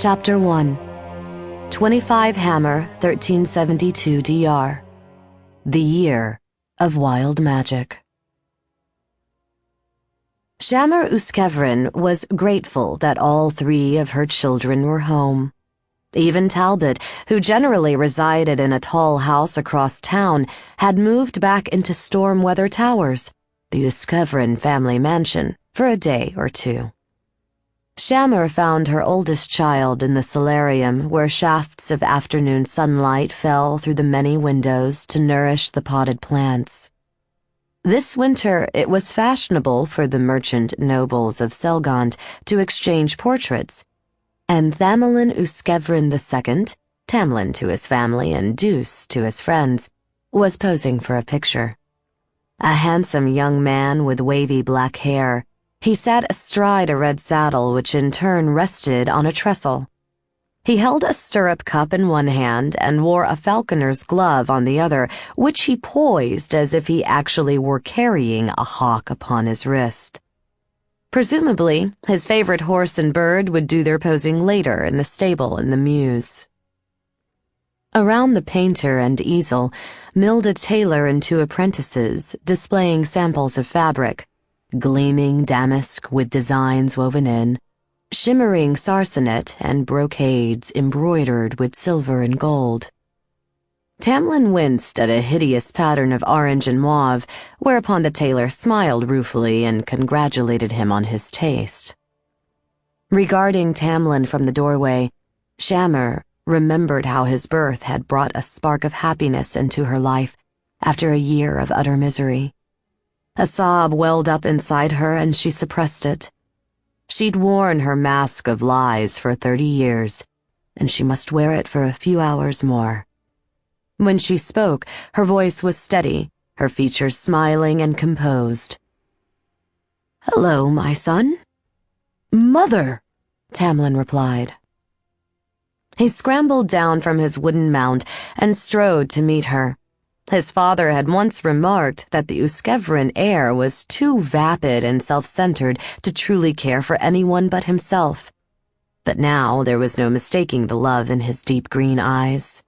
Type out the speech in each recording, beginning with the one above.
Chapter 1 25 Hammer, 1372 DR. The Year of Wild Magic. Shammer Uskevrin was grateful that all three of her children were home. Even Talbot, who generally resided in a tall house across town, had moved back into Stormweather Towers, the Uskevrin family mansion, for a day or two. Shammer found her oldest child in the solarium, where shafts of afternoon sunlight fell through the many windows to nourish the potted plants. This winter it was fashionable for the merchant nobles of Selgond to exchange portraits, and Thamelin Uskevrin II, Tamlin to his family and Deuce to his friends, was posing for a picture. A handsome young man with wavy black hair, he sat astride a red saddle which in turn rested on a trestle. He held a stirrup cup in one hand and wore a falconer's glove on the other, which he poised as if he actually were carrying a hawk upon his wrist. Presumably, his favorite horse and bird would do their posing later in the stable in the mews. Around the painter and easel milled a tailor and two apprentices, displaying samples of fabric, gleaming damask with designs woven in, shimmering sarcenet and brocades embroidered with silver and gold. Tamlin winced at a hideous pattern of orange and mauve, whereupon the tailor smiled ruefully and congratulated him on his taste. Regarding Tamlin from the doorway, Shammer remembered how his birth had brought a spark of happiness into her life after a year of utter misery. A sob welled up inside her and she suppressed it. She'd worn her mask of lies for 30 years, and she must wear it for a few hours more. When she spoke, her voice was steady, her features smiling and composed. "Hello, my son." "Mother," Tamlin replied. He scrambled down from his wooden mount and strode to meet her. His father had once remarked that the Uskevrin heir was too vapid and self-centered to truly care for anyone but himself. But now there was no mistaking the love in his deep green eyes.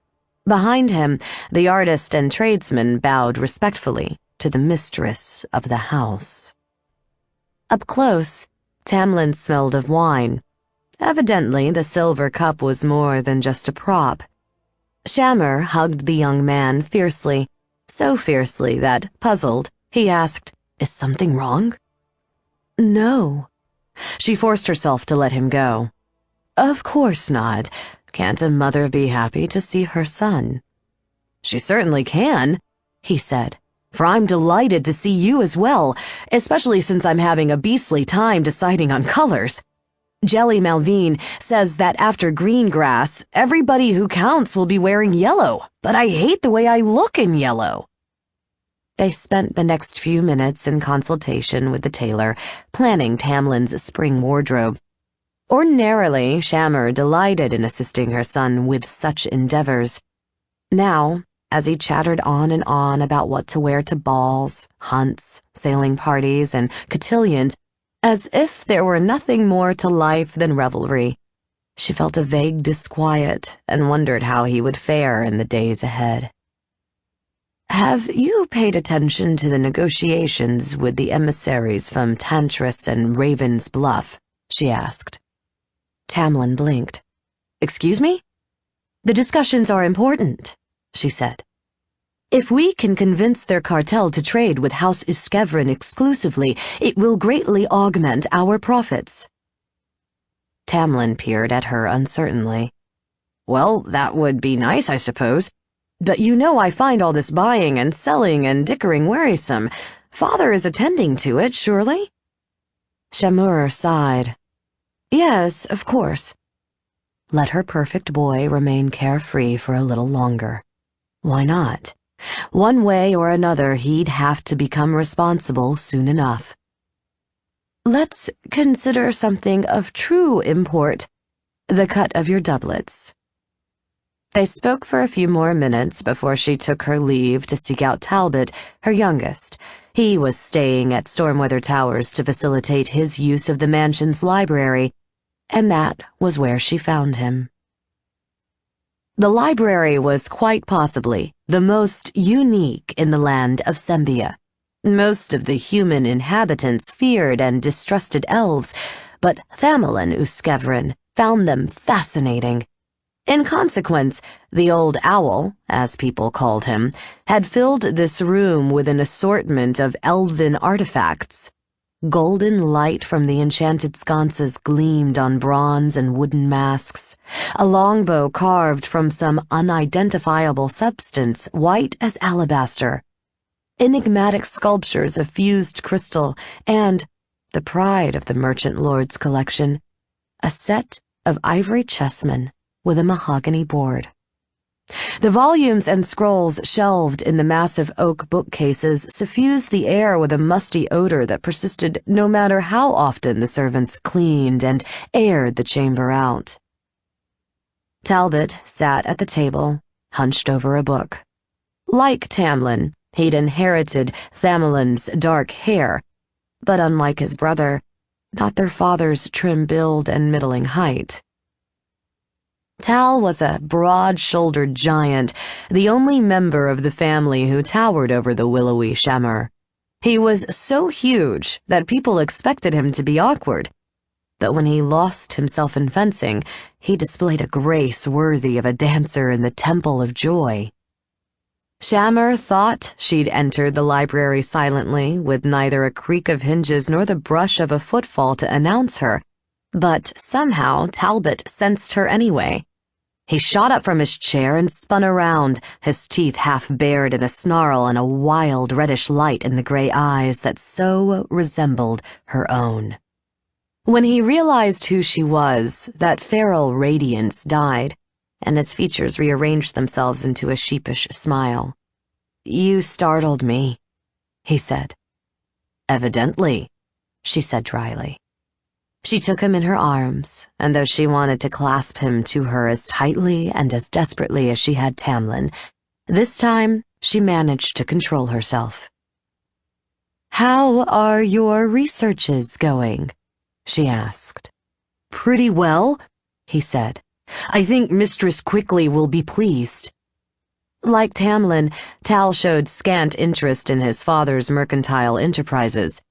Behind him, the artist and tradesman bowed respectfully to the mistress of the house. Up close, Tamlin smelled of wine. Evidently, the silver cup was more than just a prop. Shammer hugged the young man fiercely, so fiercely that, puzzled, he asked, "Is something wrong?" "No." She forced herself to let him go. "Of course not. Can't a mother be happy to see her son?" "She certainly can," he said, "for I'm delighted to see you as well, especially since I'm having a beastly time deciding on colors. Jelly Malvine says that after green grass, everybody who counts will be wearing yellow, but I hate the way I look in yellow." They spent the next few minutes in consultation with the tailor, planning Tamlin's spring wardrobe. Ordinarily, Shammer delighted in assisting her son with such endeavors. Now, as he chattered on and on about what to wear to balls, hunts, sailing parties, and cotillions, as if there were nothing more to life than revelry, she felt a vague disquiet and wondered how he would fare in the days ahead. "Have you paid attention to the negotiations with the emissaries from Tantris and Raven's Bluff?" she asked. Tamlin blinked. "Excuse me?" "The discussions are important," she said. "If we can convince their cartel to trade with House Uskevrin exclusively, it will greatly augment our profits." Tamlin peered at her uncertainly. "Well, that would be nice, I suppose. But you know I find all this buying and selling and dickering wearisome. Father is attending to it, surely?" Shamur sighed. "Yes, of course." Let her perfect boy remain carefree for a little longer. Why not? One way or another, he'd have to become responsible soon enough. "Let's consider something of true import. The cut of your doublets." They spoke for a few more minutes before she took her leave to seek out Talbot, her youngest. He was staying at Stormweather Towers to facilitate his use of the mansion's library. and that was where she found him. The library was quite possibly the most unique in the land of Sembia. Most of the human inhabitants feared and distrusted elves, but Thamelin Uskevrin found them fascinating. In consequence, the old owl, as people called him, had filled this room with an assortment of elven artifacts. Golden light from the enchanted sconces gleamed on bronze and wooden masks. A longbow carved from some unidentifiable substance, white as alabaster. Enigmatic sculptures of fused crystal, and, the pride of the merchant lord's collection, a set of ivory chessmen with a mahogany board. The volumes and scrolls shelved in the massive oak bookcases suffused the air with a musty odor that persisted no matter how often the servants cleaned and aired the chamber out. Talbot sat at the table, hunched over a book. Like Tamlin, he'd inherited Thamelin's dark hair, but unlike his brother, not their father's trim build and middling height. Tal was a broad-shouldered giant, the only member of the family who towered over the willowy Shammer. He was so huge that people expected him to be awkward, but when he lost himself in fencing, he displayed a grace worthy of a dancer in the Temple of Joy. Shammer thought she'd entered the library silently, with neither a creak of hinges nor the brush of a footfall to announce her, but somehow Talbot sensed her anyway. He shot up from his chair and spun around, his teeth half bared in a snarl and a wild reddish light in the gray eyes that so resembled her own. When he realized who she was, that feral radiance died, and his features rearranged themselves into a sheepish smile. "You startled me," he said. "Evidently," she said dryly. She took him in her arms, and though she wanted to clasp him to her as tightly and as desperately as she had Tamlin, this time she managed to control herself. "How are your researches going?" she asked. "Pretty well," he said. "I think Mistress Quickly will be pleased." Like Tamlin, Tal showed scant interest in his father's mercantile enterprises.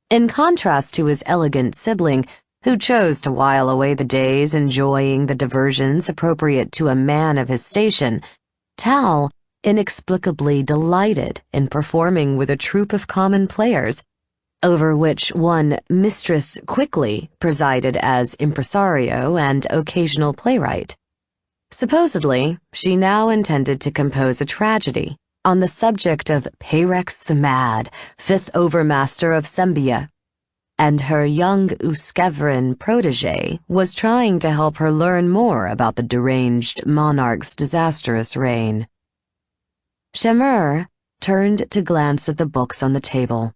In contrast to his elegant sibling, who chose to while away the days enjoying the diversions appropriate to a man of his station, Tal inexplicably delighted in performing with a troupe of common players, over which one Mistress Quickly presided as impresario and occasional playwright. Supposedly, she now intended to compose a tragedy on the subject of Peyrex the Mad, 5th Overmaster of Sembia, and her young Uskevrin protege was trying to help her learn more about the deranged monarch's disastrous reign. Shammer turned to glance at the books on the table.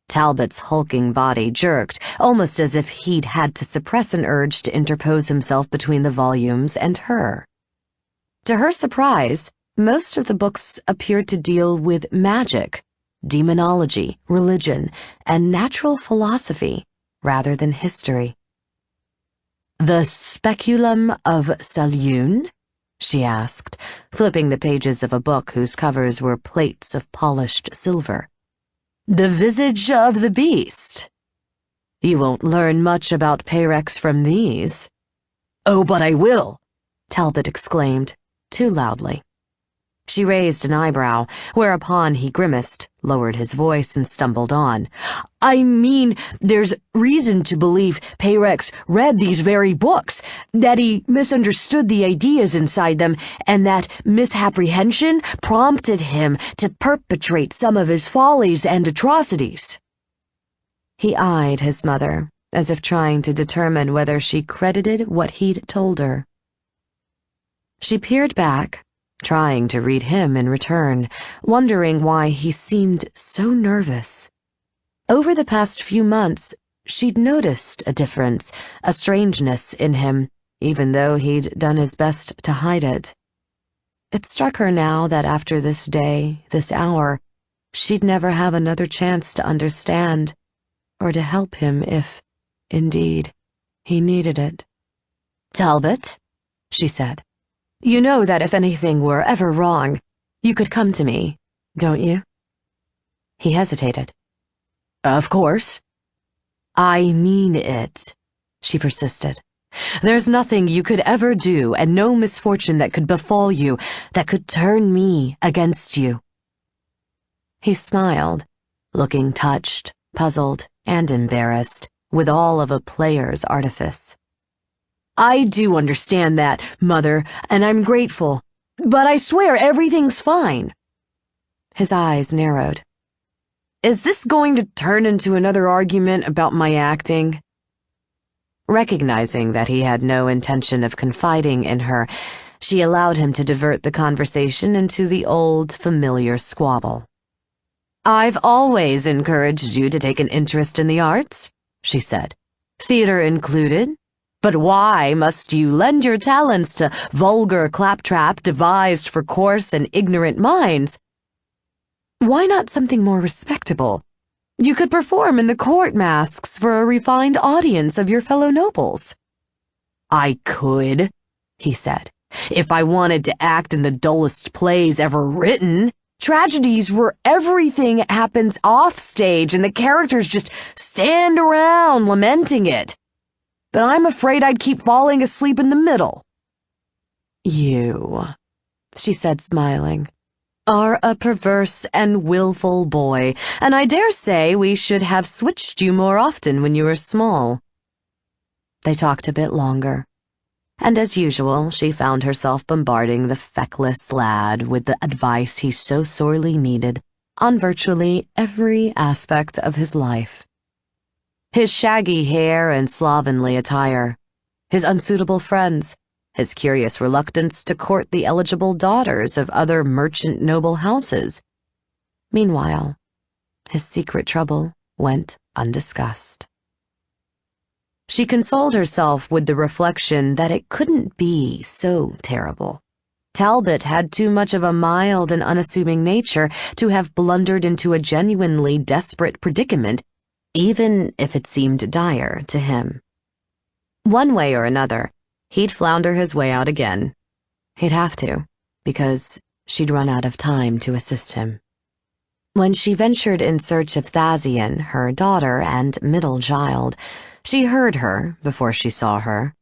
Talbot's hulking body jerked, almost as if he'd had to suppress an urge to interpose himself between the volumes and her. To her surprise, most of the books appeared to deal with magic, demonology, religion, and natural philosophy, rather than history. "The Speculum of Saloon?" she asked, flipping the pages of a book whose covers were plates of polished silver. "The Visage of the Beast? You won't learn much about Peyrex from these." "Oh, but I will!" Talbot exclaimed, too loudly. She raised an eyebrow, whereupon he grimaced, lowered his voice, and stumbled on. "I mean, there's reason to believe Peyrex read these very books, that he misunderstood the ideas inside them, and that misapprehension prompted him to perpetrate some of his follies and atrocities." He eyed his mother, as if trying to determine whether she credited what he'd told her. She peered back, trying to read him in return, wondering why he seemed so nervous. Over the past few months, she'd noticed a difference, a strangeness in him, even though he'd done his best to hide it. It struck her now that after this day, this hour, she'd never have another chance to understand, or to help him if, indeed, He needed it. "Talbot," she said, "you know that if anything were ever wrong, you could come to me, don't you?" He hesitated. "Of course." "I mean it," she persisted. "There's nothing you could ever do and no misfortune that could befall you that could turn me against you." He smiled, looking touched, puzzled, and embarrassed, with all of a player's artifice. "I do understand that, Mother, and I'm grateful, but I swear everything's fine." His eyes narrowed. "Is this going to turn into another argument about my acting?" Recognizing that he had no intention of confiding in her, she allowed him to divert the conversation into the old, familiar squabble. "I've always encouraged you to take an interest in the arts," she said, "theater included. But why must you lend your talents to vulgar claptrap devised for coarse and ignorant minds? Why not something more respectable? You could perform in the court masques for a refined audience of your fellow nobles." "I could," he said, "if I wanted to act in the dullest plays ever written. Tragedies where everything happens off stage and the characters just stand around lamenting it. But I'm afraid I'd keep falling asleep in the middle." "You," she said, smiling, "are a perverse and willful boy, and I dare say we should have switched you more often when you were small." They talked a bit longer, and as usual, she found herself bombarding the feckless lad with the advice he so sorely needed on virtually every aspect of his life. His shaggy hair and slovenly attire, his unsuitable friends, his curious reluctance to court the eligible daughters of other merchant noble houses. Meanwhile, his secret trouble went undiscussed. She consoled herself with the reflection that it couldn't be so terrible. Talbot had too much of a mild and unassuming nature to have blundered into a genuinely desperate predicament, even if it seemed dire to him. One way or another, he'd flounder his way out again. He'd have to, because she'd run out of time to assist him. When she ventured in search of Thazian, her daughter and middle child, she heard her before she saw her.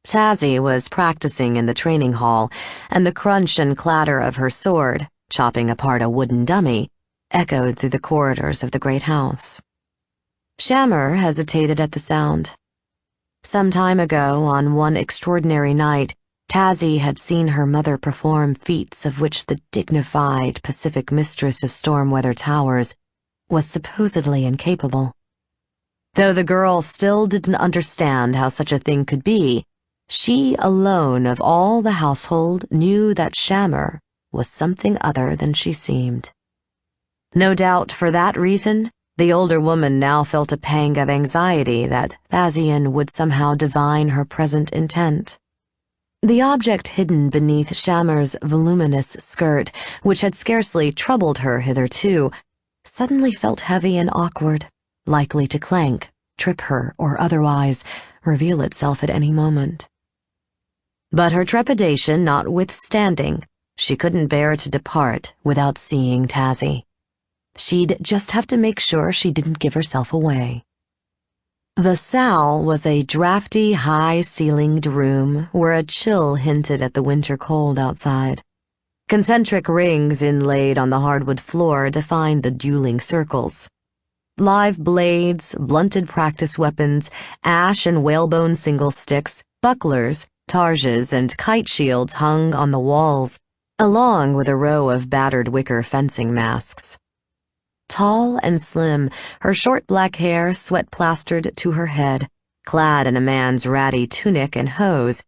Tazzy was practicing in the training hall, and the crunch and clatter of her sword, chopping apart a wooden dummy, echoed through the corridors of the great house. Shammer hesitated at the sound. Some time ago, on one extraordinary night, Tazzy had seen her mother perform feats of which the dignified Pacific mistress of Stormweather Towers was supposedly incapable. Though the girl still didn't understand how such a thing could be, she alone of all the household knew that Shammer was something other than she seemed. No doubt for that reason, the older woman now felt a pang of anxiety that Thazian would somehow divine her present intent. The object hidden beneath Shammer's voluminous skirt, which had scarcely troubled her hitherto, suddenly felt heavy and awkward, likely to clank, trip her, or otherwise reveal itself at any moment. But her trepidation notwithstanding, she couldn't bear to depart without seeing Tazzy. She'd just have to make sure she didn't give herself away. The salle was a drafty, high-ceilinged room where a chill hinted at the winter cold outside. Concentric rings inlaid on the hardwood floor defined the dueling circles. Live blades, blunted practice weapons, ash and whalebone single sticks, bucklers, targes, and kite shields hung on the walls, along with a row of battered wicker fencing masks. Tall and slim, her short black hair sweat-plastered to her head, clad in a man's ratty tunic and hose,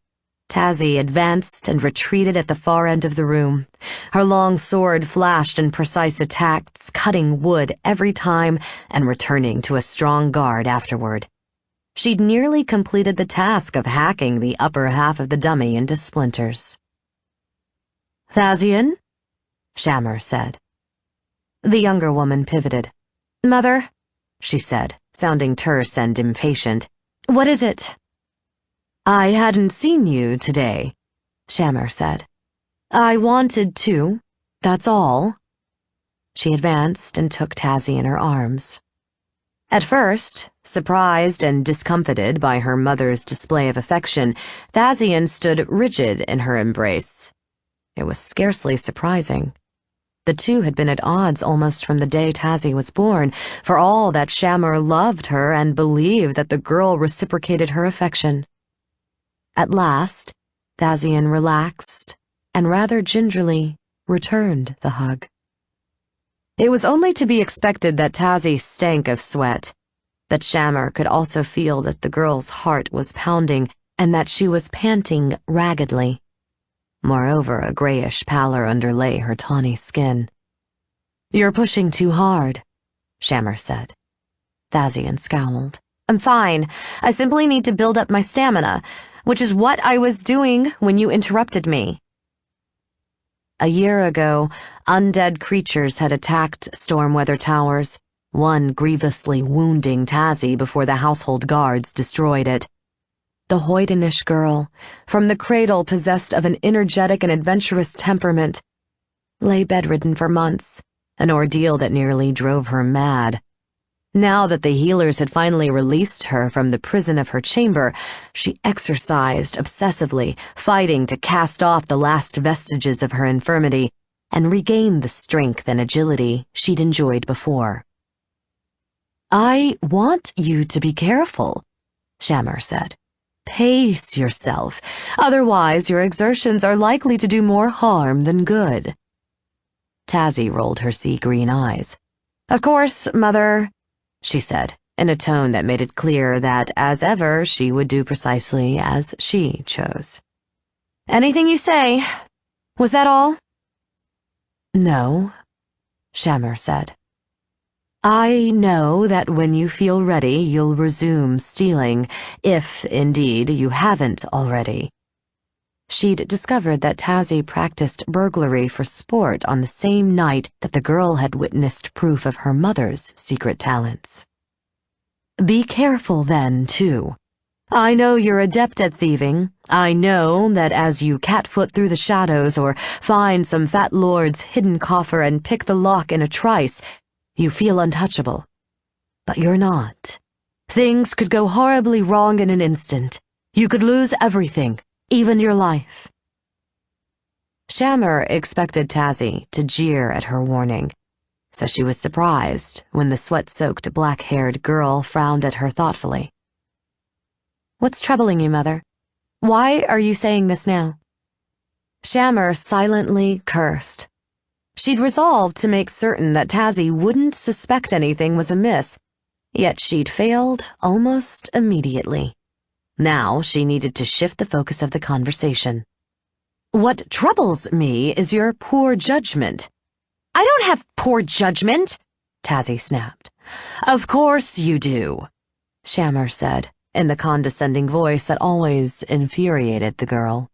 Tazzy advanced and retreated at the far end of the room. Her long sword flashed in precise attacks, cutting wood every time and returning to a strong guard afterward. She'd nearly completed the task of hacking the upper half of the dummy into splinters. "Thazian?" Shammer said. The younger woman pivoted. "Mother," she said, sounding terse and impatient. "What is it?" "I hadn't seen you today," Shammer said. "I wanted to, that's all." She advanced and took Tazzy in her arms. At first, surprised and discomfited by her mother's display of affection, Thazian stood rigid in her embrace. It was scarcely surprising. The two had been at odds almost from the day Tazzy was born, for all that Shammer loved her and believed that the girl reciprocated her affection. At last, Thazian relaxed and rather gingerly returned the hug. It was only to be expected that Tazzy stank of sweat, but Shammer could also feel that the girl's heart was pounding and that she was panting raggedly. Moreover, a grayish pallor underlay her tawny skin. "You're pushing too hard," Shammer said. Thazian scowled. "I'm fine. I simply need to build up my stamina, which is what I was doing when you interrupted me." A year ago, undead creatures had attacked Stormweather Towers, one grievously wounding Tazzy before the household guards destroyed it. The hoydenish girl, from the cradle possessed of an energetic and adventurous temperament, lay bedridden for months, an ordeal that nearly drove her mad. Now that the healers had finally released her from the prison of her chamber, she exercised obsessively, fighting to cast off the last vestiges of her infirmity and regain the strength and agility she'd enjoyed before. "I want you to be careful," Shammer said. "Pace yourself, otherwise your exertions are likely to do more harm than good." Tazzy rolled her sea-green eyes. "Of course, Mother," she said, in a tone that made it clear that, as ever, she would do precisely as she chose. "Anything you say. Was that all?" "No," Shammer said. "I know that when you feel ready, you'll resume stealing, if, indeed, you haven't already." She'd discovered that Tazzy practiced burglary for sport on the same night that the girl had witnessed proof of her mother's secret talents. "Be careful, then, too. I know you're adept at thieving. I know that as you catfoot through the shadows or find some fat lord's hidden coffer and pick the lock in a trice, you feel untouchable. But you're not. Things could go horribly wrong in an instant. You could lose everything, even your life." Shammer expected Tazzy to jeer at her warning, so she was surprised when the sweat-soaked black-haired girl frowned at her thoughtfully. "What's troubling you, Mother? Why are you saying this now?" Shammer silently cursed. She'd resolved to make certain that Tazzy wouldn't suspect anything was amiss, yet she'd failed almost immediately. Now she needed to shift the focus of the conversation. "What troubles me is your poor judgment." "I don't have poor judgment," Tazzy snapped. "Of course you do," Shammer said, in the condescending voice that always infuriated the girl.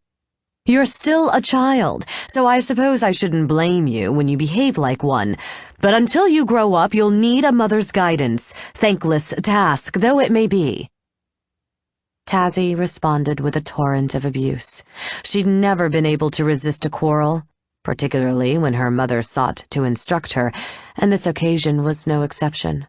"You're still a child, so I suppose I shouldn't blame you when you behave like one. But until you grow up, you'll need a mother's guidance, thankless task though it may be." Tazzy responded with a torrent of abuse. She'd never been able to resist a quarrel, particularly when her mother sought to instruct her, and this occasion was no exception.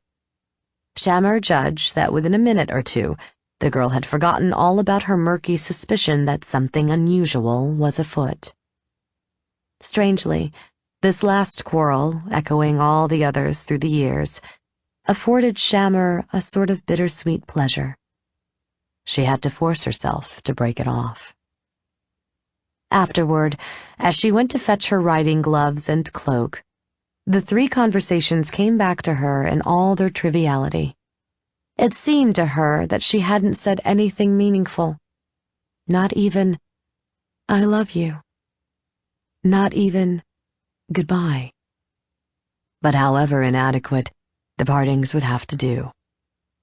Shammer judged that within a minute or two, the girl had forgotten all about her murky suspicion that something unusual was afoot. Strangely, this last quarrel, echoing all the others through the years, afforded Shammer a sort of bittersweet pleasure. She had to force herself to break it off. Afterward, as she went to fetch her riding gloves and cloak, the three conversations came back to her in all their triviality. It seemed to her that she hadn't said anything meaningful. Not even, "I love you." Not even, "Goodbye." But however inadequate, the partings would have to do.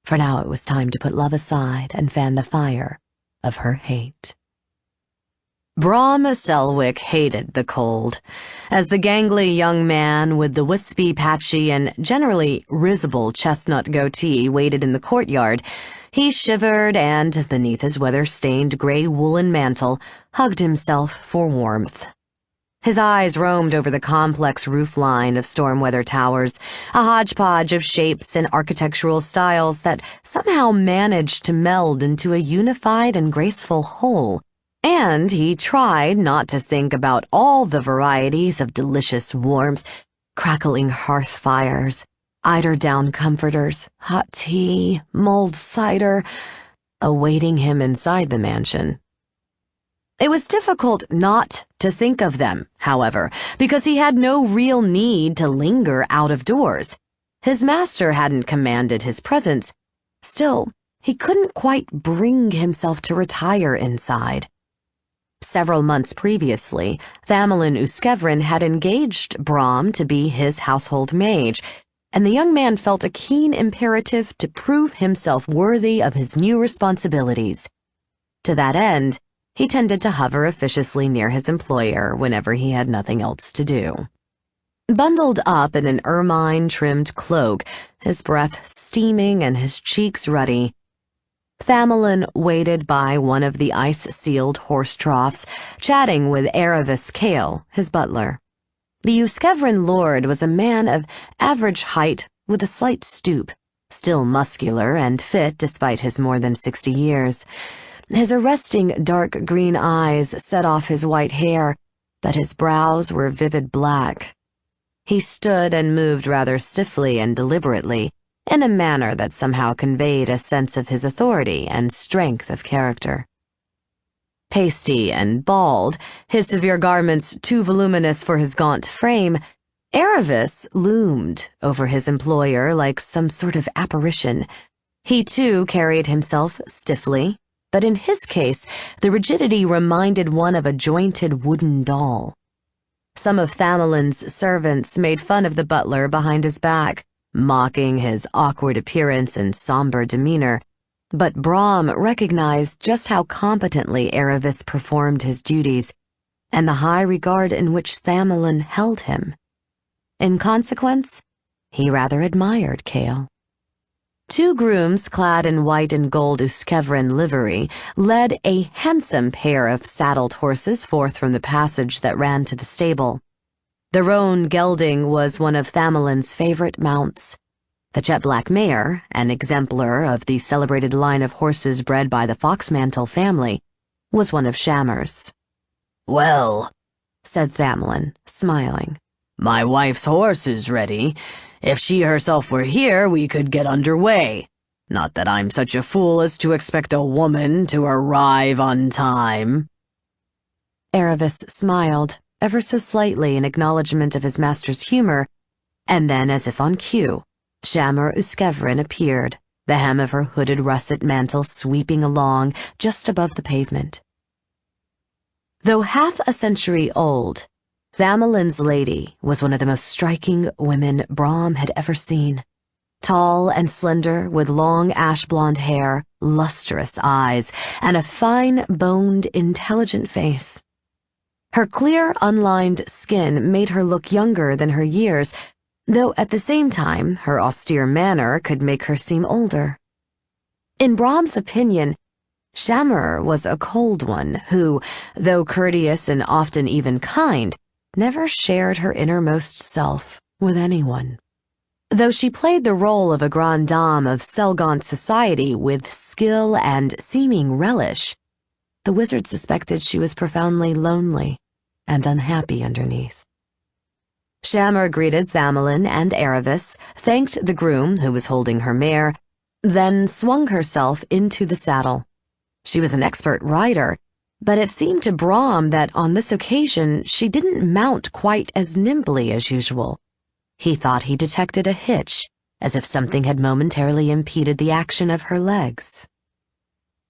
For now it was time to put love aside and fan the fire of her hate. Brom Selwick hated the cold. As the gangly young man with the wispy, patchy, and generally risible chestnut goatee waited in the courtyard, He shivered and, beneath his weather-stained gray woolen mantle, hugged himself for warmth. His eyes roamed over the complex roofline of storm-weather towers, a hodgepodge of shapes and architectural styles that somehow managed to meld into a unified and graceful whole. And he tried not to think about all the varieties of delicious warmth, crackling hearth fires, eider-down comforters, hot tea, mulled cider, awaiting him inside the mansion. It was difficult not to think of them, however, because he had no real need to linger out of doors. His master hadn't commanded his presence. Still, he couldn't quite bring himself to retire inside. Several months previously, Thamelin Uskevrin had engaged Brom to be his household mage, and the young man felt a keen imperative to prove himself worthy of his new responsibilities. To that end, he tended to hover officiously near his employer whenever he had nothing else to do. Bundled up in an ermine-trimmed cloak, his breath steaming and his cheeks ruddy, Thamelin waited by one of the ice-sealed horse troughs, chatting with Aravis Kale, his butler. The Uskevrin lord was a man of average height with a slight stoop, still muscular and fit despite his more than 60 years. His arresting dark green eyes set off his white hair, but his brows were vivid black. He stood and moved rather stiffly and deliberately, in a manner that somehow conveyed a sense of his authority and strength of character. Pasty and bald, his severe garments too voluminous for his gaunt frame, Aravis loomed over his employer like some sort of apparition. He too carried himself stiffly, but in his case, the rigidity reminded one of a jointed wooden doll. Some of Thamelin's servants made fun of the butler behind his back, mocking his awkward appearance and somber demeanor, but Brom recognized just how competently Aravis performed his duties and the high regard in which Thamelin held him. In consequence, he rather admired Kale. Two grooms clad in white and gold Uskevrin livery led a handsome pair of saddled horses forth from the passage that ran to the stable. The roan gelding was one of Thamelin's favorite mounts. The jet-black mare, an exemplar of the celebrated line of horses bred by the Foxmantle family, was one of Shammer's. "Well," said Thamelin, smiling, "my wife's horse is ready. If she herself were here, we could get underway. Not that I'm such a fool as to expect a woman to arrive on time." Aravis smiled, ever so slightly in acknowledgement of his master's humor, and then, as if on cue, Shammer Uskevrin appeared, the hem of her hooded russet mantle sweeping along just above the pavement. Though half a century old, Thamelin's lady was one of the most striking women Brom had ever seen. Tall and slender, with long ash-blonde hair, lustrous eyes, and a fine-boned, intelligent face. Her clear, unlined skin made her look younger than her years, though at the same time her austere manner could make her seem older. In Brom's opinion, Shammer was a cold one who, though courteous and often even kind, never shared her innermost self with anyone. Though she played the role of a grande dame of Selgaunt society with skill and seeming relish, the wizard suspected she was profoundly lonely and unhappy underneath. Shammer greeted Thamelin and Aravis, thanked the groom who was holding her mare, then swung herself into the saddle. She was an expert rider, but it seemed to Brom that on this occasion she didn't mount quite as nimbly as usual. He thought he detected a hitch, as if something had momentarily impeded the action of her legs.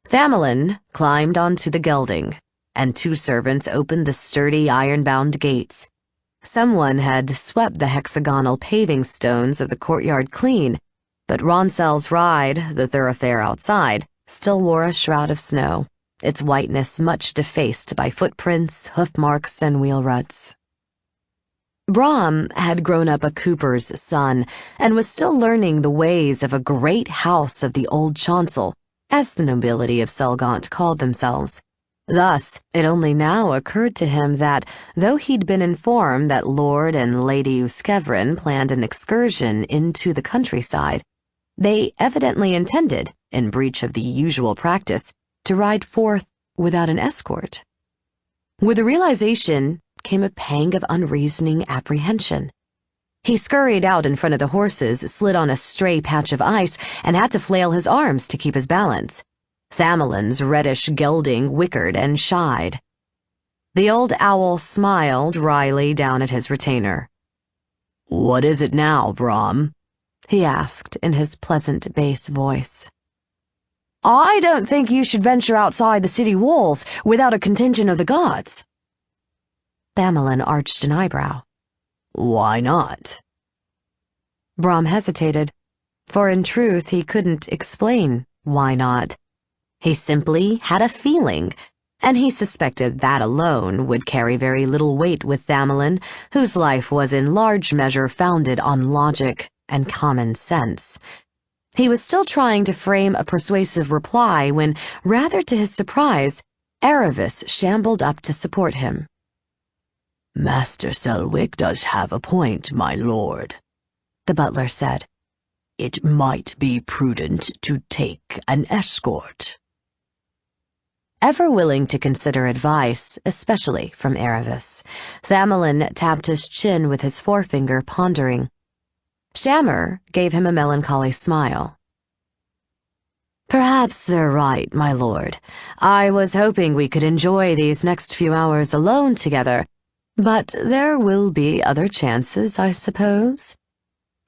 Thamelin climbed onto the gelding, and two servants opened the sturdy iron-bound gates. Someone had swept the hexagonal paving stones of the courtyard clean, but Roncel's ride, the thoroughfare outside, still wore a shroud of snow, its whiteness much defaced by footprints, hoof marks, and wheel ruts. Brom had grown up a cooper's son and was still learning the ways of a great house of the old chancel, as the nobility of Selgant called themselves. Thus, it only now occurred to him that, though he'd been informed that Lord and Lady Uskevrin planned an excursion into the countryside, they evidently intended, in breach of the usual practice, to ride forth without an escort. With the realization came a pang of unreasoning apprehension. He scurried out in front of the horses, slid on a stray patch of ice, and had to flail his arms to keep his balance. Thamelin's reddish gelding whickered and shied. The old owl smiled wryly down at his retainer. "What is it now, Brom?" he asked in his pleasant bass voice. "I don't think you should venture outside the city walls without a contingent of the gods." Thamelin arched an eyebrow. "Why not?" Brom hesitated, for in truth he couldn't explain why not. He simply had a feeling, and he suspected that alone would carry very little weight with Thamelin, whose life was in large measure founded on logic and common sense. He was still trying to frame a persuasive reply when, rather to his surprise, Aravis shambled up to support him. "Master Selwick does have a point, my lord," the butler said. "It might be prudent to take an escort." Ever willing to consider advice, especially from Aravis, Thamelin tapped his chin with his forefinger, pondering. Shammer gave him a melancholy smile. "Perhaps they're right, my lord. I was hoping we could enjoy these next few hours alone together, but there will be other chances, I suppose."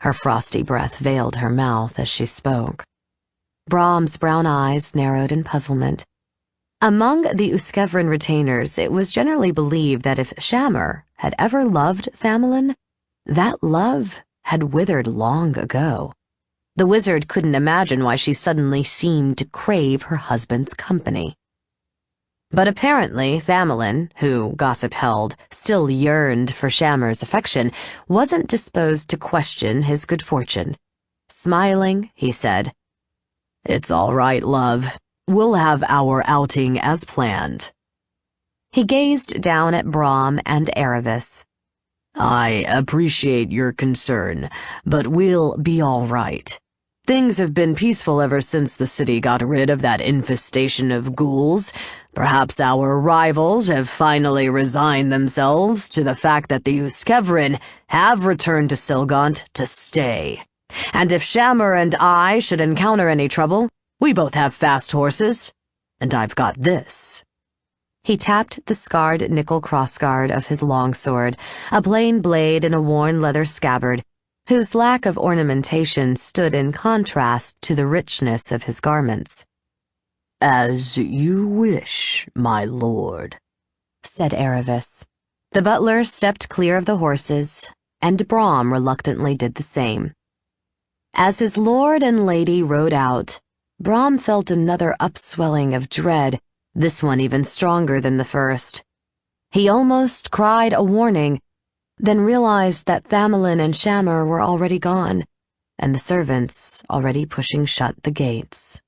Her frosty breath veiled her mouth as she spoke. Brom's brown eyes narrowed in puzzlement. Among the Uskevrin retainers, it was generally believed that if Shammer had ever loved Thamelin, that love had withered long ago. The wizard couldn't imagine why she suddenly seemed to crave her husband's company. But apparently Thamelin, who, gossip held, still yearned for Shammer's affection, wasn't disposed to question his good fortune. Smiling, he said, "It's all right, love. We'll have our outing as planned." He gazed down at Brom and Aravis. "I appreciate your concern, but we'll be all right. Things have been peaceful ever since the city got rid of that infestation of ghouls. Perhaps our rivals have finally resigned themselves to the fact that the Uskevrin have returned to Selgant to stay. And if Shammer and I should encounter any trouble, we both have fast horses, and I've got this." He tapped the scarred nickel crossguard of his longsword, a plain blade in a worn leather scabbard, whose lack of ornamentation stood in contrast to the richness of his garments. "As you wish, my lord," said Aravis. The butler stepped clear of the horses, and Brom reluctantly did the same. As his lord and lady rode out, Brom felt another upswelling of dread, this one even stronger than the first. He almost cried a warning, then realized that Thamelin and Shammer were already gone, and the servants already pushing shut the gates.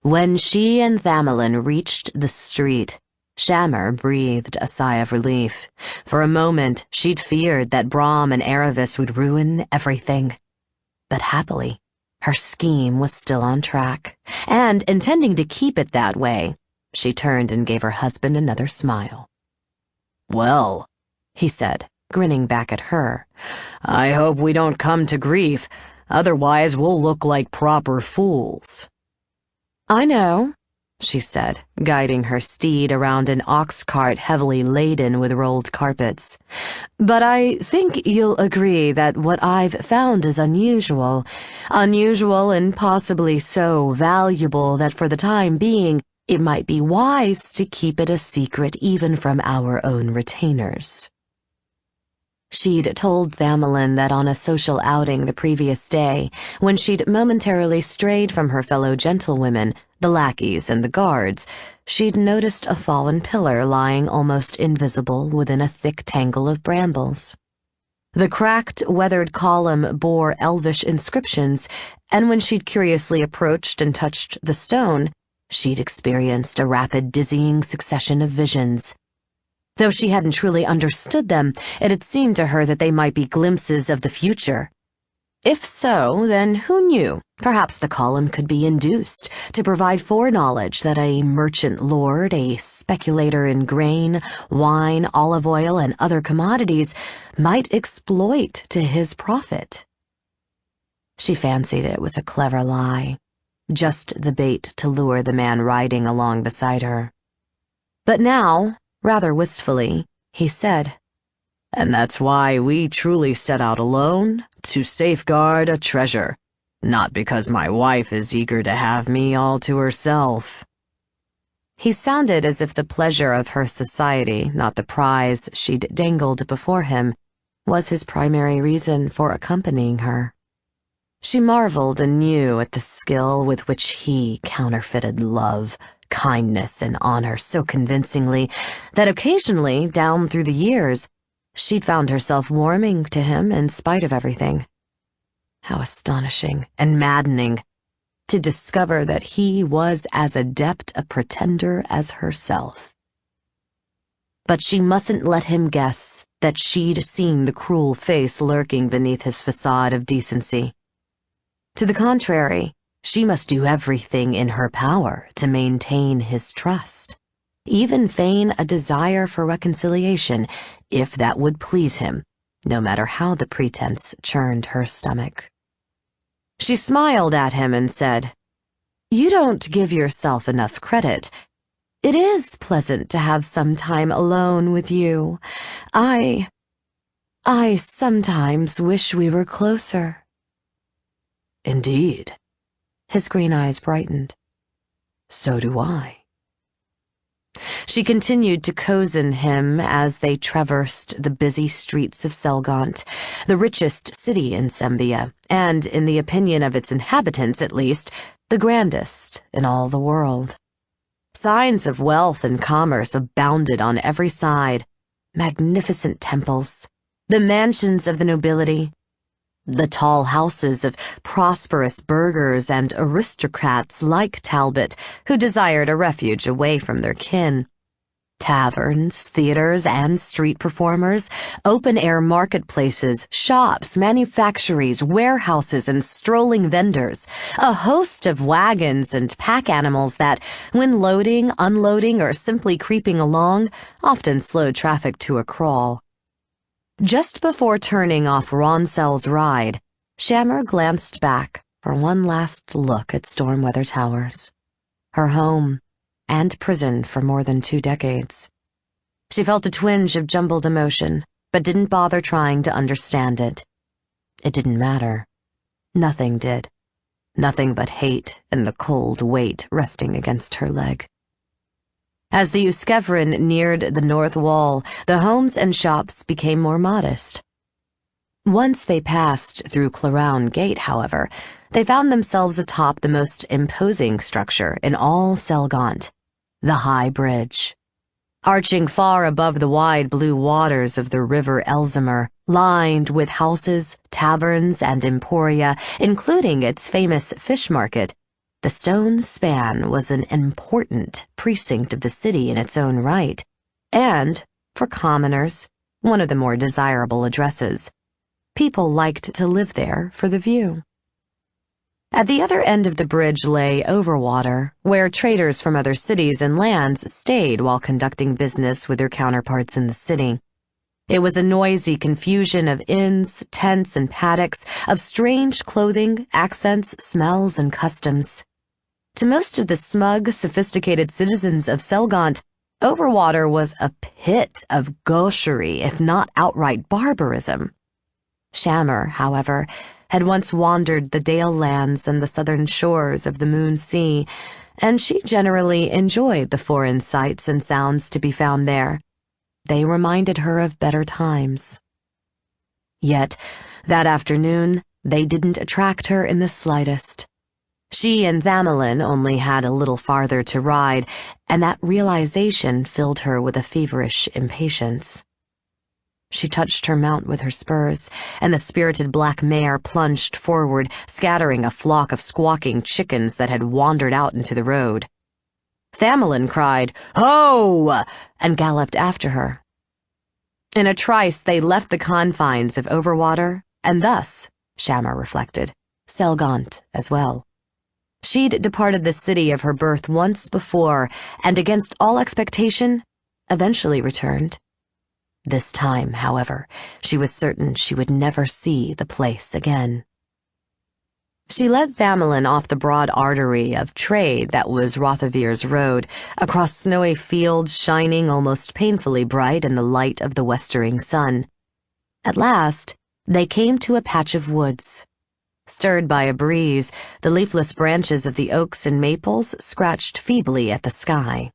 When she and Thamelin reached the street, Shammer breathed a sigh of relief. For a moment, she'd feared that Brom and Aravis would ruin everything. But happily, her scheme was still on track, and, intending to keep it that way, she turned and gave her husband another smile. "Well," he said, grinning back at her, "I hope we don't come to grief. Otherwise, we'll look like proper fools." "I know," she said, guiding her steed around an ox cart heavily laden with rolled carpets. "But I think you'll agree that what I've found is unusual. Unusual and possibly so valuable that for the time being, it might be wise to keep it a secret even from our own retainers." She'd told Thamelin that on a social outing the previous day, when she'd momentarily strayed from her fellow gentlewomen, the lackeys and the guards, she'd noticed a fallen pillar lying almost invisible within a thick tangle of brambles. The cracked, weathered column bore elvish inscriptions, and when she'd curiously approached and touched the stone, she'd experienced a rapid, dizzying succession of visions. Though she hadn't truly understood them, it had seemed to her that they might be glimpses of the future. If so, then who knew? Perhaps the column could be induced to provide foreknowledge that a merchant lord, a speculator in grain, wine, olive oil, and other commodities might exploit to his profit. She fancied it was a clever lie, just the bait to lure the man riding along beside her. But now, rather wistfully, he said, "And that's why we truly set out alone, to safeguard a treasure, not because my wife is eager to have me all to herself." He sounded as if the pleasure of her society, not the prize she'd dangled before him, was his primary reason for accompanying her. She marveled anew at the skill with which he counterfeited love, kindness, and honor so convincingly that occasionally, down through the years, she'd found herself warming to him in spite of everything. How astonishing and maddening to discover that he was as adept a pretender as herself. But she mustn't let him guess that she'd seen the cruel face lurking beneath his facade of decency. To the contrary, she must do everything in her power to maintain his trust, even feign a desire for reconciliation, if that would please him, no matter how the pretense churned her stomach. She smiled at him and said, "You don't give yourself enough credit. It is pleasant to have some time alone with you. I sometimes wish we were closer." "Indeed." His green eyes brightened. "So do I." She continued to cozen him as they traversed the busy streets of Selgant, the richest city in Sembia, and, in the opinion of its inhabitants at least, the grandest in all the world. Signs of wealth and commerce abounded on every side: magnificent temples, the mansions of the nobility, the tall houses of prosperous burghers and aristocrats like Talbot, who desired a refuge away from their kin. Taverns, theaters, and street performers, open-air marketplaces, shops, manufactories, warehouses, and strolling vendors, a host of wagons and pack animals that, when loading, unloading, or simply creeping along, often slowed traffic to a crawl. Just before turning off Ronsel's ride, Shammer glanced back for one last look at Stormweather Towers, her home and prison for more than 2 decades. She felt a twinge of jumbled emotion, but didn't bother trying to understand it. It didn't matter. Nothing did. Nothing but hate and the cold weight resting against her leg. As the Uskevrin neared the north wall, the homes and shops became more modest. Once they passed through Clarown Gate, however, they found themselves atop the most imposing structure in all Selgant, the High Bridge. Arching far above the wide blue waters of the River Elsimer, lined with houses, taverns, and emporia, including its famous fish market, the stone span was an important precinct of the city in its own right, and, for commoners, one of the more desirable addresses. People liked to live there for the view. At the other end of the bridge lay Overwater, where traders from other cities and lands stayed while conducting business with their counterparts in the city. It was a noisy confusion of inns, tents, and paddocks, of strange clothing, accents, smells, and customs. To most of the smug, sophisticated citizens of Selgant, Overwater was a pit of gaucherie, if not outright barbarism. Shammer, however, had once wandered the Dale lands and the southern shores of the Moon Sea, and she generally enjoyed the foreign sights and sounds to be found there. They reminded her of better times. Yet, that afternoon, they didn't attract her in the slightest. She and Thamelin only had a little farther to ride, and that realization filled her with a feverish impatience. She touched her mount with her spurs, and the spirited black mare plunged forward, scattering a flock of squawking chickens that had wandered out into the road. Thamelin cried, "Ho!" and galloped after her. In a trice, they left the confines of Overwater, and thus, Shamar reflected, Selgaunt as well. She'd departed the city of her birth once before, and against all expectation, eventually returned. This time, however, she was certain she would never see the place again. She led Thamelin off the broad artery of trade that was Rothavir's road, across snowy fields shining almost painfully bright in the light of the westering sun. At last, they came to a patch of woods. Stirred by a breeze, the leafless branches of the oaks and maples scratched feebly at the sky.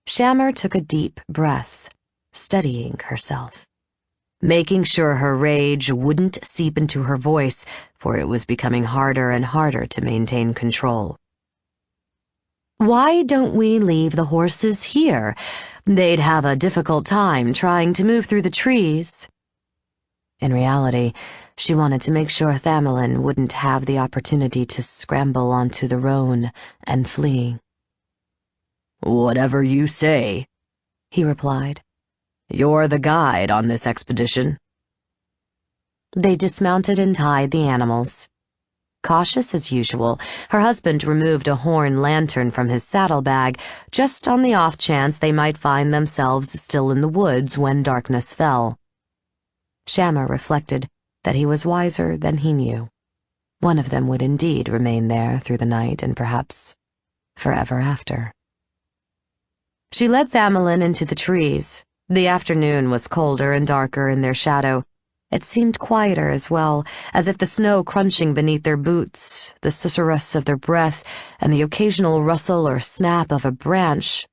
Shamar took a deep breath, steadying herself, making sure her rage wouldn't seep into her voice, for it was becoming harder and harder to maintain control. "Why don't we leave the horses here? They'd have a difficult time trying to move through the trees." In reality, she wanted to make sure Thamelin wouldn't have the opportunity to scramble onto the roan and flee. "Whatever you say," he replied. "You're the guide on this expedition." They dismounted and tied the animals. Cautious as usual, her husband removed a horn lantern from his saddlebag, just on the off chance they might find themselves still in the woods when darkness fell. Shamar reflected that he was wiser than he knew. One of them would indeed remain there through the night and perhaps forever after. She led Thamelin into the trees. The afternoon was colder and darker in their shadow. It seemed quieter as well, as if the snow crunching beneath their boots, the susurrus of their breath, and the occasional rustle or snap of a branch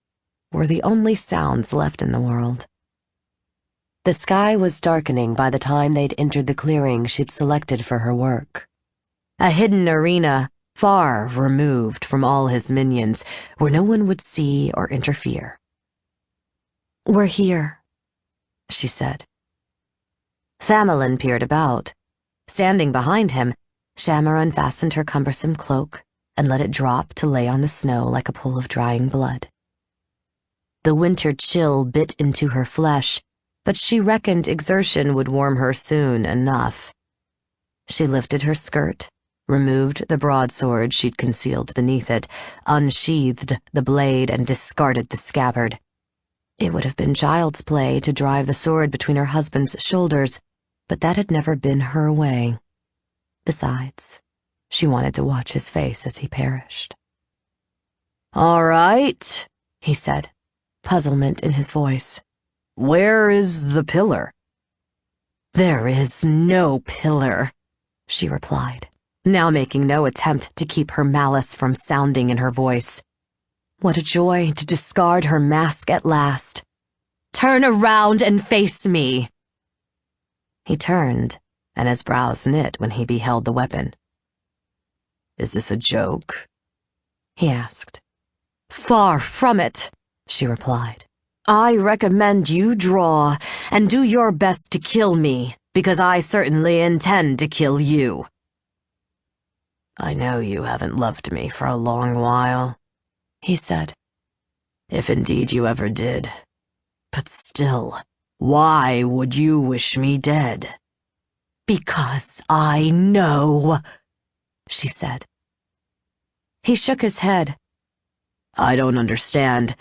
were the only sounds left in the world. The sky was darkening by the time they'd entered the clearing she'd selected for her work. A hidden arena, far removed from all his minions, where no one would see or interfere. "We're here," she said. Thamelin peered about. Standing behind him, Shamar unfastened her cumbersome cloak and let it drop to lay on the snow like a pool of drying blood. The winter chill bit into her flesh, but she reckoned exertion would warm her soon enough. She lifted her skirt, removed the broadsword she'd concealed beneath it, unsheathed the blade, and discarded the scabbard. It would have been child's play to drive the sword between her husband's shoulders, but that had never been her way. Besides, she wanted to watch his face as he perished. "All right," he said, puzzlement in his voice. "Where is the pillar?" "There is no pillar," she replied, now making no attempt to keep her malice from sounding in her voice. What a joy to discard her mask at last. "Turn around and face me." He turned, and his brows knit when he beheld the weapon. "Is this a joke?" he asked. "Far from it," she replied. "I recommend you draw, and do your best to kill me, because I certainly intend to kill you." "I know you haven't loved me for a long while," he said. "If indeed you ever did. But still, why would you wish me dead?" "Because I know," she said. He shook his head. "I don't understand,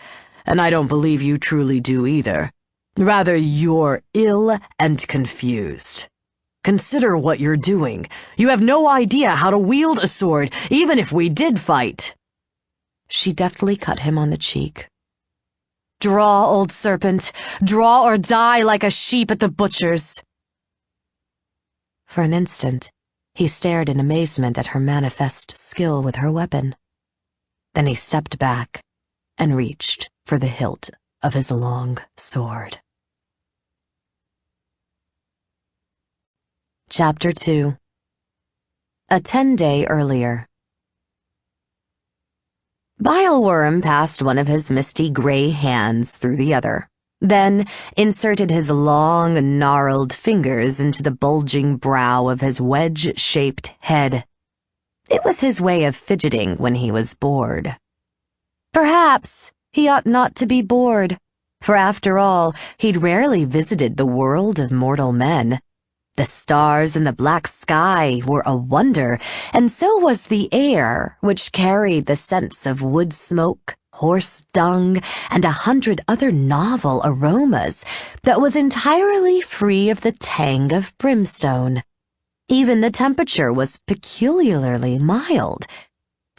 and I don't believe you truly do either. Rather, you're ill and confused. Consider what you're doing. You have no idea how to wield a sword, even if we did fight." She deftly cut him on the cheek. "Draw, old serpent. Draw or die like a sheep at the butcher's." For an instant, he stared in amazement at her manifest skill with her weapon. Then he stepped back and reached for the hilt of his long sword. Chapter 2. A 10-day earlier. Bileworm passed one of his misty gray hands through the other, then inserted his long, gnarled fingers into the bulging brow of his wedge-shaped head. It was his way of fidgeting when he was bored. Perhaps he ought not to be bored, for after all, he'd rarely visited the world of mortal men. The stars in the black sky were a wonder, and so was the air, which carried the scents of wood smoke, horse dung, and 100 other novel aromas that was entirely free of the tang of brimstone. Even the temperature was peculiarly mild.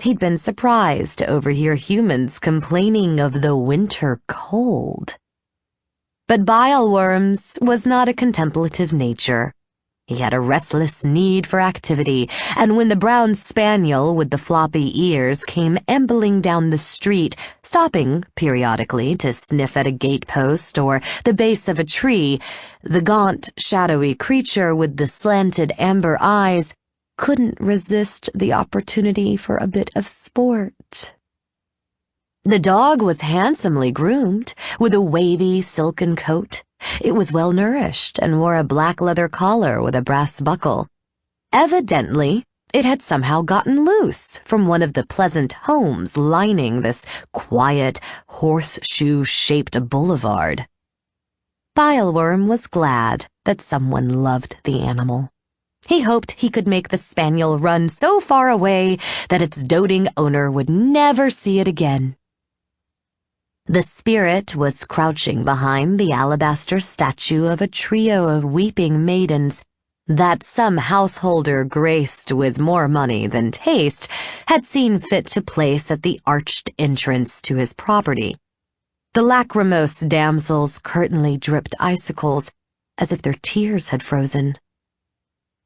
He'd been surprised to overhear humans complaining of the winter cold. But Bileworm's was not a contemplative nature. He had a restless need for activity, and when the brown spaniel with the floppy ears came ambling down the street, stopping periodically to sniff at a gatepost or the base of a tree, the gaunt, shadowy creature with the slanted amber eyes couldn't resist the opportunity for a bit of sport. The dog was handsomely groomed, with a wavy silken coat. It was well-nourished and wore a black leather collar with a brass buckle. Evidently, it had somehow gotten loose from one of the pleasant homes lining this quiet, horseshoe-shaped boulevard. Bileworm was glad that someone loved the animal. He hoped he could make the spaniel run so far away that its doting owner would never see it again. The spirit was crouching behind the alabaster statue of a trio of weeping maidens that some householder graced with more money than taste had seen fit to place at the arched entrance to his property. The lachrymose damsels curtainly dripped icicles, as if their tears had frozen.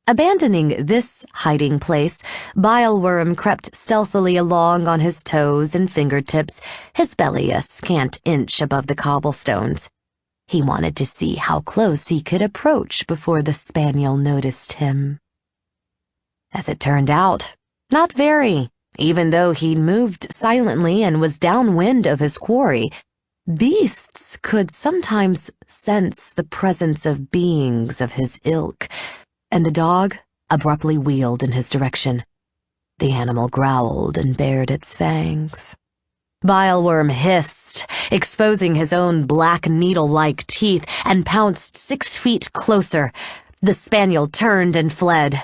Abandoning this hiding place, Bileworm crept stealthily along on his toes and fingertips, his belly a scant inch above the cobblestones. He wanted to see how close he could approach before the spaniel noticed him. As it turned out, not very. Even though he'd moved silently and was downwind of his quarry, beasts could sometimes sense the presence of beings of his ilk, and the dog abruptly wheeled in his direction. The animal growled and bared its fangs. Bileworm hissed, exposing his own black needle-like teeth, and pounced 6 feet closer. The spaniel turned and fled.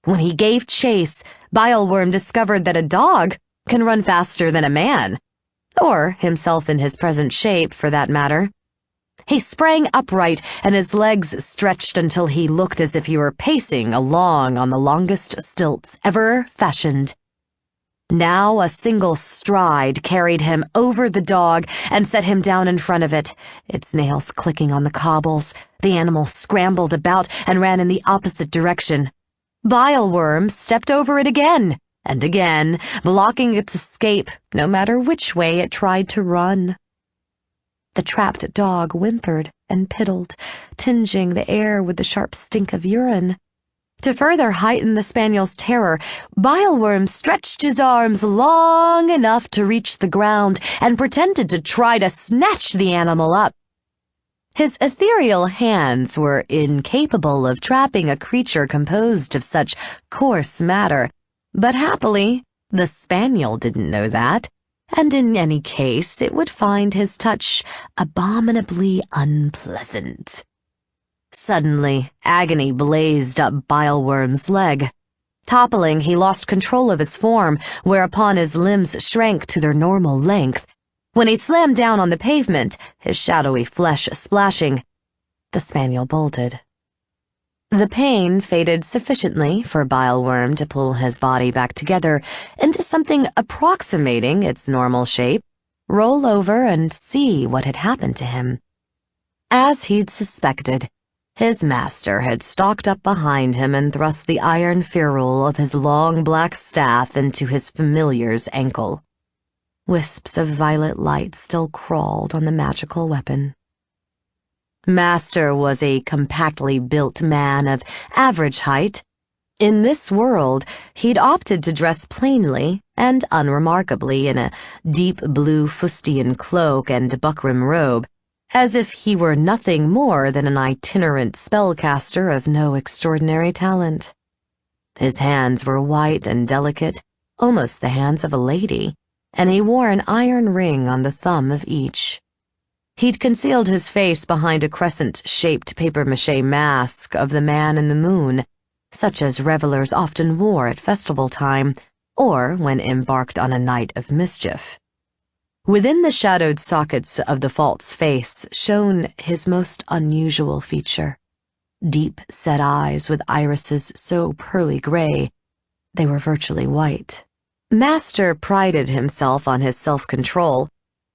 When he gave chase, Bileworm discovered that a dog can run faster than a man, or himself in his present shape, for that matter. He sprang upright, and his legs stretched until he looked as if he were pacing along on the longest stilts ever fashioned. Now a single stride carried him over the dog and set him down in front of it, its nails clicking on the cobbles. The animal scrambled about and ran in the opposite direction. Bileworm stepped over it again and again, blocking its escape, no matter which way it tried to run. The trapped dog whimpered and piddled, tinging the air with the sharp stink of urine. To further heighten the spaniel's terror, Bileworm stretched his arms long enough to reach the ground and pretended to try to snatch the animal up. His ethereal hands were incapable of trapping a creature composed of such coarse matter, but happily, the spaniel didn't know that. And in any case, it would find his touch abominably unpleasant. Suddenly, agony blazed up Bileworm's leg. Toppling, he lost control of his form, whereupon his limbs shrank to their normal length. When he slammed down on the pavement, his shadowy flesh splashing, the spaniel bolted. The pain faded sufficiently for Bileworm to pull his body back together into something approximating its normal shape, roll over and see what had happened to him. As he'd suspected, his master had stalked up behind him and thrust the iron ferrule of his long black staff into his familiar's ankle. Wisps of violet light still crawled on the magical weapon. Master was a compactly built man of average height. In this world, he'd opted to dress plainly and unremarkably in a deep blue fustian cloak and buckram robe, as if he were nothing more than an itinerant spellcaster of no extraordinary talent. His hands were white and delicate, almost the hands of a lady, and he wore an iron ring on the thumb of each. He'd concealed his face behind a crescent-shaped papier-mâché mask of the man in the moon, such as revelers often wore at festival time, or when embarked on a night of mischief. Within the shadowed sockets of the false face shone his most unusual feature, deep-set eyes with irises so pearly gray they were virtually white. Master prided himself on his self-control,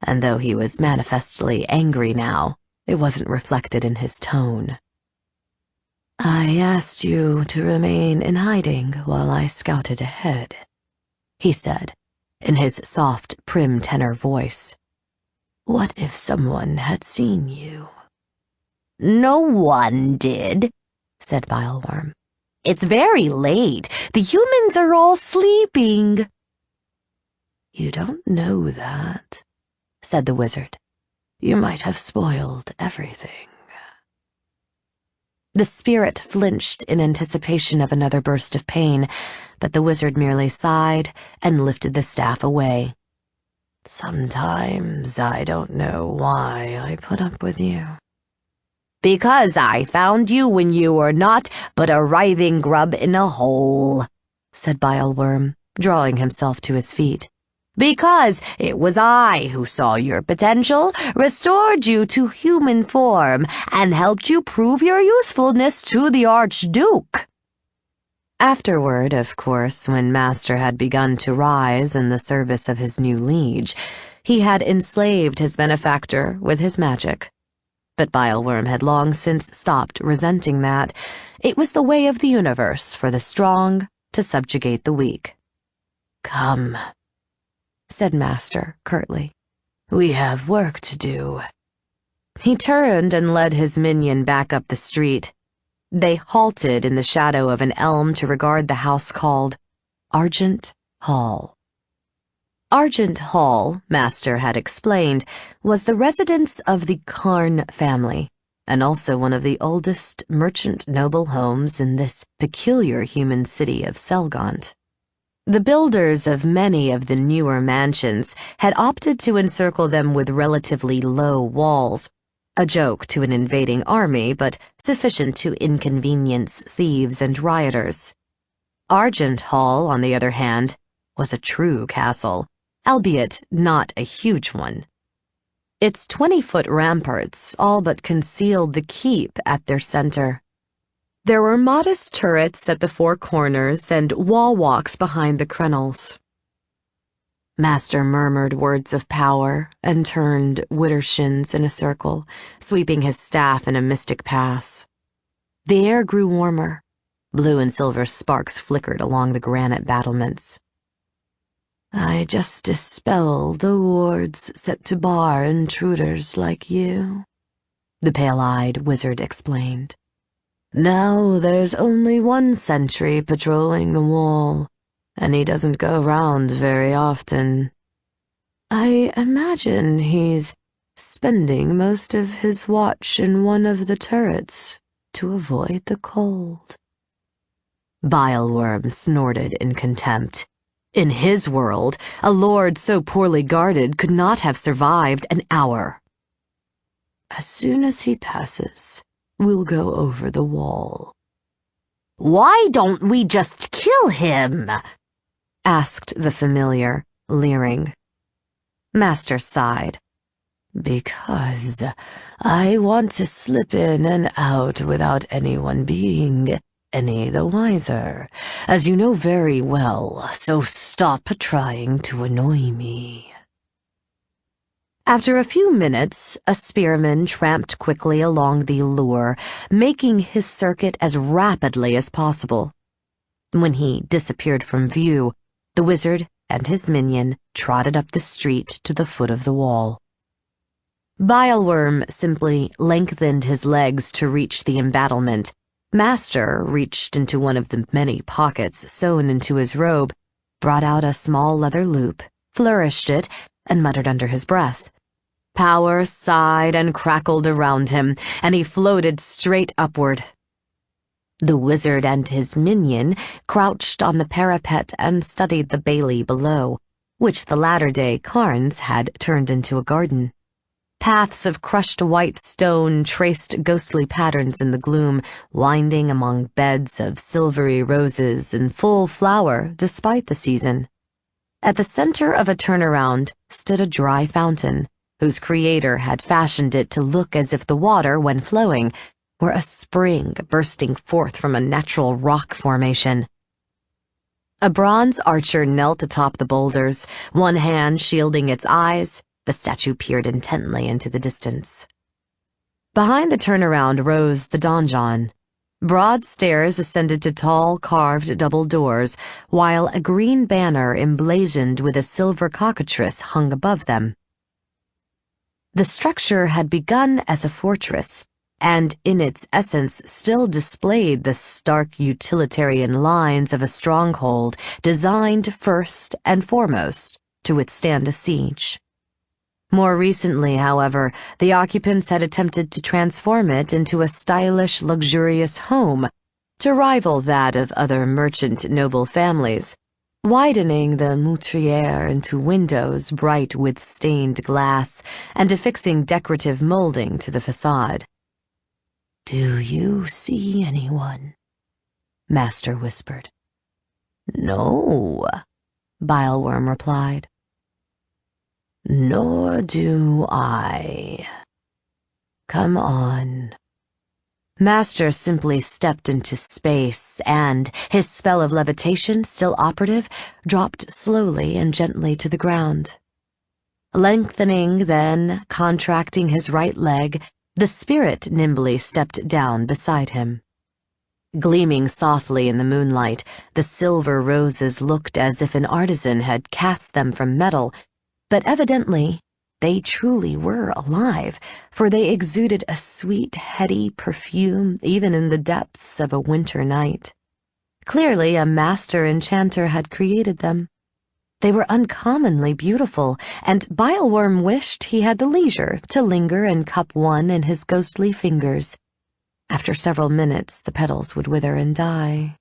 and though he was manifestly angry now, it wasn't reflected in his tone. "I asked you to remain in hiding while I scouted ahead," he said, in his soft, prim tenor voice. "What if someone had seen you?" "No one did," said Bileworm. "It's very late. The humans are all sleeping." "You don't know that," said the wizard. "You might have spoiled everything." The spirit flinched in anticipation of another burst of pain, but the wizard merely sighed and lifted the staff away. "Sometimes I don't know why I put up with you." "Because I found you when you were not but a writhing grub in a hole," said Bileworm, drawing himself to his feet. "Because it was I who saw your potential, restored you to human form, and helped you prove your usefulness to the Archduke." Afterward, of course, when Master had begun to rise in the service of his new liege, he had enslaved his benefactor with his magic. But Bileworm had long since stopped resenting that. It was the way of the universe for the strong to subjugate the weak. "Come," said Master curtly. "We have work to do." He turned and led his minion back up the street. They halted in the shadow of an elm to regard the house called Argent Hall. Argent Hall, Master had explained, was the residence of the Karn family, and also one of the oldest merchant noble homes in this peculiar human city of Selgant. The builders of many of the newer mansions had opted to encircle them with relatively low walls, a joke to an invading army, but sufficient to inconvenience thieves and rioters. Argent Hall, on the other hand, was a true castle, albeit not a huge one. Its 20-foot ramparts all but concealed the keep at their center. There were modest turrets at the four corners and wall walks behind the crenels. Master murmured words of power and turned widdershins in a circle, sweeping his staff in a mystic pass. The air grew warmer. Blue and silver sparks flickered along the granite battlements. "I just dispel the wards set to bar intruders like you," the pale-eyed wizard explained. "Now there's only one sentry patrolling the wall, and he doesn't go round very often. I imagine he's spending most of his watch in one of the turrets to avoid the cold." Bileworm snorted in contempt. In his world, a lord so poorly guarded could not have survived an hour. "As soon as he passes, we'll go over the wall." "Why don't we just kill him?" asked the familiar, leering. Master sighed. "Because I want to slip in and out without anyone being any the wiser, as you know very well, so stop trying to annoy me." After a few minutes, a spearman tramped quickly along the allure, making his circuit as rapidly as possible. When he disappeared from view, the wizard and his minion trotted up the street to the foot of the wall. Bileworm simply lengthened his legs to reach the embattlement. Master reached into one of the many pockets sewn into his robe, brought out a small leather loop, flourished it, and muttered under his breath, Power sighed and crackled around him, and he floated straight upward. The wizard and his minion crouched on the parapet and studied the bailey below, which the latter-day Carnes had turned into a garden. Paths of crushed white stone traced ghostly patterns in the gloom, winding among beds of silvery roses in full flower despite the season. At the center of a turnaround stood a dry fountain, whose creator had fashioned it to look as if the water, when flowing, were a spring bursting forth from a natural rock formation. A bronze archer knelt atop the boulders, one hand shielding its eyes. The statue peered intently into the distance. Behind the turnaround rose the donjon. Broad stairs ascended to tall, carved double doors, while a green banner emblazoned with a silver cockatrice hung above them. The structure had begun as a fortress, and in its essence still displayed the stark utilitarian lines of a stronghold designed first and foremost to withstand a siege. More recently, however, the occupants had attempted to transform it into a stylish, luxurious home to rival that of other merchant noble families, widening the meurtriere into windows bright with stained glass and affixing decorative molding to the facade. "Do you see anyone?" Master whispered. "No," Bileworm replied. "Nor do I. Come on." Master simply stepped into space and, his spell of levitation still operative, dropped slowly and gently to the ground. Lengthening, then, contracting his right leg, the spirit nimbly stepped down beside him. Gleaming softly in the moonlight, the silver roses looked as if an artisan had cast them from metal, but evidently they truly were alive, for they exuded a sweet, heady perfume even in the depths of a winter night. Clearly, a master enchanter had created them. They were uncommonly beautiful, and Bileworm wished he had the leisure to linger and cup one in his ghostly fingers. After several minutes, the petals would wither and die.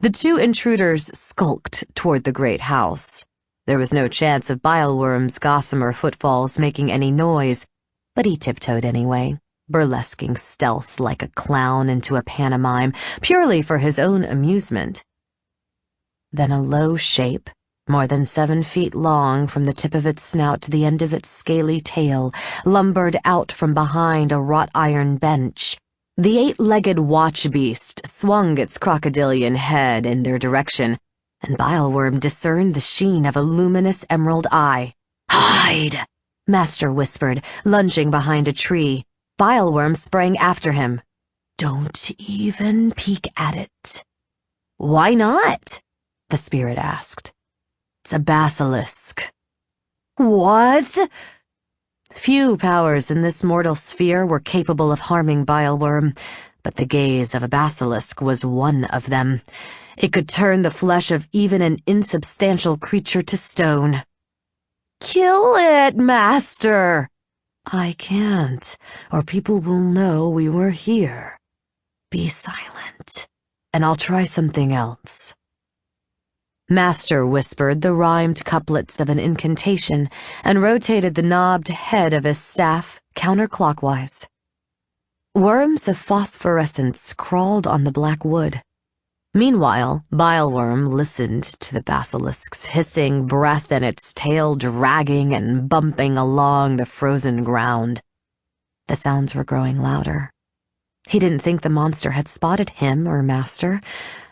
The two intruders skulked toward the great house. There was no chance of Bileworm's gossamer footfalls making any noise, but he tiptoed anyway, burlesquing stealth like a clown into a pantomime, purely for his own amusement. Then a low shape, more than 7 feet long from the tip of its snout to the end of its scaly tail, lumbered out from behind a wrought iron bench. The 8-legged watch beast swung its crocodilian head in their direction, and Bileworm discerned the sheen of a luminous emerald eye. "Hide!" Master whispered, lunging behind a tree. Bileworm sprang after him. "Don't even peek at it." "Why not?" the spirit asked. "It's a basilisk." "What?" Few powers in this mortal sphere were capable of harming Bileworm, but the gaze of a basilisk was one of them. It could turn the flesh of even an insubstantial creature to stone. "Kill it, Master!" "I can't, or people will know we were here. Be silent, and I'll try something else." Master whispered the rhymed couplets of an incantation and rotated the knobbed head of his staff counterclockwise. Worms of phosphorescence crawled on the black wood. Meanwhile, Bileworm listened to the basilisk's hissing breath and its tail dragging and bumping along the frozen ground. The sounds were growing louder. He didn't think the monster had spotted him or Master,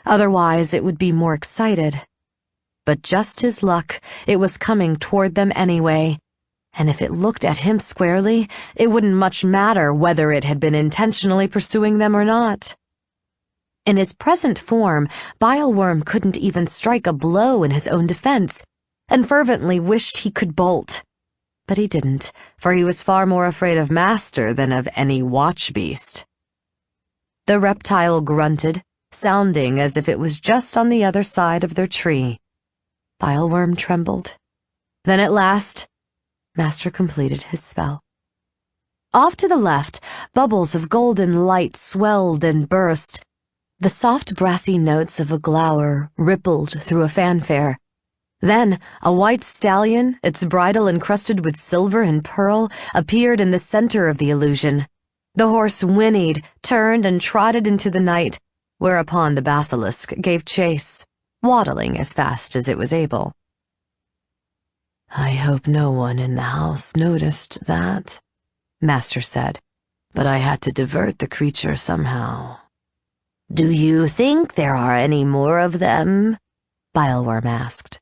otherwise it would be more excited. But just his luck, it was coming toward them anyway, and if it looked at him squarely, it wouldn't much matter whether it had been intentionally pursuing them or not. In his present form, Bileworm couldn't even strike a blow in his own defense, and fervently wished he could bolt. But he didn't, for he was far more afraid of Master than of any watch beast. The reptile grunted, sounding as if it was just on the other side of their tree. Bileworm trembled. Then at last, Master completed his spell. Off to the left, bubbles of golden light swelled and burst. The soft brassy notes of a glower rippled through a fanfare. Then, a white stallion, its bridle encrusted with silver and pearl, appeared in the center of the illusion. The horse whinnied, turned, and trotted into the night, whereupon the basilisk gave chase, waddling as fast as it was able. "I hope no one in the house noticed that," Master said, "but I had to divert the creature somehow." "Do you think there are any more of them?" Bileworm asked.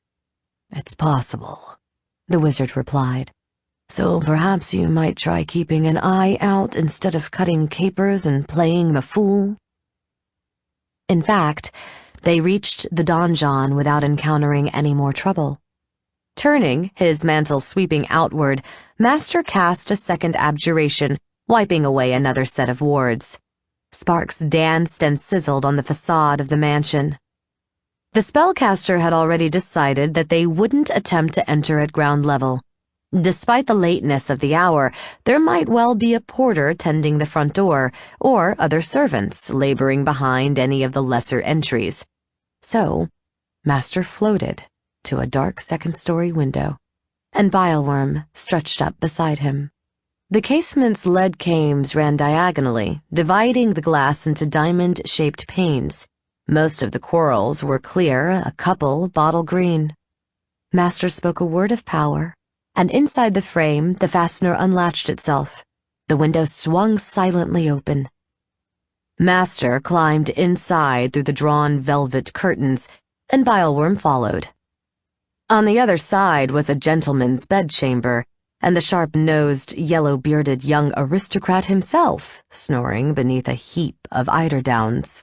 "It's possible," the wizard replied. "So perhaps you might try keeping an eye out instead of cutting capers and playing the fool." In fact, they reached the donjon without encountering any more trouble. Turning, his mantle sweeping outward, Master cast a second abjuration, wiping away another set of wards. Sparks danced and sizzled on the facade of the mansion. The spellcaster had already decided that they wouldn't attempt to enter at ground level. Despite the lateness of the hour, there might well be a porter tending the front door, or other servants laboring behind any of the lesser entries. So, Master floated to a dark second-story window, and Bileworm stretched up beside him. The casement's lead cames ran diagonally, dividing the glass into diamond-shaped panes. Most of the corals were clear, a couple bottle green. Master spoke a word of power, and inside the frame the fastener unlatched itself. The window swung silently open. Master climbed inside through the drawn velvet curtains, and Bileworm followed. On the other side was a gentleman's bedchamber, and the sharp-nosed, yellow-bearded young aristocrat himself, snoring beneath a heap of eiderdowns.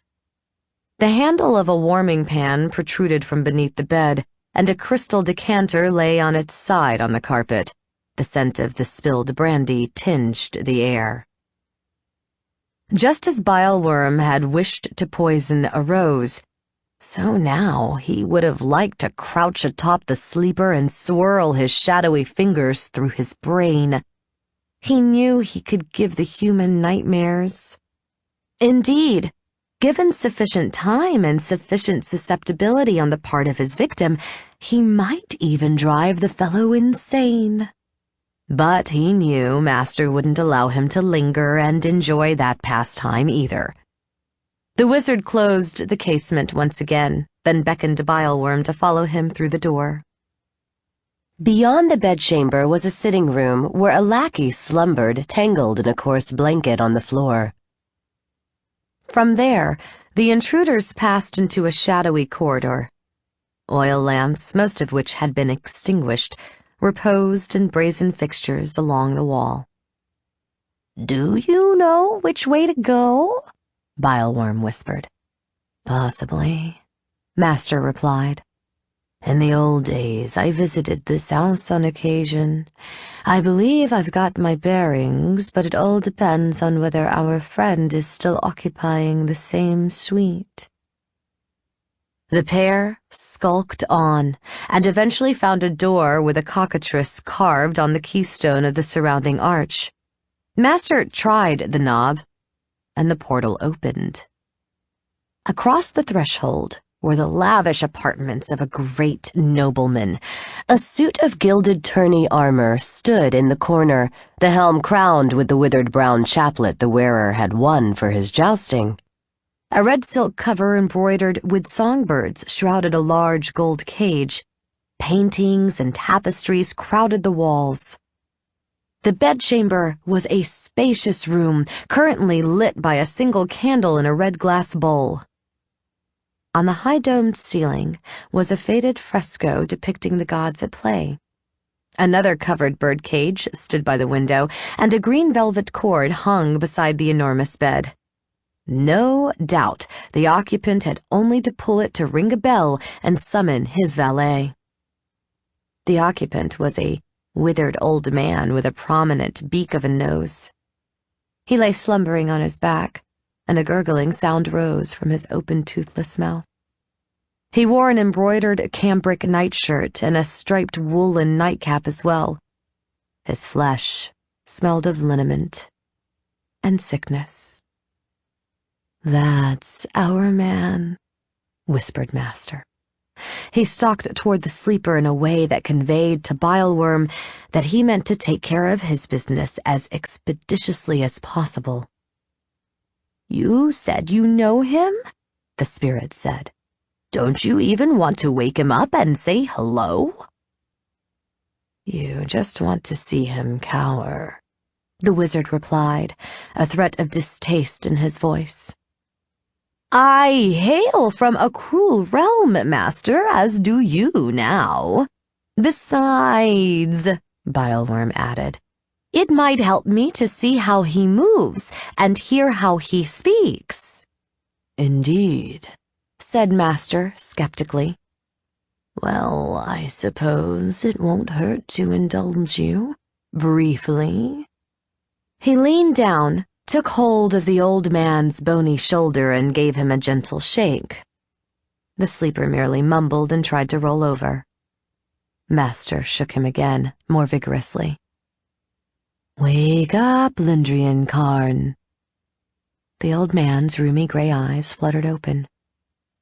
The handle of a warming pan protruded from beneath the bed, and a crystal decanter lay on its side on the carpet. The scent of the spilled brandy tinged the air. Just as Bileworm had wished to poison a rose, so now he would have liked to crouch atop the sleeper and swirl his shadowy fingers through his brain. He knew he could give the human nightmares. Indeed, given sufficient time and sufficient susceptibility on the part of his victim, he might even drive the fellow insane. But he knew Master wouldn't allow him to linger and enjoy that pastime either. The wizard closed the casement once again, then beckoned to Bileworm to follow him through the door. Beyond the bedchamber was a sitting room where a lackey slumbered, tangled in a coarse blanket on the floor. From there, the intruders passed into a shadowy corridor. Oil lamps, most of which had been extinguished, reposed in brazen fixtures along the wall. "Do you know which way to go?" Bileworm whispered. "Possibly," Master replied. "In the old days, I visited this house on occasion. I believe I've got my bearings, but it all depends on whether our friend is still occupying the same suite." The pair skulked on, and eventually found a door with a cockatrice carved on the keystone of the surrounding arch. Master tried the knob, and the portal opened. Across the threshold were the lavish apartments of a great nobleman. A suit of gilded tourney armor stood in the corner, the helm crowned with the withered brown chaplet the wearer had won for his jousting. A red silk cover embroidered with songbirds shrouded a large gold cage. Paintings and tapestries crowded the walls. The bedchamber was a spacious room, currently lit by a single candle in a red glass bowl. On the high-domed ceiling was a faded fresco depicting the gods at play. Another covered birdcage stood by the window, and a green velvet cord hung beside the enormous bed. No doubt the occupant had only to pull it to ring a bell and summon his valet. The occupant was a withered old man with a prominent beak of a nose. He lay slumbering on his back, and a gurgling sound rose from his open toothless mouth. He wore an embroidered cambric nightshirt and a striped woolen nightcap as well. His flesh smelled of liniment and sickness. "That's our man," whispered Master. He stalked toward the sleeper in a way that conveyed to Bileworm that he meant to take care of his business as expeditiously as possible. "You said you know him?" the spirit said. "Don't you even want to wake him up and say hello?" "You just want to see him cower," the wizard replied, a threat of distaste in his voice. "I hail from a cruel realm, Master, as do you now. Besides," Bileworm added, "it might help me to see how he moves and hear how he speaks." "Indeed," said Master skeptically. "Well, I suppose it won't hurt to indulge you, briefly." He leaned down, took hold of the old man's bony shoulder, and gave him a gentle shake. The sleeper merely mumbled and tried to roll over. Master shook him again, more vigorously. "Wake up, Lindrian Karn." The old man's rheumy gray eyes fluttered open.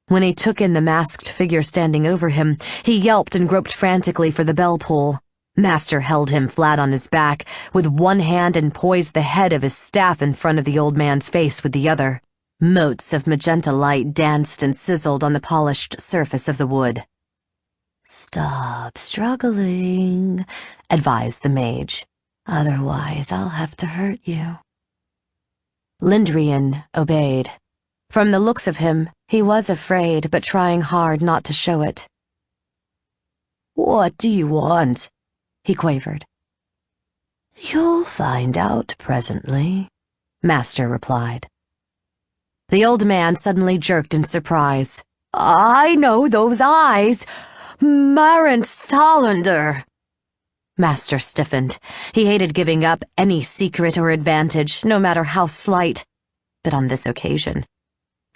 When he took in the masked figure standing over him, he yelped and groped frantically for the bell pull. Master held him flat on his back with one hand and poised the head of his staff in front of the old man's face with the other. Motes of magenta light danced and sizzled on the polished surface of the wood. "Stop struggling," advised the mage. "Otherwise I'll have to hurt you." Lindrian obeyed. From the looks of him, he was afraid, but trying hard not to show it. "What do you want?" he quavered. "You'll find out presently," Master replied. The old man suddenly jerked in surprise. "I know those eyes! Marantz Tollander!" Master stiffened. He hated giving up any secret or advantage, no matter how slight. But on this occasion,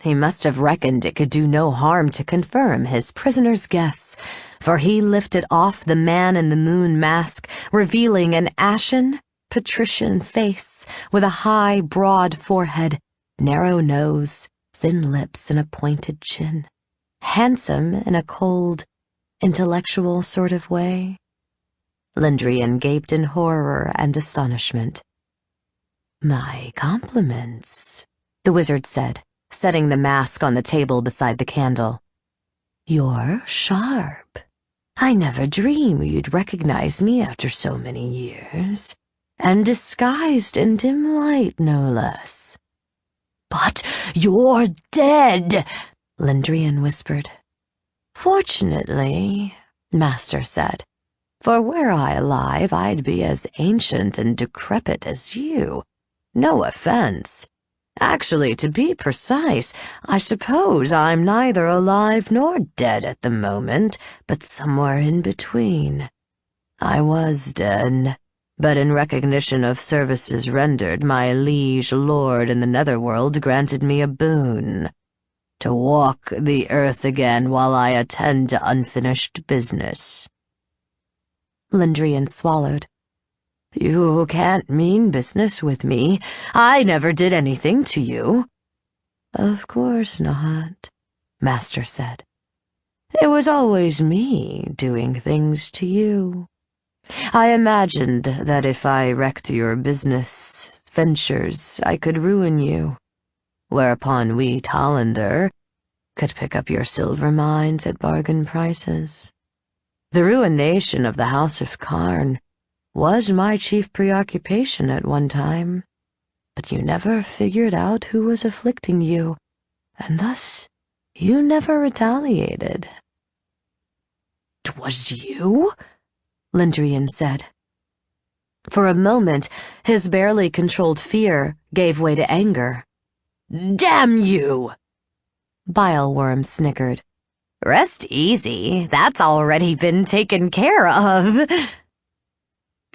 he must have reckoned it could do no harm to confirm his prisoner's guess, for he lifted off the man-in-the-moon mask, revealing an ashen, patrician face with a high, broad forehead, narrow nose, thin lips, and a pointed chin. Handsome in a cold, intellectual sort of way. Lindrian gaped in horror and astonishment. "My compliments," the wizard said, setting the mask on the table beside the candle. "You're sharp. I never dreamed you'd recognize me after so many years, and disguised in dim light, no less." "But you're dead," Lindrian whispered. "Fortunately," Master said, "for were I alive, I'd be as ancient and decrepit as you. No offense. Actually, to be precise, I suppose I'm neither alive nor dead at the moment, but somewhere in between. I was dead, but in recognition of services rendered, my liege lord in the netherworld granted me a boon. To walk the earth again while I attend to unfinished business." Lindrian swallowed. "You can't mean business with me. I never did anything to you." "Of course not," Master said. "It was always me doing things to you. I imagined that if I wrecked your business ventures, I could ruin you, whereupon we Tollander could pick up your silver mines at bargain prices. The ruination of the House of Karn was my chief preoccupation at one time, but you never figured out who was afflicting you, and thus you never retaliated." "'Twas you?" Lindrian said. For a moment, his barely controlled fear gave way to anger. "Damn you!" Bileworm snickered. "Rest easy, that's already been taken care of."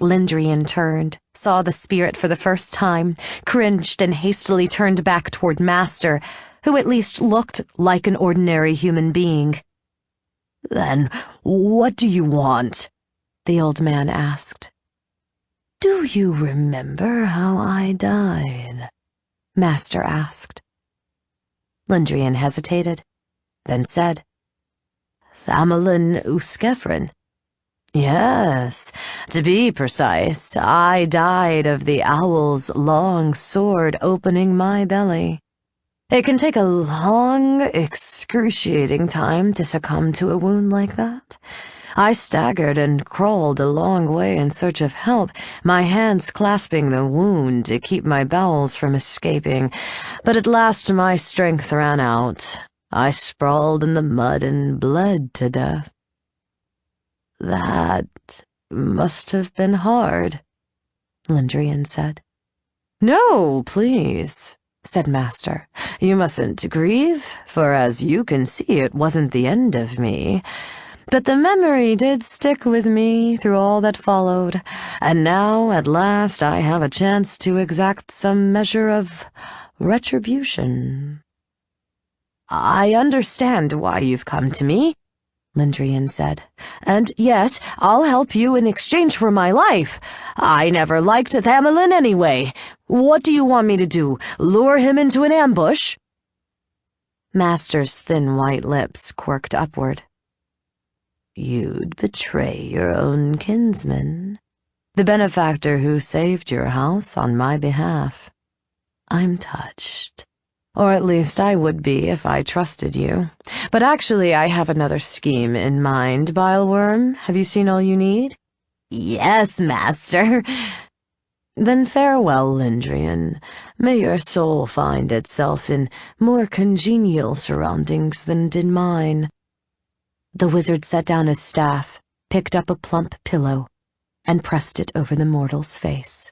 Lindrian turned, saw the spirit for the first time, cringed and hastily turned back toward Master, who at least looked like an ordinary human being. "Then what do you want?" the old man asked. "Do you remember how I died?" Master asked. Lindrian hesitated, then said, "Thamelin Uskefrin. Yes, to be precise, I died of the owl's long sword opening my belly. It can take a long, excruciating time to succumb to a wound like that. I staggered and crawled a long way in search of help, my hands clasping the wound to keep my bowels from escaping, but at last my strength ran out. I sprawled in the mud and bled to death." "That must have been hard," Lindrian said. "No, please," said Master. "You mustn't grieve, for as you can see, it wasn't the end of me. But the memory did stick with me through all that followed, and now, at last, I have a chance to exact some measure of retribution." "I understand why you've come to me," Lindrian said. "And yes, I'll help you in exchange for my life. I never liked Thamelin anyway. What do you want me to do? Lure him into an ambush?" Master's thin white lips quirked upward. "You'd betray your own kinsman, the benefactor who saved your house on my behalf. I'm touched. Or at least I would be if I trusted you. But actually I have another scheme in mind, Bileworm. Have you seen all you need?" "Yes, Master." "Then farewell, Lindrian. May your soul find itself in more congenial surroundings than did mine." The wizard set down his staff, picked up a plump pillow, and pressed it over the mortal's face.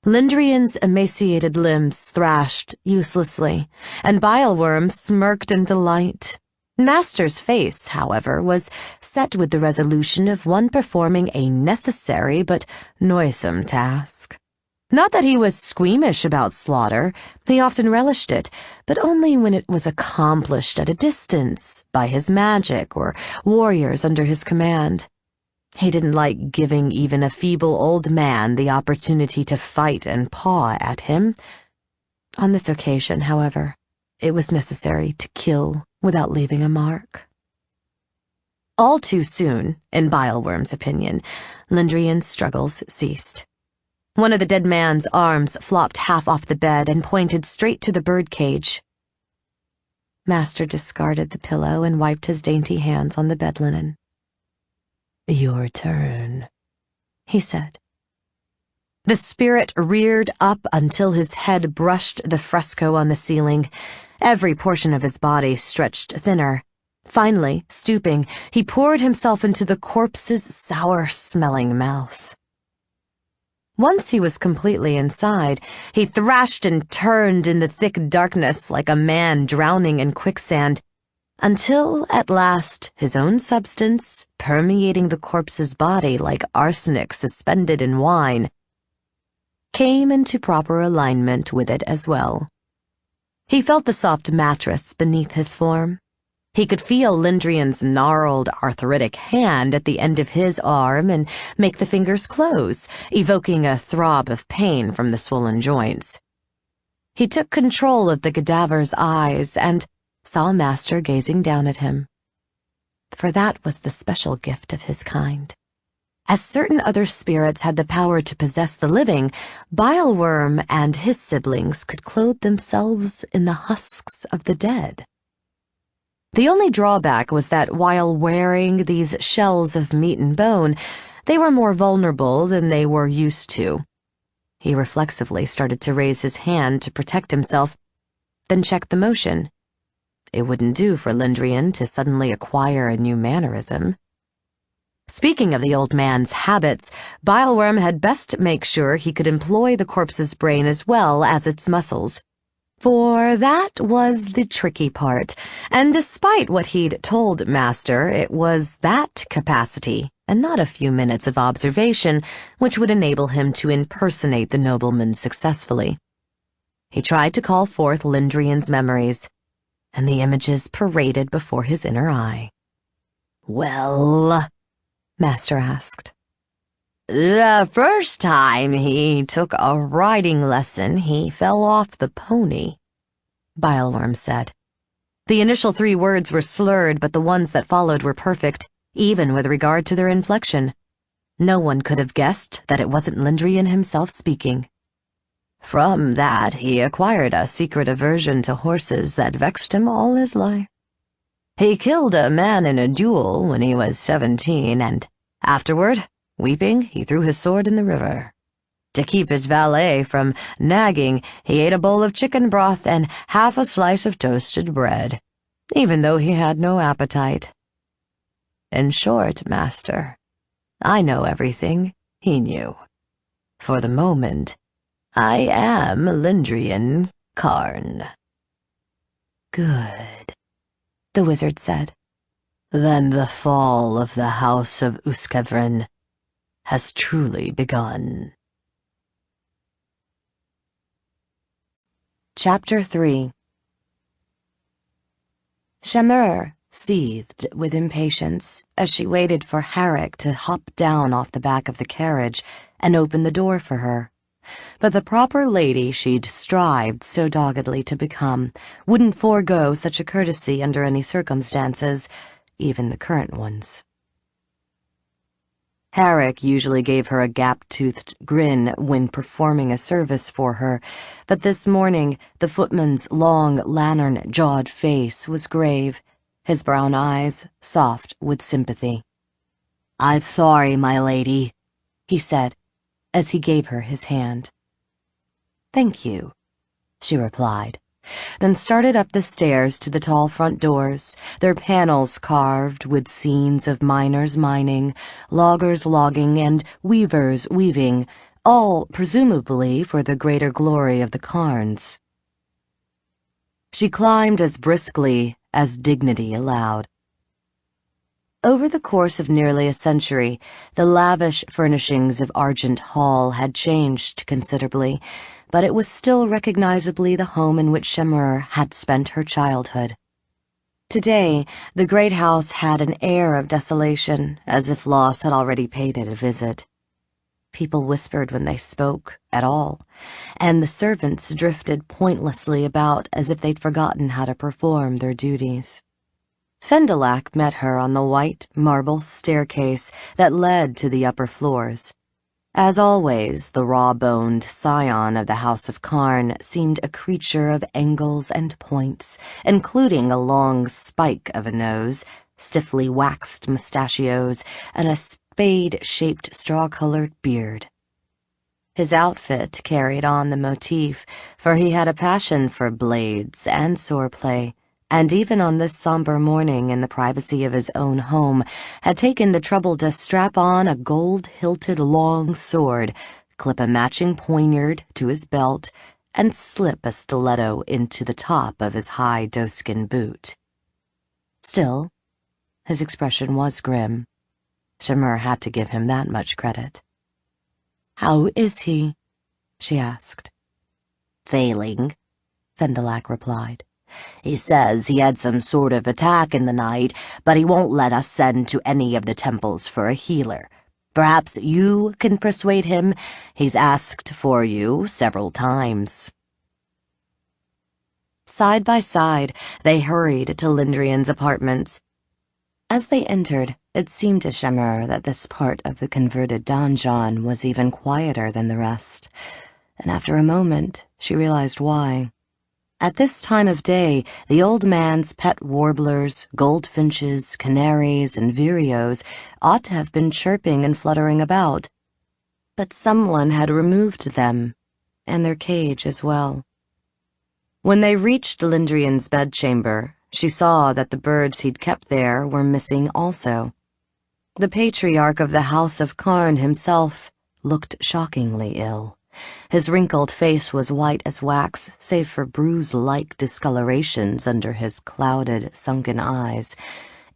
Lindrian's emaciated limbs thrashed uselessly, and Bileworm smirked in delight. Master's face, however, was set with the resolution of one performing a necessary but noisome task. Not that he was squeamish about slaughter. He often relished it, but only when it was accomplished at a distance, by his magic or warriors under his command. He didn't like giving even a feeble old man the opportunity to fight and paw at him. On this occasion, however, it was necessary to kill without leaving a mark. All too soon, in Bileworm's opinion, Lindrian's struggles ceased. One of the dead man's arms flopped half off the bed and pointed straight to the birdcage. Master discarded the pillow and wiped his dainty hands on the bed linen. "Your turn," he said. The spirit reared up until his head brushed the fresco on the ceiling. Every portion of his body stretched thinner. Finally, stooping, he poured himself into the corpse's sour-smelling mouth. Once he was completely inside, he thrashed and turned in the thick darkness like a man drowning in quicksand, until, at last, his own substance, permeating the corpse's body like arsenic suspended in wine, came into proper alignment with it as well. He felt the soft mattress beneath his form. He could feel Lindrian's gnarled, arthritic hand at the end of his arm and make the fingers close, evoking a throb of pain from the swollen joints. He took control of the cadaver's eyes and saw Master gazing down at him. For that was the special gift of his kind. As certain other spirits had the power to possess the living, Bileworm and his siblings could clothe themselves in the husks of the dead. The only drawback was that while wearing these shells of meat and bone, they were more vulnerable than they were used to. He reflexively started to raise his hand to protect himself, then checked the motion. It wouldn't do for Lindrian to suddenly acquire a new mannerism. Speaking of the old man's habits, Bileworm had best make sure he could employ the corpse's brain as well as its muscles. For that was the tricky part, and despite what he'd told Master, it was that capacity, and not a few minutes of observation, which would enable him to impersonate the nobleman successfully. He tried to call forth Lindrian's memories, and the images paraded before his inner eye. "Well?" Master asked. The first time he took a riding lesson, he fell off the pony, Bileworm said. The initial 3 words were slurred, but the ones that followed were perfect, even with regard to their inflection. No one could have guessed that it wasn't Lindrian himself speaking. From that, he acquired a secret aversion to horses that vexed him all his life. He killed a man in a duel when he was 17, and afterward, weeping, he threw his sword in the river. To keep his valet from nagging, he ate a bowl of chicken broth and half a slice of toasted bread, even though he had no appetite. In short, master, I know everything he knew. For the moment, I am Lindrian Karn. Good, the wizard said. Then the fall of the House of Uskevren has truly begun. Chapter 3. Shamur seethed with impatience as she waited for Harrick to hop down off the back of the carriage and open the door for her. But the proper lady she'd strived so doggedly to become wouldn't forego such a courtesy under any circumstances, even the current ones. Harrick usually gave her a gap-toothed grin when performing a service for her, but this morning the footman's long, lantern-jawed face was grave, his brown eyes soft with sympathy. "I'm sorry, my lady," he said, as he gave her his hand. "Thank you," she replied, then started up the stairs to the tall front doors, their panels carved with scenes of miners mining, loggers logging, and weavers weaving, all presumably for the greater glory of the Karns. She climbed as briskly as dignity allowed. Over the course of nearly a century, the lavish furnishings of Argent Hall had changed considerably, but it was still recognizably the home in which Shamur had spent her childhood. Today, the great house had an air of desolation, as if loss had already paid it a visit. People whispered when they spoke at all, and the servants drifted pointlessly about as if they'd forgotten how to perform their duties. Fendelak met her on the white marble staircase that led to the upper floors. As always, the raw-boned scion of the House of Karn seemed a creature of angles and points, including a long spike of a nose, stiffly waxed mustachios, and a spade-shaped straw-colored beard. His outfit carried on the motif, for he had a passion for blades and swordplay, and even on this somber morning in the privacy of his own home, had taken the trouble to strap on a gold-hilted long sword, clip a matching poniard to his belt, and slip a stiletto into the top of his high doeskin boot. Still, his expression was grim. Shamur had to give him that much credit. "How is he?" she asked. "Failing," Fendelak replied. "He says he had some sort of attack in the night, but he won't let us send to any of the temples for a healer. Perhaps you can persuade him. He's asked for you several times." Side by side, they hurried to Lindrian's apartments. As they entered, it seemed to Shamur that this part of the converted donjon was even quieter than the rest, and after a moment, she realized why. At this time of day, the old man's pet warblers, goldfinches, canaries, and vireos ought to have been chirping and fluttering about. But someone had removed them, and their cage as well. When they reached Lindrian's bedchamber, she saw that the birds he'd kept there were missing also. The patriarch of the House of Karn himself looked shockingly ill. His wrinkled face was white as wax, save for bruise-like discolorations under his clouded, sunken eyes.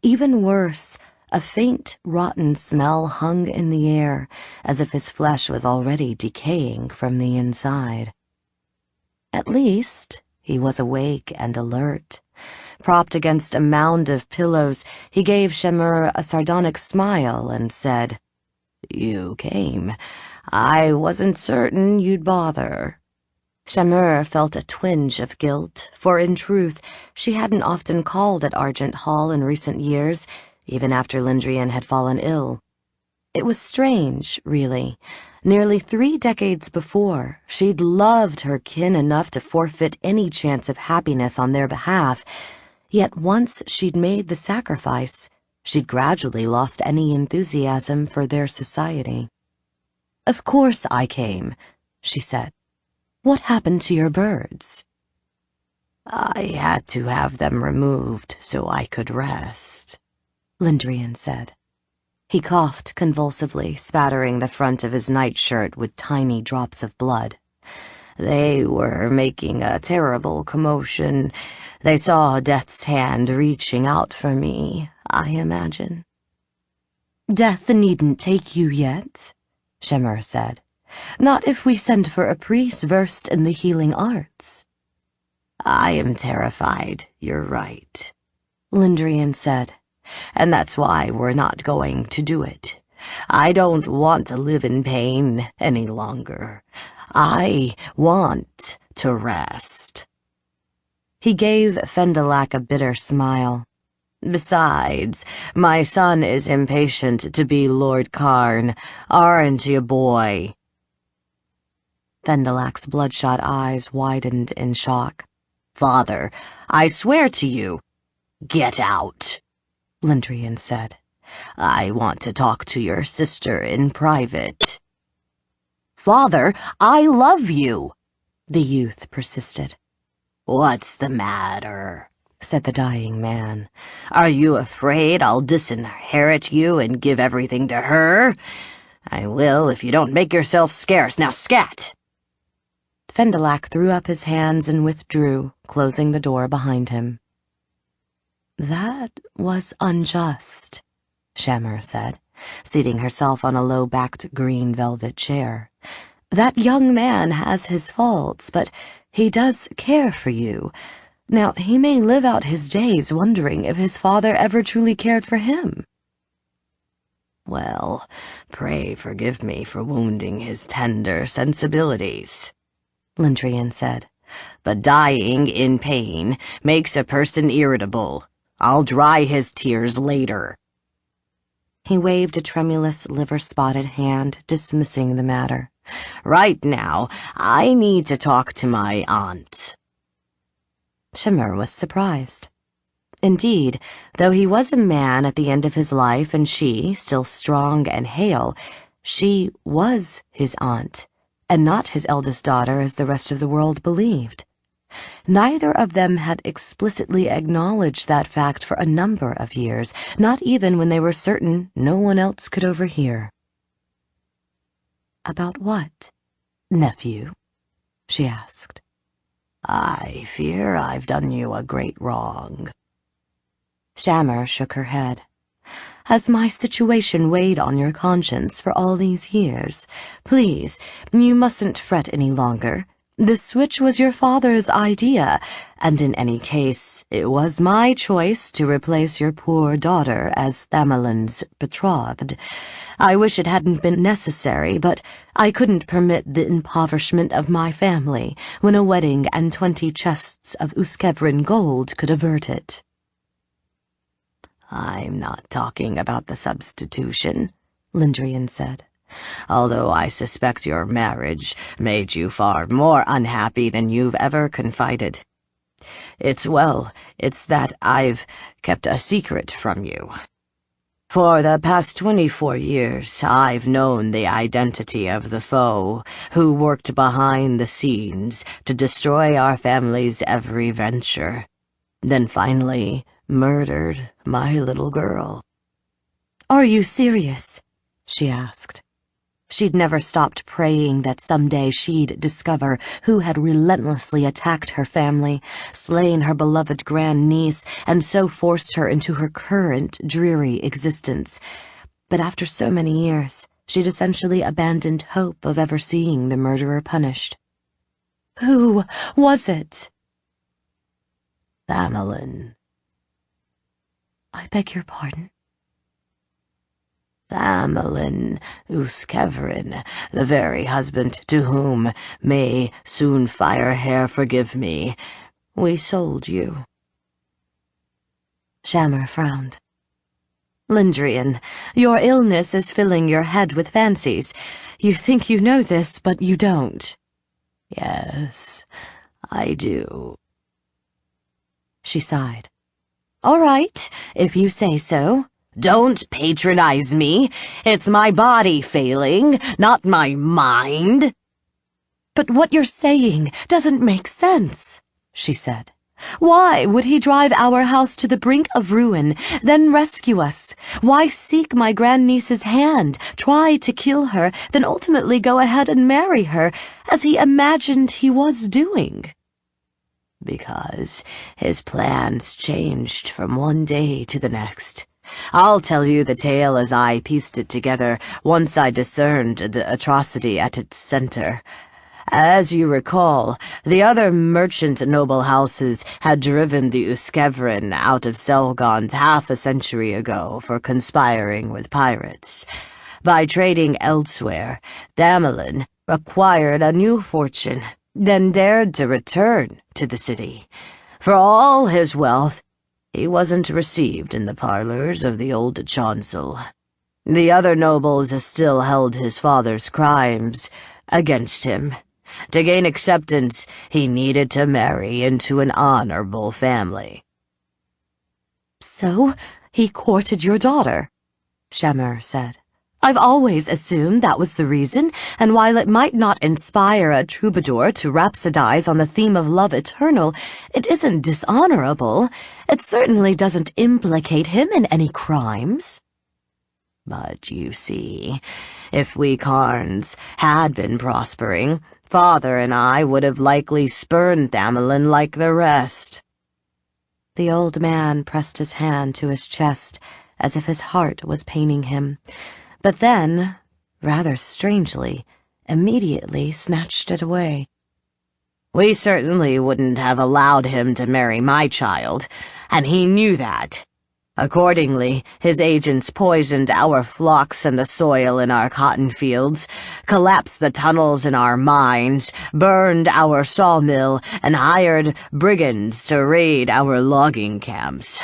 Even worse, a faint, rotten smell hung in the air, as if his flesh was already decaying from the inside. At least, he was awake and alert. Propped against a mound of pillows, he gave Shamur a sardonic smile and said, you came. I wasn't certain you'd bother." Shamur felt a twinge of guilt, for in truth, she hadn't often called at Argent Hall in recent years, even after Lindrian had fallen ill. It was strange, really. Nearly 3 decades before, she'd loved her kin enough to forfeit any chance of happiness on their behalf, yet once she'd made the sacrifice, she'd gradually lost any enthusiasm for their society. "Of course I came," she said. "What happened to your birds?" "I had to have them removed so I could rest," Lindrian said. He coughed convulsively, spattering the front of his nightshirt with tiny drops of blood. "They were making a terrible commotion. They saw Death's hand reaching out for me, I imagine." "Death needn't take you yet," Shamur said. "Not if we send for a priest versed in the healing arts." "I am terrified, you're right," Lindrian said. "and that's why we're not going to do it. I don't want to live in pain any longer. I want to rest." He gave Fendelak a bitter smile. "Besides, my son is impatient to be Lord Karn. Aren't you, boy?" Fendelak's bloodshot eyes widened in shock. "Father, I swear to you—" "Get out," Lindrian said. "I want to talk to your sister in private." "Father, I love you," the youth persisted. "What's the matter?" said the dying man. "Are you afraid I'll disinherit you and give everything to her? I will if you don't make yourself scarce. Now scat!" Fendelak threw up his hands and withdrew, closing the door behind him. "That was unjust," Shamur said, seating herself on a low-backed green velvet chair. "That young man has his faults, but he does care for you. Now, he may live out his days wondering if his father ever truly cared for him." "Well, pray forgive me for wounding his tender sensibilities," Lindrian said. "but dying in pain makes a person irritable. I'll dry his tears later." He waved a tremulous, liver-spotted hand, dismissing the matter. "Right now, I need to talk to my aunt." Shamur was surprised. Indeed, though he was a man at the end of his life and she, still strong and hale, she was his aunt, and not his eldest daughter as the rest of the world believed. Neither of them had explicitly acknowledged that fact for a number of years, not even when they were certain no one else could overhear. "About what, nephew?" she asked. "I fear I've done you a great wrong." Shamur shook her head. "Has my situation weighed on your conscience for all these years? Please, you mustn't fret any longer. The switch was your father's idea, and in any case, it was my choice to replace your poor daughter as Thamelin's betrothed. I wish it hadn't been necessary, but I couldn't permit the impoverishment of my family when a wedding and 20 chests of Uskevrin gold could avert it." "I'm not talking about the substitution," Lindrian said, "although I suspect your marriage made you far more unhappy than you've ever confided. It's that I've kept a secret from you. For the past 24 years, I've known the identity of the foe who worked behind the scenes to destroy our family's every venture, then finally murdered my little girl." "Are you serious?" she asked. She'd never stopped praying that someday she'd discover who had relentlessly attacked her family, slain her beloved grandniece, and so forced her into her current dreary existence. But after so many years, she'd essentially abandoned hope of ever seeing the murderer punished. "Who was it?" "Thamelin." "I beg your pardon?" Thamelin Uskevrin, the very husband to whom, may soon Firehair forgive me, we sold you. Shammer frowned. Lindrian, your illness is filling your head with fancies. You think you know this, but you don't. Yes, I do. She sighed. All right, if you say so. Don't patronize me. It's my body failing, not my mind. But what you're saying doesn't make sense, she said. Why would he drive our house to the brink of ruin, then rescue us? Why seek my grandniece's hand, try to kill her, then ultimately go ahead and marry her, as he imagined he was doing? Because his plans changed from one day to the next. I'll tell you the tale as I pieced it together once I discerned the atrocity at its center. As you recall, the other merchant noble houses had driven the Uskevrin out of Selgond half a century ago for conspiring with pirates. By trading elsewhere, Thamelin acquired a new fortune, then dared to return to the city. For all his wealth, he wasn't received in the parlors of the old chancel. The other nobles still held his father's crimes against him. To gain acceptance, he needed to marry into an honorable family. So, he courted your daughter, Shammer said. I've always assumed that was the reason, and while it might not inspire a troubadour to rhapsodize on the theme of love eternal, it isn't dishonorable. It certainly doesn't implicate him in any crimes. But you see, if we Carns had been prospering, Father and I would have likely spurned Thamelin like the rest. The old man pressed his hand to his chest, as if his heart was paining him, but then, rather strangely, immediately snatched it away. We certainly wouldn't have allowed him to marry my child, and he knew that. Accordingly, his agents poisoned our flocks and the soil in our cotton fields, collapsed the tunnels in our mines, burned our sawmill, and hired brigands to raid our logging camps.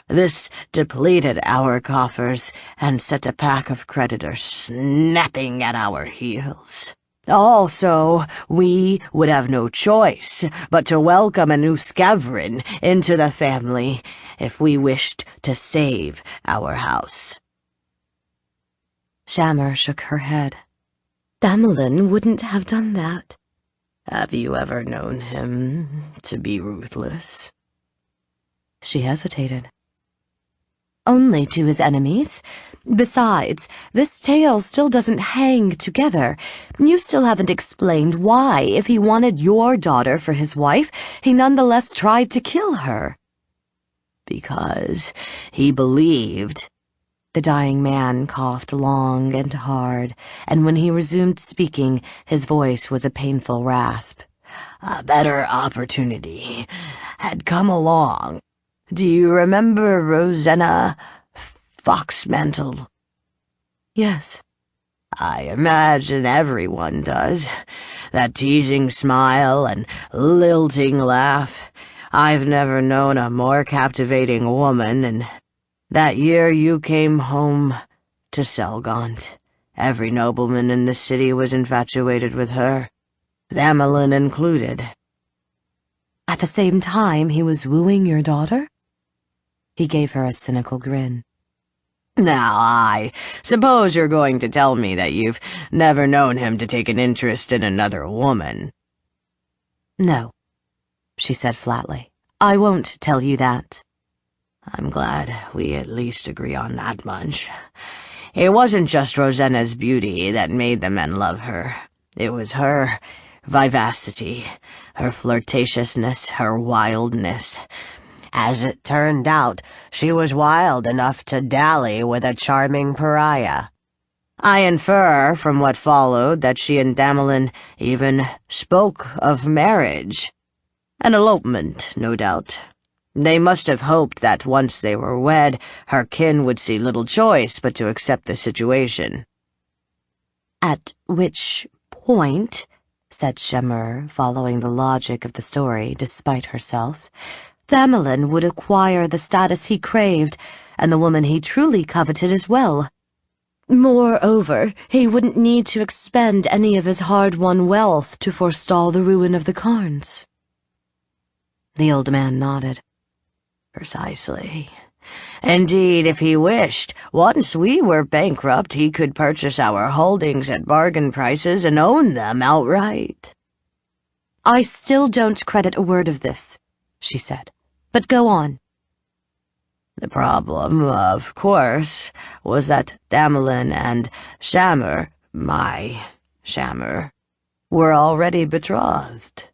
This depleted our coffers and set a pack of creditors snapping at our heels. Also, we would have no choice but to welcome a new Uskevrin into the family if we wished to save our house. Shammer shook her head. Thamelin wouldn't have done that. Have you ever known him to be ruthless? She hesitated. Only to his enemies. Besides, this tale still doesn't hang together. You still haven't explained why, if he wanted your daughter for his wife, he nonetheless tried to kill her. Because he believed. The dying man coughed long and hard, and when he resumed speaking, his voice was a painful rasp. A better opportunity had come along. Do you remember Rosanna Foxmantle? Yes. I imagine everyone does. That teasing smile and lilting laugh. I've never known a more captivating woman, and that year you came home to Selgond, every nobleman in the city was infatuated with her, Thamelin included. At the same time he was wooing your daughter? He gave her a cynical grin. Now, I suppose you're going to tell me that you've never known him to take an interest in another woman. No, she said flatly. I won't tell you that. I'm glad we at least agree on that much. It wasn't just Rosanna's beauty that made the men love her. It was her vivacity, her flirtatiousness, her wildness. As it turned out, she was wild enough to dally with a charming pariah. I infer from what followed that she and Thamelin even spoke of marriage. An elopement, no doubt. They must have hoped that once they were wed, her kin would see little choice but to accept the situation. At which point, said Shemur, following the logic of the story despite herself, Thamelin would acquire the status he craved, and the woman he truly coveted as well. Moreover, he wouldn't need to expend any of his hard-won wealth to forestall the ruin of the Carns. The old man nodded. Precisely. Indeed, if he wished, once we were bankrupt, he could purchase our holdings at bargain prices and own them outright. I still don't credit a word of this, she said. But go on. The problem, of course, was that Thamelin and Shammer, my Shammer, were already betrothed.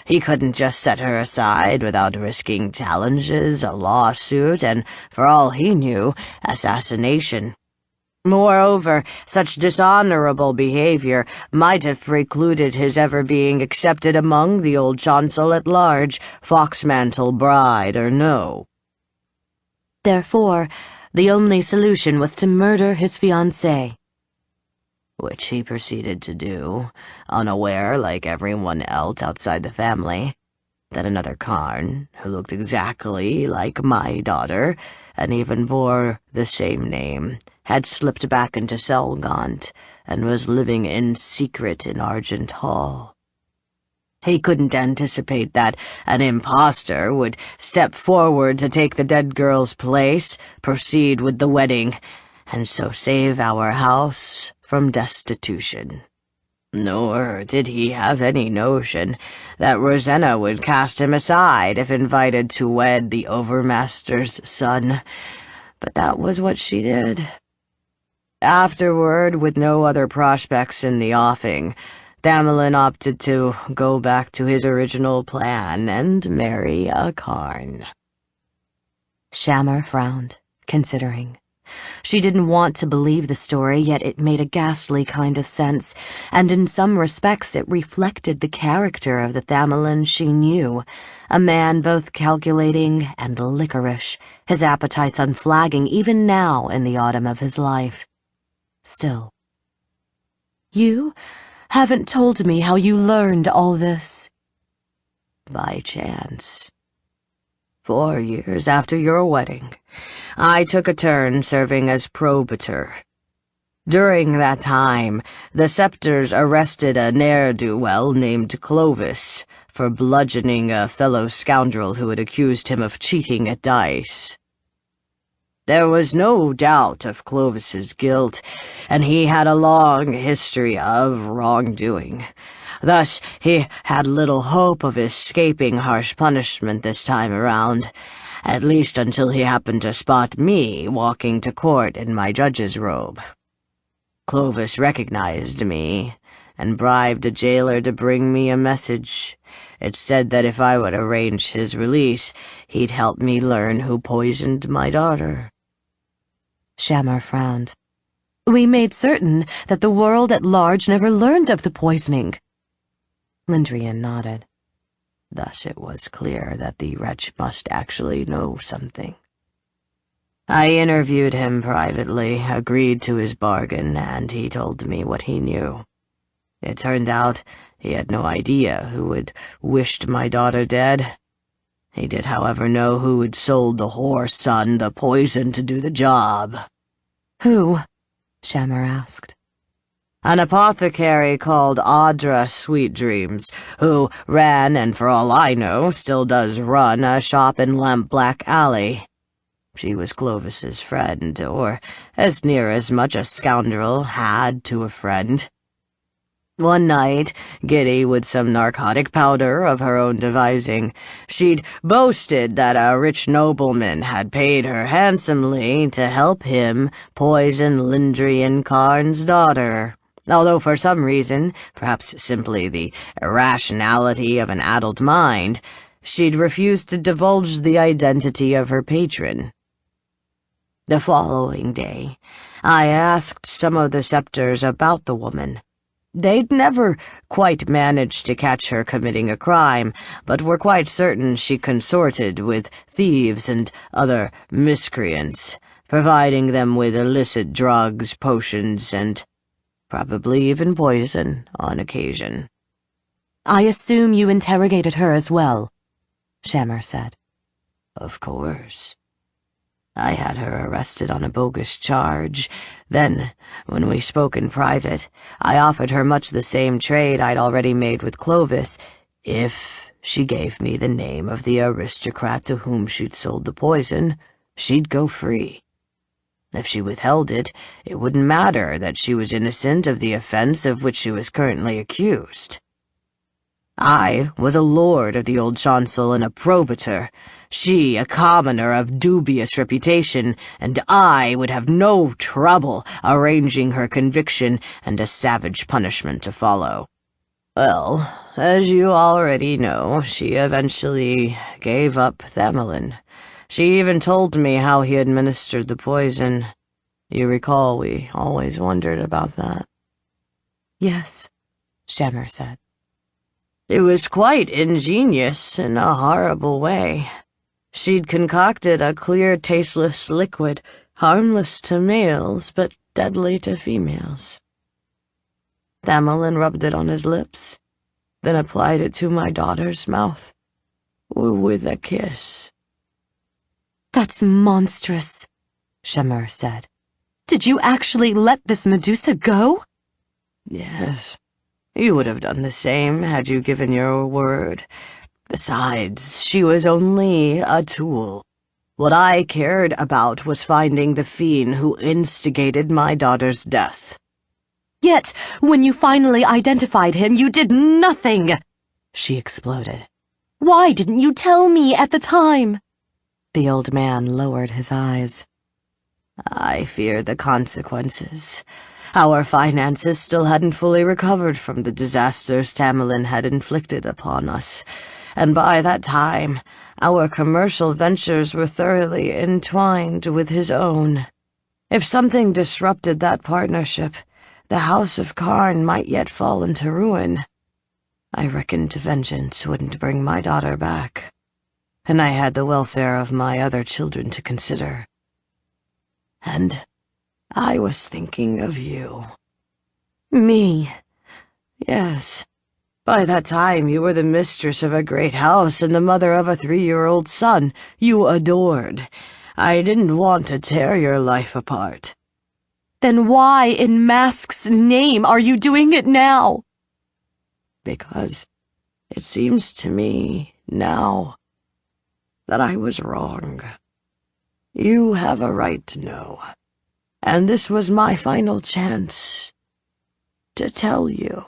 He couldn't just set her aside without risking challenges, a lawsuit, and, for all he knew, assassination. Moreover, such dishonorable behavior might have precluded his ever being accepted among the old chancel at large, Foxmantle bride or no. Therefore, the only solution was to murder his fiancée. Which he proceeded to do, unaware, like everyone else outside the family, that another Carn, who looked exactly like my daughter, and even bore the same name, had slipped back into Selgaunt, and was living in secret in Argent Hall. He couldn't anticipate that an impostor would step forward to take the dead girl's place, proceed with the wedding, and so save our house from destitution. Nor did he have any notion that Rosanna would cast him aside if invited to wed the Overmaster's son, but that was what she did. Afterward, with no other prospects in the offing, Thamelin opted to go back to his original plan and marry a Carn. Shammer frowned, considering. She didn't want to believe the story, yet it made a ghastly kind of sense, and in some respects it reflected the character of the Thamelin she knew, a man both calculating and liquorish, his appetites unflagging even now in the autumn of his life. Still. You haven't told me how you learned all this. By chance. 4 years after your wedding, I took a turn serving as probator. During that time, the Scepters arrested a ne'er-do-well named Clovis for bludgeoning a fellow scoundrel who had accused him of cheating at dice. There was no doubt of Clovis's guilt, and he had a long history of wrongdoing. Thus, he had little hope of escaping harsh punishment this time around, at least until he happened to spot me walking to court in my judge's robe. Clovis recognized me, and bribed a jailer to bring me a message. It said that if I would arrange his release, he'd help me learn who poisoned my daughter. Shammer frowned. We made certain that the world at large never learned of the poisoning. Lindrian nodded. Thus it was clear that the wretch must actually know something. I interviewed him privately, agreed to his bargain, and he told me what he knew. It turned out he had no idea who had wished my daughter dead. He did, however, know who had sold the whore son the poison to do the job. Who? Shammer asked. An apothecary called Audra Sweetdreams, who ran, and for all I know, still does run, a shop in Lampblack Alley. She was Clovis's friend, or as near as much a scoundrel had to a friend. One night, giddy with some narcotic powder of her own devising, she'd boasted that a rich nobleman had paid her handsomely to help him poison Lindrian Carn's daughter. Although for some reason, perhaps simply the irrationality of an addled mind, she'd refused to divulge the identity of her patron. The following day, I asked some of the Scepters about the woman, They'd never quite managed to catch her committing a crime, but were quite certain she consorted with thieves and other miscreants, providing them with illicit drugs, potions, and probably even poison on occasion. I assume you interrogated her as well, Shammer said. Of course. I had her arrested on a bogus charge. Then, when we spoke in private, I offered her much the same trade I'd already made with Clovis, if she gave me the name of the aristocrat to whom she'd sold the poison. She'd go free. If she withheld it, it wouldn't matter that she was innocent of the offense of which she was currently accused. I was a lord of the old chancel and a probator, she a commoner of dubious reputation, and I would have no trouble arranging her conviction and a savage punishment to follow. Well, as you already know, she eventually gave up Thamelin. She even told me how he administered the poison. You recall we always wondered about that. Yes, Shammer said. It was quite ingenious in a horrible way. She'd concocted a clear, tasteless liquid, harmless to males, but deadly to females. Thamelin rubbed it on his lips, then applied it to my daughter's mouth, with a kiss. That's monstrous, Shammer said. Did you actually let this Medusa go? Yes. You would have done the same had you given your word. Besides, she was only a tool. What I cared about was finding the fiend who instigated my daughter's death. Yet, when you finally identified him, you did nothing, she exploded. Why didn't you tell me at the time? The old man lowered his eyes. I feared the consequences. Our finances still hadn't fully recovered from the disasters Thamelin had inflicted upon us, and by that time, our commercial ventures were thoroughly entwined with his own. If something disrupted that partnership, the House of Karn might yet fall into ruin. I reckoned vengeance wouldn't bring my daughter back, and I had the welfare of my other children to consider. And I was thinking of you. Me? Yes. By that time, you were the mistress of a great house and the mother of a 3-year-old son you adored. I didn't want to tear your life apart. Then why, in Mask's name, are you doing it now? Because it seems to me, now, that I was wrong. You have a right to know. And this was my final chance to tell you.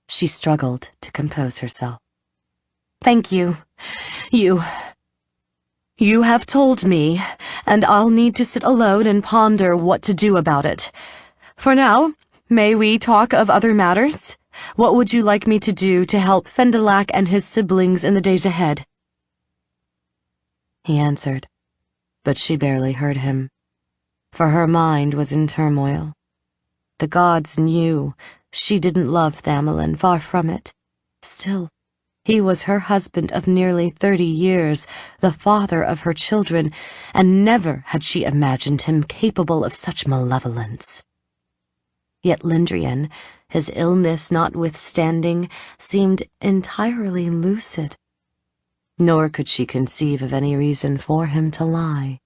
She struggled to compose herself. Thank you. You have told me, and I'll need to sit alone and ponder what to do about it. For now, may we talk of other matters? What would you like me to do to help Fendelak and his siblings in the days ahead? He answered, but she barely heard him, for her mind was in turmoil. The gods knew she didn't love Thamelin, far from it. Still, he was her husband of nearly 30 years, the father of her children, and never had she imagined him capable of such malevolence. Yet Lindrian, his illness notwithstanding, seemed entirely lucid. Nor could she conceive of any reason for him to lie.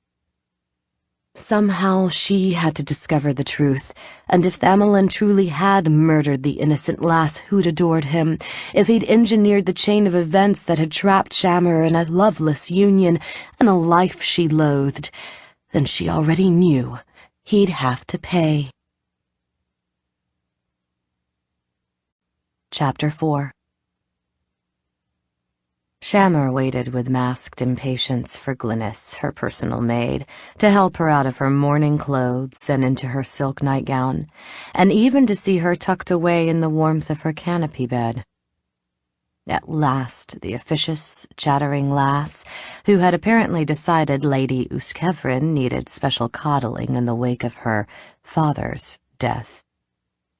Somehow she had to discover the truth, and if Thamelin truly had murdered the innocent lass who'd adored him, if he'd engineered the chain of events that had trapped Shammer in a loveless union and a life she loathed, then she already knew he'd have to pay. Chapter 4. Shammer waited with masked impatience for Glynis, her personal maid, to help her out of her mourning clothes and into her silk nightgown, and even to see her tucked away in the warmth of her canopy bed. At last, the officious, chattering lass, who had apparently decided Lady Uskevrin needed special coddling in the wake of her father's death,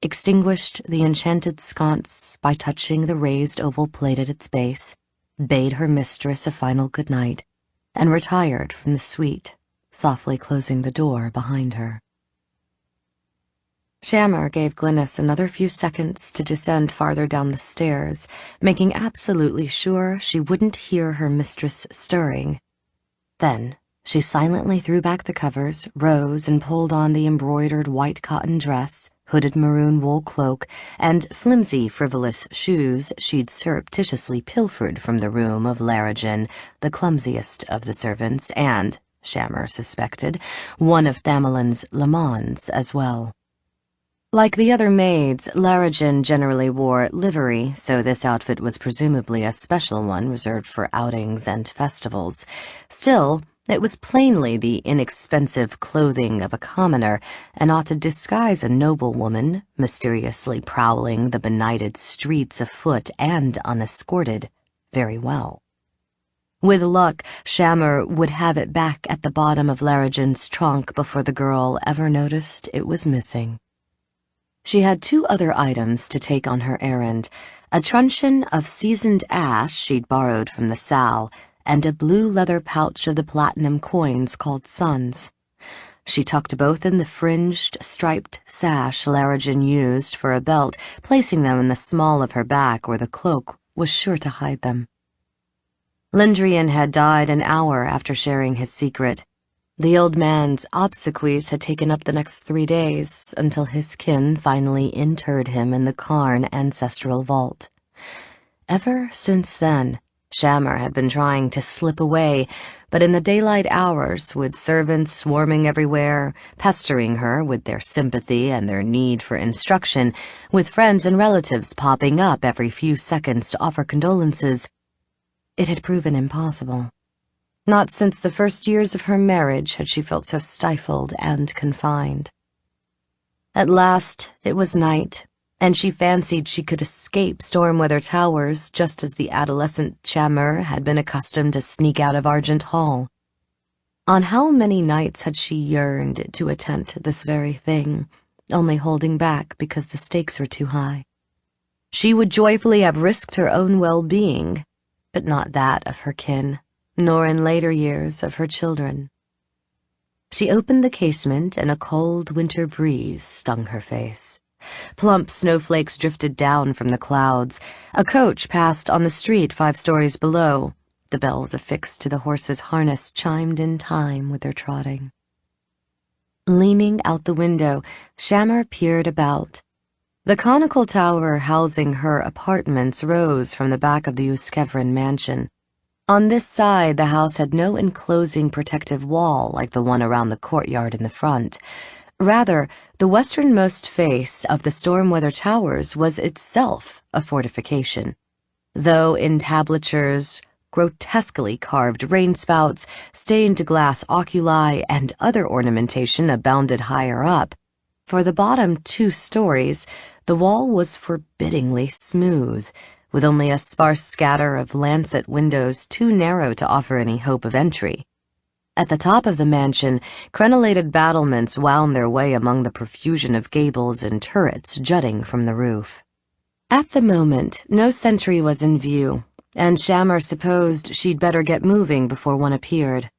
extinguished the enchanted sconce by touching the raised oval plate at its base, bade her mistress a final good night, and retired from the suite, softly closing the door behind her. Shammer gave Glynis another few seconds to descend farther down the stairs, making absolutely sure she wouldn't hear her mistress stirring. Then she silently threw back the covers, rose and pulled on the embroidered white cotton dress, hooded maroon wool cloak, and flimsy, frivolous shoes she'd surreptitiously pilfered from the room of Laragen, the clumsiest of the servants, and, Shammer suspected, one of Thamelin's Lamons as well. Like the other maids, Laragen generally wore livery, so this outfit was presumably a special one reserved for outings and festivals. Still, it was plainly the inexpensive clothing of a commoner, and ought to disguise a noblewoman, mysteriously prowling the benighted streets afoot and unescorted, very well. With luck, Shammer would have it back at the bottom of Laragen's trunk before the girl ever noticed it was missing. She had two other items to take on her errand, a truncheon of seasoned ash she'd borrowed from the Sal, and a blue leather pouch of the platinum coins called Suns. She tucked both in the fringed, striped sash Laragen used for a belt, placing them in the small of her back where the cloak was sure to hide them. Lindrian had died an hour after sharing his secret. The old man's obsequies had taken up the next 3 days, until his kin finally interred him in the Cairn ancestral vault. Ever since then, Shammer had been trying to slip away, but in the daylight hours, with servants swarming everywhere, pestering her with their sympathy and their need for instruction, with friends and relatives popping up every few seconds to offer condolences, it had proven impossible. Not since the first years of her marriage had she felt so stifled and confined. At last, it was night, and she fancied she could escape Stormweather Towers just as the adolescent Shammer had been accustomed to sneak out of Argent Hall. On how many nights had she yearned to attempt this very thing, only holding back because the stakes were too high. She would joyfully have risked her own well-being, but not that of her kin, nor in later years of her children. She opened the casement and a cold winter breeze stung her face. Plump snowflakes drifted down from the clouds. A coach passed on the street 5 stories below. The bells affixed to the horse's harness chimed in time with their trotting. Leaning out the window, Shammer peered about. The conical tower housing her apartments rose from the back of the Uskevrin mansion. On this side, the house had no enclosing protective wall like the one around the courtyard in the front. Rather, the westernmost face of the Stormweather Towers was itself a fortification, though entablatures, grotesquely carved rainspouts, stained glass oculi, and other ornamentation abounded higher up. For the bottom 2 stories, the wall was forbiddingly smooth, with only a sparse scatter of lancet windows too narrow to offer any hope of entry. At the top of the mansion, crenellated battlements wound their way among the profusion of gables and turrets jutting from the roof. At the moment, no sentry was in view, and Shammer supposed she'd better get moving before one appeared.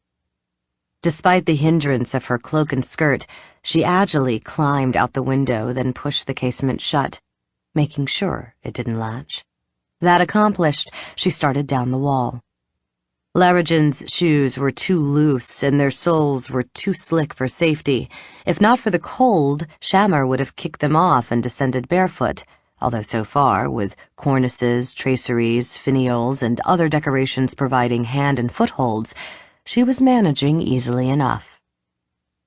Despite the hindrance of her cloak and skirt, she agilely climbed out the window, then pushed the casement shut, making sure it didn't latch. That accomplished, she started down the wall. Laragen's shoes were too loose, and their soles were too slick for safety. If not for the cold, Shammer would have kicked them off and descended barefoot, although so far, with cornices, traceries, finials, and other decorations providing hand and footholds, she was managing easily enough.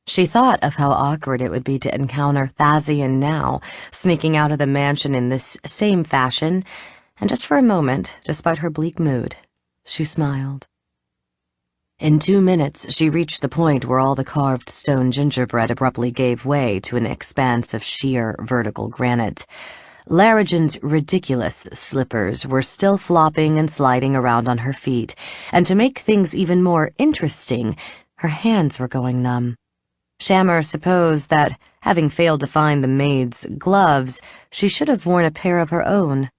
She thought of how awkward it would be to encounter Thazian now, sneaking out of the mansion in this same fashion, and just for a moment, despite her bleak mood, she smiled. In 2 minutes, she reached the point where all the carved stone gingerbread abruptly gave way to an expanse of sheer vertical granite. Laragen's ridiculous slippers were still flopping and sliding around on her feet, and to make things even more interesting, her hands were going numb. Shammer supposed that, having failed to find the maid's gloves, she should have worn a pair of her own.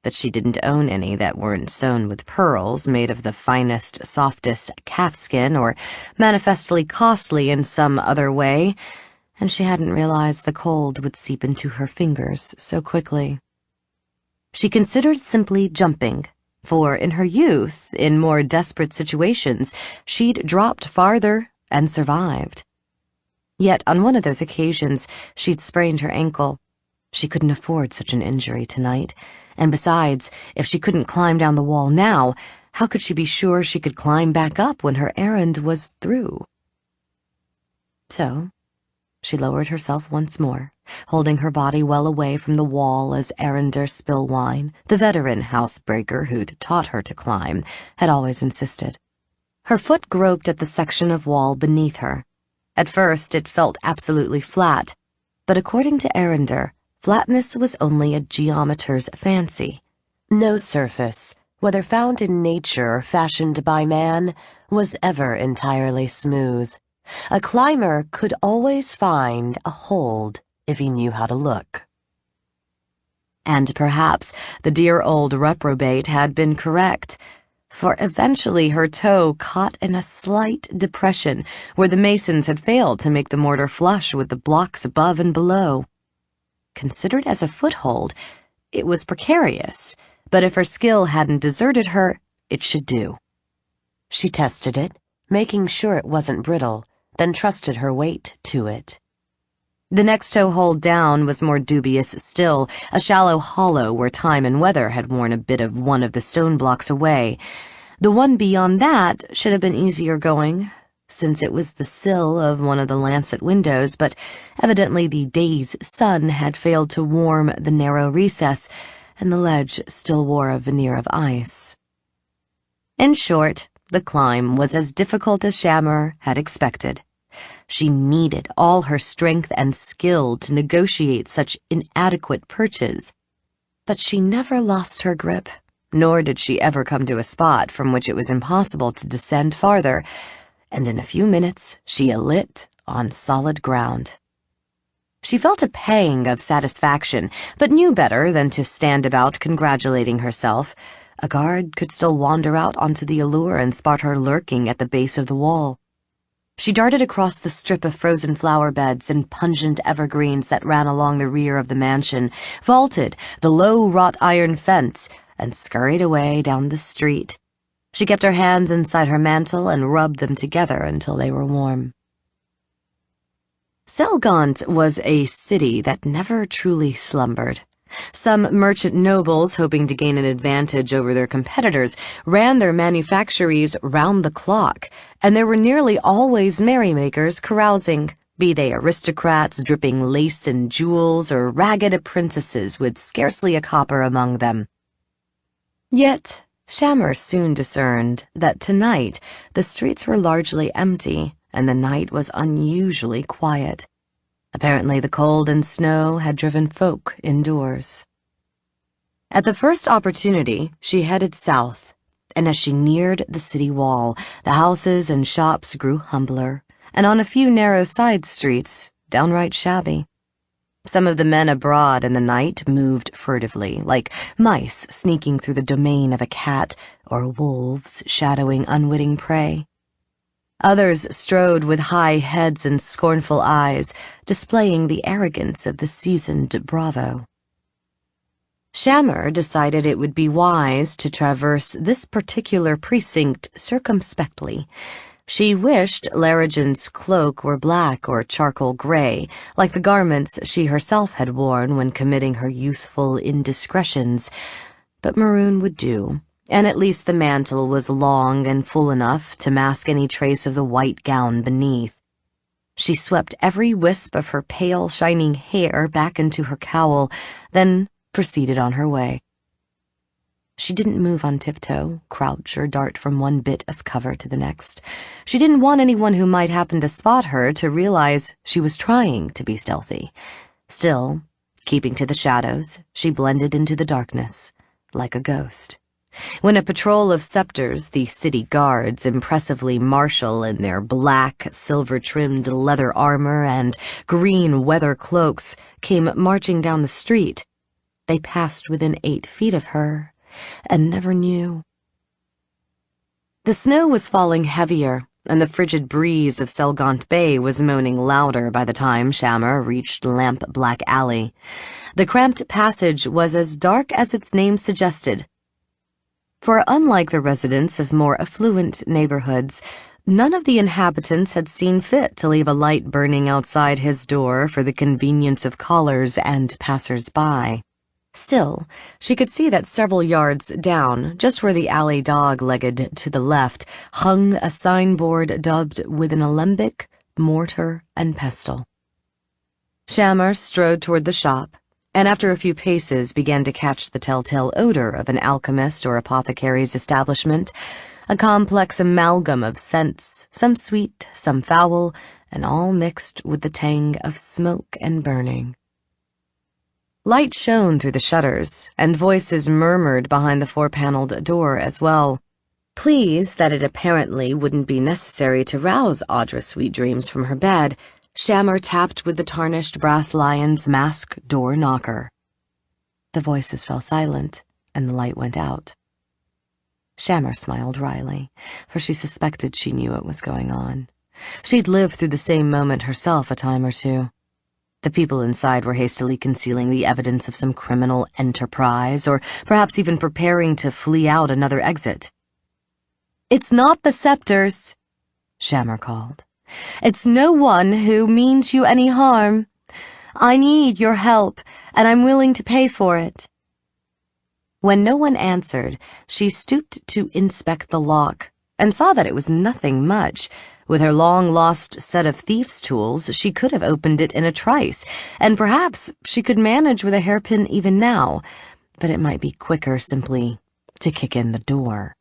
But she didn't own any that weren't sewn with pearls made of the finest, softest calfskin or manifestly costly in some other way, and she hadn't realized the cold would seep into her fingers so quickly. She considered simply jumping, for in her youth, in more desperate situations, she'd dropped farther and survived. Yet on one of those occasions, she'd sprained her ankle. She couldn't afford such an injury tonight, and besides, if she couldn't climb down the wall now, how could she be sure she could climb back up when her errand was through? So, she lowered herself once more, holding her body well away from the wall as Erender Spillwine, the veteran housebreaker who'd taught her to climb, had always insisted. Her foot groped at the section of wall beneath her. At first, it felt absolutely flat, but according to Erender, flatness was only a geometer's fancy. No surface, whether found in nature or fashioned by man, was ever entirely smooth. A climber could always find a hold if he knew how to look. And perhaps the dear old reprobate had been correct, for eventually her toe caught in a slight depression where the masons had failed to make the mortar flush with the blocks above and below. Considered as a foothold, it was precarious, but if her skill hadn't deserted her, it should do. She tested it, making sure it wasn't brittle, then trusted her weight to it. The next toe hold down was more dubious still, a shallow hollow where time and weather had worn a bit of one of the stone blocks away. The one beyond that should have been easier going, since it was the sill of one of the lancet windows, but evidently the day's sun had failed to warm the narrow recess, and the ledge still wore a veneer of ice. In short, the climb was as difficult as Shammer had expected. She needed all her strength and skill to negotiate such inadequate perches. But she never lost her grip, nor did she ever come to a spot from which it was impossible to descend farther, and in a few minutes she alit on solid ground. She felt a pang of satisfaction, but knew better than to stand about congratulating herself. A guard could still wander out onto the allure and spot her lurking at the base of the wall. She darted across the strip of frozen flower beds and pungent evergreens that ran along the rear of the mansion, vaulted the low wrought iron fence, and scurried away down the street. She kept her hands inside her mantle and rubbed them together until they were warm. Selgant was a city that never truly slumbered. Some merchant nobles, hoping to gain an advantage over their competitors, ran their manufactories round the clock, and there were nearly always merrymakers carousing, be they aristocrats dripping lace and jewels or ragged apprentices with scarcely a copper among them. Yet, Shammer soon discerned that tonight the streets were largely empty, and the night was unusually quiet. Apparently the cold and snow had driven folk indoors. At the first opportunity, she headed south, and as she neared the city wall, the houses and shops grew humbler, and on a few narrow side streets, downright shabby. Some of the men abroad in the night moved furtively, like mice sneaking through the domain of a cat, or wolves shadowing unwitting prey. Others strode with high heads and scornful eyes, displaying the arrogance of the seasoned bravo. Shammer decided it would be wise to traverse this particular precinct circumspectly. She wished Laragen's cloak were black or charcoal gray, like the garments she herself had worn when committing her youthful indiscretions, but maroon would do. And at least the mantle was long and full enough to mask any trace of the white gown beneath. She swept every wisp of her pale, shining hair back into her cowl, then proceeded on her way. She didn't move on tiptoe, crouch, or dart from one bit of cover to the next. She didn't want anyone who might happen to spot her to realize she was trying to be stealthy. Still, keeping to the shadows, she blended into the darkness, like a ghost. When a patrol of scepters, the city guards, impressively martial in their black, silver-trimmed leather armor and green weather cloaks, came marching down the street, they passed within 8 feet of her and never knew. The snow was falling heavier, and the frigid breeze of Selgaunt Bay was moaning louder by the time Shammer reached Lamp Black Alley. The cramped passage was as dark as its name suggested. For unlike the residents of more affluent neighborhoods, none of the inhabitants had seen fit to leave a light burning outside his door for the convenience of callers and passers-by. Still, she could see that several yards down, just where the alley dog-legged to the left, hung a signboard dubbed with an alembic, mortar, and pestle. Shammer strode toward the shop, and after a few paces began to catch the telltale odor of an alchemist or apothecary's establishment, a complex amalgam of scents, some sweet, some foul, and all mixed with the tang of smoke and burning. Light shone through the shutters, and voices murmured behind the 4-paneled door as well. Pleased that it apparently wouldn't be necessary to rouse Audra Sweetdreams from her bed, Shammer tapped with the tarnished brass lion's mask door knocker. The voices fell silent, and the light went out. Shammer smiled wryly, for she suspected she knew what was going on. She'd lived through the same moment herself a time or two. The people inside were hastily concealing the evidence of some criminal enterprise, or perhaps even preparing to flee out another exit. "It's not the scepters," Shammer called. "It's no one who means you any harm. I need your help, and I'm willing to pay for it." When no one answered, she stooped to inspect the lock, and saw that it was nothing much. With her long-lost set of thieves' tools, she could have opened it in a trice, and perhaps she could manage with a hairpin even now, but it might be quicker simply to kick in the door.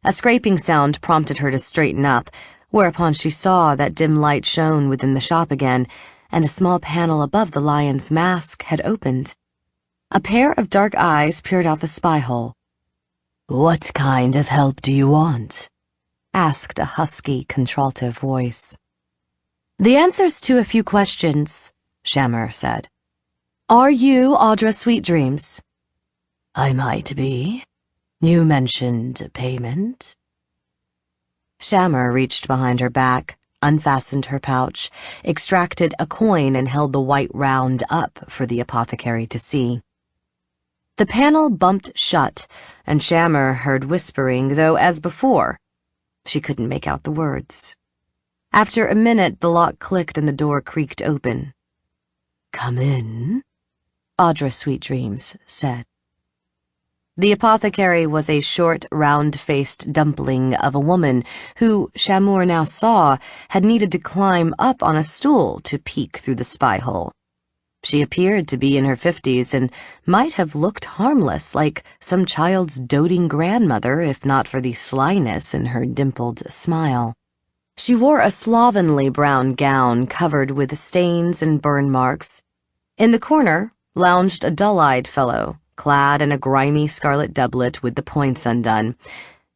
A scraping sound prompted her to straighten up, whereupon she saw that dim light shone within the shop again, and a small panel above the lion's mask had opened. A pair of dark eyes peered out the spy-hole. "What kind of help do you want?" asked a husky, contralto voice. "The answers to a few questions," Shammer said. "Are you Audra Sweetdreams?" "I might be. You mentioned payment." Shammer reached behind her back, unfastened her pouch, extracted a coin, and held the white round up for the apothecary to see. The panel bumped shut, and Shammer heard whispering, though, as before, she couldn't make out the words. After a minute, the lock clicked and the door creaked open. "Come in," Audra Sweetdreams said. The apothecary was a short, round-faced dumpling of a woman who, Shammer now saw, had needed to climb up on a stool to peek through the spy-hole. She appeared to be in her 50s and might have looked harmless, like some child's doting grandmother, if not for the slyness in her dimpled smile. She wore a slovenly brown gown covered with stains and burn marks. In the corner lounged a dull-eyed fellow, clad in a grimy scarlet doublet with the points undone.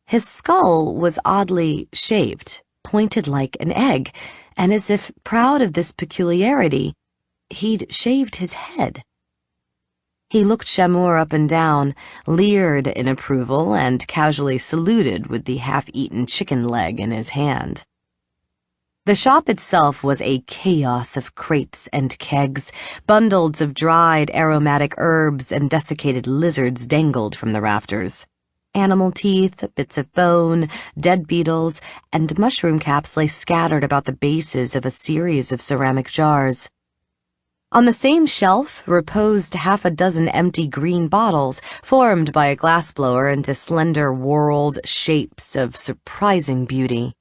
His skull was oddly shaped, pointed like an egg, and as if proud of this peculiarity, he'd shaved his head. He looked Shammer up and down, leered in approval, and casually saluted with the half-eaten chicken leg in his hand. The shop itself was a chaos of crates and kegs. Bundles of dried aromatic herbs and desiccated lizards dangled from the rafters. Animal teeth, bits of bone, dead beetles, and mushroom caps lay scattered about the bases of a series of ceramic jars. On the same shelf reposed half a dozen empty green bottles, formed by a glassblower into slender whorled shapes of surprising beauty.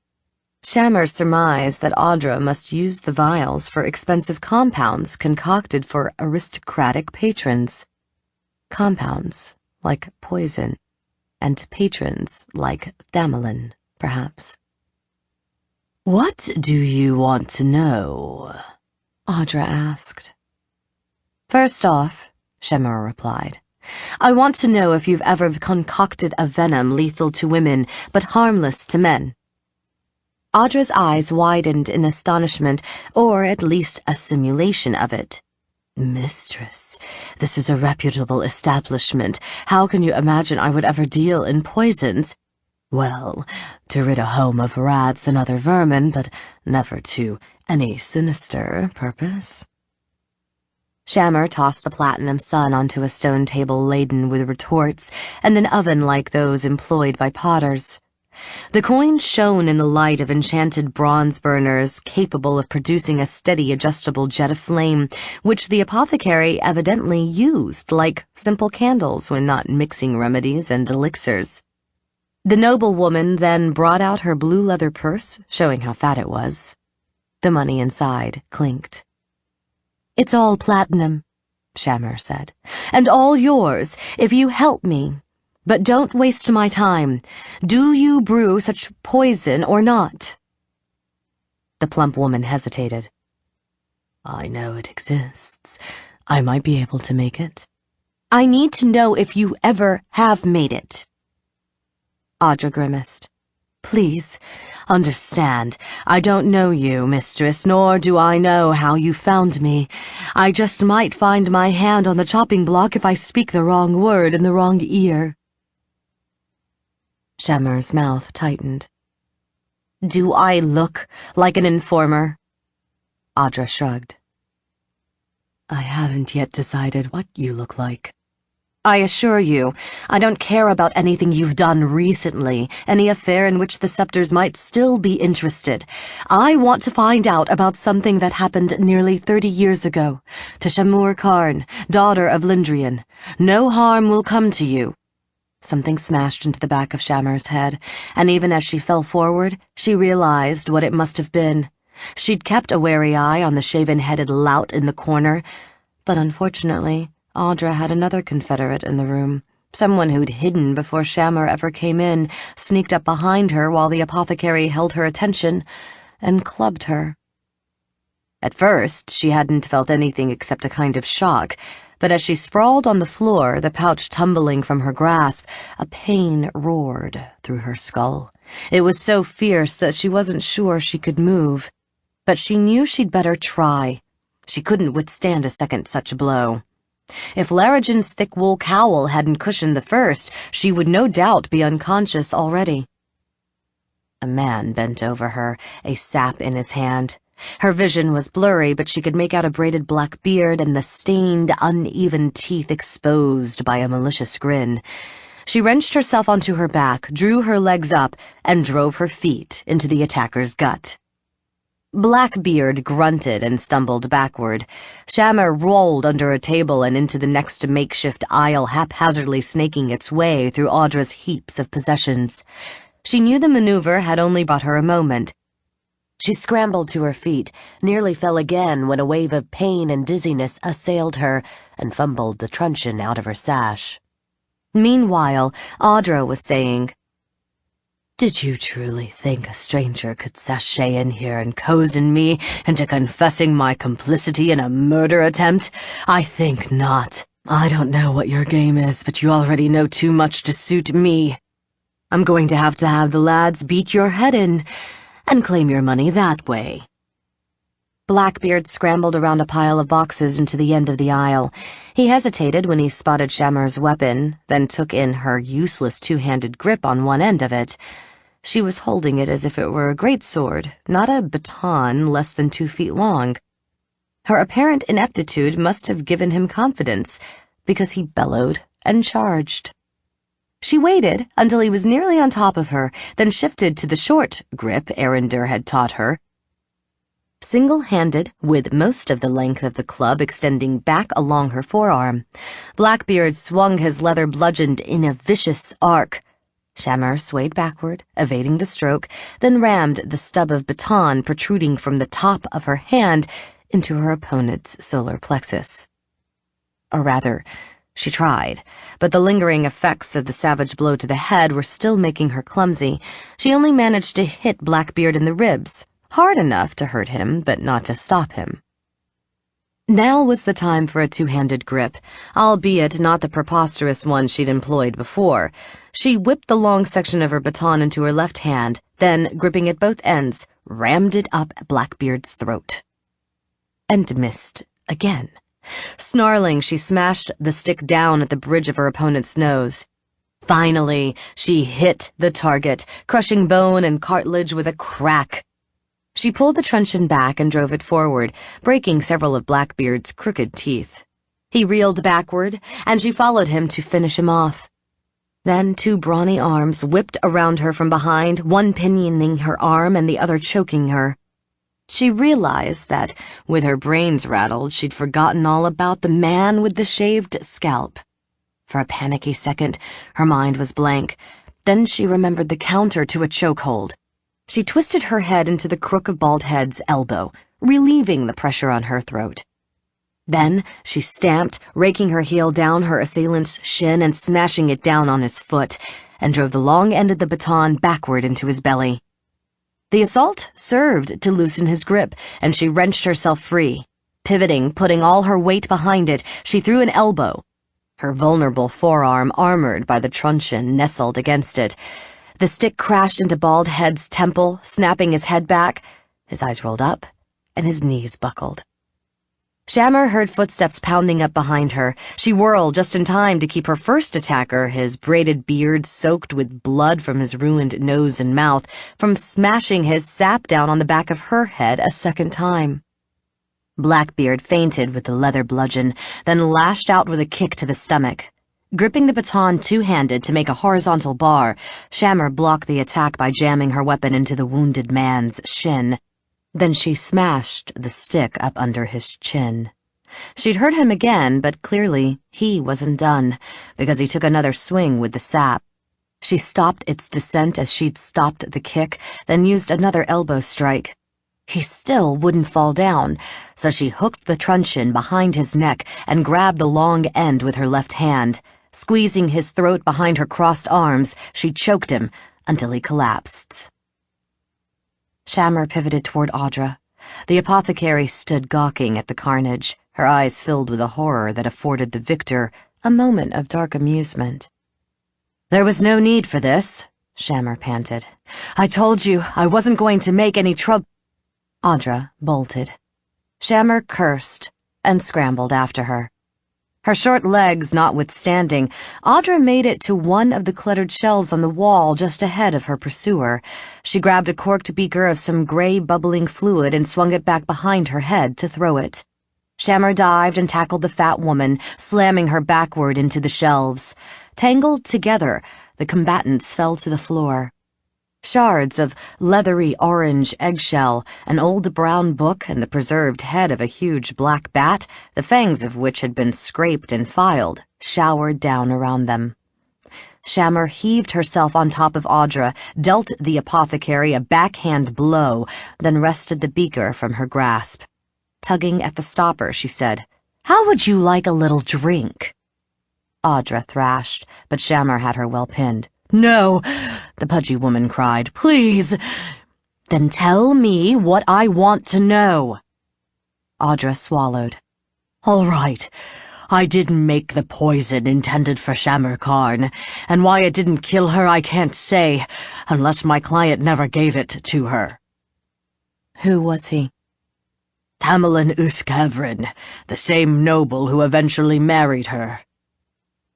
Shammer surmised that Audra must use the vials for expensive compounds concocted for aristocratic patrons. Compounds like poison, and patrons like Thamelin, perhaps. "What do you want to know?" Audra asked. "First off," Shammer replied, I want to know if you've ever concocted a venom lethal to women but harmless to men." Audra's eyes widened in astonishment, or at least a simulation of it. "Mistress, this is a reputable establishment. How can you imagine I would ever deal in poisons? Well, to rid a home of rats and other vermin, but never to any sinister purpose." Shammer tossed the platinum sun onto a stone table laden with retorts and an oven like those employed by potters. The coin shone in the light of enchanted bronze burners capable of producing a steady adjustable jet of flame, which the apothecary evidently used like simple candles when not mixing remedies and elixirs. The noblewoman then brought out her blue leather purse, showing how fat it was. The money inside clinked. "It's all platinum," Shammer said, "and all yours if you help me. But don't waste my time. Do you brew such poison or not?" The plump woman hesitated. "I know it exists. I might be able to make it." "I need to know if you ever have made it." Audra grimaced. "Please, understand, I don't know you, mistress, nor do I know how you found me. I just might find my hand on the chopping block if I speak the wrong word in the wrong ear." Shammer's mouth tightened. "Do I look like an informer?" Audra shrugged. "I haven't yet decided what you look like." "I assure you, I don't care about anything you've done recently, any affair in which the scepters might still be interested. I want to find out about something that happened nearly 30 years ago, to Shamur Karn, daughter of Lindrian. No harm will come to you." Something smashed into the back of Shammer's head, and even as she fell forward, she realized what it must have been. She'd kept a wary eye on the shaven-headed lout in the corner, but unfortunately, Audra had another confederate in the room, someone who'd hidden before Shammer ever came in, sneaked up behind her while the apothecary held her attention, and clubbed her. At first, she hadn't felt anything except a kind of shock, but as she sprawled on the floor, the pouch tumbling from her grasp, a pain roared through her skull. It was so fierce that she wasn't sure she could move, but she knew she'd better try. She couldn't withstand a second such blow. If Larajan's thick wool cowl hadn't cushioned the first, she would no doubt be unconscious already. A man bent over her, a sap in his hand. Her vision was blurry, but she could make out a braided black beard and the stained, uneven teeth exposed by a malicious grin. She wrenched herself onto her back, drew her legs up, and drove her feet into the attacker's gut. Blackbeard grunted and stumbled backward. Shammer rolled under a table and into the next makeshift aisle, haphazardly snaking its way through Audra's heaps of possessions. She knew the maneuver had only bought her a moment. She scrambled to her feet, nearly fell again when a wave of pain and dizziness assailed her, and fumbled the truncheon out of her sash. Meanwhile, Audra was saying, "Did you truly think a stranger could sashay in here and cozen me into confessing my complicity in a murder attempt? I think not. I don't know what your game is, but you already know too much to suit me. I'm going to have the lads beat your head in, and claim your money that way." Blackbeard scrambled around a pile of boxes into the end of the aisle. He hesitated when he spotted Shammer's weapon, then took in her useless two-handed grip on one end of it. She was holding it as if it were a greatsword, not a baton less than 2 feet long. Her apparent ineptitude must have given him confidence, because he bellowed and charged. She waited until he was nearly on top of her, then shifted to the short grip Arender had taught her. Single-handed, with most of the length of the club extending back along her forearm, Blackbeard swung his leather bludgeon in a vicious arc. Shammer swayed backward, evading the stroke, then rammed the stub of baton protruding from the top of her hand into her opponent's solar plexus. Or rather, she tried, but the lingering effects of the savage blow to the head were still making her clumsy. She only managed to hit Blackbeard in the ribs, hard enough to hurt him, but not to stop him. Now was the time for a two-handed grip, albeit not the preposterous one she'd employed before. She whipped the long section of her baton into her left hand, then, gripping at both ends, rammed it up Blackbeard's throat. And missed again. Snarling, she smashed the stick down at the bridge of her opponent's nose. Finally, she hit the target, crushing bone and cartilage with a crack. She pulled the truncheon back and drove it forward, breaking several of Blackbeard's crooked teeth. He reeled backward, and she followed him to finish him off. Then two brawny arms whipped around her from behind, one pinioning her arm and the other choking her. She realized that, with her brains rattled, she'd forgotten all about the man with the shaved scalp. For a panicky second, her mind was blank. Then she remembered the counter to a chokehold. She twisted her head into the crook of Baldhead's elbow, relieving the pressure on her throat. Then she stamped, raking her heel down her assailant's shin and smashing it down on his foot, and drove the long end of the baton backward into his belly. The assault served to loosen his grip, and she wrenched herself free. Pivoting, putting all her weight behind it, she threw an elbow. Her vulnerable forearm, armored by the truncheon, nestled against it. The stick crashed into Baldhead's temple, snapping his head back. His eyes rolled up, and his knees buckled. Shammer heard footsteps pounding up behind her. She whirled just in time to keep her first attacker, his braided beard soaked with blood from his ruined nose and mouth, from smashing his sap down on the back of her head a second time. Blackbeard feinted with the leather bludgeon, then lashed out with a kick to the stomach. Gripping the baton two-handed to make a horizontal bar, Shammer blocked the attack by jamming her weapon into the wounded man's shin. Then she smashed the stick up under his chin. She'd hurt him again, but clearly he wasn't done, because he took another swing with the sap. She stopped its descent as she'd stopped the kick, then used another elbow strike. He still wouldn't fall down, so she hooked the truncheon behind his neck and grabbed the long end with her left hand. Squeezing his throat behind her crossed arms, she choked him until he collapsed. Shammer pivoted toward Audra. The apothecary stood gawking at the carnage, her eyes filled with a horror that afforded the victor a moment of dark amusement. "There was no need for this," Shammer panted. "I told you I wasn't going to make any trouble." Audra bolted. Shammer cursed and scrambled after her. Her short legs notwithstanding, Audra made it to one of the cluttered shelves on the wall just ahead of her pursuer. She grabbed a corked beaker of some gray bubbling fluid and swung it back behind her head to throw it. Shammer dived and tackled the fat woman, slamming her backward into the shelves. Tangled together, the combatants fell to the floor. Shards of leathery orange eggshell, an old brown book, and the preserved head of a huge black bat, the fangs of which had been scraped and filed, showered down around them. Shammer heaved herself on top of Audra, dealt the apothecary a backhand blow, then wrested the beaker from her grasp. Tugging at the stopper, she said, "How would you like a little drink?" Audra thrashed, but Shammer had her well pinned. "No," the pudgy woman cried. "Please." "Then tell me what I want to know." Audra swallowed. "All right. I didn't make the poison intended for Shammer Karn, and why it didn't kill her I can't say, unless my client never gave it to her." "Who was he?" "Tamerlane Uskevrin, the same noble who eventually married her."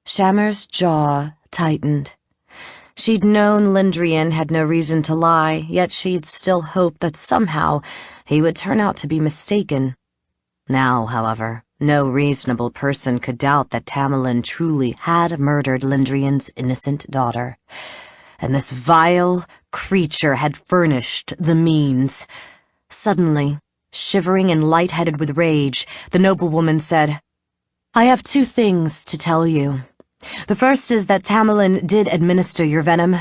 Shammer's jaw tightened. She'd known Lindrian had no reason to lie, yet she'd still hoped that somehow he would turn out to be mistaken. Now, however, no reasonable person could doubt that Tamerlane truly had murdered Lindrian's innocent daughter. And this vile creature had furnished the means. Suddenly, shivering and light-headed with rage, the noblewoman said, "I have two things to tell you. The first is that Tamerlane did administer your venom.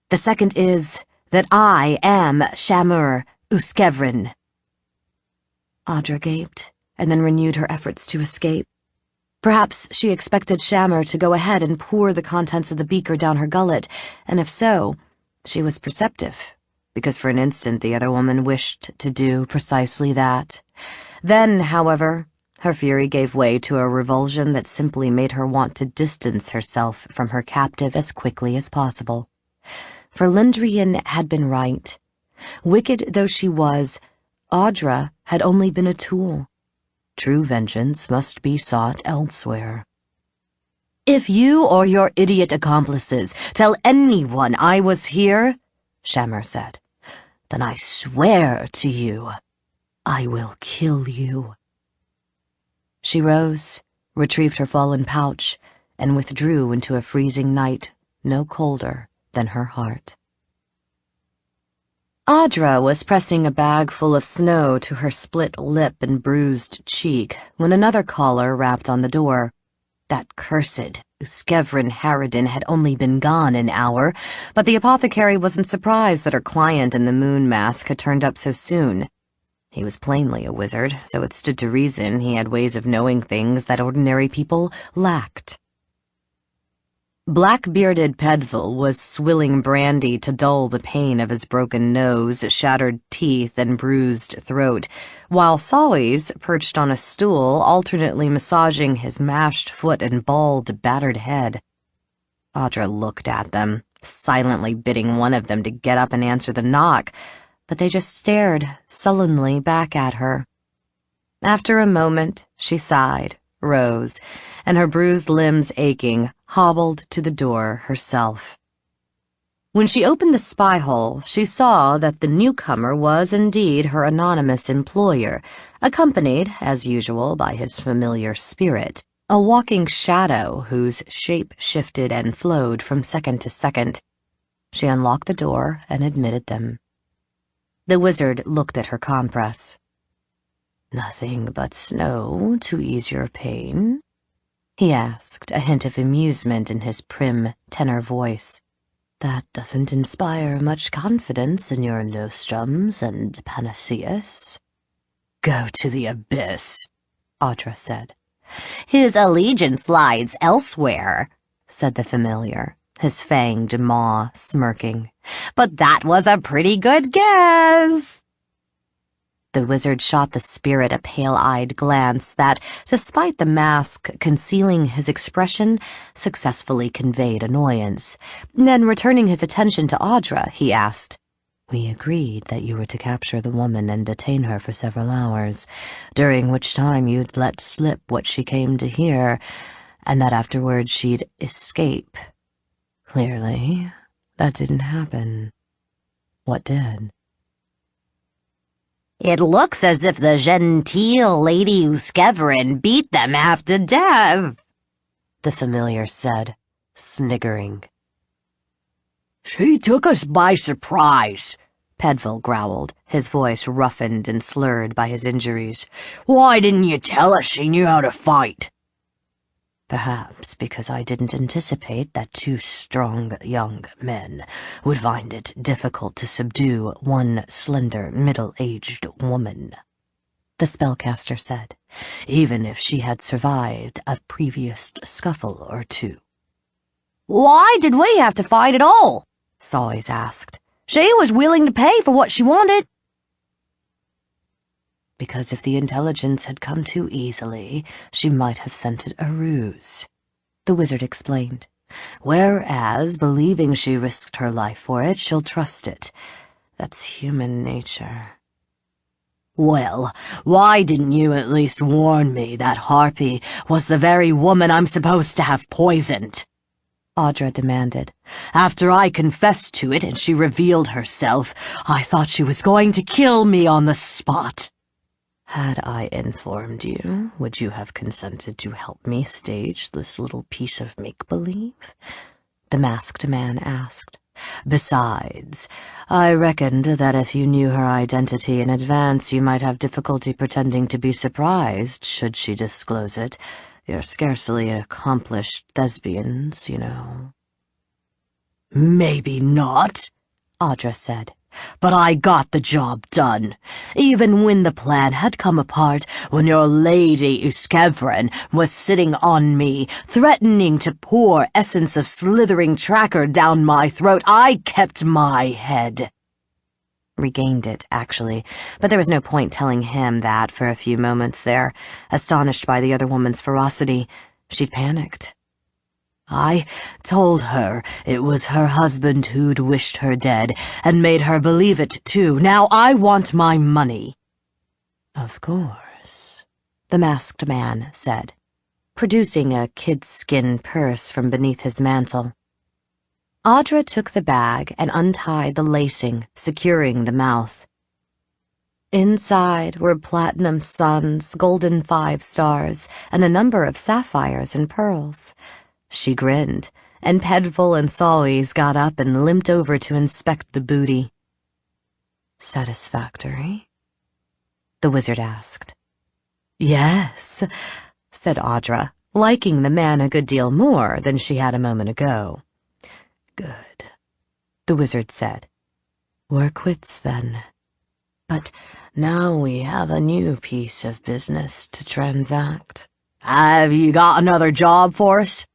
The second is that I am Shammer Uskevrin." Audra gaped, and then renewed her efforts to escape. Perhaps she expected Shammer to go ahead and pour the contents of the beaker down her gullet, and if so, she was perceptive, because for an instant the other woman wished to do precisely that. Then, however, Her fury gave way to a revulsion that simply made her want to distance herself from her captive as quickly as possible. For Lindrian had been right. Wicked though she was, Audra had only been a tool. True vengeance must be sought elsewhere. "If you or your idiot accomplices tell anyone I was here," Shammer said, "then I swear to you, I will kill you." She rose, retrieved her fallen pouch, and withdrew into a freezing night no colder than her heart. Audra was pressing a bag full of snow to her split lip and bruised cheek when another caller rapped on the door. That cursed Uskevrin Harridan had only been gone an hour, but the apothecary wasn't surprised that her client in the moon mask had turned up so soon. He was plainly a wizard, so it stood to reason he had ways of knowing things that ordinary people lacked. Black-bearded Pedville was swilling brandy to dull the pain of his broken nose, shattered teeth, and bruised throat, while Sawys, perched on a stool, alternately massaging his mashed foot and bald, battered head. Audra looked at them, silently bidding one of them to get up and answer the knock, but they just stared sullenly back at her. After a moment, she sighed, rose, and her bruised limbs aching, hobbled to the door herself. When she opened the spy hole, she saw that the newcomer was indeed her anonymous employer, accompanied, as usual, by his familiar spirit, a walking shadow whose shape shifted and flowed from second to second. She unlocked the door and admitted them. The wizard looked at her compress. "Nothing but snow to ease your pain?" he asked, a hint of amusement in his prim, tenor voice. "That doesn't inspire much confidence in your nostrums and panaceas." "Go to the abyss," Audra said. "His allegiance lies elsewhere," said the familiar, his fanged maw smirking. "But that was a pretty good guess." The wizard shot the spirit a pale-eyed glance that, despite the mask concealing his expression, successfully conveyed annoyance. Then, returning his attention to Audra, he asked, "We agreed that you were to capture the woman and detain her for several hours, during which time you'd let slip what she came to hear, and that afterwards she'd escape. Clearly, that didn't happen. What did?" "It looks as if the genteel Lady Uskevrin beat them half to death," the familiar said, sniggering. "She took us by surprise," Pedville growled, his voice roughened and slurred by his injuries. "Why didn't you tell us she knew how to fight?" "Perhaps because I didn't anticipate that two strong young men would find it difficult to subdue one slender, middle-aged woman," the spellcaster said, "even if she had survived a previous scuffle or two." "Why did we have to fight at all?" Sawys asked. "She was willing to pay for what she wanted." "Because if the intelligence had come too easily, she might have sent it a ruse," the wizard explained. "Whereas, believing she risked her life for it, she'll trust it. That's human nature." "Well, why didn't you at least warn me that Harpy was the very woman I'm supposed to have poisoned?" Audra demanded. "After I confessed to it and she revealed herself, I thought she was going to kill me on the spot." "Had I informed you, would you have consented to help me stage this little piece of make-believe?" the masked man asked. "Besides, I reckoned that if you knew her identity in advance, you might have difficulty pretending to be surprised should she disclose it. You're scarcely accomplished thespians, you know." "Maybe not," Audra said. "But I got the job done, even when the plan had come apart, when your Lady Uskevrin was sitting on me, threatening to pour essence of slithering tracker down my throat. I kept my head." Regained it, actually, but there was no point telling him that for a few moments there. Astonished by the other woman's ferocity, she'd panicked. I told her it was her husband who'd wished her dead, and made her believe it, too. Now I want my money. Of course, the masked man said, producing a kid-skin purse from beneath his mantle. Audra took the bag and untied the lacing, securing the mouth. Inside were platinum suns, golden 5 stars, and a number of sapphires and pearls. She grinned, and Pedville and Sawys got up and limped over to inspect the booty. Satisfactory? The wizard asked. Yes, said Audra, liking the man a good deal more than she had a moment ago. Good, the wizard said. We're quits then. But now we have a new piece of business to transact. Have you got another job for us?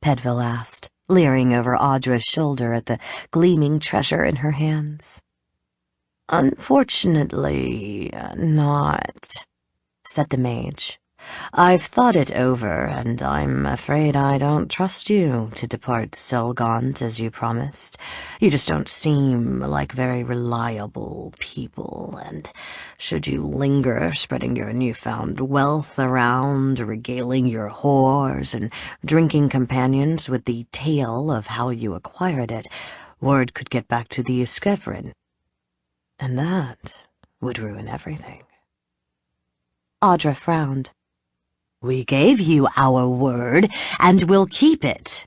Pedville asked, leering over Audra's shoulder at the gleaming treasure in her hands. Unfortunately, not, said the mage. I've thought it over, and I'm afraid I don't trust you to depart Selgaunt as you promised. You just don't seem like very reliable people, and should you linger spreading your newfound wealth around, regaling your whores and drinking companions with the tale of how you acquired it, word could get back to the Uskevrin. And that would ruin everything. Audra frowned. We gave you our word, and we'll keep it.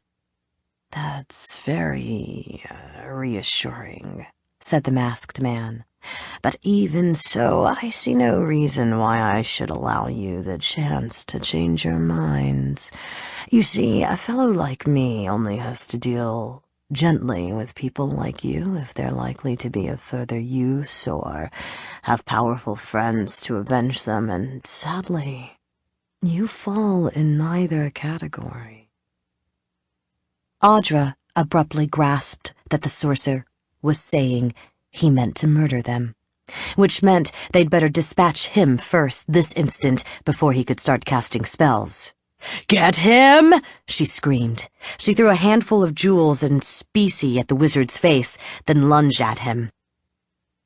That's very reassuring, said the masked man. But even so, I see no reason why I should allow you the chance to change your minds. You see, a fellow like me only has to deal gently with people like you if they're likely to be of further use or have powerful friends to avenge them, and sadly, you fall in neither category. Audra abruptly grasped that the sorcerer was saying he meant to murder them, which meant they'd better dispatch him first this instant before he could start casting spells. Get him! She screamed. She threw a handful of jewels and specie at the wizard's face, then lunged at him.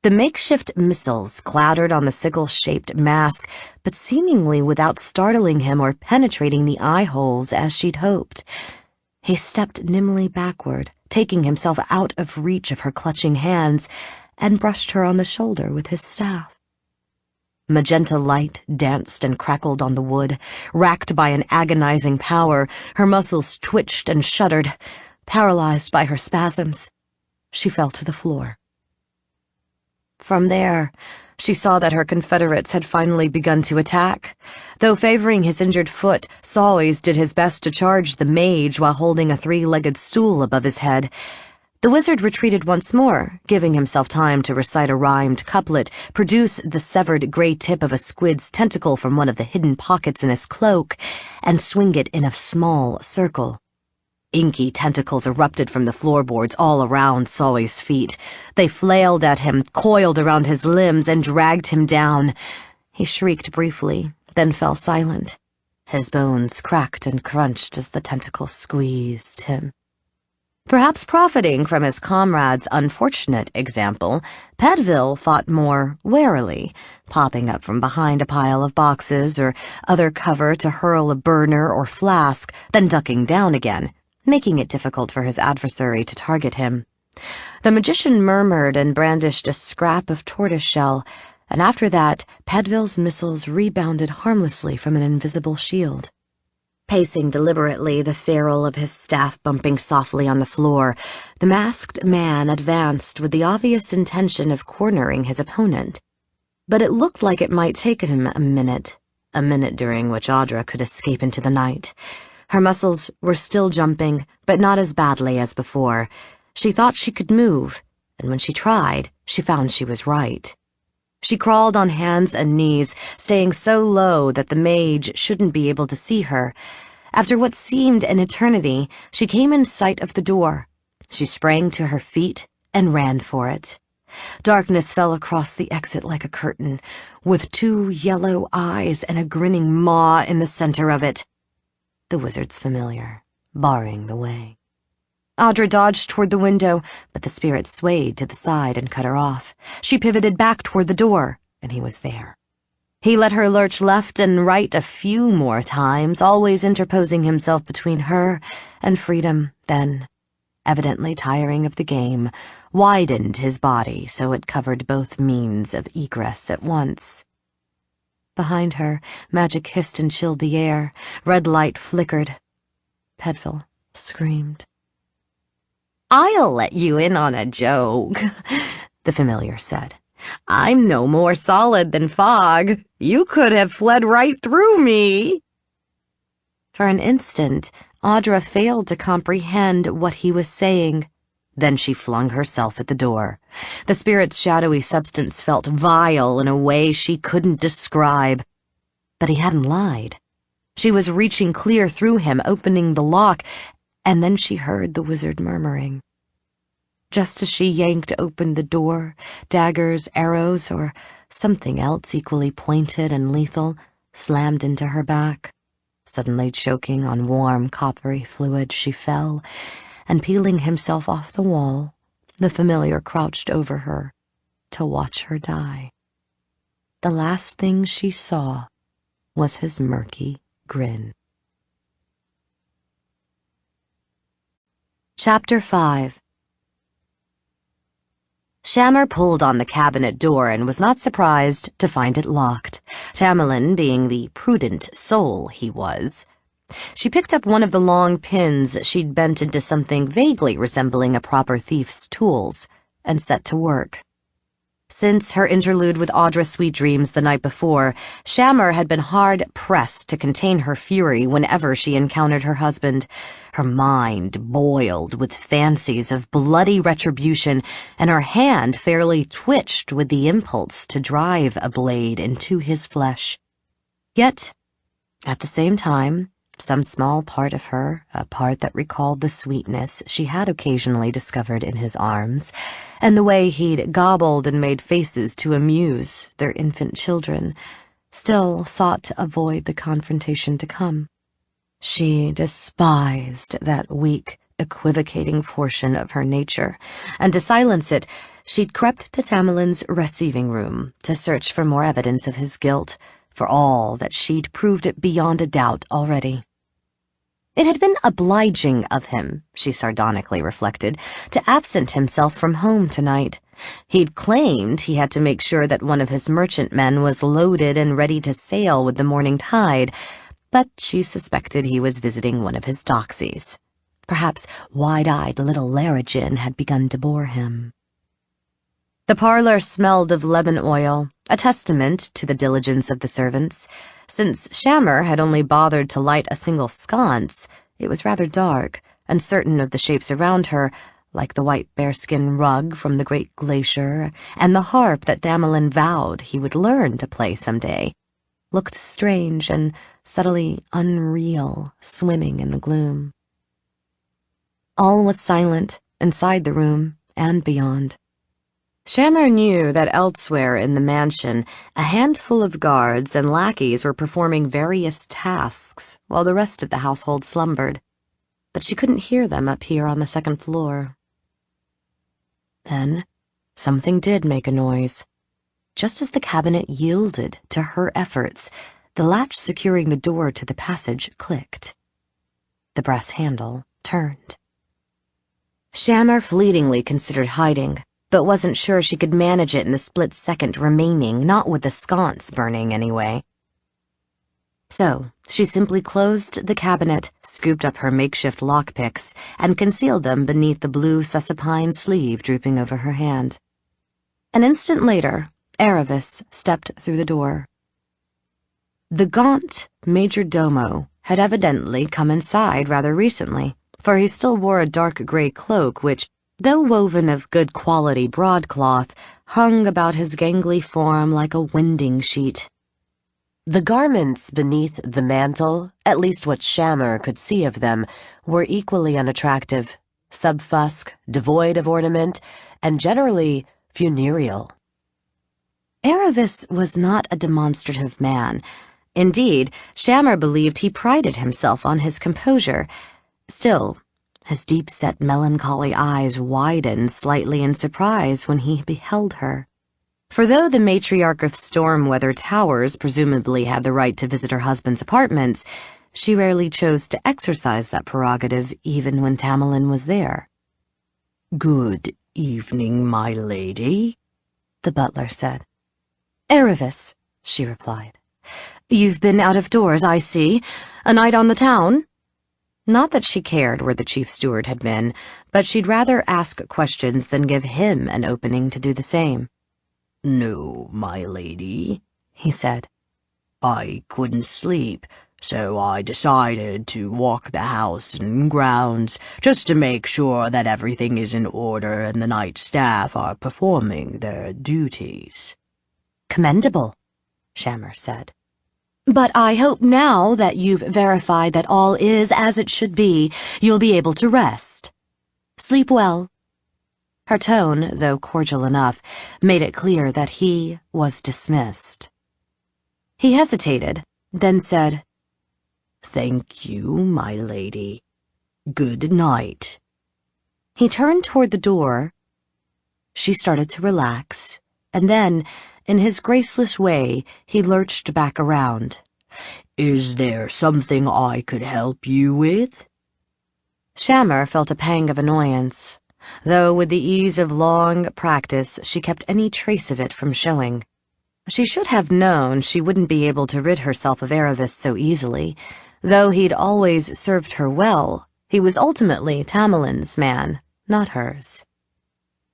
The makeshift missiles clattered on the sickle-shaped mask, but seemingly without startling him or penetrating the eye holes as she'd hoped. He stepped nimbly backward, taking himself out of reach of her clutching hands, and brushed her on the shoulder with his staff. Magenta light danced and crackled on the wood. Racked by an agonizing power, her muscles twitched and shuddered. Paralyzed by her spasms, she fell to the floor. From there, she saw that her confederates had finally begun to attack. Though favoring his injured foot, Sawys did his best to charge the mage while holding a 3-legged stool above his head. The wizard retreated once more, giving himself time to recite a rhymed couplet, produce the severed gray tip of a squid's tentacle from one of the hidden pockets in his cloak, and swing it in a small circle. Inky tentacles erupted from the floorboards all around Sawys' feet. They flailed at him, coiled around his limbs, and dragged him down. He shrieked briefly, then fell silent. His bones cracked and crunched as the tentacles squeezed him. Perhaps profiting from his comrade's unfortunate example, Pedville fought more warily, popping up from behind a pile of boxes or other cover to hurl a burner or flask, then ducking down again, making it difficult for his adversary to target him. The magician murmured and brandished a scrap of tortoiseshell, and after that, Pedville's missiles rebounded harmlessly from an invisible shield. Pacing deliberately, the ferrule of his staff bumping softly on the floor, the masked man advanced with the obvious intention of cornering his opponent. But it looked like it might take him a minute during which Audra could escape into the night. Her muscles were still jumping, but not as badly as before. She thought she could move, and when she tried, she found she was right. She crawled on hands and knees, staying so low that the mage shouldn't be able to see her. After what seemed an eternity, she came in sight of the door. She sprang to her feet and ran for it. Darkness fell across the exit like a curtain, with 2 yellow eyes and a grinning maw in the center of it. The wizard's familiar, barring the way. Audra dodged toward the window, but the spirit swayed to the side and cut her off. She pivoted back toward the door, and he was there. He let her lurch left and right a few more times, always interposing himself between her and freedom, then, evidently tiring of the game, widened his body so it covered both means of egress at once. Behind her, magic hissed and chilled the air. Red light flickered. Pedfil screamed. "I'll let you in on a joke," the familiar said. "I'm no more solid than fog. You could have fled right through me." For an instant, Audra failed to comprehend what he was saying. Then she flung herself at the door. The spirit's shadowy substance felt vile in a way she couldn't describe. But he hadn't lied. She was reaching clear through him, opening the lock, and then she heard the wizard murmuring. Just as she yanked open the door, daggers, arrows, or something else equally pointed and lethal slammed into her back. Suddenly choking on warm, coppery fluid, she fell, and peeling himself off the wall, the familiar crouched over her to watch her die. The last thing she saw was his murky grin. Chapter 5. Shammer pulled on the cabinet door and was not surprised to find it locked, Tamerlane being the prudent soul he was. She picked up one of the long pins she'd bent into something vaguely resembling a proper thief's tools and set to work. Since her interlude with Audra Sweetdreams the night before, Shammer had been hard-pressed to contain her fury whenever she encountered her husband. Her mind boiled with fancies of bloody retribution, and her hand fairly twitched with the impulse to drive a blade into his flesh. Yet, at the same time, some small part of her, a part that recalled the sweetness she had occasionally discovered in his arms, and the way he'd gobbled and made faces to amuse their infant children, still sought to avoid the confrontation to come. She despised that weak, equivocating portion of her nature, and to silence it, she'd crept to Tamerlane's receiving room to search for more evidence of his guilt, for all that she'd proved it beyond a doubt already. It had been obliging of him, she sardonically reflected, to absent himself from home tonight. He'd claimed he had to make sure that one of his merchantmen was loaded and ready to sail with the morning tide, but she suspected he was visiting one of his doxies. Perhaps wide-eyed little Larigin had begun to bore him. The parlor smelled of lemon oil, a testament to the diligence of the servants. Since Shammer had only bothered to light a single sconce, it was rather dark, and certain of the shapes around her, like the white bearskin rug from the great glacier and the harp that Tamerlane vowed he would learn to play someday, looked strange and subtly unreal, swimming in the gloom. All was silent inside the room and beyond. Shammer knew that elsewhere in the mansion, a handful of guards and lackeys were performing various tasks while the rest of the household slumbered, but she couldn't hear them up here on the second floor. Then, something did make a noise. Just as the cabinet yielded to her efforts, the latch securing the door to the passage clicked. The brass handle turned. Shammer fleetingly considered hiding, but wasn't sure she could manage it in the split second remaining, not with the sconce burning anyway. So, she simply closed the cabinet, scooped up her makeshift lockpicks, and concealed them beneath the blue Sussapine sleeve drooping over her hand. An instant later, Aravis stepped through the door. The gaunt major domo had evidently come inside rather recently, for he still wore a dark gray cloak which, though woven of good quality broadcloth, hung about his gangly form like a winding sheet. The garments beneath the mantle, at least what Shammer could see of them, were equally unattractive, subfusc, devoid of ornament, and generally funereal. Aravis was not a demonstrative man. Indeed, Shammer believed he prided himself on his composure. Still, his deep-set melancholy eyes widened slightly in surprise when he beheld her. For though the matriarch of Stormweather Towers presumably had the right to visit her husband's apartments, she rarely chose to exercise that prerogative even when Tamerlane was there. "Good evening, my lady," the butler said. "Aravis," she replied. "You've been out of doors, I see. A night on the town?" Not that she cared where the chief steward had been, but she'd rather ask questions than give him an opening to do the same. "No, my lady," he said. "I couldn't sleep, so I decided to walk the house and grounds just to make sure that everything is in order and the night staff are performing their duties." "Commendable," Shammer said. "But I hope now that you've verified that all is as it should be, you'll be able to rest. Sleep well." Her tone, though cordial enough, made it clear that he was dismissed. He hesitated, then said, "Thank you, my lady. Good night." He turned toward the door. She started to relax, and then, in his graceless way, he lurched back around. "Is there something I could help you with?" Shammer felt a pang of annoyance, though with the ease of long practice she kept any trace of it from showing. She should have known she wouldn't be able to rid herself of Aravis so easily. Though he'd always served her well, he was ultimately Tamerlane's man, not hers.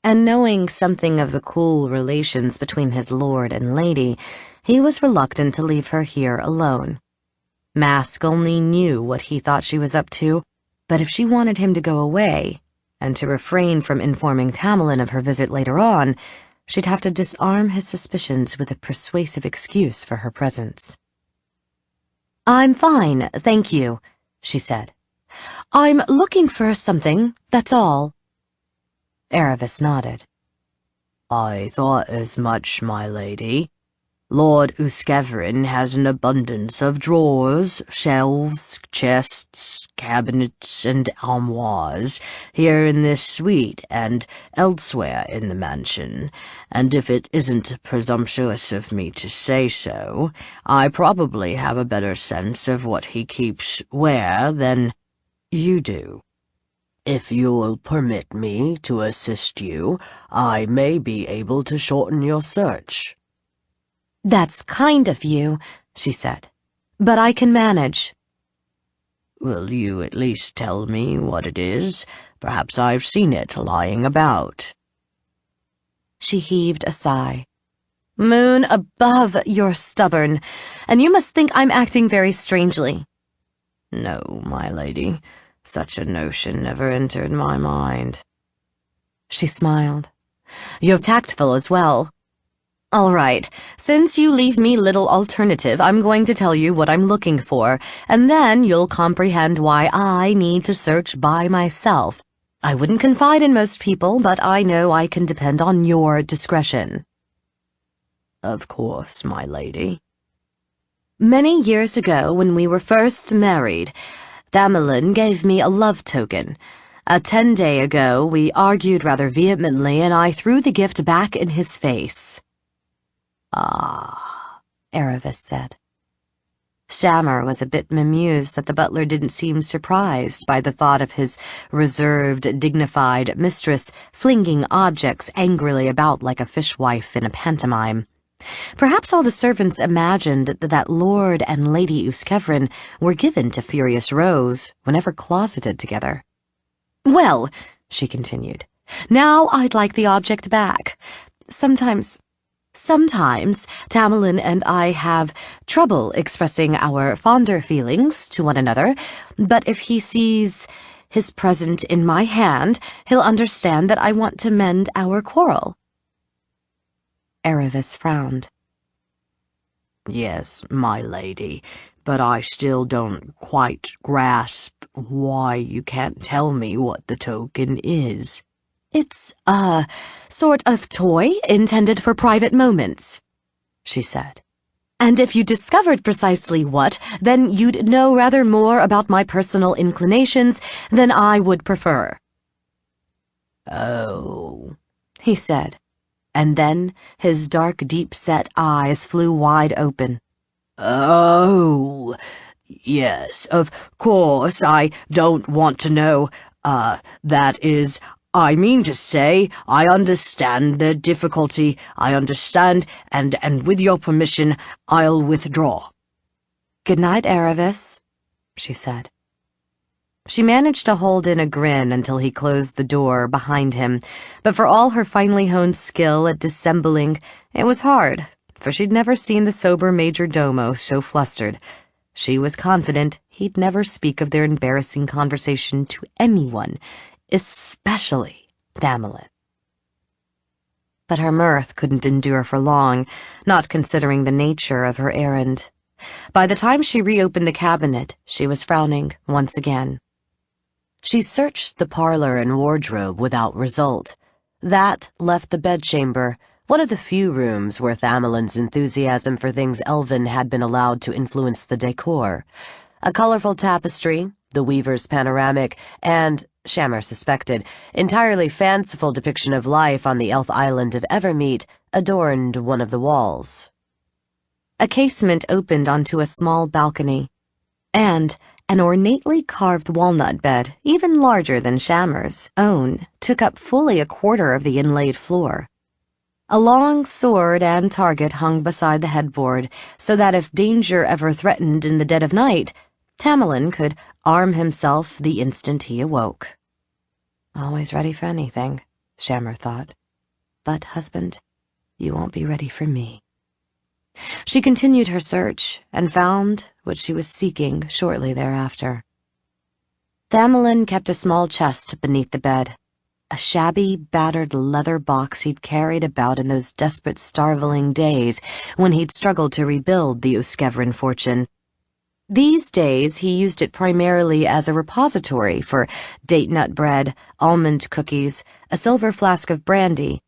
And knowing something of the cool relations between his lord and lady, he was reluctant to leave her here alone. Mask only knew what he thought she was up to, but if she wanted him to go away, and to refrain from informing Tamerlane of her visit later on, she'd have to disarm his suspicions with a persuasive excuse for her presence. "I'm fine, thank you," she said. "I'm looking for something, that's all." Aravis nodded. "I thought as much, my lady. Lord Uskevrin has an abundance of drawers, shelves, chests, cabinets, and armoires here in this suite and elsewhere in the mansion, and if it isn't presumptuous of me to say so, I probably have a better sense of what he keeps where than you do. If you'll permit me to assist you, I may be able to shorten your search." "That's kind of you," she said, "but I can manage." "Will you at least tell me what it is? Perhaps I've seen it lying about." She heaved a sigh. "Moon above, you're stubborn, and you must think I'm acting very strangely." "No, my lady. Such a notion never entered my mind." She smiled. "You're tactful as well. All right, since you leave me little alternative, I'm going to tell you what I'm looking for, and then you'll comprehend why I need to search by myself. I wouldn't confide in most people, but I know I can depend on your discretion." "Of course, my lady." "Many years ago, when we were first married, Tamerlane gave me a love token. 10 days ago, we argued rather vehemently, and I threw the gift back in his face." "Ah," Aravis said. Shammer was a bit bemused that the butler didn't seem surprised by the thought of his reserved, dignified mistress flinging objects angrily about like a fishwife in a pantomime. Perhaps all the servants imagined that Lord and Lady Uskevrin were given to furious rows whenever closeted together. "Well," she continued, "now I'd like the object back. Sometimes Tamerlane and I have trouble expressing our fonder feelings to one another, but if he sees his present in my hand, he'll understand that I want to mend our quarrel." Aravis frowned. "Yes, my lady, but I still don't quite grasp why you can't tell me what the token is." It's a sort of toy intended for private moments, she said. And if you discovered precisely what, then you'd know rather more about my personal inclinations than I would prefer. Oh, he said, and then his dark, deep-set eyes flew wide open. Oh, yes, of course, I don't want to know. That is, I mean to say, I understand the difficulty. I understand, and with your permission, I'll withdraw. Good night, Aravis, she said. She managed to hold in a grin until he closed the door behind him, but for all her finely honed skill at dissembling, it was hard, for she'd never seen the sober major domo so flustered. She was confident he'd never speak of their embarrassing conversation to anyone, especially Damelin. But her mirth couldn't endure for long, not considering the nature of her errand. By the time she reopened the cabinet, she was frowning once again. She searched the parlor and wardrobe without result. That left the bedchamber, one of the few rooms where Damelin's enthusiasm for things elven had been allowed to influence the decor. A colorful tapestry, the weaver's panoramic, and, Shammer suspected, entirely fanciful depiction of life on the elf island of Evermeet adorned one of the walls. A casement opened onto a small balcony, and an ornately carved walnut bed, even larger than Shammer's own, took up fully a quarter of the inlaid floor. A long sword and target hung beside the headboard, so that if danger ever threatened in the dead of night, Damelin could arm himself the instant he awoke. Always ready for anything, Shammer thought. But, husband, you won't be ready for me. She continued her search, and found what she was seeking shortly thereafter. Damelin kept a small chest beneath the bed, a shabby, battered leather box he'd carried about in those desperate, starveling days when he'd struggled to rebuild the Uskevrin fortune. These days, he used it primarily as a repository for date-nut bread, almond cookies, a silver flask of brandy,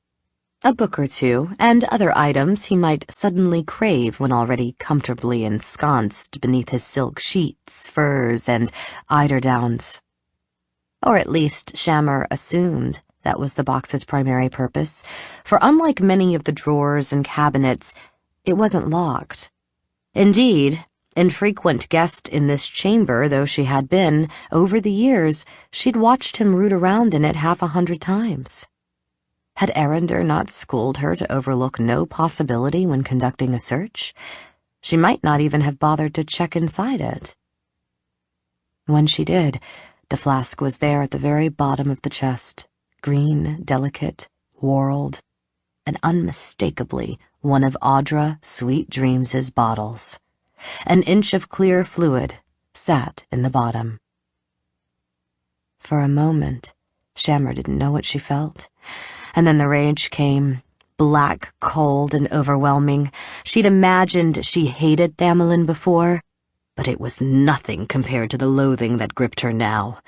a book or two, and other items he might suddenly crave when already comfortably ensconced beneath his silk sheets, furs, and eiderdowns. Or at least Shammer assumed that was the box's primary purpose, for unlike many of the drawers and cabinets, it wasn't locked. Indeed, infrequent guest in this chamber though she had been, over the years, she'd watched him root around in it 100 times. Had Arender not schooled her to overlook no possibility when conducting a search? She might not even have bothered to check inside it. When she did, the flask was there at the very bottom of the chest, green, delicate, whorled, and unmistakably one of Audra Sweet Dreams' bottles. An inch of clear fluid sat in the bottom. For a moment, Shammer didn't know what she felt. And then the rage came, black, cold, and overwhelming. She'd imagined she hated Damelin before, but it was nothing compared to the loathing that gripped her now.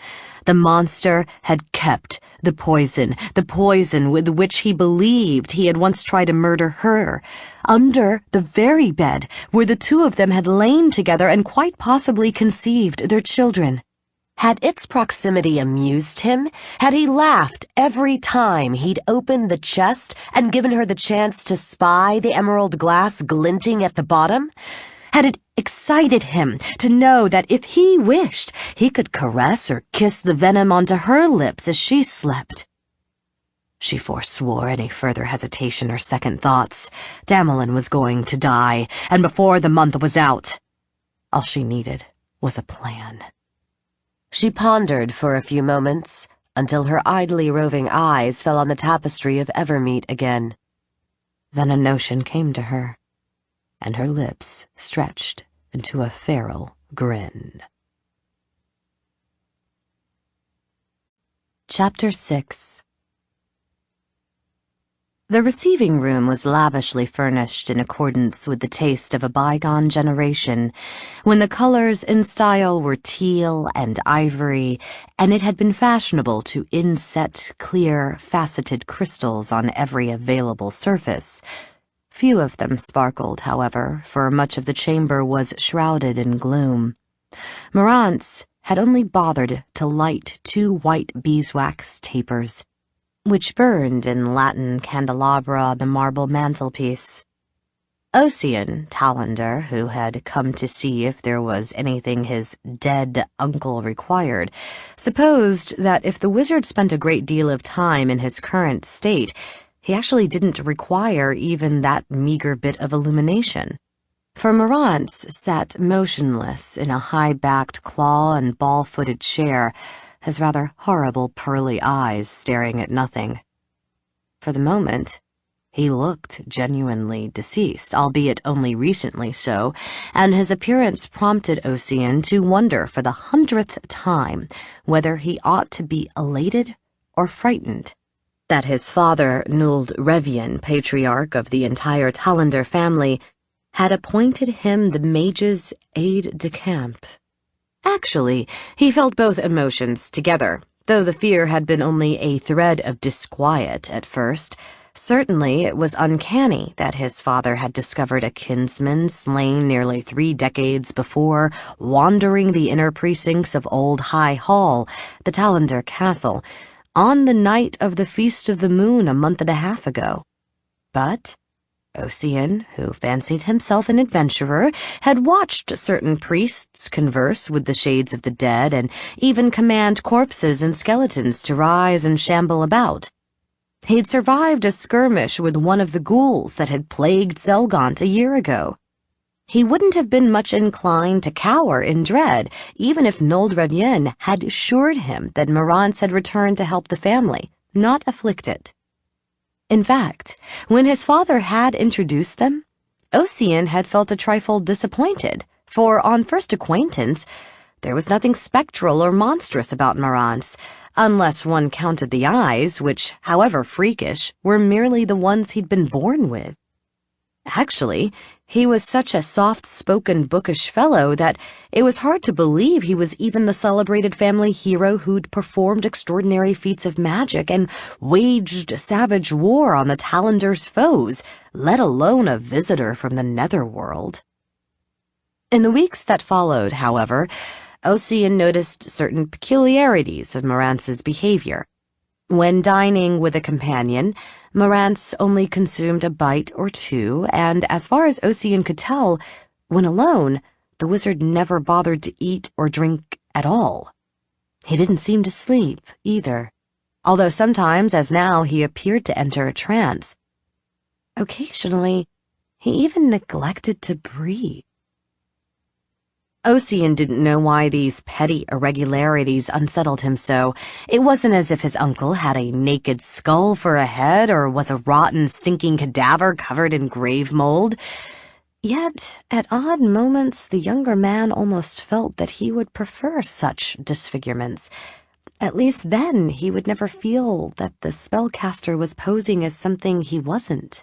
The monster had kept the poison with which he believed he had once tried to murder her, under the very bed where the two of them had lain together and quite possibly conceived their children. Had its proximity amused him? Had he laughed every time he'd opened the chest and given her the chance to spy the emerald glass glinting at the bottom? Had it excited him to know that if he wished, he could caress or kiss the venom onto her lips as she slept? She forswore any further hesitation or second thoughts. Damelin was going to die, and before the month was out, all she needed was a plan. She pondered for a few moments, until her idly roving eyes fell on the tapestry of Evermeet again. Then a notion came to her, and her lips stretched into a feral grin. Chapter 6. The receiving room was lavishly furnished in accordance with the taste of a bygone generation, when the colors in style were teal and ivory, and it had been fashionable to inset clear, faceted crystals on every available surface. Few of them sparkled, however, for much of the chamber was shrouded in gloom. Marantz had only bothered to light 2 white beeswax tapers, which burned in Latin candelabra on the marble mantelpiece. Ossian Tallender, who had come to see if there was anything his dead uncle required, supposed that if the wizard spent a great deal of time in his current state, he actually didn't require even that meager bit of illumination. For Marantz sat motionless in a high-backed claw and ball-footed chair, his rather horrible pearly eyes staring at nothing. For the moment, he looked genuinely deceased, albeit only recently so, and his appearance prompted Ossian to wonder for the 100th time whether he ought to be elated or frightened that his father, Nuld Revian, patriarch of the entire Tallender family, had appointed him the mage's aide-de-camp. Actually, he felt both emotions together, though the fear had been only a thread of disquiet at first. Certainly it was uncanny that his father had discovered a kinsman slain nearly 3 decades before, wandering the inner precincts of Old High Hall, the Tallender Castle, on the night of the Feast of the Moon a month and a half ago. But Ossian, who fancied himself an adventurer, had watched certain priests converse with the shades of the dead and even command corpses and skeletons to rise and shamble about. He'd survived a skirmish with one of the ghouls that had plagued Zelgant a year ago. He wouldn't have been much inclined to cower in dread, even if Nuld Revian had assured him that Marantz had returned to help the family, not afflict it. In fact, when his father had introduced them, Ossian had felt a trifle disappointed, for on first acquaintance, there was nothing spectral or monstrous about Marantz, unless one counted the eyes, which, however freakish, were merely the ones he'd been born with. Actually, he was such a soft-spoken, bookish fellow that it was hard to believe he was even the celebrated family hero who'd performed extraordinary feats of magic and waged savage war on the Tallender's foes, let alone a visitor from the netherworld. In the weeks that followed, however, Ossian noticed certain peculiarities of Marantz's behavior. When dining with a companion, Marantz only consumed a bite or 2, and as far as Ossian could tell, when alone, the wizard never bothered to eat or drink at all. He didn't seem to sleep, either, although sometimes, as now, he appeared to enter a trance. Occasionally, he even neglected to breathe. Ossian didn't know why these petty irregularities unsettled him so. It wasn't as if his uncle had a naked skull for a head or was a rotten, stinking cadaver covered in grave mold. Yet, at odd moments, the younger man almost felt that he would prefer such disfigurements. At least then he would never feel that the spellcaster was posing as something he wasn't.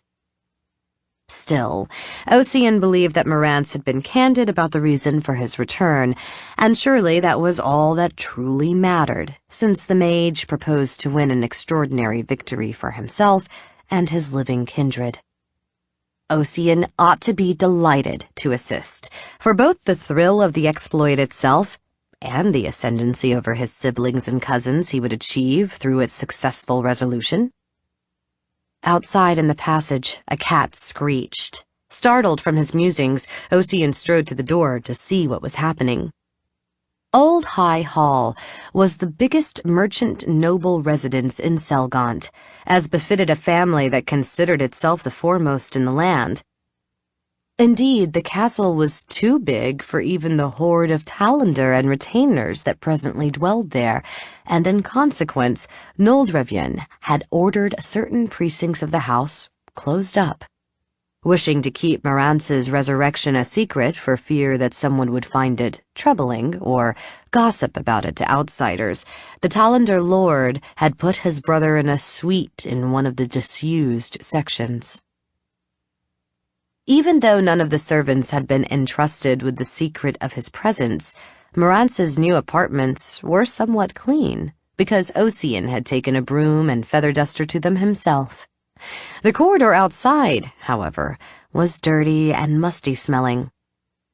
Still, Ossian believed that Marantz had been candid about the reason for his return, and surely that was all that truly mattered, since the mage proposed to win an extraordinary victory for himself and his living kindred. Ossian ought to be delighted to assist, for both the thrill of the exploit itself and the ascendancy over his siblings and cousins he would achieve through its successful resolution. Outside in the passage, a cat screeched. Startled from his musings, Ossian strode to the door to see what was happening. Old High Hall was the biggest merchant noble residence in Zelgant, as befitted a family that considered itself the foremost in the land. Indeed, the castle was too big for even the horde of Tallender and retainers that presently dwelled there, and in consequence, Nuld Revian had ordered certain precincts of the house closed up. Wishing to keep Marance's resurrection a secret for fear that someone would find it troubling or gossip about it to outsiders, the Talander lord had put his brother in a suite in one of the disused sections. Even though none of the servants had been entrusted with the secret of his presence, Marance's new apartments were somewhat clean, because Ocean had taken a broom and feather duster to them himself. The corridor outside, however, was dirty and musty-smelling.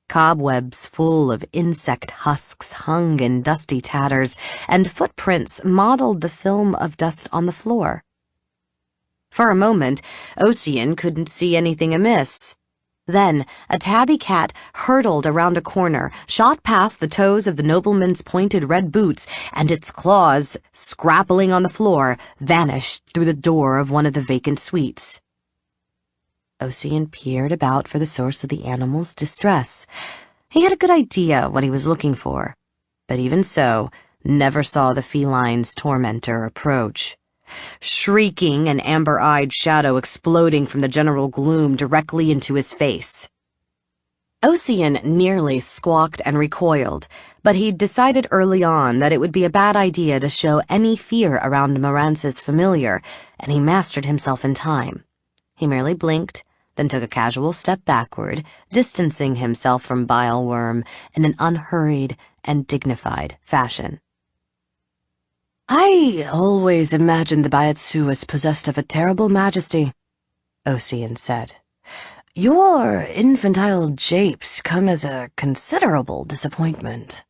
Cobwebs full of insect husks hung in dusty tatters, and footprints modeled the film of dust on the floor. For a moment, Ocean couldn't see anything amiss. Then, a tabby cat hurtled around a corner, shot past the toes of the nobleman's pointed red boots, and its claws, scrappling on the floor, vanished through the door of one of the vacant suites. Ocean peered about for the source of the animal's distress. He had a good idea what he was looking for, but even so, never saw the feline's tormentor approach. Shrieking, an amber-eyed shadow exploding from the general gloom directly into his face. Ocean nearly squawked and recoiled, but he'd decided early on that it would be a bad idea to show any fear around Marance's familiar, and he mastered himself in time. He merely blinked, then took a casual step backward, distancing himself from Bileworm in an unhurried and dignified fashion. "I always imagined the Baiatsu as possessed of a terrible majesty," Ocean said. "Your infantile japes come as a considerable disappointment."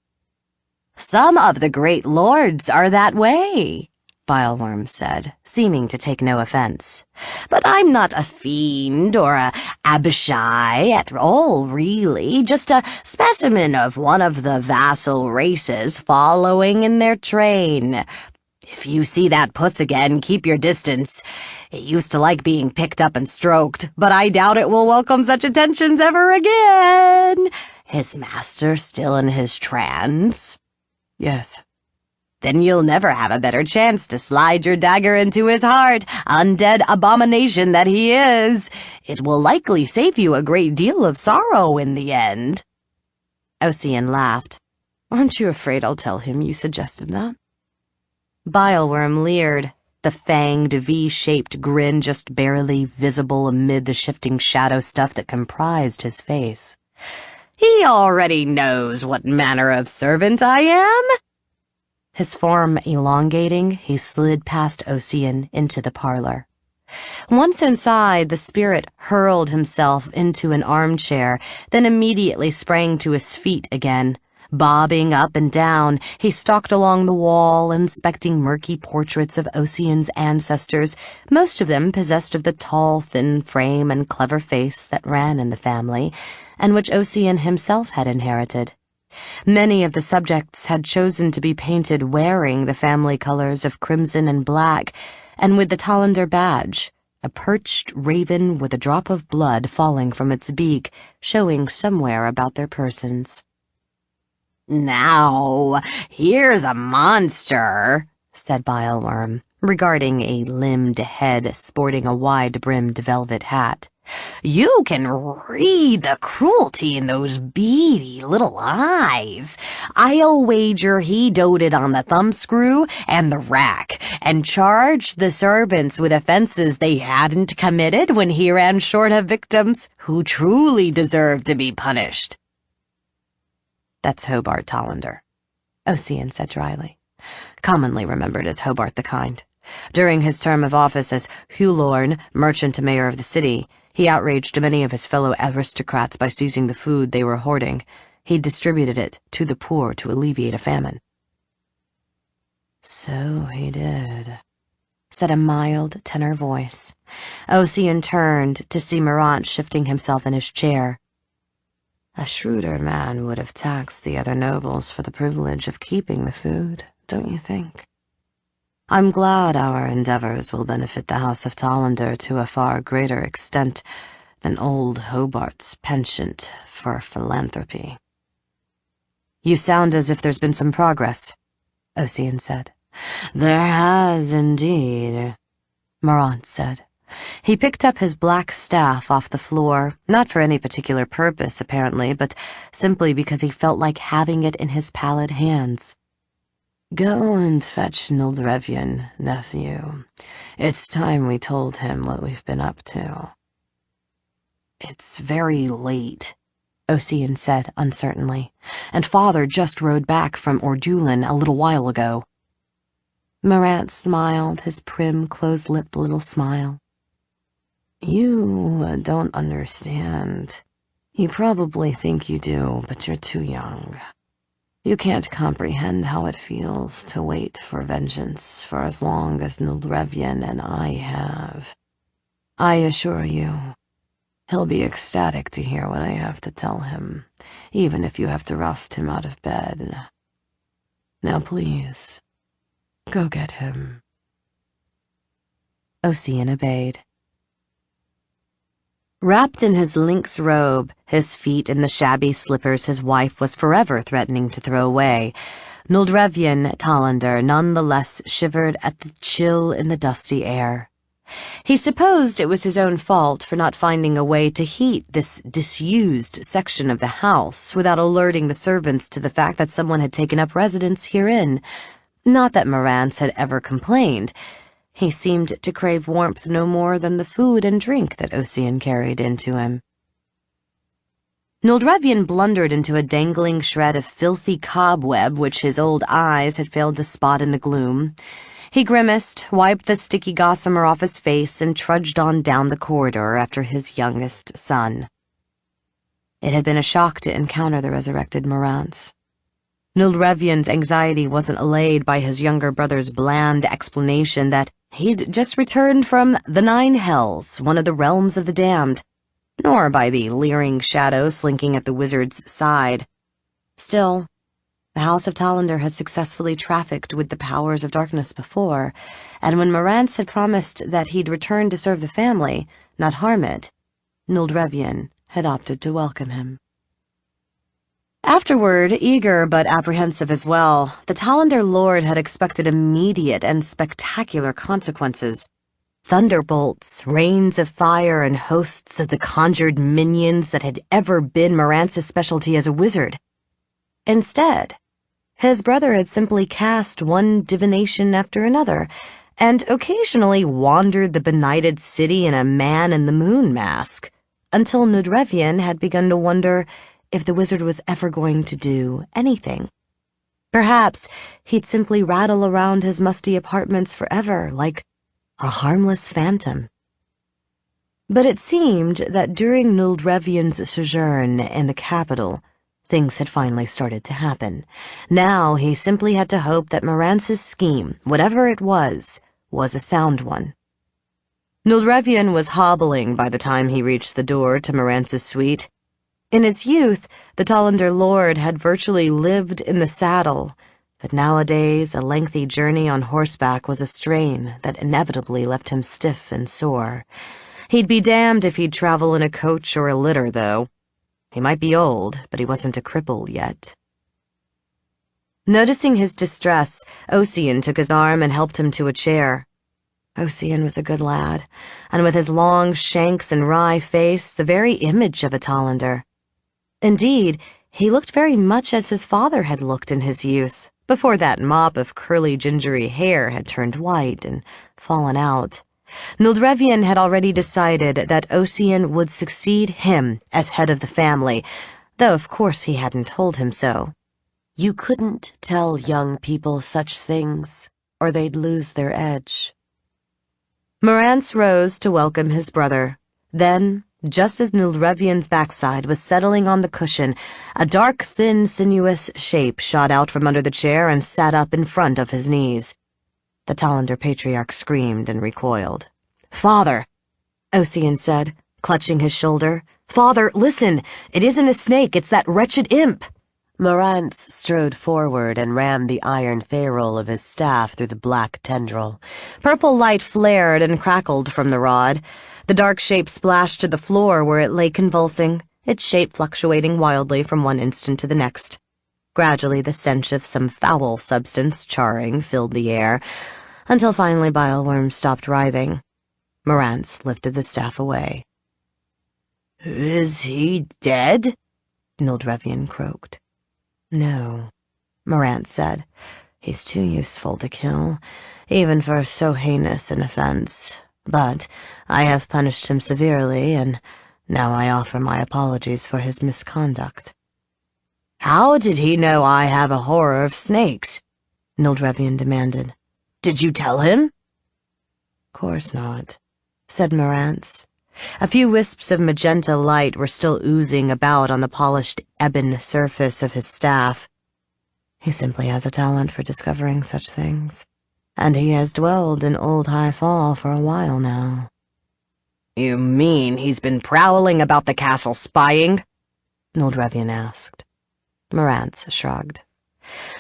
"Some of the great lords are that way," Bileworm said, seeming to take no offense. "But I'm not a fiend or a Abishai at all, really, just a specimen of one of the vassal races following in their train. If you see that puss again, keep your distance. It used to like being picked up and stroked, but I doubt it will welcome such attentions ever again. His master still in his trance?" "Yes." "Then you'll never have a better chance to slide your dagger into his heart, undead abomination that he is. It will likely save you a great deal of sorrow in the end." Ocean laughed. "Aren't you afraid I'll tell him you suggested that?" Bileworm leered, the fanged V-shaped grin just barely visible amid the shifting shadow stuff that comprised his face. "He already knows what manner of servant I am." His form elongating, he slid past Ocean into the parlor. Once inside, the spirit hurled himself into an armchair, then immediately sprang to his feet again. Bobbing up and down, he stalked along the wall, inspecting murky portraits of Ocean's ancestors, most of them possessed of the tall, thin frame and clever face that ran in the family, and which Ocean himself had inherited. Many of the subjects had chosen to be painted wearing the family colors of crimson and black, and with the Talander badge, a perched raven with a drop of blood falling from its beak, showing somewhere about their persons. "Now, here's a monster," said Bileworm, regarding a limbed head sporting a wide-brimmed velvet hat. "You can read the cruelty in those beady little eyes. I'll wager he doted on the thumbscrew and the rack, and charged the servants with offenses they hadn't committed when he ran short of victims who truly deserved to be punished." "That's Hobart Talander," Ocean said dryly, commonly remembered as Hobart the Kind. During his term of office as Hulorn, merchant mayor of the city, he outraged many of his fellow aristocrats by seizing the food they were hoarding. He distributed it to the poor to alleviate a famine. "So he did," said a mild tenor voice. Ocean turned to see Morant shifting himself in his chair. "A shrewder man would have taxed the other nobles for the privilege of keeping the food, don't you think? I'm glad our endeavors will benefit the House of Talander to a far greater extent than old Hobart's penchant for philanthropy." "You sound as if there's been some progress," Ocean said. "There has indeed," Morant said. He picked up his black staff off the floor, not for any particular purpose, apparently, but simply because he felt like having it in his pallid hands. "Go and fetch Nildrevyan, nephew. It's time we told him what we've been up to." "It's very late," Ocean said uncertainly, "and Father just rode back from Ordulin a little while ago." Morant smiled, his prim, close-lipped little smile. "You don't understand. You probably think you do, but you're too young. You can't comprehend how it feels to wait for vengeance for as long as Nildrevyan and I have. I assure you, he'll be ecstatic to hear what I have to tell him, even if you have to roust him out of bed. Now please, go get him." Ocean obeyed. Wrapped in his lynx robe, his feet in the shabby slippers his wife was forever threatening to throw away, Nildrevyan Talander nonetheless shivered at the chill in the dusty air. He supposed it was his own fault for not finding a way to heat this disused section of the house without alerting the servants to the fact that someone had taken up residence herein. Not that Morant had ever complained. He seemed to crave warmth no more than the food and drink that Ocean carried into him. Nildrevyan blundered into a dangling shred of filthy cobweb which his old eyes had failed to spot in the gloom. He grimaced, wiped the sticky gossamer off his face, and trudged on down the corridor after his youngest son. It had been a shock to encounter the resurrected Morants. Nildrevyan's anxiety wasn't allayed by his younger brother's bland explanation that he'd just returned from the Nine Hells, one of the realms of the damned, nor by the leering shadow slinking at the wizard's side. Still, the House of Talander had successfully trafficked with the powers of darkness before, and when Morant had promised that he'd return to serve the family, not harm it, Nildrevyan had opted to welcome him. Afterward, eager but apprehensive as well, the Talander Lord had expected immediate and spectacular consequences. Thunderbolts, rains of fire, and hosts of the conjured minions that had ever been Morant's specialty as a wizard. Instead, his brother had simply cast one divination after another, and occasionally wandered the benighted city in a man-in-the-moon mask, until Nildrevyan had begun to wonder if the wizard was ever going to do anything. Perhaps he'd simply rattle around his musty apartments forever, like a harmless phantom. But it seemed that during Nildrevyan's sojourn in the capital, things had finally started to happen. Now he simply had to hope that Morant's scheme, whatever it was a sound one. Nildrevyan was hobbling by the time he reached the door to Morant's suite. In his youth, the Talander Lord had virtually lived in the saddle, but nowadays a lengthy journey on horseback was a strain that inevitably left him stiff and sore. He'd be damned if he'd travel in a coach or a litter, though. He might be old, but he wasn't a cripple yet. Noticing his distress, Ocean took his arm and helped him to a chair. Ocean was a good lad, and with his long shanks and wry face, the very image of a Talander. Indeed, he looked very much as his father had looked in his youth, before that mop of curly gingery hair had turned white and fallen out. Nildrevyan had already decided that Ocean would succeed him as head of the family, though of course he hadn't told him so. You couldn't tell young people such things, or they'd lose their edge. Morant rose to welcome his brother. Then, just as Nildrevyan's backside was settling on the cushion, a dark, thin, sinuous shape shot out from under the chair and sat up in front of his knees. The Talander patriarch screamed and recoiled. "Father," Ocean said, clutching his shoulder. "Father, listen! It isn't a snake, it's that wretched imp!" Morant strode forward and rammed the iron ferrule of his staff through the black tendril. Purple light flared and crackled from the rod. The dark shape splashed to the floor where it lay convulsing, its shape fluctuating wildly from one instant to the next. Gradually, the stench of some foul substance charring filled the air, until finally Bileworm stopped writhing. Marantz lifted the staff away. "Is he dead?" Nildrevian croaked. "No," Marantz said. "He's too useful to kill, even for so heinous an offense. But I have punished him severely, and now I offer my apologies for his misconduct." "How did he know I have a horror of snakes?" Nildrevian demanded. "Did you tell him?" "Course not," said Marantz. A few wisps of magenta light were still oozing about on the polished ebon surface of his staff. "He simply has a talent for discovering such things, and he has dwelled in Old High Fall for a while now." "You mean he's been prowling about the castle spying?" Nildrevian asked. Marantz shrugged.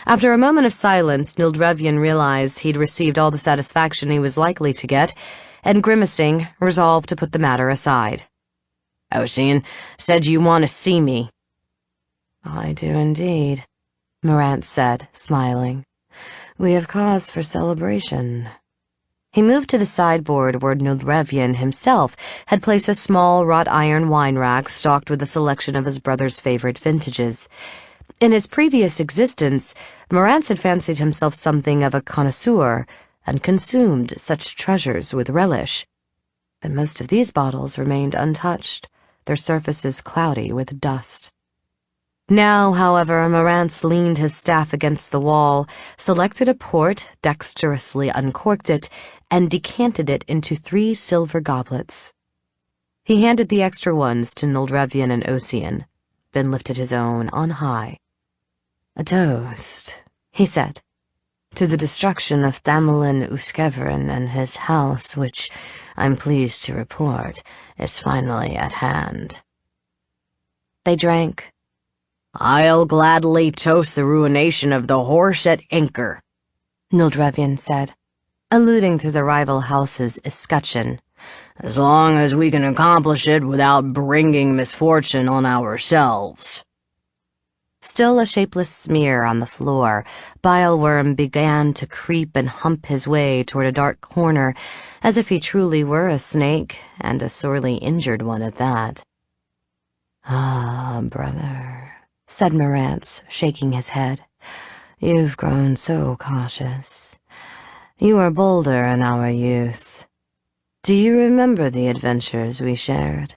After a moment of silence, Nildrevian realized he'd received all the satisfaction he was likely to get, and grimacing, resolved to put the matter aside. "Ossian said you want to see me." "I do indeed," Marantz said, smiling. "We have cause for celebration." He moved to the sideboard where Nildrevian himself had placed a small wrought iron wine rack stocked with a selection of his brother's favorite vintages. In his previous existence, Marantz had fancied himself something of a connoisseur and consumed such treasures with relish. But most of these bottles remained untouched, their surfaces cloudy with dust. Now, however, Marantz leaned his staff against the wall, selected a port, dexterously uncorked it, and decanted it into 3 silver goblets. He handed the extra ones to Nildrevian and Ossian, then lifted his own on high. "A toast," he said, "to the destruction of Thamelin Uskevrin and his house, which, I'm pleased to report, is finally at hand." They drank. "I'll gladly toast the ruination of the horse at anchor," Nildrevian said, alluding to the rival house's escutcheon, "as long as we can accomplish it without bringing misfortune on ourselves." Still a shapeless smear on the floor, Bileworm began to creep and hump his way toward a dark corner, as if he truly were a snake, and a sorely injured one at that. "Ah, brother," said Marantz, shaking his head, "you've grown so cautious. You were bolder in our youth. Do you remember the adventures we shared?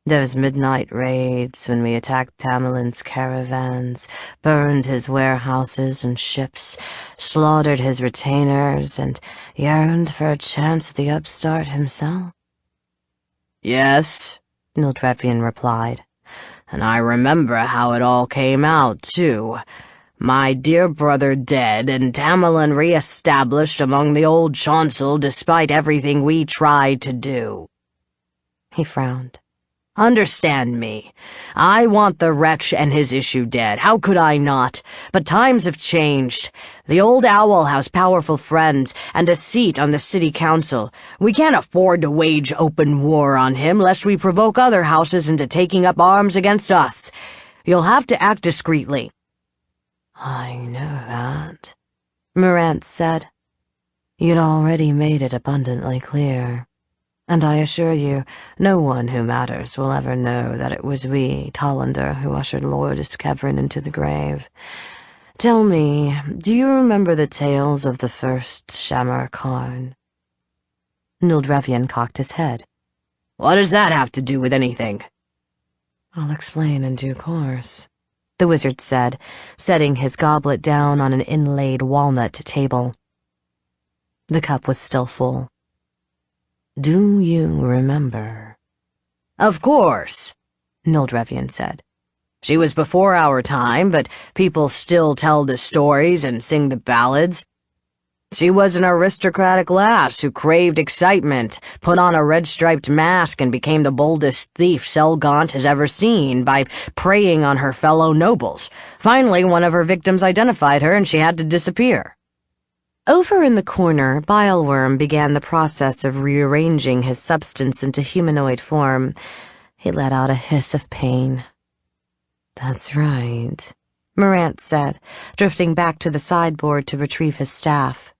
Those midnight raids when we attacked Tamerlane's caravans, burned his warehouses and ships, slaughtered his retainers, and yearned for a chance at the upstart himself?" "Yes," Nildrevian replied. "And I remember how it all came out, too. My dear brother dead, and Tamerlane re-established among the old chancel despite everything we tried to do." He frowned. "Understand me. I want the wretch and his issue dead. How could I not? But times have changed. The old owl has powerful friends and a seat on the city council. We can't afford to wage open war on him lest we provoke other houses into taking up arms against us. You'll have to act discreetly." "I know that," Marantz said. "You'd already made it abundantly clear. And I assure you, no one who matters will ever know that it was we, Tollander, who ushered Lord Uskevrin into the grave. Tell me, do you remember the tales of the first Shamar Karn?" Nildrevian cocked his head. "What does that have to do with anything?" "I'll explain in due course," the wizard said, setting his goblet down on an inlaid walnut table. The cup was still full. "Do you remember?" "Of course," Nildrevian said. "She was before our time, but people still tell the stories and sing the ballads. She was an aristocratic lass who craved excitement, put on a red-striped mask, and became the boldest thief Selgaunt has ever seen by preying on her fellow nobles. Finally, one of her victims identified her, and she had to disappear." Over in the corner, Bileworm began the process of rearranging his substance into humanoid form. He let out a hiss of pain. "That's right," Marantz said, drifting back to the sideboard to retrieve his staff.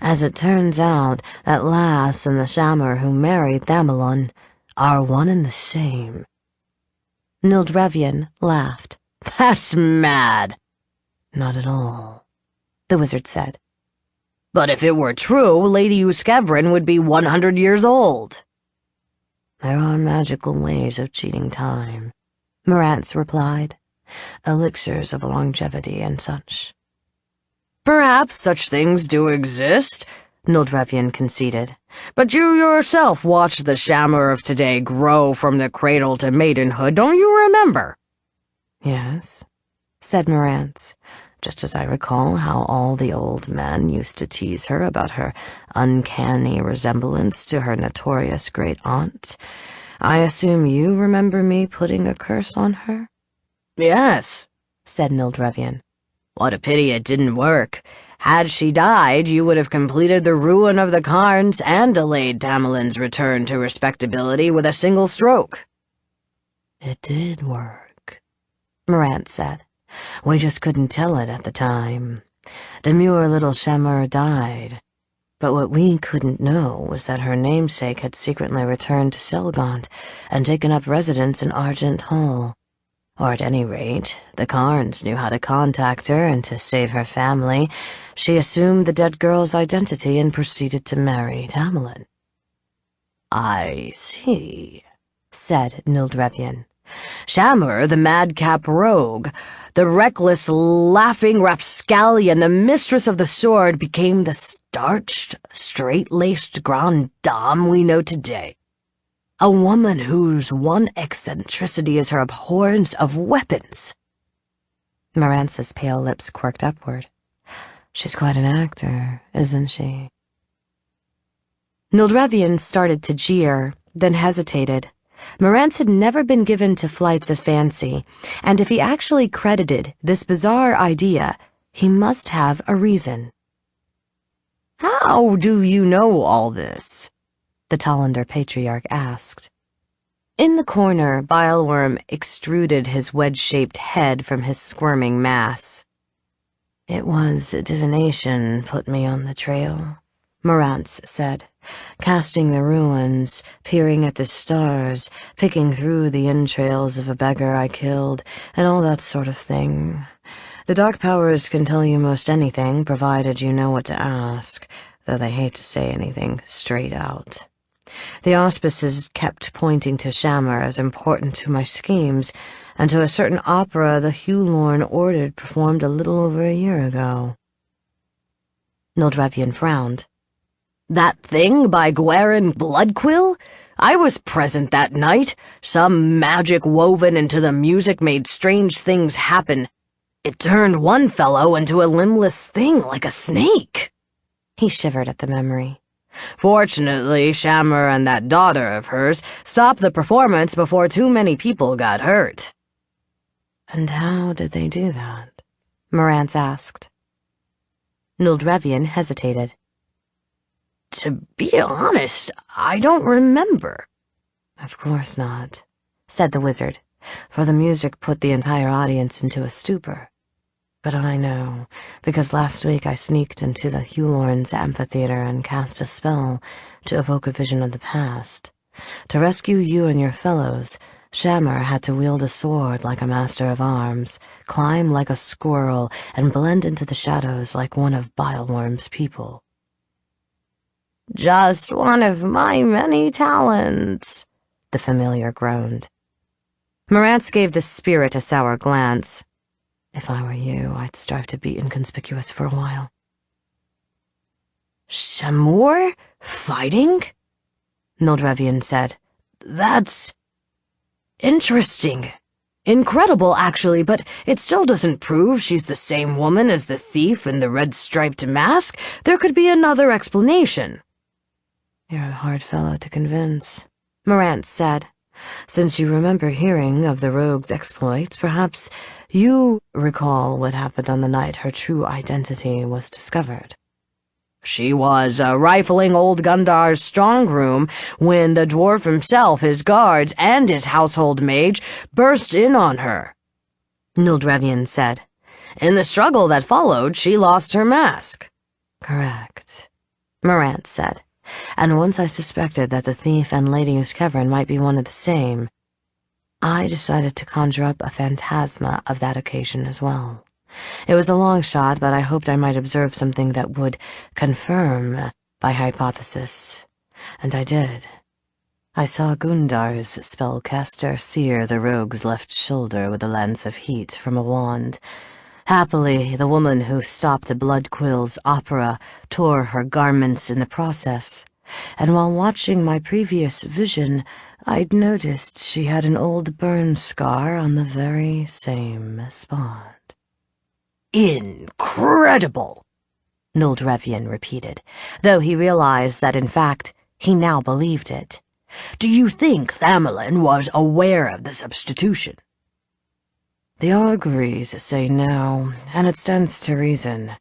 As it turns out, that lass and the shammer who married Thamelon are one and the same." Nildrevian laughed. "That's mad." "Not at all," the wizard said. "But if it were true, Lady Uskevrin would be 100 years old." "There are magical ways of cheating time," Marantz replied. "Elixirs of longevity and such." "Perhaps such things do exist," Nildrevian conceded. "But you yourself watched the shammer of today grow from the cradle to maidenhood, don't you remember?" "Yes," said Marantz, "just as I recall how all the old men used to tease her about her uncanny resemblance to her notorious great-aunt. I assume you remember me putting a curse on her?" "Yes," said Nildrevian. "What a pity it didn't work. Had she died, you would have completed the ruin of the Carns and delayed Tamerlane's return to respectability with a single stroke." "It did work," Marantz said. "We just couldn't tell it at the time. Demure little Shammer died, but what we couldn't know was that her namesake had secretly returned to Selgaunt and taken up residence in Argent Hall. Or at any rate, the Carns knew how to contact her, and to save her family, she assumed the dead girl's identity and proceeded to marry Tamerlane." "I see," said Nildrevian. "Shammer, the madcap rogue, the reckless, laughing rapscallion, the mistress of the sword, became the starched, straight-laced grande dame we know today. A woman whose one eccentricity is her abhorrence of weapons." Marantz's pale lips quirked upward. "She's quite an actor, isn't she?" Nildrevian started to jeer, then hesitated. Marantz had never been given to flights of fancy, and if he actually credited this bizarre idea, he must have a reason. "How do you know all this?" the Tollander patriarch asked. In the corner, Bileworm extruded his wedge-shaped head from his squirming mass. "It was divination put me on the trail," Marantz said, "casting the ruins, peering at the stars, picking through the entrails of a beggar I killed, and all that sort of thing. The dark powers can tell you most anything, provided you know what to ask, though they hate to say anything straight out. The auspices kept pointing to Shammer as important to my schemes, and to a certain opera the Hulorn ordered performed a little over a year ago." Nildrevian frowned. "That thing by Gwarin Bloodquill? I was present that night. Some magic woven into the music made strange things happen. It turned one fellow into a limbless thing like a snake." He shivered at the memory. "Fortunately, Shammer and that daughter of hers stopped the performance before too many people got hurt." "And how did they do that?" Marantz asked. Nildrevian hesitated. "To be honest, I don't remember." "Of course not," said the wizard, "for the music put the entire audience into a stupor. But I know, because last week I sneaked into the Hulorn's amphitheater and cast a spell to evoke a vision of the past. To rescue you and your fellows, Shammer had to wield a sword like a master of arms, climb like a squirrel, and blend into the shadows like one of Bileworm's people." "Just one of my many talents," the familiar groaned. Marantz gave the spirit a sour glance. "If I were you, I'd strive to be inconspicuous for a while." "Shamor? Fighting?" Nildrevian said. "That's interesting. Incredible, actually, but it still doesn't prove she's the same woman as the thief in the red-striped mask. There could be another explanation." "You're a hard fellow to convince," Marantz said. "Since you remember hearing of the rogue's exploits, perhaps you recall what happened on the night her true identity was discovered." "She was rifling old Gundar's strong room when the dwarf himself, his guards, and his household mage burst in on her," Nildrevian said. "In the struggle that followed, she lost her mask." Correct, Morant said, and once I suspected that the thief and Lady Uskevrin might be one of the same, I decided to conjure up a phantasma of that occasion as well. It was a long shot, but I hoped I might observe something that would confirm my hypothesis, and I did. I saw Gundar's spellcaster sear the rogue's left shoulder with a lance of heat from a wand. Happily, the woman who stopped Bloodquill's opera tore her garments in the process, and while watching my previous vision, I'd noticed she had an old burn scar on the very same spot. Incredible! Noldrevian repeated, though he realized that, in fact, he now believed it. Do you think Thamelin was aware of the substitution? The auguries say no, and it stands to reason.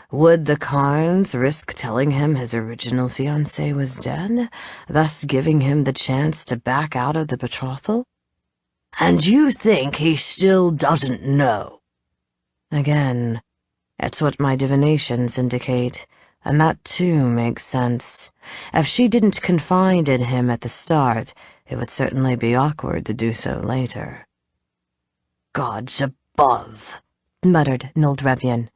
Would the Carnes risk telling him his original fiancée was dead, thus giving him the chance to back out of the betrothal? And you think he still doesn't know? Again, it's what my divinations indicate, and that too makes sense. If she didn't confide in him at the start, it would certainly be awkward to do so later. Gods above, muttered Noldrevian.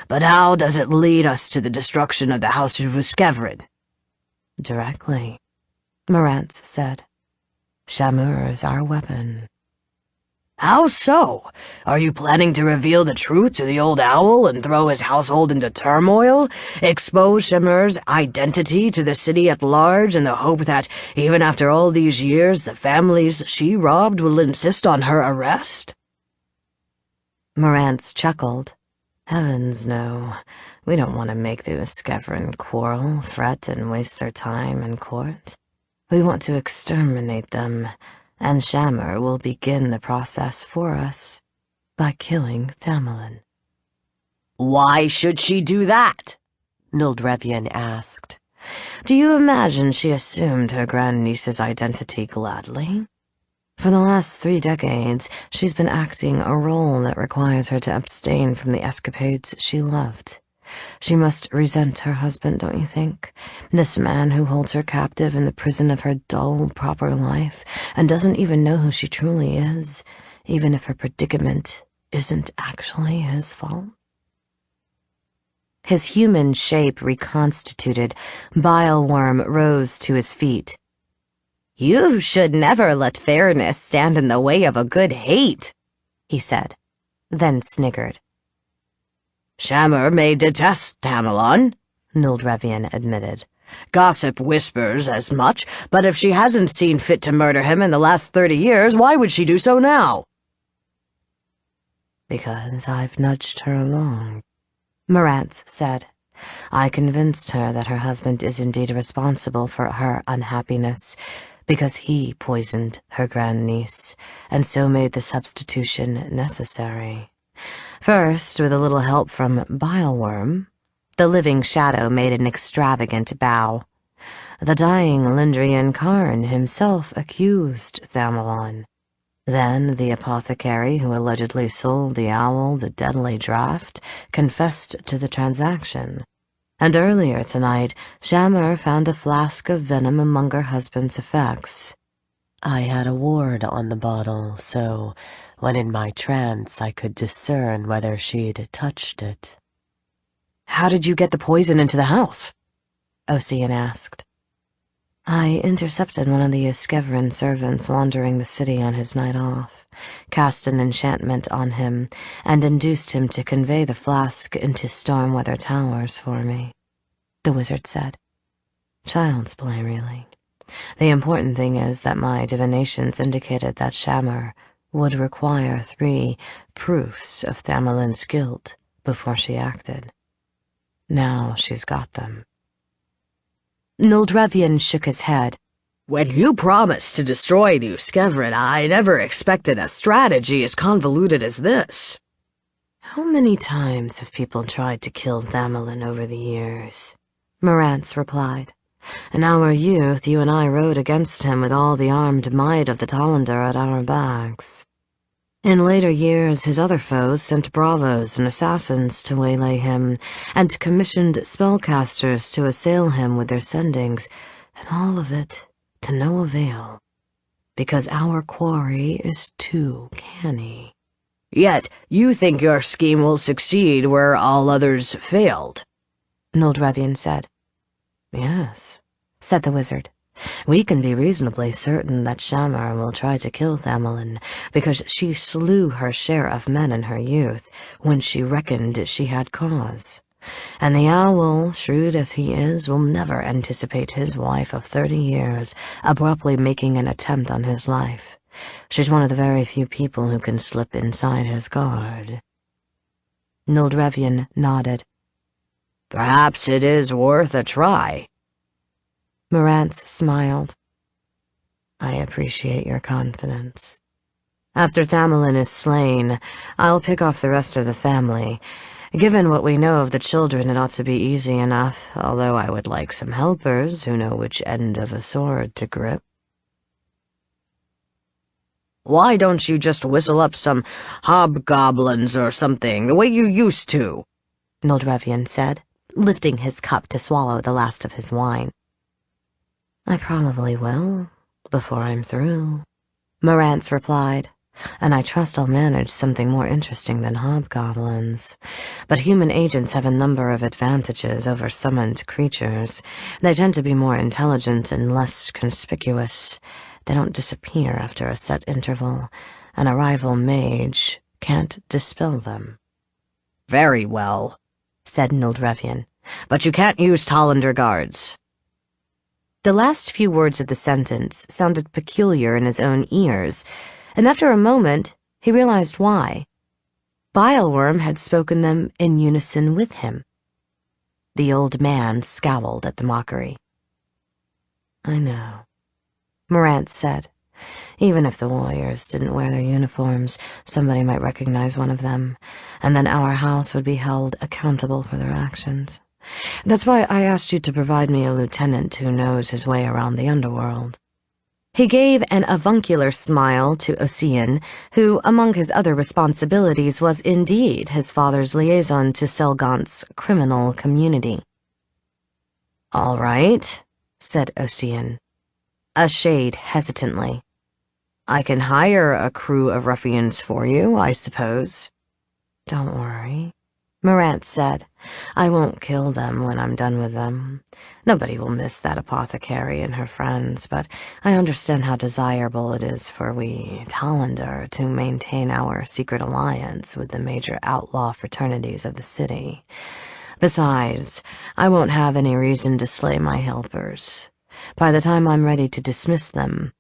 But how does it lead us to the destruction of the House of Uskevrin? Directly, Morantz said. Shamur's our weapon. How so? Are you planning to reveal the truth to the old owl and throw his household into turmoil? Expose Shamur's identity to the city at large in the hope that, even after all these years, the families she robbed will insist on her arrest? Morantz chuckled. Heavens, no. We don't want to make the Uskevrin quarrel, fret, and waste their time in court. We want to exterminate them, and Shamur will begin the process for us by killing Thamelin. Why should she do that? Noldrevian asked. Do you imagine she assumed her grandniece's identity gladly? For the last 3 decades, she's been acting a role that requires her to abstain from the escapades she loved. She must resent her husband, don't you think? This man who holds her captive in the prison of her dull, proper life, and doesn't even know who she truly is, even if her predicament isn't actually his fault. His human shape reconstituted, Bileworm rose to his feet. You should never let fairness stand in the way of a good hate, he said, then sniggered. Shamur may detest Thamelin, Noldrevian admitted. Gossip whispers as much, but if she hasn't seen fit to murder him in the last 30 years, why would she do so now? Because I've nudged her along, Morantz said. I convinced her that her husband is indeed responsible for her unhappiness, because he poisoned her grandniece, and so made the substitution necessary. First, with a little help from Bileworm, the living shadow made an extravagant bow. The dying Lindrian Karn himself accused Thamelin. Then the apothecary who allegedly sold the owl the deadly draught confessed to the transaction. And earlier tonight, Shamur found a flask of venom among her husband's effects. I had a ward on the bottle, so when in my trance I could discern whether she'd touched it. How did you get the poison into the house? Ossian asked. I intercepted one of the Uskevrin servants wandering the city on his night off, cast an enchantment on him, and induced him to convey the flask into Stormweather Towers for me, the wizard said. Child's play, really. The important thing is that my divinations indicated that Shamur would require 3 proofs of Thamelin's guilt before she acted. Now she's got them. Noldrevian shook his head. When you promised to destroy the Uskevrin, I never expected a strategy as convoluted as this. How many times have people tried to kill Thamelin over the years? Morantz replied. In our youth, you and I rode against him with all the armed might of the Talander at our backs. In later years, his other foes sent bravos and assassins to waylay him, and commissioned spellcasters to assail him with their sendings, and all of it to no avail, because our quarry is too canny. Yet you think your scheme will succeed where all others failed, Noldrevian said. Yes, said the wizard. We can be reasonably certain that Shamar will try to kill Thamelin, because she slew her share of men in her youth, when she reckoned she had cause. And the owl, shrewd as he is, will never anticipate his wife of 30 years abruptly making an attempt on his life. She's one of the very few people who can slip inside his guard. Noldrevian nodded. Perhaps it is worth a try. Marantz smiled. I appreciate your confidence. After Thamelin is slain, I'll pick off the rest of the family. Given what we know of the children, it ought to be easy enough, although I would like some helpers who know which end of a sword to grip. Why don't you just whistle up some hobgoblins or something, the way you used to? Noldrevian said, lifting his cup to swallow the last of his wine. I probably will, before I'm through, Marantz replied, and I trust I'll manage something more interesting than hobgoblins. But human agents have a number of advantages over summoned creatures. They tend to be more intelligent and less conspicuous. They don't disappear after a set interval, and a rival mage can't dispel them. Very well, said Noldrevian, but you can't use Tollander guards. The last few words of the sentence sounded peculiar in his own ears, and after a moment he realized why. Bileworm had spoken them in unison with him. The old man scowled at the mockery. I know, Marantz said. Even if the warriors didn't wear their uniforms, somebody might recognize one of them, and then our house would be held accountable for their actions. That's why I asked you to provide me a lieutenant who knows his way around the underworld. He gave an avuncular smile to Ossian, who, among his other responsibilities, was indeed his father's liaison to Selgaunt's criminal community. All right, said Ossian, a shade hesitantly. I can hire a crew of ruffians for you, I suppose. Don't worry, Marantz said. I won't kill them when I'm done with them. Nobody will miss that apothecary and her friends, but I understand how desirable it is for we, Tollander, to maintain our secret alliance with the major outlaw fraternities of the city. Besides, I won't have any reason to slay my helpers. By the time I'm ready to dismiss them,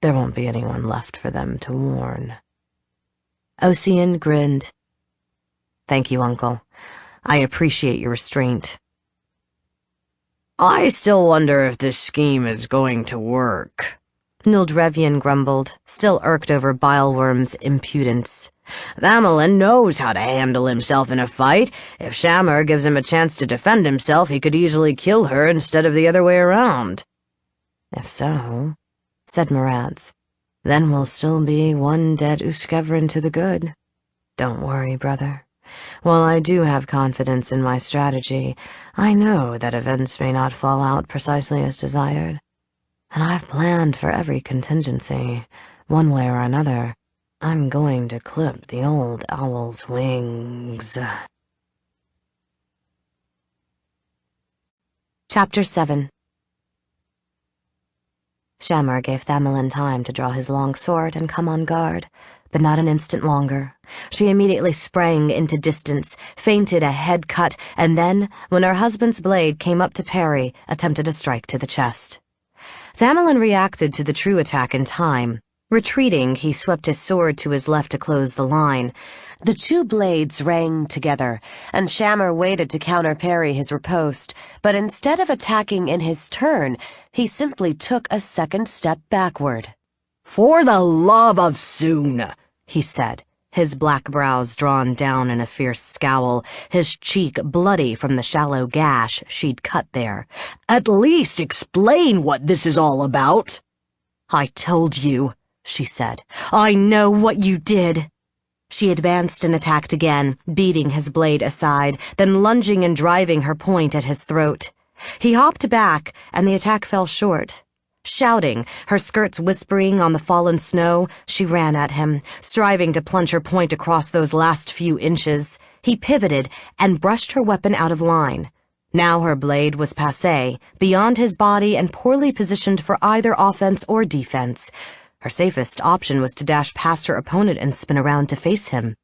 there won't be anyone left for them to warn. Ossian grinned. Thank you, Uncle. I appreciate your restraint. I still wonder if this scheme is going to work, Noldrevian grumbled, still irked over Bileworm's impudence. Thamelin knows how to handle himself in a fight. If Shamar gives him a chance to defend himself, he could easily kill her instead of the other way around. If so, said Marantz, then we'll still be one dead Uskevrin to the good. Don't worry, brother. While I do have confidence in my strategy, I know that events may not fall out precisely as desired. And I've planned for every contingency. One way or another, I'm going to clip the old owl's wings. Chapter 7. Shamar gave Thamelin time to draw his long sword and come on guard, but not an instant longer. She immediately sprang into distance, feinted a head cut, and then, when her husband's blade came up to parry, attempted a strike to the chest. Thamelin reacted to the true attack in time. Retreating, he swept his sword to his left to close the line. The two blades rang together, and Shamar waited to counter-parry his riposte, but instead of attacking in his turn, he simply took a second step backward. For the love of Soon, he said, his black brows drawn down in a fierce scowl, his cheek bloody from the shallow gash she'd cut there. At least explain what this is all about. I told you, she said. I know what you did. She advanced and attacked again, beating his blade aside, then lunging and driving her point at his throat. He hopped back, and the attack fell short. Shouting, her skirts whispering on the fallen snow, she ran at him, striving to plunge her point across those last few inches. He pivoted and brushed her weapon out of line. Now her blade was passé, beyond his body and poorly positioned for either offense or defense. Her safest option was to dash past her opponent and spin around to face him.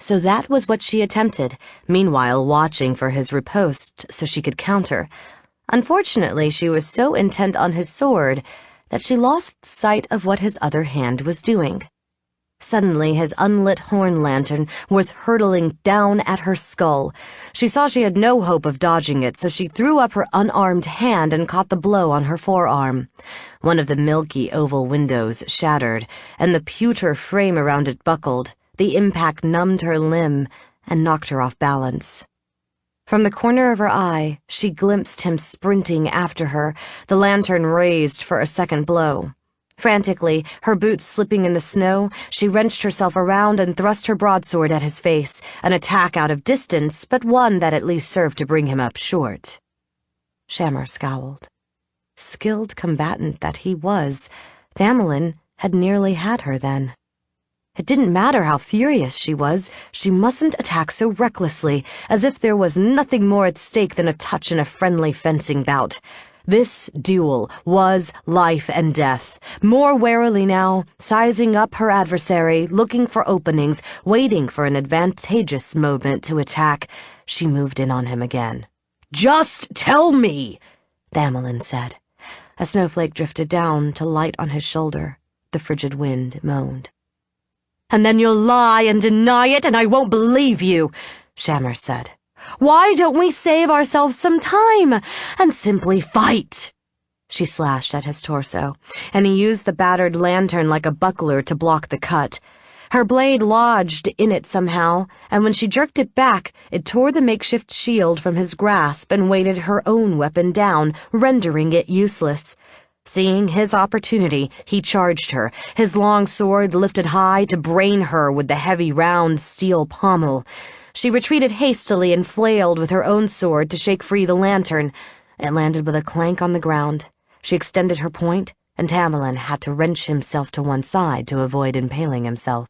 So that was what she attempted, meanwhile watching for his riposte so she could counter. Unfortunately, she was so intent on his sword that she lost sight of what his other hand was doing. Suddenly, his unlit horn lantern was hurtling down at her skull. She saw she had no hope of dodging it, so she threw up her unarmed hand and caught the blow on her forearm. One of the milky oval windows shattered, and the pewter frame around it buckled. The impact numbed her limb and knocked her off balance. From the corner of her eye, she glimpsed him sprinting after her, the lantern raised for a second blow. Frantically, her boots slipping in the snow, she wrenched herself around and thrust her broadsword at his face, an attack out of distance, but one that at least served to bring him up short. Shammer scowled. Skilled combatant that he was, Damelin had nearly had her then. It didn't matter how furious she was, she mustn't attack so recklessly, as if there was nothing more at stake than a touch in a friendly fencing bout. This duel was life and death. More warily now, sizing up her adversary, looking for openings, waiting for an advantageous moment to attack, she moved in on him again. "Just tell me," Damelin said. A snowflake drifted down to light on his shoulder. The frigid wind moaned. "And then you'll lie and deny it, and I won't believe you," Shammer said. "Why don't we save ourselves some time and simply fight?" She slashed at his torso, and he used the battered lantern like a buckler to block the cut. Her blade lodged in it somehow, and when she jerked it back, it tore the makeshift shield from his grasp and weighted her own weapon down, rendering it useless. Seeing his opportunity, he charged her, his long sword lifted high to brain her with the heavy round steel pommel. She retreated hastily and flailed with her own sword to shake free the lantern. It landed with a clank on the ground. She extended her point, and Damelin had to wrench himself to one side to avoid impaling himself.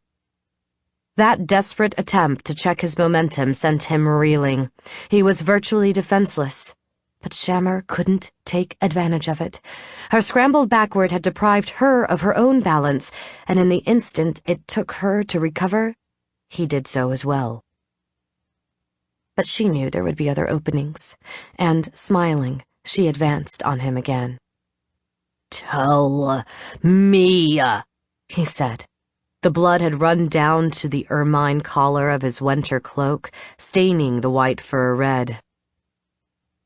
That desperate attempt to check his momentum sent him reeling. He was virtually defenseless. But Shammer couldn't take advantage of it. Her scramble backward had deprived her of her own balance, and in the instant it took her to recover, he did so as well. But she knew there would be other openings, and, smiling, she advanced on him again. "Tell me," he said. The blood had run down to the ermine collar of his winter cloak, staining the white fur red.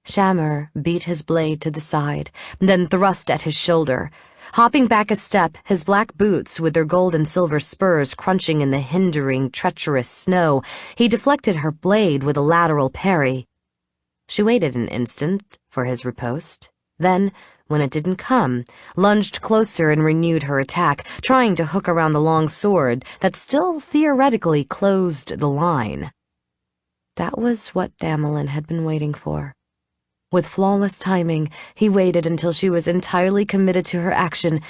Shammer beat his blade to the side, then thrust at his shoulder. Hopping back a step, his black boots with their gold and silver spurs crunching in the hindering, treacherous snow, he deflected her blade with a lateral parry. She waited an instant for his riposte, then, when it didn't come, lunged closer and renewed her attack, trying to hook around the long sword that still theoretically closed the line. That was what Damelin had been waiting for. With flawless timing, he waited until she was entirely committed to her action,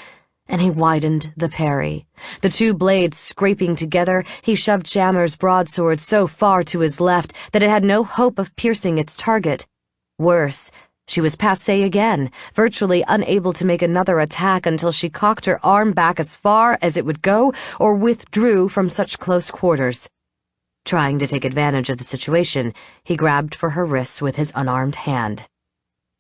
and he widened the parry. The two blades scraping together, he shoved Shammer's broadsword so far to his left that it had no hope of piercing its target. Worse, she was passé again, virtually unable to make another attack until she cocked her arm back as far as it would go or withdrew from such close quarters. Trying to take advantage of the situation, he grabbed for her wrists with his unarmed hand.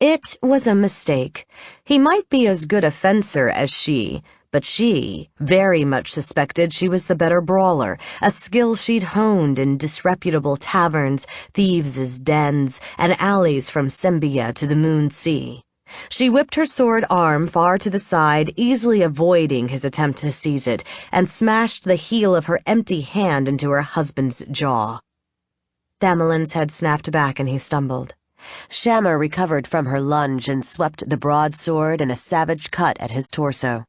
It was a mistake. He might be as good a fencer as she, but she very much suspected she was the better brawler, a skill she'd honed in disreputable taverns, thieves' dens, and alleys from Sembia to the Moon Sea. She whipped her sword arm far to the side, easily avoiding his attempt to seize it, and smashed the heel of her empty hand into her husband's jaw. Damelin's head snapped back and he stumbled. Shammer recovered from her lunge and swept the broadsword in a savage cut at his torso.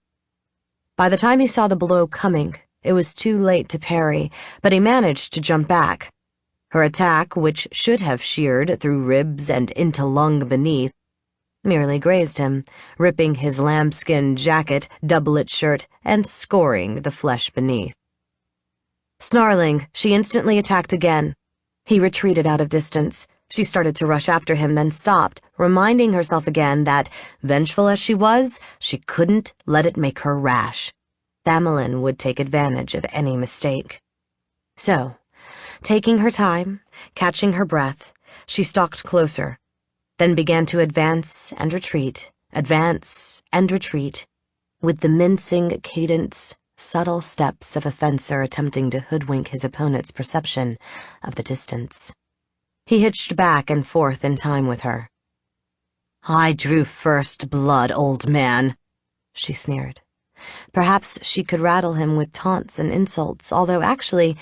By the time he saw the blow coming, It was too late to parry, but he managed to jump back. Her attack, which should have sheared through ribs and into lung beneath, merely grazed him, ripping his lambskin jacket, doublet shirt, and scoring the flesh beneath. Snarling, she instantly attacked again. He retreated out of distance. She started to rush after him, then stopped, reminding herself again that, vengeful as she was, she couldn't let it make her rash. Thamelin would take advantage of any mistake. So, taking her time, catching her breath, she stalked closer, then began to advance and retreat, with the mincing cadence, subtle steps of a fencer attempting to hoodwink his opponent's perception of the distance. He hitched back and forth in time with her. "I drew first blood, old man," she sneered. Perhaps she could rattle him with taunts and insults, although actually,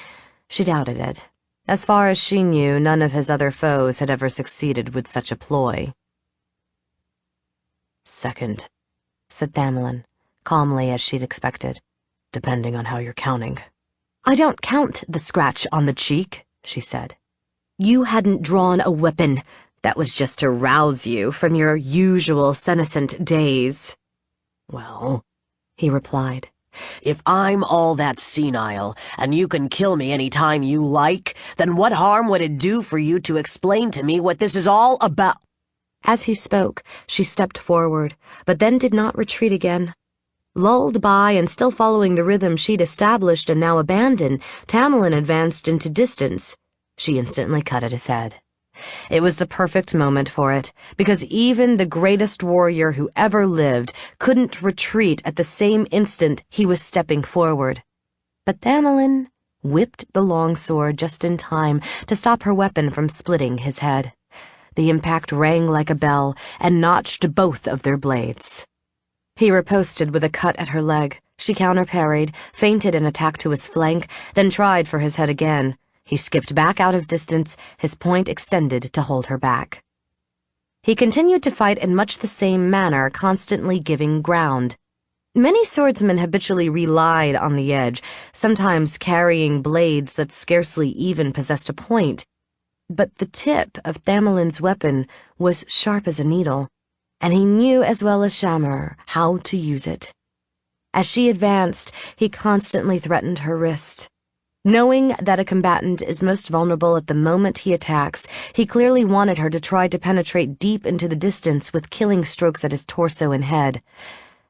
she doubted it. As far as she knew, none of his other foes had ever succeeded with such a ploy. "Second," said Thamelin, calmly as she'd expected, "depending on how you're counting." "I don't count the scratch on the cheek," she said. "You hadn't drawn a weapon. That was just to rouse you from your usual senescent daze." "Well," he replied, "if I'm all that senile, and you can kill me any time you like, then what harm would it do for you to explain to me what this is all about?" As he spoke, she stepped forward, but then did not retreat again. Lulled by and still following the rhythm she'd established and now abandoned, Thamelin advanced into distance. She instantly cut at his head. It was the perfect moment for it, because even the greatest warrior who ever lived couldn't retreat at the same instant he was stepping forward. But Thamelin whipped the longsword just in time to stop her weapon from splitting his head. The impact rang like a bell and notched both of their blades. He riposted with a cut at her leg. She counter-parried, feinted an attack to his flank, then tried for his head again. He skipped back out of distance, his point extended to hold her back. He continued to fight in much the same manner, constantly giving ground. Many swordsmen habitually relied on the edge, sometimes carrying blades that scarcely even possessed a point. But the tip of Thamelin's weapon was sharp as a needle, and he knew as well as Shammer how to use it. As she advanced, he constantly threatened her wrist. Knowing that a combatant is most vulnerable at the moment he attacks, he clearly wanted her to try to penetrate deep into the distance with killing strokes at his torso and head.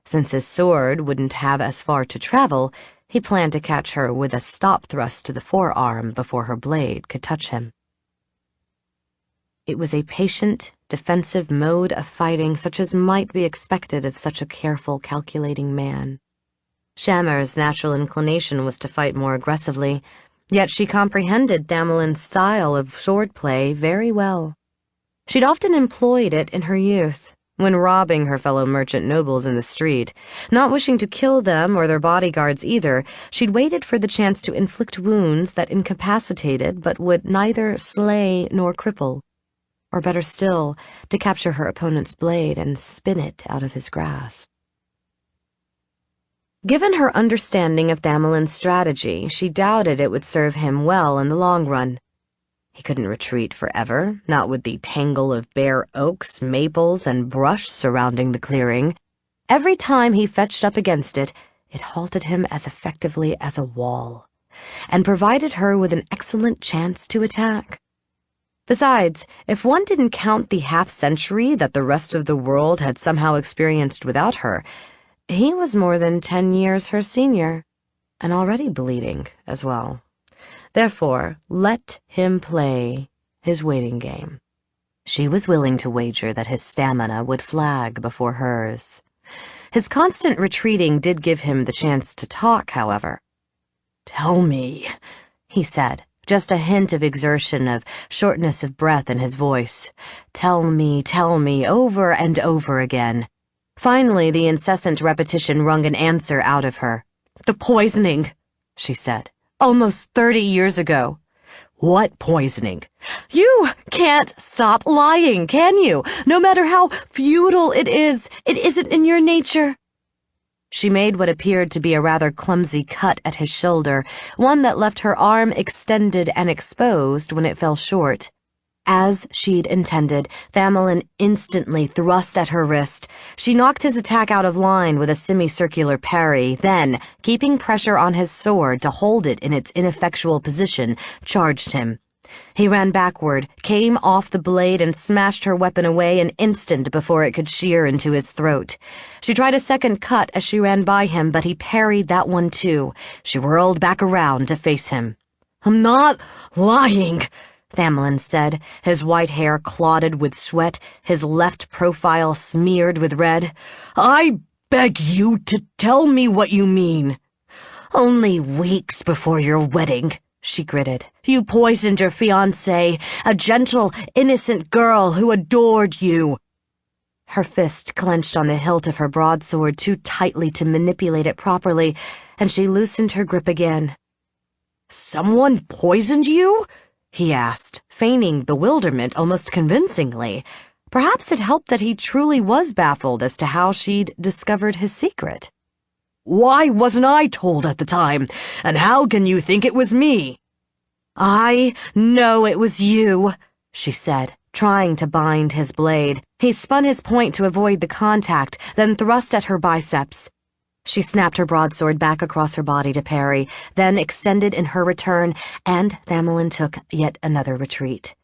Since his sword wouldn't have as far to travel, he planned to catch her with a stop thrust to the forearm before her blade could touch him. It was a patient, defensive mode of fighting such as might be expected of such a careful, calculating man. Shammer's natural inclination was to fight more aggressively, yet she comprehended Thamelin's style of swordplay very well. She'd often employed it in her youth, when robbing her fellow merchant nobles in the street. Not wishing to kill them or their bodyguards either, she'd waited for the chance to inflict wounds that incapacitated but would neither slay nor cripple. Or better still, to capture her opponent's blade and spin it out of his grasp. Given her understanding of Thamelin's strategy, she doubted it would serve him well in the long run. He couldn't retreat forever, not with the tangle of bare oaks, maples, and brush surrounding the clearing. Every time he fetched up against it, it halted him as effectively as a wall, and provided her with an excellent chance to attack. Besides, if one didn't count the half-century that the rest of the world had somehow experienced without her, he was more than 10 years her senior, and already bleeding as well. Therefore, let him play his waiting game. She was willing to wager that his stamina would flag before hers. His constant retreating did give him the chance to talk, however. "Tell me," he said, just a hint of exertion, of shortness of breath in his voice. Tell me, over and over again. Finally, the incessant repetition wrung an answer out of her. "The poisoning," she said. "Almost 30 years ago." "What poisoning?" "You can't stop lying, can you? No matter how futile it isn't in your nature." She made what appeared to be a rather clumsy cut at his shoulder, one that left her arm extended and exposed when it fell short. As she'd intended, Thamelin instantly thrust at her wrist. She knocked his attack out of line with a semicircular parry, then, keeping pressure on his sword to hold it in its ineffectual position, charged him. He ran backward, came off the blade, and smashed her weapon away an instant before it could shear into his throat. She tried a second cut as she ran by him, but he parried that one too. She whirled back around to face him. "I'm not lying," Thamelin said, his white hair clotted with sweat, his left profile smeared with red. "I beg you to tell me what you mean." "Only weeks before your wedding," she gritted, "you poisoned your fiancée, a gentle, innocent girl who adored you." Her fist clenched on the hilt of her broadsword too tightly to manipulate it properly, and she loosened her grip again. "Someone poisoned you?" he asked, feigning bewilderment almost convincingly. Perhaps it helped that he truly was baffled as to how she'd discovered his secret. "Why wasn't I told at the time? And how can you think it was me?" "I know it was you," she said, trying to bind his blade. He spun his point to avoid the contact, then thrust at her biceps. She snapped her broadsword back across her body to parry, then extended in her return, and Thamelin took yet another retreat.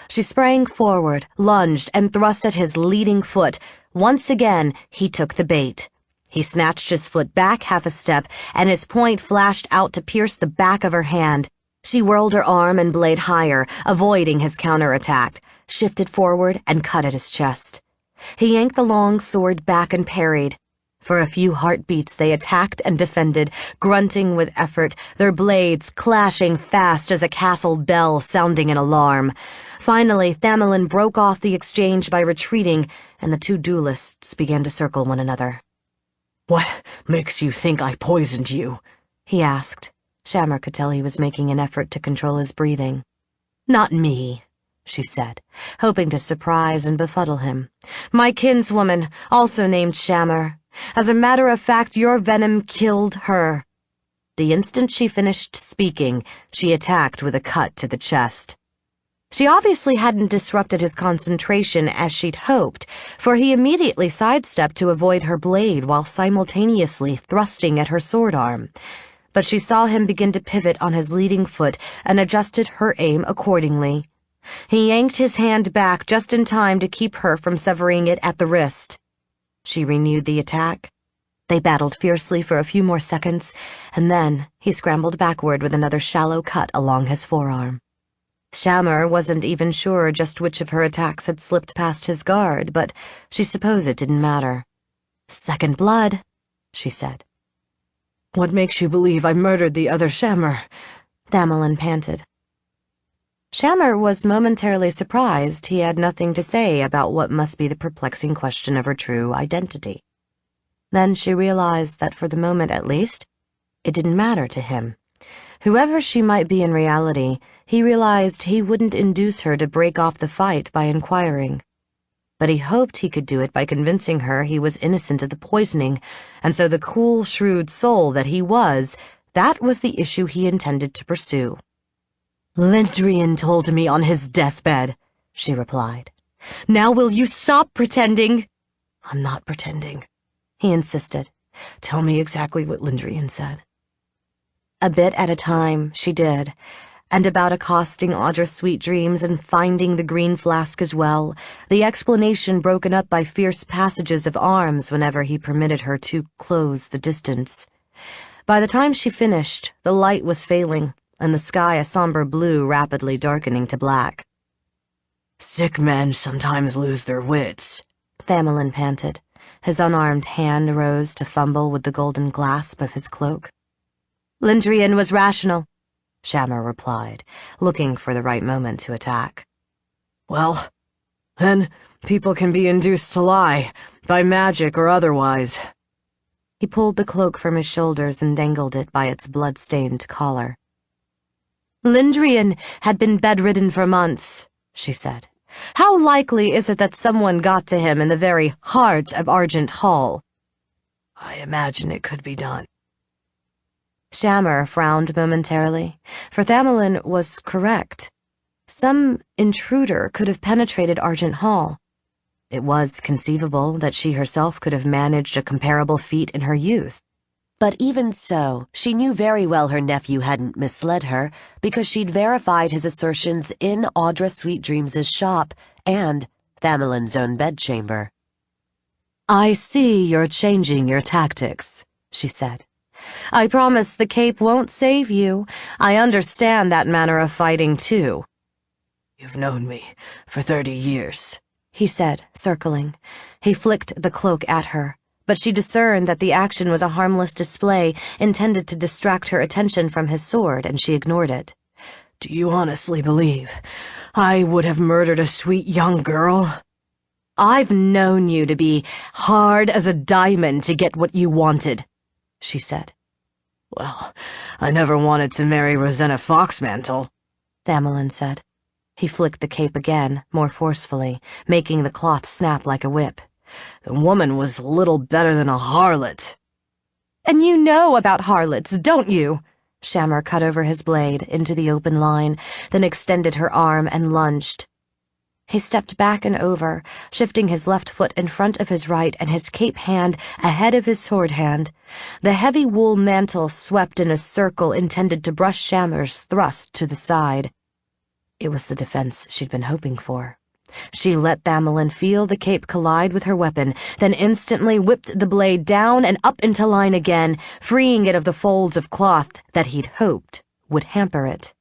She sprang forward, lunged, and thrust at his leading foot. Once again, he took the bait. He snatched his foot back half a step, and his point flashed out to pierce the back of her hand. She whirled her arm and blade higher, avoiding his counterattack, shifted forward, and cut at his chest. He yanked the long sword back and parried. For a few heartbeats they attacked and defended, grunting with effort, their blades clashing fast as a castle bell sounding an alarm. Finally, Thamelin broke off the exchange by retreating, and the two duelists began to circle one another. "What makes you think I poisoned you?" he asked. Shammer could tell he was making an effort to control his breathing. "Not me," she said, hoping to surprise and befuddle him. "My kinswoman, also named Shammer. As a matter of fact, your venom killed her." The instant she finished speaking, she attacked with a cut to the chest. She obviously hadn't disrupted his concentration as she'd hoped, for he immediately sidestepped to avoid her blade while simultaneously thrusting at her sword arm. But she saw him begin to pivot on his leading foot and adjusted her aim accordingly. He yanked his hand back just in time to keep her from severing it at the wrist. She renewed the attack. They battled fiercely for a few more seconds, and then he scrambled backward with another shallow cut along his forearm. Shammer wasn't even sure just which of her attacks had slipped past his guard, but she supposed it didn't matter. "Second blood," she said. "What makes you believe I murdered the other Shammer?" Thamelin panted. Shammer was momentarily surprised he had nothing to say about what must be the perplexing question of her true identity. Then she realized that for the moment at least, it didn't matter to him. Whoever she might be in reality, he realized he wouldn't induce her to break off the fight by inquiring. But he hoped he could do it by convincing her he was innocent of the poisoning, and so the cool, shrewd soul that he was, that was the issue he intended to pursue. "Lindrian told me on his deathbed," she replied. "Now will you stop pretending?" "I'm not pretending," he insisted. "Tell me exactly what Lindrian said." A bit at a time, she did, and about accosting Audra's sweet dreams and finding the green flask as well, the explanation broken up by fierce passages of arms whenever he permitted her to close the distance. By the time she finished, the light was failing, and the sky a somber blue rapidly darkening to black. "Sick men sometimes lose their wits," Thamelin panted. His unarmed hand rose to fumble with the golden clasp of his cloak. "Lindrian was rational," Shammer replied, looking for the right moment to attack. "Well, then people can be induced to lie, by magic or otherwise." He pulled the cloak from his shoulders and dangled it by its blood-stained collar. "Lindrian had been bedridden for months," she said. "How likely is it that someone got to him in the very heart of Argent Hall?" I imagine it could be done. Shammer frowned momentarily, for Thamelin was correct. Some intruder could have penetrated Argent Hall. It was conceivable that she herself could have managed a comparable feat in her youth. But even so, she knew very well her nephew hadn't misled her, because she'd verified his assertions in Audra Sweet Dreams' shop and Thamelin's own bedchamber. "I see you're changing your tactics," she said. "I promise the cape won't save you. I understand that manner of fighting, too." "You've known me for 30 years, he said, circling. He flicked the cloak at her, but she discerned that the action was a harmless display intended to distract her attention from his sword, and she ignored it. "Do you honestly believe I would have murdered a sweet young girl?" "I've known you to be hard as a diamond to get what you wanted," she said. "Well, I never wanted to marry Rosanna Foxmantle," Thamelin said. He flicked the cape again, more forcefully, making the cloth snap like a whip. "The woman was little better than a harlot." "And you know about harlots, don't you?" Shammer cut over his blade into the open line, then extended her arm and lunged. He stepped back and over, shifting his left foot in front of his right and his cape hand ahead of his sword hand. The heavy wool mantle swept in a circle intended to brush Shammer's thrust to the side. It was the defense she'd been hoping for. She let Thamelin feel the cape collide with her weapon, then instantly whipped the blade down and up into line again, freeing it of the folds of cloth that he'd hoped would hamper it.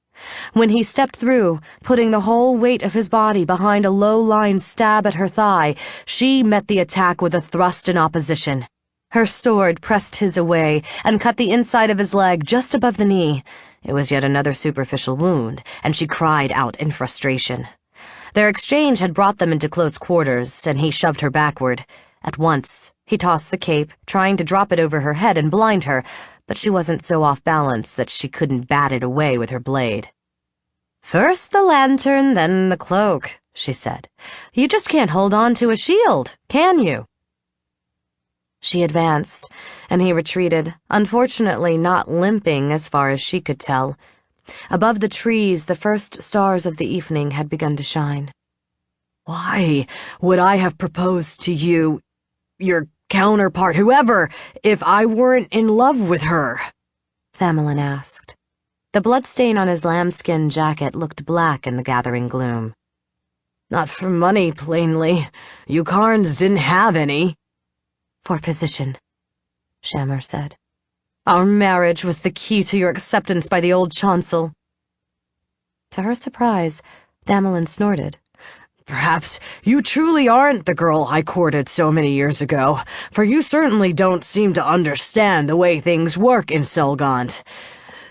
When he stepped through, putting the whole weight of his body behind a low-line stab at her thigh, she met the attack with a thrust in opposition. Her sword pressed his away and cut the inside of his leg just above the knee. It was yet another superficial wound, and she cried out in frustration. Their exchange had brought them into close quarters, and he shoved her backward. At once, he tossed the cape, trying to drop it over her head and blind her, but she wasn't so off balance that she couldn't bat it away with her blade. "First the lantern, then the cloak," she said. "You just can't hold on to a shield, can you?" She advanced, and he retreated, unfortunately not limping as far as she could tell. Above the trees, the first stars of the evening had begun to shine. "Why would I have proposed to you, your counterpart, whoever, if I weren't in love with her?" Thamelin asked. The bloodstain on his lambskin jacket looked black in the gathering gloom. "Not for money, plainly. You Karns didn't have any." "For position," Shammer said. "Our marriage was the key to your acceptance by the old chancel." To her surprise, Thamelin snorted. "Perhaps you truly aren't the girl I courted so many years ago, for you certainly don't seem to understand the way things work in Selgant.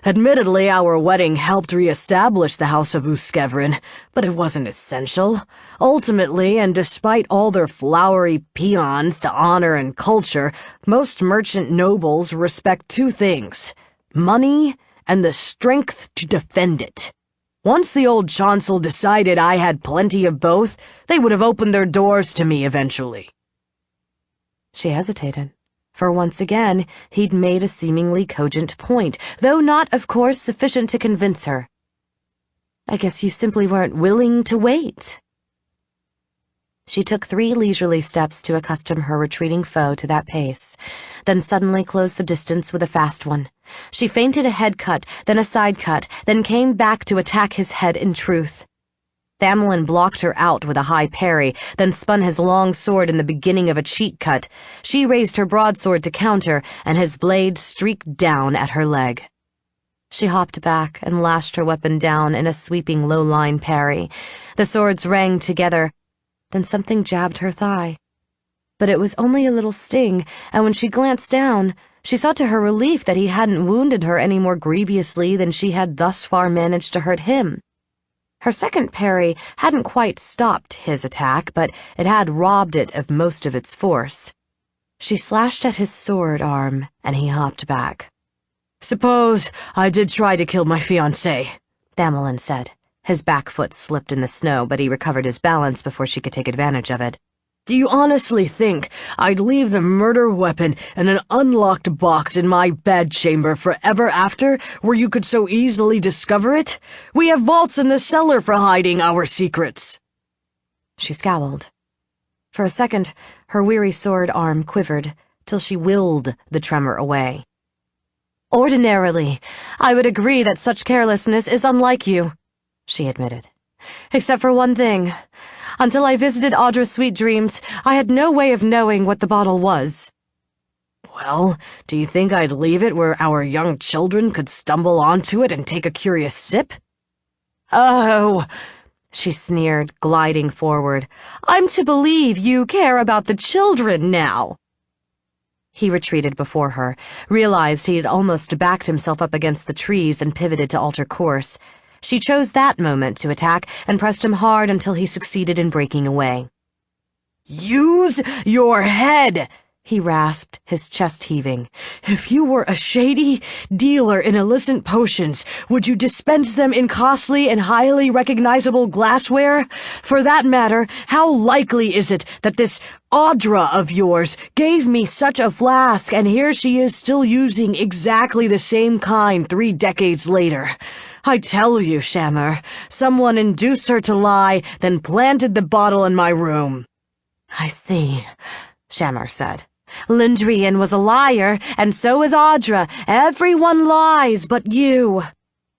Admittedly, our wedding helped re-establish the House of Uskevrin, but it wasn't essential. Ultimately, and despite all their flowery paeans to honor and culture, most merchant nobles respect two things: money and the strength to defend it. Once the old chancel decided I had plenty of both, they would have opened their doors to me eventually." She hesitated. For once again, he'd made a seemingly cogent point, though not, of course, sufficient to convince her. "I guess you simply weren't willing to wait." She took 3 leisurely steps to accustom her retreating foe to that pace, then suddenly closed the distance with a fast one. She feinted a head cut, then a side cut, then came back to attack his head in truth. Thamelin blocked her out with a high parry, then spun his long sword in the beginning of a cheek cut. She raised her broadsword to counter, and his blade streaked down at her leg. She hopped back and lashed her weapon down in a sweeping low-line parry. The swords rang together, then something jabbed her thigh. But it was only a little sting, and when she glanced down, she saw to her relief that he hadn't wounded her any more grievously than she had thus far managed to hurt him. Her second parry hadn't quite stopped his attack, but it had robbed it of most of its force. She slashed at his sword arm, and he hopped back. "Suppose I did try to kill my fiancé," Thamelin said. His back foot slipped in the snow, but he recovered his balance before she could take advantage of it. Do you honestly think I'd leave the murder weapon in an unlocked box in my bedchamber forever after, where you could so easily discover it? We have vaults in the cellar for hiding our secrets. She scowled. For a second, her weary sword arm quivered, till she willed the tremor away. Ordinarily, I would agree that such carelessness is unlike you, she admitted. Except for one thing. Until I visited Audra's Sweet Dreams, I had no way of knowing what the bottle was. Well, do you think I'd leave it where our young children could stumble onto it and take a curious sip? Oh, she sneered, gliding forward. I'm to believe you care about the children now. He retreated before her, realized he had almost backed himself up against the trees and pivoted to alter course. She chose that moment to attack and pressed him hard until he succeeded in breaking away. Use your head, he rasped, his chest heaving. If you were a shady dealer in illicit potions, would you dispense them in costly and highly recognizable glassware? For that matter, how likely is it that this Audra of yours gave me such a flask, and here she is still using exactly the same kind 3 decades later? I tell you, Shammer, someone induced her to lie, then planted the bottle in my room. I see, Shammer said. Lindrian was a liar, and so is Audra. Everyone lies but you.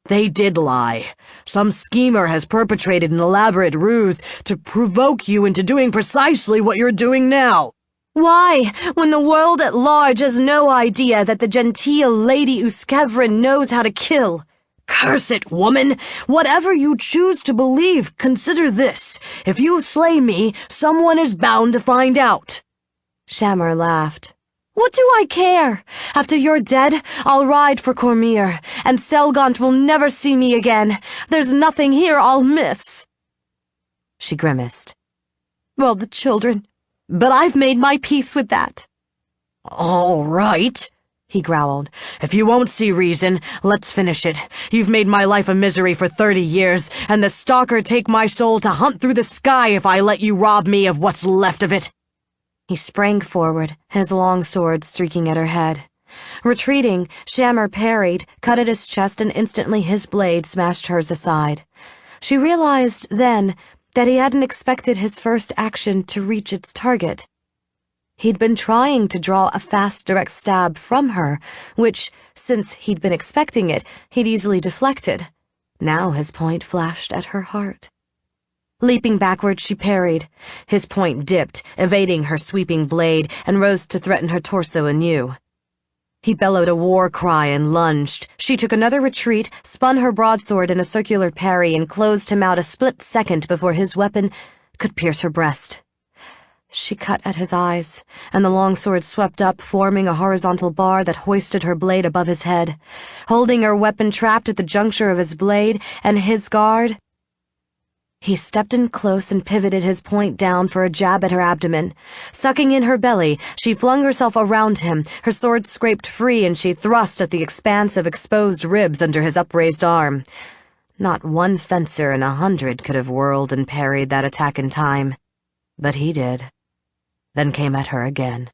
They did lie. Some schemer has perpetrated an elaborate ruse to provoke you into doing precisely what you're doing now. Why, when the world at large has no idea that the genteel Lady Uskevrin knows how to kill? Curse it, woman! Whatever you choose to believe, consider this. If you slay me, someone is bound to find out. Shammer laughed. What do I care? After you're dead, I'll ride for Cormyr, and Selgaunt will never see me again. There's nothing here I'll miss. She grimaced. Well, the children. But I've made my peace with that. All right, he growled. If you won't see reason, let's finish it. You've made my life a misery for 30 years, and the stalker take my soul to hunt through the sky if I let you rob me of what's left of it. He sprang forward, his long sword streaking at her head. Retreating, Shammer parried, cut at his chest, and instantly his blade smashed hers aside. She realized then that he hadn't expected his first action to reach its target. He'd been trying to draw a fast, direct stab from her, which, since he'd been expecting it, he'd easily deflected. Now his point flashed at her heart. Leaping backward, she parried. His point dipped, evading her sweeping blade, and rose to threaten her torso anew. He bellowed a war cry and lunged. She took another retreat, spun her broadsword in a circular parry, and closed him out a split second before his weapon could pierce her breast. She cut at his eyes, and the longsword swept up, forming a horizontal bar that hoisted her blade above his head. Holding her weapon trapped at the juncture of his blade and his guard, he stepped in close and pivoted his point down for a jab at her abdomen. Sucking in her belly, she flung herself around him. Her sword scraped free, and she thrust at the expanse of exposed ribs under his upraised arm. Not one fencer in 100 could have whirled and parried that attack in time. But he did. Then came at her again.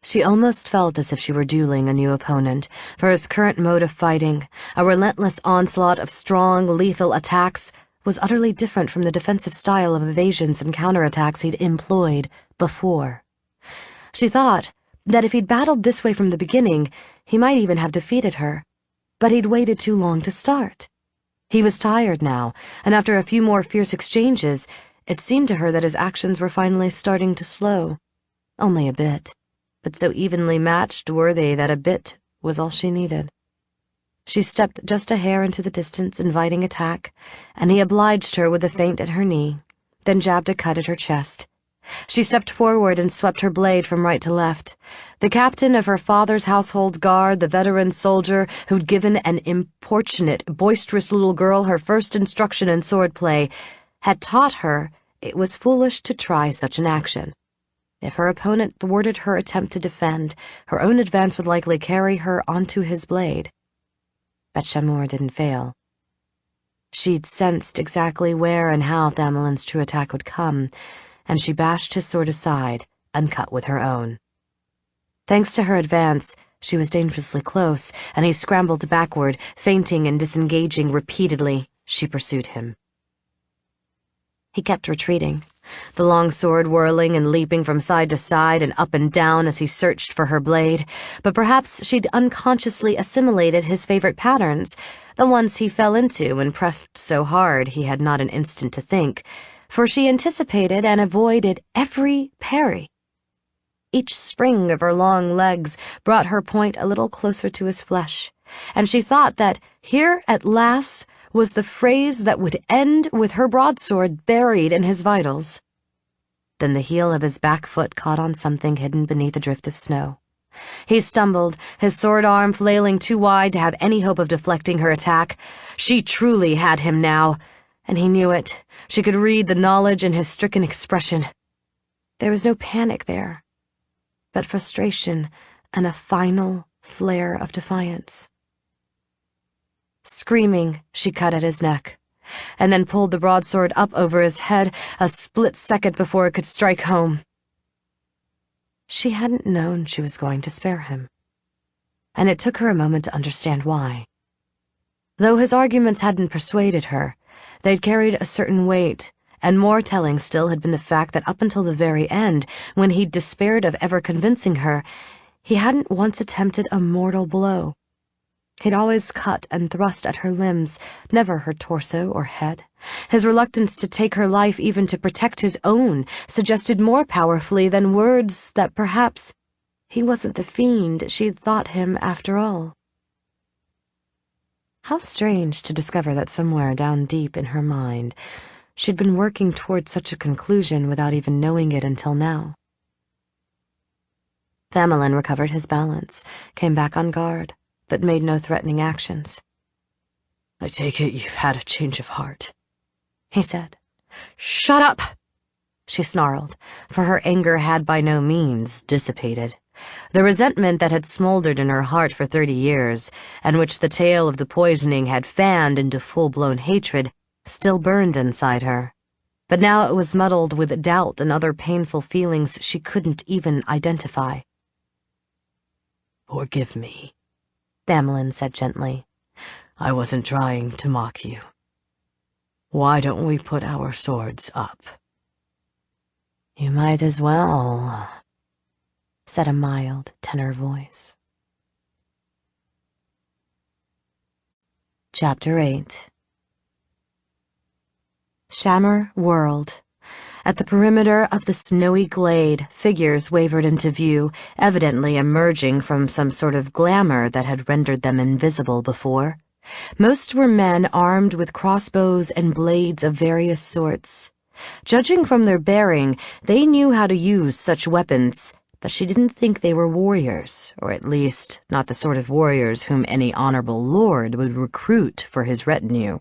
She almost felt as if she were dueling a new opponent, for his current mode of fighting, a relentless onslaught of strong, lethal attacks, was utterly different from the defensive style of evasions and counterattacks he'd employed before. She thought that if he'd battled this way from the beginning, he might even have defeated her. But he'd waited too long to start. He was tired now, and after a few more fierce exchanges, it seemed to her that his actions were finally starting to slow. Only a bit, but so evenly matched were they that a bit was all she needed. She stepped just a hair into the distance, inviting attack, and he obliged her with a feint at her knee, then jabbed a cut at her chest. She stepped forward and swept her blade from right to left. The captain of her father's household guard, the veteran soldier who'd given an importunate, boisterous little girl her first instruction in swordplay, had taught her it was foolish to try such an action. If her opponent thwarted her attempt to defend, her own advance would likely carry her onto his blade. But Shamour didn't fail. She'd sensed exactly where and how Thamelin's true attack would come, and she bashed his sword aside and cut with her own. Thanks to her advance, she was dangerously close, and he scrambled backward, feinting and disengaging repeatedly. She pursued him. He kept retreating, the long sword whirling and leaping from side to side and up and down as he searched for her blade, but perhaps she'd unconsciously assimilated his favorite patterns, the ones he fell into and pressed so hard he had not an instant to think, for she anticipated and avoided every parry. Each spring of her long legs brought her point a little closer to his flesh, and she thought that here at last was the phrase that would end with her broadsword buried in his vitals. Then the heel of his back foot caught on something hidden beneath a drift of snow. He stumbled, his sword arm flailing too wide to have any hope of deflecting her attack. She truly had him now, and he knew it. She could read the knowledge in his stricken expression. There was no panic there, but frustration and a final flare of defiance. Screaming, she cut at his neck, and then pulled the broadsword up over his head a split second before it could strike home. She hadn't known she was going to spare him, and it took her a moment to understand why. Though his arguments hadn't persuaded her, they'd carried a certain weight, and more telling still had been the fact that up until the very end, when he'd despaired of ever convincing her, he hadn't once attempted a mortal blow. He'd always cut and thrust at her limbs, never her torso or head. His reluctance to take her life, even to protect his own, suggested more powerfully than words that perhaps he wasn't the fiend she'd thought him after all. How strange to discover that somewhere down deep in her mind, she'd been working toward such a conclusion without even knowing it until now. Thamelin recovered his balance, came back on guard, but made no threatening actions. "I take it you've had a change of heart," he said. "Shut up!" she snarled, for her anger had by no means dissipated. The resentment that had smoldered in her heart for 30 years, and which the tale of the poisoning had fanned into full-blown hatred, still burned inside her. But now it was muddled with doubt and other painful feelings she couldn't even identify. "Forgive me," Thamelin said gently. "I wasn't trying to mock you. Why don't we put our swords up?" "You might as well," said a mild, tenor voice. Chapter 8. Shammer whirled. At the perimeter of the snowy glade, figures wavered into view, evidently emerging from some sort of glamour that had rendered them invisible before. Most were men armed with crossbows and blades of various sorts. Judging from their bearing, they knew how to use such weapons, but she didn't think they were warriors, or at least not the sort of warriors whom any honorable lord would recruit for his retinue.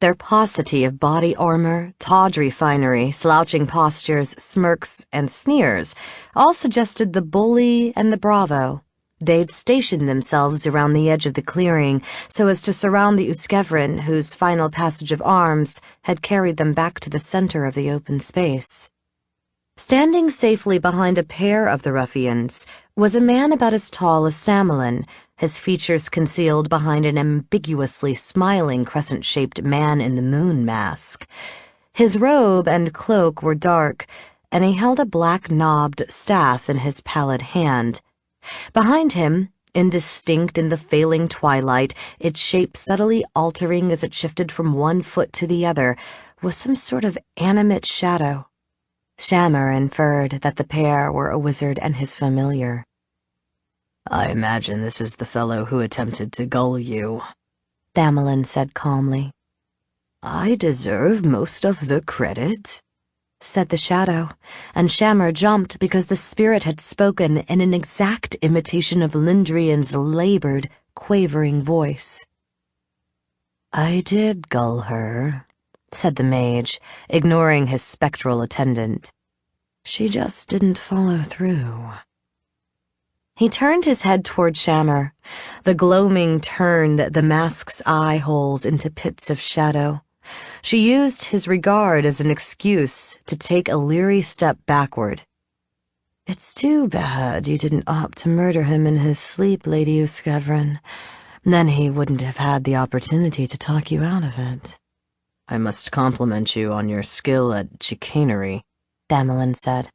Their paucity of body armor, tawdry finery, slouching postures, smirks, and sneers all suggested the bully and the bravo. They'd stationed themselves around the edge of the clearing so as to surround the Uskevrin, whose final passage of arms had carried them back to the center of the open space. Standing safely behind a pair of the ruffians was a man about as tall as Thamelin, his features concealed behind an ambiguously smiling crescent-shaped man-in-the-moon mask. His robe and cloak were dark, and he held a black-knobbed staff in his pallid hand. Behind him, indistinct in the failing twilight, its shape subtly altering as it shifted from one foot to the other, was some sort of animate shadow. Shammer inferred that the pair were a wizard and his familiar. "I imagine this was the fellow who attempted to gull you," Thamelin said calmly. "I deserve most of the credit," said the shadow, and Shammer jumped because the spirit had spoken in an exact imitation of Lindrian's labored, quavering voice. "I did gull her," said the mage, ignoring his spectral attendant. "She just didn't follow through." He turned his head toward Shammer. The gloaming turned the mask's eye holes into pits of shadow. She used his regard as an excuse to take a leery step backward. "It's too bad you didn't opt to murder him in his sleep, Lady Uskevrin. Then he wouldn't have had the opportunity to talk you out of it." "I must compliment you on your skill at chicanery," Damelin said.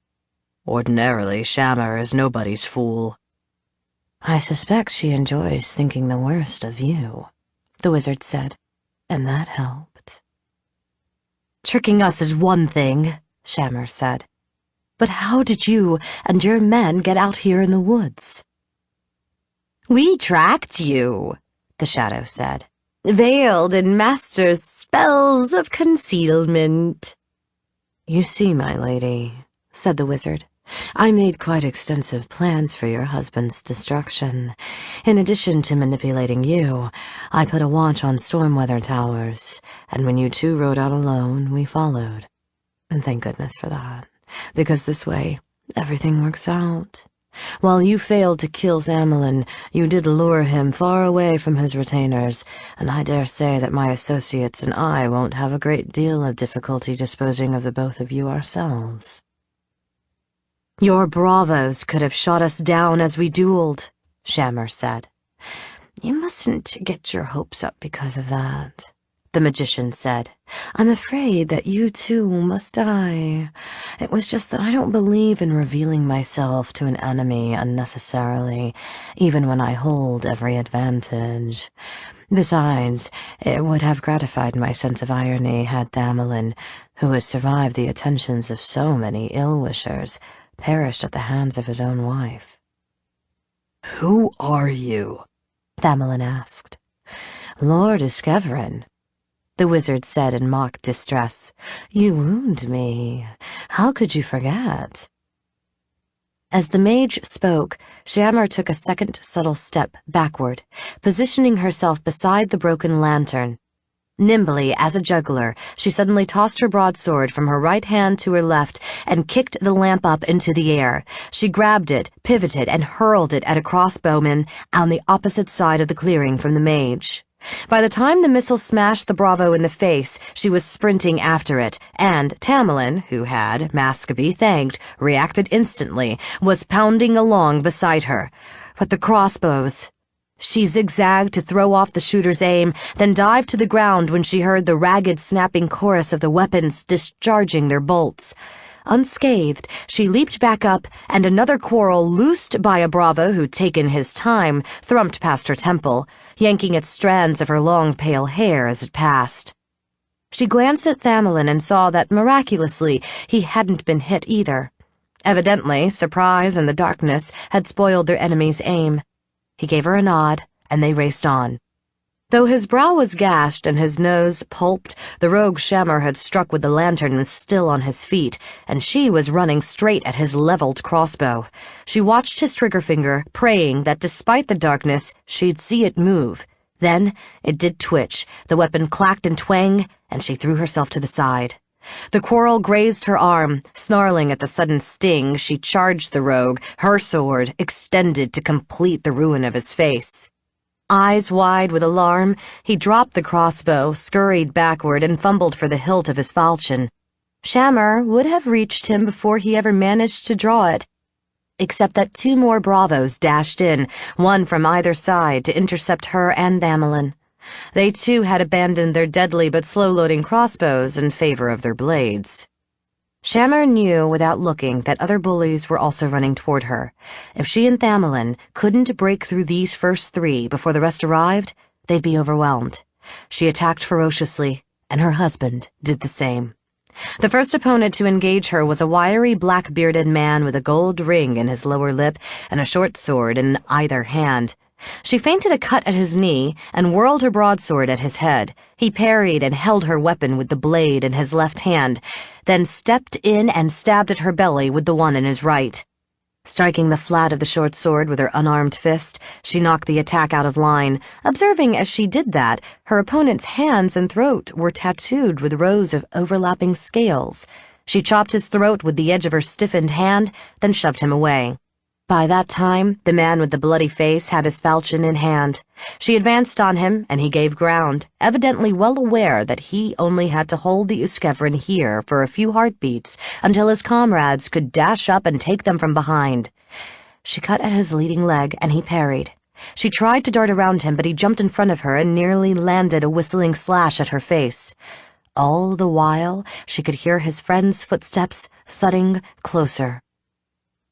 "Ordinarily, Shammer is nobody's fool." "I suspect she enjoys thinking the worst of you," the wizard said, "and that helped." "Tricking us is one thing," Shammer said. "But how did you and your men get out here in the woods?" "We tracked you," the shadow said, "veiled in Master's spells of concealment." "You see, my lady," said the wizard, "I made quite extensive plans for your husband's destruction. In addition to manipulating you, I put a watch on storm weather towers, and when you two rode out alone, we followed. And thank goodness for that, because this way, everything works out. While you failed to kill Thamelin, you did lure him far away from his retainers, and I dare say that my associates and I won't have a great deal of difficulty disposing of the both of you ourselves." "Your bravos could have shot us down as we dueled," Shammer said. "You mustn't get your hopes up because of that," the magician said. "I'm afraid that you too must die. It was just that I don't believe in revealing myself to an enemy unnecessarily, even when I hold every advantage. Besides, it would have gratified my sense of irony had Damelin, who has survived the attentions of so many ill-wishers, perished at the hands of his own wife." "Who are you?" Damelin asked. "Lord Uskevrin," the wizard said in mock distress. "You wound me. How could you forget?" As the mage spoke, Shammer took a second subtle step backward, positioning herself beside the broken lantern. Nimbly as a juggler, she suddenly tossed her broadsword from her right hand to her left and kicked the lamp up into the air. She grabbed it, pivoted, and hurled it at a crossbowman on the opposite side of the clearing from the mage. By the time the missile smashed the bravo in the face, she was sprinting after it, and Tamerlane, who had, Mask be thanked, reacted instantly, was pounding along beside her. But the crossbows... She zigzagged to throw off the shooter's aim, then dived to the ground when she heard the ragged, snapping chorus of the weapons discharging their bolts. Unscathed, she leaped back up, and another quarrel loosed by a bravo who'd taken his time thrumped past her temple, yanking at strands of her long, pale hair as it passed. She glanced at Thamelin and saw that, miraculously, he hadn't been hit either. Evidently, surprise and the darkness had spoiled their enemy's aim. He gave her a nod, and they raced on. Though his brow was gashed and his nose pulped, the rogue Shammer had struck with the lantern was still on his feet, and she was running straight at his leveled crossbow. She watched his trigger finger, praying that despite the darkness, she'd see it move. Then it did twitch, the weapon clacked and twanged, and she threw herself to the side. The quarrel grazed her arm. Snarling at the sudden sting, she charged the rogue, her sword extended to complete the ruin of his face. Eyes wide with alarm, he dropped the crossbow, scurried backward, and fumbled for the hilt of his falchion. Shammer would have reached him before he ever managed to draw it, except that two more bravos dashed in, one from either side, to intercept her and Thamelin. They too had abandoned their deadly but slow-loading crossbows in favor of their blades. Shammer knew without looking that other bullies were also running toward her. If she and Thamelin couldn't break through these first three before the rest arrived, they'd be overwhelmed. She attacked ferociously, and her husband did the same. The first opponent to engage her was a wiry, black-bearded man with a gold ring in his lower lip and a short sword in either hand. She feinted a cut at his knee and whirled her broadsword at his head. He parried and held her weapon with the blade in his left hand, then stepped in and stabbed at her belly with the one in his right. Striking the flat of the short sword with her unarmed fist, she knocked the attack out of line, observing as she did that her opponent's hands and throat were tattooed with rows of overlapping scales. She chopped his throat with the edge of her stiffened hand, then shoved him away. By that time, the man with the bloody face had his falchion in hand. She advanced on him, and he gave ground, evidently well aware that he only had to hold the Uskevrin here for a few heartbeats until his comrades could dash up and take them from behind. She cut at his leading leg, and he parried. She tried to dart around him, but he jumped in front of her and nearly landed a whistling slash at her face. All the while, she could hear his friend's footsteps thudding closer.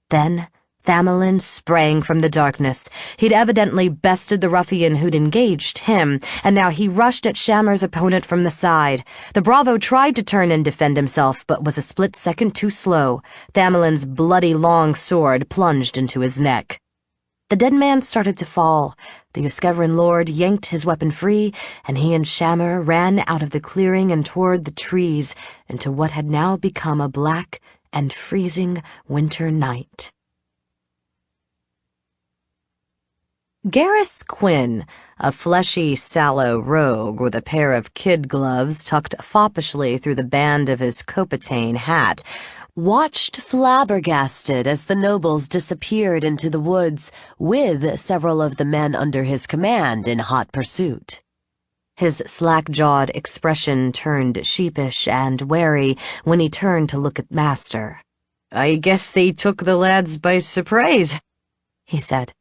Then Thamelin sprang from the darkness. He'd evidently bested the ruffian who'd engaged him, and now he rushed at Shammer's opponent from the side. The bravo tried to turn and defend himself, but was a split second too slow. Thamelin's bloody long sword plunged into his neck. The dead man started to fall. The Uskevrin lord yanked his weapon free, and he and Shammer ran out of the clearing and toward the trees into what had now become a black and freezing winter night. Garrus Quinn, a fleshy, sallow rogue with a pair of kid gloves tucked foppishly through the band of his Copatane hat, watched flabbergasted as the nobles disappeared into the woods with several of the men under his command in hot pursuit. His slack-jawed expression turned sheepish and wary when he turned to look at Master. "I guess they took the lads by surprise," he said.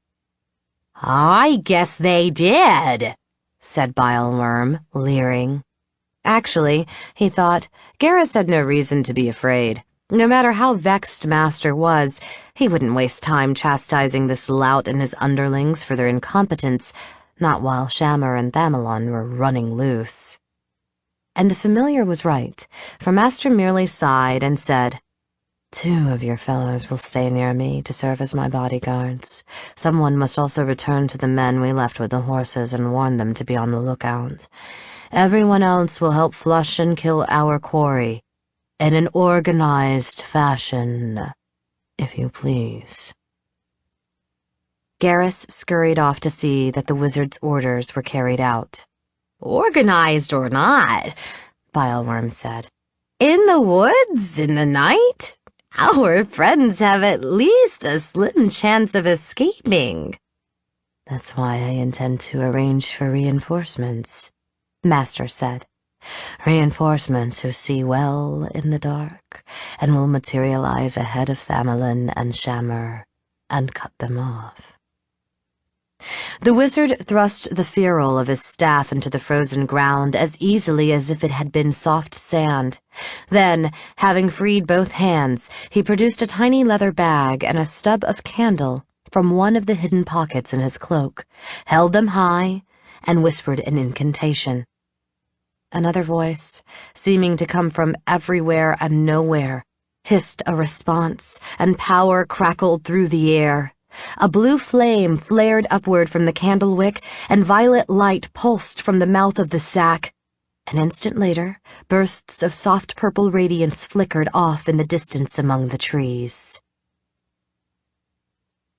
"I guess they did," said Bileworm, leering. Actually, he thought, Garrus had no reason to be afraid. No matter how vexed Master was, he wouldn't waste time chastising this lout and his underlings for their incompetence, not while Shammer and Thamelin were running loose. And the familiar was right, for Master merely sighed and said, "2 of your fellows will stay near me to serve as my bodyguards. Someone must also return to the men we left with the horses and warn them to be on the lookout. Everyone else will help flush and kill our quarry, in an organized fashion, if you please." Garrus scurried off to see that the wizard's orders were carried out. "Organized or not," Bileworm said, "in the woods in the night? Our friends have at least a slim chance of escaping." "That's why I intend to arrange for reinforcements," Master said. "Reinforcements who see well in the dark and will materialize ahead of Thamelin and Shammer and cut them off." The wizard thrust the ferrule of his staff into the frozen ground as easily as if it had been soft sand. Then, having freed both hands, he produced a tiny leather bag and a stub of candle from one of the hidden pockets in his cloak, held them high, and whispered an incantation. Another voice, seeming to come from everywhere and nowhere, hissed a response, and power crackled through the air. A blue flame flared upward from the candle wick, and violet light pulsed from the mouth of the sack. An instant later, bursts of soft purple radiance flickered off in the distance among the trees.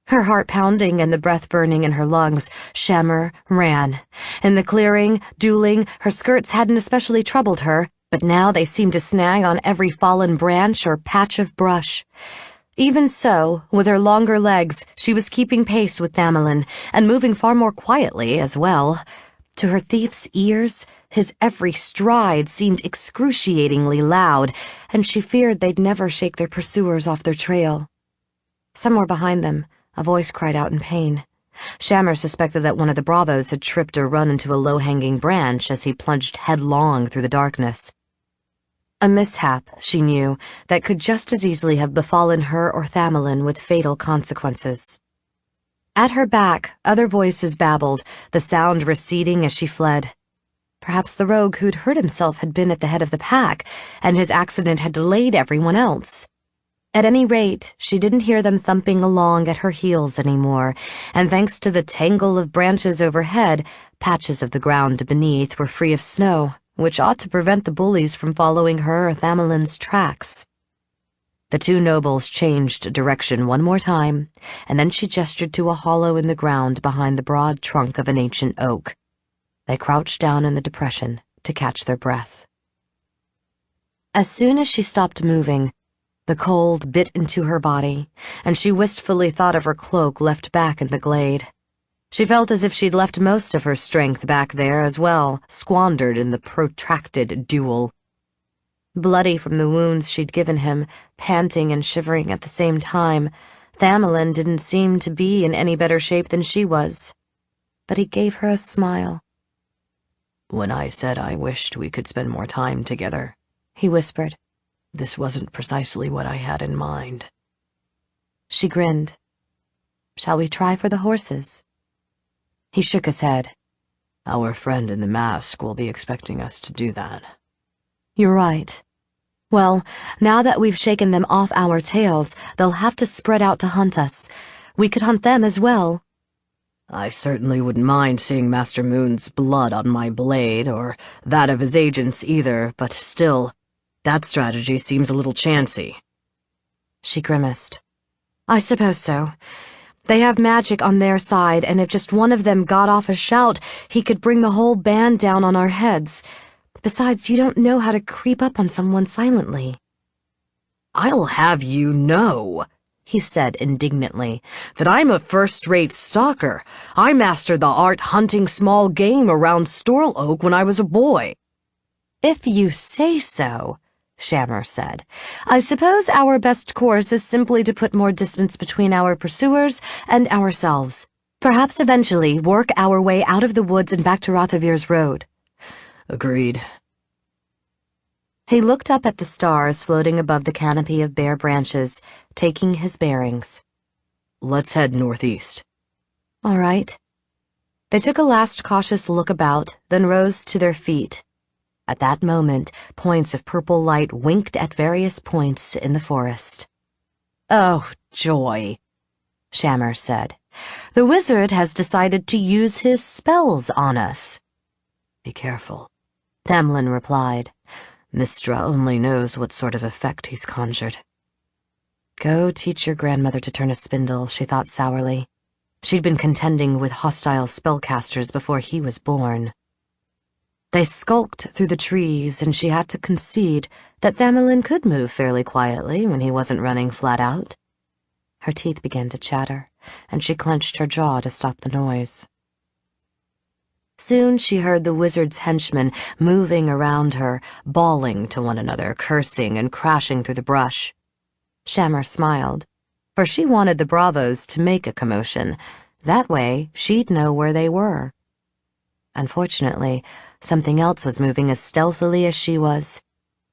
Her heart pounding and the breath burning in her lungs, Shammer ran. In the clearing, dueling, her skirts hadn't especially troubled her, but now they seemed to snag on every fallen branch or patch of brush. Even so, with her longer legs, she was keeping pace with Thamelin, and moving far more quietly as well. To her thief's ears, his every stride seemed excruciatingly loud, and she feared they'd never shake their pursuers off their trail. Somewhere behind them, a voice cried out in pain. Shammer suspected that one of the bravos had tripped or run into a low-hanging branch as he plunged headlong through the darkness. A mishap, she knew, that could just as easily have befallen her or Thamelin with fatal consequences. At her back, other voices babbled, the sound receding as she fled. Perhaps the rogue who'd hurt himself had been at the head of the pack, and his accident had delayed everyone else. At any rate, she didn't hear them thumping along at her heels anymore, and thanks to the tangle of branches overhead, patches of the ground beneath were free of snow, which ought to prevent the bullies from following her or Thamelin's tracks. The 2 nobles changed direction one more time, and then she gestured to a hollow in the ground behind the broad trunk of an ancient oak. They crouched down in the depression to catch their breath. As soon as she stopped moving, The cold bit into her body, and she wistfully thought of her cloak left back in the glade. She felt as if she'd left most of her strength back there as well, squandered in the protracted duel. Bloody from the wounds she'd given him, panting and shivering at the same time, Thamelin didn't seem to be in any better shape than she was. But he gave her a smile. "When I said I wished we could spend more time together," he whispered, "this wasn't precisely what I had in mind." She grinned. "Shall we try for the horses?" He shook his head. "Our friend in the mask will be expecting us to do that." "You're right. Well, now that we've shaken them off our tails, they'll have to spread out to hunt us. We could hunt them as well." "I certainly wouldn't mind seeing Master Moon's blood on my blade, or that of his agents either, but still, that strategy seems a little chancy." She grimaced. "I suppose so. They have magic on their side, and if just one of them got off a shout, he could bring the whole band down on our heads. Besides, you don't know how to creep up on someone silently." "I'll have you know," he said indignantly, "that I'm a first-rate stalker. I mastered the art hunting small game around Storl Oak when I was a boy." "If you say so," Shammer said. "I suppose our best course is simply to put more distance between our pursuers and ourselves. Perhaps eventually work our way out of the woods and back to Rothavir's road." "Agreed." He looked up at the stars floating above the canopy of bare branches, taking his bearings. "Let's head northeast." "All right." They took a last cautious look about, then rose to their feet. At that moment, points of purple light winked at various points in the forest. "Oh, joy," Shammer said. "The wizard has decided to use his spells on us." "Be careful," Thamelin replied. "Mistra only knows what sort of effect he's conjured." Go teach your grandmother to turn a spindle, she thought sourly. She'd been contending with hostile spellcasters before he was born. They skulked through the trees, and she had to concede that Thamelin could move fairly quietly when he wasn't running flat out. Her teeth began to chatter, and she clenched her jaw to stop the noise. Soon she heard the wizard's henchmen moving around her, bawling to one another, cursing and crashing through the brush. Shammer smiled, for she wanted the bravos to make a commotion. That way, she'd know where they were. Unfortunately, something else was moving as stealthily as she was.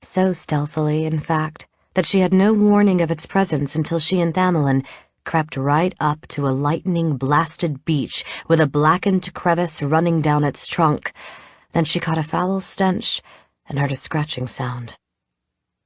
So stealthily, in fact, that she had no warning of its presence until she and Thamelin crept right up to a lightning-blasted beech with a blackened crevice running down its trunk. Then she caught a foul stench and heard a scratching sound.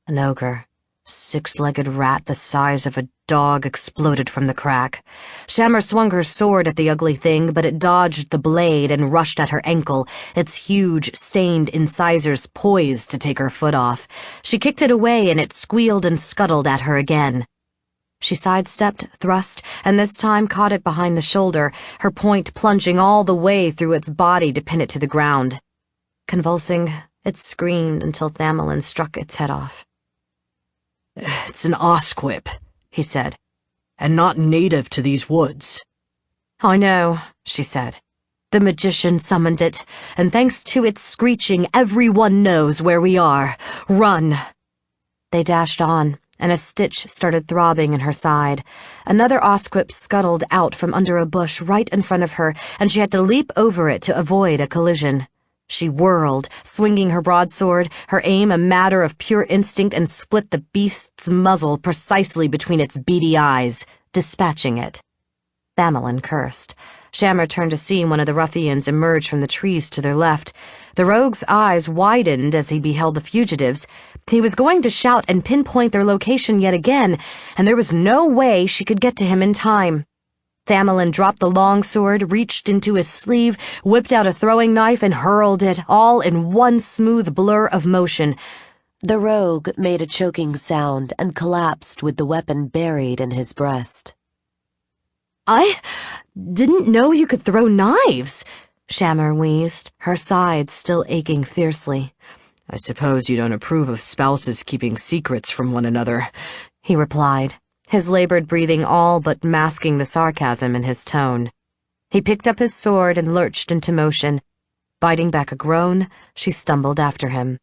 An ogre, six-legged rat the size of a dog, exploded from the crack. Shammer swung her sword at the ugly thing, but it dodged the blade and rushed at her ankle, its huge, stained incisors poised to take her foot off. She kicked it away, and it squealed and scuttled at her again. She sidestepped, thrust, and this time caught it behind the shoulder, her point plunging all the way through its body to pin it to the ground. Convulsing, it screamed until Thamelin struck its head off. "It's an osquip," he said, "and not native to these woods." "I know," she said. "The magician summoned it, and thanks to its screeching, everyone knows where we are. Run!" They dashed on, and a stitch started throbbing in her side. Another osquip scuttled out from under a bush right in front of her, and she had to leap over it to avoid a collision. She whirled, swinging her broadsword, her aim a matter of pure instinct, and split the beast's muzzle precisely between its beady eyes, dispatching it. Thamelin cursed. Shammer turned to see one of the ruffians emerge from the trees to their left. The rogue's eyes widened as he beheld the fugitives. He was going to shout and pinpoint their location yet again, and there was no way she could get to him in time. Thamelin dropped the longsword, reached into his sleeve, whipped out a throwing knife, and hurled it, all in one smooth blur of motion. The rogue made a choking sound and collapsed with the weapon buried in his breast. "I didn't know you could throw knives," Shammer wheezed, her sides still aching fiercely. "I suppose you don't approve of spouses keeping secrets from one another. he replied, his labored breathing all but masking the sarcasm in his tone. He picked up his sword and lurched into motion. Biting back a groan, she stumbled after him.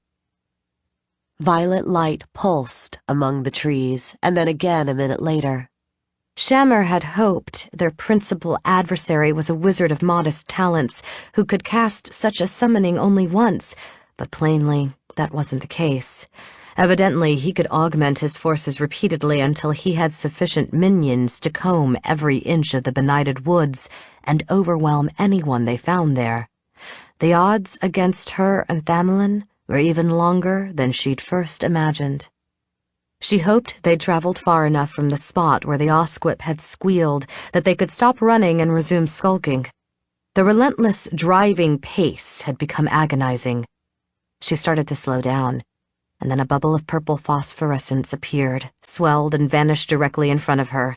Violet light pulsed among the trees, and then again a minute later. Shammer had hoped their principal adversary was a wizard of modest talents who could cast such a summoning only once, but plainly that wasn't the case. Evidently, he could augment his forces repeatedly until he had sufficient minions to comb every inch of the benighted woods and overwhelm anyone they found there. The odds against her and Thamelin were even longer than she'd first imagined. She hoped they'd traveled far enough from the spot where the Osquip had squealed that they could stop running and resume skulking. The relentless driving pace had become agonizing. She started to slow down, and then a bubble of purple phosphorescence appeared, swelled, and vanished directly in front of her.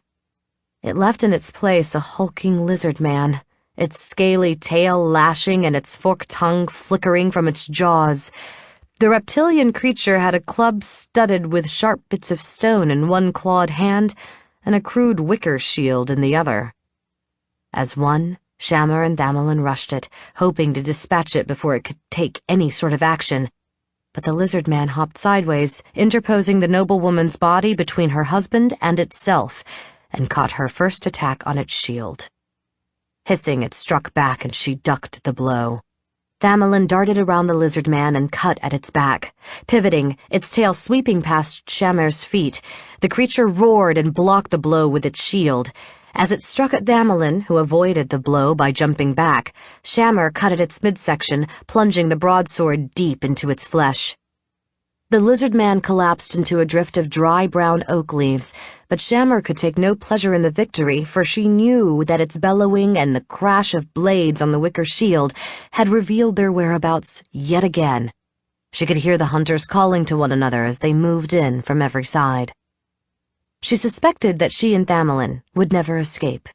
It left in its place a hulking lizard man, its scaly tail lashing and its forked tongue flickering from its jaws. The reptilian creature had a club studded with sharp bits of stone in one clawed hand and a crude wicker shield in the other. As one, Shammer and Thamelin rushed it, hoping to dispatch it before it could take any sort of action. But the lizard man hopped sideways, interposing the noblewoman's body between her husband and itself, and caught her first attack on its shield. Hissing, it struck back and she ducked the blow. Thamelin darted around the lizard man and cut at its back. Pivoting, its tail sweeping past Shammer's feet, the creature roared and blocked the blow with its shield. As it struck at Thamelin, who avoided the blow by jumping back, Shammer cut at its midsection, plunging the broadsword deep into its flesh. The lizard man collapsed into a drift of dry brown oak leaves, but Shammer could take no pleasure in the victory, for she knew that its bellowing and the crash of blades on the wicker shield had revealed their whereabouts yet again. She could hear the hunters calling to one another as they moved in from every side. She suspected that she and Thamelin would never escape.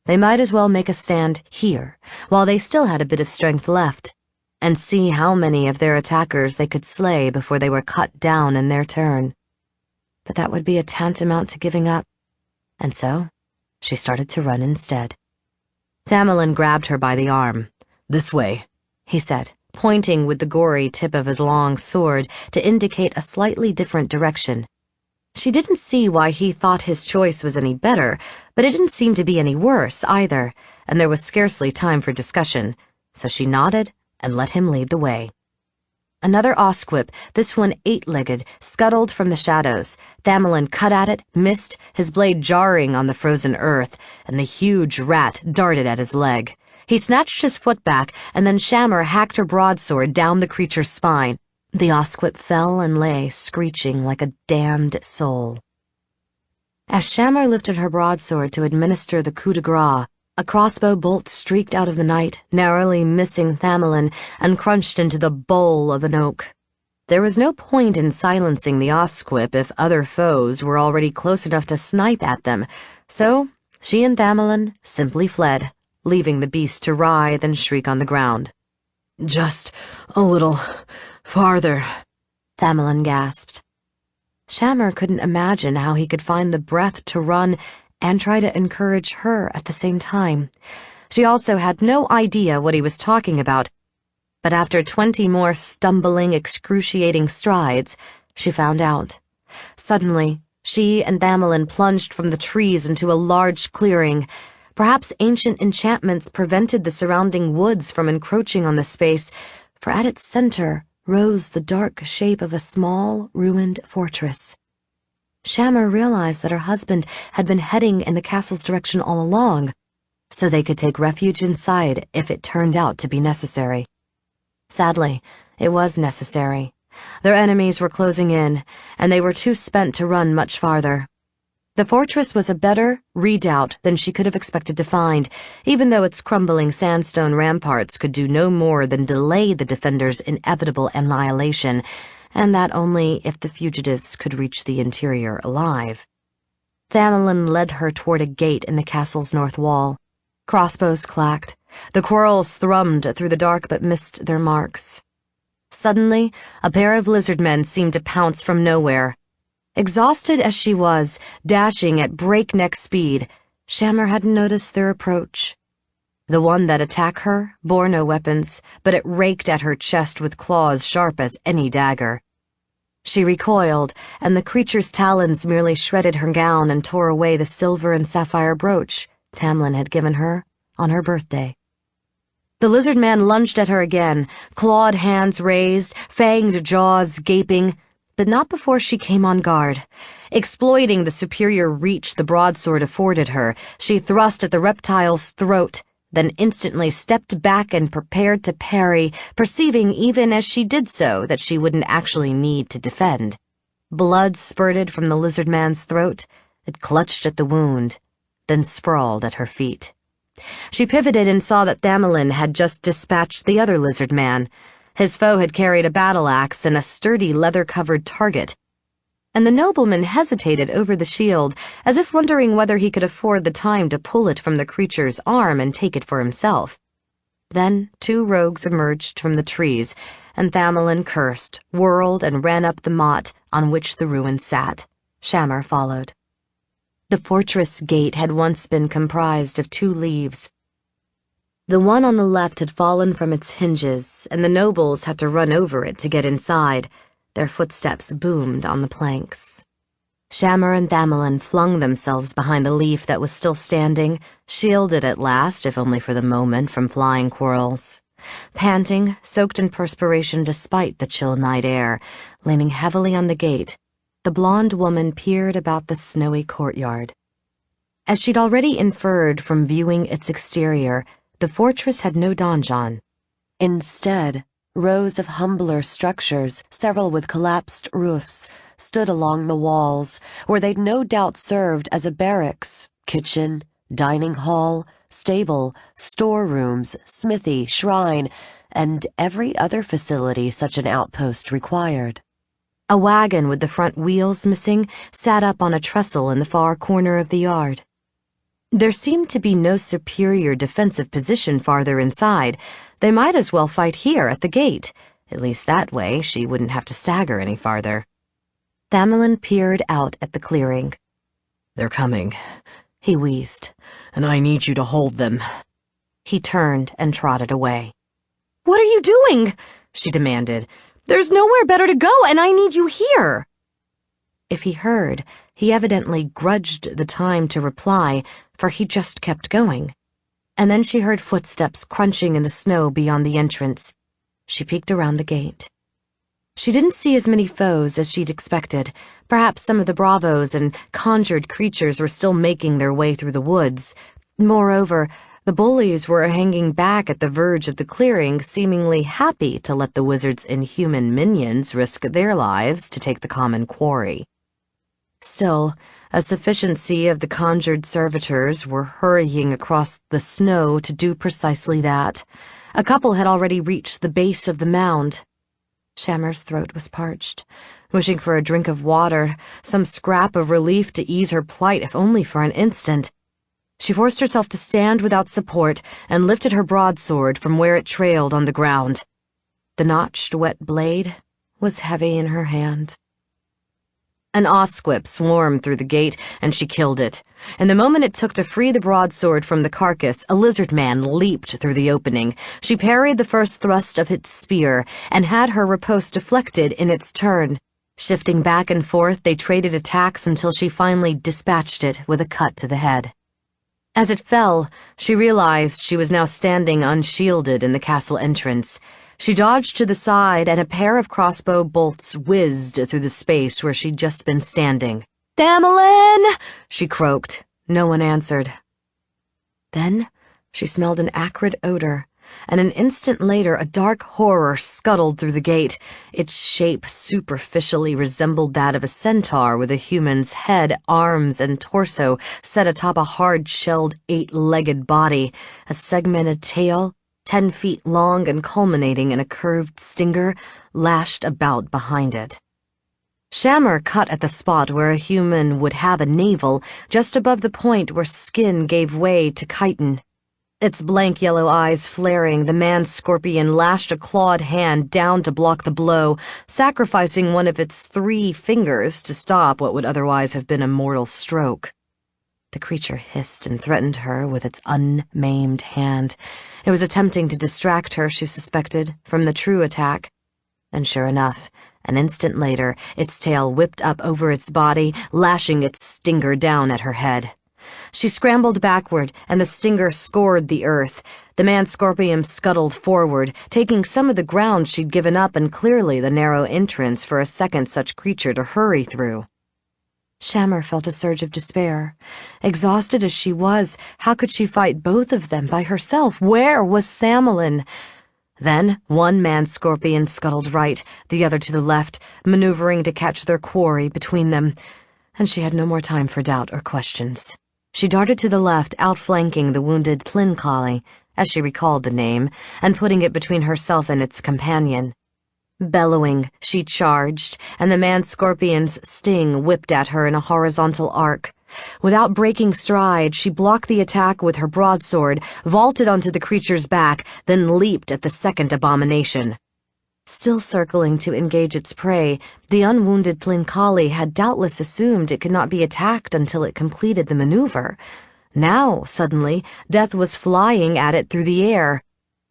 They might as well make a stand here, while they still had a bit of strength left, and see how many of their attackers they could slay before they were cut down in their turn. But that would be a tantamount to giving up, and so she started to run instead. Thamelin grabbed her by the arm. "This way," he said, pointing with the gory tip of his long sword to indicate a slightly different direction. She didn't see why he thought his choice was any better, but it didn't seem to be any worse either, and there was scarcely time for discussion, so she nodded and let him lead the way. Another Osquip, this one 8-legged, scuttled from the shadows. Thamelin cut at it, missed, his blade jarring on the frozen earth, and the huge rat darted at his leg. He snatched his foot back, and then Shammer hacked her broadsword down the creature's spine. The Osquip fell and lay, screeching like a damned soul. As Shammer lifted her broadsword to administer the coup de grace, a crossbow bolt streaked out of the night, narrowly missing Thamelin, and crunched into the bole of an oak. There was no point in silencing the Osquip if other foes were already close enough to snipe at them, so she and Thamelin simply fled, leaving the beast to writhe and shriek on the ground. "Just a little farther," Thamelin gasped. Shammer couldn't imagine how he could find the breath to run and try to encourage her at the same time. She also had no idea what he was talking about, but after 20 more stumbling, excruciating strides, she found out. Suddenly, she and Thamelin plunged from the trees into a large clearing. Perhaps ancient enchantments prevented the surrounding woods from encroaching on the space, for at its center rose the dark shape of a small, ruined fortress. Shammer realized that her husband had been heading in the castle's direction all along, so they could take refuge inside if it turned out to be necessary. Sadly, it was necessary. Their enemies were closing in, and they were too spent to run much farther. The fortress was a better redoubt than she could have expected to find, even though its crumbling sandstone ramparts could do no more than delay the defenders' inevitable annihilation, and that only if the fugitives could reach the interior alive. Thamelin led her toward a gate in the castle's north wall. Crossbows clacked. The quarrels thrummed through the dark but missed their marks. Suddenly, a pair of lizard men seemed to pounce from nowhere. Exhausted as she was, dashing at breakneck speed, Shammer hadn't noticed their approach. The one that attacked her bore no weapons, but it raked at her chest with claws sharp as any dagger. She recoiled, and the creature's talons merely shredded her gown and tore away the silver and sapphire brooch Tamlin had given her on her birthday. The lizard man lunged at her again, clawed hands raised, fanged jaws gaping, but not before she came on guard. Exploiting the superior reach the broadsword afforded her, she thrust at the reptile's throat, then instantly stepped back and prepared to parry, perceiving even as she did so that she wouldn't actually need to defend. Blood spurted from the lizard man's throat. It clutched at the wound, then sprawled at her feet. She pivoted and saw that Tamlin had just dispatched the other lizard man. His foe had carried a battle axe and a sturdy leather-covered target, and the nobleman hesitated over the shield, as if wondering whether he could afford the time to pull it from the creature's arm and take it for himself. Then 2 rogues emerged from the trees, and Tamlin cursed, whirled, and ran up the motte on which the ruin sat. Shammer followed. The fortress gate had once been comprised of 2 leaves. The one on the left had fallen from its hinges, and the nobles had to run over it to get inside. Their footsteps boomed on the planks. Shammer and Tamlin flung themselves behind the leaf that was still standing, shielded at last, if only for the moment, from flying quarrels. Panting, soaked in perspiration despite the chill night air, leaning heavily on the gate, the blonde woman peered about the snowy courtyard. As she'd already inferred from viewing its exterior, the fortress had no donjon. Instead, rows of humbler structures, several with collapsed roofs, stood along the walls, where they'd no doubt served as a barracks, kitchen, dining hall, stable, storerooms, smithy, shrine, and every other facility such an outpost required. A wagon with the front wheels missing sat up on a trestle in the far corner of the yard. There seemed to be no superior defensive position farther inside. They might as well fight here at the gate. At least that way she wouldn't have to stagger any farther. Tamlin peered out at the clearing. "They're coming," he wheezed. "and I need you to hold them." He turned and trotted away. "What are you doing?" she demanded. "There's nowhere better to go, and I need you here." If he heard, he evidently grudged the time to reply, for he just kept going. And then she heard footsteps crunching in the snow beyond the entrance. She peeked around the gate. She didn't see as many foes as she'd expected. Perhaps some of the bravos and conjured creatures were still making their way through the woods. Moreover, the bullies were hanging back at the verge of the clearing, seemingly happy to let the wizard's inhuman minions risk their lives to take the common quarry. Still, a sufficiency of the conjured servitors were hurrying across the snow to do precisely that. A couple had already reached the base of the mound. Shammer's throat was parched, wishing for a drink of water, some scrap of relief to ease her plight, if only for an instant. She forced herself to stand without support and lifted her broadsword from where it trailed on the ground. The notched, wet blade was heavy in her hand. An osquip swarmed through the gate, and she killed it. In the moment it took to free the broadsword from the carcass, a lizard man leaped through the opening. She parried the first thrust of its spear, and had her riposte deflected in its turn. Shifting back and forth, they traded attacks until she finally dispatched it with a cut to the head. As it fell, she realized she was now standing unshielded in the castle entrance. She dodged to the side, and a pair of crossbow bolts whizzed through the space where she'd just been standing. "Tamlin!" she croaked. No one answered. Then she smelled an acrid odor, and an instant later a dark horror scuttled through the gate. Its shape superficially resembled that of a centaur with a human's head, arms, and torso set atop a hard-shelled, 8-legged body, a segmented tail, 10 feet long and culminating in a curved stinger, lashed about behind it. Shammer cut at the spot where a human would have a navel, just above the point where skin gave way to chitin. Its blank yellow eyes flaring, the man-scorpion lashed a clawed hand down to block the blow, sacrificing one of its 3 fingers to stop what would otherwise have been a mortal stroke. The creature hissed and threatened her with its unmaimed hand. It was attempting to distract her, she suspected, from the true attack. And sure enough, an instant later, its tail whipped up over its body, lashing its stinger down at her head. She scrambled backward, and the stinger scored the earth. The man-scorpion scuttled forward, taking some of the ground she'd given up and clearly the narrow entrance for a second such creature to hurry through. Shammer felt a surge of despair. Exhausted as she was, how could she fight both of them by herself? Where was Thamelin? Then one man-scorpion scuttled right, the other to the left, maneuvering to catch their quarry between them, and she had no more time for doubt or questions. She darted to the left, outflanking the wounded Tlin collie, as she recalled the name, and putting it between herself and its companion. Bellowing, she charged, and the man-scorpion's sting whipped at her in a horizontal arc. Without breaking stride, she blocked the attack with her broadsword, vaulted onto the creature's back, then leaped at the second abomination. Still circling to engage its prey, the unwounded Tlin collie had doubtless assumed it could not be attacked until it completed the maneuver. Now, suddenly, death was flying at it through the air.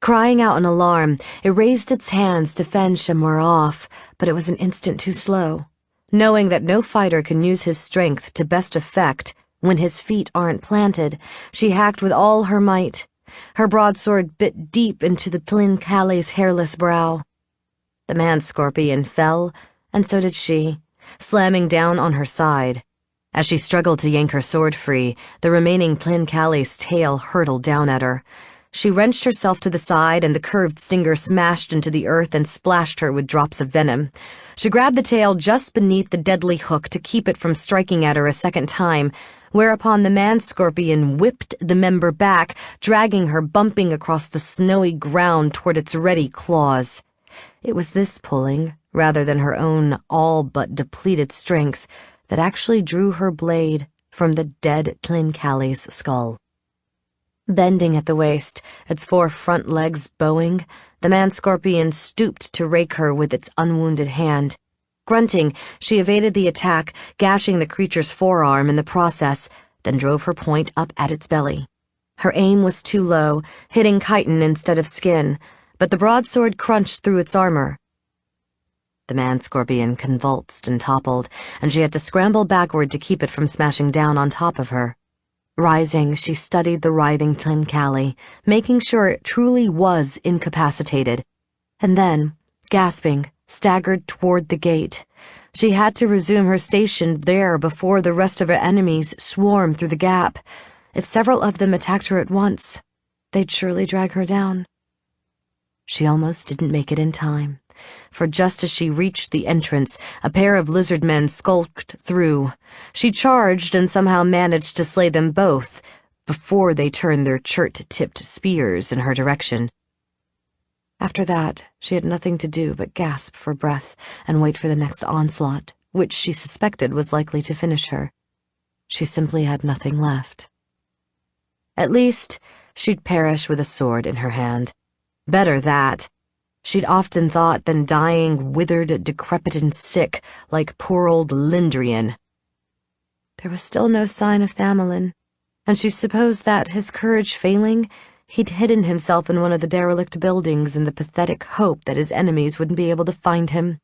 Crying out in alarm, it raised its hands to fend Shamur off, but it was an instant too slow. Knowing that no fighter can use his strength to best effect when his feet aren't planted, she hacked with all her might. Her broadsword bit deep into the Tlin collie's hairless brow. The man-scorpion fell, and so did she, slamming down on her side. As she struggled to yank her sword free, the remaining Tlin collie's tail hurtled down at her. She wrenched herself to the side, and the curved stinger smashed into the earth and splashed her with drops of venom. She grabbed the tail just beneath the deadly hook to keep it from striking at her a second time, whereupon the man-scorpion whipped the member back, dragging her bumping across the snowy ground toward its ready claws. It was this pulling, rather than her own all-but-depleted strength, that actually drew her blade from the dead Tlin collie's skull. Bending at the waist, its 4 front legs bowing, the man-scorpion stooped to rake her with its unwounded hand. Grunting, she evaded the attack, gashing the creature's forearm in the process, then drove her point up at its belly. Her aim was too low, hitting chitin instead of skin, but the broadsword crunched through its armor. The man-scorpion convulsed and toppled, and she had to scramble backward to keep it from smashing down on top of her. Rising, she studied the writhing Tlin collie, making sure it truly was incapacitated, and then, gasping, staggered toward the gate. She had to resume her station there before the rest of her enemies swarmed through the gap. If several of them attacked her at once, they'd surely drag her down. She almost didn't make it in time, for just as she reached the entrance, a pair of lizard men skulked through. She charged and somehow managed to slay them both before they turned their chert-tipped spears in her direction. After that, she had nothing to do but gasp for breath and wait for the next onslaught, which she suspected was likely to finish her. She simply had nothing left. At least, she'd perish with a sword in her hand. Better that. She'd often thought than dying withered, decrepit, and sick, like poor old Lindrian. There was still no sign of Thamelin, and she supposed that, his courage failing, he'd hidden himself in one of the derelict buildings in the pathetic hope that his enemies wouldn't be able to find him.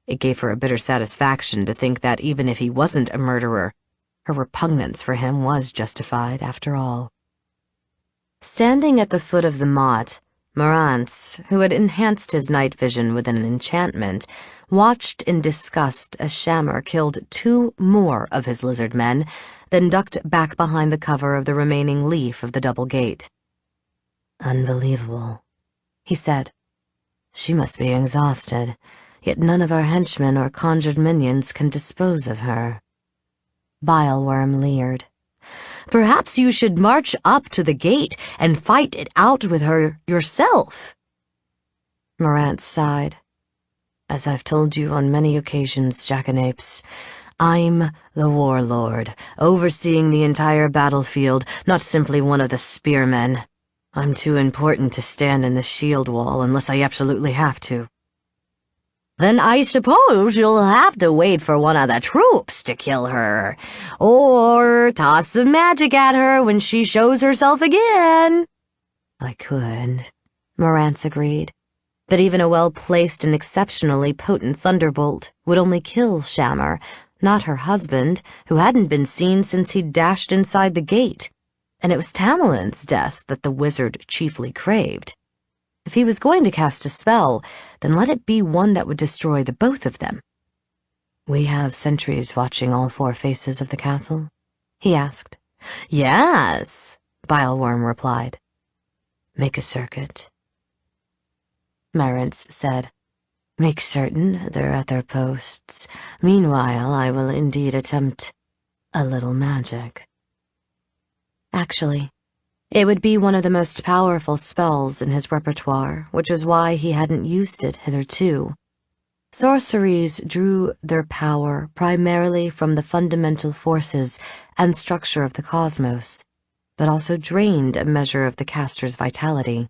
It gave her a bitter satisfaction to think that even if he wasn't a murderer, her repugnance for him was justified after all. Standing at the foot of the motte, Marantz, who had enhanced his night vision with an enchantment, watched in disgust as Shamur killed 2 more of his lizard men, then ducked back behind the cover of the remaining leaf of the double gate. "Unbelievable," he said. "She must be exhausted, yet none of our henchmen or conjured minions can dispose of her." Bileworm leered. "Perhaps you should march up to the gate and fight it out with her yourself." Marantz sighed. "As I've told you on many occasions, jackanapes, I'm the warlord, overseeing the entire battlefield, not simply one of the spearmen. I'm too important to stand in the shield wall unless I absolutely have to. Then I suppose you'll have to wait for one of the troops to kill her. Or toss some magic at her when she shows herself again. I could, Marantz agreed. But even a well-placed and exceptionally potent thunderbolt would only kill Shammer, not her husband, who hadn't been seen since he'd dashed inside the gate. And it was Tamerlane's death that the wizard chiefly craved. If he was going to cast a spell, then let it be one that would destroy the both of them. We have sentries watching all 4 faces of the castle? He asked. Yes, Bileworm replied. Make a circuit. Marantz said. Make certain they're at their posts. Meanwhile, I will indeed attempt a little magic. Actually, it would be one of the most powerful spells in his repertoire, which is why he hadn't used it hitherto. Sorceries drew their power primarily from the fundamental forces and structure of the cosmos, but also drained a measure of the caster's vitality.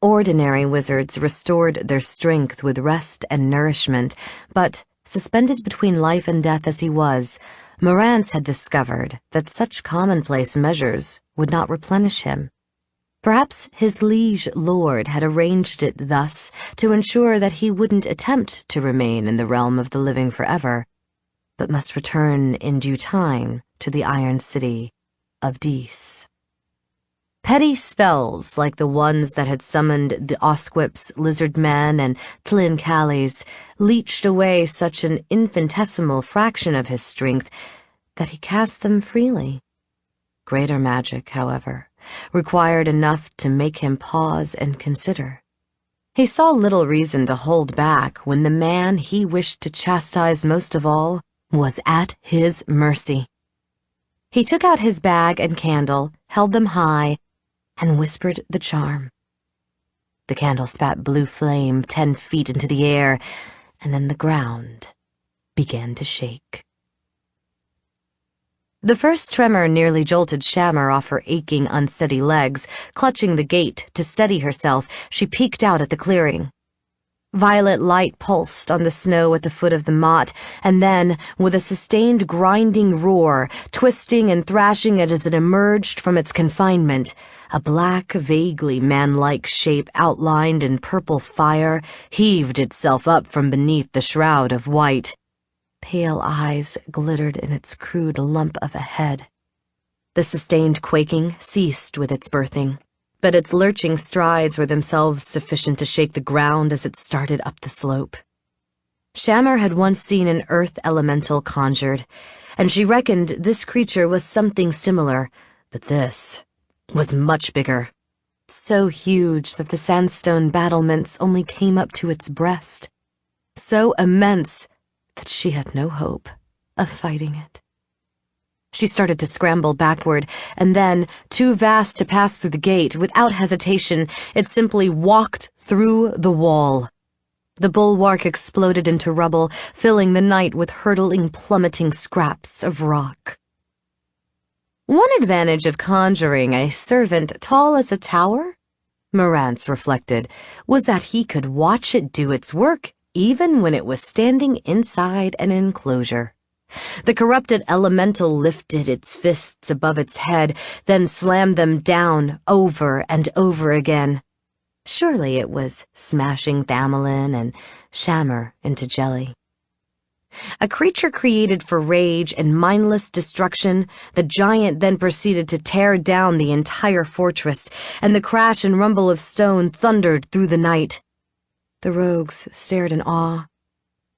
Ordinary wizards restored their strength with rest and nourishment, but, suspended between life and death as he was, Marantz had discovered that such commonplace measures would not replenish him. Perhaps his liege lord had arranged it thus to ensure that he wouldn't attempt to remain in the realm of the living forever, but must return in due time to the Iron City of Dis. Petty spells like the ones that had summoned the Osquips, lizard men, and Tlin Callies leached away such an infinitesimal fraction of his strength that he cast them freely. Greater magic, however, required enough to make him pause and consider. He saw little reason to hold back when the man he wished to chastise most of all was at his mercy. He took out his bag and candle, held them high, and whispered the charm. The candle spat blue flame 10 feet into the air, and then the ground began to shake. The first tremor nearly jolted Shammer off her aching, unsteady legs. Clutching the gate to steady herself, she peeked out at the clearing. Violet light pulsed on the snow at the foot of the motte, and then, with a sustained grinding roar, twisting and thrashing it as it emerged from its confinement, a black, vaguely man-like shape outlined in purple fire heaved itself up from beneath the shroud of white. Pale eyes glittered in its crude lump of a head. The sustained quaking ceased with its birthing, but its lurching strides were themselves sufficient to shake the ground as it started up the slope. Shammer had once seen an earth elemental conjured, and she reckoned this creature was something similar, but this was much bigger. So huge that the sandstone battlements only came up to its breast. So immense that she had no hope of fighting it. She started to scramble backward, and then, too vast to pass through the gate, without hesitation, it simply walked through the wall. The bulwark exploded into rubble, filling the night with hurtling, plummeting scraps of rock. One advantage of conjuring a servant tall as a tower, Marantz reflected, was that he could watch it do its work even when it was standing inside an enclosure. The corrupted elemental lifted its fists above its head, then slammed them down over and over again. Surely it was smashing Thamelin and Shammer into jelly. A creature created for rage and mindless destruction, the giant then proceeded to tear down the entire fortress, and the crash and rumble of stone thundered through the night. The rogues stared in awe.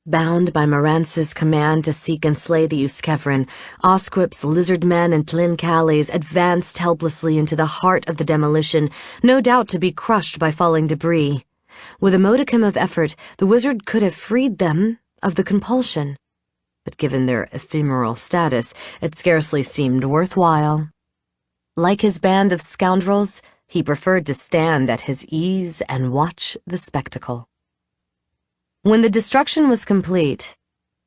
Bound by Marantz's command to seek and slay the Euskevrin, Osquips, lizard men, and Tlin Callies advanced helplessly into the heart of the demolition, no doubt to be crushed by falling debris. With a modicum of effort, the wizard could have freed them of the compulsion, but given their ephemeral status, it scarcely seemed worthwhile. Like his band of scoundrels, he preferred to stand at his ease and watch the spectacle. When the destruction was complete,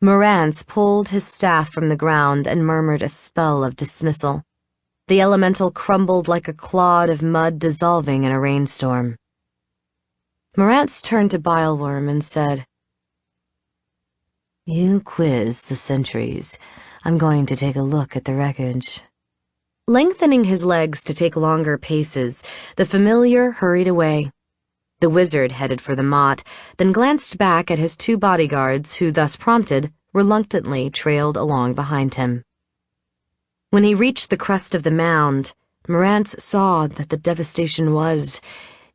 Marantz pulled his staff from the ground and murmured a spell of dismissal. The elemental crumbled like a clod of mud dissolving in a rainstorm. Marantz turned to Bileworm and said, "You quiz the sentries. I'm going to take a look at the wreckage." Lengthening his legs to take longer paces, the familiar hurried away. The wizard headed for the motte, then glanced back at his two bodyguards who, thus prompted, reluctantly trailed along behind him. When he reached the crest of the mound, Marantz saw that the devastation was,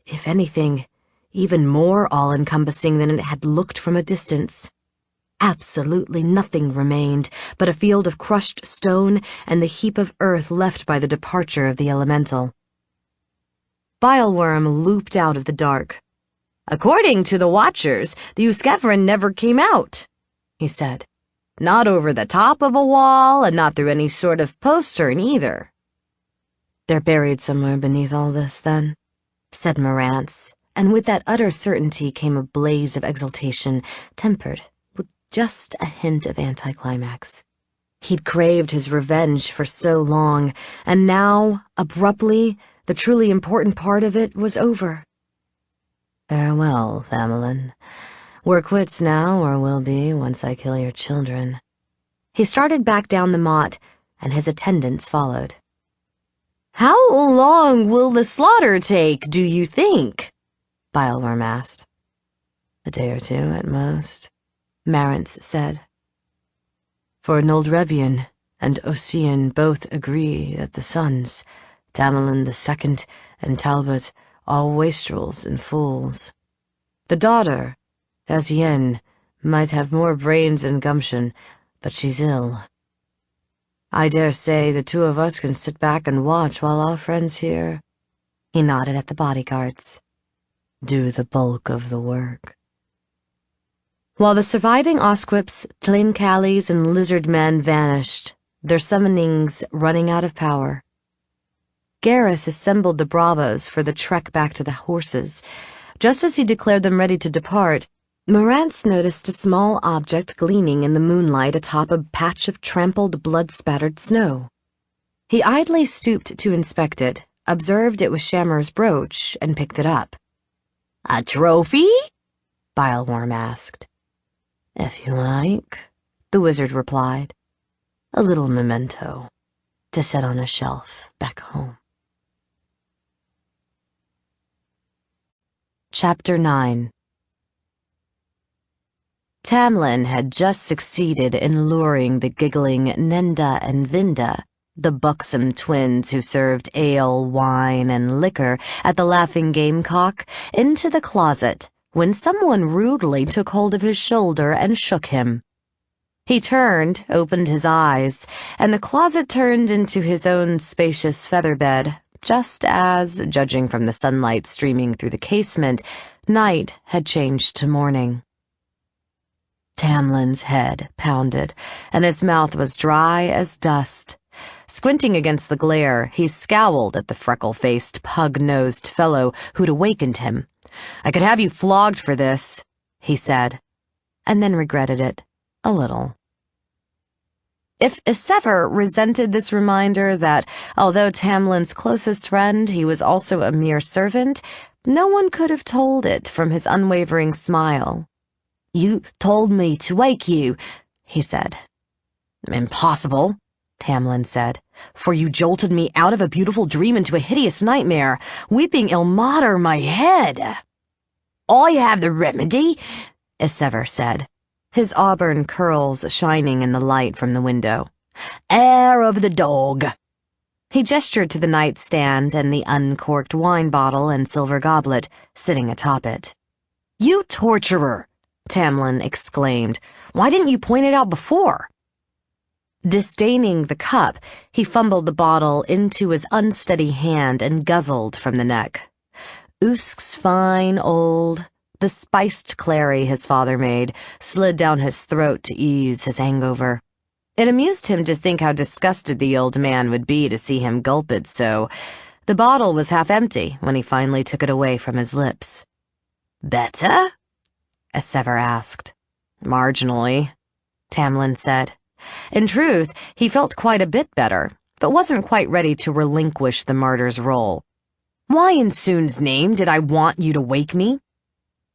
if anything, even more all-encompassing than it had looked from a distance. Absolutely nothing remained but a field of crushed stone and the heap of earth left by the departure of the elemental. Bileworm looped out of the dark. "According to the Watchers, the Uskevrin never came out," he said. "Not over the top of a wall, and not through any sort of postern either." "They're buried somewhere beneath all this, then," said Marantz, and with that utter certainty came a blaze of exultation, tempered with just a hint of anticlimax. He'd craved his revenge for so long, and now, abruptly, the truly important part of it was over. "Farewell, Thamelin. We're quits now, or will be once I kill your children." He started back down the motte, and his attendants followed. "How long will the slaughter take, do you think?" Bileworm asked. "A day or two at most," Marantz said. "For Noldrevian and Ossian both agree that the sons, Tamerlane II and Talbot, are wastrels and fools. The daughter, Azien, might have more brains and gumption, but she's ill. I dare say the two of us can sit back and watch while our friends here," he nodded at the bodyguards, "do the bulk of the work." While the surviving Osquips, Tlincallies, and lizard men vanished, their summonings running out of power, Garrus assembled the bravos for the trek back to the horses. Just as he declared them ready to depart, Marantz noticed a small object gleaming in the moonlight atop a patch of trampled, blood-spattered snow. He idly stooped to inspect it, observed it was Shammer's brooch, and picked it up. "A trophy?" Bileworm asked. "If you like," the wizard replied. "A little memento to set on a shelf back home." Chapter 9. Tamlin had just succeeded in luring the giggling Nenda and Vinda, the buxom twins who served ale, wine, and liquor at the Laughing Gamecock, into the closet when someone rudely took hold of his shoulder and shook him. He turned, opened his eyes, and the closet turned into his own spacious featherbed, just as, judging from the sunlight streaming through the casement, night had changed to morning. Tamlin's head pounded, and his mouth was dry as dust. Squinting against the glare, he scowled at the freckle-faced, pug-nosed fellow who'd awakened him. "I could have you flogged for this," he said, and then regretted it a little. If Sever resented this reminder that, although Tamlin's closest friend, he was also a mere servant, no one could have told it from his unwavering smile. "You told me to wake you," he said. "Impossible," Tamlin said, "for you jolted me out of a beautiful dream into a hideous nightmare. Weeping Ilmater my head." "I have the remedy," Sever said, his auburn curls shining in the light from the window. "Hair of the dog." He gestured to the nightstand and the uncorked wine bottle and silver goblet sitting atop it. "You torturer!" Tamlin exclaimed. "Why didn't you point it out before?" Disdaining the cup, he fumbled the bottle into his unsteady hand and guzzled from the neck. Usk's fine old... The spiced clary his father made slid down his throat to ease his hangover. It amused him to think how disgusted the old man would be to see him gulp it so. The bottle was half empty when he finally took it away from his lips. "Better?" Sever asked. "Marginally," Tamlin said. In truth, he felt quite a bit better, but wasn't quite ready to relinquish the martyr's role. "Why in Soon's name did I want you to wake me?"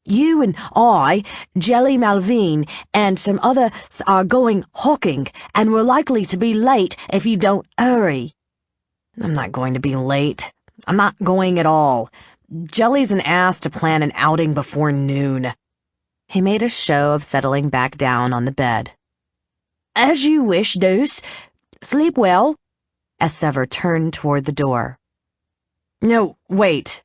"You and I, Jelly Malvine, and some others are going hawking, and we're likely to be late if you don't hurry." "I'm not going to be late. I'm not going at all. Jelly's an ass to plan an outing before noon." He made a show of settling back down on the bed. "As you wish, Deuce. Sleep well," as Sever turned toward the door. "No, wait."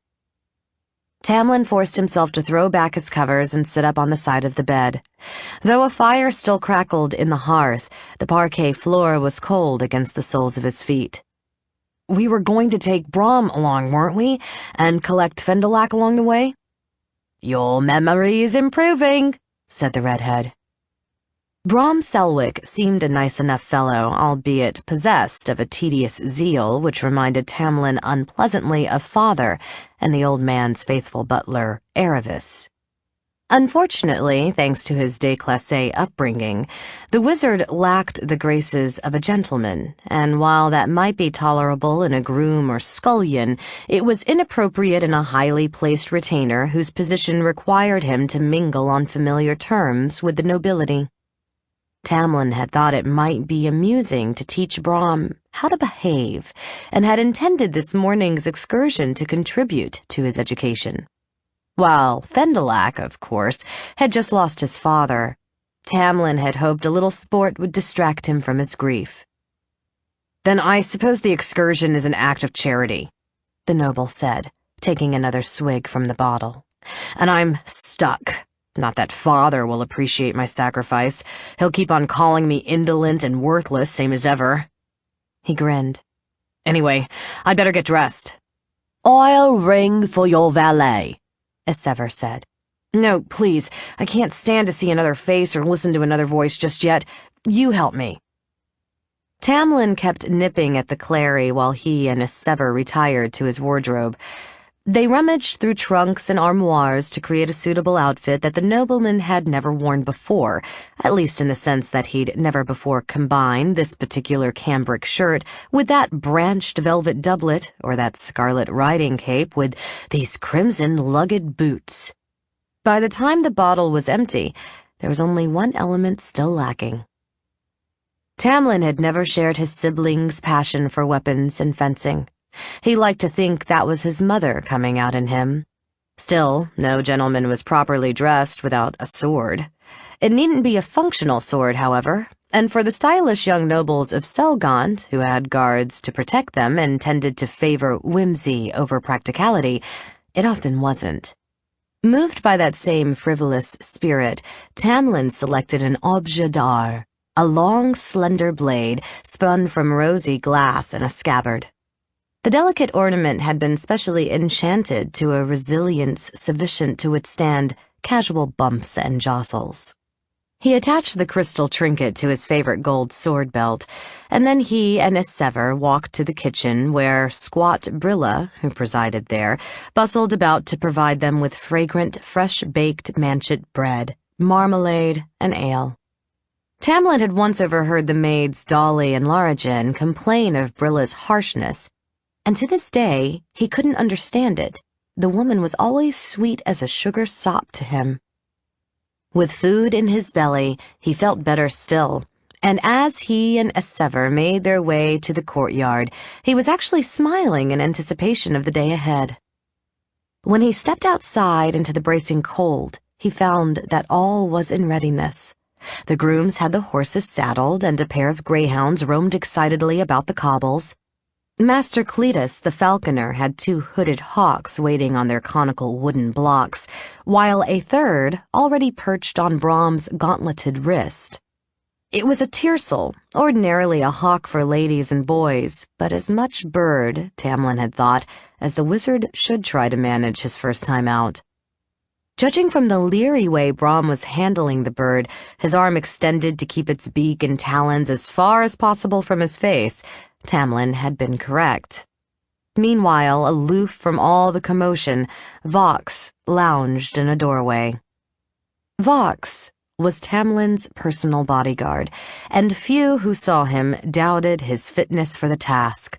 Tamlin forced himself to throw back his covers and sit up on the side of the bed. Though a fire still crackled in the hearth, the parquet floor was cold against the soles of his feet. "We were going to take Brom along, weren't we? And collect Fendilac along the way?" "Your memory is improving," said the redhead. Brom Selwick seemed a nice enough fellow, albeit possessed of a tedious zeal which reminded Tamlin unpleasantly of father and the old man's faithful butler, Aravis. Unfortunately, thanks to his déclassé upbringing, the wizard lacked the graces of a gentleman, and while that might be tolerable in a groom or scullion, it was inappropriate in a highly placed retainer whose position required him to mingle on familiar terms with the nobility. Tamlin had thought it might be amusing to teach Brom how to behave, and had intended this morning's excursion to contribute to his education. While Fendilac, of course, had just lost his father, Tamlin had hoped a little sport would distract him from his grief. "Then I suppose the excursion is an act of charity," the noble said, taking another swig from the bottle. "And I'm stuck. Not that father will appreciate my sacrifice. He'll keep on calling me indolent and worthless, same as ever." He grinned. "Anyway, I'd better get dressed." "I'll ring for your valet," as Sever said. "No, please. I can't stand to see another face or listen to another voice just yet. You help me." Tamlin kept nipping at the clary while he and Sever retired to his wardrobe. They rummaged through trunks and armoires to create a suitable outfit that the nobleman had never worn before, at least in the sense that he'd never before combined this particular cambric shirt with that branched velvet doublet or that scarlet riding cape with these crimson lugged boots. By the time the bottle was empty, there was only one element still lacking. Tamlin had never shared his siblings' passion for weapons and fencing. He liked to think that was his mother coming out in him. Still, no gentleman was properly dressed without a sword. It needn't be a functional sword, however, and for the stylish young nobles of Selgond, who had guards to protect them and tended to favor whimsy over practicality, it often wasn't. Moved by that same frivolous spirit, Tamlin selected an objet d'art, a long, slender blade spun from rosy glass in a scabbard. The delicate ornament had been specially enchanted to a resilience sufficient to withstand casual bumps and jostles. He attached the crystal trinket to his favorite gold sword belt, and then he and Sever walked to the kitchen where squat Brilla, who presided there, bustled about to provide them with fragrant, fresh-baked manchet bread, marmalade, and ale. Tamlin had once overheard the maids Dolly and Laragen complain of Brilla's harshness, and to this day, he couldn't understand it. The woman was always sweet as a sugar sop to him. With food in his belly, he felt better still, and as he and Sever made their way to the courtyard, he was actually smiling in anticipation of the day ahead. When he stepped outside into the bracing cold, he found that all was in readiness. The grooms had the horses saddled, and a pair of greyhounds roamed excitedly about the cobbles. Master Cletus, the falconer, had 2 hooded hawks waiting on their conical wooden blocks, while a third already perched on Brom's gauntleted wrist. It was a tiercel, ordinarily a hawk for ladies and boys, but as much bird, Tamlin had thought, as the wizard should try to manage his first time out. Judging from the leery way Brom was handling the bird, his arm extended to keep its beak and talons as far as possible from his face, Tamlin had been correct. Meanwhile, aloof from all the commotion, Vox lounged in a doorway. Vox, was Tamlin's personal bodyguard, and few who saw him doubted his fitness for the task.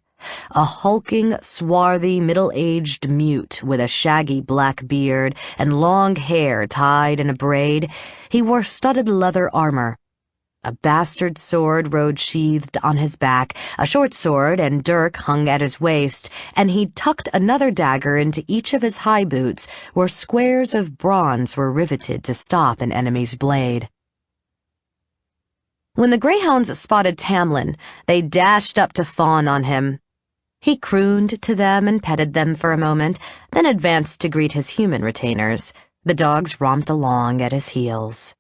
A hulking, swarthy, middle-aged mute with a shaggy black beard and long hair tied in a braid, he wore studded leather armor. A bastard sword rode sheathed on his back, a short sword and dirk hung at his waist, and he tucked another dagger into each of his high boots, where squares of bronze were riveted to stop an enemy's blade. When the greyhounds spotted Tamlin, they dashed up to fawn on him. He crooned to them and petted them for a moment, then advanced to greet his human retainers. The dogs romped along at his heels.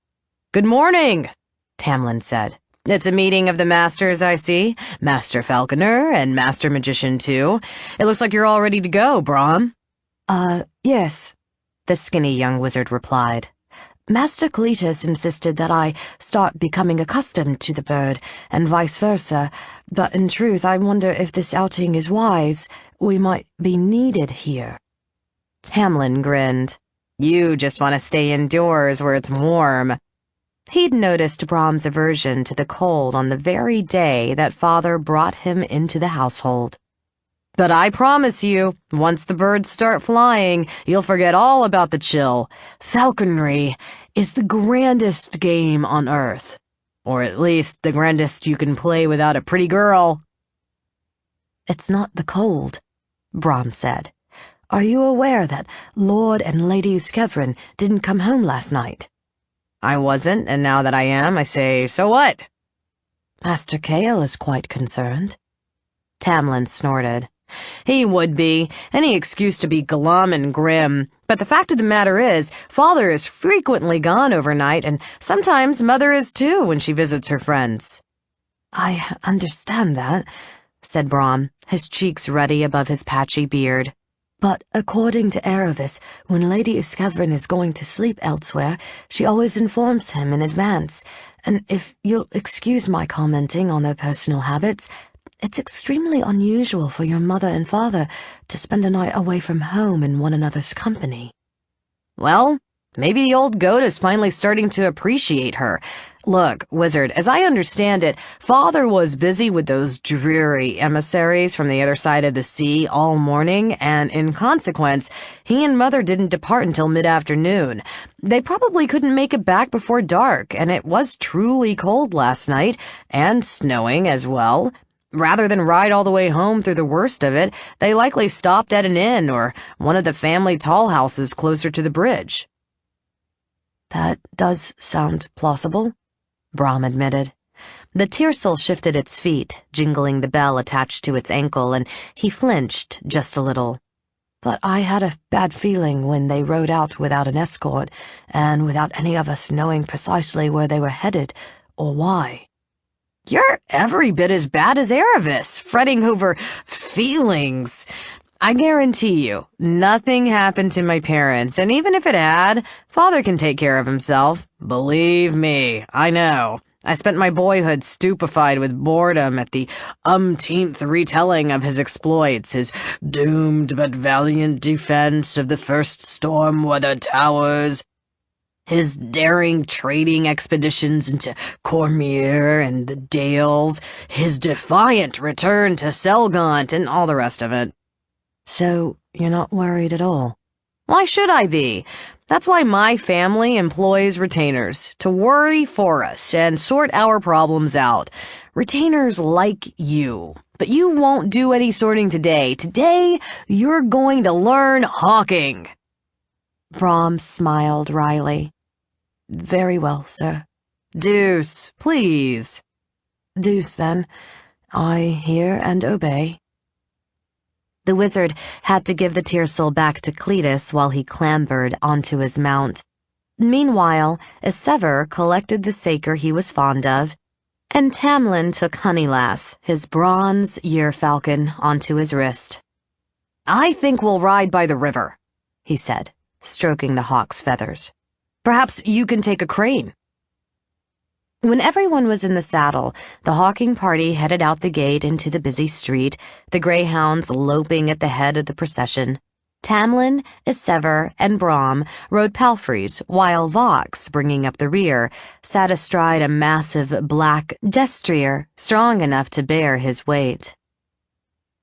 "Good morning," Tamlin said. "It's a meeting of the masters, I see. Master Falconer and Master Magician, too. It looks like you're all ready to go, Brom." Yes," the skinny young wizard replied. "Master Cletus insisted that I start becoming accustomed to the bird, and vice versa, but in truth I wonder if this outing is wise. We might be needed here." Tamlin grinned. "You just want to stay indoors where it's warm." He'd noticed Brom's aversion to the cold on the very day that Father brought him into the household. "But I promise you, once the birds start flying, you'll forget all about the chill. Falconry is the grandest game on earth. Or at least the grandest you can play without a pretty girl." "It's not the cold," Brom said. "Are you aware that Lord and Lady Uskevrin didn't come home last night?" "I wasn't, and now that I am, I say, so what?" "Master Kale is quite concerned." Tamlin snorted. "He would be. Any excuse to be glum and grim. But the fact of the matter is, Father is frequently gone overnight, and sometimes Mother is too when she visits her friends." "I understand that," said Brom, his cheeks ruddy above his patchy beard. "But according to Aravis, when Lady Uskevrin is going to sleep elsewhere, she always informs him in advance, and if you'll excuse my commenting on their personal habits, it's extremely unusual for your mother and father to spend a night away from home in one another's company." "Well, maybe the old goat is finally starting to appreciate her. Look, Wizard, as I understand it, Father was busy with those dreary emissaries from the other side of the sea all morning, and in consequence, he and Mother didn't depart until mid-afternoon. They probably couldn't make it back before dark, and it was truly cold last night, and snowing as well. Rather than ride all the way home through the worst of it, they likely stopped at an inn or one of the family tall houses closer to the bridge." "That does sound plausible," Brom admitted. The tiercel shifted its feet, jingling the bell attached to its ankle, and he flinched just a little. "But I had a bad feeling when they rode out without an escort, and without any of us knowing precisely where they were headed, or why." "You're every bit as bad as Aravis, fretting over feelings. I guarantee you, nothing happened to my parents, and even if it had, Father can take care of himself. Believe me, I know. I spent my boyhood stupefied with boredom at the umpteenth retelling of his exploits, his doomed but valiant defense of the first storm-weather towers, his daring trading expeditions into Cormier and the Dales, his defiant return to Selgaunt, and all the rest of it." "So you're not worried at all?" "Why should I be? That's why my family employs retainers, to worry for us and sort our problems out. Retainers like you. But you won't do any sorting today. Today, you're going to learn hawking." Brom smiled wryly. "Very well, sir." "Deuce, please." "Deuce, then. I hear and obey." The wizard had to give the tiercel back to Cletus while he clambered onto his mount. Meanwhile, Sever collected the saker he was fond of, and Tamlin took Honeylass, his bronze year-falcon, onto his wrist. "I think we'll ride by the river," he said, stroking the hawk's feathers. "Perhaps you can take a crane." When everyone was in the saddle, the hawking party headed out the gate into the busy street, the greyhounds loping at the head of the procession. Tamlin, Isever, and Brom rode palfreys, while Vox, bringing up the rear, sat astride a massive black destrier strong enough to bear his weight.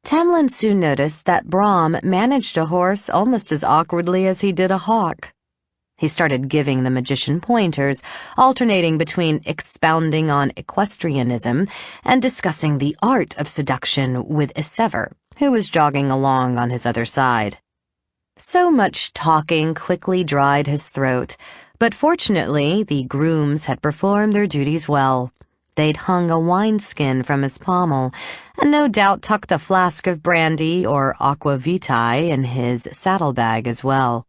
Tamlin soon noticed that Brom managed a horse almost as awkwardly as he did a hawk. He started giving the magician pointers, alternating between expounding on equestrianism and discussing the art of seduction with Isever, who was jogging along on his other side. So much talking quickly dried his throat, but fortunately the grooms had performed their duties well. They'd hung a wineskin from his pommel, and no doubt tucked a flask of brandy or aqua vitae in his saddlebag as well.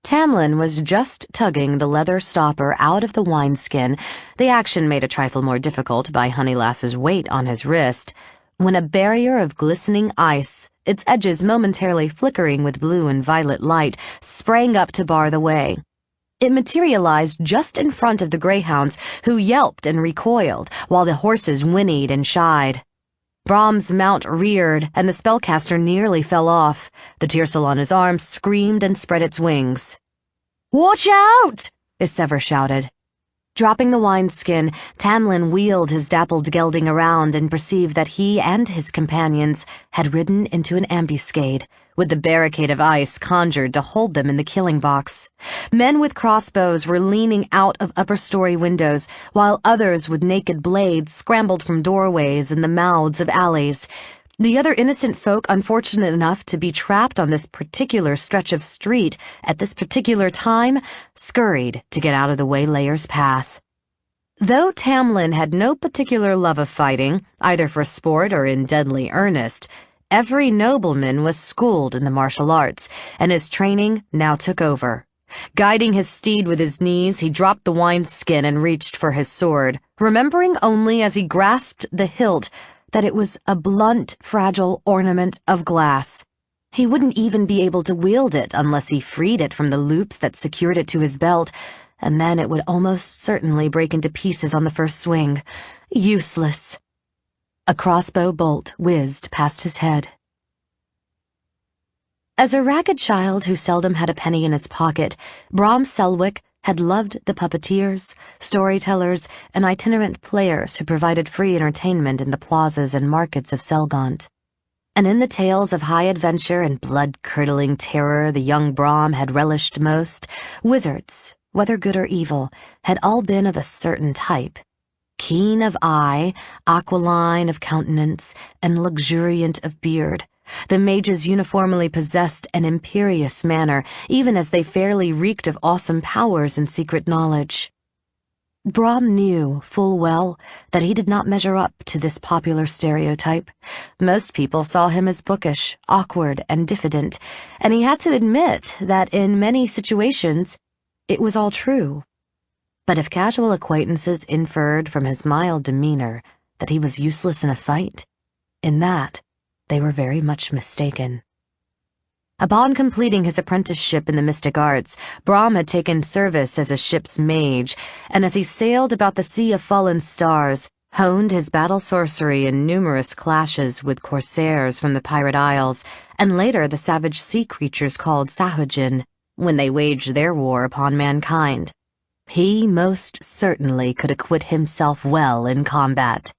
Tamlin was just tugging the leather stopper out of the wineskin, the action made a trifle more difficult by Honeylass's weight on his wrist, when a barrier of glistening ice, its edges momentarily flickering with blue and violet light, sprang up to bar the way. It materialized just in front of the greyhounds, who yelped and recoiled, while the horses whinnied and shied. Brom's mount reared, and the spellcaster nearly fell off. The tiercel on his arm screamed and spread its wings. "Watch out!" Isever shouted. Dropping the wineskin, Tamlin wheeled his dappled gelding around and perceived that he and his companions had ridden into an ambuscade, with the barricade of ice conjured to hold them in the killing box. Men with crossbows were leaning out of upper-story windows, while others with naked blades scrambled from doorways and the mouths of alleys. The other innocent folk unfortunate enough to be trapped on this particular stretch of street at this particular time scurried to get out of the waylayer's path. Though Tamlin had no particular love of fighting, either for sport or in deadly earnest, every nobleman was schooled in the martial arts, and his training now took over. Guiding his steed with his knees, he dropped the wineskin and reached for his sword, remembering only as he grasped the hilt that it was a blunt, fragile ornament of glass. He wouldn't even be able to wield it unless he freed it from the loops that secured it to his belt, and then it would almost certainly break into pieces on the first swing. Useless. A crossbow bolt whizzed past his head. As a ragged child who seldom had a penny in his pocket, Brom Selwick had loved the puppeteers, storytellers, and itinerant players who provided free entertainment in the plazas and markets of Selgaunt. And in the tales of high adventure and blood-curdling terror the young Brom had relished most, wizards, whether good or evil, had all been of a certain type. Keen of eye, aquiline of countenance, and luxuriant of beard, the mages uniformly possessed an imperious manner, even as they fairly reeked of awesome powers and secret knowledge. Brom knew full well that he did not measure up to this popular stereotype. Most people saw him as bookish, awkward, and diffident, and he had to admit that in many situations it was all true. But if casual acquaintances inferred from his mild demeanor that he was useless in a fight, in that they were very much mistaken. Upon completing his apprenticeship in the mystic arts, Brom had taken service as a ship's mage, and as he sailed about the sea of fallen stars, honed his battle sorcery in numerous clashes with corsairs from the Pirate Isles, and later the savage sea creatures called Sahujin, when they waged their war upon mankind. He most certainly could acquit himself well in combat.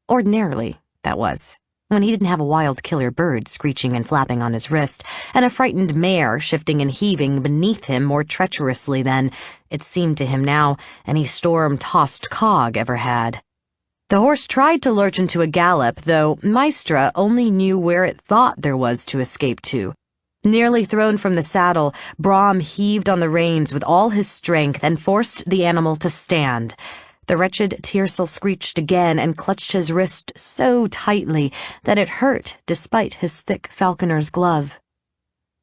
Ordinarily, that was, when he didn't have a wild killer bird screeching and flapping on his wrist, and a frightened mare shifting and heaving beneath him more treacherously than, it seemed to him now, any storm-tossed cog ever had. The horse tried to lurch into a gallop, though Maestra only knew where it thought there was to escape to. Nearly thrown from the saddle, Brom heaved on the reins with all his strength and forced the animal to stand. The wretched tiercel screeched again and clutched his wrist so tightly that it hurt despite his thick falconer's glove.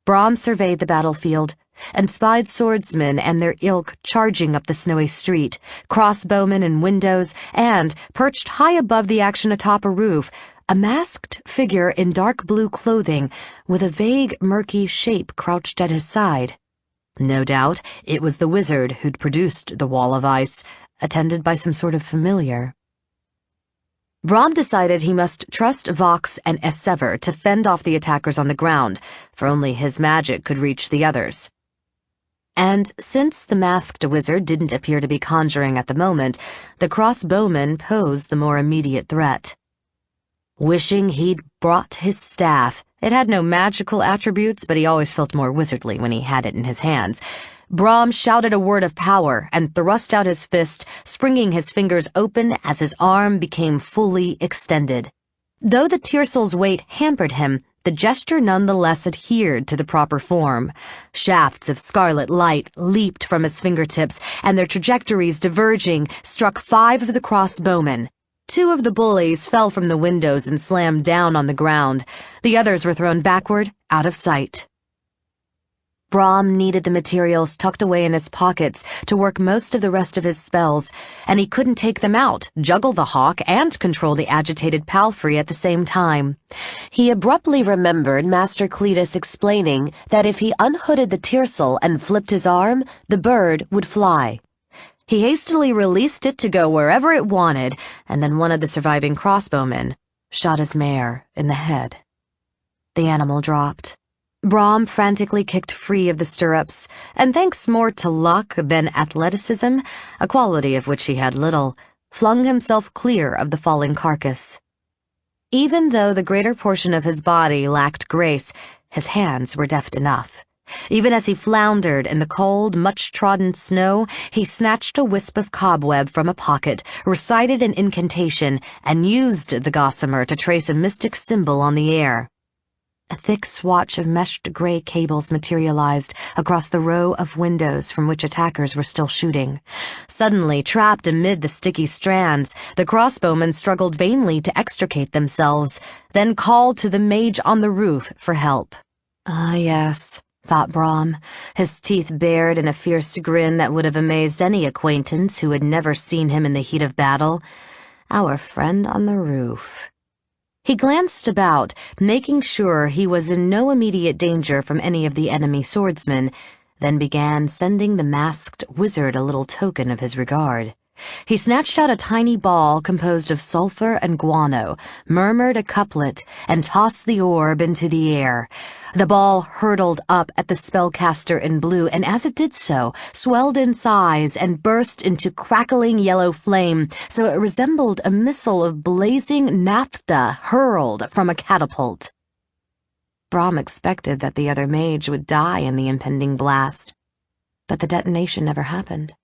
Brom surveyed the battlefield and spied swordsmen and their ilk charging up the snowy street, crossbowmen in windows, and, perched high above the action atop a roof, a masked figure in dark blue clothing with a vague, murky shape crouched at his side. No doubt it was the wizard who'd produced the wall of ice, attended by some sort of familiar. Brahm decided he must trust Vox and Essever to fend off the attackers on the ground, for only his magic could reach the others. And since the masked wizard didn't appear to be conjuring at the moment, the crossbowman posed the more immediate threat. Wishing he'd brought his staff, it had no magical attributes, but he always felt more wizardly when he had it in his hands. Brahm shouted a word of power and thrust out his fist, springing his fingers open as his arm became fully extended. Though the tiercel's weight hampered him, the gesture nonetheless adhered to the proper form. Shafts of scarlet light leaped from his fingertips, and their trajectories diverging struck 5 of the crossbowmen. 2 of the bullies fell from the windows and slammed down on the ground. The others were thrown backward, out of sight. Brahm needed the materials tucked away in his pockets to work most of the rest of his spells, and he couldn't take them out, juggle the hawk, and control the agitated palfrey at the same time. He abruptly remembered Master Cletus explaining that if he unhooded the tiercel and flipped his arm, the bird would fly. He hastily released it to go wherever it wanted, and then one of the surviving crossbowmen shot his mare in the head. The animal dropped. Brahm frantically kicked free of the stirrups, and thanks more to luck than athleticism, a quality of which he had little, flung himself clear of the falling carcass. Even though the greater portion of his body lacked grace, his hands were deft enough. Even as he floundered in the cold, much-trodden snow, he snatched a wisp of cobweb from a pocket, recited an incantation, and used the gossamer to trace a mystic symbol on the air. A thick swatch of meshed gray cables materialized across the row of windows from which attackers were still shooting. Suddenly, trapped amid the sticky strands, the crossbowmen struggled vainly to extricate themselves, then called to the mage on the roof for help. "Ah, yes," thought Brahm, his teeth bared in a fierce grin that would have amazed any acquaintance who had never seen him in the heat of battle. Our friend on the roof. He glanced about, making sure he was in no immediate danger from any of the enemy swordsmen, then began sending the masked wizard a little token of his regard. He snatched out a tiny ball composed of sulfur and guano, murmured a couplet, and tossed the orb into the air. The ball hurtled up at the spellcaster in blue, and as it did so, swelled in size and burst into crackling yellow flame, so it resembled a missile of blazing naphtha hurled from a catapult. Brahm expected that the other mage would die in the impending blast, but the detonation never happened.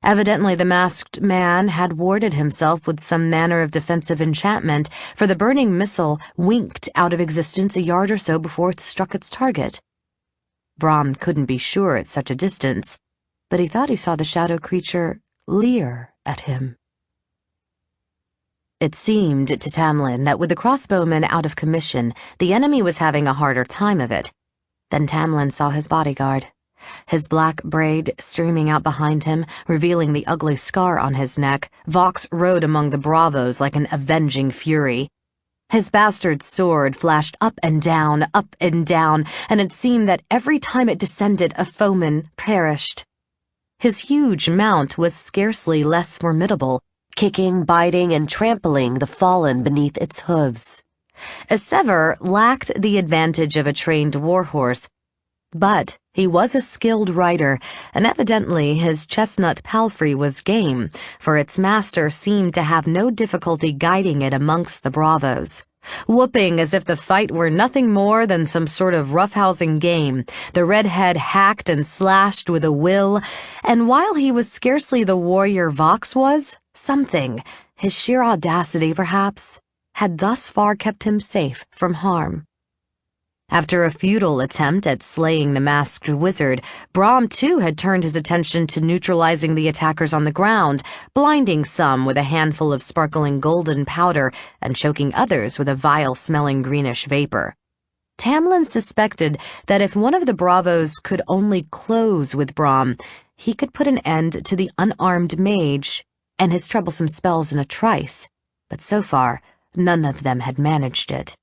Evidently, the masked man had warded himself with some manner of defensive enchantment, for the burning missile winked out of existence a yard or so before it struck its target. Brahm couldn't be sure at such a distance, but he thought he saw the shadow creature leer at him. It seemed to Tamlin that with the crossbowmen out of commission, the enemy was having a harder time of it. Then Tamlin saw his bodyguard. His black braid streaming out behind him, revealing the ugly scar on his neck, Vox rode among the bravos like an avenging fury. His bastard sword flashed up and down, and it seemed that every time it descended, a foeman perished. His huge mount was scarcely less formidable, kicking, biting, and trampling the fallen beneath its hooves. Essever lacked the advantage of a trained warhorse, but he was a skilled rider, and evidently his chestnut palfrey was game, for its master seemed to have no difficulty guiding it amongst the bravos. Whooping as if the fight were nothing more than some sort of roughhousing game, the redhead hacked and slashed with a will, and while he was scarcely the warrior Vox was, something, his sheer audacity perhaps, had thus far kept him safe from harm. After a futile attempt at slaying the masked wizard, Brahm too had turned his attention to neutralizing the attackers on the ground, blinding some with a handful of sparkling golden powder and choking others with a vile-smelling greenish vapor. Tamlin suspected that if one of the bravos could only close with Brahm, he could put an end to the unarmed mage and his troublesome spells in a trice, but so far none of them had managed it.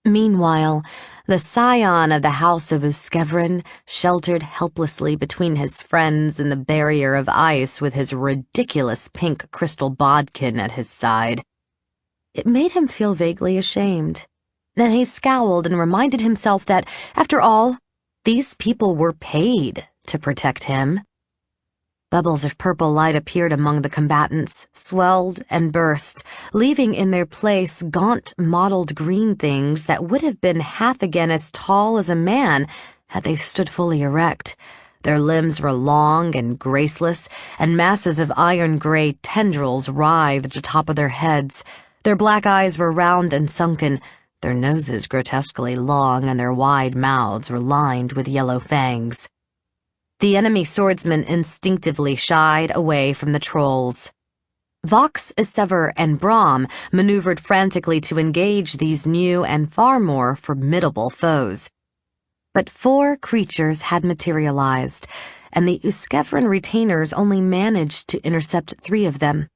Meanwhile, the scion of the House of Uskevrin sheltered helplessly between his friends and the barrier of ice with his ridiculous pink crystal bodkin at his side. It made him feel vaguely ashamed. Then he scowled and reminded himself that, after all, these people were paid to protect him. Bubbles of purple light appeared among the combatants, swelled and burst, leaving in their place gaunt, mottled green things that would have been half again as tall as a man had they stood fully erect. Their limbs were long and graceless, and masses of iron-gray tendrils writhed atop of their heads. Their black eyes were round and sunken, their noses grotesquely long, and their wide mouths were lined with yellow fangs. The enemy swordsmen instinctively shied away from the trolls. Vox, Isever, and Brahm maneuvered frantically to engage these new and far more formidable foes. But 4 creatures had materialized, and the Uskevran retainers only managed to intercept 3 of them.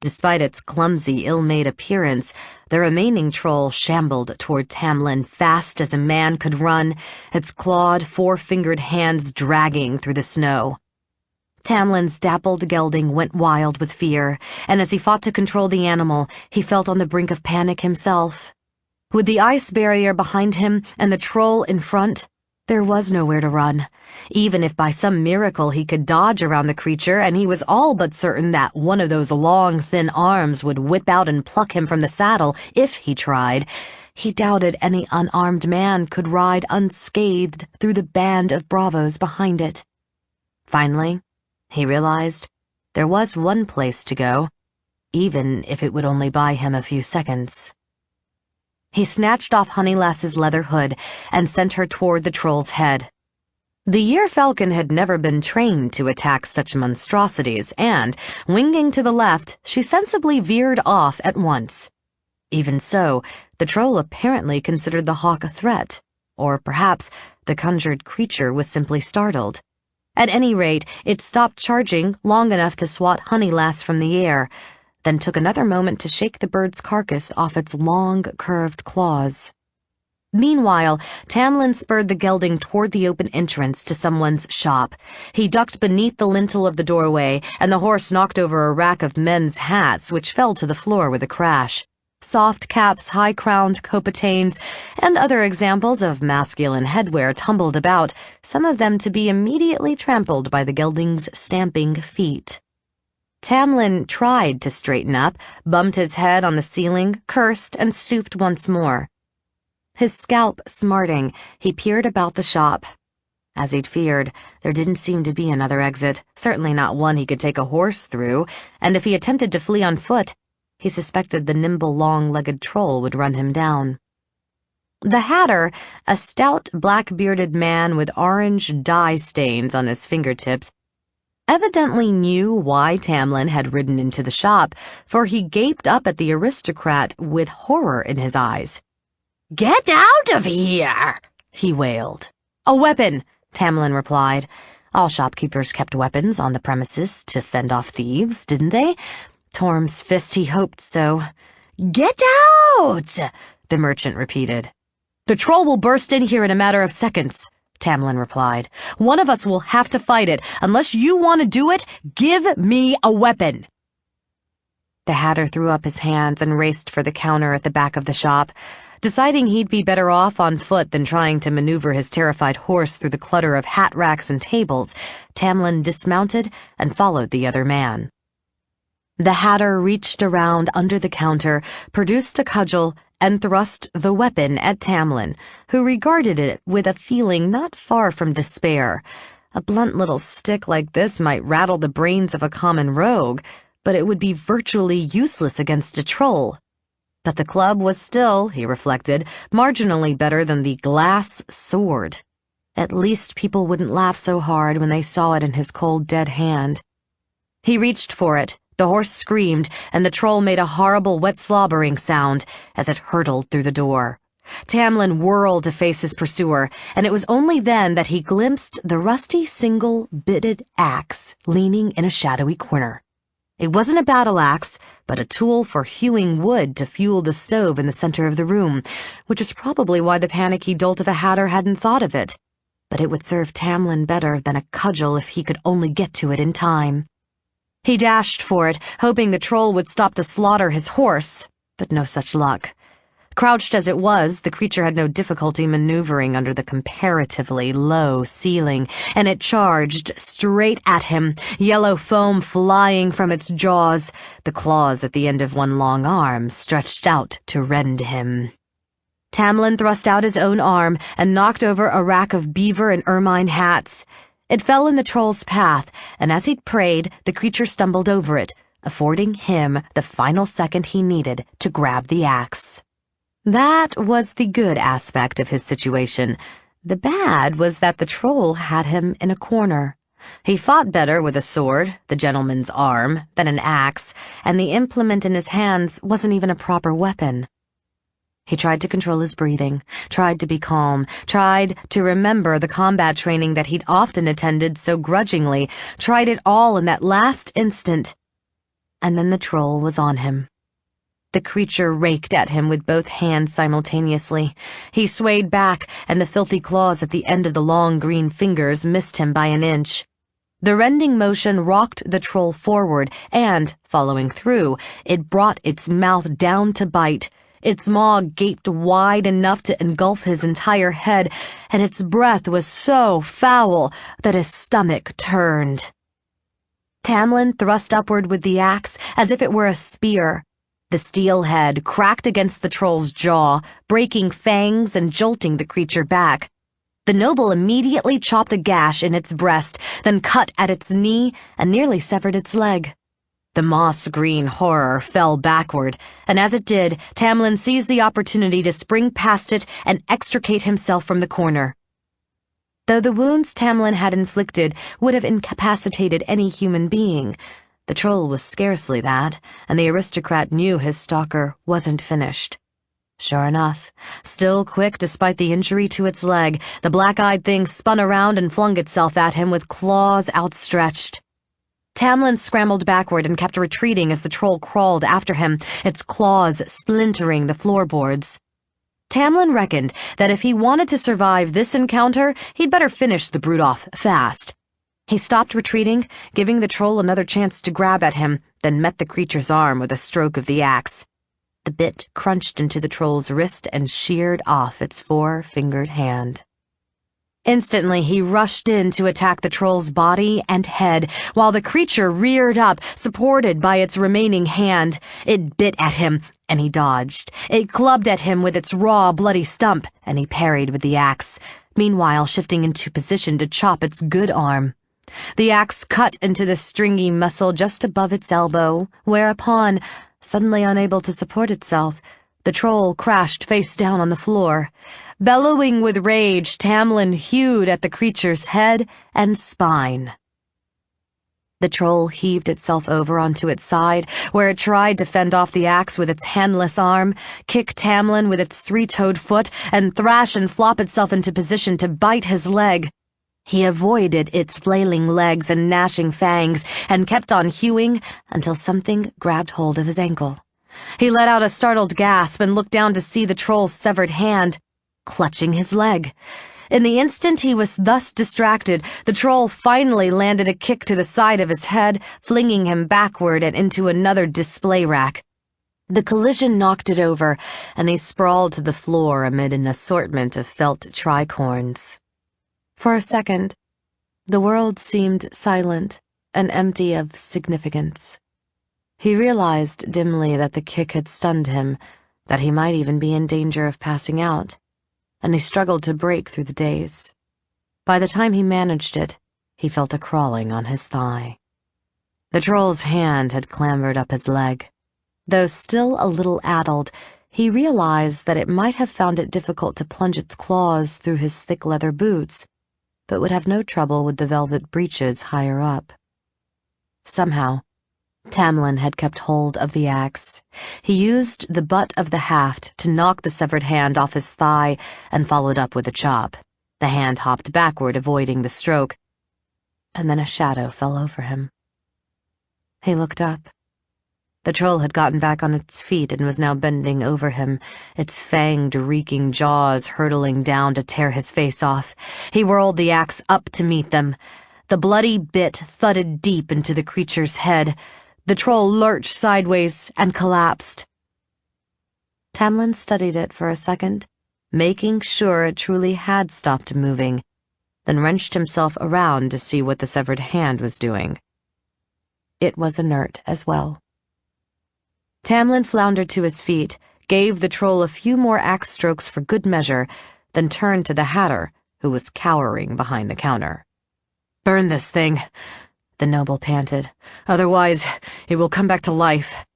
Despite its clumsy, ill-made appearance, the remaining troll shambled toward Tamlin fast as a man could run, its clawed, 4-fingered hands dragging through the snow. Tamlin's dappled gelding went wild with fear, and as he fought to control the animal, he felt on the brink of panic himself. With the ice barrier behind him and the troll in front, there was nowhere to run. Even if by some miracle he could dodge around the creature, and he was all but certain that one of those long, thin arms would whip out and pluck him from the saddle if he tried, he doubted any unarmed man could ride unscathed through the band of bravos behind it. Finally, he realized there was one place to go, even if it would only buy him a few seconds. He snatched off Honeylass's leather hood and sent her toward the troll's head. The year-falcon had never been trained to attack such monstrosities, and, winging to the left, she sensibly veered off at once. Even so, the troll apparently considered the hawk a threat, or perhaps the conjured creature was simply startled. At any rate, it stopped charging long enough to swat Honeylass from the air, then took another moment to shake the bird's carcass off its long, curved claws. Meanwhile, Tamlin spurred the gelding toward the open entrance to someone's shop. He ducked beneath the lintel of the doorway, and the horse knocked over a rack of men's hats, which fell to the floor with a crash. Soft caps, high-crowned copetenes, and other examples of masculine headwear tumbled about, some of them to be immediately trampled by the gelding's stamping feet. Tamlin tried to straighten up, bumped his head on the ceiling, cursed, and stooped once more. His scalp smarting, he peered about the shop. As he'd feared, there didn't seem to be another exit, certainly not one he could take a horse through, and if he attempted to flee on foot, he suspected the nimble, long-legged troll would run him down. The Hatter, a stout, black-bearded man with orange dye stains on his fingertips, evidently knew why Tamlin had ridden into the shop, for he gaped up at the aristocrat with horror in his eyes. "Get out of here!" he wailed. "A weapon," Tamlin replied. All shopkeepers kept weapons on the premises to fend off thieves, didn't they? Torm's fist, he hoped so. "Get out!" the merchant repeated. "The troll will burst in here in a matter of seconds," Tamlin replied. "One of us will have to fight it. Unless you want to do it, give me a weapon." The Hatter threw up his hands and raced for the counter at the back of the shop. Deciding he'd be better off on foot than trying to maneuver his terrified horse through the clutter of hat racks and tables, Tamlin dismounted and followed the other man. The Hatter reached around under the counter, produced a cudgel, and thrust the weapon at Tamlin, who regarded it with a feeling not far from despair. A blunt little stick like this might rattle the brains of a common rogue, but it would be virtually useless against a troll. But the club was still, he reflected, marginally better than the glass sword. At least people wouldn't laugh so hard when they saw it in his cold, dead hand. He reached for it. The horse screamed, and the troll made a horrible wet slobbering sound as it hurtled through the door. Tamlin whirled to face his pursuer, and it was only then that he glimpsed the rusty single-bitted axe leaning in a shadowy corner. It wasn't a battle axe, but a tool for hewing wood to fuel the stove in the center of the room, which is probably why the panicky dolt of a Hatter hadn't thought of it. But it would serve Tamlin better than a cudgel if he could only get to it in time. He dashed for it, hoping the troll would stop to slaughter his horse. But no such luck. Crouched as it was, the creature had no difficulty maneuvering under the comparatively low ceiling, and it charged straight at him, yellow foam flying from its jaws, the claws at the end of one long arm stretched out to rend him. Tamlin thrust out his own arm and knocked over a rack of beaver and ermine hats. It fell in the troll's path, and as he'd prayed, the creature stumbled over it, affording him the final second he needed to grab the axe. That was the good aspect of his situation. The bad was that the troll had him in a corner. He fought better with a sword, the gentleman's arm, than an axe, and the implement in his hands wasn't even a proper weapon. He tried to control his breathing, tried to be calm, tried to remember the combat training that he'd often attended so grudgingly, tried it all in that last instant. And then the troll was on him. The creature raked at him with both hands simultaneously. He swayed back, and the filthy claws at the end of the long green fingers missed him by an inch. The rending motion rocked the troll forward, and, following through, it brought its mouth down to bite. Its maw gaped wide enough to engulf his entire head, and its breath was so foul that his stomach turned. Tamlin thrust upward with the axe as if it were a spear. The steel head cracked against the troll's jaw, breaking fangs and jolting the creature back. The noble immediately chopped a gash in its breast, then cut at its knee and nearly severed its leg. The moss-green horror fell backward, and as it did, Tamlin seized the opportunity to spring past it and extricate himself from the corner. Though the wounds Tamlin had inflicted would have incapacitated any human being, the troll was scarcely that, and the aristocrat knew his stalker wasn't finished. Sure enough, still quick despite the injury to its leg, the black-eyed thing spun around and flung itself at him with claws outstretched. Tamlin scrambled backward and kept retreating as the troll crawled after him, its claws splintering the floorboards. Tamlin reckoned that if he wanted to survive this encounter, he'd better finish the brute off fast. He stopped retreating, giving the troll another chance to grab at him, then met the creature's arm with a stroke of the axe. The bit crunched into the troll's wrist and sheared off its four-fingered hand. Instantly, he rushed in to attack the troll's body and head, while the creature reared up, supported by its remaining hand. It bit at him, and he dodged. It clubbed at him with its raw, bloody stump, and he parried with the axe, meanwhile shifting into position to chop its good arm. The axe cut into the stringy muscle just above its elbow, whereupon, suddenly unable to support itself, the troll crashed face down on the floor. Bellowing with rage, Tamlin hewed at the creature's head and spine. The troll heaved itself over onto its side, where it tried to fend off the axe with its handless arm, kick Tamlin with its three-toed foot, and thrash and flop itself into position to bite his leg. He avoided its flailing legs and gnashing fangs, and kept on hewing until something grabbed hold of his ankle. He let out a startled gasp and looked down to see the troll's severed hand clutching his leg. In the instant he was thus distracted, the troll finally landed a kick to the side of his head, flinging him backward and into another display rack. The collision knocked it over, and he sprawled to the floor amid an assortment of felt tricorns. For a second, the world seemed silent and empty of significance. He realized dimly that the kick had stunned him, that he might even be in danger of passing out, and he struggled to break through the daze. By the time he managed it, he felt a crawling on his thigh. The troll's hand had clambered up his leg. Though still a little addled, he realized that it might have found it difficult to plunge its claws through his thick leather boots, but would have no trouble with the velvet breeches higher up. Somehow, Tamlin had kept hold of the axe. He used the butt of the haft to knock the severed hand off his thigh and followed up with a chop. The hand hopped backward, avoiding the stroke, and then a shadow fell over him. He looked up. The troll had gotten back on its feet and was now bending over him, its fanged, reeking jaws hurtling down to tear his face off. He whirled the axe up to meet them. The bloody bit thudded deep into the creature's head. The troll lurched sideways and collapsed. Tamlin studied it for a second, making sure it truly had stopped moving, then wrenched himself around to see what the severed hand was doing. It was inert as well. Tamlin floundered to his feet, gave the troll a few more axe strokes for good measure, then turned to the Hatter, who was cowering behind the counter. "Burn this thing," the noble panted. "Otherwise, it will come back to life."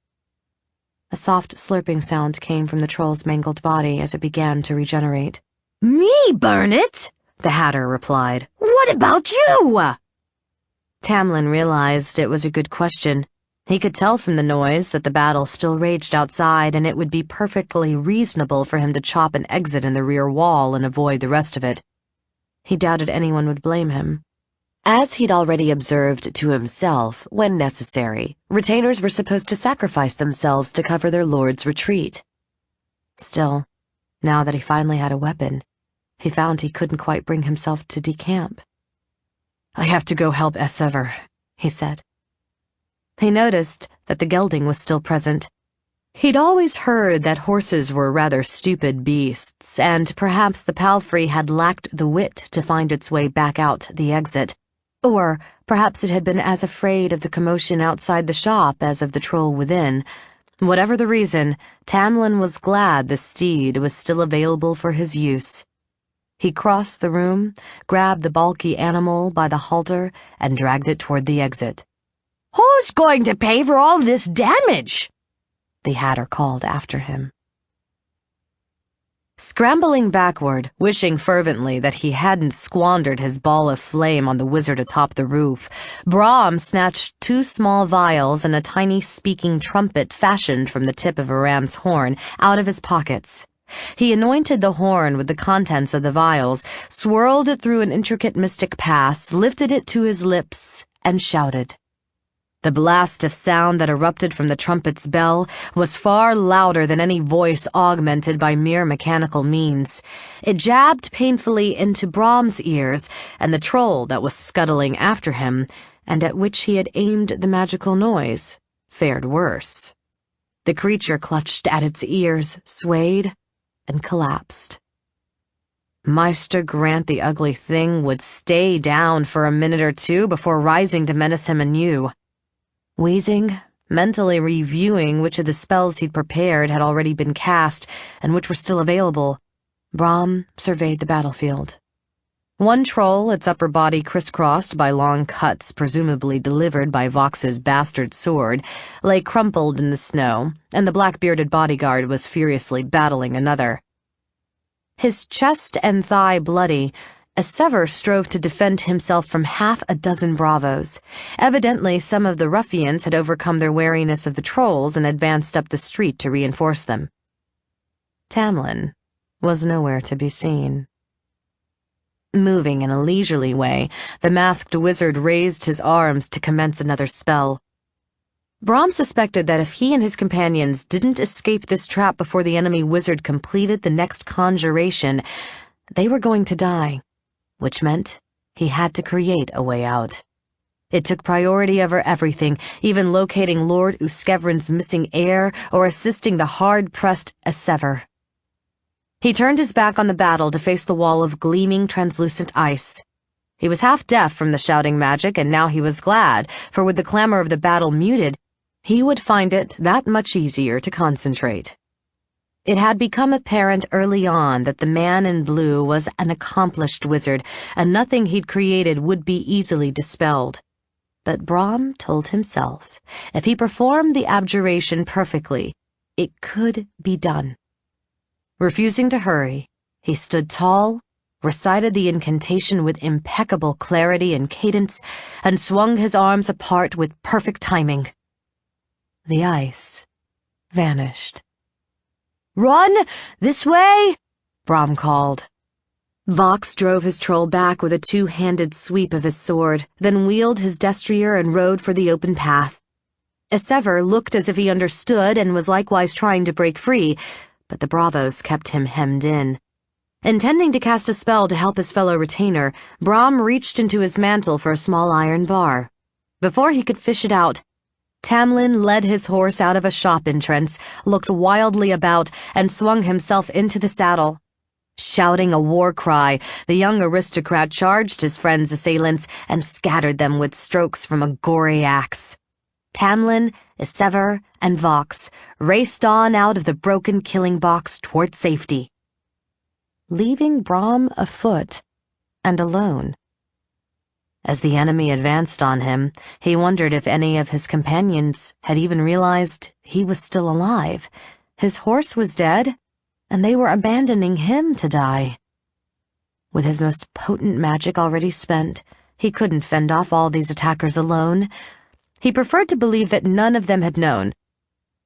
A soft slurping sound came from the troll's mangled body as it began to regenerate. "Me burn it?" the Hatter replied. "What about you?" Tamlin realized it was a good question. He could tell from the noise that the battle still raged outside, and it would be perfectly reasonable for him to chop an exit in the rear wall and avoid the rest of it. He doubted anyone would blame him. As he'd already observed to himself, when necessary, retainers were supposed to sacrifice themselves to cover their lord's retreat. Still, now that he finally had a weapon, he found he couldn't quite bring himself to decamp. "I have to go help Essever," he said. He noticed that the gelding was still present. He'd always heard that horses were rather stupid beasts, and perhaps the palfrey had lacked the wit to find its way back out the exit. Or perhaps it had been as afraid of the commotion outside the shop as of the troll within. Whatever the reason, Tamlin was glad the steed was still available for his use. He crossed the room, grabbed the bulky animal by the halter, and dragged it toward the exit. "Who's going to pay for all this damage?" the Hatter called after him. Scrambling backward, wishing fervently that he hadn't squandered his ball of flame on the wizard atop the roof, Brahm snatched 2 small vials and a tiny speaking trumpet fashioned from the tip of a ram's horn out of his pockets. He anointed the horn with the contents of the vials, swirled it through an intricate mystic pass, lifted it to his lips, and shouted. The blast of sound that erupted from the trumpet's bell was far louder than any voice augmented by mere mechanical means. It jabbed painfully into Brahm's ears, and the troll that was scuttling after him, and at which he had aimed the magical noise, fared worse. The creature clutched at its ears, swayed, and collapsed. Meister grant the ugly thing would stay down for a minute or two before rising to menace him anew. Wheezing, mentally reviewing which of the spells he'd prepared had already been cast and which were still available, Brahm surveyed the battlefield. One troll, its upper body crisscrossed by long cuts presumably delivered by Vox's bastard sword, lay crumpled in the snow, and the black-bearded bodyguard was furiously battling another. His chest and thigh bloody, Essever strove to defend himself from 6 bravos. Evidently, some of the ruffians had overcome their wariness of the trolls and advanced up the street to reinforce them. Tamlin was nowhere to be seen. Moving in a leisurely way, the masked wizard raised his arms to commence another spell. Brahm suspected that if he and his companions didn't escape this trap before the enemy wizard completed the next conjuration, they were going to die. Which meant he had to create a way out. It took priority over everything, even locating Lord Uskevrin's missing heir or assisting the hard-pressed Essever. He turned his back on the battle to face the wall of gleaming, translucent ice. He was half deaf from the shouting magic, and now he was glad, for with the clamor of the battle muted, he would find it that much easier to concentrate. It had become apparent early on that the man in blue was an accomplished wizard, and nothing he'd created would be easily dispelled. But Brahm told himself, if he performed the abjuration perfectly, it could be done. Refusing to hurry, he stood tall, recited the incantation with impeccable clarity and cadence, and swung his arms apart with perfect timing. The ice vanished. "Run! This way!" Brahm called. Vox drove his troll back with a 2-handed sweep of his sword, then wheeled his destrier and rode for the open path. Essever looked as if he understood and was likewise trying to break free, but the bravos kept him hemmed in. Intending to cast a spell to help his fellow retainer, Brahm reached into his mantle for a small iron bar. Before he could fish it out, Tamlin led his horse out of a shop entrance, looked wildly about, and swung himself into the saddle. Shouting a war cry, the young aristocrat charged his friend's assailants and scattered them with strokes from a gory axe. Tamlin, Isever, and Vox raced on out of the broken killing box toward safety, leaving Brom afoot and alone. As the enemy advanced on him, he wondered if any of his companions had even realized he was still alive. His horse was dead, and they were abandoning him to die. With his most potent magic already spent, he couldn't fend off all these attackers alone. He preferred to believe that none of them had known,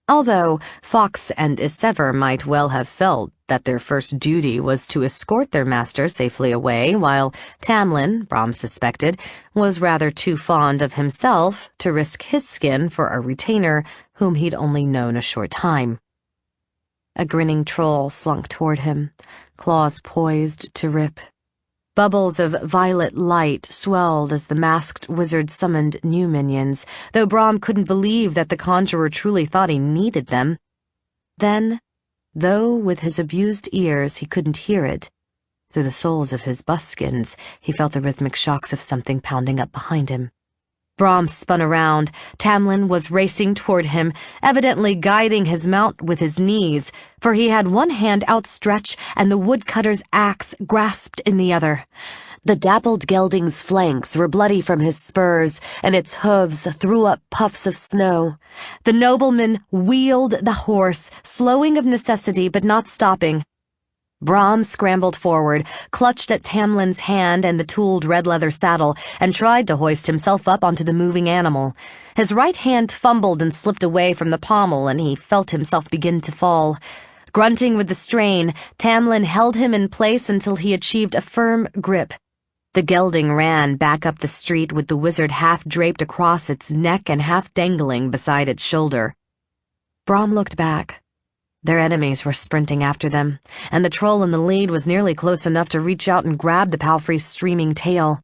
although Fox and Isever might well have felt that their first duty was to escort their master safely away, while Tamlin, Brom suspected, was rather too fond of himself to risk his skin for a retainer whom he'd only known a short time. A grinning troll slunk toward him, claws poised to rip. Bubbles of violet light swelled as the masked wizard summoned new minions, though Brom couldn't believe that the conjurer truly thought he needed them. Then, though with his abused ears he couldn't hear it, through the soles of his buskins he felt the rhythmic shocks of something pounding up behind him. Brom spun around. Tamlin was racing toward him, evidently guiding his mount with his knees, for he had one hand outstretched and the woodcutter's axe grasped in the other. The dappled gelding's flanks were bloody from his spurs, and its hooves threw up puffs of snow. The nobleman wheeled the horse, slowing of necessity but not stopping. Brom scrambled forward, clutched at Tamlin's hand and the tooled red leather saddle, and tried to hoist himself up onto the moving animal. His right hand fumbled and slipped away from the pommel, and he felt himself begin to fall. Grunting with the strain, Tamlin held him in place until he achieved a firm grip. The gelding ran back up the street with the wizard half draped across its neck and half dangling beside its shoulder. Brom looked back. Their enemies were sprinting after them, and the troll in the lead was nearly close enough to reach out and grab the palfrey's streaming tail.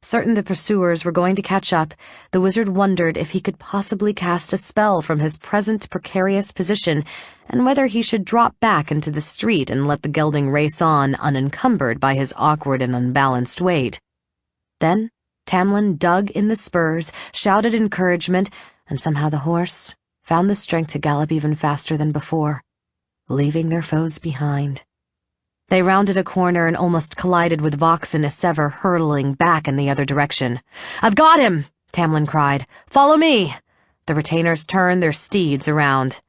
Certain the pursuers were going to catch up, the wizard wondered if he could possibly cast a spell from his present precarious position, and whether he should drop back into the street and let the gelding race on unencumbered by his awkward and unbalanced weight. Then Tamlin dug in the spurs, shouted encouragement, and somehow the horse found the strength to gallop even faster than before, leaving their foes behind. They rounded a corner and almost collided with Vox and Isever hurtling back in the other direction. "I've got him!" Tamlin cried. "Follow me!" The retainers turned their steeds around.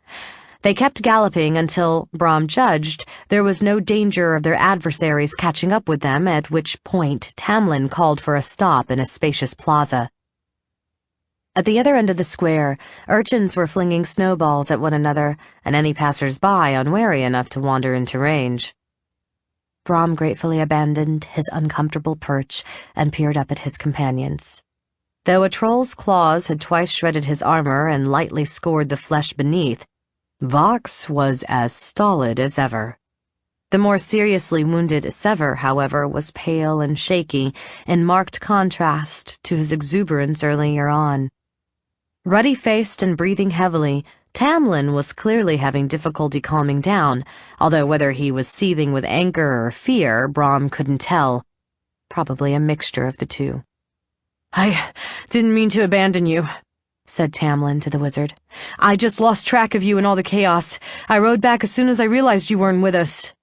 They kept galloping until, Brom judged, there was no danger of their adversaries catching up with them, at which point Tamlin called for a stop in a spacious plaza. At the other end of the square, urchins were flinging snowballs at one another, and any passers-by unwary enough to wander into range. Brom gratefully abandoned his uncomfortable perch and peered up at his companions. Though a troll's claws had twice shredded his armor and lightly scored the flesh beneath, Vox was as stolid as ever. The more seriously wounded Isever, however, was pale and shaky, in marked contrast to his exuberance earlier on. Ruddy-faced and breathing heavily, Tamlin was clearly having difficulty calming down, although whether he was seething with anger or fear, Brom couldn't tell. Probably a mixture of the two. "I didn't mean to abandon you," said Tamlin to the wizard. "I just lost track of you in all the chaos. I rode back as soon as I realized you weren't with us."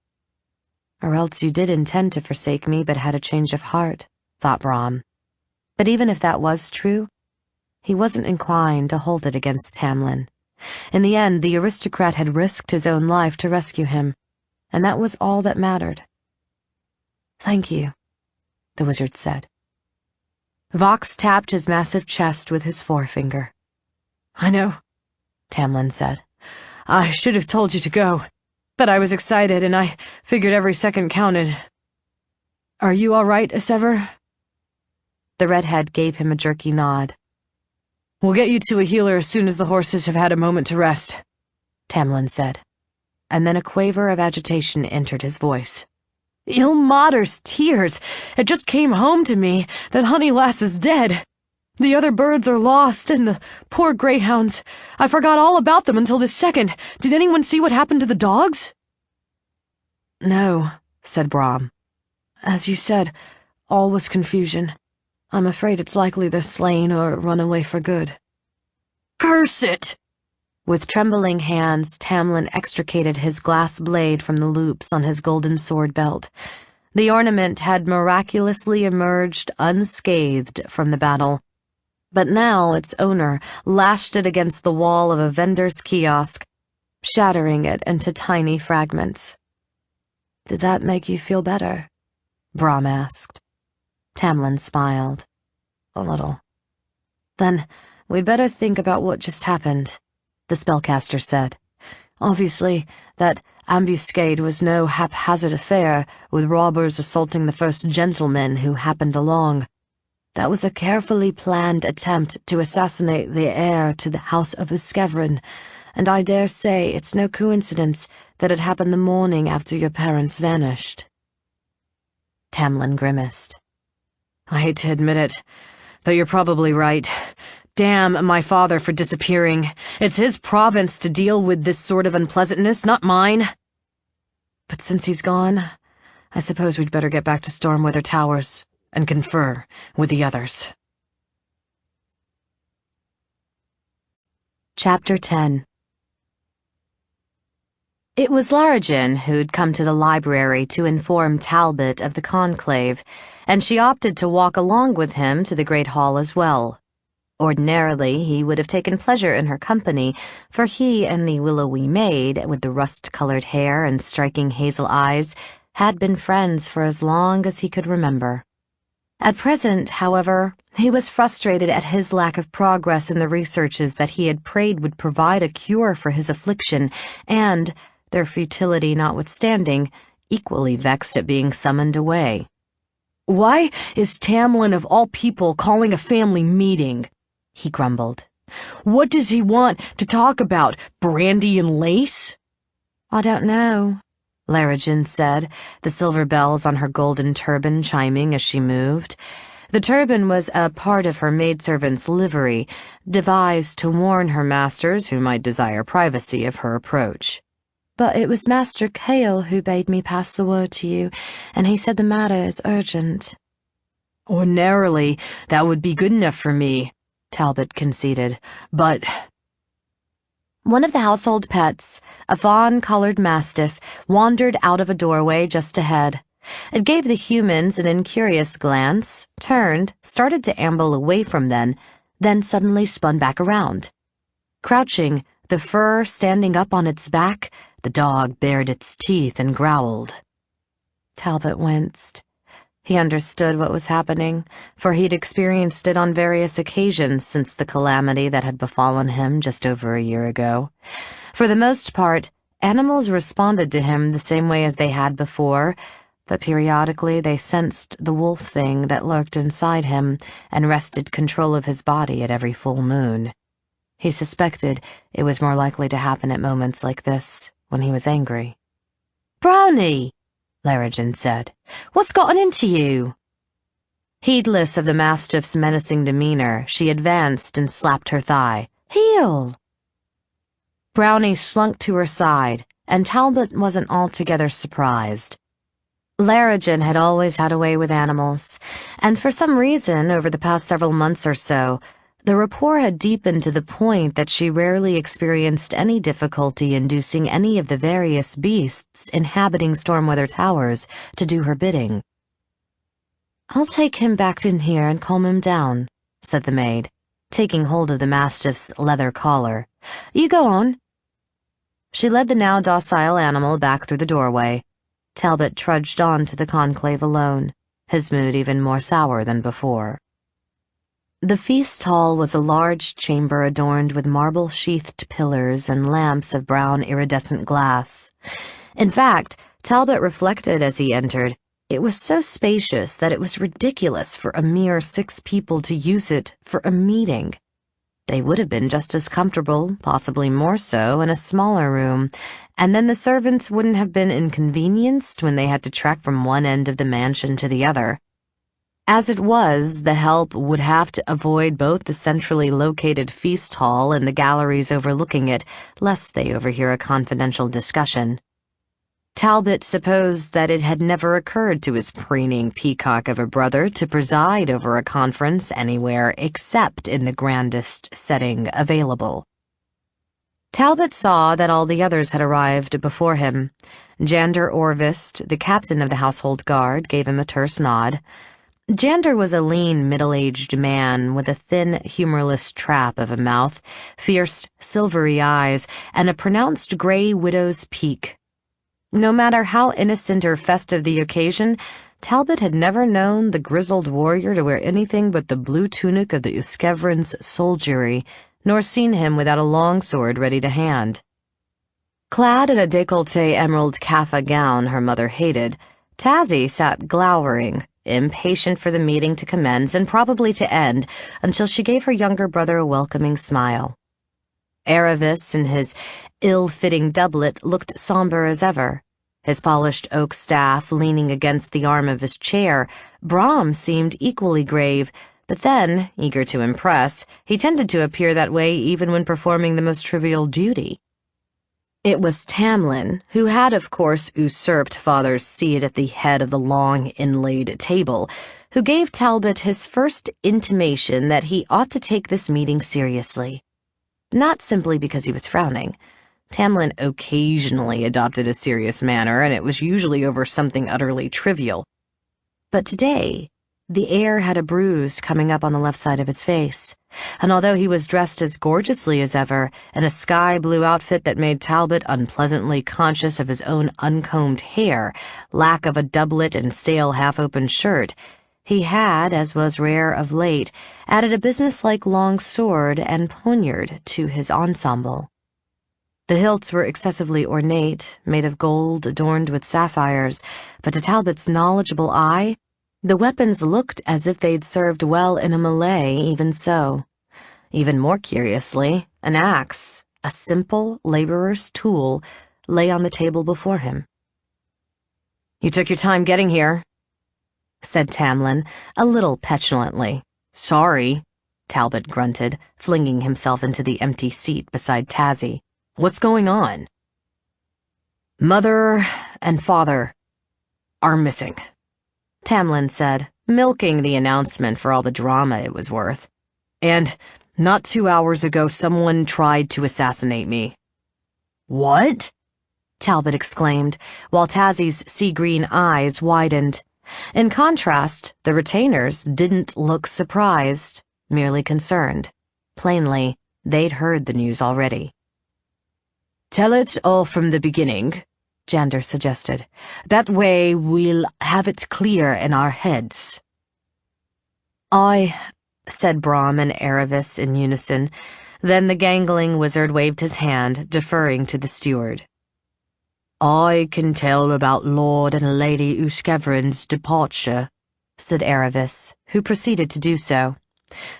"Or else you did intend to forsake me but had a change of heart," thought Brom. But even if that was true, he wasn't inclined to hold it against Tamlin. In the end, the aristocrat had risked his own life to rescue him, and that was all that mattered. "Thank you," the wizard said. Vox tapped his massive chest with his forefinger. "I know," Tamlin said. "I should have told you to go, but I was excited and I figured every second counted. Are you all right, Isever?" The redhead gave him a jerky nod. "We'll get you to a healer as soon as the horses have had a moment to rest," Tamlin said, and then a quaver of agitation entered his voice. "Ilmater's tears! It just came home to me that Honey Lass is dead. The other birds are lost, and the poor greyhounds. I forgot all about them until this second. Did anyone see what happened to the dogs?" "No," said Brom. "As you said, all was confusion. I'm afraid it's likely they're slain or run away for good." "Curse it!" With trembling hands, Tamlin extricated his glass blade from the loops on his golden sword belt. The ornament had miraculously emerged unscathed from the battle. But now its owner lashed it against the wall of a vendor's kiosk, shattering it into tiny fragments. "Did that make you feel better?" Brom asked. Tamlin smiled. "A little." "Then we'd better think about what just happened," the spellcaster said. "Obviously, that ambuscade was no haphazard affair, with robbers assaulting the first gentleman who happened along. That was a carefully planned attempt to assassinate the heir to the House of Uskevrin, and I dare say it's no coincidence that it happened the morning after your parents vanished." Tamlin grimaced. "I hate to admit it, but you're probably right. Damn my father for disappearing. It's his province to deal with this sort of unpleasantness, not mine. But since he's gone, I suppose we'd better get back to Stormweather Towers and confer with the others." Chapter 10. It was Larajan who'd come to the library to inform Talbot of the conclave, and she opted to walk along with him to the Great Hall as well. Ordinarily, he would have taken pleasure in her company, for he and the willowy maid, with the rust-colored hair and striking hazel eyes, had been friends for as long as he could remember. At present, however, he was frustrated at his lack of progress in the researches that he had prayed would provide a cure for his affliction, and, their futility notwithstanding, equally vexed at being summoned away. "Why is Tamlin of all people calling a family meeting?" he grumbled. "What does he want to talk about, brandy and lace?" "I don't know," Larajan said, the silver bells on her golden turban chiming as she moved. The turban was a part of her maidservant's livery, devised to warn her masters who might desire privacy of her approach. "But it was Master Kale who bade me pass the word to you, and he said the matter is urgent." "Ordinarily, that would be good enough for me," Talbot conceded, "but—" One of the household pets, a fawn-colored mastiff, wandered out of a doorway just ahead. It gave the humans an incurious glance, turned, started to amble away from them, then suddenly spun back around. Crouching, the fur standing up on its back, the dog bared its teeth and growled. Talbot winced. He understood what was happening, for he'd experienced it on various occasions since the calamity that had befallen him just over a year ago. For the most part, animals responded to him the same way as they had before, but periodically they sensed the wolf thing that lurked inside him and wrested control of his body at every full moon. He suspected it was more likely to happen at moments like this, when he was angry. "Brownie," Larajan said, "what's gotten into you?" Heedless of the mastiff's menacing demeanor, she advanced and slapped her thigh. "Heel!" Brownie slunk to her side, and Talbot wasn't altogether surprised. Larajan had always had a way with animals, and for some reason, over the past several months or so, the rapport had deepened to the point that she rarely experienced any difficulty inducing any of the various beasts inhabiting Stormweather Towers to do her bidding. "I'll take him back in here and calm him down," said the maid, taking hold of the mastiff's leather collar. "You go on." She led the now docile animal back through the doorway. Talbot trudged on to the conclave alone, his mood even more sour than before. The feast hall was a large chamber adorned with marble-sheathed pillars and lamps of brown iridescent glass. In fact, Talbot reflected as he entered, it was so spacious that it was ridiculous for a mere 6 people to use it for a meeting. They would have been just as comfortable, possibly more so, in a smaller room, and then the servants wouldn't have been inconvenienced when they had to trek from one end of the mansion to the other. As it was, the help would have to avoid both the centrally located feast hall and the galleries overlooking it, lest they overhear a confidential discussion. Talbot supposed that it had never occurred to his preening peacock of a brother to preside over a conference anywhere except in the grandest setting available. Talbot saw that all the others had arrived before him. Jander Orvist, the captain of the household guard, gave him a terse nod. Jander was a lean, middle-aged man with a thin, humorless trap of a mouth, fierce, silvery eyes, and a pronounced gray widow's peak. No matter how innocent or festive the occasion, Talbot had never known the grizzled warrior to wear anything but the blue tunic of the Uskevrin's soldiery, nor seen him without a long sword ready to hand. Clad in a décolleté emerald kaffa gown her mother hated, Tazzy sat glowering, impatient for the meeting to commence and probably to end, until she gave her younger brother a welcoming smile. Aravis, in his ill-fitting doublet, looked somber as ever. His polished oak staff leaning against the arm of his chair, Brahm seemed equally grave, but then, eager to impress, he tended to appear that way even when performing the most trivial duty. It was Tamlin, who had, of course, usurped Father's seat at the head of the long, inlaid table, who gave Talbot his first intimation that he ought to take this meeting seriously. Not simply because he was frowning. Tamlin occasionally adopted a serious manner, and it was usually over something utterly trivial. But today, the air had a bruise coming up on the left side of his face, and although he was dressed as gorgeously as ever, in a sky-blue outfit that made Talbot unpleasantly conscious of his own uncombed hair, lack of a doublet and stale half-open shirt, he had, as was rare of late, added a businesslike long sword and poniard to his ensemble. The hilts were excessively ornate, made of gold adorned with sapphires, but to Talbot's knowledgeable eye, the weapons looked as if they'd served well in a melee even so. Even more curiously, an axe, a simple laborer's tool, lay on the table before him. "You took your time getting here," said Tamlin, a little petulantly. "Sorry," Talbot grunted, flinging himself into the empty seat beside Tazzy. "What's going on?" "Mother and father are missing," Tamlin said, milking the announcement for all the drama it was worth. "And not 2 hours ago someone tried to assassinate me." "What?" Talbot exclaimed, while Tazzy's sea-green eyes widened. In contrast, the retainers didn't look surprised, merely concerned. Plainly, they'd heard the news already. "Tell it all from the beginning," Jander suggested. "That way we'll have it clear in our heads." said Brahm and Aravis in unison. Then the gangling wizard waved his hand, deferring to the steward. "I can tell about Lord and Lady Uskevrin's departure," said Aravis, who proceeded to do so.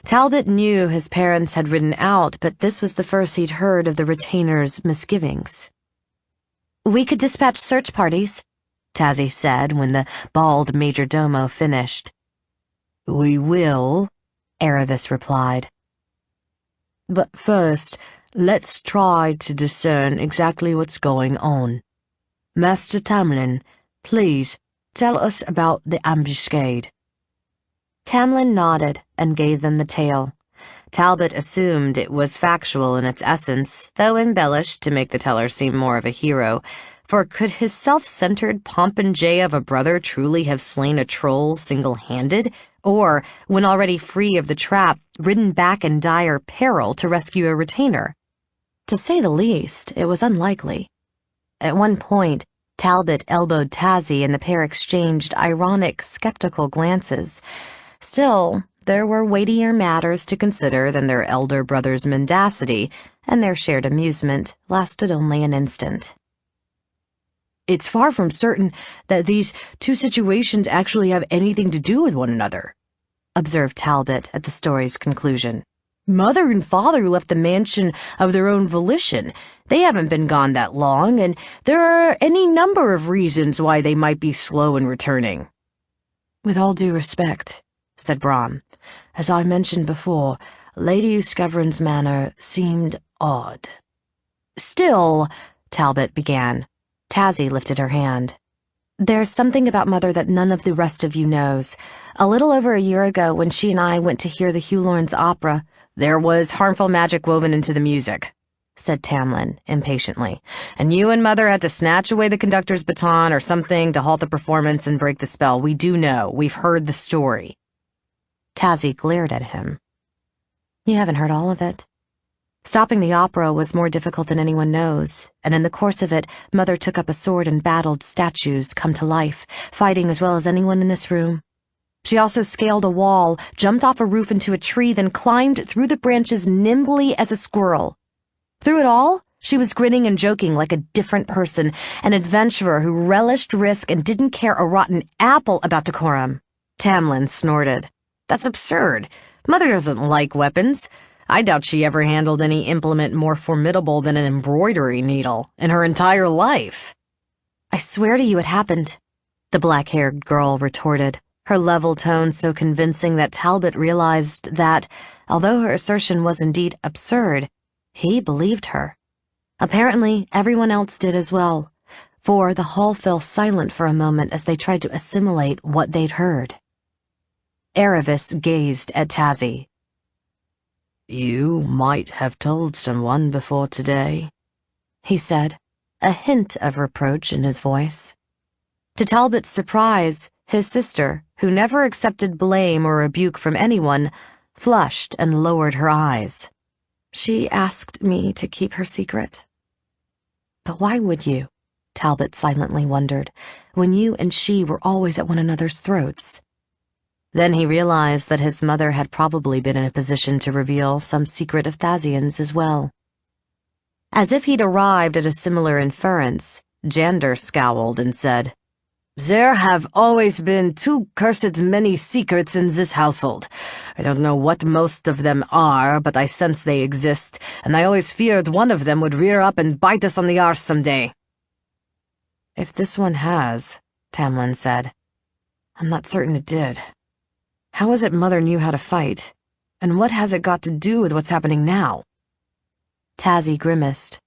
Talbot knew his parents had ridden out, but this was the first he'd heard of the retainer's misgivings. "We could dispatch search parties," Tazzy said when the bald majordomo finished. "We will," Aravis replied. "But first, let's try to discern exactly what's going on. Master Tamlin, please tell us about the ambuscade." Tamlin nodded and gave them the tale. Talbot assumed it was factual in its essence, though embellished to make the teller seem more of a hero, for could his self-centered popinjay of a brother truly have slain a troll single-handed, or, when already free of the trap, ridden back in dire peril to rescue a retainer? To say the least, it was unlikely. At one point, Talbot elbowed Tazzy and the pair exchanged ironic, skeptical glances. Still, there were weightier matters to consider than their elder brother's mendacity, and their shared amusement lasted only an instant. "It's far from certain that these two situations actually have anything to do with one another," observed Talbot at the story's conclusion. "Mother and father left the mansion of their own volition. They haven't been gone that long, and there are any number of reasons why they might be slow in returning." "With all due respect," said Brom. "As I mentioned before, Lady Euskevrin's manner seemed odd." "Still," Talbot began. Tazzy lifted her hand. "There's something about Mother that none of the rest of you knows. A little over a year ago, when she and I went to hear the Hugh Lawrence opera—" "There was harmful magic woven into the music," said Tamlin, impatiently. "And you and Mother had to snatch away the conductor's baton or something to halt the performance and break the spell. We do know. We've heard the story." Tazzy glared at him. "You haven't heard all of it. Stopping the opera was more difficult than anyone knows, and in the course of it, Mother took up a sword and battled statues come to life, fighting as well as anyone in this room. She also scaled a wall, jumped off a roof into a tree, then climbed through the branches nimbly as a squirrel. Through it all, she was grinning and joking like a different person, an adventurer who relished risk and didn't care a rotten apple about decorum." Tamlin snorted. "That's absurd. Mother doesn't like weapons. I doubt she ever handled any implement more formidable than an embroidery needle in her entire life." "I swear to you it happened," the black-haired girl retorted, her level tone so convincing that Talbot realized that, although her assertion was indeed absurd, he believed her. Apparently, everyone else did as well, for the hall fell silent for a moment as they tried to assimilate what they'd heard. Aravis gazed at Tazzy. "You might have told someone before today," he said, a hint of reproach in his voice. To Talbot's surprise, his sister, who never accepted blame or rebuke from anyone, flushed and lowered her eyes. "She asked me to keep her secret." "But why would you?" Talbot silently wondered, "when you and she were always at one another's throats?" Then he realized that his mother had probably been in a position to reveal some secret of Thazian's as well. As if he'd arrived at a similar inference, Jander scowled and said, "There have always been too cursed many secrets in this household. I don't know what most of them are, but I sense they exist, and I always feared one of them would rear up and bite us on the arse someday." "If this one has," Tamlin said, "I'm not certain it did. How is it Mother knew how to fight? And what has it got to do with what's happening now?" Tazzy grimaced.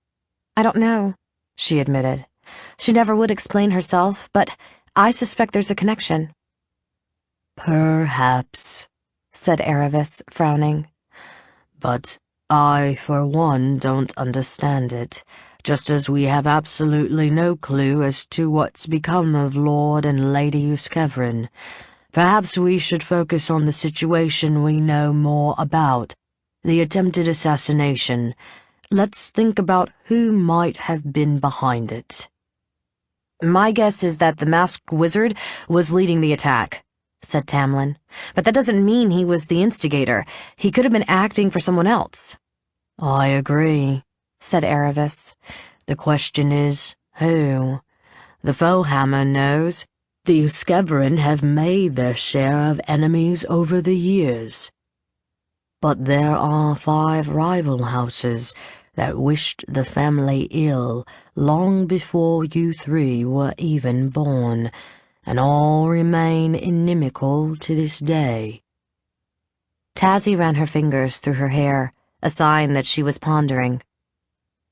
"I don't know," she admitted. "She never would explain herself, but I suspect there's a connection." "Perhaps," said Aravis, frowning. "But I, for one, don't understand it, just as we have absolutely no clue as to what's become of Lord and Lady Euskevrin. Perhaps we should focus on the situation we know more about, the attempted assassination. Let's think about who might have been behind it." "My guess is that the masked wizard was leading the attack," said Tamlin. "But that doesn't mean he was the instigator. He could have been acting for someone else." "I agree," said Aravis. "The question is, who? The Foehammer knows. The Euskevrin have made their share of enemies over the years. But there are 5 rival houses that wished the family ill long before you 3 were even born, and all remain inimical to this day." Tazzy ran her fingers through her hair, a sign that she was pondering.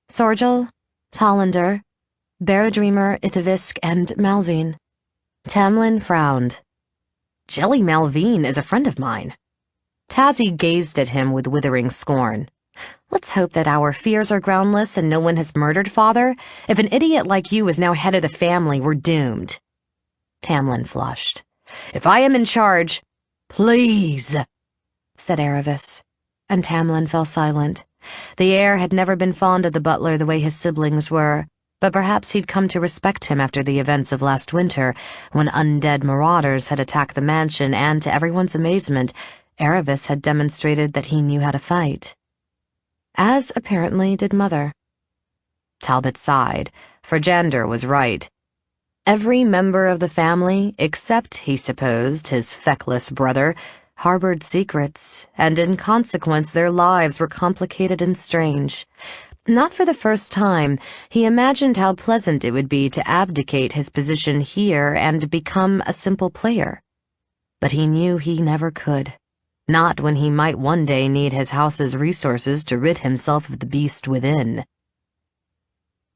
"Sorgel, Tollander, Baradreamer, Ithavisk, and Malvine." Tamlin frowned. "Jelly Malvine is a friend of mine." Tazzy gazed at him with withering scorn. "Let's hope that our fears are groundless and no one has murdered Father. If an idiot like you is now head of the family, we're doomed." Tamlin flushed. "If I am in charge—" "Please," said Aravis, and Tamlin fell silent. The heir had never been fond of the butler the way his siblings were, but perhaps he'd come to respect him after the events of last winter, when undead marauders had attacked the mansion and, to everyone's amazement, Aravis had demonstrated that he knew how to fight. As apparently did Mother. Talbot sighed, for Jander was right. Every member of the family, except, he supposed, his feckless brother, harbored secrets, and in consequence their lives were complicated and strange. Not for the first time, he imagined how pleasant it would be to abdicate his position here and become a simple player. but he knew he never could. Not when he might one day need his house's resources to rid himself of the beast within.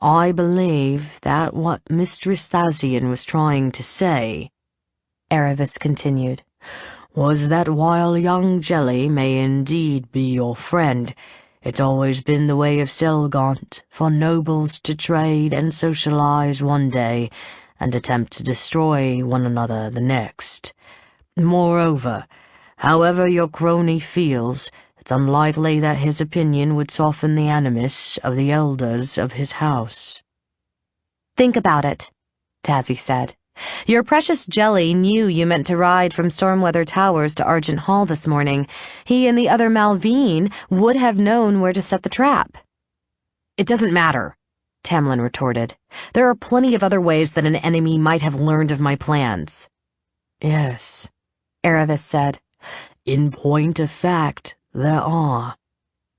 I believe that what Mistress Thasian was trying to say, Aravis continued, was that while young Jelly may indeed be your friend, it's always been the way of Selgaunt for nobles to trade and socialize one day and attempt to destroy one another the next. Moreover, however your crony feels, it's unlikely that his opinion would soften the animus of the elders of his house. Think about it, Tazzy said. Your precious Jelly knew you meant to ride from Stormweather Towers to Argent Hall this morning. He and the other Malvine would have known where to set the trap. It doesn't matter, Tamlin retorted. There are plenty of other ways that an enemy might have learned of my plans. Yes, Aravis said. In point of fact, there are.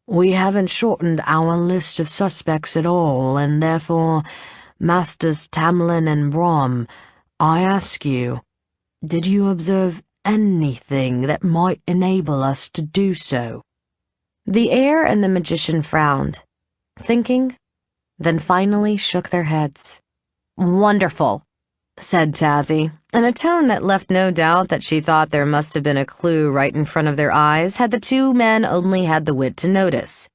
We haven't shortened our list of suspects at all, and therefore, Masters Tamlin and Brom, I ask you, did you observe anything that might enable us to do so? The heir and the magician frowned, thinking, then finally shook their heads. Wonderful, said Tazzy, in a tone that left no doubt that she thought there must have been a clue right in front of their eyes had the two men only had the wit to notice.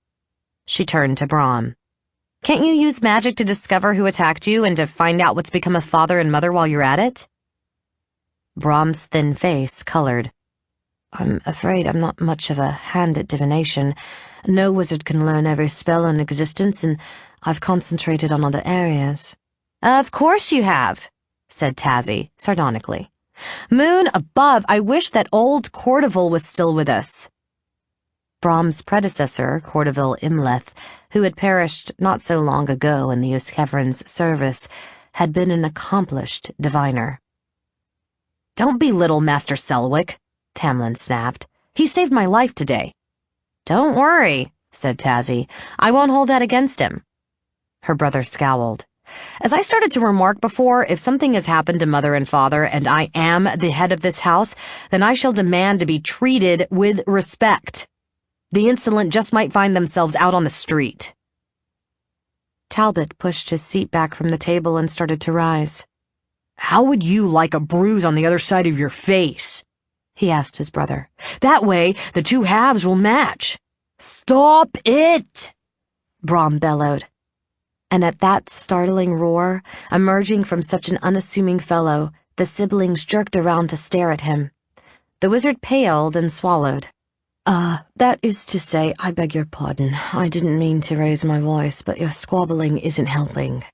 She turned to Brom. Can't you use magic to discover who attacked you and to find out what's become of father and mother while you're at it? Brom's thin face colored. I'm afraid I'm not much of a hand at divination. No wizard can learn every spell in existence, and I've concentrated on other areas. Of course you have, said Tazzy, sardonically. Moon above, I wish that old Cordival was still with us. Brom's predecessor, Cordival Imleth, who had perished not so long ago in the Uskevrin's service, had been an accomplished diviner. Don't belittle Master Selwick, Tamlin snapped. He saved my life today. Don't worry, said Tazzy. I won't hold that against him. Her brother scowled. As I started to remark before, if something has happened to mother and father and I am the head of this house, then I shall demand to be treated with respect. The insolent just might find themselves out on the street. Talbot pushed his seat back from the table and started to rise. How would you like a bruise on the other side of your face? He asked his brother. That way, the two halves will match. Stop it! Brom bellowed. And at that startling roar, emerging from such an unassuming fellow, the siblings jerked around to stare at him. The wizard paled and swallowed. That is to say, I beg your pardon. I didn't mean to raise my voice, but your squabbling isn't helping.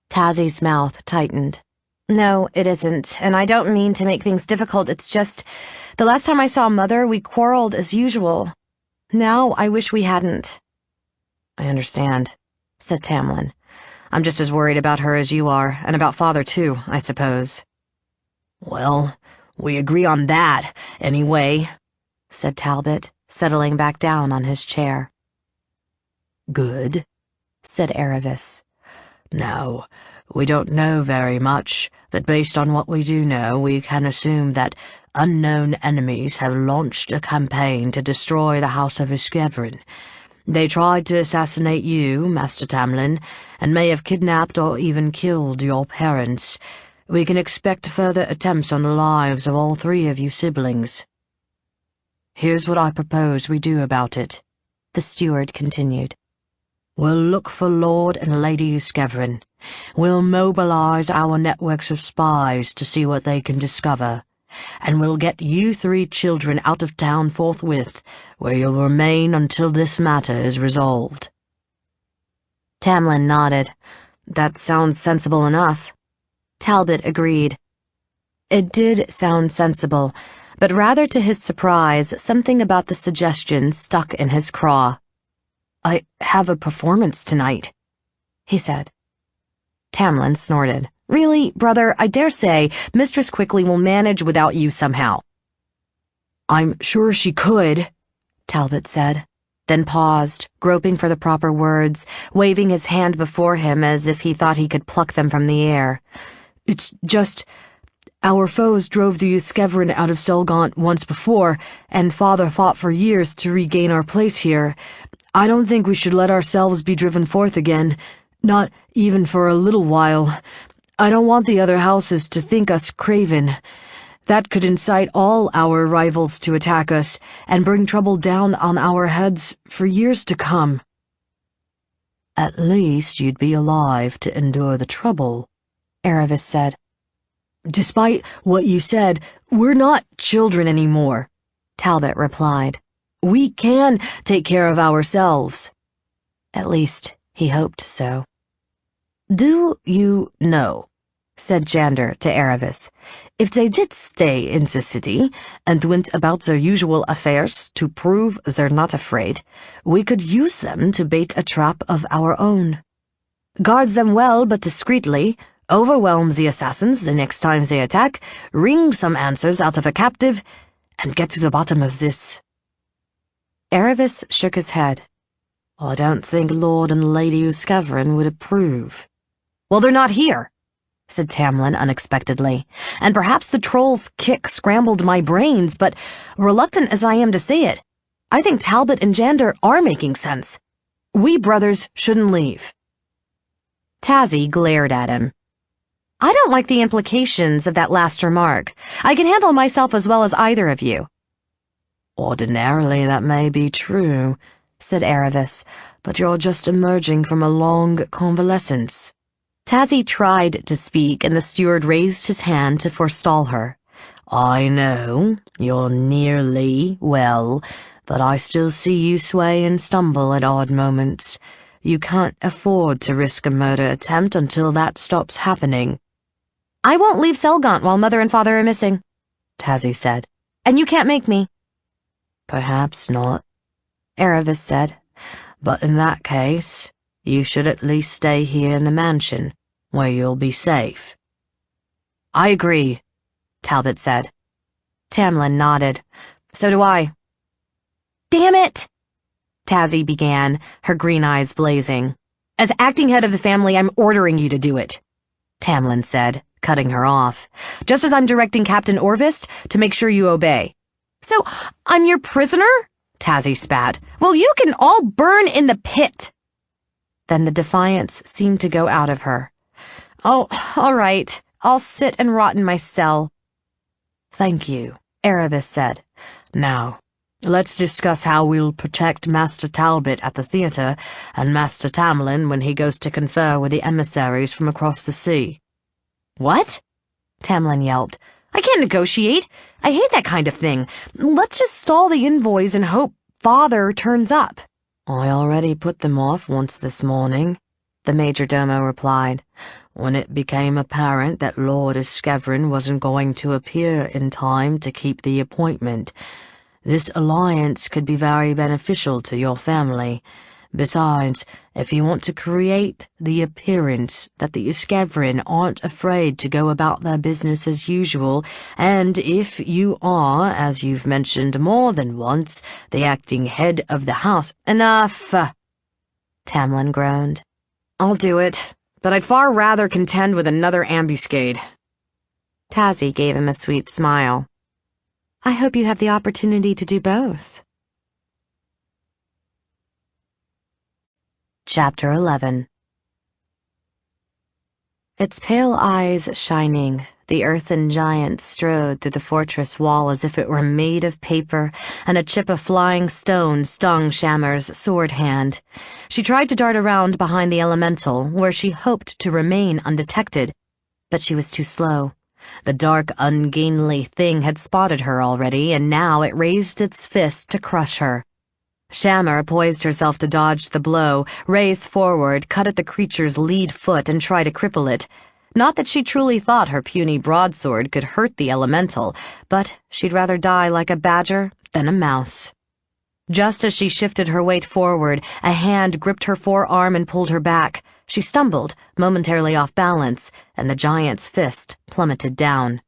Tazzy's mouth tightened. No, it isn't, and I don't mean to make things difficult, it's just, the last time I saw Mother, we quarreled as usual. Now I wish we hadn't. I understand, said Tamlin. I'm just as worried about her as you are, and about Father too, I suppose. Well, we agree on that, anyway, said Talbot, settling back down on his chair. Good, said Aravis. Now, we don't know very much, but based on what we do know, we can assume that unknown enemies have launched a campaign to destroy the House of Uskevrin. They tried to assassinate you, Master Tamlin, and may have kidnapped or even killed your parents. We can expect further attempts on the lives of all three of you siblings. Here's what I propose we do about it, the steward continued. We'll look for Lord and Lady Uskevrin. We'll mobilize our networks of spies to see what they can discover, and we'll get you three children out of town forthwith, where you'll remain until this matter is resolved. Tamlin nodded. That sounds sensible enough. Talbot agreed. It did sound sensible, but rather to his surprise, something about the suggestion stuck in his craw. I have a performance tonight, he said. Tamlin snorted. Really, brother, I dare say Mistress Quickly will manage without you somehow. I'm sure she could, Talbot said, then paused, groping for the proper words, waving his hand before him as if he thought he could pluck them from the air. It's just, Our foes drove the Uskevrin out of Selgant once before, and Father fought for years to regain our place here. I don't think we should let ourselves be driven forth again, not even for a little while. I don't want the other houses to think us craven. That could incite all our rivals to attack us and bring trouble down on our heads for years to come. At least you'd be alive to endure the trouble, Aravis said. Despite what you said, we're not children anymore, Talbot replied. We can take care of ourselves. At least he hoped so. Do you know, said Jander to Aravis, if they did stay in the city and went about their usual affairs to prove they're not afraid, we could use them to bait a trap of our own. Guard them well but discreetly, overwhelm the assassins the next time they attack, wring some answers out of a captive, and get to the bottom of this. Aravis shook his head. I don't think Lord and Lady Uskevrin would approve. Well, they're not here, said Tamlin unexpectedly, and perhaps the troll's kick scrambled my brains, but reluctant as I am to say it, I think Talbot and Jander are making sense. We brothers shouldn't leave. Tazzy glared at him. I don't like the implications of that last remark. I can handle myself as well as either of you. Ordinarily that may be true, said Aravis, but you're just emerging from a long convalescence. Tazzy tried to speak, and the steward raised his hand to forestall her. I know, you're nearly well, but I still see you sway and stumble at odd moments. You can't afford to risk a murder attempt until that stops happening. I won't leave Selgant while Mother and Father are missing, Tazzy said, and you can't make me. Perhaps not, Aravis said, but in that case, you should at least stay here in the mansion, where you'll be safe. I agree, Talbot said. Tamlin nodded. So do I. Damn it! Tazzy began, her green eyes blazing. As acting head of the family, I'm ordering you to do it, Tamlin said, cutting her off, just as I'm directing Captain Orvist to make sure you obey. So, I'm your prisoner? Tazzy spat. Well, you can all burn in the pit. Then the defiance seemed to go out of her. Oh, all right. I'll sit and rot in my cell. Thank you, Aravis said. Now, let's discuss how we'll protect Master Talbot at the theatre and Master Tamlin when he goes to confer with the emissaries from across the sea. What? Tamlin yelped. I can't negotiate. I hate that kind of thing. Let's just stall the envoys and hope Father turns up. I already put them off once this morning, the majordomo replied, when it became apparent that Lord Uskevrin wasn't going to appear in time to keep the appointment. This alliance could be very beneficial to your family. Besides, if you want to create the appearance that the Uskevrin aren't afraid to go about their business as usual, and if you are, as you've mentioned more than once, the acting head of the house— Enough, Tamlin groaned. I'll do it, but I'd far rather contend with another ambuscade. Tazzy gave him a sweet smile. I hope you have the opportunity to do both. Chapter 11. Its pale eyes shining, the earthen giant strode through the fortress wall as if it were made of paper, and a chip of flying stone stung Shammer's sword hand. She tried to dart around behind the elemental, where she hoped to remain undetected, but she was too slow. The dark, ungainly thing had spotted her already, and now it raised its fist to crush her. Shammer poised herself to dodge the blow, race forward, cut at the creature's lead foot, and try to cripple it. Not that she truly thought her puny broadsword could hurt the elemental, but she'd rather die like a badger than a mouse. Just as she shifted her weight forward, a hand gripped her forearm and pulled her back. She stumbled, momentarily off balance, and the giant's fist plummeted down.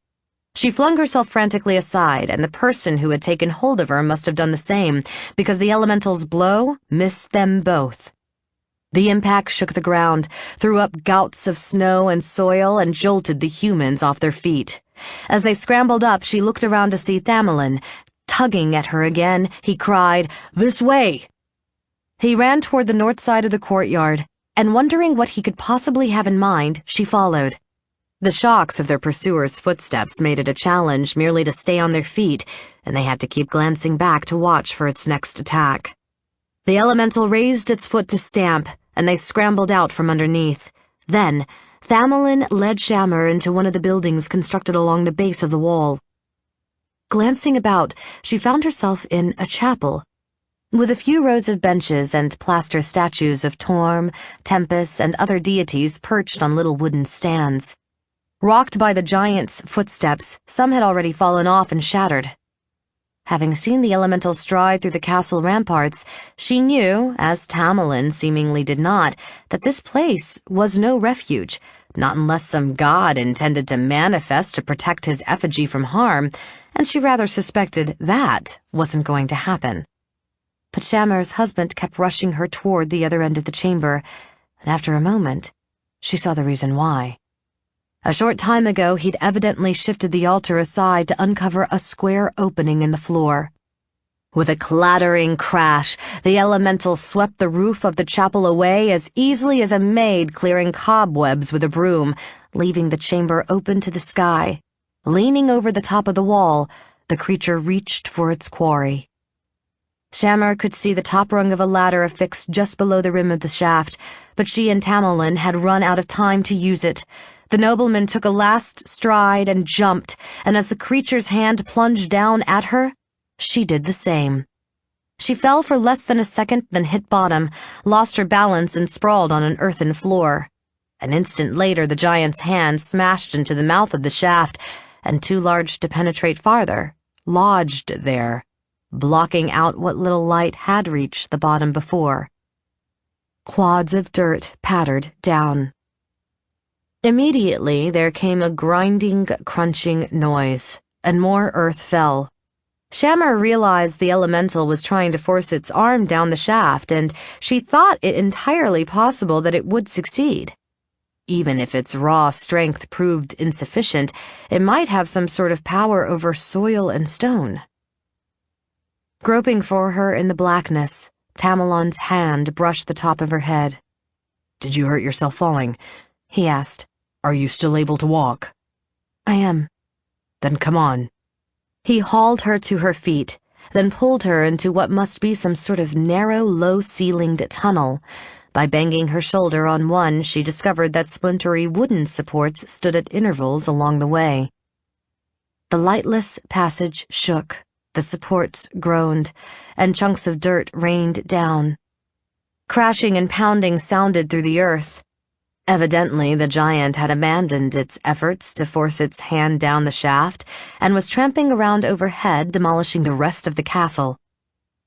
She flung herself frantically aside, and the person who had taken hold of her must have done the same, because the elemental's blow missed them both. The impact shook the ground, threw up gouts of snow and soil, and jolted the humans off their feet. As they scrambled up, she looked around to see Thamelin. Tugging at her again, he cried, "This way!" He ran toward the north side of the courtyard, and wondering what he could possibly have in mind, she followed. The shocks of their pursuer's footsteps made it a challenge merely to stay on their feet, and they had to keep glancing back to watch for its next attack. The elemental raised its foot to stamp, and they scrambled out from underneath. Then, Thamelin led Shammer into one of the buildings constructed along the base of the wall. Glancing about, she found herself in a chapel, with a few rows of benches and plaster statues of Torm, Tempest, and other deities perched on little wooden stands. Rocked by the giant's footsteps, some had already fallen off and shattered. Having seen the elemental stride through the castle ramparts, she knew, as Thamelin seemingly did not, that this place was no refuge, not unless some god intended to manifest to protect his effigy from harm, and she rather suspected that wasn't going to happen. But Shammer's husband kept rushing her toward the other end of the chamber, and after a moment, she saw the reason why. A short time ago, he'd evidently shifted the altar aside to uncover a square opening in the floor. With a clattering crash, the elemental swept the roof of the chapel away as easily as a maid clearing cobwebs with a broom, leaving the chamber open to the sky. Leaning over the top of the wall, the creature reached for its quarry. Shammer could see the top rung of a ladder affixed just below the rim of the shaft, but she and Thamelin had run out of time to use it. The nobleman took a last stride and jumped, and as the creature's hand plunged down at her, she did the same. She fell for less than a second, then hit bottom, lost her balance, and sprawled on an earthen floor. An instant later, the giant's hand smashed into the mouth of the shaft, and too large to penetrate farther, lodged there, blocking out what little light had reached the bottom before. Clods of dirt pattered down. Immediately, there came a grinding, crunching noise, and more earth fell. Shammer realized the elemental was trying to force its arm down the shaft, and she thought it entirely possible that it would succeed. Even if its raw strength proved insufficient, it might have some sort of power over soil and stone. Groping for her in the blackness, Tamelin's hand brushed the top of her head. "Did you hurt yourself falling?" he asked. "Are you still able to walk?" "I am." "Then come on." He hauled her to her feet, then pulled her into what must be some sort of narrow, low-ceilinged tunnel. By banging her shoulder on one, she discovered that splintery wooden supports stood at intervals along the way. The lightless passage shook, the supports groaned, and chunks of dirt rained down. Crashing and pounding sounded through the earth. Evidently, the giant had abandoned its efforts to force its hand down the shaft and was tramping around overhead, demolishing the rest of the castle.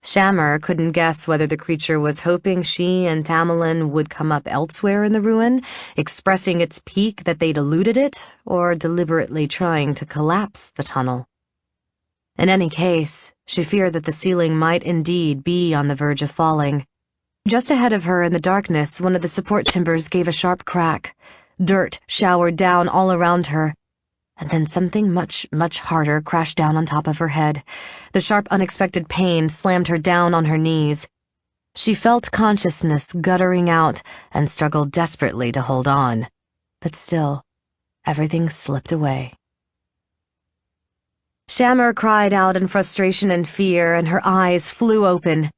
Shammer couldn't guess whether the creature was hoping she and Thamelin would come up elsewhere in the ruin, expressing its pique that they'd eluded it, or deliberately trying to collapse the tunnel. In any case, she feared that the ceiling might indeed be on the verge of falling. Just ahead of her in the darkness, one of the support timbers gave a sharp crack. Dirt showered down all around her, and then something much, much harder crashed down on top of her head. The sharp, unexpected pain slammed her down on her knees. She felt consciousness guttering out and struggled desperately to hold on. But still, everything slipped away. Shammer cried out in frustration and fear, and her eyes flew open.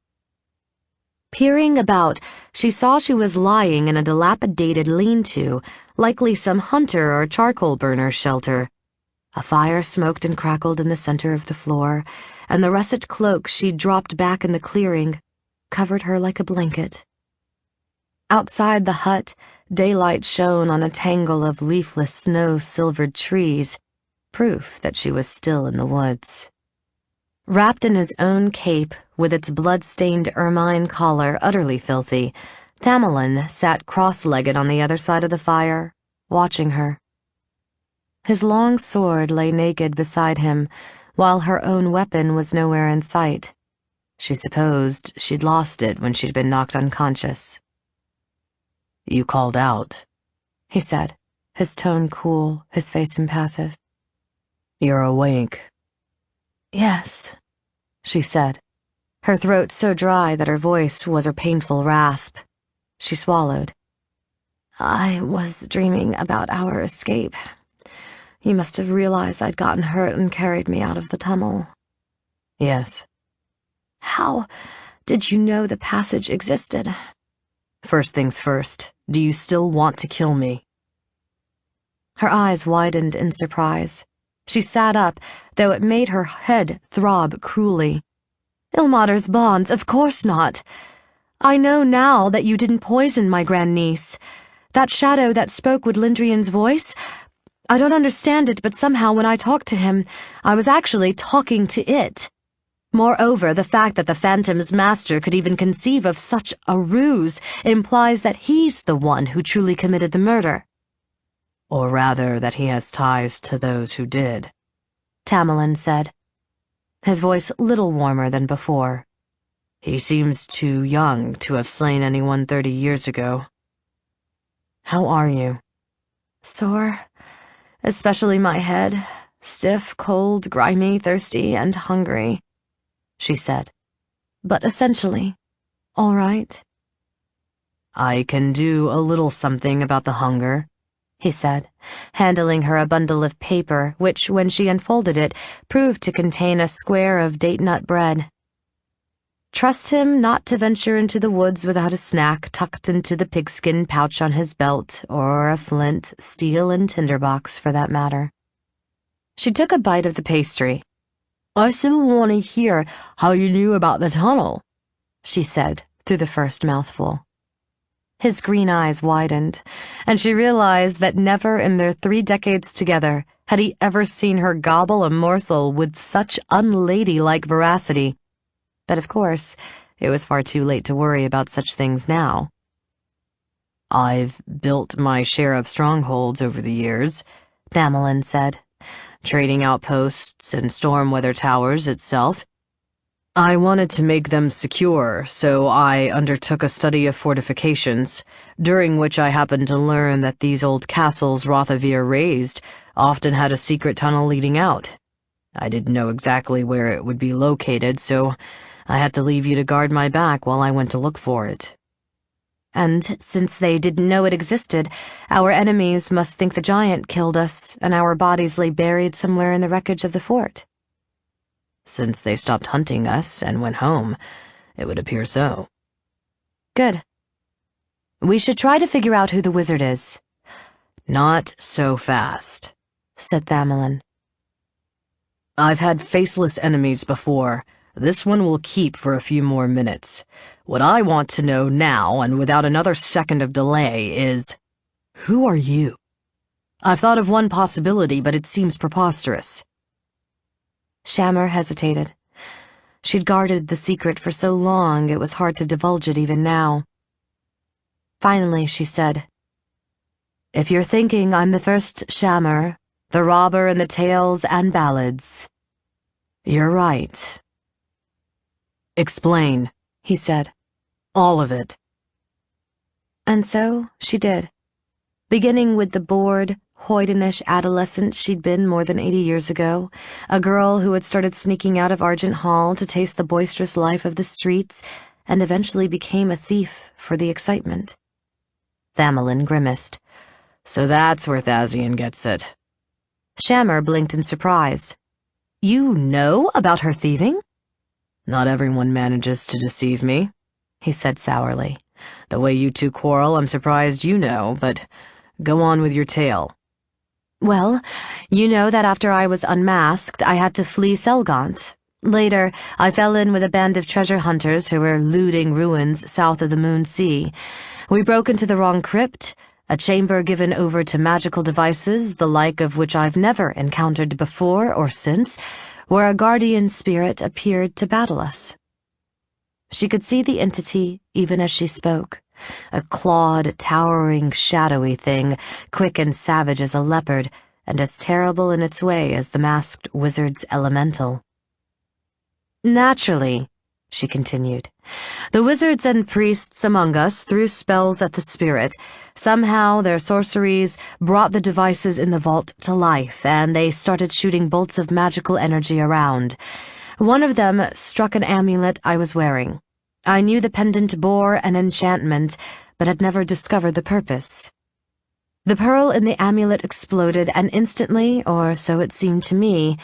Peering about, she saw she was lying in a dilapidated lean-to, likely some hunter or charcoal burner's shelter. A fire smoked and crackled in the center of the floor, and the russet cloak she'd dropped back in the clearing covered her like a blanket. Outside the hut, daylight shone on a tangle of leafless snow-silvered trees, proof that she was still in the woods. Wrapped in his own cape, with its blood-stained ermine collar utterly filthy, Thamelin sat cross-legged on the other side of the fire, watching her. His long sword lay naked beside him, while her own weapon was nowhere in sight. She supposed she'd lost it when she'd been knocked unconscious. "You called out," he said, his tone cool, his face impassive. You're awake. Yes, she said, her throat so dry that her voice was a painful rasp. She swallowed. I was dreaming about our escape. You must have realized I'd gotten hurt and carried me out of the tunnel. Yes. How did you know the passage existed? First things first, do you still want to kill me? Her eyes widened in surprise. She sat up, though it made her head throb cruelly. Ilmater's bonds, of course not. I know now that you didn't poison my grandniece. That shadow that spoke with Lindrian's voice, I don't understand it, but somehow when I talked to him, I was actually talking to it. Moreover, the fact that the Phantom's master could even conceive of such a ruse implies that he's the one who truly committed the murder. Or rather, that he has ties to those who did, Tamerlane said, his voice little warmer than before. He seems too young to have slain anyone 30 years ago. How are you? Sore, especially my head, stiff, cold, grimy, thirsty, and hungry, she said. But essentially, all right. I can do a little something about the hunger, he said, handing her a bundle of paper, which, when she unfolded it, proved to contain a square of date-nut bread. Trust him not to venture into the woods without a snack tucked into the pigskin pouch on his belt, or a flint, steel, and tinderbox, for that matter. She took a bite of the pastry. I still want to hear how you knew about the tunnel, she said through the first mouthful. His green eyes widened, and she realized that never in their 3 decades together had he ever seen her gobble a morsel with such unladylike voracity. But of course, it was far too late to worry about such things now. I've built my share of strongholds over the years, Tamerlane said, trading outposts and storm weather towers itself. I wanted to make them secure, so I undertook a study of fortifications, during which I happened to learn that these old castles Rothavir raised often had a secret tunnel leading out. I didn't know exactly where it would be located, so I had to leave you to guard my back while I went to look for it. And since they didn't know it existed, our enemies must think the giant killed us, and our bodies lay buried somewhere in the wreckage of the fort. Since they stopped hunting us and went home, it would appear so. Good. We should try to figure out who the wizard is. Not so fast, said Tamerlane. I've had faceless enemies before. This one will keep for a few more minutes. What I want to know now, and without another second of delay, is, who are you? I've thought of one possibility, but it seems preposterous. Shammer hesitated. She'd guarded the secret for so long it was hard to divulge it even now. Finally, she said, If you're thinking I'm the first Shammer, the robber in the tales and ballads, you're right. Explain, he said. All of it. And so she did, beginning with the bored, hoydenish adolescent she'd been more than 80 years ago, a girl who had started sneaking out of Argent Hall to taste the boisterous life of the streets, and eventually became a thief for the excitement. Tamerlane grimaced. So that's where Thazian gets it. Shammer blinked in surprise. You know about her thieving? Not everyone manages to deceive me, he said sourly. The way you two quarrel, I'm surprised you know, but go on with your tale. Well, you know that after I was unmasked, I had to flee Selgant. Later, I fell in with a band of treasure hunters who were looting ruins south of the Moon Sea. We broke into the wrong crypt, a chamber given over to magical devices, the like of which I've never encountered before or since, where a guardian spirit appeared to battle us. She could see the entity even as she spoke, a clawed, towering, shadowy thing, quick and savage as a leopard, and as terrible in its way as the masked wizard's elemental. Naturally, she continued. The wizards and priests among us threw spells at the spirit. Somehow their sorceries brought the devices in the vault to life, and they started shooting bolts of magical energy around. One of them struck an amulet I was wearing. I knew the pendant bore an enchantment, but had never discovered the purpose. The pearl in the amulet exploded, and instantly, or so it seemed to me,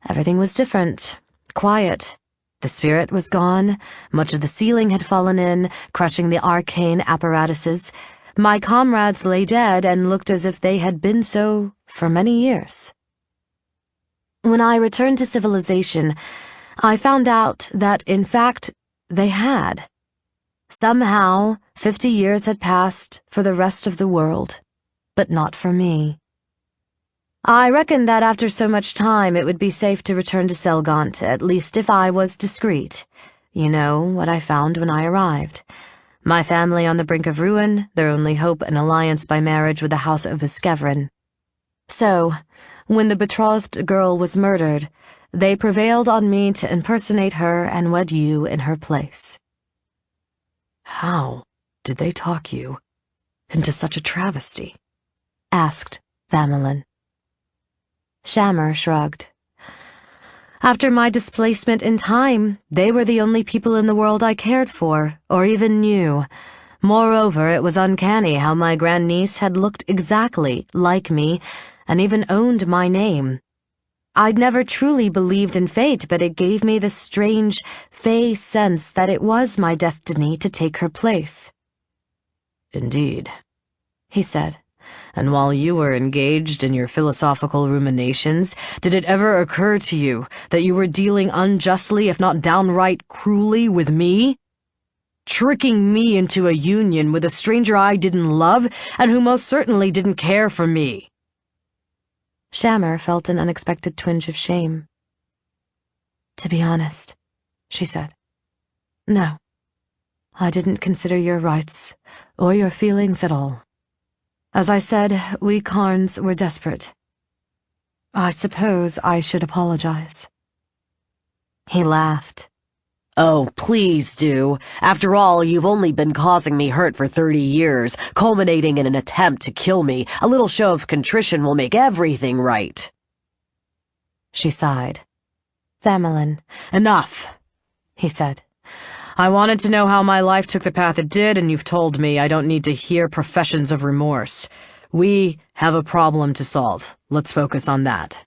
everything was different, quiet. The spirit was gone, much of the ceiling had fallen in, crushing the arcane apparatuses. My comrades lay dead and looked as if they had been so for many years. When I returned to civilization, I found out that, in fact, they had. Somehow, 50 years had passed for the rest of the world, but not for me. I reckoned that after so much time it would be safe to return to Selgant, at least if I was discreet. You know what I found when I arrived. My family on the brink of ruin, their only hope an alliance by marriage with the house of Uskevrin. So, when the betrothed girl was murdered, they prevailed on me to impersonate her and wed you in her place. How did they talk you into such a travesty? Asked Thamelin. Shammer shrugged. After my displacement in time, they were the only people in the world I cared for, or even knew. Moreover, it was uncanny how my grandniece had looked exactly like me, and even owned my name. I'd never truly believed in fate, but it gave me the strange, fey sense that it was my destiny to take her place. Indeed, he said. And while you were engaged in your philosophical ruminations, did it ever occur to you that you were dealing unjustly, if not downright cruelly, with me? Tricking me into a union with a stranger I didn't love, and who most certainly didn't care for me. Shammer felt an unexpected twinge of shame. To be honest, she said, no, I didn't consider your rights or your feelings at all. As I said, we Karns were desperate. I suppose I should apologize. He laughed. Oh, please do. After all, you've only been causing me hurt for 30 years, culminating in an attempt to kill me. A little show of contrition will make everything right. She sighed. Thamelin. Enough, he said. I wanted to know how my life took the path it did, and you've told me. I don't need to hear professions of remorse. We have a problem to solve. Let's focus on that.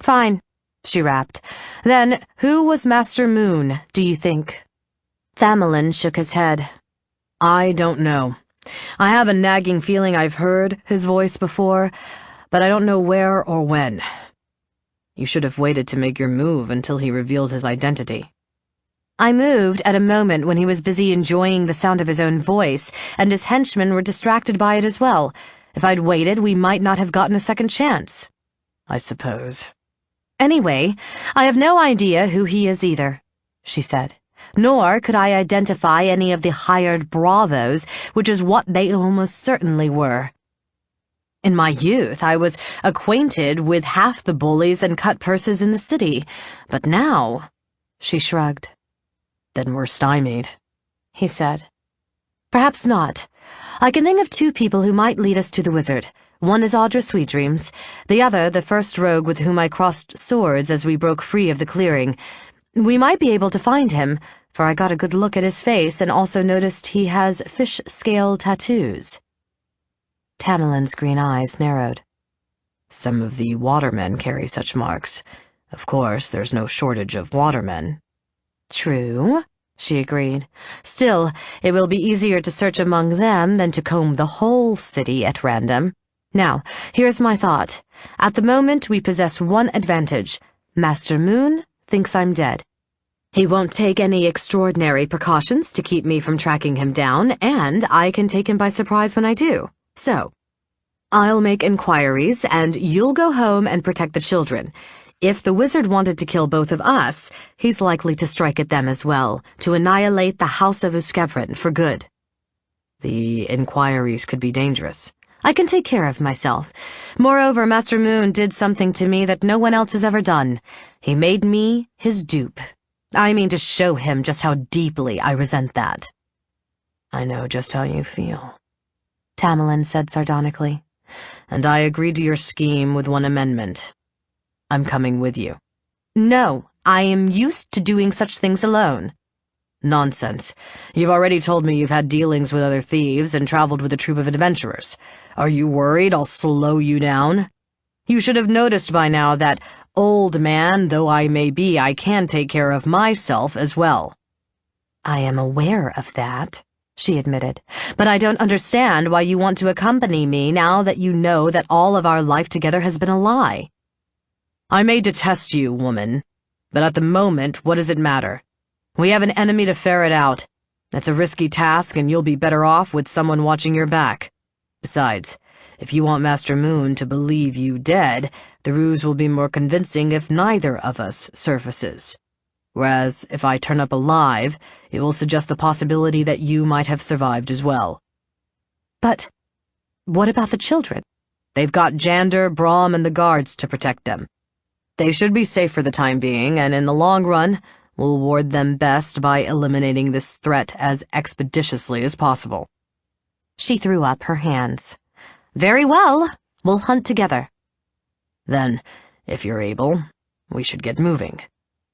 Fine, she rapped. Then, who was Master Moon, do you think? Thamelin shook his head. I don't know. I have a nagging feeling I've heard his voice before, but I don't know where or when. You should have waited to make your move until he revealed his identity. I moved at a moment when he was busy enjoying the sound of his own voice, and his henchmen were distracted by it as well. If I'd waited, we might not have gotten a second chance. I suppose. Anyway, I have no idea who he is either, she said. Nor could I identify any of the hired bravos, which is what they almost certainly were. In my youth, I was acquainted with half the bullies and cut purses in the city, but now, she shrugged. Then we're stymied, he said. Perhaps not. I can think of two people who might lead us to the wizard. One is Audra Sweetdreams, the other the first rogue with whom I crossed swords as we broke free of the clearing. We might be able to find him, for I got a good look at his face and also noticed he has fish-scale tattoos. Tamerlane's green eyes narrowed. Some of the watermen carry such marks. Of course, there's no shortage of watermen. True, she agreed. Still, it will be easier to search among them than to comb the whole city at random. Now, here's my thought. At the moment, we possess one advantage. Master Moon thinks I'm dead. He won't take any extraordinary precautions to keep me from tracking him down, and I can take him by surprise when I do. So, I'll make inquiries, and you'll go home and protect the children. If the wizard wanted to kill both of us, he's likely to strike at them as well, to annihilate the House of Uskevrin for good. The inquiries could be dangerous. I can take care of myself. Moreover, Master Moon did something to me that no one else has ever done. He made me his dupe. I mean to show him just how deeply I resent that." "I know just how you feel," Tamerlane said sardonically. "and I agreed to your scheme with one amendment. I'm coming with you." "No, I am used to doing such things alone." "Nonsense. You've already told me you've had dealings with other thieves and traveled with a troop of adventurers. Are you worried I'll slow you down? You should have noticed by now that, old man though I may be, I can take care of myself as well." "I am aware of that," she admitted, "but I don't understand why you want to accompany me now that you know that all of our life together has been a lie." "I may detest you, woman, but at the moment, what does it matter? We have an enemy to ferret out. It's a risky task, and you'll be better off with someone watching your back. Besides, if you want Master Moon to believe you dead, the ruse will be more convincing if neither of us surfaces. Whereas, if I turn up alive, it will suggest the possibility that you might have survived as well." "But what about the children?" "They've got Jander, Brahm, and the guards to protect them. They should be safe for the time being, and in the long run, we'll ward them best by eliminating this threat as expeditiously as possible." She threw up her hands. "Very well, we'll hunt together." "Then, if you're able, we should get moving.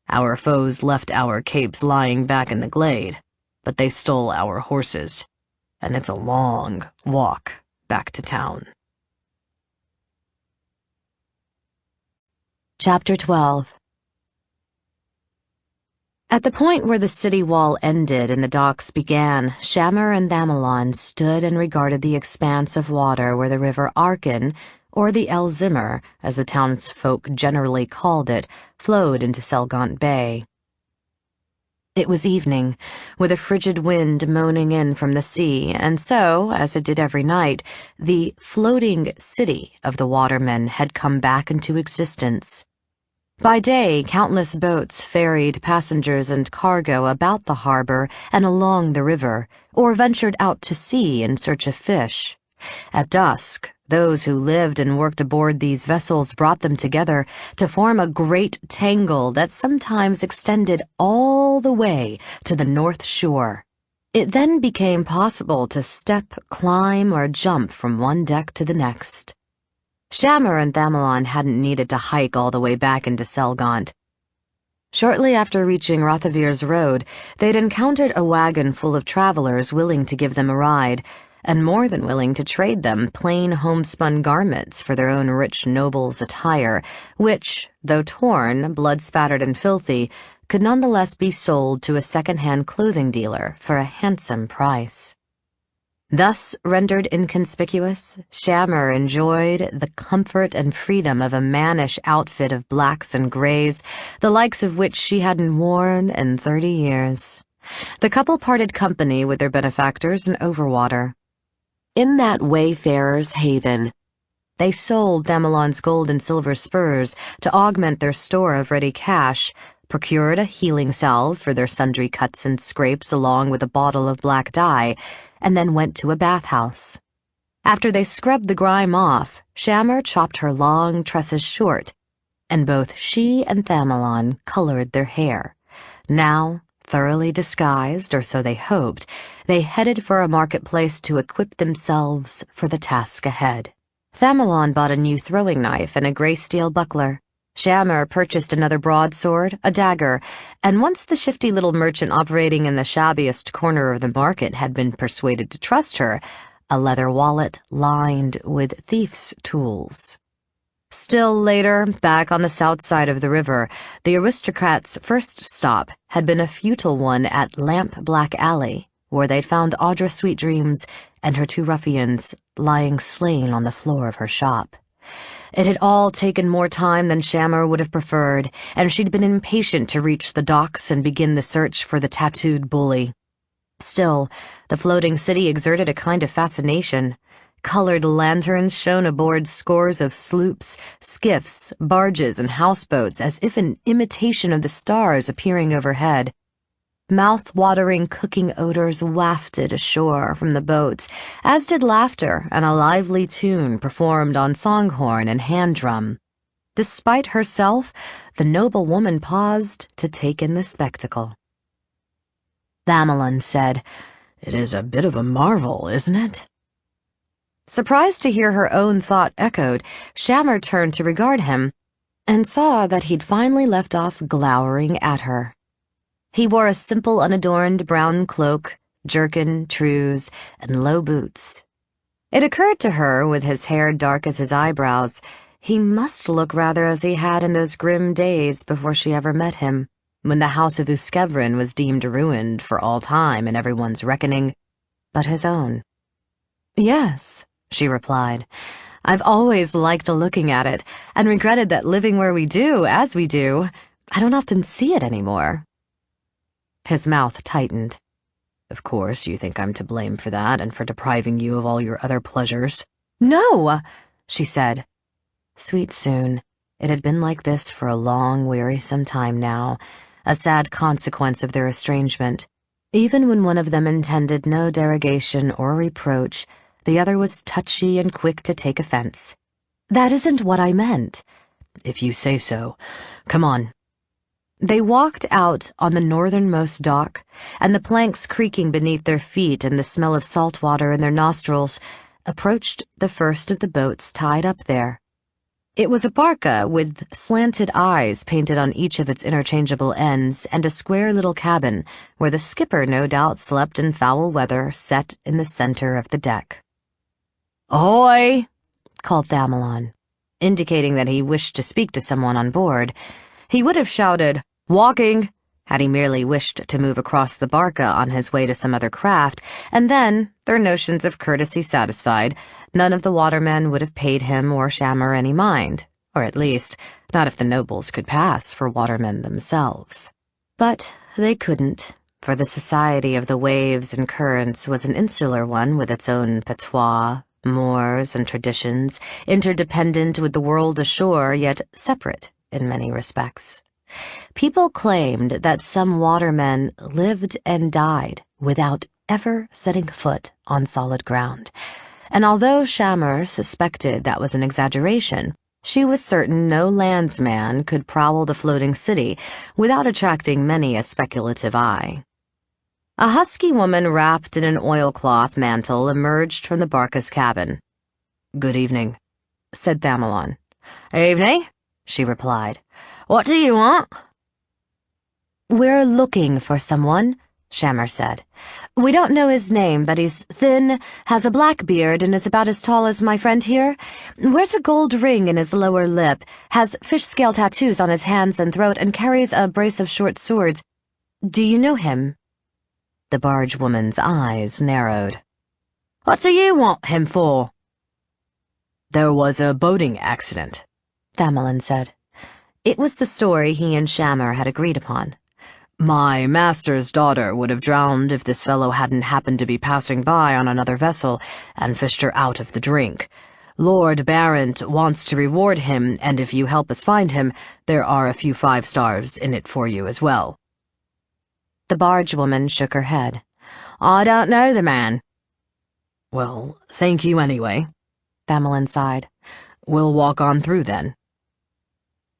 Our foes left our capes lying back in the glade, but they stole our horses, and it's a long walk back to town." Chapter 12. At the point where the city wall ended and the docks began, Shammer and Thamelon stood and regarded the expanse of water where the river Arkin, or the El Zimmer, as the townsfolk generally called it, flowed into Selgant Bay. It was evening, with a frigid wind moaning in from the sea, and so, as it did every night, the floating city of the watermen had come back into existence. By day, countless boats ferried passengers and cargo about the harbor and along the river, or ventured out to sea in search of fish. At dusk, those who lived and worked aboard these vessels brought them together to form a great tangle that sometimes extended all the way to the north shore. It then became possible to step, climb, or jump from one deck to the next. Shammer and Thamelon hadn't needed to hike all the way back into Selgant. Shortly after reaching Rothavir's road, they'd encountered a wagon full of travelers willing to give them a ride, and more than willing to trade them plain homespun garments for their own rich noble's attire, which, though torn, blood-spattered, and filthy, could nonetheless be sold to a second-hand clothing dealer for a handsome price. Thus rendered inconspicuous, Shammer enjoyed the comfort and freedom of a mannish outfit of blacks and grays, the likes of which she hadn't worn in 30 years. The couple parted company with their benefactors in Overwater. In that wayfarer's haven, they sold Thamelon's gold and silver spurs to augment their store of ready cash, procured a healing salve for their sundry cuts and scrapes along with a bottle of black dye, and then went to a bathhouse. After they scrubbed the grime off, Shammer chopped her long tresses short, and both she and Thamelon colored their hair. Now, thoroughly disguised, or so they hoped, they headed for a marketplace to equip themselves for the task ahead. Thamelon bought a new throwing knife and a gray steel buckler. Shammer purchased another broadsword, a dagger, and once the shifty little merchant operating in the shabbiest corner of the market had been persuaded to trust her, a leather wallet lined with thief's tools. Still later, back on the south side of the river, the aristocrats' first stop had been a futile one at Lamp Black Alley, where they'd found Audra Sweetdreams and her two ruffians lying slain on the floor of her shop. It had all taken more time than Shammer would have preferred, and she'd been impatient to reach the docks and begin the search for the tattooed bully. Still, the floating city exerted a kind of fascination. Colored lanterns shone aboard scores of sloops, skiffs, barges, and houseboats as if in imitation of the stars appearing overhead. Mouth-watering cooking odors wafted ashore from the boats, as did laughter and a lively tune performed on songhorn and hand drum. Despite herself, the noble woman paused to take in the spectacle. Thamelin said, "It is a bit of a marvel, isn't it?" Surprised to hear her own thought echoed, Shammer turned to regard him and saw that he'd finally left off glowering at her. He wore a simple, unadorned brown cloak, jerkin, trews, and low boots. It occurred to her, with his hair dark as his eyebrows, he must look rather as he had in those grim days before she ever met him, when the house of Uskevrin was deemed ruined for all time in everyone's reckoning but his own. "Yes," she replied. "I've always liked looking at it, and regretted that living where we do, as we do, I don't often see it anymore." His mouth tightened. "Of course, you think I'm to blame for that and for depriving you of all your other pleasures." "No," she said. Sweet Soon, it had been like this for a long, wearisome time now, a sad consequence of their estrangement. Even when one of them intended no derogation or reproach, the other was touchy and quick to take offense. "That isn't what I meant." "If you say so. Come on." They walked out on the northernmost dock, and the planks creaking beneath their feet and the smell of salt water in their nostrils, approached the first of the boats tied up there. It was a barca with slanted eyes painted on each of its interchangeable ends and a square little cabin where the skipper no doubt slept in foul weather set in the center of the deck. "Ahoy!" called Thamelin, indicating that he wished to speak to someone on board. He would have shouted, "Walking!" had he merely wished to move across the barca on his way to some other craft, and then, their notions of courtesy satisfied, none of the watermen would have paid him or Shammer any mind, or at least, not if the nobles could pass for watermen themselves. But they couldn't, for the society of the waves and currents was an insular one with its own patois, mores, and traditions, interdependent with the world ashore, yet separate in many respects. People claimed that some watermen lived and died without ever setting foot on solid ground, and although Shammer suspected that was an exaggeration, she was certain no landsman could prowl the floating city without attracting many a speculative eye. A husky woman wrapped in an oilcloth mantle emerged from the barca's cabin. "Good evening," said Thamelin. "Evening," she replied. "What do you want?" "We're looking for someone," Shammer said. "We don't know his name, but he's thin, has a black beard, and is about as tall as my friend here. Wears a gold ring in his lower lip, has fish-scale tattoos on his hands and throat, and carries a brace of short swords. Do you know him?" The barge woman's eyes narrowed. "What do you want him for?" "There was a boating accident," Thamelin said. It was the story he and Shammer had agreed upon. "My master's daughter would have drowned if this fellow hadn't happened to be passing by on another vessel and fished her out of the drink. Lord Barrent wants to reward him, and if you help us find him, there are a few 5 stars in it for you as well." The barge woman shook her head. "I don't know the man." "Well, thank you anyway," Thamelin sighed. "We'll walk on through then."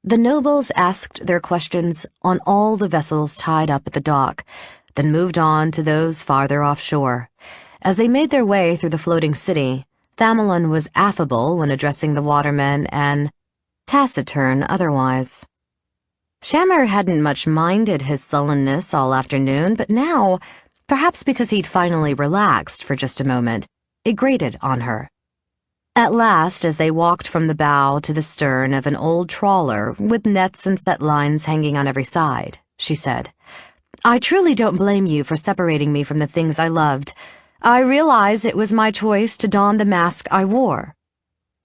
The nobles asked their questions on all the vessels tied up at the dock, then moved on to those farther offshore. As they made their way through the floating city, Thamelin was affable when addressing the watermen and taciturn otherwise. Shammer hadn't much minded his sullenness all afternoon, but now, perhaps because he'd finally relaxed for just a moment, it grated on her. At last, as they walked from the bow to the stern of an old trawler with nets and set lines hanging on every side, she said, "I truly don't blame you for separating me from the things I loved. I realize it was my choice to don the mask I wore."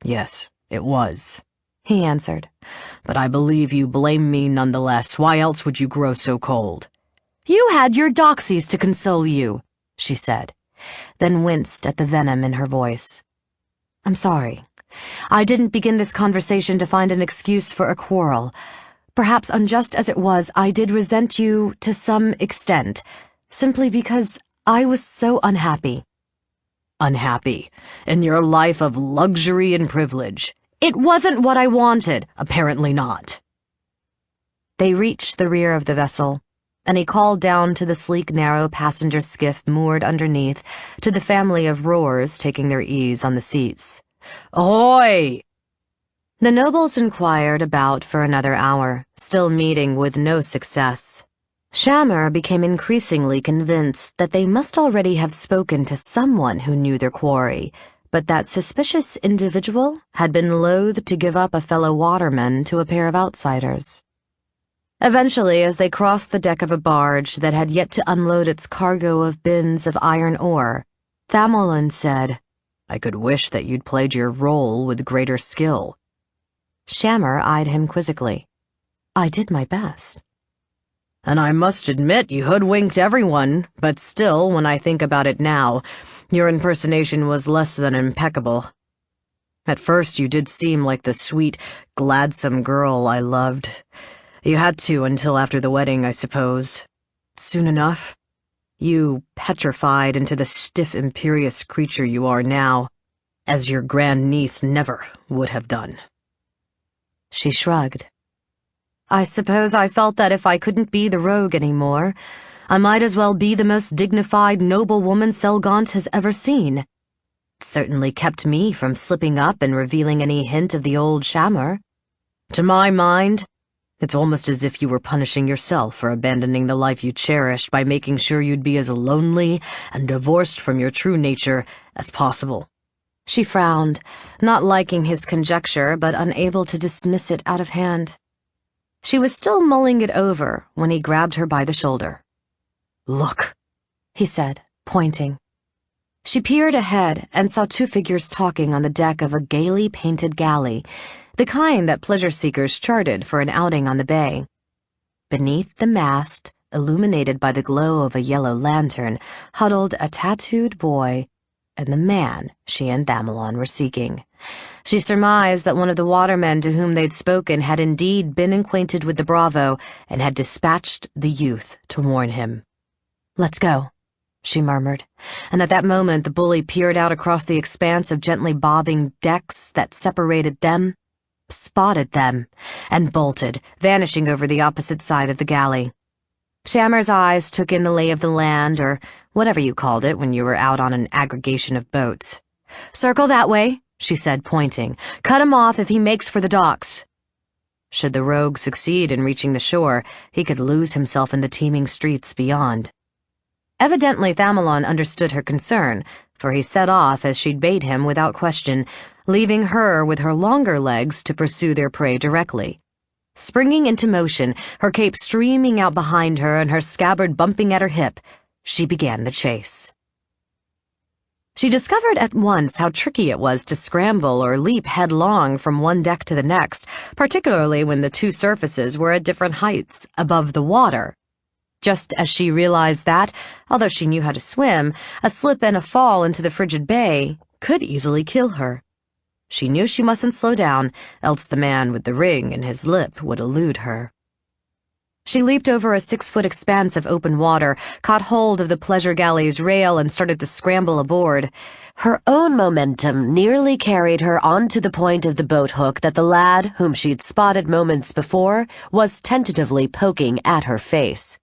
"Yes, it was," he answered. "But I believe you blame me nonetheless. Why else would you grow so cold?" "You had your doxies to console you," she said, then winced at the venom in her voice. "I'm sorry. I didn't begin this conversation to find an excuse for a quarrel. Perhaps unjust as it was, I did resent you to some extent, simply because I was so unhappy." "Unhappy? In your life of luxury and privilege? It wasn't what I wanted. Apparently not. They reached the rear of the vessel, and he called down to the sleek, narrow passenger skiff moored underneath to the family of rowers taking their ease on the seats. Ahoy! The nobles inquired about for another hour, still meeting with no success. Shammer became increasingly convinced that they must already have spoken to someone who knew their quarry, but that suspicious individual had been loath to give up a fellow waterman to a pair of outsiders. Eventually, as they crossed the deck of a barge that had yet to unload its cargo of bins of iron ore, Thamelin said, "I could wish that you'd played your role with greater skill." Shammer eyed him quizzically. "I did my best." "And I must admit you hoodwinked everyone, but still, when I think about it now, your impersonation was less than impeccable. At first you did seem like the sweet, gladsome girl I loved. You had to until after the wedding, I suppose. Soon enough, you petrified into the stiff, imperious creature you are now, as your grandniece never would have done." She shrugged. "I suppose I felt that if I couldn't be the rogue anymore, I might as well be the most dignified, noble woman Selgaunt has ever seen. It certainly kept me from slipping up and revealing any hint of the old Shammer. To my mind, it's almost as if you were punishing yourself for abandoning the life you cherished by making sure you'd be as lonely and divorced from your true nature as possible." She frowned, not liking his conjecture but unable to dismiss it out of hand. She was still mulling it over when he grabbed her by the shoulder. "Look," he said, pointing. She peered ahead and saw two figures talking on the deck of a gaily painted galley, the kind that pleasure-seekers chartered for an outing on the bay. Beneath the mast, illuminated by the glow of a yellow lantern, huddled a tattooed boy and the man she and Thamelin were seeking. She surmised that one of the watermen to whom they'd spoken had indeed been acquainted with the Bravo and had dispatched the youth to warn him. "Let's go," she murmured, and at that moment the bully peered out across the expanse of gently bobbing decks that separated them, spotted them, and bolted, vanishing over the opposite side of the galley. Shammer's eyes took in the lay of the land, or whatever you called it when you were out on an aggregation of boats. "Circle that way," she said, pointing. "Cut him off if he makes for the docks." Should the rogue succeed in reaching the shore, he could lose himself in the teeming streets beyond. Evidently Thamelin understood her concern, for he set off as she'd bade him without question, leaving her with her longer legs to pursue their prey directly. Springing into motion, her cape streaming out behind her and her scabbard bumping at her hip, she began the chase. She discovered at once how tricky it was to scramble or leap headlong from one deck to the next, particularly when the two surfaces were at different heights above the water. Just as she realized that, although she knew how to swim, a slip and a fall into the frigid bay could easily kill her. She knew she mustn't slow down, else the man with the ring in his lip would elude her. She leaped over a 6-foot expanse of open water, caught hold of the pleasure galley's rail, and started to scramble aboard. Her own momentum nearly carried her onto the point of the boat hook that the lad, whom she'd spotted moments before, was tentatively poking at her face.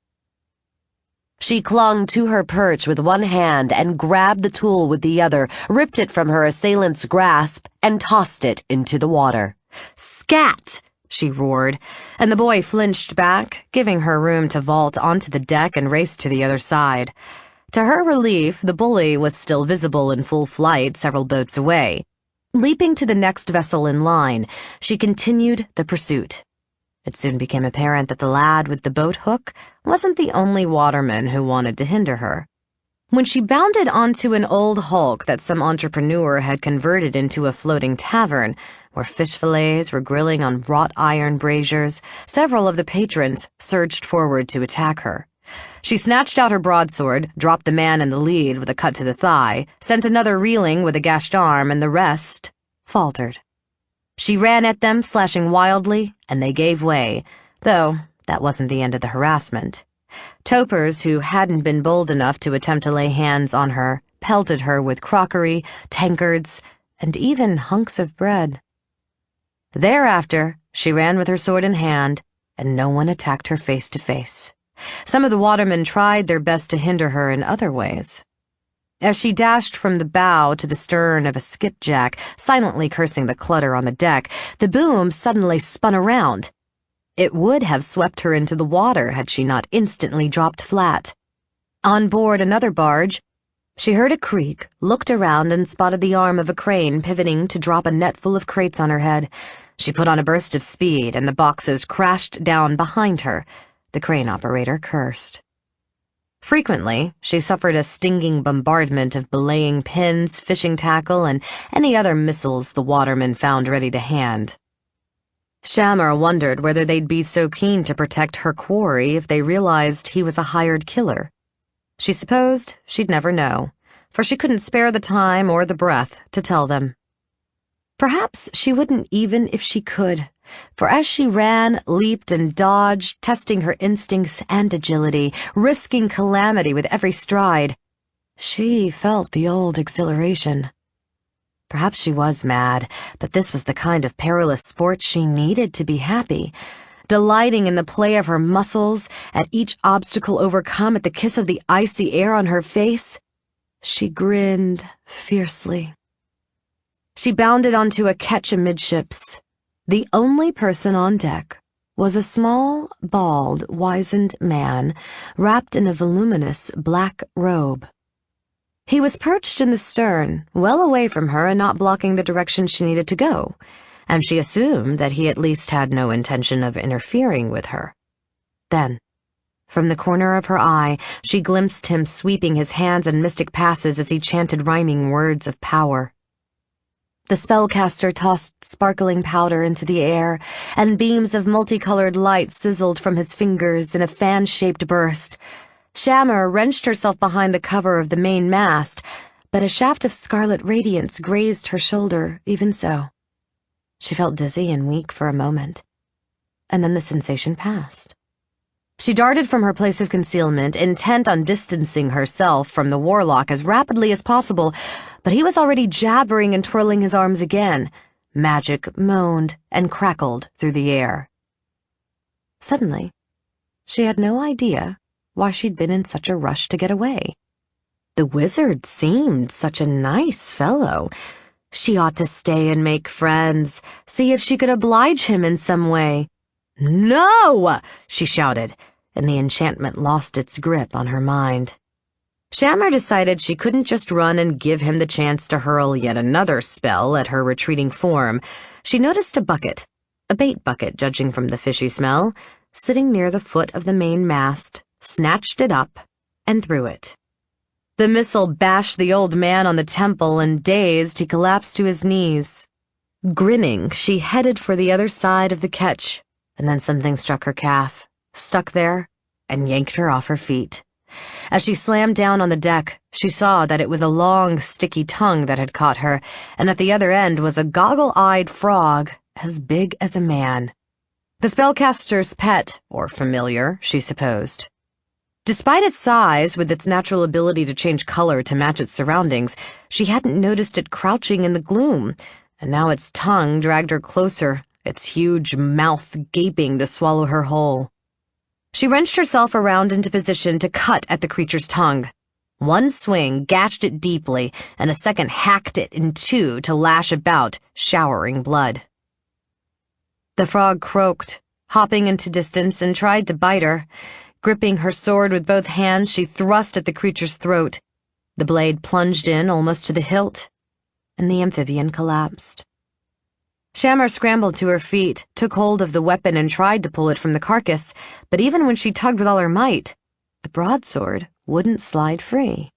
She clung to her perch with one hand and grabbed the tool with the other, ripped it from her assailant's grasp, and tossed it into the water. "Scat!" she roared, and the boy flinched back, giving her room to vault onto the deck and race to the other side. To her relief, the bully was still visible in full flight several boats away. Leaping to the next vessel in line, she continued the pursuit. It soon became apparent that the lad with the boat hook wasn't the only waterman who wanted to hinder her. When she bounded onto an old hulk that some entrepreneur had converted into a floating tavern, where fish fillets were grilling on wrought iron braziers, several of the patrons surged forward to attack her. She snatched out her broadsword, dropped the man in the lead with a cut to the thigh, sent another reeling with a gashed arm, and the rest faltered. She ran at them, slashing wildly, and they gave way, though that wasn't the end of the harassment. Topers, who hadn't been bold enough to attempt to lay hands on her, pelted her with crockery, tankards, and even hunks of bread. Thereafter, she ran with her sword in hand, and no one attacked her face to face. Some of the watermen tried their best to hinder her in other ways. As she dashed from the bow to the stern of a skipjack, silently cursing the clutter on the deck, the boom suddenly spun around. It would have swept her into the water had she not instantly dropped flat. On board another barge, she heard a creak, looked around, and spotted the arm of a crane pivoting to drop a net full of crates on her head. She put on a burst of speed, and the boxes crashed down behind her. The crane operator cursed. Frequently, she suffered a stinging bombardment of belaying pins, fishing tackle, and any other missiles the watermen found ready to hand. Shamar wondered whether they'd be so keen to protect her quarry if they realized he was a hired killer. She supposed she'd never know, for she couldn't spare the time or the breath to tell them. Perhaps she wouldn't even if she could, for as she ran, leaped, and dodged, testing her instincts and agility, risking calamity with every stride, she felt the old exhilaration. Perhaps she was mad, but this was the kind of perilous sport she needed to be happy, delighting in the play of her muscles, at each obstacle overcome, at the kiss of the icy air on her face. She grinned fiercely. She bounded onto a ketch amidships. The only person on deck was a small, bald, wizened man wrapped in a voluminous black robe. He was perched in the stern, well away from her and not blocking the direction she needed to go, and she assumed that he at least had no intention of interfering with her. Then, from the corner of her eye, she glimpsed him sweeping his hands in mystic passes as he chanted rhyming words of power. The spellcaster tossed sparkling powder into the air, and beams of multicolored light sizzled from his fingers in a fan-shaped burst. Shamar wrenched herself behind the cover of the main mast, but a shaft of scarlet radiance grazed her shoulder even so. She felt dizzy and weak for a moment, and then the sensation passed. She darted from her place of concealment, intent on distancing herself from the warlock as rapidly as possible, but he was already jabbering and twirling his arms again. Magic moaned and crackled through the air. Suddenly, she had no idea why she'd been in such a rush to get away. The wizard seemed such a nice fellow. She ought to stay and make friends, see if she could oblige him in some way. "No!" she shouted, and the enchantment lost its grip on her mind. Shamar decided she couldn't just run and give him the chance to hurl yet another spell at her retreating form. She noticed a bucket, a bait bucket judging from the fishy smell, sitting near the foot of the main mast, snatched it up, and threw it. The missile bashed the old man on the temple, and dazed, he collapsed to his knees. Grinning, she headed for the other side of the ketch, and then something struck her calf, stuck there, and yanked her off her feet. As she slammed down on the deck, she saw that it was a long, sticky tongue that had caught her, and at the other end was a goggle-eyed frog as big as a man. The spellcaster's pet, or familiar, she supposed. Despite its size, with its natural ability to change color to match its surroundings, she hadn't noticed it crouching in the gloom, and now its tongue dragged her closer, its huge mouth gaping to swallow her whole. She wrenched herself around into position to cut at the creature's tongue. One swing gashed it deeply, and a second hacked it in two to lash about, showering blood. The frog croaked, hopping into distance, and tried to bite her. Gripping her sword with both hands, she thrust at the creature's throat. The blade plunged in almost to the hilt, and the amphibian collapsed. Shamar scrambled to her feet, took hold of the weapon, and tried to pull it from the carcass, but even when she tugged with all her might, the broadsword wouldn't slide free.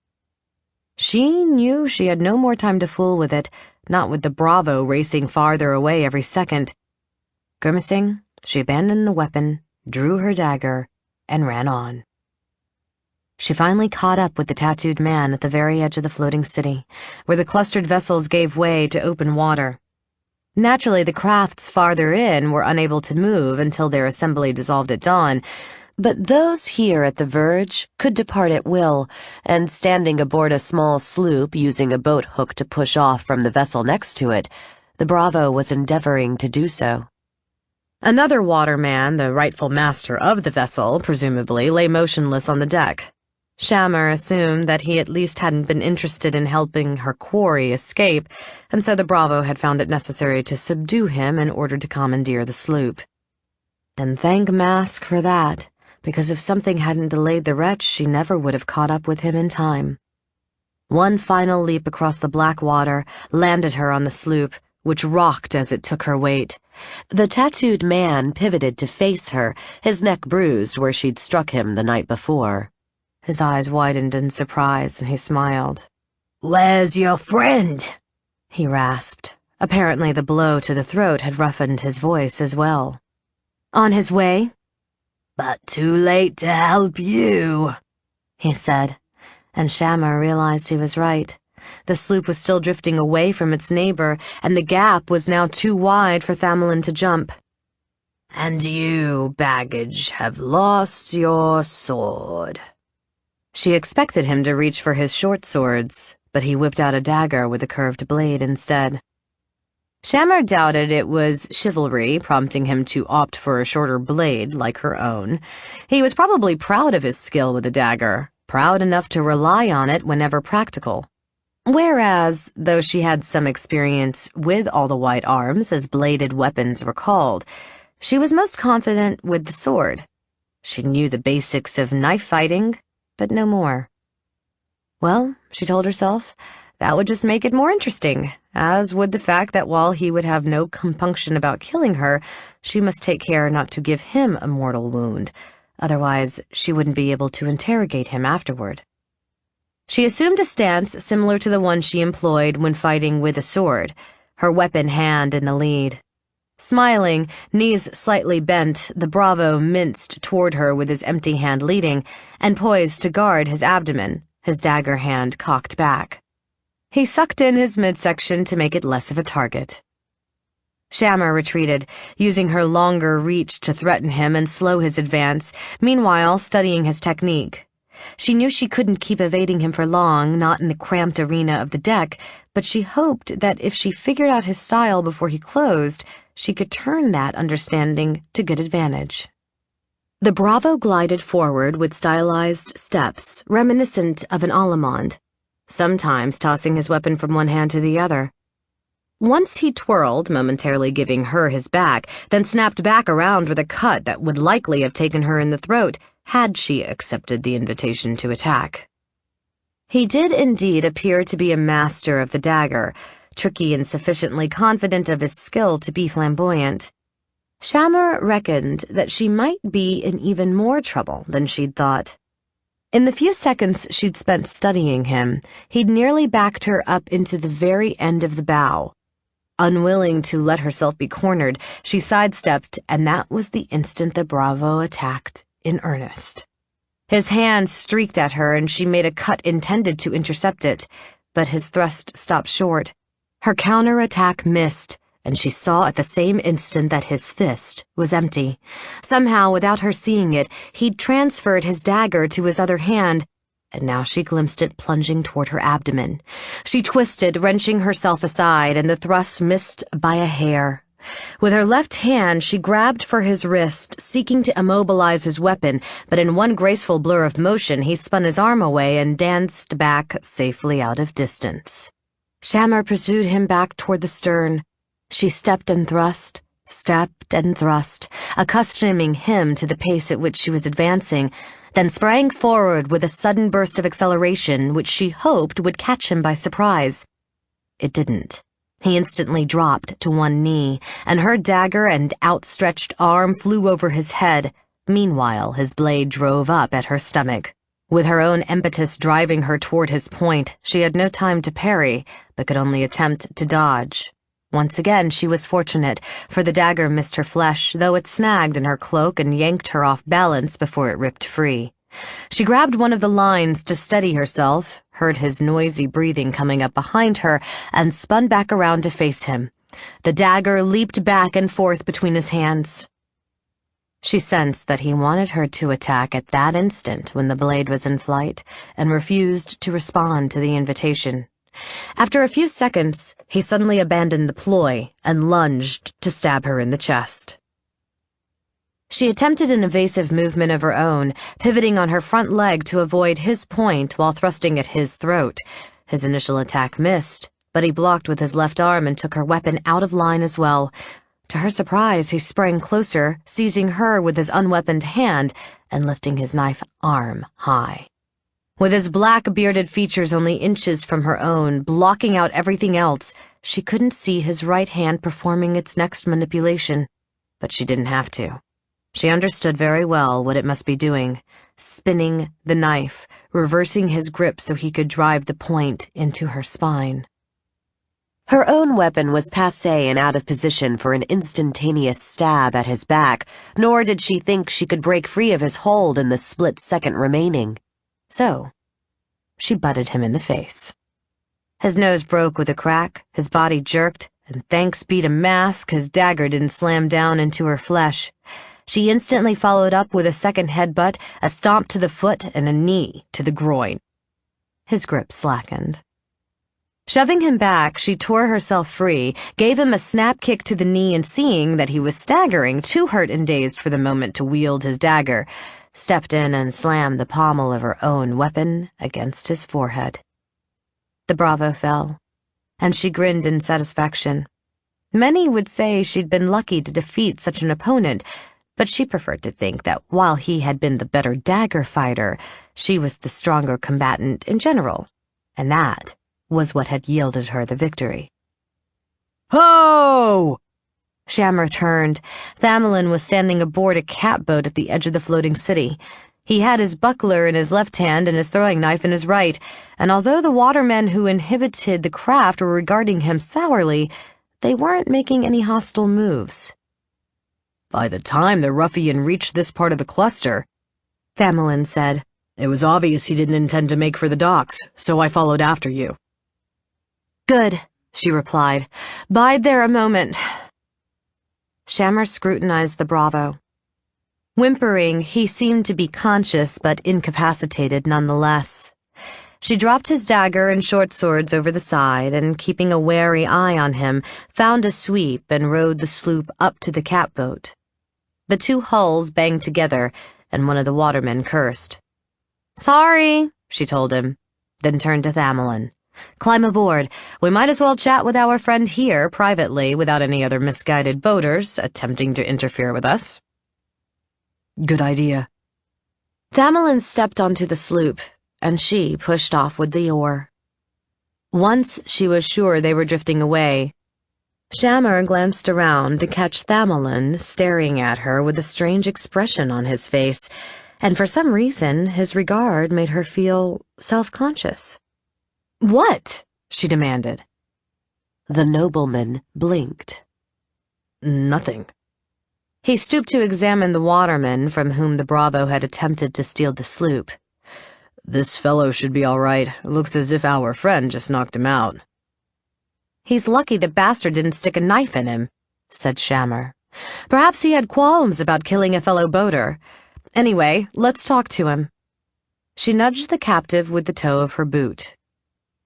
She knew she had no more time to fool with it, not with the Bravo racing farther away every second. Grimacing, she abandoned the weapon, drew her dagger, and ran on. She finally caught up with the tattooed man at the very edge of the floating city, where the clustered vessels gave way to open water. Naturally, the crafts farther in were unable to move until their assembly dissolved at dawn, but those here at the verge could depart at will, and standing aboard a small sloop using a boat hook to push off from the vessel next to it, The Bravo was endeavoring to do so. Another waterman, the rightful master of the vessel, presumably, lay motionless on the deck. Shammer assumed that he at least hadn't been interested in helping her quarry escape, and so the Bravo had found it necessary to subdue him in order to commandeer the sloop. And thank Mask for that, because if something hadn't delayed the wretch, she never would have caught up with him in time. One final leap across the black water landed her on the sloop, which rocked as it took her weight. The tattooed man pivoted to face her, his neck bruised where she'd struck him the night before. His eyes widened in surprise, and he smiled. "Where's your friend?" he rasped. Apparently the blow to the throat had roughened his voice as well. "On his way?" "But too late to help you," he said, and Shammer realized he was right. The sloop was still drifting away from its neighbor, and the gap was now too wide for Thamelin to jump. "And you, baggage, have lost your sword." She expected him to reach for his short swords, but he whipped out a dagger with a curved blade instead. Shammer doubted it was chivalry prompting him to opt for a shorter blade like her own. He was probably proud of his skill with a dagger, proud enough to rely on it whenever practical. Whereas, though she had some experience with all the white arms as bladed weapons were called, she was most confident with the sword. She knew the basics of knife fighting, but no more. Well, she told herself, that would just make it more interesting, as would the fact that while he would have no compunction about killing her, she must take care not to give him a mortal wound. Otherwise, she wouldn't be able to interrogate him afterward. She assumed a stance similar to the one she employed when fighting with a sword, her weapon hand in the lead. Smiling, knees slightly bent, the Bravo minced toward her with his empty hand leading, and poised to guard his abdomen, his dagger hand cocked back. He sucked in his midsection to make it less of a target. Shammer retreated, using her longer reach to threaten him and slow his advance, meanwhile studying his technique. She knew she couldn't keep evading him for long, not in the cramped arena of the deck, but she hoped that if she figured out his style before he closed, she could turn that understanding to good advantage. The Bravo glided forward with stylized steps, reminiscent of an allemande, sometimes tossing his weapon from one hand to the other. Once he twirled, momentarily giving her his back, then snapped back around with a cut that would likely have taken her in the throat had she accepted the invitation to attack. He did indeed appear to be a master of the dagger, tricky and sufficiently confident of his skill to be flamboyant. Shammer reckoned that she might be in even more trouble than she'd thought. In the few seconds she'd spent studying him, he'd nearly backed her up into the very end of the bow. Unwilling to let herself be cornered, she sidestepped, and that was the instant the Bravo attacked in earnest. His hand streaked at her, and she made a cut intended to intercept it, but his thrust stopped short. Her counterattack missed, and she saw at the same instant that his fist was empty. Somehow, without her seeing it, he'd transferred his dagger to his other hand, and now she glimpsed it plunging toward her abdomen. She twisted, wrenching herself aside, and the thrust missed by a hair. With her left hand, she grabbed for his wrist, seeking to immobilize his weapon, but in one graceful blur of motion, he spun his arm away and danced back safely out of distance. Shammer pursued him back toward the stern. She stepped, accustoming him to the pace at which she was advancing, then sprang forward with a sudden burst of acceleration which she hoped would catch him by surprise. It didn't. He instantly dropped to one knee, and her dagger and outstretched arm flew over his head. Meanwhile, his blade drove up at her stomach. With her own impetus driving her toward his point, she had no time to parry, but could only attempt to dodge. Once again, she was fortunate, for the dagger missed her flesh, though it snagged in her cloak and yanked her off balance before it ripped free. She grabbed one of the lines to steady herself, heard his noisy breathing coming up behind her, and spun back around to face him. The dagger leaped back and forth between his hands. She sensed that he wanted her to attack at that instant when the blade was in flight, and refused to respond to the invitation. After a few seconds, he suddenly abandoned the ploy and lunged to stab her in the chest. She attempted an evasive movement of her own, pivoting on her front leg to avoid his point while thrusting at his throat. His initial attack missed, but he blocked with his left arm and took her weapon out of line as well. To her surprise, he sprang closer, seizing her with his unweaponed hand and lifting his knife arm high. With his black, bearded features only inches from her own, blocking out everything else, she couldn't see his right hand performing its next manipulation. But she didn't have to. She understood very well what it must be doing, spinning the knife, reversing his grip so he could drive the point into her spine. Her own weapon was passé and out of position for an instantaneous stab at his back, nor did she think she could break free of his hold in the split second remaining. So, she butted him in the face. His nose broke with a crack, his body jerked, and thanks be to Mask, his dagger didn't slam down into her flesh. She instantly followed up with a second headbutt, a stomp to the foot, and a knee to the groin. His grip slackened. Shoving him back, she tore herself free, gave him a snap kick to the knee, and seeing that he was staggering, too hurt and dazed for the moment to wield his dagger, stepped in and slammed the pommel of her own weapon against his forehead. The bravo fell, and she grinned in satisfaction. Many would say she'd been lucky to defeat such an opponent, but she preferred to think that while he had been the better dagger fighter, she was the stronger combatant in general, and that was what had yielded her the victory. Ho! Shammer turned. Thamelin was standing aboard a catboat at the edge of the floating city. He had his buckler in his left hand and his throwing knife in his right, and although the watermen who inhabited the craft were regarding him sourly, they weren't making any hostile moves. By the time the ruffian reached this part of the cluster, Thamelin said, it was obvious he didn't intend to make for the docks, so I followed after you. Good, she replied. Bide there a moment. Shammer scrutinized the bravo. Whimpering, he seemed to be conscious but incapacitated nonetheless. She dropped his dagger and short swords over the side and, keeping a wary eye on him, found a sweep and rowed the sloop up to the catboat. The two hulls banged together, and one of the watermen cursed. Sorry, she told him, then turned to Thamelin. Climb aboard. We might as well chat with our friend here privately without any other misguided boaters attempting to interfere with us. Good idea. Thamelin stepped onto the sloop, and she pushed off with the oar. Once she was sure they were drifting away, Shammer glanced around to catch Thamelin staring at her with a strange expression on his face, and for some reason his regard made her feel self-conscious. What? She demanded. The nobleman blinked. Nothing. He stooped to examine the waterman from whom the Bravo had attempted to steal the sloop. This fellow should be all right. Looks as if our friend just knocked him out. He's lucky the bastard didn't stick a knife in him, said Shammer. Perhaps he had qualms about killing a fellow boater. Anyway, let's talk to him. She nudged the captive with the toe of her boot.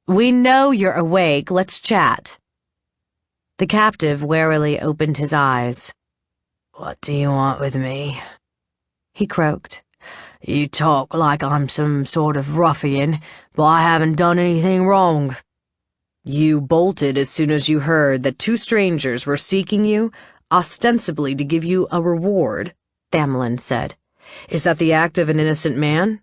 We know you're awake. Let's chat. The captive warily opened his eyes. What do you want with me? He croaked. You talk like I'm some sort of ruffian, but I haven't done anything wrong. You bolted as soon as you heard that two strangers were seeking you, ostensibly to give you a reward, Thamelin said. Is that the act of an innocent man?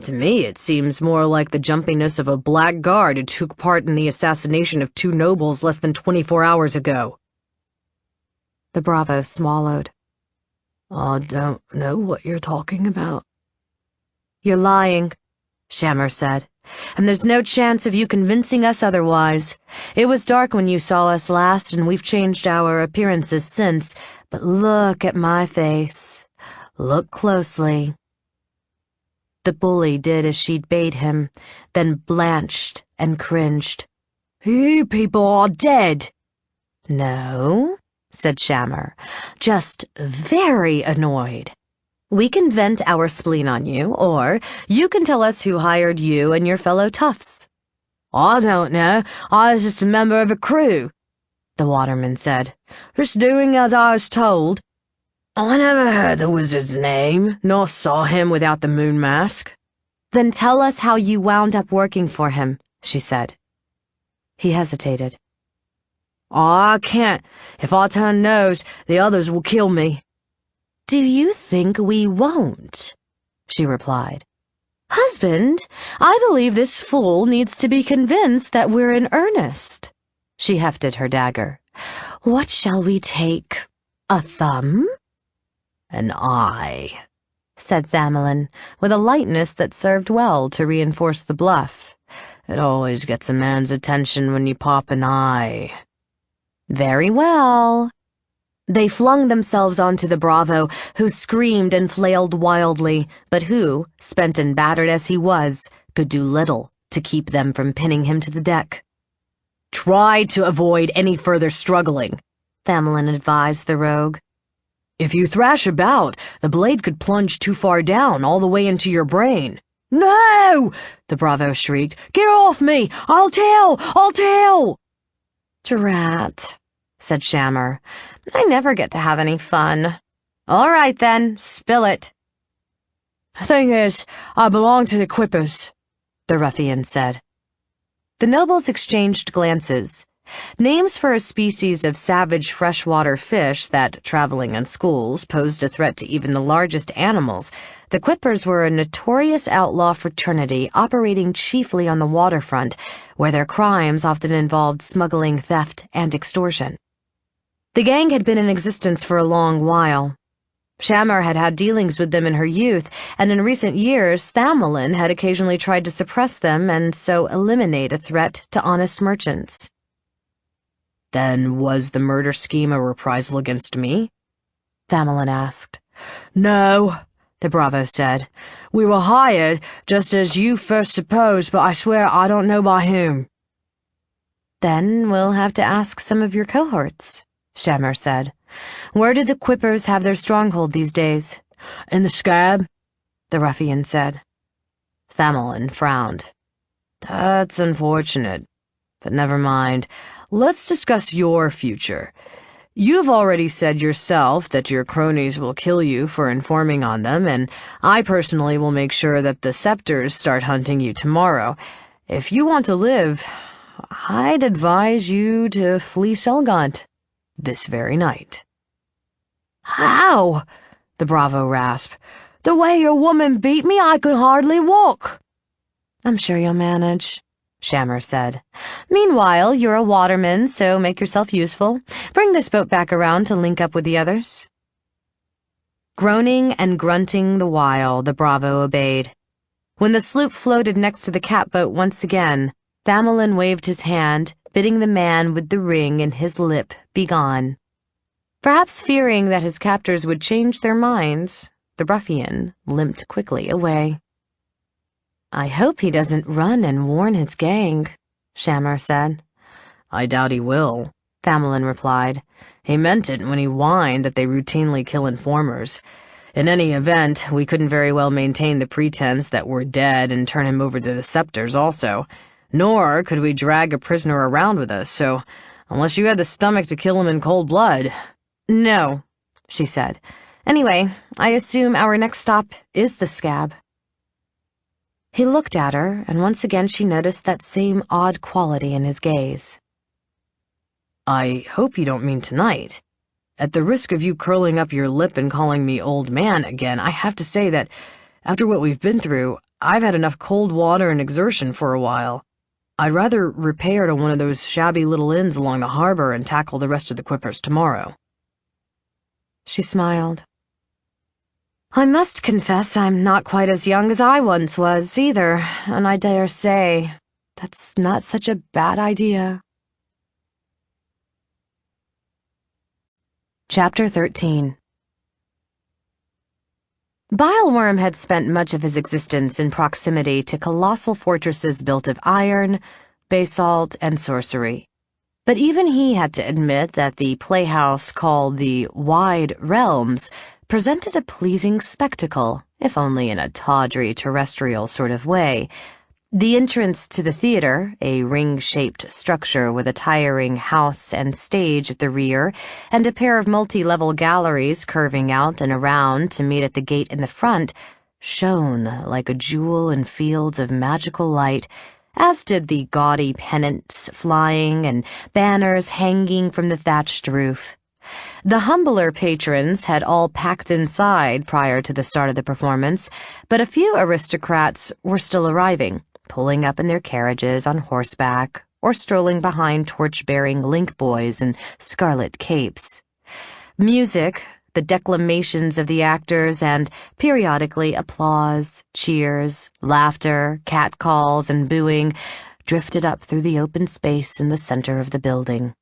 To me, it seems more like the jumpiness of a blackguard who took part in the assassination of two nobles less than 24 hours ago. The Bravo swallowed. I don't know what you're talking about. You're lying, Shammer said, and there's no chance of you convincing us otherwise. It was dark when you saw us last, and we've changed our appearances since, but look at my face. Look closely. The bully did as she'd bade him, then blanched and cringed. You people are dead. No, said Shammer, just very annoyed. We can vent our spleen on you, or you can tell us who hired you and your fellow toughs. I don't know. I was just a member of a crew, the waterman said. Just doing as I was told. I never heard the wizard's name, nor saw him without the moon mask. Then tell us how you wound up working for him, she said. He hesitated. I can't. If I turn nose, the others will kill me. Do you think we won't? She replied. Husband, I believe this fool needs to be convinced that we're in earnest. She hefted her dagger. What shall we take? A thumb? An eye, said Thamelin, with a lightness that served well to reinforce the bluff. It always gets a man's attention when you pop an eye. Very well. They flung themselves onto the Bravo, who screamed and flailed wildly, but who, spent and battered as he was, could do little to keep them from pinning him to the deck. Try to avoid any further struggling, Thamelin advised the rogue. If you thrash about, the blade could plunge too far down, all the way into your brain. No! The Bravo shrieked. Get off me! I'll tell! Drat, said Shammer. I never get to have any fun. All right, then, spill it. The thing is, I belong to the Quippers, the ruffian said. The nobles exchanged glances. Names for a species of savage freshwater fish that, traveling in schools, posed a threat to even the largest animals. The Quippers were a notorious outlaw fraternity operating chiefly on the waterfront, where their crimes often involved smuggling, theft, and extortion. The gang had been in existence for a long while. Shammer had had dealings with them in her youth, and in recent years, Thamelin had occasionally tried to suppress them and so eliminate a threat to honest merchants. Then was the murder scheme a reprisal against me? Thamelin asked. No, the Bravo said. We were hired, just as you first supposed, but I swear I don't know by whom. Then we'll have to ask some of your cohorts, Shammer said. Where do the Quippers have their stronghold these days? In the scab, the ruffian said. Thamelin frowned. That's unfortunate, but never mind. Let's discuss your future. You've already said yourself that your cronies will kill you for informing on them, and I personally will make sure that the Scepters start hunting you tomorrow. If you want to live, I'd advise you to flee Selgant this very night. How? The Bravo rasped. The way your woman beat me, I could hardly walk. I'm sure you'll manage, Shammer said. Meanwhile, you're a waterman, so make yourself useful. Bring this boat back around to link up with the others. Groaning and grunting the while, the Bravo obeyed. When the sloop floated next to the catboat once again, Thamelin waved his hand, bidding the man with the ring in his lip begone. Perhaps fearing that his captors would change their minds, the ruffian limped quickly away. I hope he doesn't run and warn his gang, Shammer said. I doubt he will, Thamelin replied. He meant it when he whined that they routinely kill informers. In any event, we couldn't very well maintain the pretense that we're dead and turn him over to the Scepters also. Nor could we drag a prisoner around with us, so unless you had the stomach to kill him in cold blood. No, she said. Anyway, I assume our next stop is the scab. He looked at her, and once again she noticed that same odd quality in his gaze. I hope you don't mean tonight. At the risk of you curling up your lip and calling me old man again, I have to say that, after what we've been through, I've had enough cold water and exertion for a while. I'd rather repair to one of those shabby little inns along the harbor and tackle the rest of the Quippers tomorrow. She smiled. I must confess I'm not quite as young as I once was, either, and I dare say that's not such a bad idea. Chapter 13. Bileworm had spent much of his existence in proximity to colossal fortresses built of iron, basalt, and sorcery. But even he had to admit that the playhouse called the Wide Realms presented a pleasing spectacle, if only in a tawdry terrestrial sort of way. The entrance to the theater, a ring-shaped structure with a tiring house and stage at the rear, and a pair of multi-level galleries curving out and around to meet at the gate in the front, shone like a jewel in fields of magical light, as did the gaudy pennants flying and banners hanging from the thatched roof. The humbler patrons had all packed inside prior to the start of the performance, but a few aristocrats were still arriving, pulling up in their carriages on horseback or strolling behind torch-bearing link boys in scarlet capes. Music, the declamations of the actors, and periodically applause, cheers, laughter, catcalls, and booing drifted up through the open space in the center of the building.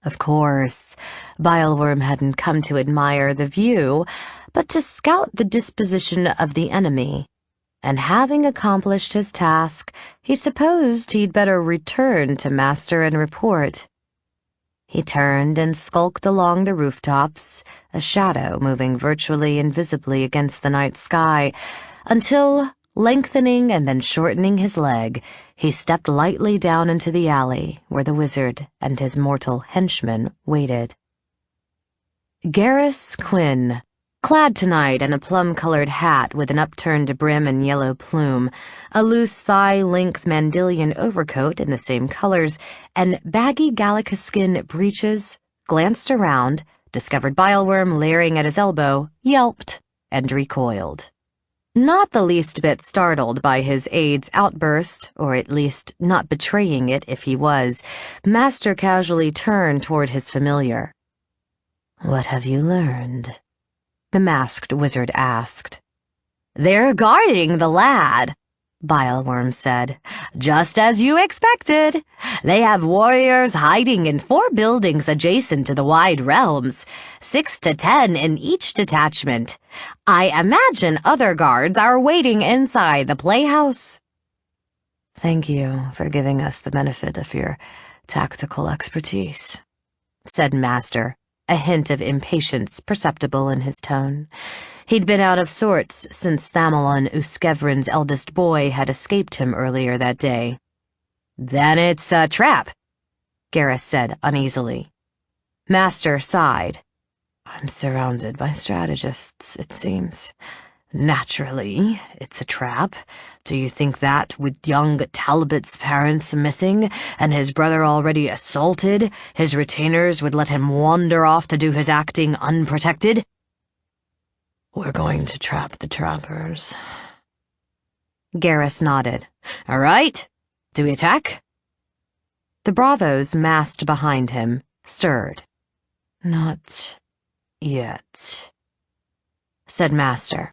Of course, Bileworm hadn't come to admire the view, but to scout the disposition of the enemy. And having accomplished his task, he supposed he'd better return to Master and report. He turned and skulked along the rooftops, a shadow moving virtually invisibly against the night sky, until, lengthening and then shortening his leg, he stepped lightly down into the alley where the wizard and his mortal henchman waited. Garrus Quinn, clad tonight in a plum-colored hat with an upturned brim and yellow plume, a loose thigh-length Mandilian overcoat in the same colors, and baggy Gallica skin breeches, glanced around, discovered Bileworm leering at his elbow, yelped, and recoiled. Not the least bit startled by his aide's outburst, or at least not betraying it if he was, Master casually turned toward his familiar. "What have you learned?" the masked wizard asked. "They're guarding the lad," Bileworm said. "Just as you expected. They have warriors hiding in 4 buildings adjacent to the wide realms, 6 to 10 in each detachment. I imagine other guards are waiting inside the playhouse." "Thank you for giving us the benefit of your tactical expertise," said Master, a hint of impatience perceptible in his tone. He'd been out of sorts since Thamelon Uskevrin's eldest boy had escaped him earlier that day. "Then it's a trap," Garrus said uneasily. Master sighed. "I'm surrounded by strategists, it seems. Naturally, it's a trap. Do you think that, with young Talbot's parents missing and his brother already assaulted, his retainers would let him wander off to do his acting unprotected?" "We're going to trap the trappers." Garrus nodded. "All right. Do we attack?" The bravos massed behind him stirred. "Not yet," said Master.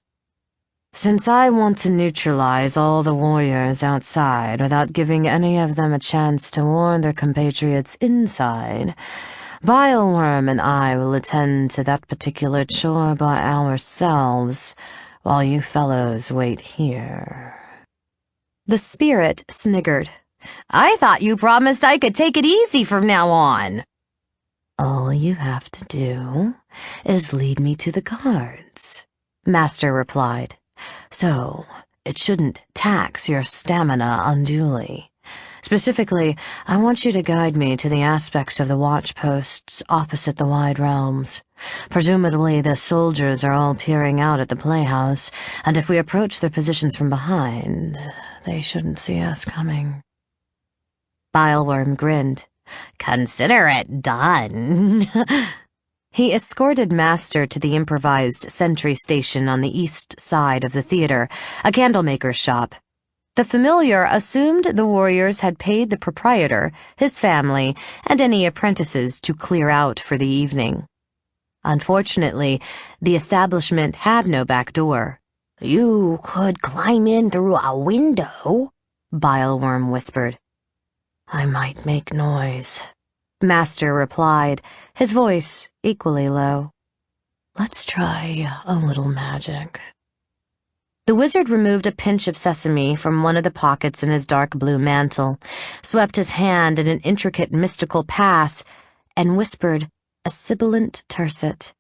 "Since I want to neutralize all the warriors outside without giving any of them a chance to warn their compatriots inside, Bileworm and I will attend to that particular chore by ourselves, while you fellows wait here." The spirit sniggered. "I thought you promised I could take it easy from now on." "All you have to do is lead me to the guards," Master replied. "So, it shouldn't tax your stamina unduly. Specifically, I want you to guide me to the aspects of the watch posts opposite the wide realms. Presumably the soldiers are all peering out at the playhouse, and if we approach their positions from behind, they shouldn't see us coming." Bileworm grinned. "Consider it done." He escorted Master to the improvised sentry station on the east side of the theater, a candlemaker's shop. The familiar assumed the warriors had paid the proprietor, his family, and any apprentices to clear out for the evening. Unfortunately, the establishment had no back door. "You could climb in through a window," Bileworm whispered. "I might make noise," Master replied, his voice equally low. "Let's try a little magic." The wizard removed a pinch of sesame from one of the pockets in his dark blue mantle, swept his hand in an intricate mystical pass, and whispered a sibilant tercet.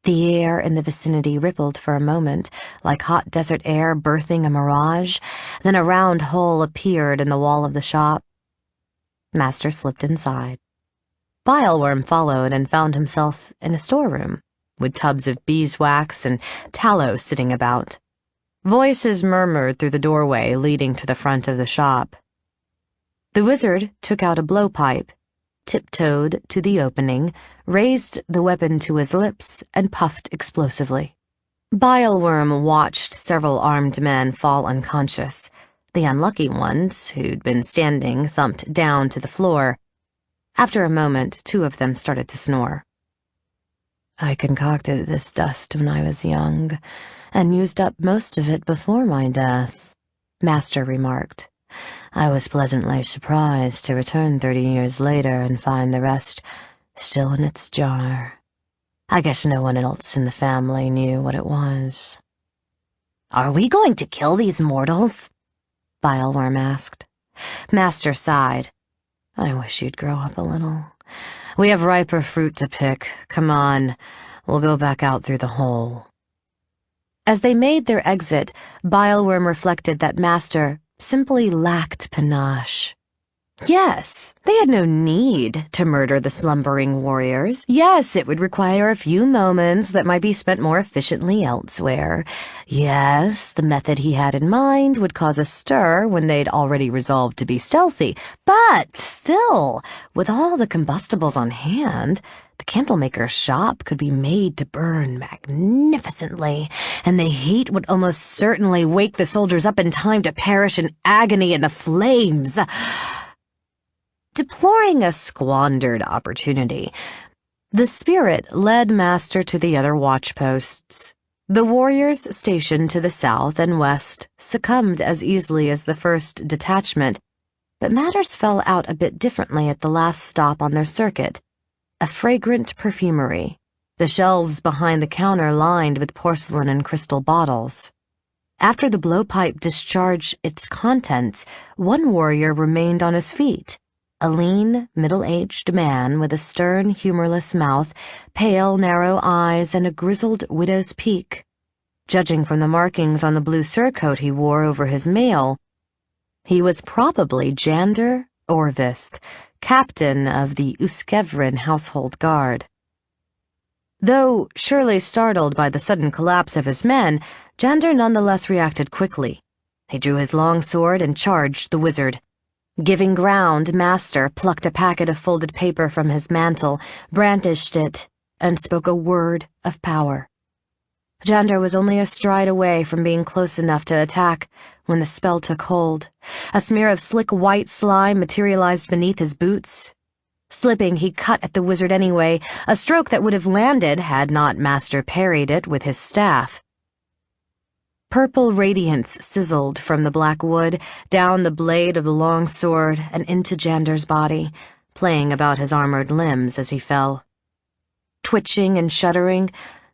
The air in the vicinity rippled for a moment, like hot desert air birthing a mirage, then a round hole appeared in the wall of the shop. Master slipped inside. Bileworm followed and found himself in a storeroom, with tubs of beeswax and tallow sitting about. Voices murmured through the doorway leading to the front of the shop. The wizard took out a blowpipe, tiptoed to the opening, raised the weapon to his lips, and puffed explosively. Bileworm watched several armed men fall unconscious. The unlucky ones, who'd been standing, thumped down to the floor. After a moment, 2 of them started to snore. I concocted this dust when I was young, and used up most of it before my death, Master remarked. I was pleasantly surprised to return 30 years later and find the rest still in its jar. I guess no one else in the family knew what it was. "Are we going to kill these mortals?" Bileworm asked. Master sighed. I wish you'd grow up a little. We have riper fruit to pick. Come on, we'll go back out through the hole. As they made their exit, Bileworm reflected that Master simply lacked panache. Yes, they had no need to murder the slumbering warriors. Yes, it would require a few moments that might be spent more efficiently elsewhere. Yes, the method he had in mind would cause a stir when they'd already resolved to be stealthy. But still, with all the combustibles on hand, the candlemaker's shop could be made to burn magnificently, and the heat would almost certainly wake the soldiers up in time to perish in agony in the flames. Deploring a squandered opportunity, the spirit led Master to the other watchposts. The warriors stationed to the south and west succumbed as easily as the first detachment, but matters fell out a bit differently at the last stop on their circuit, a fragrant perfumery, the shelves behind the counter lined with porcelain and crystal bottles. After the blowpipe discharged its contents, one warrior remained on his feet. A lean, middle-aged man with a stern, humorless mouth, pale, narrow eyes, and a grizzled widow's peak. Judging from the markings on the blue surcoat he wore over his mail, he was probably Jander Orvist, captain of the Uskevrin household guard. Though surely startled by the sudden collapse of his men, Jander nonetheless reacted quickly. He drew his long sword and charged the wizard. Giving ground, Master plucked a packet of folded paper from his mantle, brandished it, and spoke a word of power. Jander was only a stride away from being close enough to attack when the spell took hold. A smear of slick white slime materialized beneath his boots. Slipping, he cut at the wizard anyway, a stroke that would have landed had not Master parried it with his staff. Purple radiance sizzled from the black wood, down the blade of the long sword, and into Jander's body, playing about his armored limbs as he fell. Twitching and shuddering,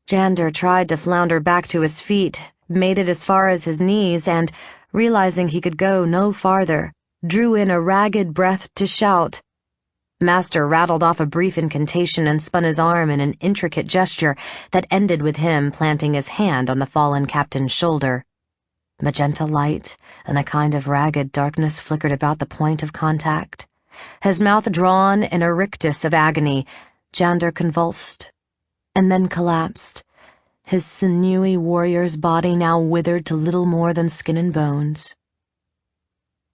Jander tried to flounder back to his feet, made it as far as his knees, and, realizing he could go no farther, drew in a ragged breath to shout. Master rattled off a brief incantation and spun his arm in an intricate gesture that ended with him planting his hand on the fallen captain's shoulder. Magenta light and a kind of ragged darkness flickered about the point of contact. His mouth drawn in a rictus of agony, Jander convulsed, and then collapsed, his sinewy warrior's body now withered to little more than skin and bones.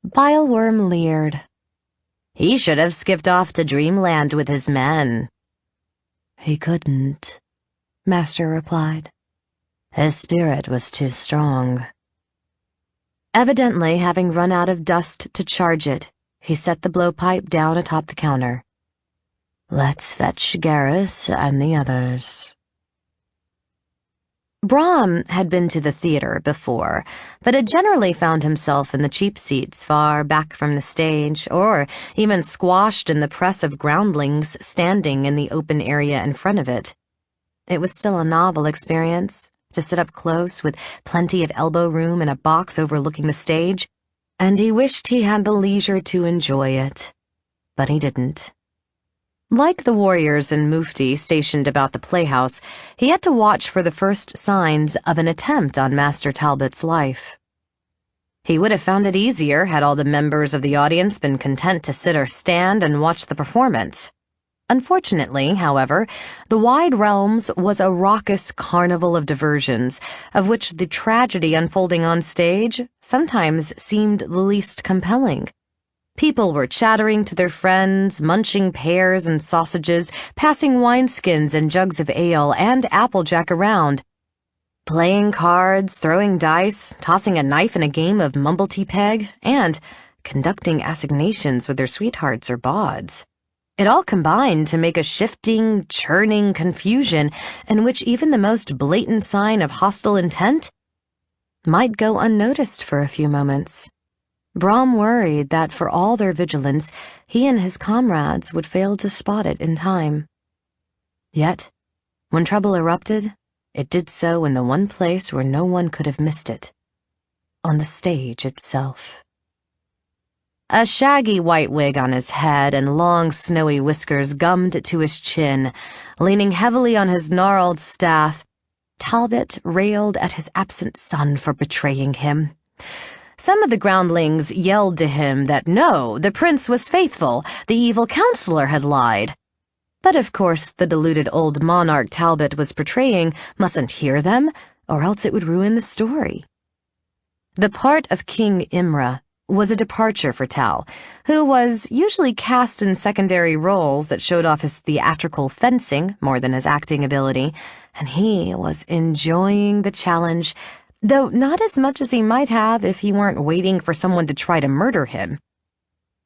Bileworm leered. He should have skipped off to dreamland with his men. He couldn't, Master replied. His spirit was too strong. Evidently, having run out of dust to charge it, he set the blowpipe down atop the counter. Let's fetch Garrus and the others. Brahm had been to the theater before, but had generally found himself in the cheap seats far back from the stage, or even squashed in the press of groundlings standing in the open area in front of it. It was still a novel experience, to sit up close with plenty of elbow room in a box overlooking the stage, and he wished he had the leisure to enjoy it. But he didn't. Like the warriors and mufti stationed about the playhouse, he had to watch for the first signs of an attempt on Master Talbot's life. He would have found it easier had all the members of the audience been content to sit or stand and watch the performance. Unfortunately, however, the wide realms was a raucous carnival of diversions, of which the tragedy unfolding on stage sometimes seemed the least compelling. People were chattering to their friends, munching pears and sausages, passing wineskins and jugs of ale and applejack around, playing cards, throwing dice, tossing a knife in a game of mumble-te-peg, and conducting assignations with their sweethearts or bawds. It all combined to make a shifting, churning confusion in which even the most blatant sign of hostile intent might go unnoticed for a few moments. Brom worried that for all their vigilance, he and his comrades would fail to spot it in time. Yet, when trouble erupted, it did so in the one place where no one could have missed it, on the stage itself. A shaggy white wig on his head and long snowy whiskers gummed to his chin, leaning heavily on his gnarled staff, Talbot railed at his absent son for betraying him. Some of the groundlings yelled to him that no, the prince was faithful, the evil counselor had lied. But of course the deluded old monarch Talbot was portraying mustn't hear them, or else it would ruin the story. The part of King Imra was a departure for Tal, who was usually cast in secondary roles that showed off his theatrical fencing more than his acting ability, and he was enjoying the challenge, though not as much as he might have if he weren't waiting for someone to try to murder him.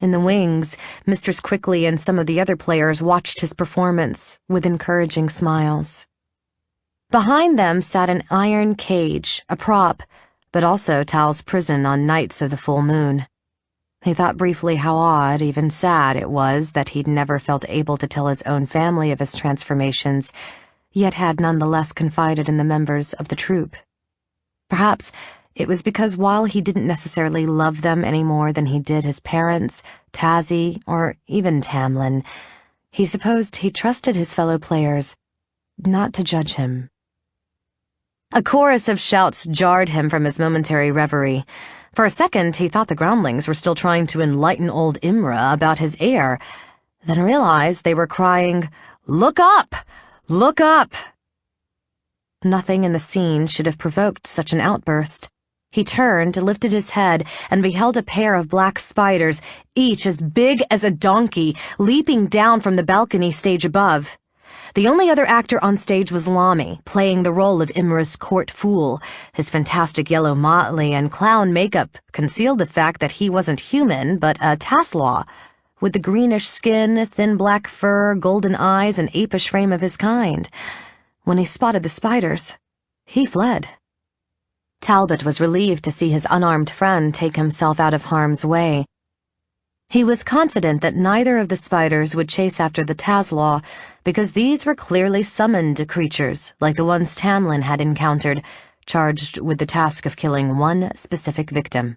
In the wings, Mistress Quickly and some of the other players watched his performance with encouraging smiles. Behind them sat an iron cage, a prop, but also Tal's prison on nights of the full moon. He thought briefly how odd, even sad, it was that he'd never felt able to tell his own family of his transformations, yet had nonetheless confided in the members of the troupe. Perhaps it was because while he didn't necessarily love them any more than he did his parents, Tazzy, or even Tamlin, he supposed he trusted his fellow players not to judge him. A chorus of shouts jarred him from his momentary reverie. For a second, he thought the groundlings were still trying to enlighten old Imra about his heir, then realized they were crying, "Look up! Look up!" Nothing in the scene should have provoked such an outburst. He turned, lifted his head, and beheld a pair of black spiders, each as big as a donkey, leaping down from the balcony stage above. The only other actor on stage was Lamy, playing the role of Imra's court fool. His fantastic yellow motley and clown makeup concealed the fact that he wasn't human, but a Taslaw, with the greenish skin, thin black fur, golden eyes, and apish frame of his kind. When he spotted the spiders, he fled. Talbot was relieved to see his unarmed friend take himself out of harm's way. He was confident that neither of the spiders would chase after the Taslaw, because these were clearly summoned creatures like the ones Tamlin had encountered, charged with the task of killing one specific victim.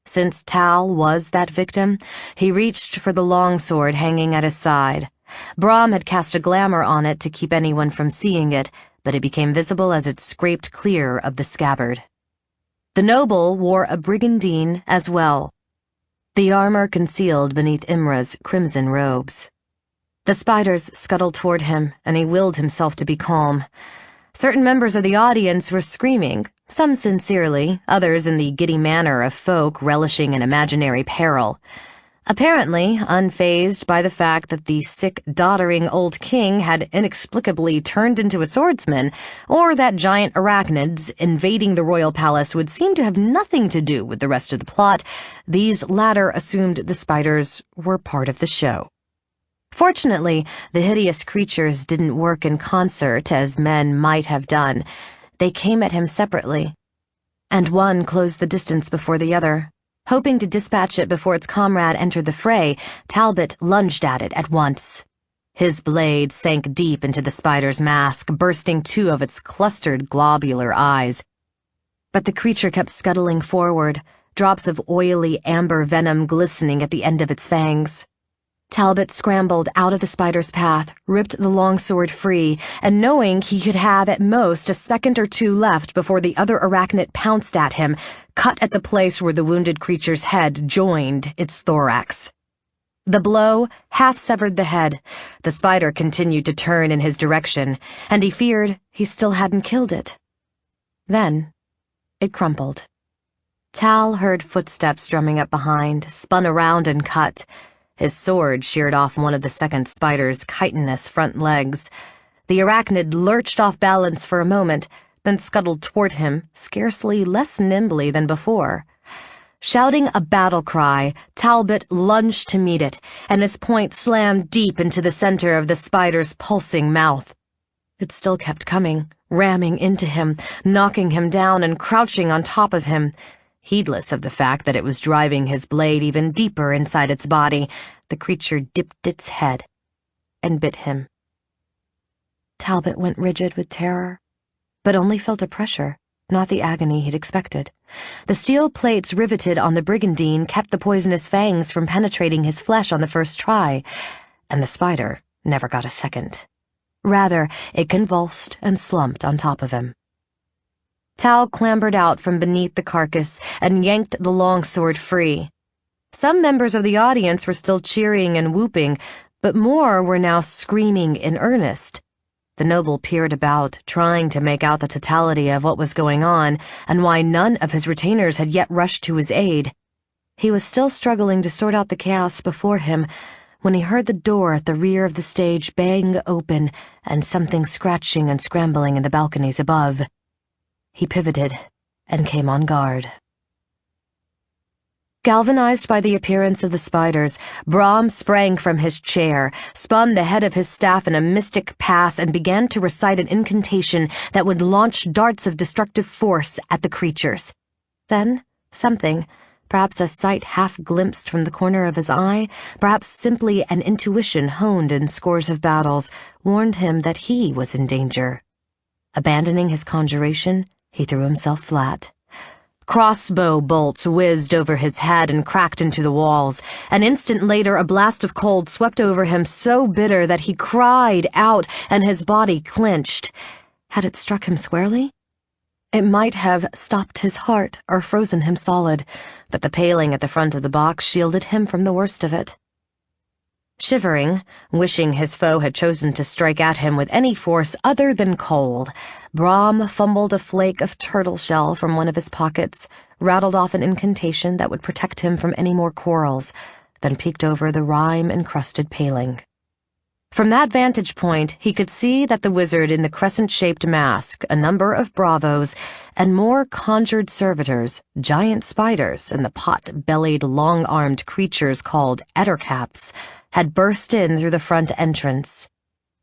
Since Tal was that victim, he reached for the longsword hanging at his side. Brom had cast a glamour on it to keep anyone from seeing it, but it became visible as it scraped clear of the scabbard. The noble wore a brigandine as well, the armor concealed beneath Imra's crimson robes. The spiders scuttled toward him, and he willed himself to be calm. Certain members of the audience were screaming, some sincerely, others in the giddy manner of folk relishing in imaginary peril. Apparently unfazed by the fact that the sick, doddering old king had inexplicably turned into a swordsman, or that giant arachnids invading the royal palace would seem to have nothing to do with the rest of the plot, these latter assumed the spiders were part of the show. Fortunately, the hideous creatures didn't work in concert as men might have done. They came at him separately, and one closed the distance before the other. Hoping to dispatch it before its comrade entered the fray, Talbot lunged at it at once. His blade sank deep into the spider's mask, bursting two of its clustered globular eyes. But the creature kept scuttling forward, drops of oily amber venom glistening at the end of its fangs. Talbot scrambled out of the spider's path, ripped the longsword free, and knowing he could have at most a second or two left before the other arachnid pounced at him, cut at the place where the wounded creature's head joined its thorax. The blow half-severed the head. The spider continued to turn in his direction, and he feared he still hadn't killed it. Then, it crumpled. Tal heard footsteps drumming up behind, spun around and cut. His sword sheared off one of the second spider's chitinous front legs. The arachnid lurched off balance for a moment, then scuttled toward him, scarcely less nimbly than before. Shouting a battle cry, Talbot lunged to meet it, and his point slammed deep into the center of the spider's pulsing mouth. It still kept coming, ramming into him, knocking him down and crouching on top of him. Heedless of the fact that it was driving his blade even deeper inside its body, the creature dipped its head and bit him. Talbot went rigid with terror, but only felt a pressure, not the agony he'd expected. The steel plates riveted on the brigandine kept the poisonous fangs from penetrating his flesh on the first try, and the spider never got a second. Rather, it convulsed and slumped on top of him. Tal clambered out from beneath the carcass and yanked the longsword free. Some members of the audience were still cheering and whooping, but more were now screaming in earnest. The noble peered about, trying to make out the totality of what was going on and why none of his retainers had yet rushed to his aid. He was still struggling to sort out the chaos before him when he heard the door at the rear of the stage bang open and something scratching and scrambling in the balconies above. He pivoted and came on guard. Galvanized by the appearance of the spiders, Brahm sprang from his chair, spun the head of his staff in a mystic pass, and began to recite an incantation that would launch darts of destructive force at the creatures. Then, something, perhaps a sight half-glimpsed from the corner of his eye, perhaps simply an intuition honed in scores of battles, warned him that he was in danger. Abandoning his conjuration, he threw himself flat. Crossbow bolts whizzed over his head and cracked into the walls. An instant later, a blast of cold swept over him so bitter that he cried out and his body clenched. Had it struck him squarely? It might have stopped his heart or frozen him solid, but the paling at the front of the box shielded him from the worst of it. Shivering, wishing his foe had chosen to strike at him with any force other than cold, Brahm fumbled a flake of turtle shell from one of his pockets, rattled off an incantation that would protect him from any more quarrels, then peeked over the rime-encrusted paling. From that vantage point, he could see that the wizard in the crescent-shaped mask, a number of bravos, and more conjured servitors, giant spiders, and the pot-bellied, long-armed creatures called ettercaps, had burst in through the front entrance.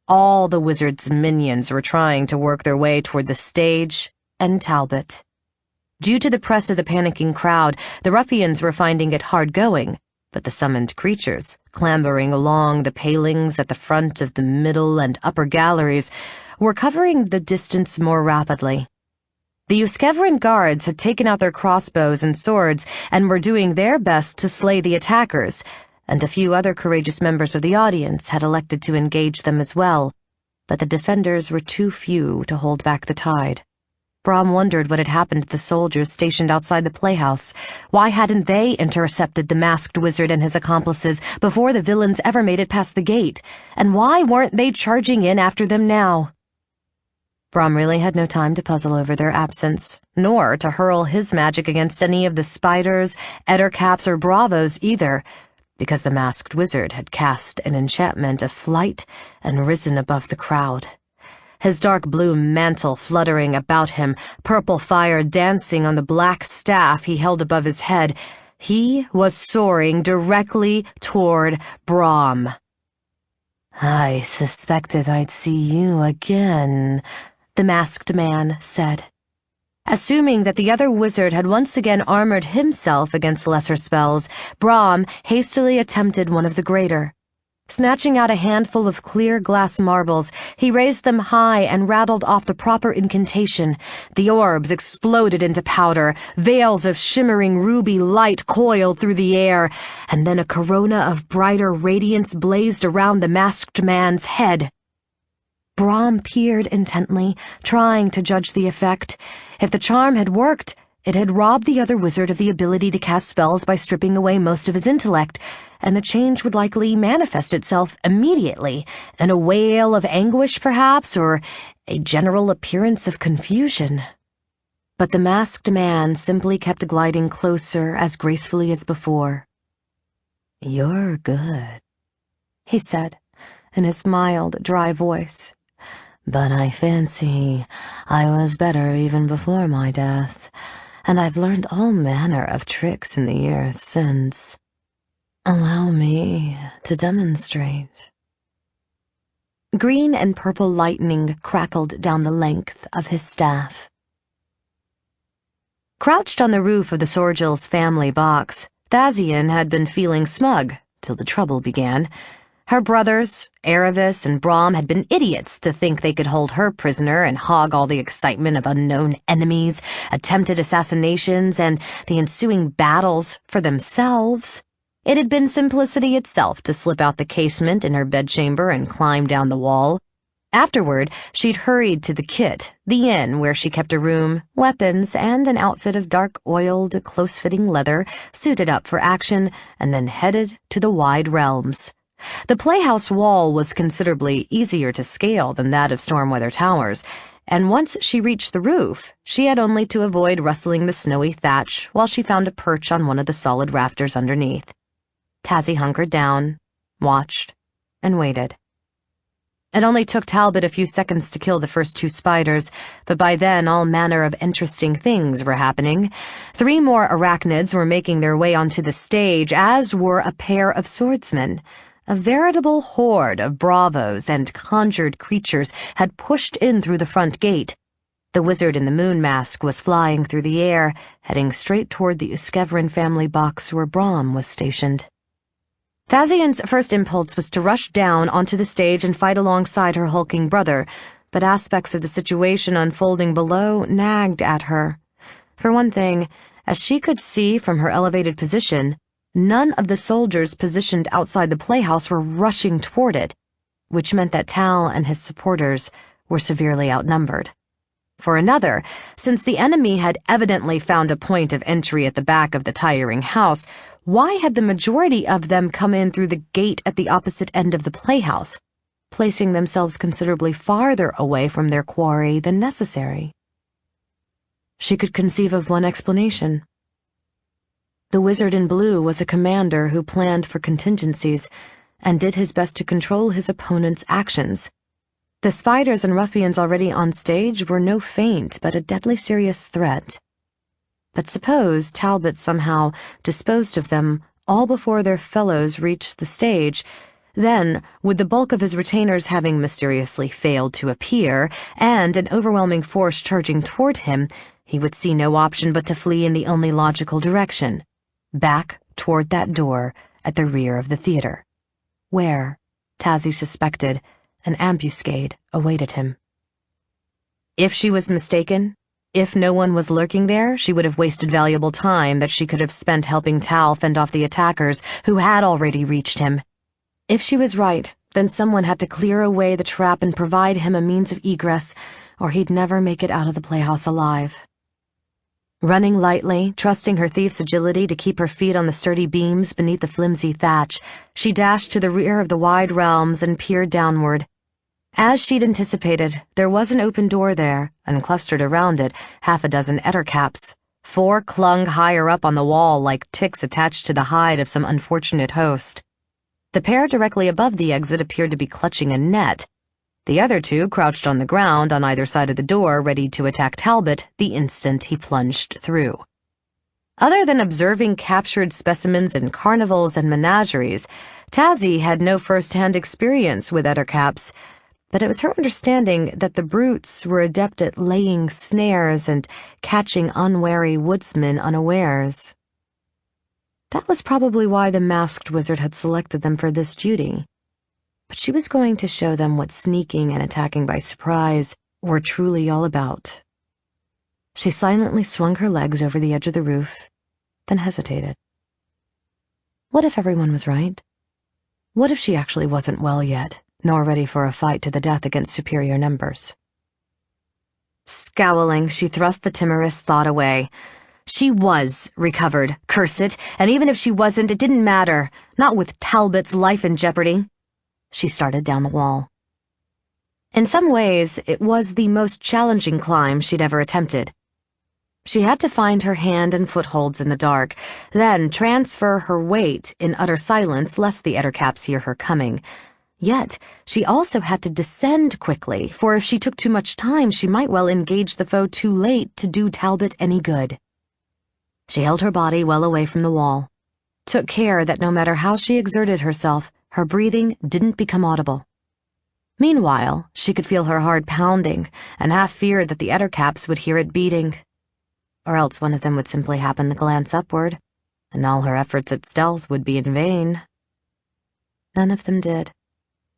All the wizard's minions were trying to work their way toward the stage and Talbot. Due to the press of the panicking crowd, the ruffians were finding it hard going, but the summoned creatures, clambering along the palings at the front of the middle and upper galleries, were covering the distance more rapidly. The Euskevran guards had taken out their crossbows and swords and were doing their best to slay the attackers, and a few other courageous members of the audience had elected to engage them as well, but the defenders were too few to hold back the tide. Brahm wondered what had happened to the soldiers stationed outside the playhouse. Why hadn't they intercepted the masked wizard and his accomplices before the villains ever made it past the gate? And why weren't they charging in after them now? Brahm really had no time to puzzle over their absence, nor to hurl his magic against any of the spiders, ettercaps, or bravos either, because the masked wizard had cast an enchantment of flight and risen above the crowd. His dark blue mantle fluttering about him, purple fire dancing on the black staff he held above his head, he was soaring directly toward Brahm. "I suspected I'd see you again," the masked man said. Assuming that the other wizard had once again armored himself against lesser spells, Brahm hastily attempted one of the greater. Snatching out a handful of clear glass marbles, he raised them high and rattled off the proper incantation. The orbs exploded into powder, veils of shimmering ruby light coiled through the air, and then a corona of brighter radiance blazed around the masked man's head. Brahm peered intently, trying to judge the effect. If the charm had worked, it had robbed the other wizard of the ability to cast spells by stripping away most of his intellect, and the change would likely manifest itself immediately, in a wail of anguish perhaps, or a general appearance of confusion. But the masked man simply kept gliding closer as gracefully as before. "You're good," he said, in his mild, dry voice. "But I fancy I was better even before my death, and I've learned all manner of tricks in the years since. Allow me to demonstrate." Green and purple lightning crackled down the length of his staff. Crouched on the roof of the Sorgil's family box, Thazian had been feeling smug till the trouble began. Her brothers, Aravis and Brahm, had been idiots to think they could hold her prisoner and hog all the excitement of unknown enemies, attempted assassinations, and the ensuing battles for themselves. It had been simplicity itself to slip out the casement in her bedchamber and climb down the wall. Afterward, she'd hurried to the Kit, the inn where she kept a room, weapons, and an outfit of dark-oiled, close-fitting leather, suited up for action, and then headed to the wide realms. The playhouse wall was considerably easier to scale than that of Stormweather Towers, and once she reached the roof, she had only to avoid rustling the snowy thatch while she found a perch on one of the solid rafters underneath. Tazzy hunkered down, watched, and waited. It only took Talbot a few seconds to kill the first 2 spiders, but by then all manner of interesting things were happening. 3 more arachnids were making their way onto the stage, as were a pair of swordsmen. A veritable horde of bravos and conjured creatures had pushed in through the front gate. The wizard in the moon mask was flying through the air, heading straight toward the Uskevrin family box where Brahm was stationed. Thazian's first impulse was to rush down onto the stage and fight alongside her hulking brother, but aspects of the situation unfolding below nagged at her. For one thing, as she could see from her elevated position, none of the soldiers positioned outside the playhouse were rushing toward it, which meant that Tal and his supporters were severely outnumbered. For another, since the enemy had evidently found a point of entry at the back of the tiring house, why had the majority of them come in through the gate at the opposite end of the playhouse, placing themselves considerably farther away from their quarry than necessary? She could conceive of one explanation. The wizard in blue was a commander who planned for contingencies and did his best to control his opponent's actions. The spiders and ruffians already on stage were no feint, but a deadly serious threat. But suppose Talbot somehow disposed of them all before their fellows reached the stage, then, with the bulk of his retainers having mysteriously failed to appear, and an overwhelming force charging toward him, he would see no option but to flee in the only logical direction, back toward that door at the rear of the theater, where, Tazzy suspected, an ambuscade awaited him. If she was mistaken, if no one was lurking there, she would have wasted valuable time that she could have spent helping Tal fend off the attackers who had already reached him. If she was right, then someone had to clear away the trap and provide him a means of egress, or he'd never make it out of the playhouse alive. Running lightly, trusting her thief's agility to keep her feet on the sturdy beams beneath the flimsy thatch, she dashed to the rear of the wide realms and peered downward. As she'd anticipated, there was an open door there, and clustered around it 6 ettercaps. 4 clung higher up on the wall like ticks attached to the hide of some unfortunate host. The pair directly above the exit appeared to be clutching a net. The other 2 crouched on the ground on either side of the door, ready to attack Talbot the instant he plunged through. Other than observing captured specimens in carnivals and menageries, Tazzy had no first-hand experience with ettercaps, but it was her understanding that the brutes were adept at laying snares and catching unwary woodsmen unawares. That was probably why the masked wizard had selected them for this duty. but she was going to show them what sneaking and attacking by surprise were truly all about. She silently swung her legs over the edge of the roof, then hesitated. What if everyone was right? What if she actually wasn't well yet, nor ready for a fight to the death against superior numbers? Scowling, she thrust the timorous thought away. She was recovered, curse it, and even if she wasn't, it didn't matter, not with Talbot's life in jeopardy. She started down the wall. In some ways, it was the most challenging climb she'd ever attempted. She had to find her hand and footholds in the dark, then transfer her weight in utter silence lest the Ettercaps hear her coming. Yet, she also had to descend quickly, for if she took too much time, she might well engage the foe too late to do Talbot any good. She held her body well away from the wall, took care that no matter how she exerted herself, her breathing didn't become audible. Meanwhile, she could feel her heart pounding, and half feared that the Ettercaps would hear it beating. Or else one of them would simply happen to glance upward, and all her efforts at stealth would be in vain. None of them did.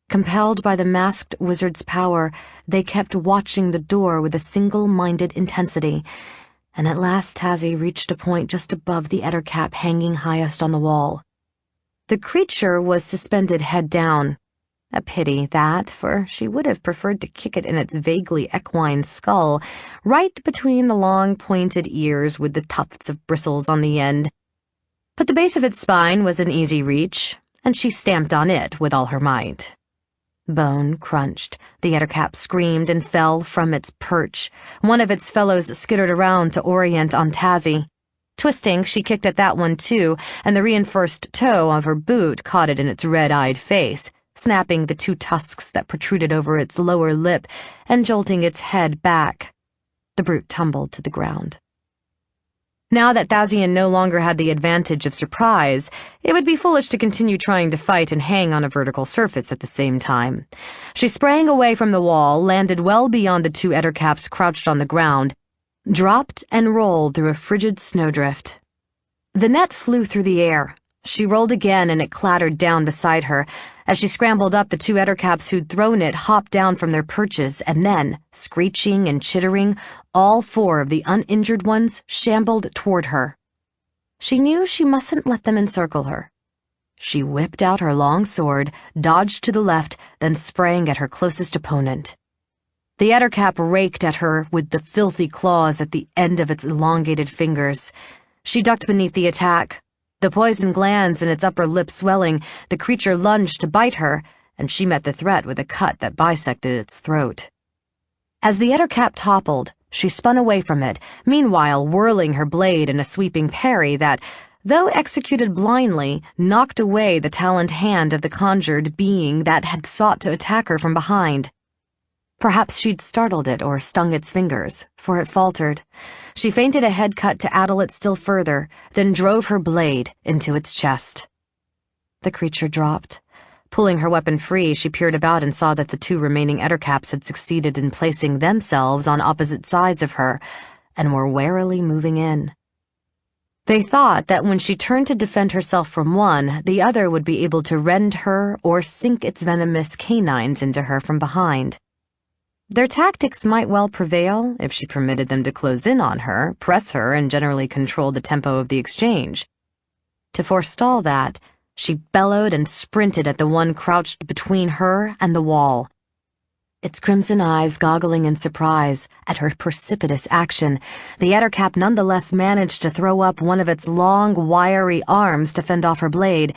Compelled by the masked wizard's power, they kept watching the door with a single-minded intensity, and at last Tazzy reached a point just above the Ettercap hanging highest on the wall. The creature was suspended head down. A pity that, for she would have preferred to kick it in its vaguely equine skull, right between the long pointed ears with the tufts of bristles on the end. But the base of its spine was an easy reach, and she stamped on it with all her might. Bone crunched, the Ettercap screamed and fell from its perch. One of its fellows skittered around to orient on Tazzy. Twisting, she kicked at that one too, and the reinforced toe of her boot caught it in its red-eyed face, snapping the two tusks that protruded over its lower lip and jolting its head back. The brute tumbled to the ground. Now that Thazian no longer had the advantage of surprise, it would be foolish to continue trying to fight and hang on a vertical surface at the same time. She sprang away from the wall, landed well beyond the two Ettercaps crouched on the ground, dropped and rolled through a frigid snowdrift. The net flew through the air. She rolled again and it clattered down beside her. As she scrambled up, the two Ettercaps who'd thrown it hopped down from their perches, and then, screeching and chittering, all four of the uninjured ones shambled toward her. She knew she mustn't let them encircle her. She whipped out her long sword, dodged to the left, then sprang at her closest opponent. The Ettercap raked at her with the filthy claws at the end of its elongated fingers. She ducked beneath the attack. The poison glands in its upper lip swelling, the creature lunged to bite her, and she met the threat with a cut that bisected its throat. As the Ettercap toppled, she spun away from it, meanwhile whirling her blade in a sweeping parry that, though executed blindly, knocked away the taloned hand of the conjured being that had sought to attack her from behind. Perhaps she'd startled it or stung its fingers, for it faltered. She feinted a head cut to addle it still further, then drove her blade into its chest. The creature dropped. Pulling her weapon free, she peered about and saw that the two remaining Ettercaps had succeeded in placing themselves on opposite sides of her, and were warily moving in. They thought that when she turned to defend herself from one, the other would be able to rend her or sink its venomous canines into her from behind. Their tactics might well prevail if she permitted them to close in on her, press her, and generally control the tempo of the exchange. To forestall that, she bellowed and sprinted at the one crouched between her and the wall. Its crimson eyes goggling in surprise at her precipitous action, the Ettercap nonetheless managed to throw up one of its long, wiry arms to fend off her blade,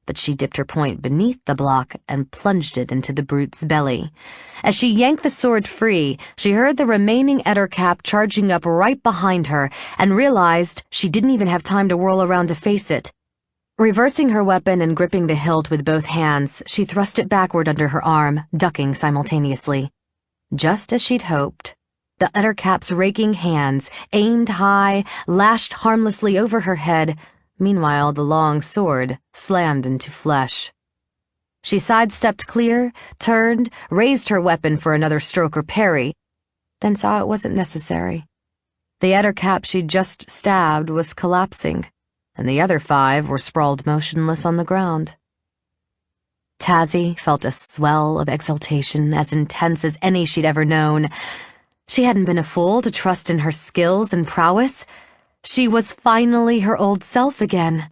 but she dipped her point beneath the block and plunged it into the brute's belly. As she yanked the sword free, she heard the remaining Ettercap charging up right behind her and realized she didn't even have time to whirl around to face it. Reversing her weapon and gripping the hilt with both hands, she thrust it backward under her arm, ducking simultaneously. Just as she'd hoped, the Ettercap's raking hands, aimed high, lashed harmlessly over her head. Meanwhile, the long sword slammed into flesh. She sidestepped clear, turned, raised her weapon for another stroke or parry, then saw it wasn't necessary. The Ettercap she'd just stabbed was collapsing, and the other 5 were sprawled motionless on the ground. Tazzy felt a swell of exultation as intense as any she'd ever known. She hadn't been a fool to trust in her skills and prowess. She was finally her old self again.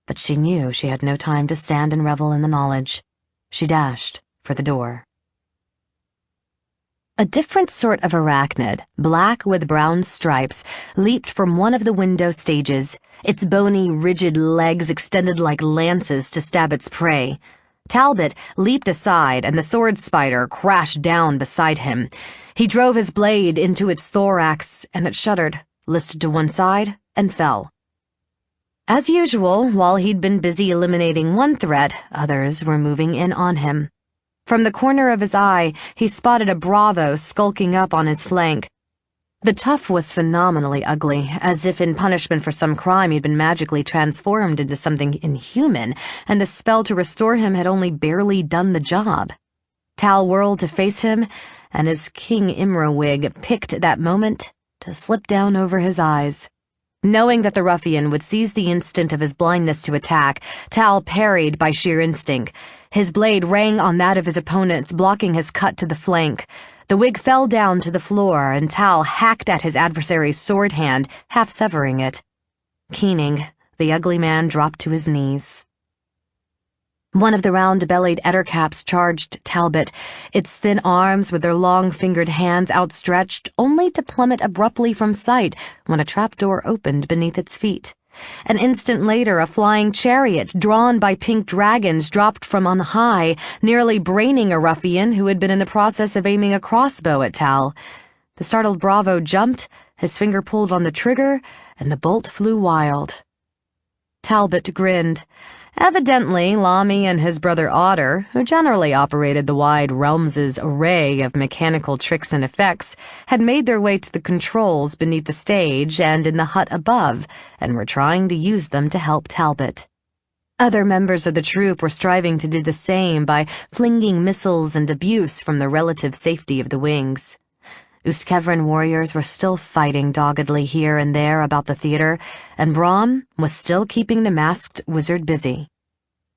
But she knew she had no time to stand and revel in the knowledge. She dashed for the door. A different sort of arachnid, black with brown stripes, leaped from one of the window stages, its bony, rigid legs extended like lances to stab its prey. Talbot leaped aside, and the sword spider crashed down beside him. He drove his blade into its thorax, and it shuddered, listed to one side, and fell. As usual, while he'd been busy eliminating one threat, others were moving in on him. From the corner of his eye, he spotted a bravo skulking up on his flank. The tough was phenomenally ugly, as if in punishment for some crime he'd been magically transformed into something inhuman, and the spell to restore him had only barely done the job. Tal whirled to face him, and his King Imra wig picked that moment to slip down over his eyes. Knowing that the ruffian would seize the instant of his blindness to attack, Tal parried by sheer instinct. His blade rang on that of his opponent's, blocking his cut to the flank. The wig fell down to the floor, and Tal hacked at his adversary's sword hand, half severing it. Keening, the ugly man dropped to his knees. One of the round-bellied ettercaps charged Talbot, its thin arms with their long-fingered hands outstretched, only to plummet abruptly from sight when a trapdoor opened beneath its feet. An instant later, a flying chariot drawn by pink dragons dropped from on high, nearly braining a ruffian who had been in the process of aiming a crossbow at Tal. The startled bravo jumped, his finger pulled on the trigger, and the bolt flew wild. Talbot grinned. Evidently, Lamy and his brother Otter, who generally operated the wide realms' array of mechanical tricks and effects, had made their way to the controls beneath the stage and in the hut above, and were trying to use them to help Talbot. Other members of the troupe were striving to do the same by flinging missiles and abuse from the relative safety of the wings. Uskevran warriors were still fighting doggedly here and there about the theater, and Brahm was still keeping the masked wizard busy.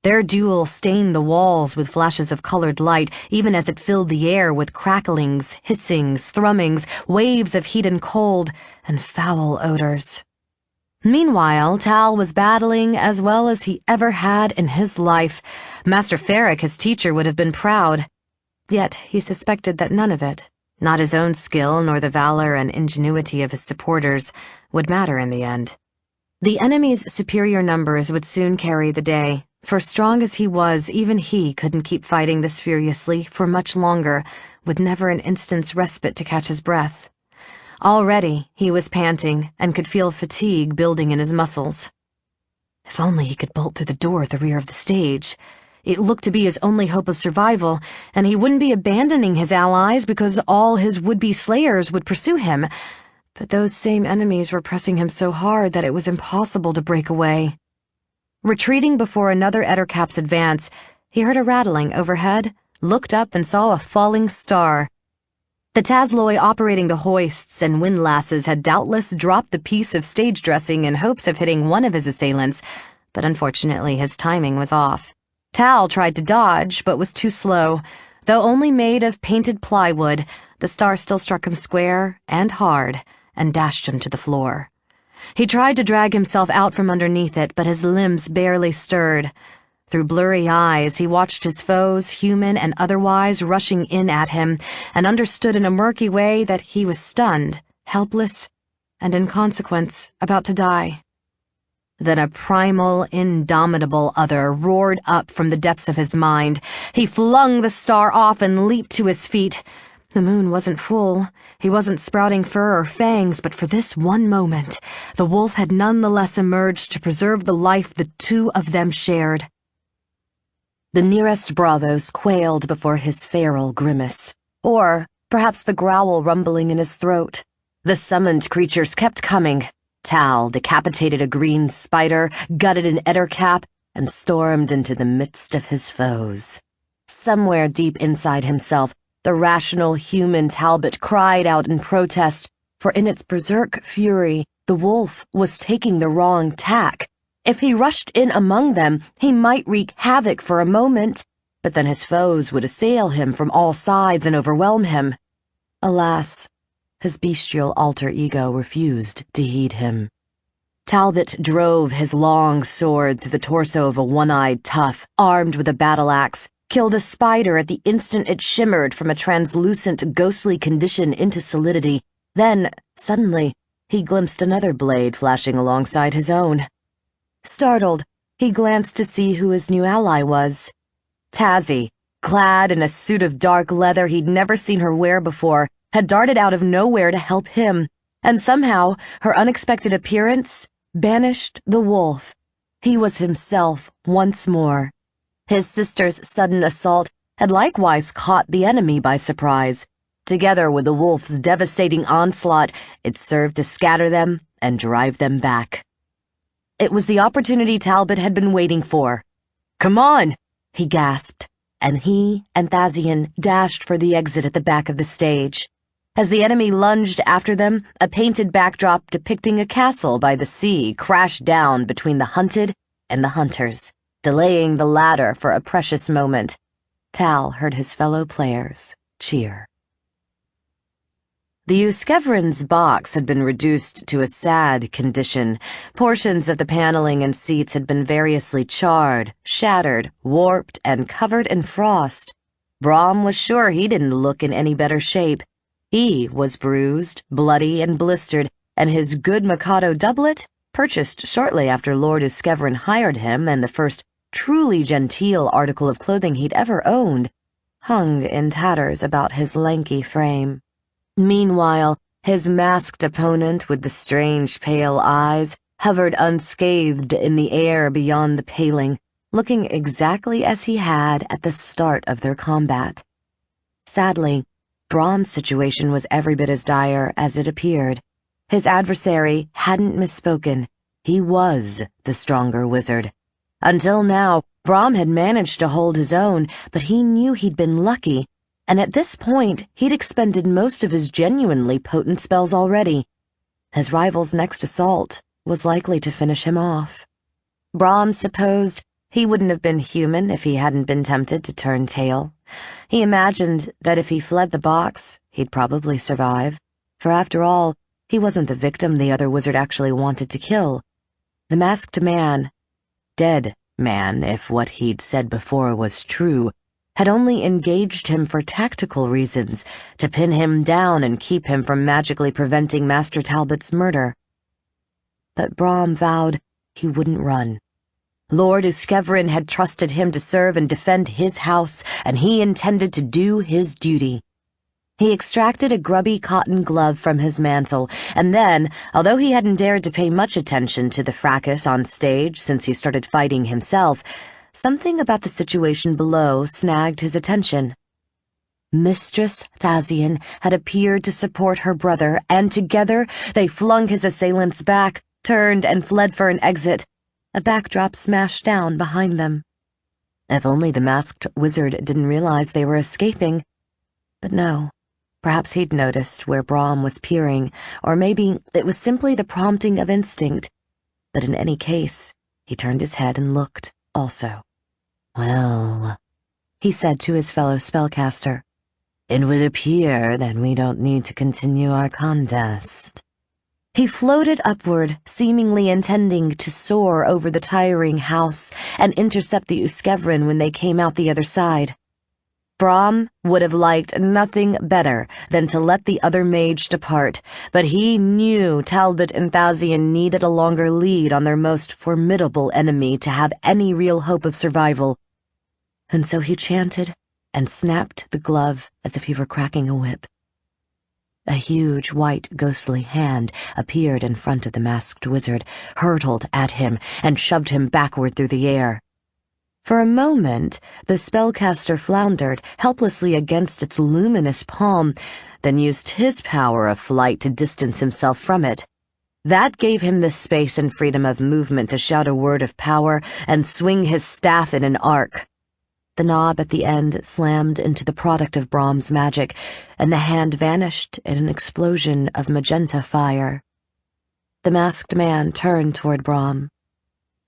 Their duel stained the walls with flashes of colored light, even as it filled the air with cracklings, hissings, thrummings, waves of heat and cold, and foul odors. Meanwhile, Tal was battling as well as he ever had in his life. Master Ferric, his teacher, would have been proud. Yet he suspected that none of it, not his own skill nor the valor and ingenuity of his supporters, would matter in the end. The enemy's superior numbers would soon carry the day, for strong as he was, even he couldn't keep fighting this furiously for much longer, with never an instant's respite to catch his breath. Already he was panting and could feel fatigue building in his muscles. If only he could bolt through the door at the rear of the stage. It looked to be his only hope of survival, and he wouldn't be abandoning his allies because all his would-be slayers would pursue him. But those same enemies were pressing him so hard that it was impossible to break away. Retreating before another ettercap's advance, he heard a rattling overhead, looked up and saw a falling star. The Tasloi operating the hoists and windlasses had doubtless dropped the piece of stage dressing in hopes of hitting one of his assailants, but unfortunately his timing was off. Tal tried to dodge, but was too slow. Though only made of painted plywood, the star still struck him square and hard and dashed him to the floor. He tried to drag himself out from underneath it, but his limbs barely stirred. Through blurry eyes, he watched his foes, human and otherwise, rushing in at him, and understood in a murky way that he was stunned, helpless, and in consequence, about to die. Then a primal, indomitable other roared up from the depths of his mind. He flung the star off and leaped to his feet. The moon wasn't full. He wasn't sprouting fur or fangs, but for this one moment, the wolf had nonetheless emerged to preserve the life the two of them shared. The nearest bravos quailed before his feral grimace, or perhaps the growl rumbling in his throat. The summoned creatures kept coming. Tal decapitated a green spider, gutted an ettercap, and stormed into the midst of his foes. Somewhere deep inside himself, the rational human Talbot cried out in protest, for in its berserk fury, the wolf was taking the wrong tack. If he rushed in among them, he might wreak havoc for a moment, but then his foes would assail him from all sides and overwhelm him. Alas, his bestial alter ego refused to heed him. Talbot drove his long sword through the torso of a one-eyed tough, armed with a battle axe, killed a spider at the instant it shimmered from a translucent, ghostly condition into solidity. Then, suddenly, he glimpsed another blade flashing alongside his own. Startled, he glanced to see who his new ally was. Tazzy, clad in a suit of dark leather he'd never seen her wear before, had darted out of nowhere to help him, and somehow her unexpected appearance banished the wolf. He was himself once more. His sister's sudden assault had likewise caught the enemy by surprise. Together with the wolf's devastating onslaught, it served to scatter them and drive them back. It was the opportunity Talbot had been waiting for. "Come on!" he gasped, and he and Thazian dashed for the exit at the back of the stage. As the enemy lunged after them, a painted backdrop depicting a castle by the sea crashed down between the hunted and the hunters, delaying the latter for a precious moment. Tal heard his fellow players cheer. The Euskevrin's box had been reduced to a sad condition. Portions of the paneling and seats had been variously charred, shattered, warped, and covered in frost. Brom was sure he didn't look in any better shape. He was bruised, bloody, and blistered, and his good Mikado doublet, purchased shortly after Lord Euskevrin hired him and the first truly genteel article of clothing he'd ever owned, hung in tatters about his lanky frame. Meanwhile, his masked opponent with the strange pale eyes hovered unscathed in the air beyond the paling, looking exactly as he had at the start of their combat. Sadly, Brom's situation was every bit as dire as it appeared. His adversary hadn't misspoken. He was the stronger wizard. Until now, Brom had managed to hold his own, but he knew he'd been lucky, and at this point, he'd expended most of his genuinely potent spells already. His rival's next assault was likely to finish him off. Brom supposed he wouldn't have been human if he hadn't been tempted to turn tail. He imagined that if he fled the box, he'd probably survive, for after all, he wasn't the victim the other wizard actually wanted to kill. The masked man, dead man if what he'd said before was true, had only engaged him for tactical reasons, to pin him down and keep him from magically preventing Master Talbot's murder. But Brom vowed he wouldn't run. Lord Euskevrin had trusted him to serve and defend his house, and he intended to do his duty. He extracted a grubby cotton glove from his mantle, and then, although he hadn't dared to pay much attention to the fracas on stage since he started fighting himself, something about the situation below snagged his attention. Mistress Thazian had appeared to support her brother, and together they flung his assailants back, turned, and fled for an exit. A backdrop smashed down behind them. If only the masked wizard didn't realize they were escaping. But no, perhaps he'd noticed where Brom was peering, or maybe it was simply the prompting of instinct. But in any case, he turned his head and looked, also. "Well," he said to his fellow spellcaster, "it would appear that we don't need to continue our contest." He floated upward, seemingly intending to soar over the tiring house and intercept the Euskevrin when they came out the other side. Brom would have liked nothing better than to let the other mage depart, but he knew Talbot and Thazian needed a longer lead on their most formidable enemy to have any real hope of survival. And so he chanted and snapped the glove as if he were cracking a whip. A huge, white, ghostly hand appeared in front of the masked wizard, hurtled at him, and shoved him backward through the air. For a moment, the spellcaster floundered helplessly against its luminous palm, then used his power of flight to distance himself from it. That gave him the space and freedom of movement to shout a word of power and swing his staff in an arc. The knob at the end slammed into the product of Brom's magic, and the hand vanished in an explosion of magenta fire. The masked man turned toward Brom.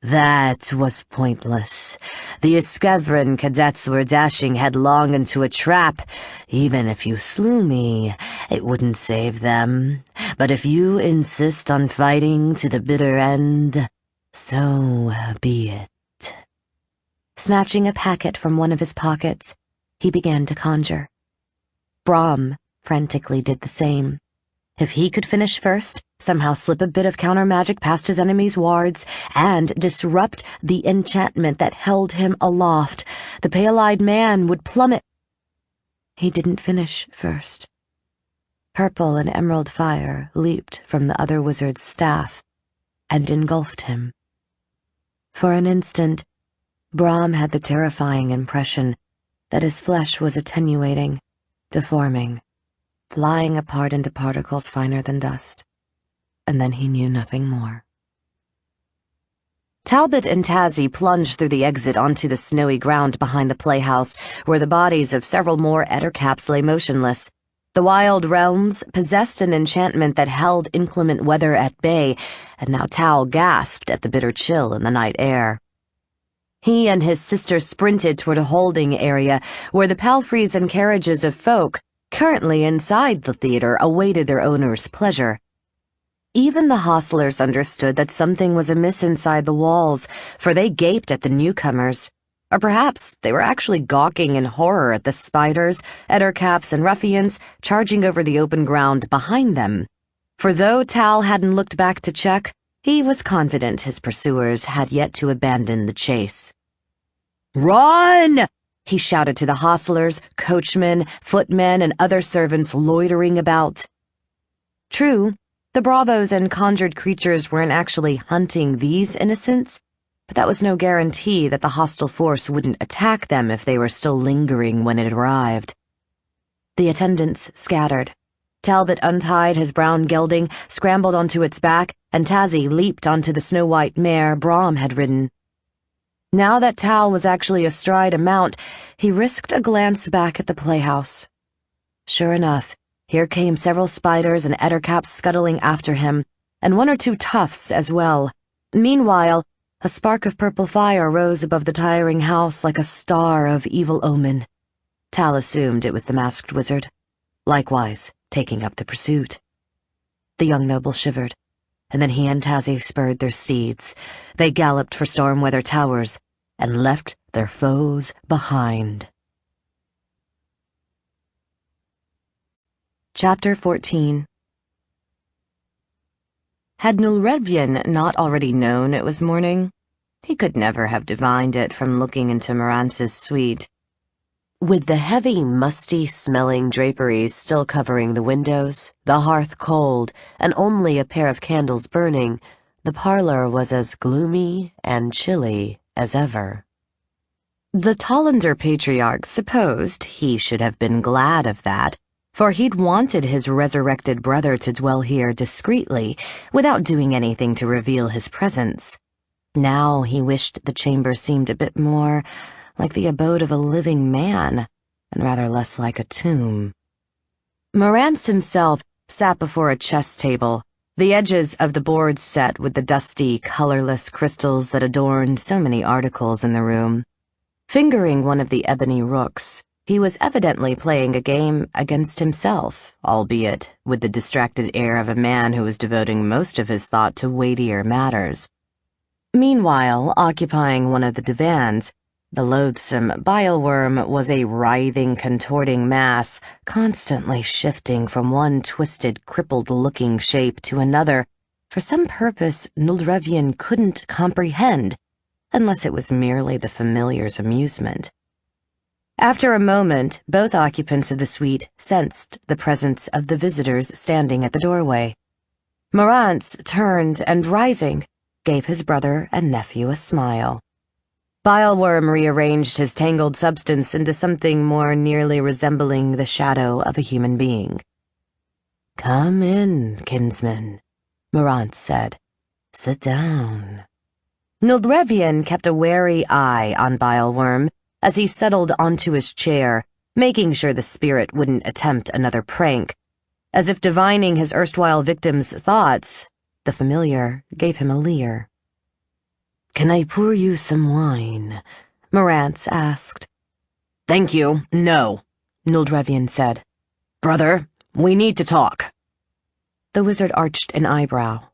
That was pointless. The Uskevran cadets were dashing headlong into a trap. Even if you slew me, it wouldn't save them. But if you insist on fighting to the bitter end, so be it. Snatching a packet from one of his pockets, he began to conjure. Brahm frantically did the same. If he could finish first, somehow slip a bit of counter-magic past his enemy's wards, and disrupt the enchantment that held him aloft, the pale-eyed man would plummet. He didn't finish first. Purple and emerald fire leaped from the other wizard's staff and engulfed him. For an instant, Brahm had the terrifying impression that his flesh was attenuating, deforming, flying apart into particles finer than dust. And then he knew nothing more. Talbot and Tazzy plunged through the exit onto the snowy ground behind the playhouse, where the bodies of several more ettercaps lay motionless. The wild realms possessed an enchantment that held inclement weather at bay, and now Tal gasped at the bitter chill in the night air. He and his sister sprinted toward a holding area where the palfreys and carriages of folk currently inside the theater awaited their owner's pleasure. Even the hostlers understood that something was amiss inside the walls, for they gaped at the newcomers. Or perhaps they were actually gawking in horror at the spiders, ettercaps, and ruffians charging over the open ground behind them. For though Tal hadn't looked back to check, he was confident his pursuers had yet to abandon the chase. "Run!" he shouted to the hostlers, coachmen, footmen, and other servants loitering about. True, the bravos and conjured creatures weren't actually hunting these innocents, but that was no guarantee that the hostile force wouldn't attack them if they were still lingering when it arrived. The attendants scattered. Talbot untied his brown gelding, scrambled onto its back, and Tazzy leaped onto the snow-white mare Brahm had ridden. Now that Tal was actually astride a mount, he risked a glance back at the playhouse. Sure enough, here came several spiders and ettercaps scuttling after him, and one or two tufts as well. Meanwhile, a spark of purple fire rose above the tiring house like a star of evil omen. Tal assumed it was the masked wizard, likewise taking up the pursuit. The young noble shivered, and then he and Tazzy spurred their steeds. They galloped for Stormweather Towers and left their foes behind. Chapter 14. Had Nulredvian not already known it was morning, he could never have divined it from looking into Morance's suite. With the heavy, musty-smelling draperies still covering the windows, the hearth cold, and only a pair of candles burning, the parlor was as gloomy and chilly as ever. The Tollander patriarch supposed he should have been glad of that, for he'd wanted his resurrected brother to dwell here discreetly, without doing anything to reveal his presence. Now he wished the chamber seemed a bit more like the abode of a living man, and rather less like a tomb. Morantz himself sat before a chess table, the edges of the board set with the dusty, colorless crystals that adorned so many articles in the room. Fingering one of the ebony rooks, he was evidently playing a game against himself, albeit with the distracted air of a man who was devoting most of his thought to weightier matters. Meanwhile, occupying one of the divans, the loathsome bileworm was a writhing, contorting mass, constantly shifting from one twisted, crippled-looking shape to another, for some purpose Nulredvian couldn't comprehend, unless it was merely the familiar's amusement. After a moment, both occupants of the suite sensed the presence of the visitors standing at the doorway. Morantz turned and, rising, gave his brother and nephew a smile. Bileworm rearranged his tangled substance into something more nearly resembling the shadow of a human being. "Come in, kinsman," Morantz said. "Sit down." Nulredvian kept a wary eye on Bileworm as he settled onto his chair, making sure the spirit wouldn't attempt another prank. As if divining his erstwhile victim's thoughts, the familiar gave him a leer. Can I pour you some wine? Marantz asked. Thank you, no, Noldrevian said. Brother, we need to talk. The wizard arched an eyebrow.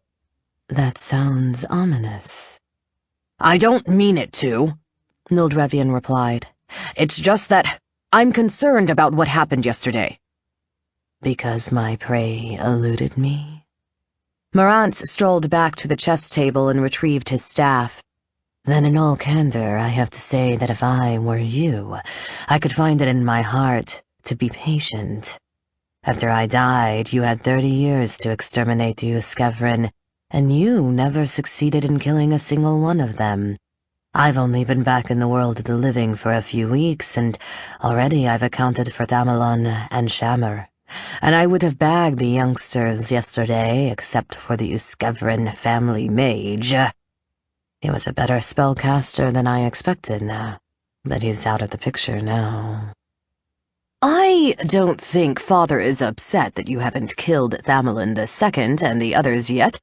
That sounds ominous. I don't mean it to, Noldrevian replied. It's just that I'm concerned about what happened yesterday. Because my prey eluded me? Marantz strolled back to the chess table and retrieved his staff. Then in all candor, I have to say that if I were you, I could find it in my heart to be patient. After I died, you had 30 years to exterminate the Uskevrin, and you never succeeded in killing a single one of them. I've only been back in the world of the living for a few weeks, and already I've accounted for Damelon and Shammer. And I would have bagged the youngsters yesterday, except for the Uskevrin family mage. He was a better spellcaster than I expected, but he's out of the picture now. I don't think Father is upset that you haven't killed Thamelin II and the others yet,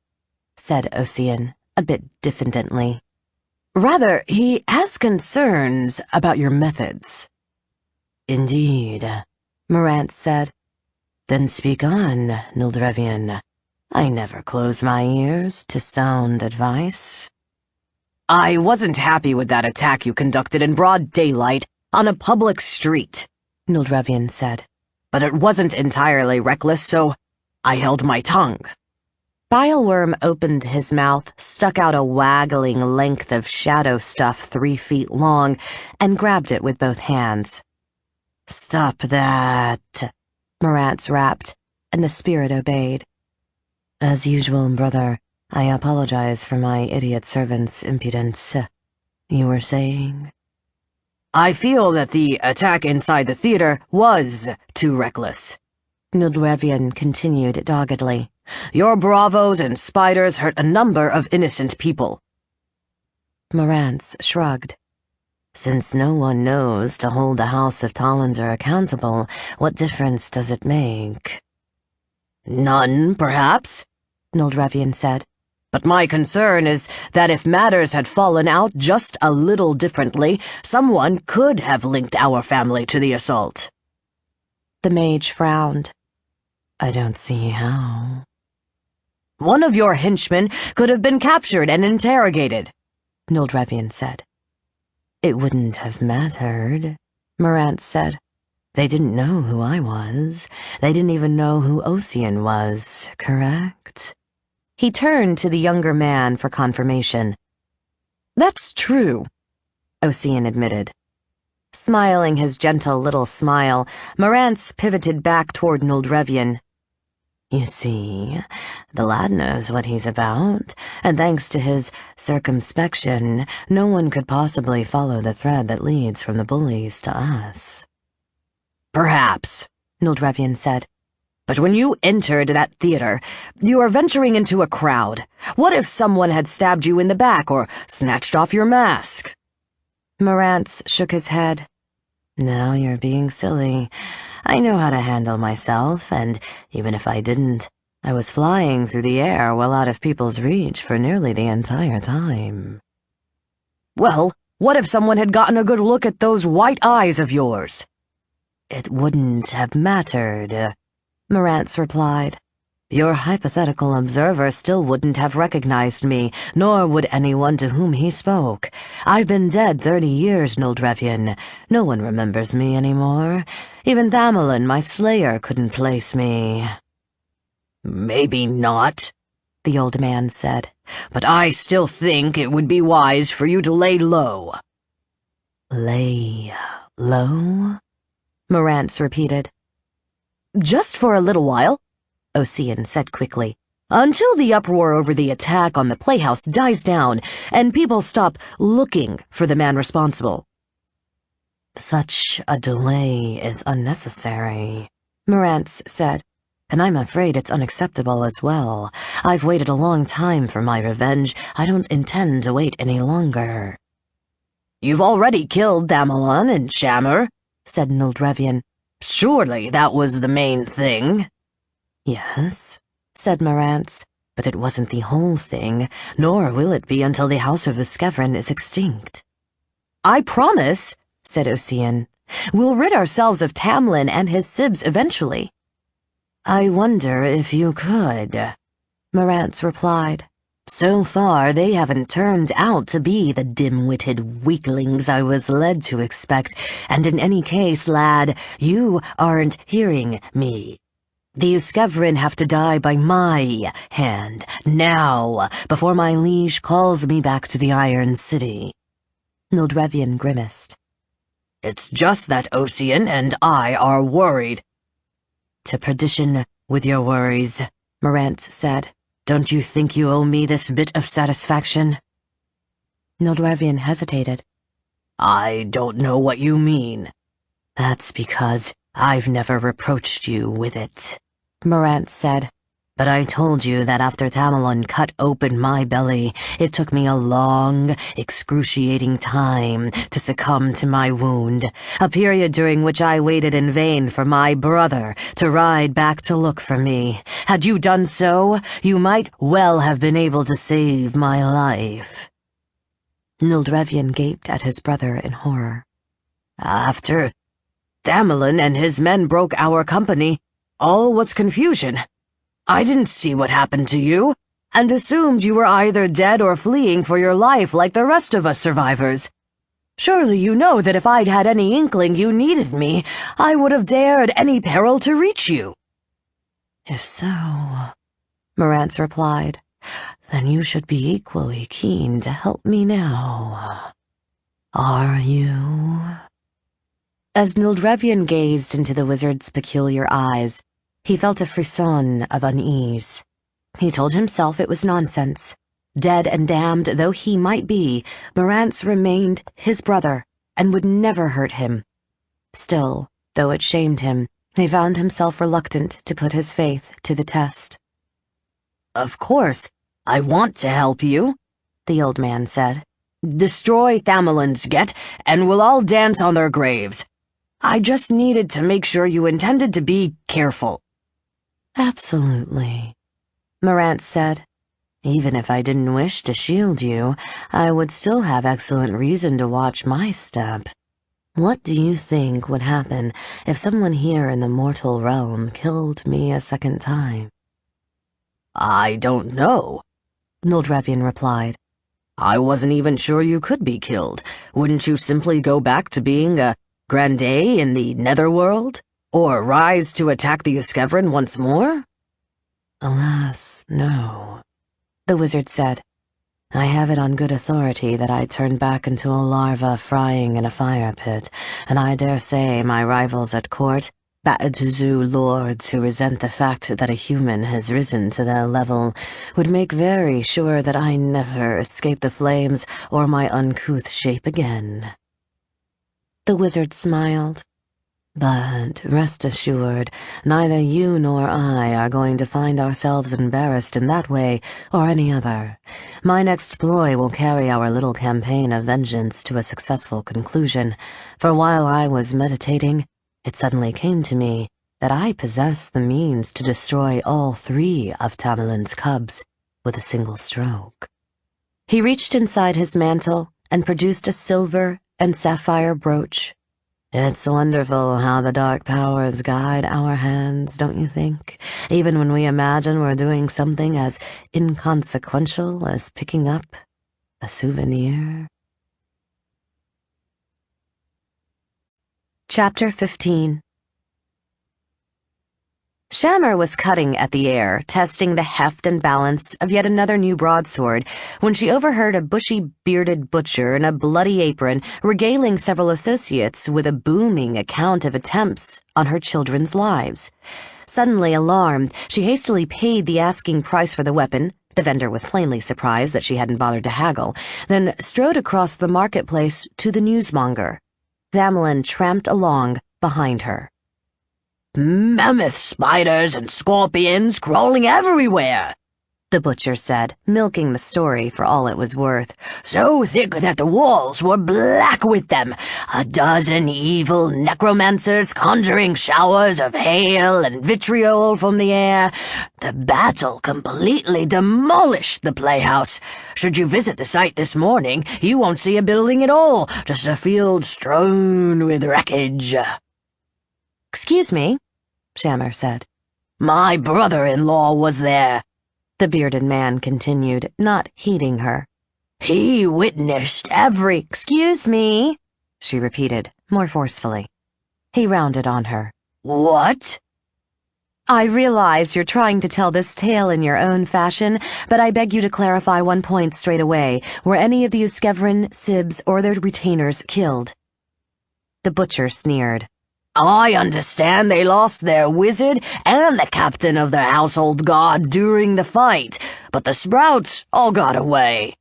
said Ossian, a bit diffidently. Rather, he has concerns about your methods. Indeed, Marantz said. Then speak on, Noldrevian. I never close my ears to sound advice. I wasn't happy with that attack you conducted in broad daylight on a public street, Noldrevian said. But it wasn't entirely reckless, so I held my tongue. Bileworm opened his mouth, stuck out a waggling length of shadow stuff 3 feet long, and grabbed it with both hands. Stop that, Marantz rapped, and the spirit obeyed. As usual, brother, I apologize for my idiot servant's impudence. You were saying? I feel that the attack inside the theater was too reckless, Noldrevian continued doggedly. Your bravos and spiders hurt a number of innocent people. Marantz shrugged. Since no one knows to hold the House of Tolander accountable, what difference does it make? None, perhaps, Noldrevian said. But my concern is that if matters had fallen out just a little differently, someone could have linked our family to the assault. The mage frowned. I don't see how. One of your henchmen could have been captured and interrogated, Noldrevian said. It wouldn't have mattered, Marantz said. They didn't know who I was. They didn't even know who Ossian was, correct? He turned to the younger man for confirmation. That's true, Ossian admitted. Smiling his gentle little smile, Marantz pivoted back toward Noldrevian. You see, the lad knows what he's about, and thanks to his circumspection, no one could possibly follow the thread that leads from the bullies to us. Perhaps, Noldrevian said. But when you entered that theater, you were venturing into a crowd. What if someone had stabbed you in the back or snatched off your mask? Marantz shook his head. Now you're being silly. I know how to handle myself, and even if I didn't, I was flying through the air well out of people's reach for nearly the entire time. Well, what if someone had gotten a good look at those white eyes of yours? It wouldn't have mattered, Marantz replied. Your hypothetical observer still wouldn't have recognized me, nor would anyone to whom he spoke. I've been dead 30 years, Noldrevian. No one remembers me anymore. Even Thamelin, my slayer, couldn't place me. Maybe not, the old man said, but I still think it would be wise for you to lay low. Lay low? Marantz repeated. Just for a little while, Ossian said quickly, until the uproar over the attack on the playhouse dies down and people stop looking for the man responsible. Such a delay is unnecessary, Marantz said, and I'm afraid it's unacceptable as well. I've waited a long time for my revenge. I don't intend to wait any longer. You've already killed Damelon and Shammer, said Noldrevian. Surely that was the main thing. Yes, said Marantz. But it wasn't the whole thing, nor will it be until the House of Uskevrin is extinct. I promise, said Ocean, we'll rid ourselves of Tamlin and his sibs eventually. I wonder if you could, Marantz replied. So far, they haven't turned out to be the dim-witted weaklings I was led to expect, and in any case, lad, you aren't hearing me. The Uskevrin have to die by my hand, now, before my liege calls me back to the Iron City. Noldrevian grimaced. It's just that Ocean and I are worried. To perdition with your worries, Marantz said. Don't you think you owe me this bit of satisfaction? Noldrevian hesitated. I don't know what you mean. That's because I've never reproached you with it, Marantz said. But I told you that after Tamlin cut open my belly, it took me a long, excruciating time to succumb to my wound, a period during which I waited in vain for my brother to ride back to look for me. Had you done so, you might well have been able to save my life. Noldrevian gaped at his brother in horror. After Tamlin and his men broke our company, all was confusion. I didn't see what happened to you, and assumed you were either dead or fleeing for your life like the rest of us survivors. Surely you know that if I'd had any inkling you needed me, I would have dared any peril to reach you. If so, Marantz replied, then you should be equally keen to help me now. Are you? As Noldrevian gazed into the wizard's peculiar eyes, he felt a frisson of unease. He told himself it was nonsense. Dead and damned though he might be, Marantz remained his brother and would never hurt him. Still, though it shamed him, he found himself reluctant to put his faith to the test. Of course, I want to help you, the old man said. Destroy Thamlin's get, and we'll all dance on their graves. I just needed to make sure you intended to be careful. Absolutely, Marantz said. Even if I didn't wish to shield you, I would still have excellent reason to watch my step. What do you think would happen if someone here in the mortal realm killed me a second time? I don't know, Noldrevian replied. I wasn't even sure you could be killed. Wouldn't you simply go back to being a grandee in the netherworld? Or rise to attack the Uskevrin once more? Alas, no, the wizard said. I have it on good authority that I turned back into a larva frying in a fire pit, and I dare say my rivals at court, Ba'atuzu lords who resent the fact that a human has risen to their level, would make very sure that I never escape the flames or my uncouth shape again. The wizard smiled. But rest assured, neither you nor I are going to find ourselves embarrassed in that way or any other. My next ploy will carry our little campaign of vengeance to a successful conclusion, for while I was meditating, it suddenly came to me that I possess the means to destroy all 3 of Tamlin's cubs with a single stroke. He reached inside his mantle and produced a silver and sapphire brooch. It's wonderful how the dark powers guide our hands, don't you think? Even when we imagine we're doing something as inconsequential as picking up a souvenir. Chapter 15. Shammer was cutting at the air, testing the heft and balance of yet another new broadsword, when she overheard a bushy-bearded butcher in a bloody apron regaling several associates with a booming account of attempts on her children's lives. Suddenly alarmed, she hastily paid the asking price for the weapon. The vendor was plainly surprised that she hadn't bothered to haggle, then strode across the marketplace to the newsmonger. Tamlin tramped along behind her. Mammoth spiders and scorpions crawling everywhere. the butcher said, milking the story for all it was worth. So thick that the walls were black with them. A dozen evil necromancers conjuring showers of hail and vitriol from the air. The battle completely demolished the playhouse. Should you visit the site this morning, you won't see a building at all, just a field strewn with wreckage. Excuse me, Shammer said. My brother-in-law was there, the bearded man continued, not heeding her. He witnessed every— Excuse me, she repeated, more forcefully. He rounded on her. What? I realize you're trying to tell this tale in your own fashion, but I beg you to clarify one point straight away. Were any of the Uskevrin, Sibs, or their retainers killed? The butcher sneered. I understand they lost their wizard and the captain of their household god during the fight, but the Sprouts all got away.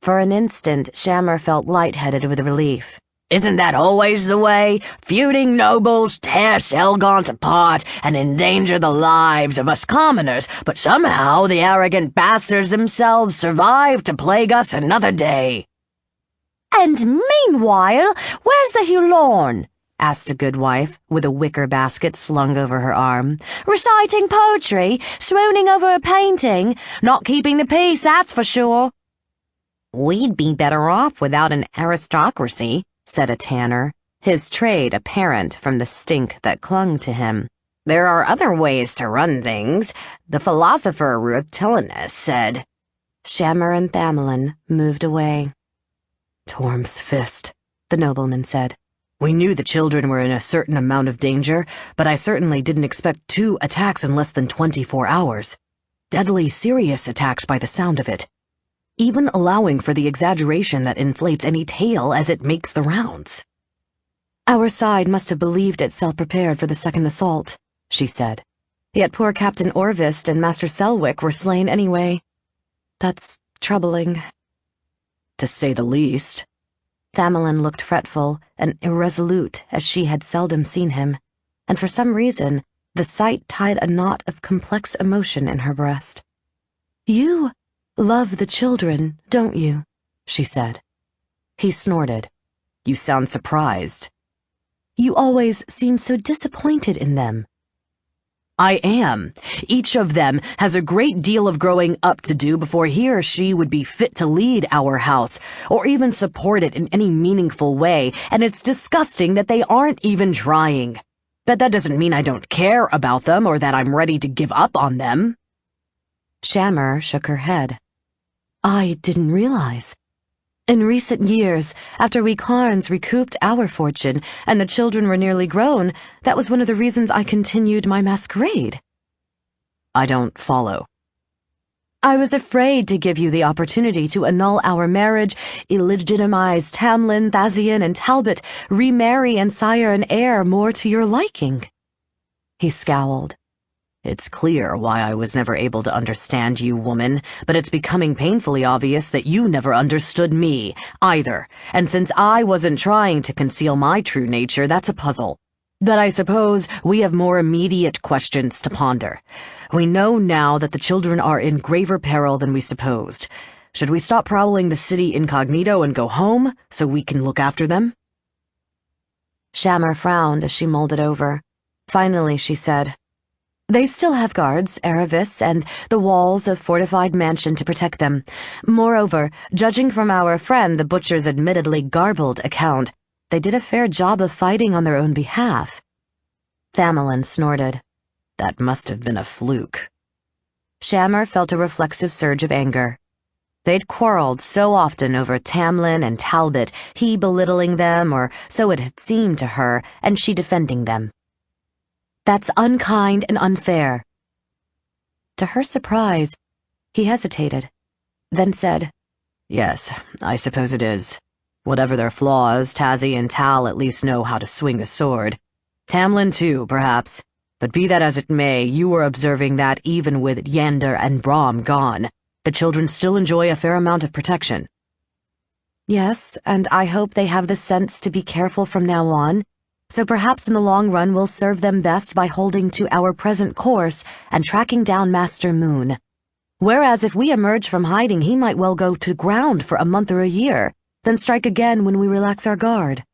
For an instant, Shammer felt lightheaded with relief. Isn't that always the way? Feuding nobles tear Selgaunt apart and endanger the lives of us commoners, but somehow the arrogant bastards themselves survive to plague us another day. And meanwhile, where's the Hullorn? Asked a good wife, with a wicker basket slung over her arm. Reciting poetry, swooning over a painting, not keeping the peace, that's for sure. We'd be better off without an aristocracy, said a tanner, his trade apparent from the stink that clung to him. There are other ways to run things, the philosopher Rutilinus said. Shammer and Thamelin moved away. Torm's fist, the nobleman said. We knew the children were in a certain amount of danger, but I certainly didn't expect 2 attacks in less than 24 hours. Deadly serious attacks by the sound of it. Even allowing for the exaggeration that inflates any tale as it makes the rounds. Our side must have believed itself prepared for the second assault, she said. Yet poor Captain Orvist and Master Selwick were slain anyway. That's troubling. To say the least. Thamelin looked fretful and irresolute as she had seldom seen him, and for some reason, the sight tied a knot of complex emotion in her breast. You love the children, don't you? She said. He snorted. You sound surprised. You always seem so disappointed in them. I am. Each of them has a great deal of growing up to do before he or she would be fit to lead our house, or even support it in any meaningful way, and it's disgusting that they aren't even trying. But that doesn't mean I don't care about them or that I'm ready to give up on them. Shammer shook her head. I didn't realize. In recent years, after we Karns recouped our fortune and the children were nearly grown, that was one of the reasons I continued my masquerade. I don't follow. I was afraid to give you the opportunity to annul our marriage, illegitimize Tamlin, Thazian, and Talbot, remarry and sire an heir more to your liking. He scowled. It's clear why I was never able to understand you, woman, but it's becoming painfully obvious that you never understood me, either, and since I wasn't trying to conceal my true nature, that's a puzzle. But I suppose we have more immediate questions to ponder. We know now that the children are in graver peril than we supposed. Should we stop prowling the city incognito and go home, so we can look after them? Shammer frowned as she mulled it over. Finally, she said, They still have guards, Aravis, and the walls of fortified mansion to protect them. Moreover, judging from our friend the butcher's admittedly garbled account, they did a fair job of fighting on their own behalf. Thamelin snorted. That must have been a fluke. Shammer felt a reflexive surge of anger. They'd quarreled so often over Tamlin and Talbot, he belittling them, or so it had seemed to her, and she defending them. That's unkind and unfair. To her surprise, he hesitated, then said, Yes, I suppose it is. Whatever their flaws, Tazzy and Tal at least know how to swing a sword. Tamlin too, perhaps. But be that as it may, you were observing that even with Yander and Brom gone, the children still enjoy a fair amount of protection. Yes, and I hope they have the sense to be careful from now on. So perhaps in the long run we'll serve them best by holding to our present course and tracking down Master Moon. Whereas if we emerge from hiding, he might well go to ground for a month or a year, then strike again when we relax our guard."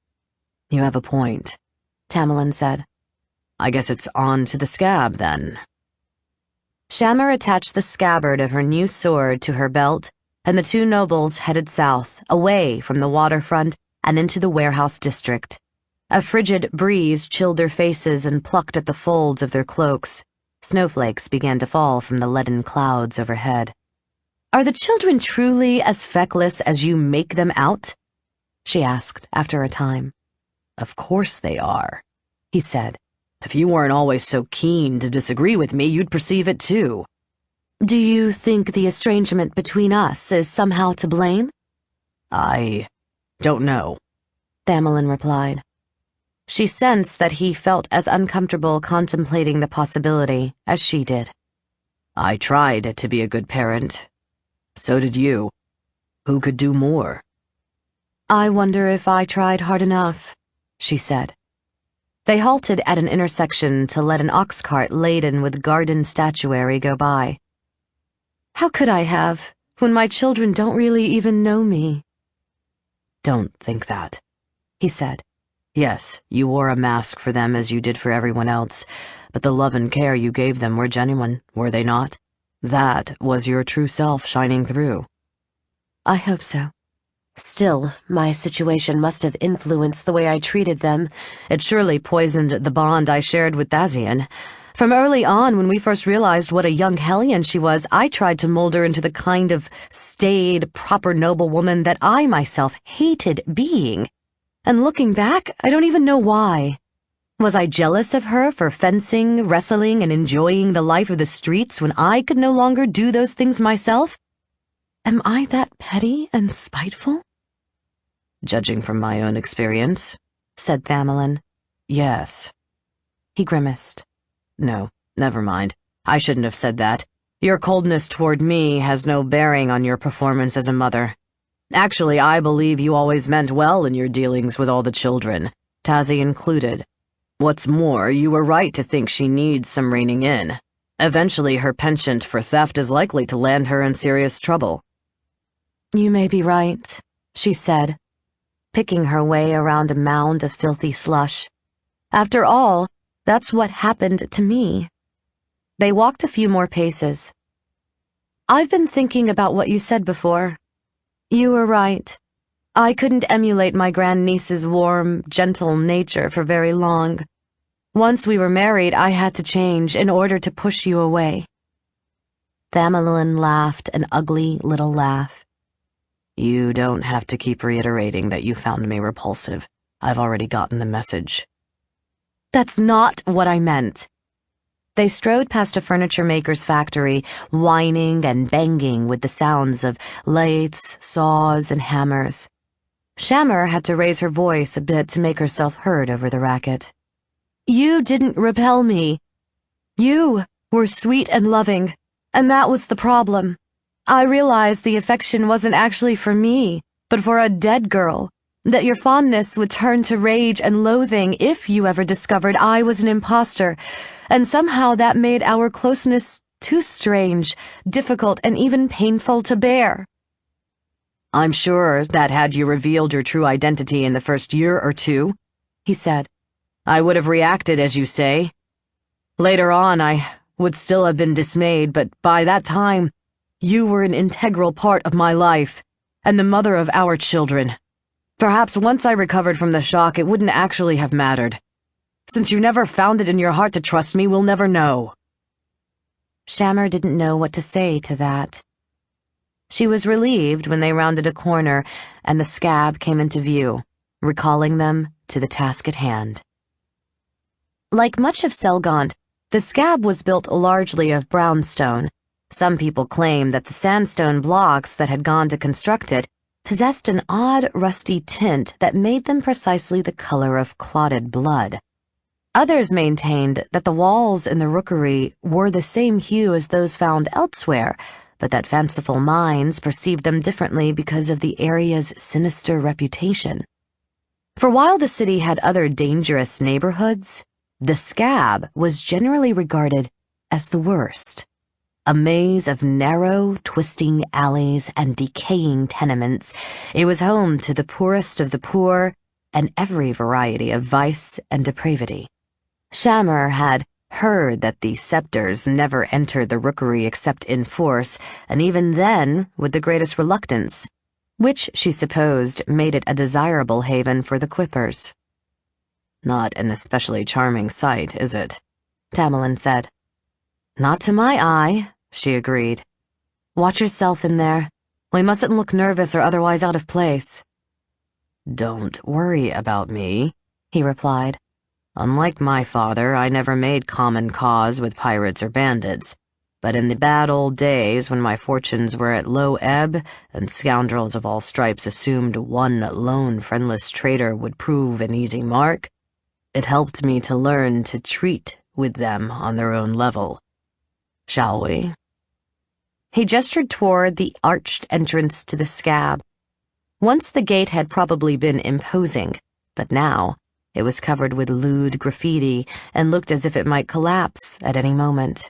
"You have a point," Tamerlane said. "I guess it's on to the scab, then." Shammer attached the scabbard of her new sword to her belt, and the two nobles headed south, away from the waterfront and into the warehouse district. A frigid breeze chilled their faces and plucked at the folds of their cloaks. Snowflakes began to fall from the leaden clouds overhead. "Are the children truly as feckless as you make them out?" she asked after a time. "Of course they are," he said. "If you weren't always so keen to disagree with me, you'd perceive it too." "Do you think the estrangement between us is somehow to blame?" "I don't know," Tamerlane replied. She sensed that he felt as uncomfortable contemplating the possibility as she did. "I tried to be a good parent. So did you. Who could do more?" "I wonder if I tried hard enough," she said. They halted at an intersection to let an ox cart laden with garden statuary go by. "How could I have, when my children don't really even know me?" "Don't think that," he said. "Yes, you wore a mask for them as you did for everyone else, but the love and care you gave them were genuine, were they not? That was your true self shining through." "I hope so. Still, my situation must have influenced the way I treated them. It surely poisoned the bond I shared with Dazian. From early on, when we first realized what a young hellion she was, I tried to mold her into the kind of staid, proper noblewoman that I myself hated being. And looking back, I don't even know why. Was I jealous of her for fencing, wrestling, and enjoying the life of the streets when I could no longer do those things myself? Am I that petty and spiteful?" "Judging from my own experience," said Tamerlane. "Yes." He grimaced. "No, never mind. I shouldn't have said that. Your coldness toward me has no bearing on your performance as a mother. Actually, I believe you always meant well in your dealings with all the children, Tazzy included. What's more, you were right to think she needs some reining in. Eventually, her penchant for theft is likely to land her in serious trouble." "You may be right," she said, picking her way around a mound of filthy slush. "After all, that's what happened to me." They walked a few more paces. "I've been thinking about what you said before. You were right. I couldn't emulate my grandniece's warm, gentle nature for very long. Once we were married, I had to change in order to push you away." Tamerlane laughed an ugly little laugh. "You don't have to keep reiterating that you found me repulsive. I've already gotten the message." "That's not what I meant." They strode past a furniture maker's factory, whining and banging with the sounds of lathes, saws, and hammers. Shammer had to raise her voice a bit to make herself heard over the racket. "You didn't repel me. You were sweet and loving, and that was the problem. I realized the affection wasn't actually for me, but for a dead girl, that your fondness would turn to rage and loathing if you ever discovered I was an imposter, and somehow that made our closeness too strange, difficult, and even painful to bear." "I'm sure that had you revealed your true identity in the first year or two," he said, "I would have reacted as you say. Later on, I would still have been dismayed, but by that time, you were an integral part of my life, and the mother of our children. Perhaps once I recovered from the shock, it wouldn't actually have mattered. Since you never found it in your heart to trust me, we'll never know." Shammer didn't know what to say to that. She was relieved when they rounded a corner and the scab came into view, recalling them to the task at hand. Like much of Selgant, the scab was built largely of brownstone. Some people claim that the sandstone blocks that had gone to construct it possessed an odd, rusty tint that made them precisely the color of clotted blood. Others maintained that the walls in the rookery were the same hue as those found elsewhere, but that fanciful minds perceived them differently because of the area's sinister reputation. For while the city had other dangerous neighborhoods, the scab was generally regarded as the worst. A maze of narrow, twisting alleys and decaying tenements, it was home to the poorest of the poor and every variety of vice and depravity. Shammer had heard that the scepters never entered the rookery except in force, and even then with the greatest reluctance, which she supposed made it a desirable haven for the quippers. "Not an especially charming sight, is it?" Tamerlane said. "Not to my eye," she agreed. "Watch yourself in there. We mustn't look nervous or otherwise out of place." "Don't worry about me," he replied. "Unlike my father, I never made common cause with pirates or bandits. But in the bad old days when my fortunes were at low ebb and scoundrels of all stripes assumed one lone friendless trader would prove an easy mark, it helped me to learn to treat with them on their own level. Shall we?" He gestured toward the arched entrance to the Scab. Once the gate had probably been imposing, but now it was covered with lewd graffiti and looked as if it might collapse at any moment.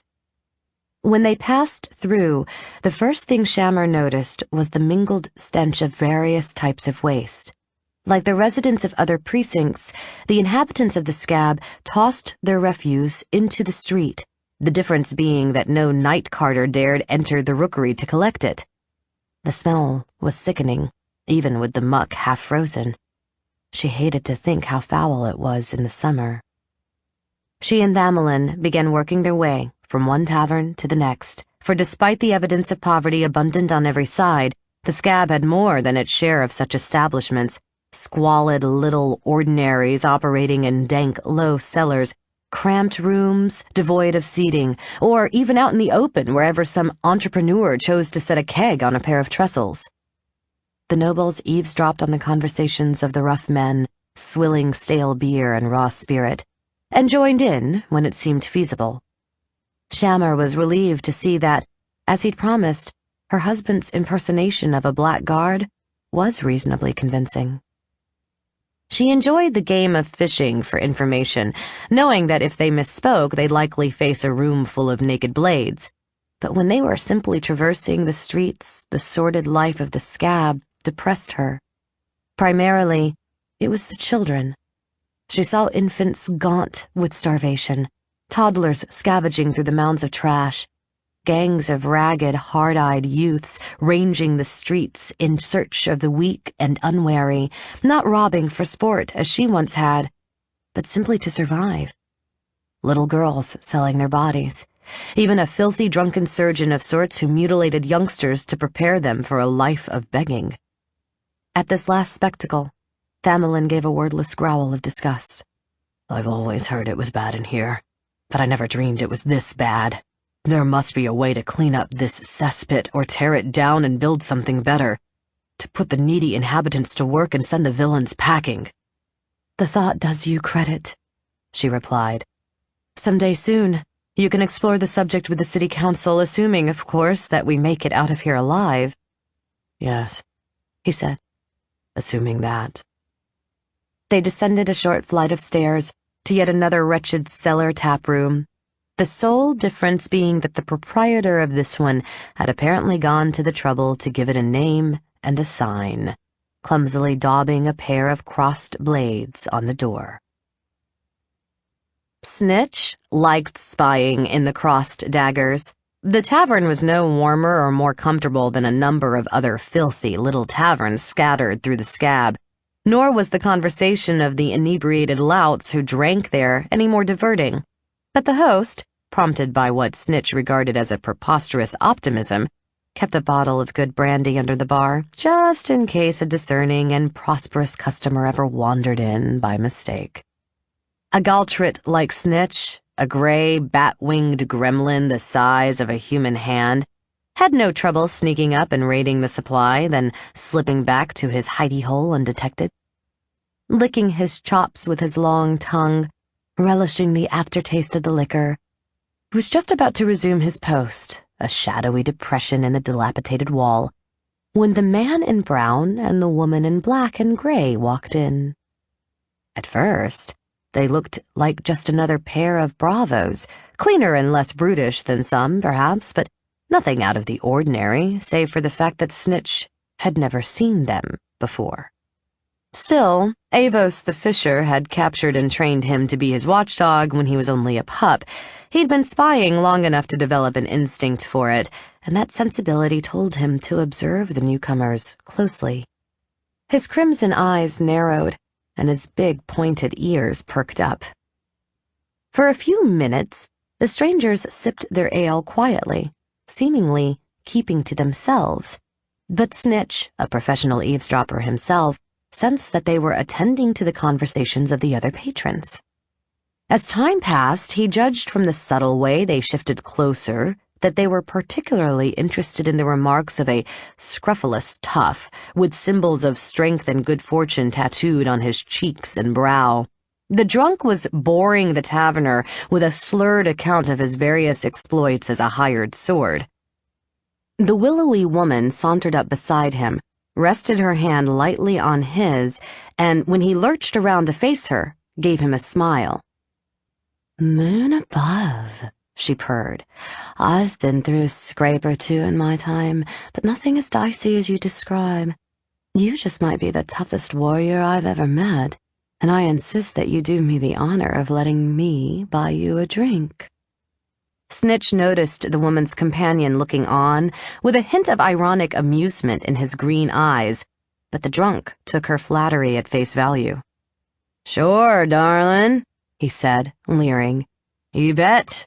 When they passed through, the first thing Shammer noticed was the mingled stench of various types of waste. Like the residents of other precincts, the inhabitants of the Scab tossed their refuse into the street, the difference being that no night carter dared enter the rookery to collect it. The smell was sickening, even with the muck half frozen. She hated to think how foul it was in the summer. She and Tamerlane began working their way from one tavern to the next, for despite the evidence of poverty abundant on every side, the Scab had more than its share of such establishments, squalid little ordinaries operating in dank, low cellars, cramped rooms devoid of seating, or even out in the open wherever some entrepreneur chose to set a keg on a pair of trestles. The nobles eavesdropped on the conversations of the rough men, swilling stale beer and raw spirit, and joined in when it seemed feasible. Shammer was relieved to see that, as he'd promised, her husband's impersonation of a blackguard was reasonably convincing. She enjoyed the game of fishing for information, knowing that if they misspoke, they'd likely face a room full of naked blades. But when they were simply traversing the streets, the sordid life of the Scab depressed her. Primarily, it was the children. She saw infants gaunt with starvation, toddlers scavenging through the mounds of trash, gangs of ragged, hard-eyed youths ranging the streets in search of the weak and unwary, not robbing for sport as she once had, but simply to survive. Little girls selling their bodies, even a filthy drunken surgeon of sorts who mutilated youngsters to prepare them for a life of begging. At this last spectacle, Tamerlane gave a wordless growl of disgust. "I've always heard it was bad in here, but I never dreamed it was this bad. There must be a way to clean up this cesspit or tear it down and build something better, to put the needy inhabitants to work and send the villains packing." "The thought does you credit," she replied. "Someday soon, you can explore the subject with the city council, assuming, of course, that we make it out of here alive." "Yes," he said, "assuming that." They descended a short flight of stairs to yet another wretched cellar tap room, the sole difference being that the proprietor of this one had apparently gone to the trouble to give it a name and a sign, clumsily daubing a pair of crossed blades on the door. Snitch liked spying in the crossed daggers. The tavern was no warmer or more comfortable than a number of other filthy little taverns scattered through the Scab, nor was the conversation of the inebriated louts who drank there any more diverting. But the host, prompted by what Snitch regarded as a preposterous optimism, kept a bottle of good brandy under the bar, just in case a discerning and prosperous customer ever wandered in by mistake. A galtrit like Snitch, a gray, bat-winged gremlin the size of a human hand, had no trouble sneaking up and raiding the supply, then slipping back to his hidey hole undetected. Licking his chops with his long tongue, relishing the aftertaste of the liquor, he was just about to resume his post, a shadowy depression in the dilapidated wall, when the man in brown and the woman in black and gray walked in. At first, they looked like just another pair of bravos, cleaner and less brutish than some, perhaps, but Nothing out of the ordinary, save for the fact that Snitch had never seen them before. Still, Avos the fisher had captured and trained him to be his watchdog when he was only a pup. He'd been spying long enough to develop an instinct for it, and that sensibility told him to observe the newcomers closely. His crimson eyes narrowed, and his big pointed ears perked up. For a few minutes, the strangers sipped their ale quietly, seemingly keeping to themselves. But Snitch, a professional eavesdropper himself, sensed that they were attending to the conversations of the other patrons. As time passed, he judged from the subtle way they shifted closer that they were particularly interested in the remarks of a scrofulous tough, with symbols of strength and good fortune tattooed on his cheeks and brow. The drunk was boring the taverner with a slurred account of his various exploits as a hired sword. The willowy woman sauntered up beside him, rested her hand lightly on his, and when he lurched around to face her, gave him a smile. "Moon above," she purred. "I've been through a scrape or two in my time, but nothing as dicey as you describe. You just might be the toughest warrior I've ever met, and I insist that you do me the honor of letting me buy you a drink." Snitch noticed the woman's companion looking on, with a hint of ironic amusement in his green eyes, but the drunk took her flattery at face value. "Sure, darlin'," he said, leering. "You bet."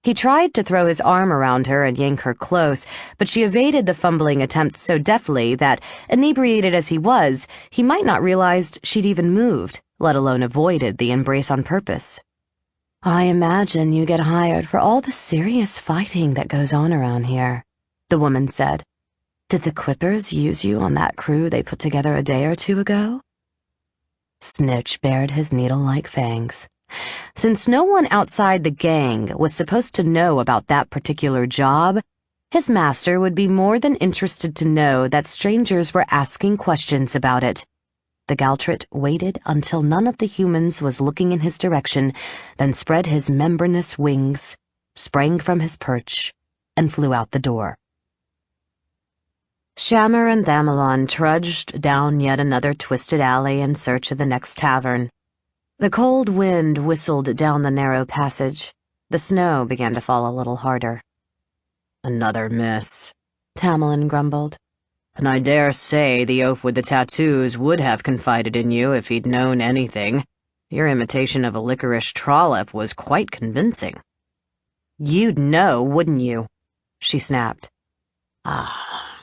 He tried to throw his arm around her and yank her close, but she evaded the fumbling attempt so deftly that, inebriated as he was, he might not realized she'd even moved, let alone avoided the embrace on purpose. "I imagine you get hired for all the serious fighting that goes on around here," the woman said. "Did the Quippers use you on that crew they put together a day or two ago?" Snitch bared his needle-like fangs. Since no one outside the gang was supposed to know about that particular job, his master would be more than interested to know that strangers were asking questions about it. The Galtrit waited until none of the humans was looking in his direction, then spread his membranous wings, sprang from his perch, and flew out the door. Shammer and Thamelon trudged down yet another twisted alley in search of the next tavern. The cold wind whistled down the narrow passage. The snow began to fall a little harder. "Another miss," Tamerlane grumbled. "And I dare say the oaf with the tattoos would have confided in you if he'd known anything. Your imitation of a licorice trollop was quite convincing." "You'd know, wouldn't you?" she snapped. "Ah,"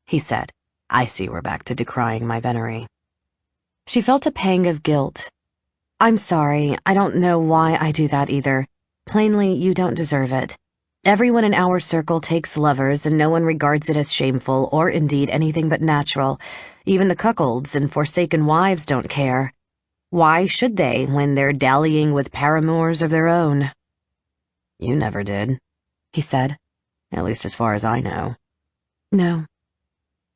he said. "I see we're back to decrying my venery." She felt a pang of guilt. "I'm sorry, I don't know why I do that either. Plainly, you don't deserve it. Everyone in our circle takes lovers, and no one regards it as shameful or indeed anything but natural. Even the cuckolds and forsaken wives don't care. Why should they when they're dallying with paramours of their own?" "You never did," he said. "At least as far as I know." "No."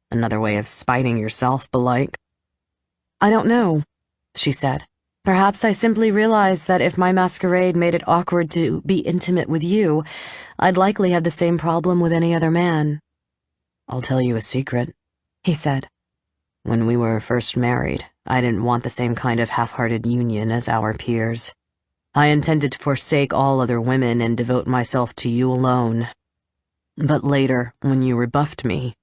"Another way of spiting yourself, belike." "I don't know," she said. "Perhaps I simply realized that if my masquerade made it awkward to be intimate with you, I'd likely have the same problem with any other man." "I'll tell you a secret," he said. "When we were first married, I didn't want the same kind of half-hearted union as our peers. I intended to forsake all other women and devote myself to you alone. But later, when you rebuffed me—"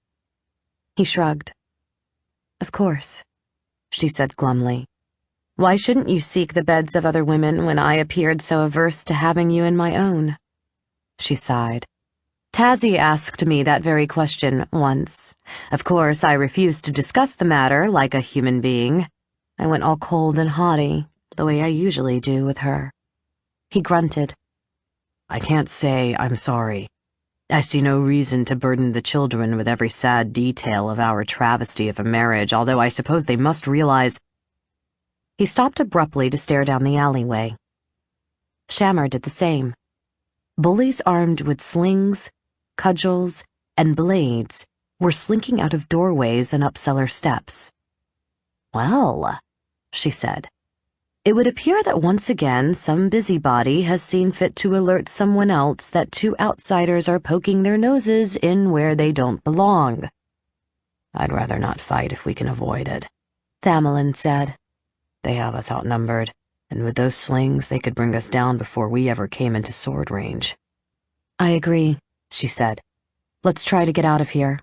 He shrugged. "Of course," she said glumly. "Why shouldn't you seek the beds of other women when I appeared so averse to having you in my own?" She sighed. "Tazzy asked me that very question once. Of course, I refused to discuss the matter like a human being. I went all cold and haughty, the way I usually do with her." He grunted. "I can't say I'm sorry. I see no reason to burden the children with every sad detail of our travesty of a marriage, although I suppose they must realize—" He stopped abruptly to stare down the alleyway. Shammer did the same. Bullies armed with slings, cudgels, and blades were slinking out of doorways and up cellar steps. "Well," she said, It would appear that once again some busybody has seen fit to alert someone else that two outsiders are poking their noses in where they don't belong. I'd rather not fight if we can avoid it, Thamelin said. They have us outnumbered, and with those slings they could bring us down before we ever came into sword range. I agree, she said. Let's try to get out of here.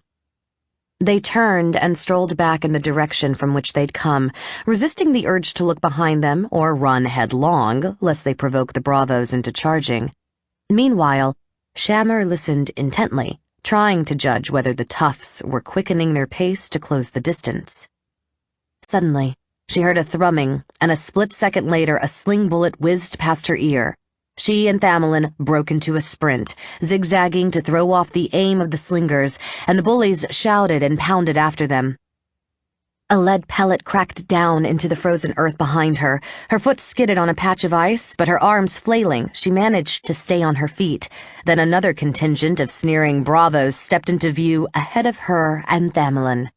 They turned and strolled back in the direction from which they'd come, resisting the urge to look behind them or run headlong, lest they provoke the bravos into charging. Meanwhile, Shammer listened intently, trying to judge whether the toughs were quickening their pace to close the distance. Suddenly, she heard a thrumming, and a split second later a sling bullet whizzed past her ear. She and Thamelin broke into a sprint, zigzagging to throw off the aim of the slingers, and the bullies shouted and pounded after them. A lead pellet cracked down into the frozen earth behind her. Her foot skidded on a patch of ice, but her arms flailing, she managed to stay on her feet. Then another contingent of sneering bravos stepped into view ahead of her and Thamelin.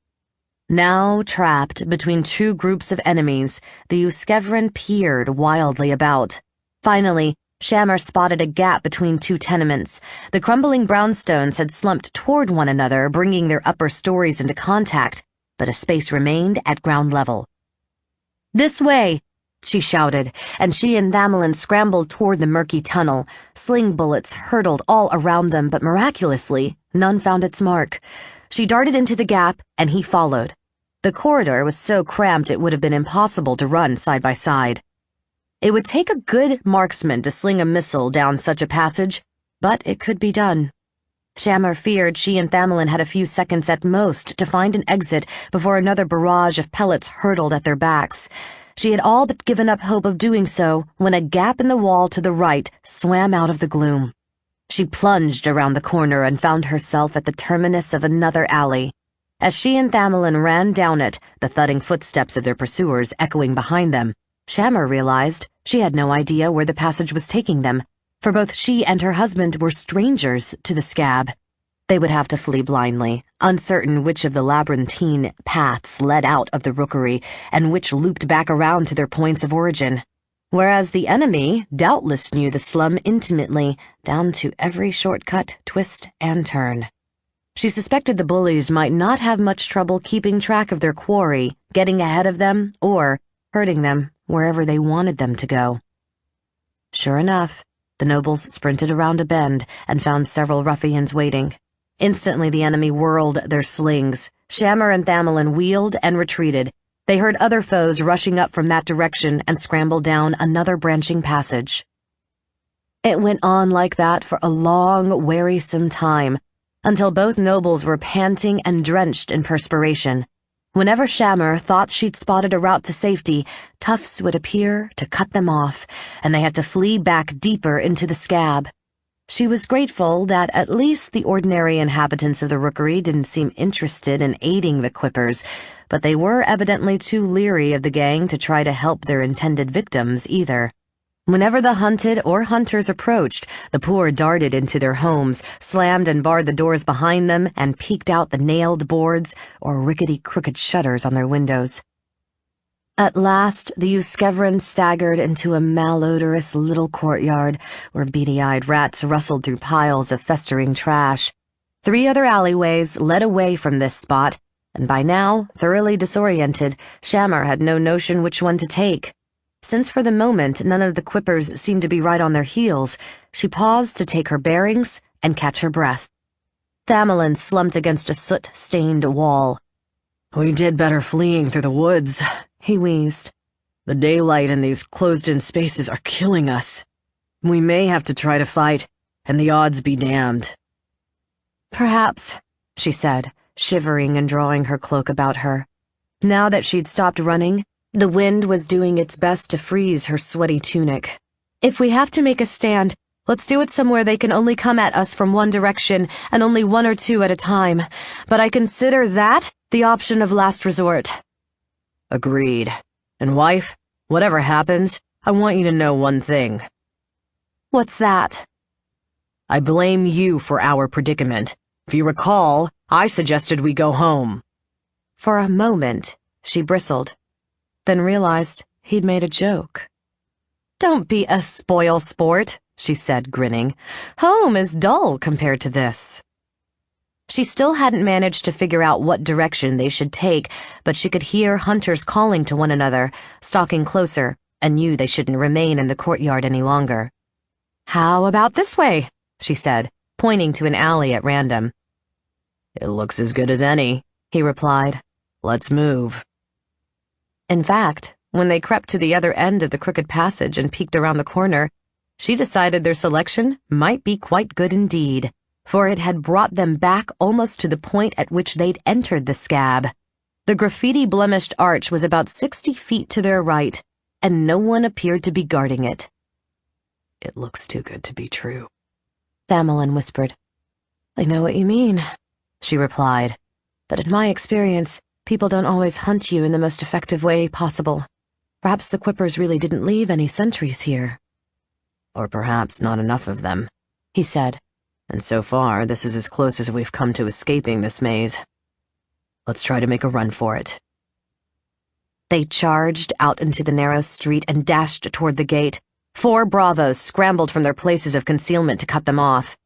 Now trapped between two groups of enemies, the Uskevran peered wildly about. Finally, Shammer spotted a gap between two tenements. The crumbling brownstones had slumped toward one another, bringing their upper stories into contact, but a space remained at ground level. "This way!" she shouted, and she and Thamelin scrambled toward the murky tunnel. Sling bullets hurtled all around them, but miraculously, none found its mark. She darted into the gap, and he followed. The corridor was so cramped it would have been impossible to run side by side. It would take a good marksman to sling a missile down such a passage, but it could be done. Shammer feared she and Thamelin had a few seconds at most to find an exit before another barrage of pellets hurtled at their backs. She had all but given up hope of doing so when a gap in the wall to the right swam out of the gloom. She plunged around the corner and found herself at the terminus of another alley. As she and Thamelin ran down it, the thudding footsteps of their pursuers echoing behind them, Shammer realized she had no idea where the passage was taking them, for both she and her husband were strangers to the scab. They would have to flee blindly, uncertain which of the labyrinthine paths led out of the rookery and which looped back around to their points of origin. Whereas the enemy doubtless knew the slum intimately, down to every shortcut, twist, and turn. She suspected the bullies might not have much trouble keeping track of their quarry, getting ahead of them, or hurting them wherever they wanted them to go. Sure enough, the nobles sprinted around a bend and found several ruffians waiting. Instantly the enemy whirled their slings. Shammer and Thamelin wheeled and retreated. They heard other foes rushing up from that direction and scrambled down another branching passage. It went on like that for a long, wearisome time, until both nobles were panting and drenched in perspiration. Whenever Shammer thought she'd spotted a route to safety, toughs would appear to cut them off, and they had to flee back deeper into the scab. She was grateful that at least the ordinary inhabitants of the rookery didn't seem interested in aiding the quippers, but they were evidently too leery of the gang to try to help their intended victims either. Whenever the hunted or hunters approached, the poor darted into their homes, slammed and barred the doors behind them, and peeked out the nailed boards or rickety crooked shutters on their windows. At last, the Uskevran staggered into a malodorous little courtyard where beady-eyed rats rustled through piles of festering trash. 3 other alleyways led away from this spot, and by now, thoroughly disoriented, Shammer had no notion which one to take. Since for the moment none of the quippers seemed to be right on their heels, she paused to take her bearings and catch her breath. Thamelin slumped against a soot-stained wall. "We did better fleeing through the woods," he wheezed. "The daylight in these closed-in spaces are killing us. We may have to try to fight, and the odds be damned." "Perhaps," she said, shivering and drawing her cloak about her. Now that she'd stopped running, the wind was doing its best to freeze her sweaty tunic. "If we have to make a stand, let's do it somewhere they can only come at us from one direction and only 1 or 2 at a time. But I consider that the option of last resort." "Agreed. And wife, whatever happens, I want you to know one thing." "What's that?" "I blame you for our predicament. If you recall, I suggested we go home." For a moment, she bristled, then realized he'd made a joke. Don't be a spoil sport, she said, grinning. Home is dull compared to this. She still hadn't managed to figure out what direction they should take, but she could hear hunters calling to one another, stalking closer, and knew they shouldn't remain in the courtyard any longer. "How about this way?" she said, pointing to an alley at random. "It looks as good as any," he replied. "Let's move." In fact, when they crept to the other end of the crooked passage and peeked around the corner, she decided their selection might be quite good indeed, for it had brought them back almost to the point at which they'd entered the scab. The graffiti-blemished arch was about 60 feet to their right, and no one appeared to be guarding it. "It looks too good to be true," Thamelin whispered. "I know what you mean," she replied. "But in my experience, people don't always hunt you in the most effective way possible. Perhaps the Quippers really didn't leave any sentries here." "Or perhaps not enough of them," he said. "And so far, this is as close as we've come to escaping this maze. Let's try to make a run for it." They charged out into the narrow street and dashed toward the gate. 4 bravos scrambled from their places of concealment to cut them off.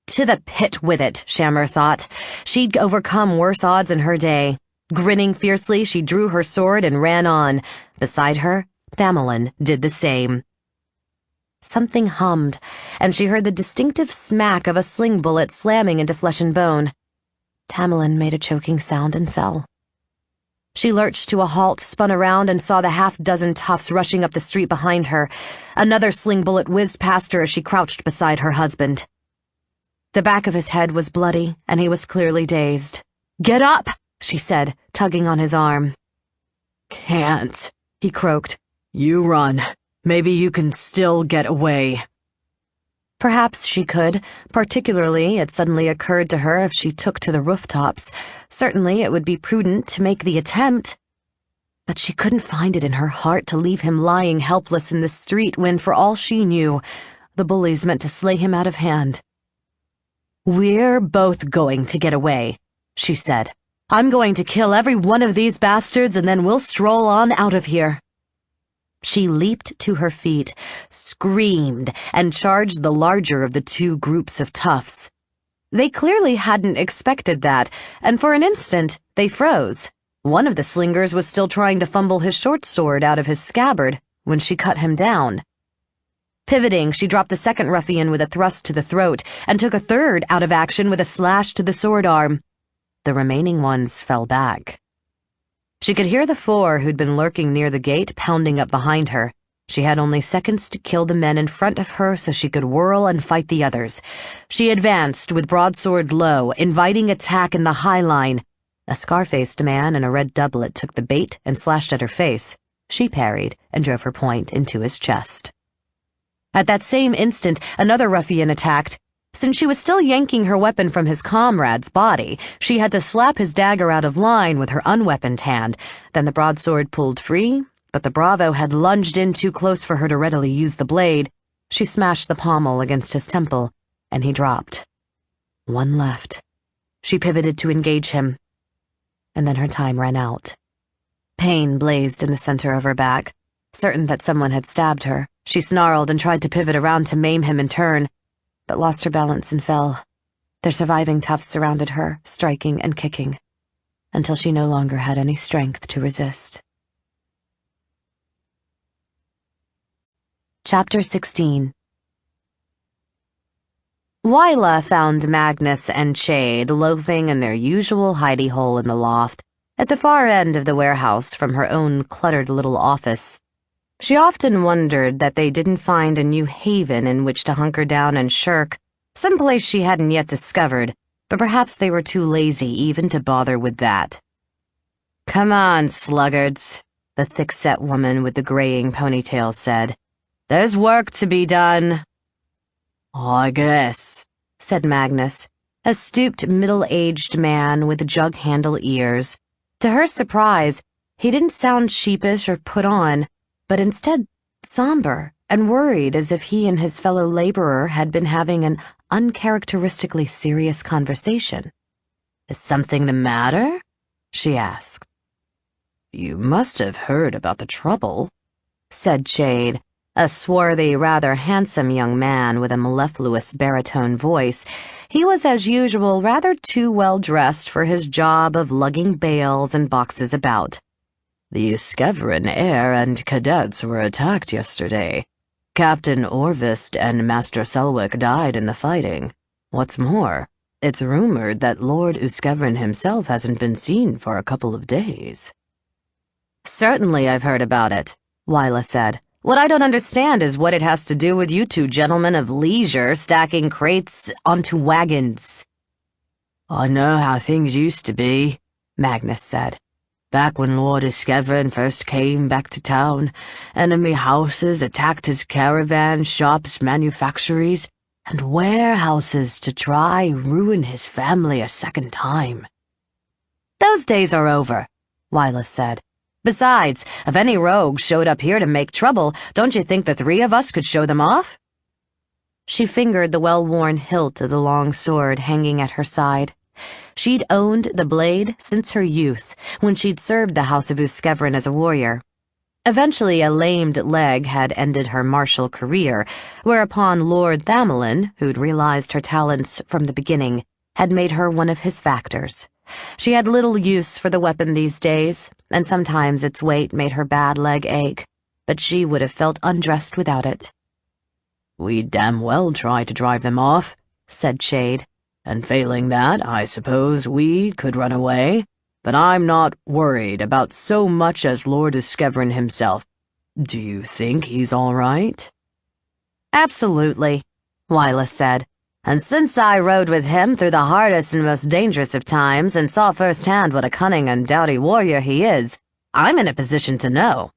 To the pit with it, Shammer thought. She'd overcome worse odds in her day. Grinning fiercely, she drew her sword and ran on. Beside her, Thamelin did the same. Something hummed, and she heard the distinctive smack of a sling bullet slamming into flesh and bone. Thamelin made a choking sound and fell. She lurched to a halt, spun around, and saw the half-dozen toughs rushing up the street behind her. Another sling bullet whizzed past her as she crouched beside her husband. The back of his head was bloody, and he was clearly dazed. "Get up!" she said, tugging on his arm. "Can't," he croaked. "You run. Maybe you can still get away." Perhaps she could. Particularly, it suddenly occurred to her if she took to the rooftops. Certainly, it would be prudent to make the attempt. But she couldn't find it in her heart to leave him lying helpless in the street when, for all she knew, the bullies meant to slay him out of hand. "We're both going to get away," she said. "I'm going to kill every one of these bastards, and then we'll stroll on out of here." She leaped to her feet, screamed, and charged the larger of the 2 groups of toughs. They clearly hadn't expected that, and for an instant, they froze. One of the slingers was still trying to fumble his short sword out of his scabbard when she cut him down. Pivoting, she dropped the second ruffian with a thrust to the throat, and took a third out of action with a slash to the sword arm. The remaining ones fell back. She could hear the 4 who'd been lurking near the gate pounding up behind her. She had only seconds to kill the men in front of her so she could whirl and fight the others. She advanced with broadsword low, inviting attack in the high line. A scar-faced man in a red doublet took the bait and slashed at her face. She parried and drove her point into his chest. At that same instant, another ruffian attacked. Since she was still yanking her weapon from his comrade's body, she had to slap his dagger out of line with her unweaponed hand. Then the broadsword pulled free, but the bravo had lunged in too close for her to readily use the blade. She smashed the pommel against his temple, and he dropped. 1 left. She pivoted to engage him, and then her time ran out. Pain blazed in the center of her back. Certain that someone had stabbed her, she snarled and tried to pivot around to maim him in turn, but lost her balance and fell. Their surviving toughs surrounded her, striking and kicking, until she no longer had any strength to resist. Chapter 16. Wyla found Magnus and Chade loafing in their usual hidey-hole in the loft, at the far end of the warehouse from her own cluttered little office. She often wondered that they didn't find a new haven in which to hunker down and shirk, someplace she hadn't yet discovered, but perhaps they were too lazy even to bother with that. "Come on, sluggards," the thick-set woman with the graying ponytail said. "There's work to be done." "I guess," said Magnus, a stooped, middle-aged man with jug-handle ears. To her surprise, he didn't sound sheepish or put on, but instead somber and worried, as if he and his fellow laborer had been having an uncharacteristically serious conversation. "Is something the matter?" she asked. "You must have heard about the trouble," said Chade. A swarthy, rather handsome young man with a mellifluous baritone voice, he was as usual rather too well dressed for his job of lugging bales and boxes about. The Uskevrin heir and cadets were attacked yesterday. Captain Orvist and Master Selwick died in the fighting. What's more, it's rumored that Lord Uskevrin himself hasn't been seen for a couple of days. Certainly I've heard about it, Wyla said. What I don't understand is what it has to do with you two gentlemen of leisure stacking crates onto wagons. I know how things used to be, Magnus said. Back when Lord Uskevrin first came back to town, enemy houses attacked his caravans, shops, manufactories, and warehouses to try ruin his family a second time. Those days are over, Wyla said. Besides, if any rogues showed up here to make trouble, don't you think the three of us could show them off? She fingered the well-worn hilt of the long sword hanging at her side. She'd owned the blade since her youth, when she'd served the House of Uskevrin as a warrior. Eventually, a lamed leg had ended her martial career, whereupon Lord Thamelin, who'd realized her talents from the beginning, had made her one of his factors. She had little use for the weapon these days, and sometimes its weight made her bad leg ache, but she would have felt undressed without it. "We damn well try to drive them off," said Shade, "and failing that, I suppose we could run away. But I'm not worried about so much as Lord Uskevrin himself. Do you think he's all right?" "Absolutely," Wyla said. "And since I rode with him through the hardest and most dangerous of times and saw firsthand what a cunning and doughty warrior he is, I'm in a position to know."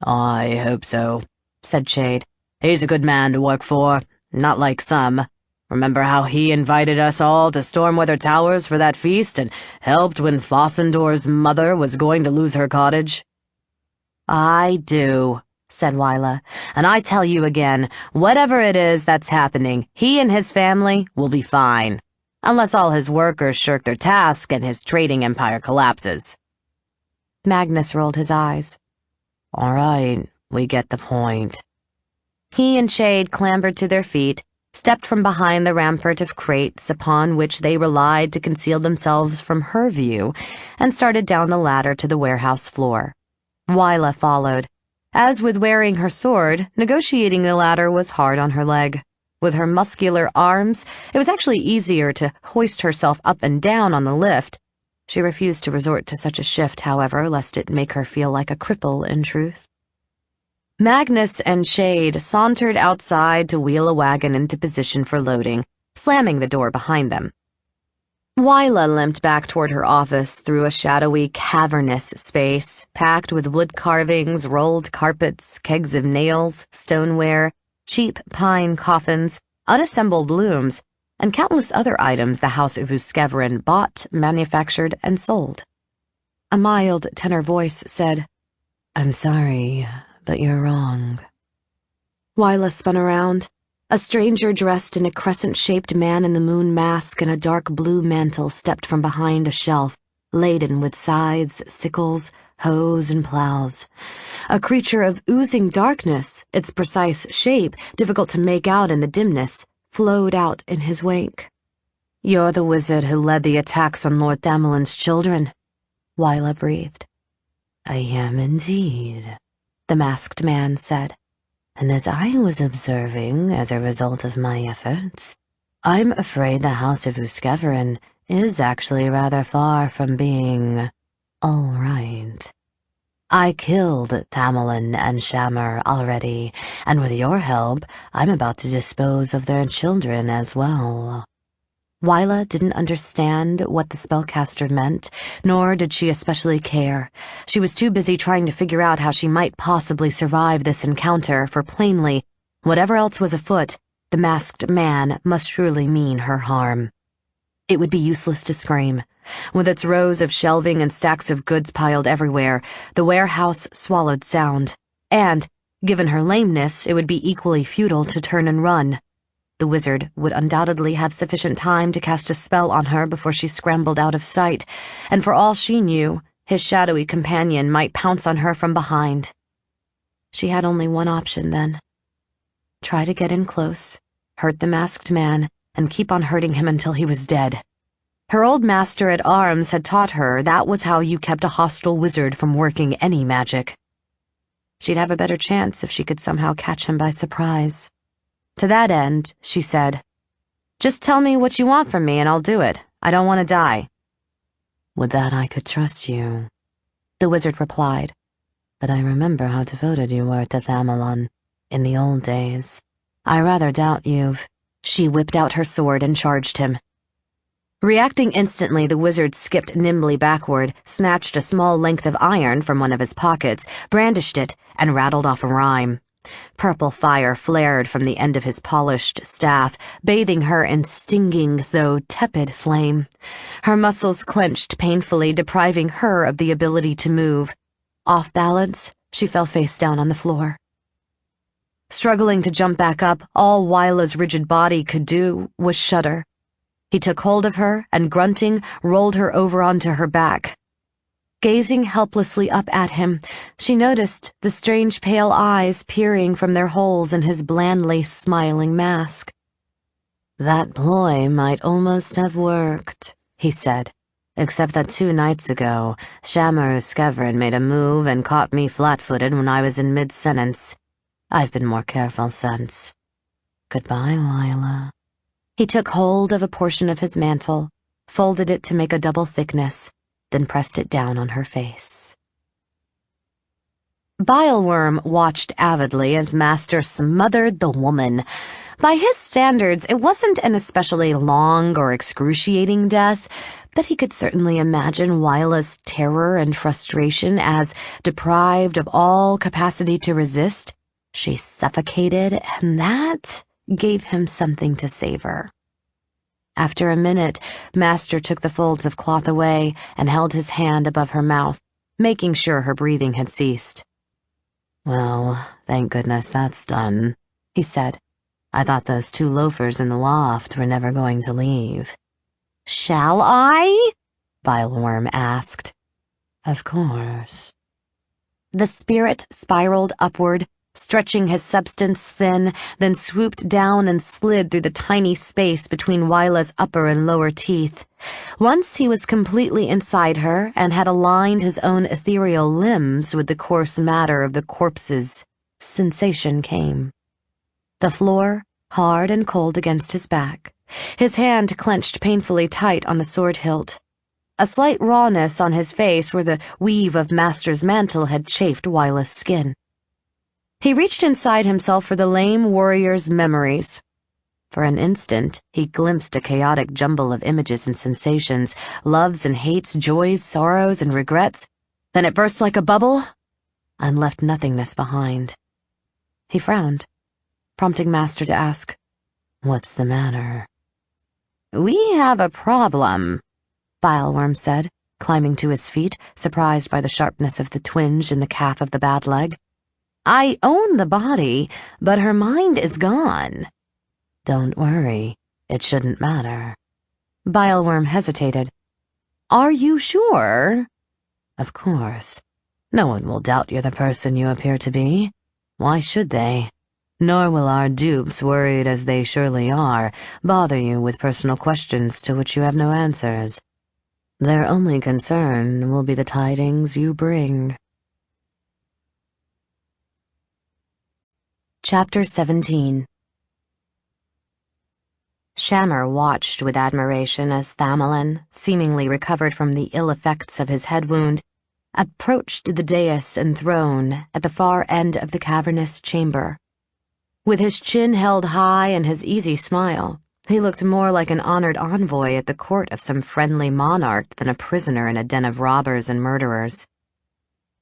"I hope so," said Shade. "He's a good man to work for, not like some. Remember how he invited us all to Stormweather Towers for that feast and helped when Fossendor's mother was going to lose her cottage?" "I do," said Wyla, "and I tell you again, whatever it is that's happening, he and his family will be fine. Unless all his workers shirk their task and his trading empire collapses." Magnus rolled his eyes. "All right, we get the point." He and Shade clambered to their feet, stepped from behind the rampart of crates upon which they relied to conceal themselves from her view, and started down the ladder to the warehouse floor. Wyla followed. As with wearing her sword, negotiating the ladder was hard on her leg. With her muscular arms, it was actually easier to hoist herself up and down on the lift. She refused to resort to such a shift, however, lest it make her feel like a cripple in truth. Magnus and Shade sauntered outside to wheel a wagon into position for loading, slamming the door behind them. Wyla limped back toward her office through a shadowy, cavernous space, packed with wood carvings, rolled carpets, kegs of nails, stoneware, cheap pine coffins, unassembled looms, and countless other items the House of Uskevrin bought, manufactured, and sold. A mild tenor voice said, "I'm sorry, but you're wrong." Wyla spun around. A stranger dressed in a crescent-shaped man-in-the-moon mask and a dark blue mantle stepped from behind a shelf, laden with scythes, sickles, hoes, and plows. A creature of oozing darkness, its precise shape, difficult to make out in the dimness, flowed out in his wake. "You're the wizard who led the attacks on Lord Thamelin's children," Wyla breathed. "I am indeed," the masked man said. "And as I was observing as a result of my efforts, I'm afraid the House of Uskevrin is actually rather far from being all right. I killed Tamerlane and Shammer already, and with your help, I'm about to dispose of their children as well." Wyla didn't understand what the spellcaster meant, nor did she especially care. She was too busy trying to figure out how she might possibly survive this encounter, for plainly, whatever else was afoot, the masked man must surely mean her harm. It would be useless to scream. With its rows of shelving and stacks of goods piled everywhere, the warehouse swallowed sound. And, given her lameness, it would be equally futile to turn and run. The wizard would undoubtedly have sufficient time to cast a spell on her before she scrambled out of sight, and for all she knew, his shadowy companion might pounce on her from behind. She had only one option then. Try to get in close, hurt the masked man, and keep on hurting him until he was dead. Her old master at arms had taught her that was how you kept a hostile wizard from working any magic. She'd have a better chance if she could somehow catch him by surprise. To that end, she said, "Just tell me what you want from me and I'll do it. I don't want to die." "Would that I could trust you," the wizard replied. "But I remember how devoted you were to Thamelon in the old days. I rather doubt you've—" She whipped out her sword and charged him. Reacting instantly, the wizard skipped nimbly backward, snatched a small length of iron from one of his pockets, brandished it, and rattled off a rhyme. Purple fire flared from the end of his polished staff, bathing her in stinging, though tepid, flame. Her muscles clenched painfully, depriving her of the ability to move. Off balance, she fell face down on the floor. Struggling to jump back up, all Wyla's rigid body could do was shudder. He took hold of her and, grunting, rolled her over onto her back. Gazing helplessly up at him, she noticed the strange pale eyes peering from their holes in his blandly smiling mask. "That ploy might almost have worked," he said, "except that 2 nights ago, Shammer Uskevrin made a move and caught me flat-footed when I was in mid-sentence. I've been more careful since. Goodbye, Wyla." He took hold of a portion of his mantle, folded it to make a double thickness, then pressed it down on her face. Bileworm watched avidly as Master smothered the woman. By his standards, it wasn't an especially long or excruciating death, but he could certainly imagine Wyla's terror and frustration as, deprived of all capacity to resist, she suffocated, and that gave him something to savor. After a minute, Master took the folds of cloth away and held his hand above her mouth, making sure her breathing had ceased. "Well, thank goodness that's done," he said. "I thought those 2 loafers in the loft were never going to leave." "Shall I?" Bileworm asked. "Of course." The spirit spiraled upward, stretching his substance thin, then swooped down and slid through the tiny space between Wyla's upper and lower teeth. Once he was completely inside her and had aligned his own ethereal limbs with the coarse matter of the corpses, sensation came. The floor, hard and cold against his back, his hand clenched painfully tight on the sword hilt. A slight rawness on his face where the weave of Master's mantle had chafed Wyla's skin. He reached inside himself for the lame warrior's memories. For an instant, he glimpsed a chaotic jumble of images and sensations, loves and hates, joys, sorrows, and regrets. Then it burst like a bubble and left nothingness behind. He frowned, prompting Master to ask, "What's the matter?" "We have a problem," Bileworm said, climbing to his feet, surprised by the sharpness of the twinge in the calf of the bad leg. "I own the body, but her mind is gone." "Don't worry. It shouldn't matter." Bileworm hesitated. "Are you sure?" "Of course. No one will doubt you're the person you appear to be. Why should they? Nor will our dupes, worried as they surely are, bother you with personal questions to which you have no answers. Their only concern will be the tidings you bring." Chapter 17. Shammer watched with admiration as Thamelin, seemingly recovered from the ill effects of his head wound, approached the dais and throne at the far end of the cavernous chamber. With his chin held high and his easy smile, he looked more like an honored envoy at the court of some friendly monarch than a prisoner in a den of robbers and murderers.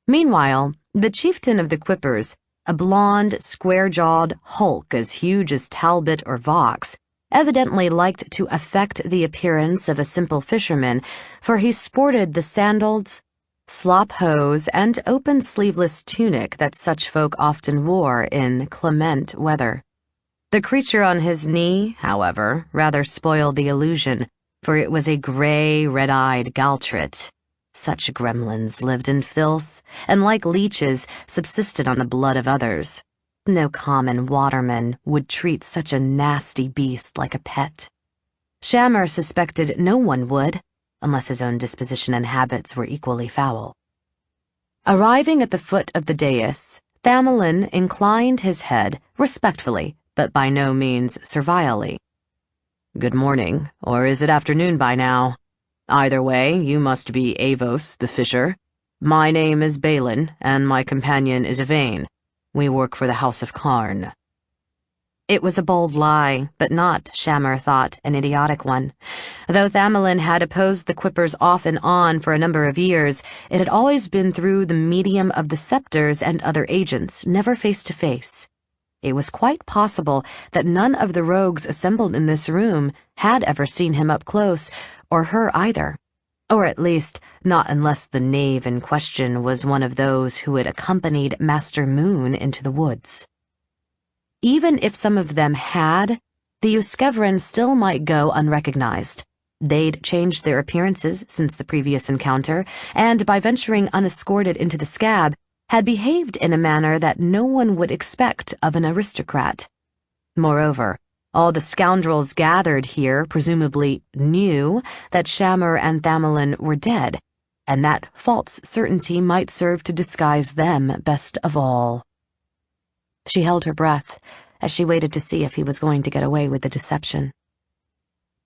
Meanwhile, the chieftain of the Quippers, a blond, square-jawed hulk as huge as Talbot or Vox, evidently liked to affect the appearance of a simple fisherman, for he sported the sandals, slop hose, and open sleeveless tunic that such folk often wore in clement weather. The creature on his knee, however, rather spoiled the illusion, for it was a gray, red-eyed Galtrit. Such gremlins lived in filth, and like leeches, subsisted on the blood of others. No common waterman would treat such a nasty beast like a pet. Shammer suspected no one would, unless his own disposition and habits were equally foul. Arriving at the foot of the dais, Thamelin inclined his head respectfully, but by no means servilely. "Good morning, or is it afternoon by now? Either way, you must be Avos, the fisher. My name is Balin, and my companion is Yvain. We work for the House of Karn." It was a bold lie, but not, Shammer thought, an idiotic one. Though Thamelin had opposed the Quippers off and on for a number of years, it had always been through the medium of the scepters and other agents, never face to face. It was quite possible that none of the rogues assembled in this room had ever seen him up close, or her either. Or at least, not unless the knave in question was one of those who had accompanied Master Moon into the woods. Even if some of them had, the Uskevren still might go unrecognized. They'd changed their appearances since the previous encounter, and by venturing unescorted into the scab, had behaved in a manner that no one would expect of an aristocrat. Moreover, all the scoundrels gathered here presumably knew that Shammer and Thamelin were dead, and that false certainty might serve to disguise them best of all. She held her breath as she waited to see if he was going to get away with the deception.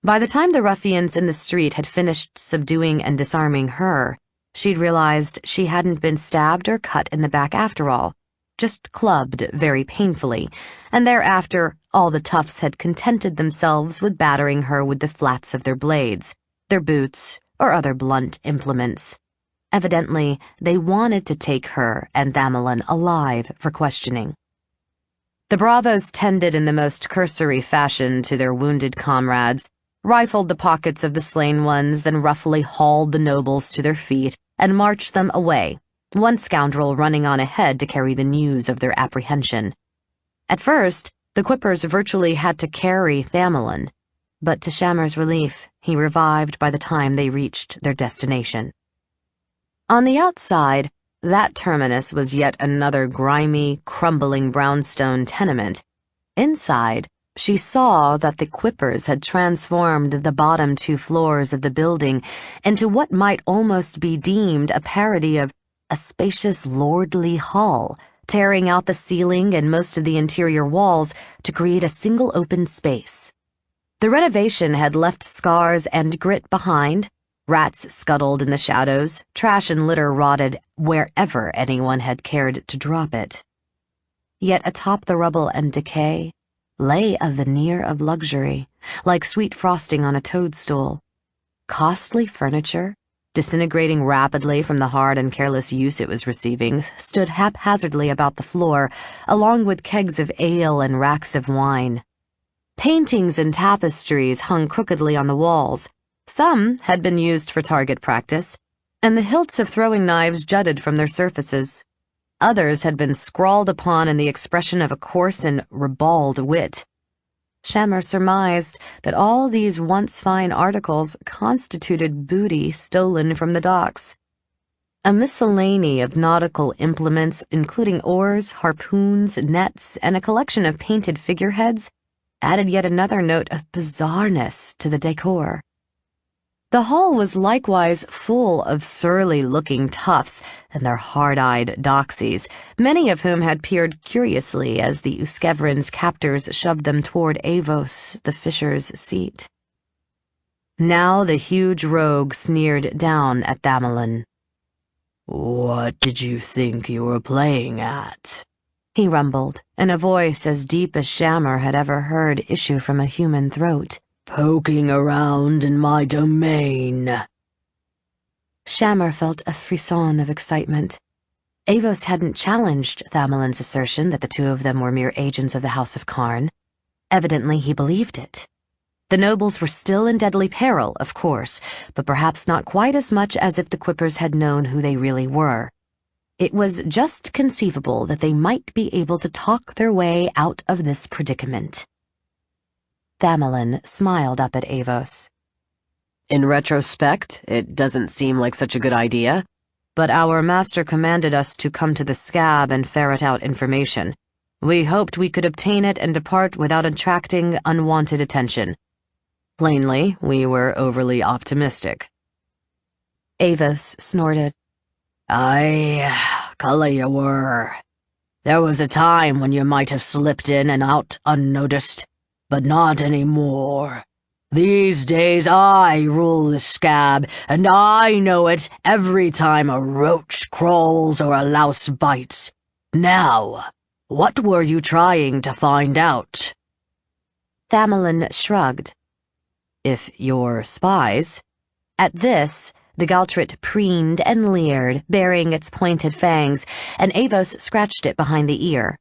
By the time the ruffians in the street had finished subduing and disarming her, she'd realized she hadn't been stabbed or cut in the back after all, just clubbed very painfully, and thereafter all the toughs had contented themselves with battering her with the flats of their blades, their boots, or other blunt implements. Evidently, they wanted to take her and Thamelin alive for questioning. The bravos tended in the most cursory fashion to their wounded comrades, rifled the pockets of the slain ones, then roughly hauled the nobles to their feet and marched them away, one scoundrel running on ahead to carry the news of their apprehension. At first, the Quippers virtually had to carry Thamelin, but to Shammer's relief, he revived by the time they reached their destination. On the outside, that terminus was yet another grimy, crumbling brownstone tenement. Inside, she saw that the Quippers had transformed the bottom 2 floors of the building into what might almost be deemed a parody of a spacious lordly hall, tearing out the ceiling and most of the interior walls to create a single open space. The renovation had left scars and grit behind. Rats scuttled in the shadows, trash and litter rotted wherever anyone had cared to drop it. Yet atop the rubble and decay lay a veneer of luxury, like sweet frosting on a toadstool. Costly furniture, disintegrating rapidly from the hard and careless use it was receiving, stood haphazardly about the floor, along with kegs of ale and racks of wine. Paintings and tapestries hung crookedly on the walls. Some had been used for target practice, and the hilts of throwing knives jutted from their surfaces. Others had been scrawled upon in the expression of a coarse and ribald wit. Shammer surmised that all these once fine articles constituted booty stolen from the docks. A miscellany of nautical implements, including oars, harpoons, nets, and a collection of painted figureheads, added yet another note of bizarreness to the decor. The hall was likewise full of surly-looking toughs and their hard-eyed doxies, many of whom had peered curiously as the Uskevren's captors shoved them toward Avos, the fisher's seat. Now the huge rogue sneered down at Thamelin. "What did you think you were playing at?" he rumbled, in a voice as deep as Shammer had ever heard issue from a human throat. "Poking around in my domain." Shammer felt a frisson of excitement. Avos hadn't challenged Thamelin's assertion that the two of them were mere agents of the House of Karn. Evidently he believed it. The nobles were still in deadly peril, of course, but perhaps not quite as much as if the Quippers had known who they really were. It was just conceivable that they might be able to talk their way out of this predicament. Thamelin smiled up at Avos. In retrospect, it doesn't seem like such a good idea, but our master commanded us to come to the scab and ferret out information. We hoped we could obtain it and depart without attracting unwanted attention. Plainly, we were overly optimistic. Avos snorted. Aye, Cully you were. There was a time when you might have slipped in and out unnoticed, but not anymore. These days I rule the scab, and I know it every time a roach crawls or a louse bites. Now, what were you trying to find out? Thamelin shrugged. If you're spies. At this, the Galtrit preened and leered, baring its pointed fangs, and Avos scratched it behind the ear.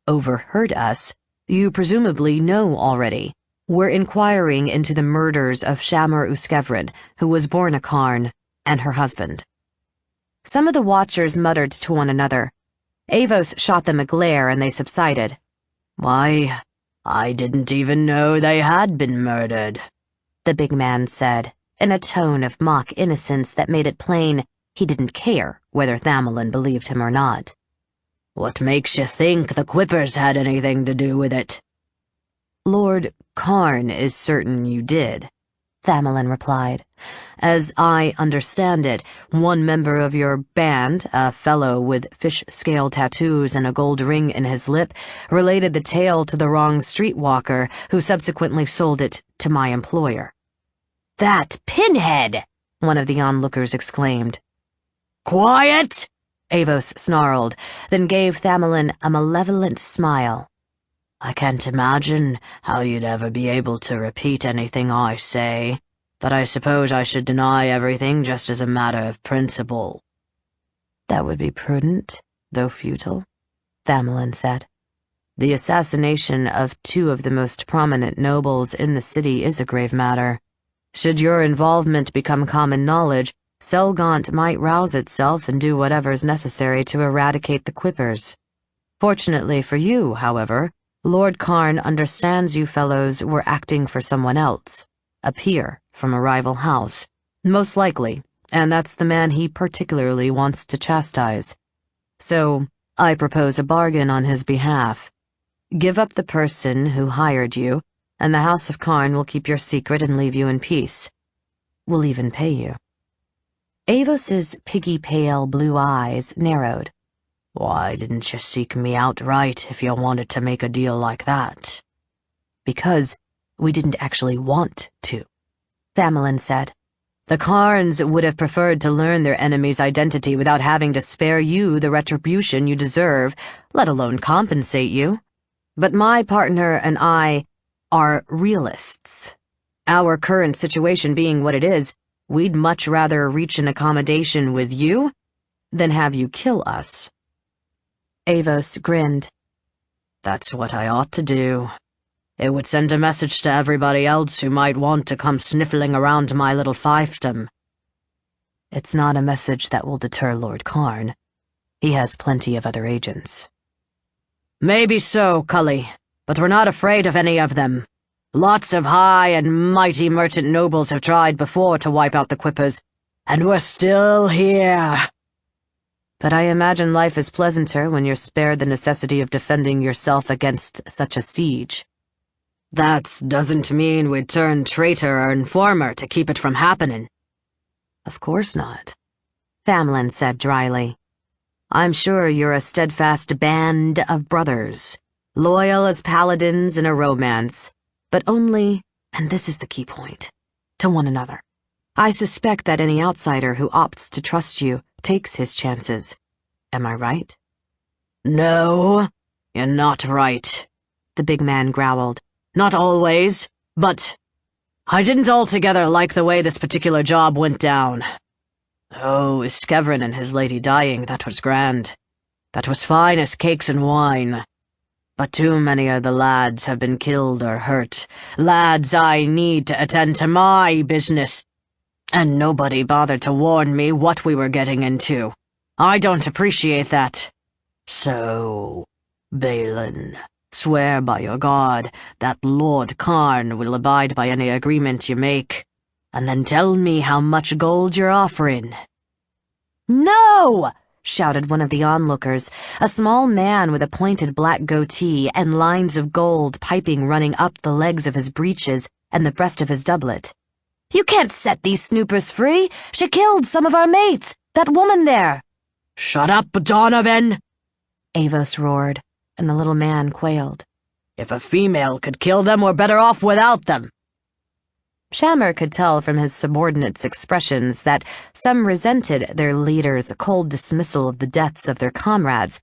Overheard us? You presumably know already. We're inquiring into the murders of Shamur Uskevrin, who was born a Karn, and her husband. Some of the watchers muttered to one another. Avos shot them a glare and they subsided. Why, I didn't even know they had been murdered, the big man said, in a tone of mock innocence that made it plain he didn't care whether Thamelin believed him or not. What makes you think the Quippers had anything to do with it? Lord Karn is certain you did, Thamelin replied. As I understand it, one member of your band, a fellow with fish-scale tattoos and a gold ring in his lip, related the tale to the wrong streetwalker, who subsequently sold it to my employer. That pinhead! One of the onlookers exclaimed. Quiet! Avos snarled, then gave Thamelin a malevolent smile. I can't imagine how you'd ever be able to repeat anything I say, but I suppose I should deny everything just as a matter of principle. That would be prudent, though futile, Thamelin said. The assassination of two of the most prominent nobles in the city is a grave matter. Should your involvement become common knowledge, Selgaunt might rouse itself and do whatever's necessary to eradicate the Quippers. Fortunately for you, however, Lord Karn understands you fellows were acting for someone else, a peer from a rival house, most likely, and that's the man he particularly wants to chastise. So, I propose a bargain on his behalf. Give up the person who hired you, and the House of Karn will keep your secret and leave you in peace. We'll even pay you. Avos's piggy-pale blue eyes narrowed. Why didn't you seek me outright if you wanted to make a deal like that? Because we didn't actually want to, Thamelin said. The Karns would have preferred to learn their enemy's identity without having to spare you the retribution you deserve, let alone compensate you. But my partner and I are realists. Our current situation being what it is, we'd much rather reach an accommodation with you than have you kill us. Avos grinned. That's what I ought to do. It would send a message to everybody else who might want to come sniffling around my little fiefdom. It's not a message that will deter Lord Karn. He has plenty of other agents. Maybe so, Cully, but we're not afraid of any of them. Lots of high and mighty merchant nobles have tried before to wipe out the Quippers, and we're still here. But I imagine life is pleasanter when you're spared the necessity of defending yourself against such a siege. That doesn't mean we'd turn traitor or informer to keep it from happening. Of course not, Thamelin said dryly. I'm sure you're a steadfast band of brothers, loyal as paladins in a romance, but only, and this is the key point, to one another. I suspect that any outsider who opts to trust you takes his chances. Am I right? No, you're not right, the big man growled. Not always, but I didn't altogether like the way this particular job went down. Oh, Uskevrin and his lady dying, that was grand. That was fine as cakes and wine. But too many of the lads have been killed or hurt. Lads I need to attend to my business. And nobody bothered to warn me what we were getting into. I don't appreciate that. So, Balin, swear by your god that Lord Karn will abide by any agreement you make. and then tell me how much gold you're offering." "No!" shouted one of the onlookers, a small man with a pointed black goatee and lines of gold piping running up the legs of his breeches and the breast of his doublet. "You can't set these snoopers free. She killed some of our mates. That woman there." "Shut up, Donovan!" Avos roared, and the little man quailed. "If a female could kill them, we're better off without them." Shammer could tell from his subordinates' expressions that some resented their leader's cold dismissal of the deaths of their comrades,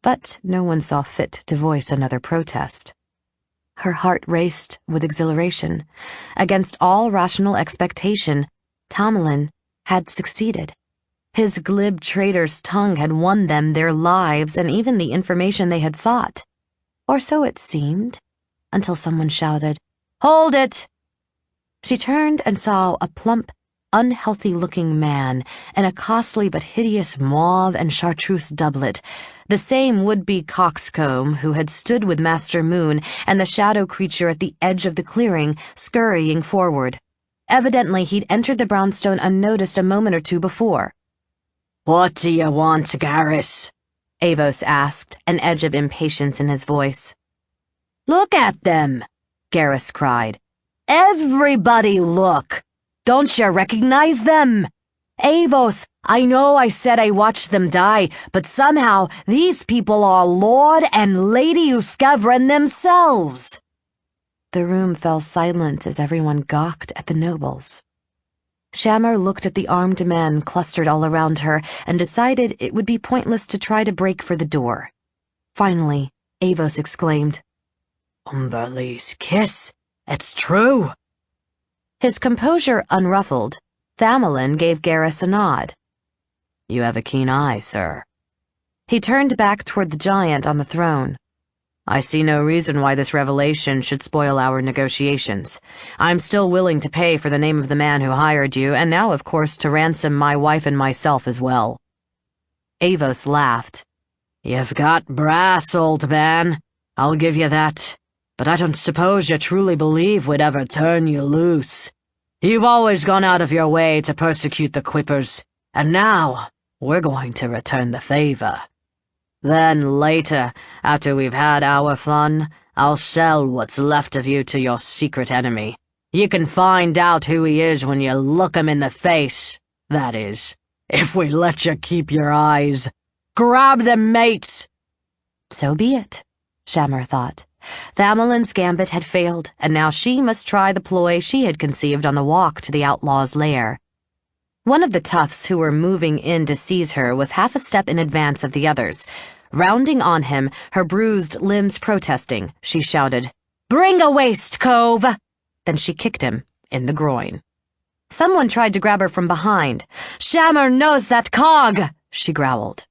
but no one saw fit to voice another protest. Her heart raced with exhilaration. Against all rational expectation, Tamerlane had succeeded. His glib traitor's tongue had won them their lives and even the information they had sought. Or so it seemed, until someone shouted, "Hold it!" She turned and saw a plump, unhealthy-looking man in a costly but hideous mauve and chartreuse doublet, the same would-be coxcomb who had stood with Master Moon and the shadow creature at the edge of the clearing, scurrying forward. Evidently he'd entered the brownstone unnoticed a moment or two before. "What do you want, Garrus?" Avos asked, an edge of impatience in his voice. "Look at them!" Garrus cried. "Everybody look! Don't you recognize them? Avos, I know I said I watched them die, but somehow these people are Lord and Lady Uskevren themselves." The room fell silent as everyone gawked at the nobles. Shammer looked at the armed men clustered all around her and decided it would be pointless to try to break for the door. Finally, Avos exclaimed, "Umberlee's kiss! It's true!" His composure unruffled, Tamerlane gave Garrus a nod. "You have a keen eye, sir." He turned back toward the giant on the throne. "I see no reason why this revelation should spoil our negotiations. I'm still willing to pay for the name of the man who hired you, and now, of course, to ransom my wife and myself as well." Avos laughed. "You've got brass, old man. I'll give you that. But I don't suppose you truly believe we'd ever turn you loose. You've always gone out of your way to persecute the Quippers, and now we're going to return the favor. Then later, after we've had our fun, I'll sell what's left of you to your secret enemy. You can find out who he is when you look him in the face. That is, if we let you keep your eyes. Grab them, mates!" So be it, Shammer thought. Tamerlane's gambit had failed, and now she must try the ploy she had conceived on the walk to the outlaw's lair. One of the toughs who were moving in to seize her was half a step in advance of the others. Rounding on him, her bruised limbs protesting, she shouted, "Bring a waist, cove!" Then she kicked him in the groin. Someone tried to grab her from behind. "Shammer knows that cog!" she growled.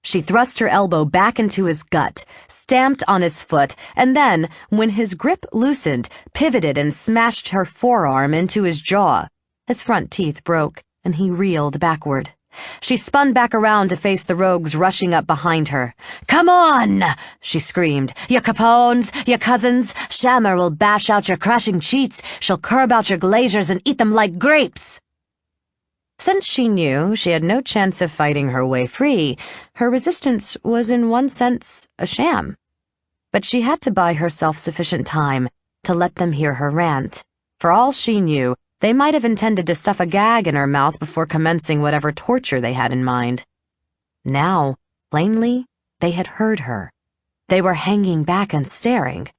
She thrust her elbow back into his gut, stamped on his foot, and then, when his grip loosened, pivoted and smashed her forearm into his jaw. His front teeth broke, and he reeled backward. She spun back around to face the rogues rushing up behind her. "Come on!" she screamed. "You Capones, you cousins, Shammer will bash out your crashing cheats, she'll curb out your glaziers and eat them like grapes." Since she knew she had no chance of fighting her way free, her resistance was in one sense a sham. But she had to buy herself sufficient time to let them hear her rant. For all she knew, they might have intended to stuff a gag in her mouth before commencing whatever torture they had in mind. Now, plainly, they had heard her. They were hanging back and staring,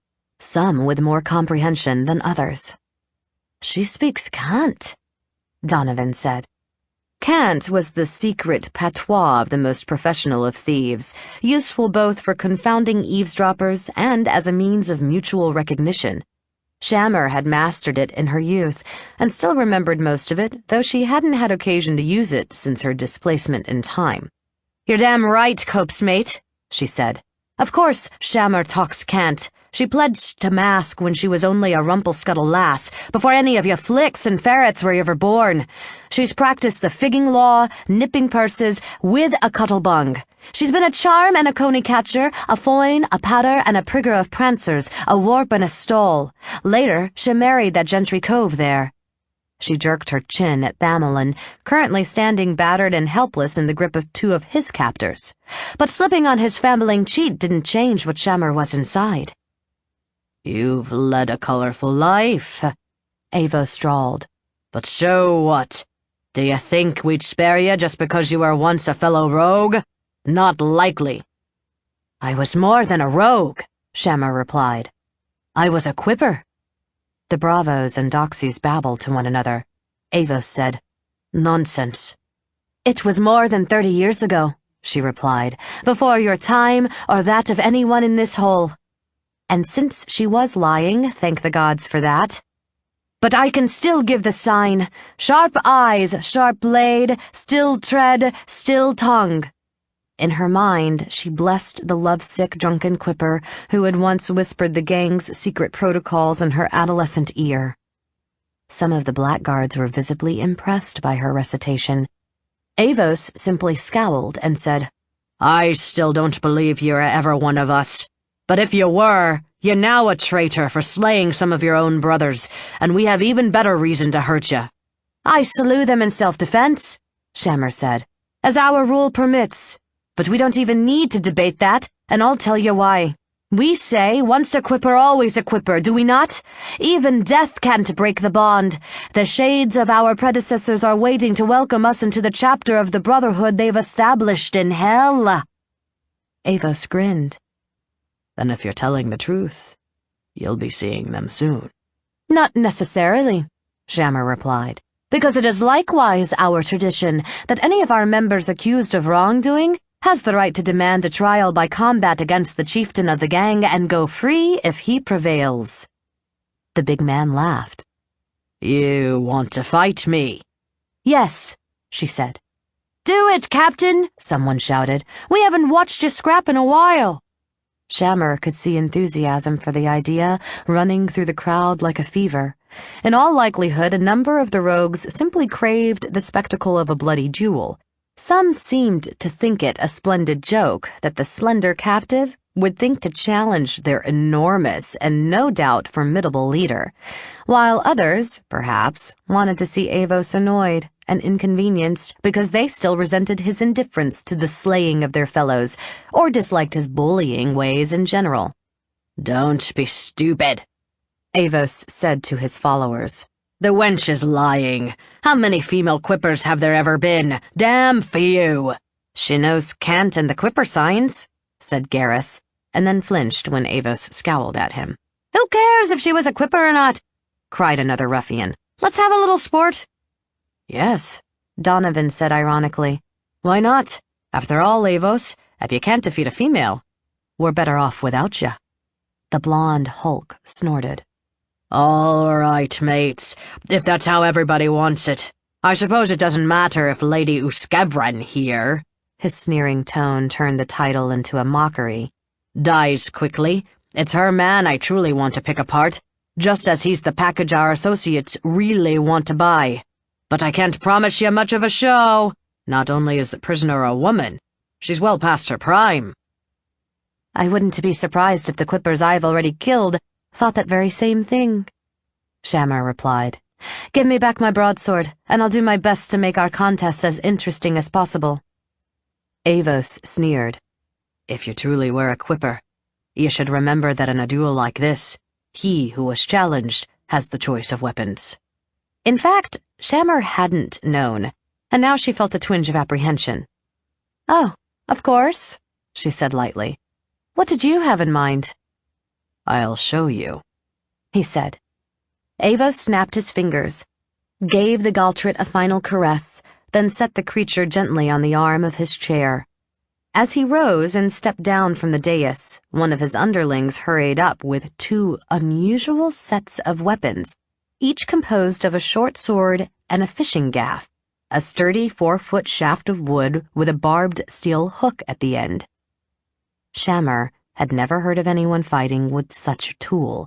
some with more comprehension than others. "She speaks cant," Donovan said. Cant was the secret patois of the most professional of thieves, useful both for confounding eavesdroppers and as a means of mutual recognition. Shammer had mastered it in her youth, and still remembered most of it, though she hadn't had occasion to use it since her displacement in time. "You're damn right, Cope's mate," she said. "Of course, Shammer talks cant. She pledged to mask when she was only a rumple-scuttle lass, before any of you flicks and ferrets were ever born. She's practiced the figging law, nipping purses, with a cuttlebung. She's been a charm and a coney catcher, a foin, a patter, and a prigger of prancers, a warp and a stole. Later, she married that gentry cove there." She jerked her chin at Bamelin, currently standing battered and helpless in the grip of two of his captors. But slipping on his fambling cheat didn't change what Shammer was inside. "You've led a colorful life," Avos drawled. "But so what? Do you think we'd spare you just because you were once a fellow rogue? Not likely." "I was more than a rogue," Shammer replied. "I was a quipper." The Bravos and Doxies babbled to one another. Avos said, "Nonsense." "It was more than 30 years ago," she replied, "before your time or that of anyone in this hole." And since she was lying, thank the gods for that. "But I can still give the sign. Sharp eyes, sharp blade, still tread, still tongue." In her mind, she blessed the lovesick drunken quipper who had once whispered the gang's secret protocols in her adolescent ear. Some of the blackguards were visibly impressed by her recitation. Avos simply scowled and said, "I still don't believe you're ever one of us. But if you were, you're now a traitor for slaying some of your own brothers, and we have even better reason to hurt you." "I slew them in self-defense," Shammer said, "as our rule permits. But we don't even need to debate that, and I'll tell you why. We say, once a quipper, always a quipper, do we not? Even death can't break the bond. The shades of our predecessors are waiting to welcome us into the chapter of the brotherhood they've established in hell." Avos grinned. "Then if you're telling the truth, you'll be seeing them soon." "Not necessarily," Shammer replied, "because it is likewise our tradition that any of our members accused of wrongdoing has the right to demand a trial by combat against the chieftain of the gang and go free if he prevails." The big man laughed. "You want to fight me?" "Yes," she said. "Do it, Captain," someone shouted. "We haven't watched you scrap in a while." Shammer could see enthusiasm for the idea running through the crowd like a fever. In all likelihood, a number of the rogues simply craved the spectacle of a bloody duel. Some seemed to think it a splendid joke that the slender captive would think to challenge their enormous and no doubt formidable leader, while others, perhaps, wanted to see Avos annoyed and inconvenienced because they still resented his indifference to the slaying of their fellows or disliked his bullying ways in general. "Don't be stupid," Avos said to his followers. "The wench is lying. How many female quippers have there ever been? Damn for you." "She knows cant and the quipper signs," said Garrus, and then flinched when Avos scowled at him. "Who cares if she was a quipper or not?" cried another ruffian. "Let's have a little sport." "Yes," Donovan said ironically. "Why not? After all, Avos, if you can't defeat a female, we're better off without you." The blonde hulk snorted. "All right, mates, if that's how everybody wants it. I suppose it doesn't matter if Lady Uskevren here," his sneering tone turned the title into a mockery, "dies quickly. It's her man I truly want to pick apart, just as he's the package our associates really want to buy. But I can't promise you much of a show. Not only is the prisoner a woman, she's well past her prime." "I wouldn't be surprised if the quippers I've already killed thought that very same thing," Shammer replied. "Give me back my broadsword, and I'll do my best to make our contest as interesting as possible." Avos sneered. "If you truly were a quipper, you should remember that in a duel like this, he who was challenged has the choice of weapons." In fact, Shammer hadn't known, and now she felt a twinge of apprehension. "Oh, of course," she said lightly. "What did you have in mind?" "I'll show you," he said. Avos snapped his fingers, gave the Galtrit a final caress, then set the creature gently on the arm of his chair. As he rose and stepped down from the dais, one of his underlings hurried up with two unusual sets of weapons, each composed of a short sword and a fishing gaff, a sturdy 4-foot shaft of wood with a barbed steel hook at the end. Shammer had never heard of anyone fighting with such a tool.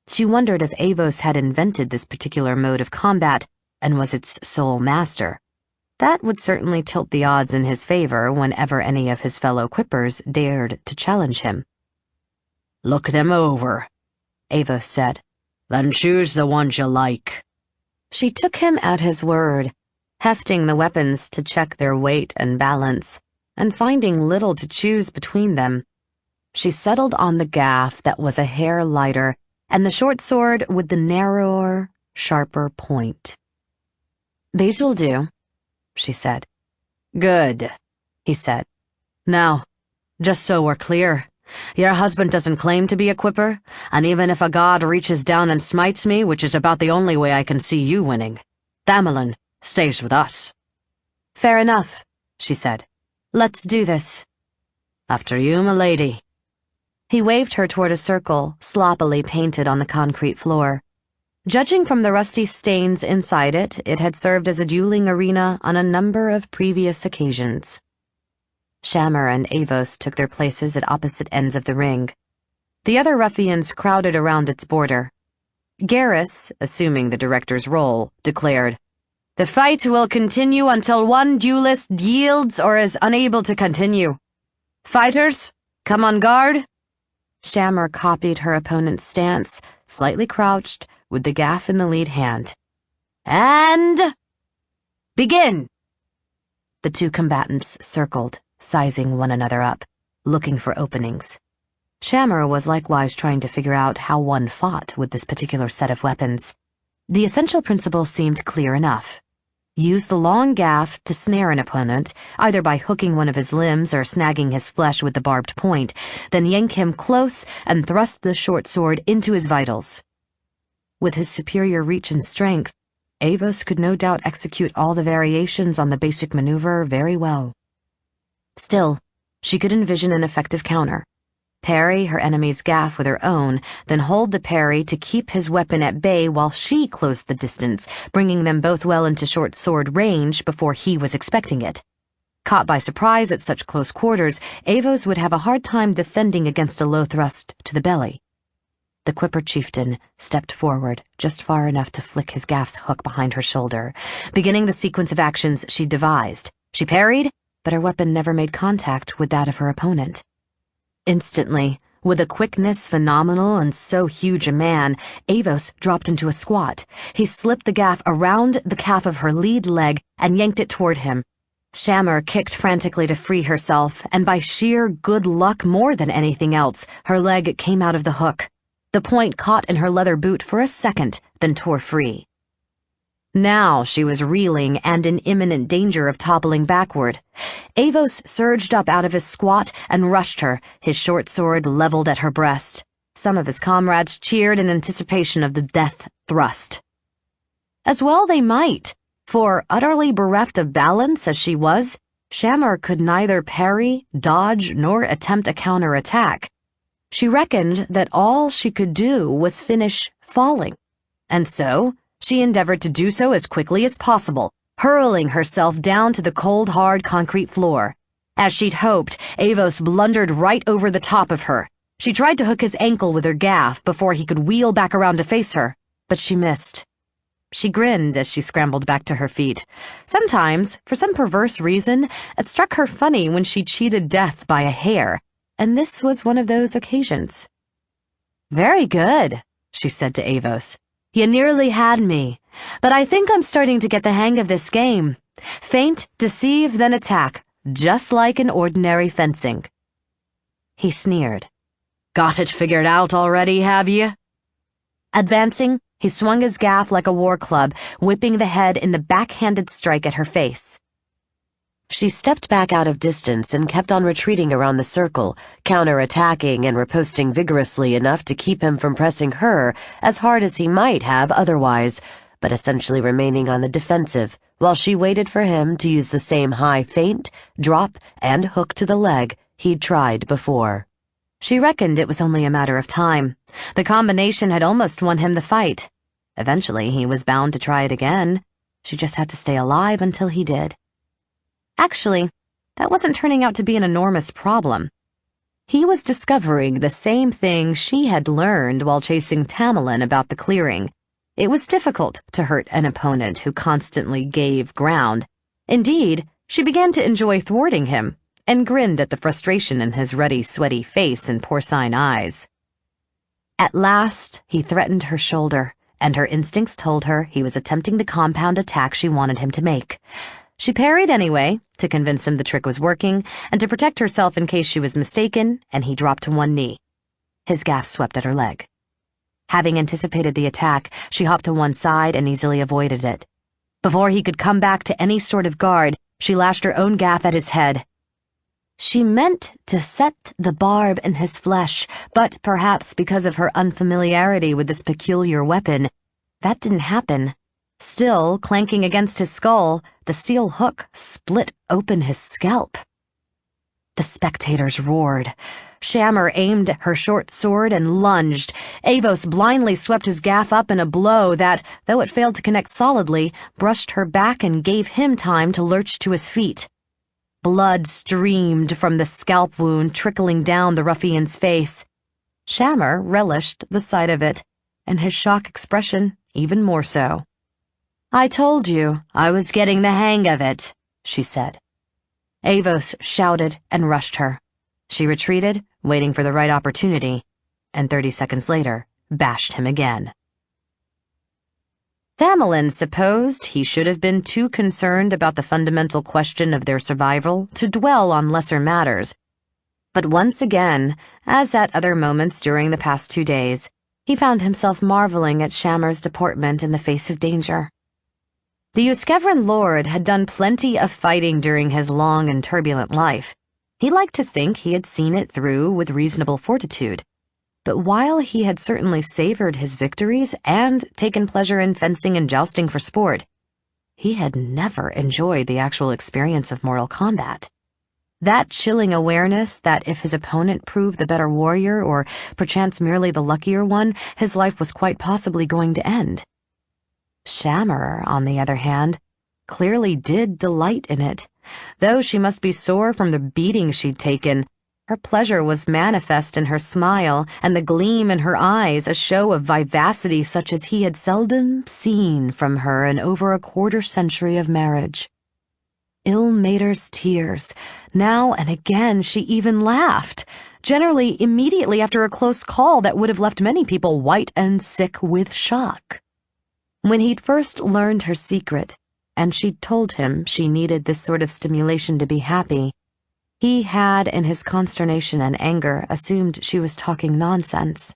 She wondered if Avos had invented this particular mode of combat and was its sole master. That would certainly tilt the odds in his favor whenever any of his fellow quippers dared to challenge him. "Look them over," Avos said. "Then choose the ones you like." She took him at his word, hefting the weapons to check their weight and balance, and finding little to choose between them. She settled on the gaff that was a hair lighter and the short sword with the narrower, sharper point. "These will do," she said. "Good," he said. "Now, just so we're clear, your husband doesn't claim to be a quipper, and even if a god reaches down and smites me, which is about the only way I can see you winning, Thamelin stays with us." "Fair enough," she said. "Let's do this." "After you, m'lady." He waved her toward a circle sloppily painted on the concrete floor. Judging from the rusty stains inside it, it had served as a dueling arena on a number of previous occasions. Shammer and Avos took their places at opposite ends of the ring. The other ruffians crowded around its border. Garrus, assuming the director's role, declared, "The fight will continue until one duelist yields or is unable to continue. Fighters, come on guard." Shammer copied her opponent's stance, slightly crouched, with the gaff in the lead hand. "And begin!" The two combatants circled, sizing one another up, looking for openings. Shammer was likewise trying to figure out how one fought with this particular set of weapons. The essential principle seemed clear enough. Use the long gaff to snare an opponent, either by hooking one of his limbs or snagging his flesh with the barbed point, then yank him close and thrust the short sword into his vitals. With his superior reach and strength, Avos could no doubt execute all the variations on the basic maneuver very well. Still, she could envision an effective counter. Parry her enemy's gaff with her own, then hold the parry to keep his weapon at bay while she closed the distance, bringing them both well into short sword range before he was expecting it. Caught by surprise at such close quarters, Avos would have a hard time defending against a low thrust to the belly. The Quipper chieftain stepped forward just far enough to flick his gaff's hook behind her shoulder, beginning the sequence of actions she devised. She parried, but her weapon never made contact with that of her opponent. Instantly, with a quickness phenomenal in so huge a man, Avos dropped into a squat. He slipped the gaff around the calf of her lead leg and yanked it toward him. Shammer kicked frantically to free herself, and by sheer good luck more than anything else, her leg came out of the hook. The point caught in her leather boot for a second, then tore free. Now she was reeling and in imminent danger of toppling backward. Avos surged up out of his squat and rushed her, his short sword leveled at her breast. Some of his comrades cheered in anticipation of the death thrust. As well they might, for, utterly bereft of balance as she was, Shammer could neither parry, dodge, nor attempt a counterattack. She reckoned that all she could do was finish falling, and so she endeavored to do so as quickly as possible, hurling herself down to the cold, hard concrete floor. As she'd hoped, Avos blundered right over the top of her. She tried to hook his ankle with her gaff before he could wheel back around to face her, but she missed. She grinned as she scrambled back to her feet. Sometimes, for some perverse reason, it struck her funny when she cheated death by a hair, and this was one of those occasions. "Very good," she said to Avos. "You nearly had me, but I think I'm starting to get the hang of this game. Feint, deceive, then attack, just like in ordinary fencing." He sneered. "Got it figured out already, have you?" Advancing, he swung his gaff like a war club, whipping the head in the backhanded strike at her face. She stepped back out of distance and kept on retreating around the circle, counter-attacking and riposting vigorously enough to keep him from pressing her as hard as he might have otherwise, but essentially remaining on the defensive, while she waited for him to use the same high feint, drop, and hook to the leg he'd tried before. She reckoned it was only a matter of time. The combination had almost won him the fight. Eventually, he was bound to try it again. She just had to stay alive until he did. Actually, that wasn't turning out to be an enormous problem. He was discovering the same thing she had learned while chasing Thamelin about the clearing. It was difficult to hurt an opponent who constantly gave ground. Indeed, she began to enjoy thwarting him, and grinned at the frustration in his ruddy, sweaty face and porcine eyes. At last, he threatened her shoulder, and her instincts told her he was attempting the compound attack she wanted him to make. She parried anyway, to convince him the trick was working, and to protect herself in case she was mistaken, and he dropped to one knee. His gaff swept at her leg. Having anticipated the attack, she hopped to one side and easily avoided it. Before he could come back to any sort of guard, she lashed her own gaff at his head. She meant to set the barb in his flesh, but perhaps because of her unfamiliarity with this peculiar weapon, that didn't happen. Still, clanking against his skull, the steel hook split open his scalp. The spectators roared. Shammer aimed her short sword and lunged. Avos blindly swept his gaff up in a blow that, though it failed to connect solidly, brushed her back and gave him time to lurch to his feet. Blood streamed from the scalp wound, trickling down the ruffian's face. Shammer relished the sight of it, and his shock expression even more so. "I told you I was getting the hang of it," she said. Avos shouted and rushed her. She retreated, waiting for the right opportunity, and 30 seconds later, bashed him again. Thamelin supposed he should have been too concerned about the fundamental question of their survival to dwell on lesser matters. But once again, as at other moments during the past 2 days, he found himself marveling at Shammer's deportment in the face of danger. The Uskevran lord had done plenty of fighting during his long and turbulent life. He liked to think he had seen it through with reasonable fortitude. But while he had certainly savored his victories and taken pleasure in fencing and jousting for sport, he had never enjoyed the actual experience of mortal combat. That chilling awareness that if his opponent proved the better warrior or perchance merely the luckier one, his life was quite possibly going to end. Shammer, on the other hand, clearly did delight in it. Though she must be sore from the beating she'd taken, her pleasure was manifest in her smile, and the gleam in her eyes a show of vivacity such as he had seldom seen from her in over a quarter-century of marriage. Ill-mater's tears. Now and again she even laughed, generally immediately after a close call that would have left many people white and sick with shock. When he'd first learned her secret, and she'd told him she needed this sort of stimulation to be happy, he had, in his consternation and anger, assumed she was talking nonsense.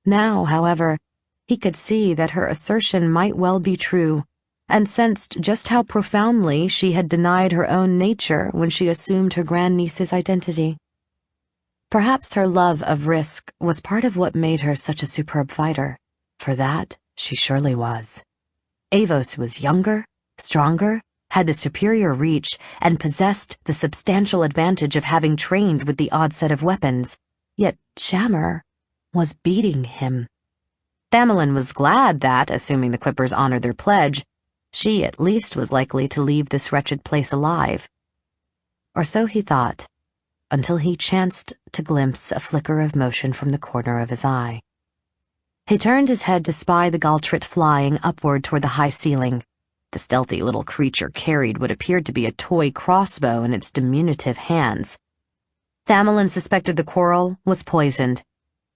Now, however, he could see that her assertion might well be true, and sensed just how profoundly she had denied her own nature when she assumed her grandniece's identity. Perhaps her love of risk was part of what made her such a superb fighter, for that she surely was. Avos was younger, stronger, had the superior reach, and possessed the substantial advantage of having trained with the odd set of weapons, yet Shammer was beating him. Thamelin was glad that, assuming the Quippers honored their pledge, she at least was likely to leave this wretched place alive. Or so he thought, until he chanced to glimpse a flicker of motion from the corner of his eye. He turned his head to spy the Galtrit flying upward toward the high ceiling. The stealthy little creature carried what appeared to be a toy crossbow in its diminutive hands. Thamelin suspected the quarrel was poisoned.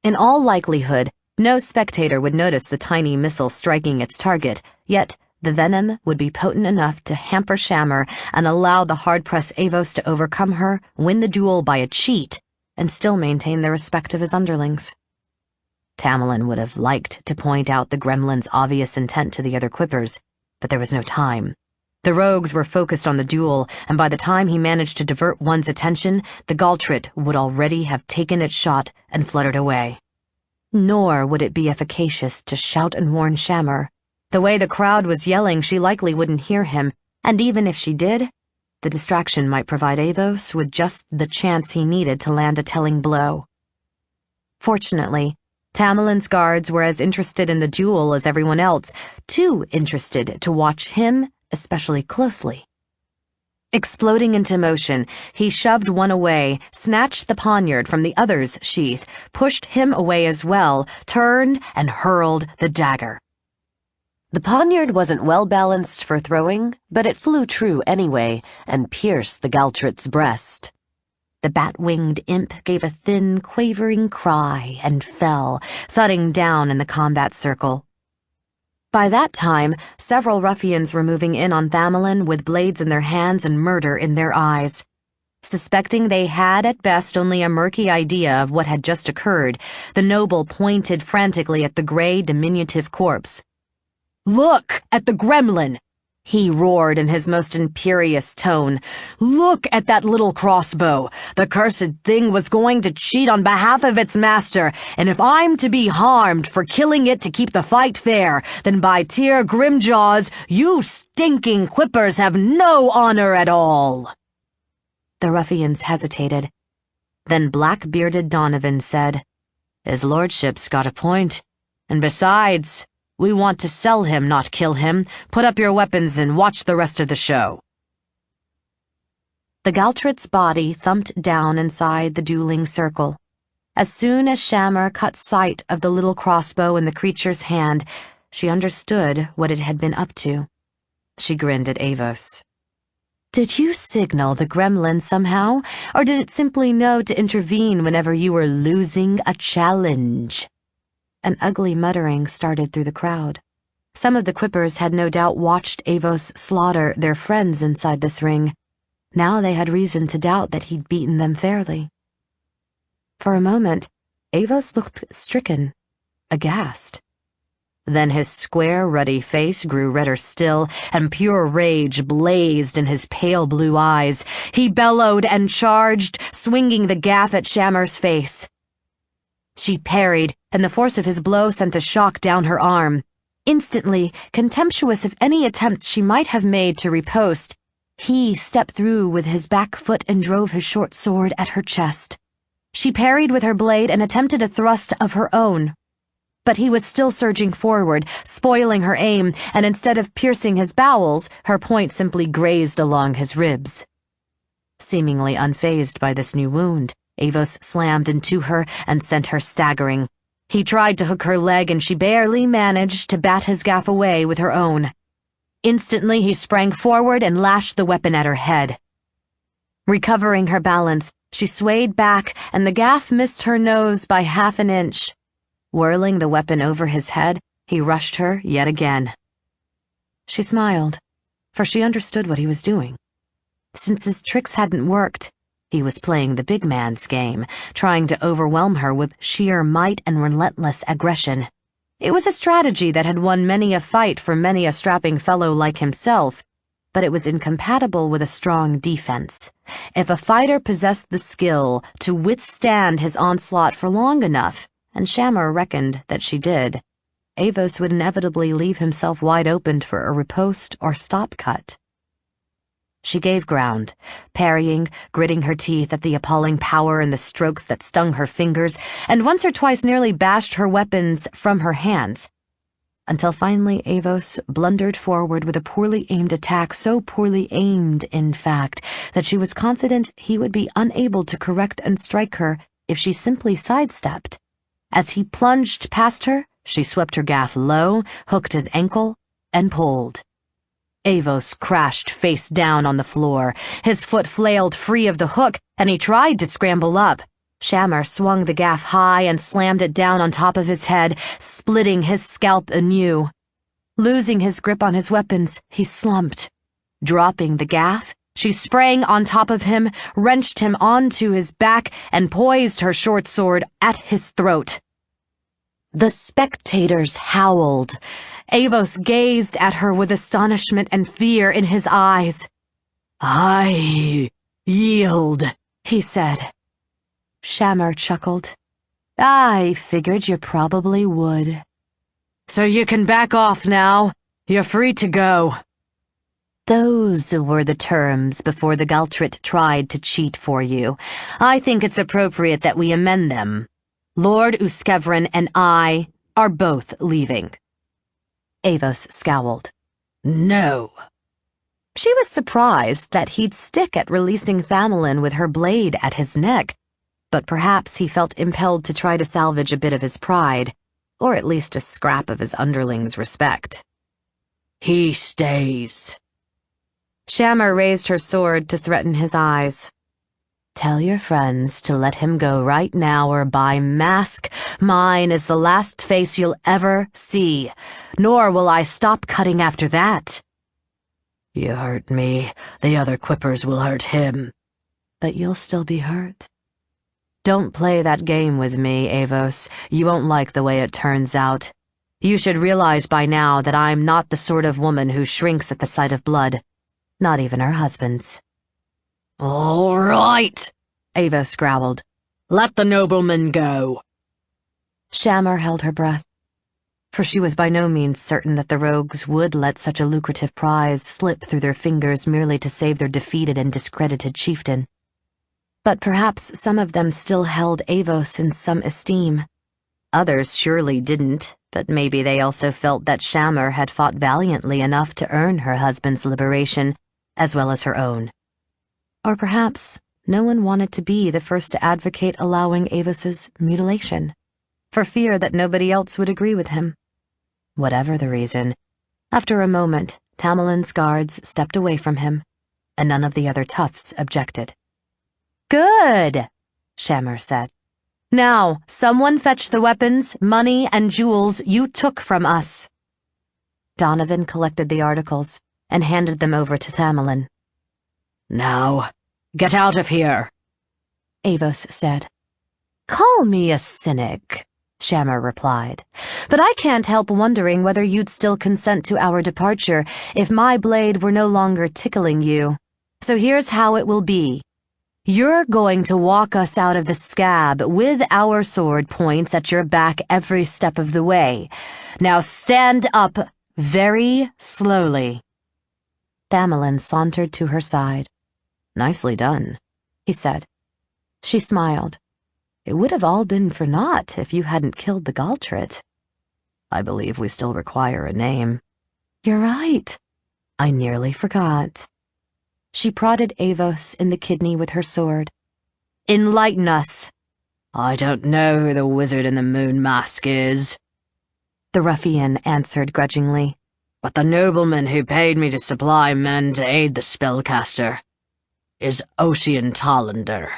In all likelihood, no spectator would notice the tiny missile striking its target, yet the venom would be potent enough to hamper Shammer and allow the hard-pressed Avos to overcome her, win the duel by a cheat, and still maintain the respect of his underlings. Thamelin would have liked to point out the gremlin's obvious intent to the other Quippers, but there was no time. The rogues were focused on the duel, and by the time he managed to divert one's attention, the Galtrit would already have taken its shot and fluttered away. Nor would it be efficacious to shout and warn Shammer. The way the crowd was yelling, she likely wouldn't hear him, and even if she did, the distraction might provide Avos with just the chance he needed to land a telling blow. Fortunately, Thamelin's guards were as interested in the duel as everyone else, too interested to watch him especially closely. Exploding into motion, he shoved one away, snatched the poniard from the other's sheath, pushed him away as well, turned and hurled the dagger. The poniard wasn't well balanced for throwing, but it flew true anyway and pierced the Galtrit's breast. The bat-winged imp gave a thin, quavering cry and fell, thudding down in the combat circle. By that time, several ruffians were moving in on Thamelin with blades in their hands and murder in their eyes. Suspecting they had at best only a murky idea of what had just occurred, the noble pointed frantically at the gray, diminutive corpse. "Look at the gremlin!" he roared in his most imperious tone. "Look at that little crossbow! The cursed thing was going to cheat on behalf of its master, and if I'm to be harmed for killing it to keep the fight fair, then by Tyr Grimjaws, you stinking quippers have no honor at all!" The ruffians hesitated. Then black-bearded Donovan said, "His lordship's got a point. And besides, we want to sell him, not kill him. Put up your weapons and watch the rest of the show." The Galtrit's body thumped down inside the dueling circle. As soon as Shammer caught sight of the little crossbow in the creature's hand, she understood what it had been up to. She grinned at Avos. "Did you signal the gremlin somehow, or did it simply know to intervene whenever you were losing a challenge?" An ugly muttering started through the crowd. Some of the quippers had no doubt watched Avos slaughter their friends inside this ring. Now they had reason to doubt that he'd beaten them fairly. For a moment, Avos looked stricken, aghast. Then his square, ruddy face grew redder still, and pure rage blazed in his pale blue eyes. He bellowed and charged, swinging the gaff at Shammer's face. She parried, and the force of his blow sent a shock down her arm. Instantly, contemptuous of any attempt she might have made to riposte, he stepped through with his back foot and drove his short sword at her chest. She parried with her blade and attempted a thrust of her own. But he was still surging forward, spoiling her aim, and instead of piercing his bowels, her point simply grazed along his ribs. Seemingly unfazed by this new wound, Avos slammed into her and sent her staggering. He tried to hook her leg, and she barely managed to bat his gaff away with her own. Instantly, he sprang forward and lashed the weapon at her head. Recovering her balance, she swayed back, and the gaff missed her nose by half an inch. Whirling the weapon over his head, he rushed her yet again. She smiled, for she understood what he was doing. Since his tricks hadn't worked, he was playing the big man's game, trying to overwhelm her with sheer might and relentless aggression. It was a strategy that had won many a fight for many a strapping fellow like himself, but it was incompatible with a strong defense. If a fighter possessed the skill to withstand his onslaught for long enough, and Shammer reckoned that she did, Avos would inevitably leave himself wide open for a riposte or stop cut. She gave ground, parrying, gritting her teeth at the appalling power and the strokes that stung her fingers, and once or twice nearly bashed her weapons from her hands, until finally Avos blundered forward with a poorly aimed attack, so poorly aimed, in fact, that she was confident he would be unable to correct and strike her if she simply sidestepped. As he plunged past her, she swept her gaff low, hooked his ankle, and pulled. Avos crashed face down on the floor. His foot flailed free of the hook, and he tried to scramble up. Shammer swung the gaff high and slammed it down on top of his head, splitting his scalp anew. Losing his grip on his weapons, he slumped. Dropping the gaff, she sprang on top of him, wrenched him onto his back, and poised her short sword at his throat. The spectators howled. Avos gazed at her with astonishment and fear in his eyes. "I yield," he said. Shammer chuckled. "I figured you probably would." "So you can back off now. You're free to go." Those were the terms before the Galtrit tried to cheat for you. I think it's appropriate that we amend them. Lord Uskevrin and I are both leaving. Avos scowled. "No." She was surprised that he'd stick at releasing Thamelin with her blade at his neck, but perhaps he felt impelled to try to salvage a bit of his pride, or at least a scrap of his underling's respect. "He stays." Shammer raised her sword to threaten his eyes. Tell your friends to let him go right now, or by mask, mine is the last face you'll ever see, nor will I stop cutting after that. You hurt me, the other quippers will hurt him. But you'll still be hurt. Don't play that game with me, Avos. You won't like the way it turns out. You should realize by now that I'm not the sort of woman who shrinks at the sight of blood. Not even her husband's. All right, Avos growled. let the nobleman go. Shammer held her breath, for she was by no means certain that the rogues would let such a lucrative prize slip through their fingers merely to save their defeated and discredited chieftain. But perhaps some of them still held Avos in some esteem. Others surely didn't, but maybe they also felt that Shammer had fought valiantly enough to earn her husband's liberation, as well as her own. Or perhaps no one wanted to be the first to advocate allowing Avos's mutilation, for fear that nobody else would agree with him. Whatever the reason, after a moment, Tamerlane's guards stepped away from him, and none of the other toughs objected. Good, Shammer said. Now, someone fetch the weapons, money, and jewels you took from us. Donovan collected the articles and handed them over to Tamerlane. Now, get out of here, Avos said. Call me a cynic, Shammer replied, but I can't help wondering whether you'd still consent to our departure if my blade were no longer tickling you. So here's how it will be. You're going to walk us out of the scab with our sword points at your back every step of the way. Now stand up very slowly. Tamerlane sauntered to her side. Nicely done, he said. She smiled. It would have all been for naught if you hadn't killed the Galtrit. I believe we still require a name. You're right. I nearly forgot. She prodded Avos in the kidney with her sword. Enlighten us. I don't know who the wizard in the moon mask is, the ruffian answered grudgingly. But the nobleman who paid me to supply men to aid the spellcaster is Ocean Tolander.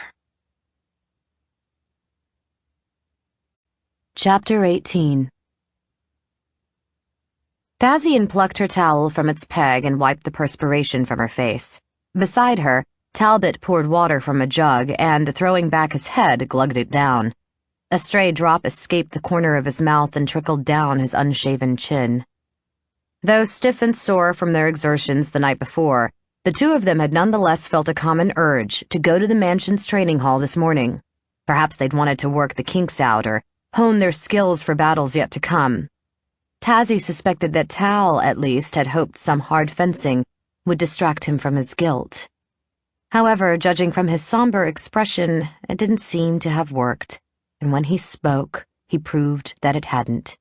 Chapter 18. Thazian plucked her towel from its peg and wiped the perspiration from her face. Beside her, Talbot poured water from a jug and, throwing back his head, glugged it down. A stray drop escaped the corner of his mouth and trickled down his unshaven chin. Though stiff and sore from their exertions the night before, the two of them had nonetheless felt a common urge to go to the mansion's training hall this morning. Perhaps they'd wanted to work the kinks out or hone their skills for battles yet to come. Tazzy suspected that Tal, at least, had hoped some hard fencing would distract him from his guilt. However, judging from his somber expression, it didn't seem to have worked, and when he spoke, he proved that it hadn't.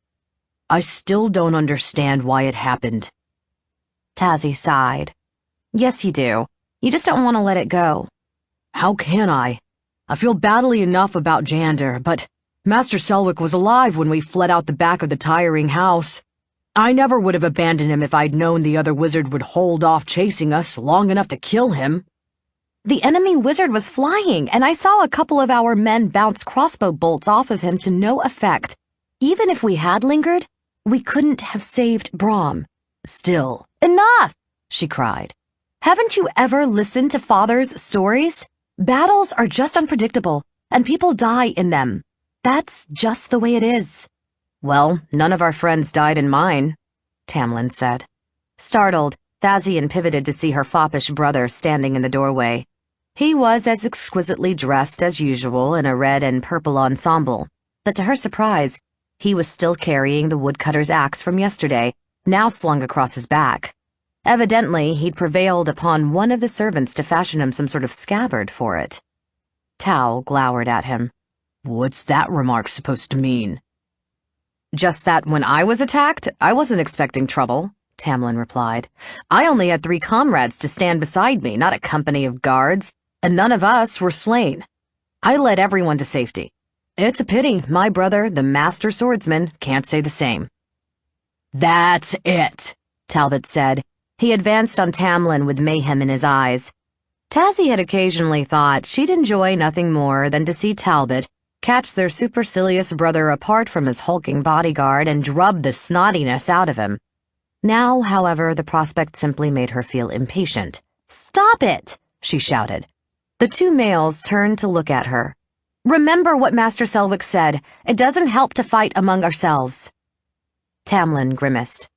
I still don't understand why it happened. Tazzy sighed. Yes, you do. You just don't want to let it go. How can I? I feel badly enough about Jander, but Master Selwick was alive when we fled out the back of the tiring house. I never would have abandoned him if I'd known the other wizard would hold off chasing us long enough to kill him. The enemy wizard was flying, and I saw a couple of our men bounce crossbow bolts off of him to no effect. Even if we had lingered, we couldn't have saved Brahm. Still. Enough, she cried. Haven't you ever listened to Father's stories? Battles are just unpredictable, and people die in them. That's just the way it is. Well, none of our friends died in mine, Tamlin said. Startled, Thazian pivoted to see her foppish brother standing in the doorway. He was as exquisitely dressed as usual in a red and purple ensemble, but to her surprise, he was still carrying the woodcutter's axe from yesterday, now slung across his back. Evidently, he'd prevailed upon one of the servants to fashion him some sort of scabbard for it. Tal glowered at him. What's that remark supposed to mean? Just that when I was attacked, I wasn't expecting trouble, Tamlin replied. I only had 3 comrades to stand beside me, not a company of guards, and none of us were slain. I led everyone to safety. It's a pity my brother, the master swordsman, can't say the same. That's it, Talbot said. He advanced on Tamlin with mayhem in his eyes. Tazzy had occasionally thought she'd enjoy nothing more than to see Talbot catch their supercilious brother apart from his hulking bodyguard and drub the snottiness out of him. Now, however, the prospect simply made her feel impatient. "Stop it!" she shouted. The two males turned to look at her. "Remember what Master Selwick said. It doesn't help to fight among ourselves." Tamlin grimaced.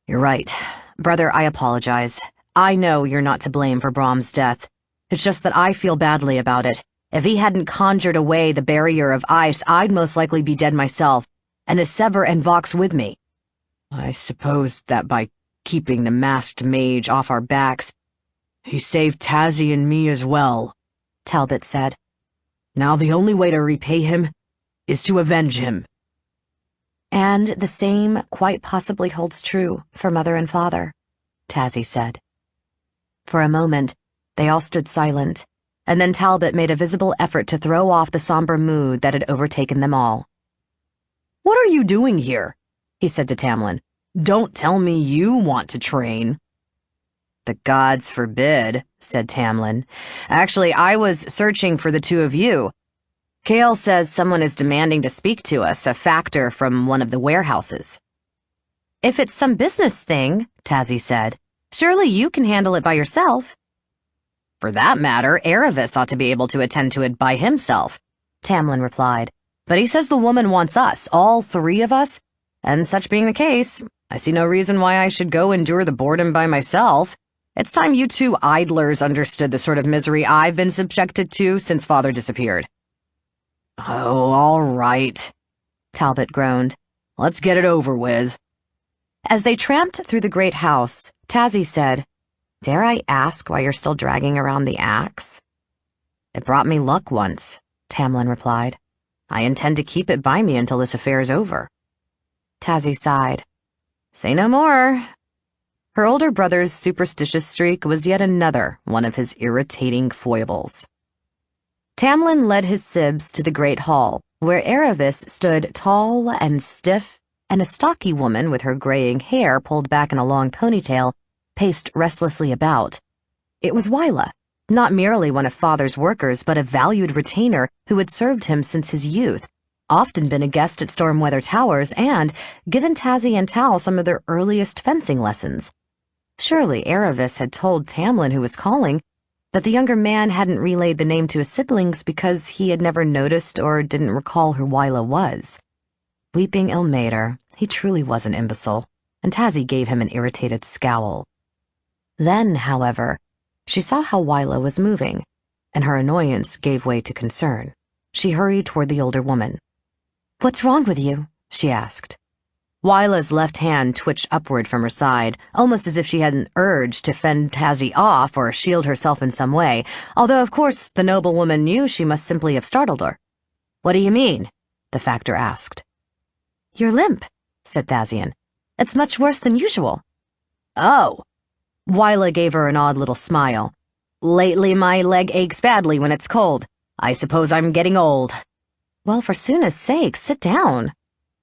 "You're right. Brother, I apologize. I know you're not to blame for Brom's death. It's just that I feel badly about it. If he hadn't conjured away the barrier of ice, I'd most likely be dead myself, and Sever and Vox with me. I suppose that by keeping the masked mage off our backs, he saved Tazzy and me as well," Talbot said. "Now the only way to repay him is to avenge him." "And the same quite possibly holds true for Mother and Father," Tazzy said. For a moment, they all stood silent, and then Talbot made a visible effort to throw off the somber mood that had overtaken them all. "What are you doing here?" he said to Tamlin. "Don't tell me you want to train." "The gods forbid," said Tamlin. "Actually, I was searching for the two of you. Kale says someone is demanding to speak to us, a factor from one of the warehouses." "If it's some business thing," Tazzy said, "surely you can handle it by yourself." "For that matter, Aravis ought to be able to attend to it by himself," Tamlin replied. "But he says the woman wants us, all three of us, and such being the case, I see no reason why I should go endure the boredom by myself. It's time you two idlers understood the sort of misery I've been subjected to since Father disappeared." "Oh, all right," Talbot groaned. "Let's get it over with." As they tramped through the great house, Tazzy said, "Dare I ask why you're still dragging around the axe?" "It brought me luck once," Tamlin replied. "I intend to keep it by me until this affair is over." Tazzy sighed. "Say no more." Her older brother's superstitious streak was yet another one of his irritating foibles. Tamlin led his sibs to the great hall, where Aravis stood tall and stiff, and a stocky woman with her graying hair pulled back in a long ponytail paced restlessly about. It was Wyla, not merely one of Father's workers, but a valued retainer who had served him since his youth, often been a guest at Stormweather Towers, and given Tazzy and Tal some of their earliest fencing lessons. Surely Aravis had told Tamlin, who was calling, that the younger man hadn't relayed the name to his siblings because he had never noticed or didn't recall who Wyla was. Weeping ill mater, he truly was an imbecile, and Tazzy gave him an irritated scowl. Then, however, she saw how Wyla was moving, and her annoyance gave way to concern. She hurried toward the older woman. "What's wrong with you?" she asked. Wyla's left hand twitched upward from her side, almost as if she had an urge to fend Tazzy off or shield herself in some way, although of course the noblewoman knew she must simply have startled her. "What do you mean?" the factor asked. "You're limp," said Thazian. "It's much worse than usual." "Oh." Wyla gave her an odd little smile. "Lately my leg aches badly when it's cold. I suppose I'm getting old." "Well, for Suna's sake, sit down."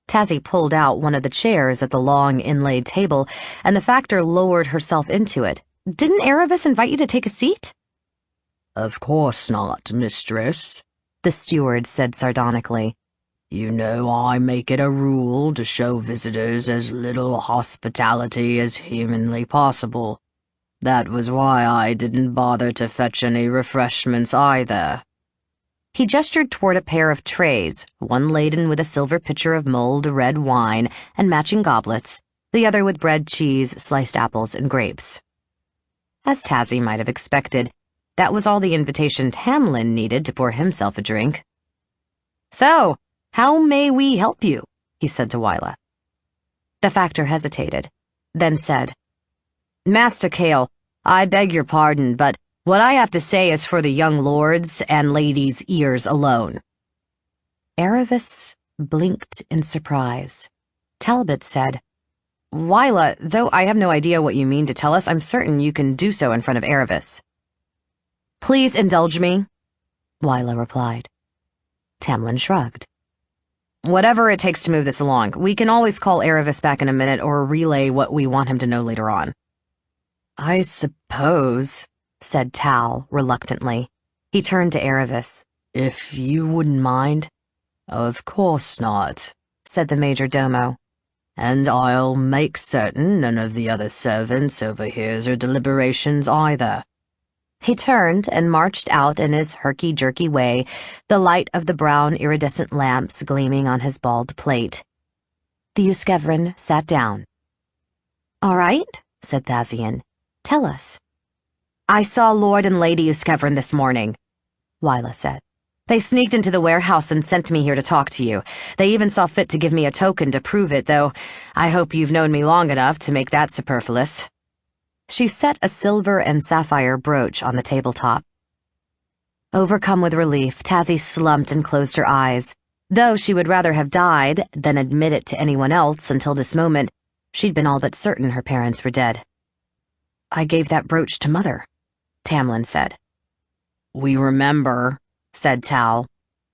Tazzy pulled out one of the chairs at the long inlaid table, and the factor lowered herself into it. "Didn't Aravis invite you to take a seat?" "Of course not, mistress," the steward said sardonically. "You know I make it a rule to show visitors as little hospitality as humanly possible. That was why I didn't bother to fetch any refreshments either." He gestured toward a pair of trays, one laden with a silver pitcher of mulled red wine and matching goblets, the other with bread, cheese, sliced apples, and grapes. As Tazzy might have expected, that was all the invitation Tamlin needed to pour himself a drink. "So, how may we help you?" he said to Wyla. The factor hesitated, then said, "Master Kale, I beg your pardon, but what I have to say is for the young lords' and ladies' ears alone." Aravis blinked in surprise. Talbot said, "Wyla, though I have no idea what you mean to tell us, I'm certain you can do so in front of Aravis." "Please indulge me," Wyla replied. Tamlin shrugged. "Whatever it takes to move this along. We can always call Aravis back in a minute or relay what we want him to know later on." "I suppose," said Tal reluctantly. He turned to Aravis. If you wouldn't mind. Of course not, said the major domo. And I'll make certain none of the other servants overhears our deliberations either. He turned and marched out in his herky-jerky way, the light of the brown iridescent lamps gleaming on his bald plate. The Uskevrin sat down. "All right," said Thazian. "Tell us." "I saw Lord and Lady Uskevrin this morning," Wyla said. "They sneaked into the warehouse and sent me here to talk to you. They even saw fit to give me a token to prove it, though I hope you've known me long enough to make that superfluous." She set a silver and sapphire brooch on the tabletop. Overcome with relief, Tazzy slumped and closed her eyes. Though she would rather have died than admit it to anyone else until this moment, she'd been all but certain her parents were dead. "I gave that brooch to Mother," Tamlin said. "We remember," said Tal.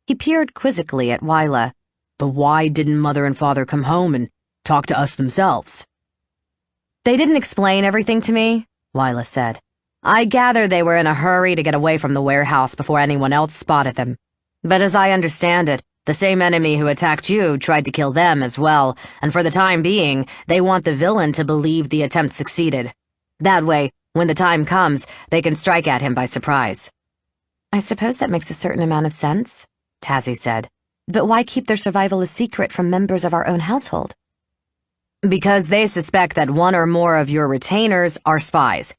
He peered quizzically at Wyla. "But why didn't Mother and Father come home and talk to us themselves?" "They didn't explain everything to me," Wyla said. "I gather they were in a hurry to get away from the warehouse before anyone else spotted them. But as I understand it, the same enemy who attacked you tried to kill them as well, and for the time being, they want the villain to believe the attempt succeeded. That way, when the time comes, they can strike at him by surprise." "I suppose that makes a certain amount of sense," Tazzy said. "But why keep their survival a secret from members of our own household?" "Because they suspect that one or more of your retainers are spies.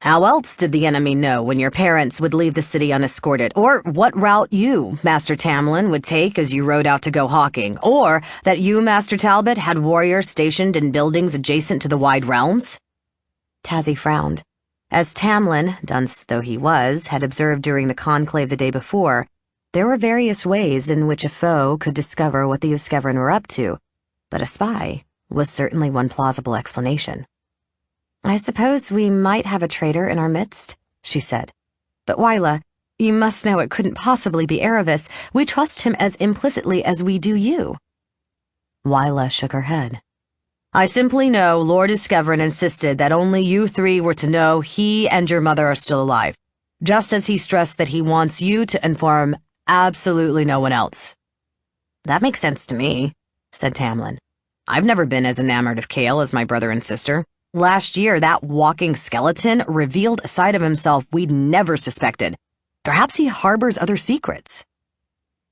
How else did the enemy know when your parents would leave the city unescorted, or what route you, Master Tamlin, would take as you rode out to go hawking, or that you, Master Talbot, had warriors stationed in buildings adjacent to the wide realms?" Tazzy frowned. As Tamlin, dunce though he was, had observed during the conclave the day before, there were various ways in which a foe could discover what the Uskevrin were up to, but a spy was certainly one plausible explanation. "I suppose we might have a traitor in our midst," she said. "But Wyla, you must know it couldn't possibly be Aravis. We trust him as implicitly as we do you." Wyla shook her head. "I simply know Lord Uskevrin insisted that only you three were to know he and your mother are still alive, just as he stressed that he wants you to inform absolutely no one else." "That makes sense to me," said Tamlin. "I've never been as enamored of Kale as my brother and sister. Last year, that walking skeleton revealed a side of himself we'd never suspected. Perhaps he harbors other secrets."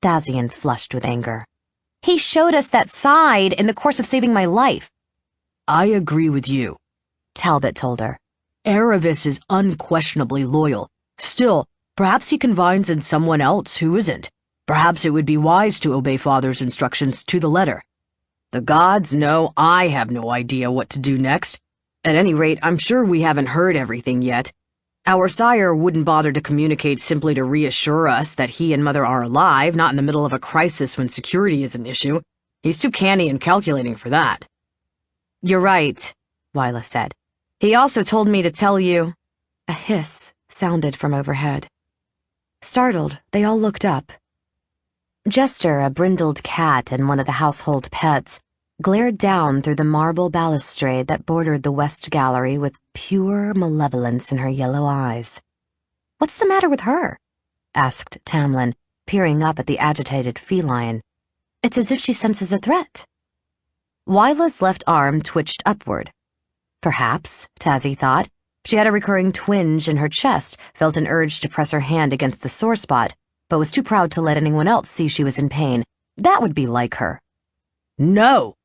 Thazian flushed with anger. "He showed us that side in the course of saving my life." "I agree with you," Talbot told her. "Aravis is unquestionably loyal. Still, perhaps he confides in someone else who isn't. Perhaps it would be wise to obey Father's instructions to the letter. The gods know I have no idea what to do next. At any rate, I'm sure we haven't heard everything yet. Our sire wouldn't bother to communicate simply to reassure us that he and Mother are alive, not in the middle of a crisis when security is an issue. He's too canny and calculating for that." "You're right," Wyla said. "He also told me to tell you—" A hiss sounded from overhead. Startled, they all looked up. Jester, a brindled cat and one of the household pets, glared down through the marble balustrade that bordered the west gallery with pure malevolence in her yellow eyes. "What's the matter with her?" asked Tamlin, peering up at the agitated feline. "It's as if she senses a threat." Wyla's left arm twitched upward. Perhaps, Tazzy thought, she had a recurring twinge in her chest, felt an urge to press her hand against the sore spot, but was too proud to let anyone else see she was in pain. That would be like her. "No!"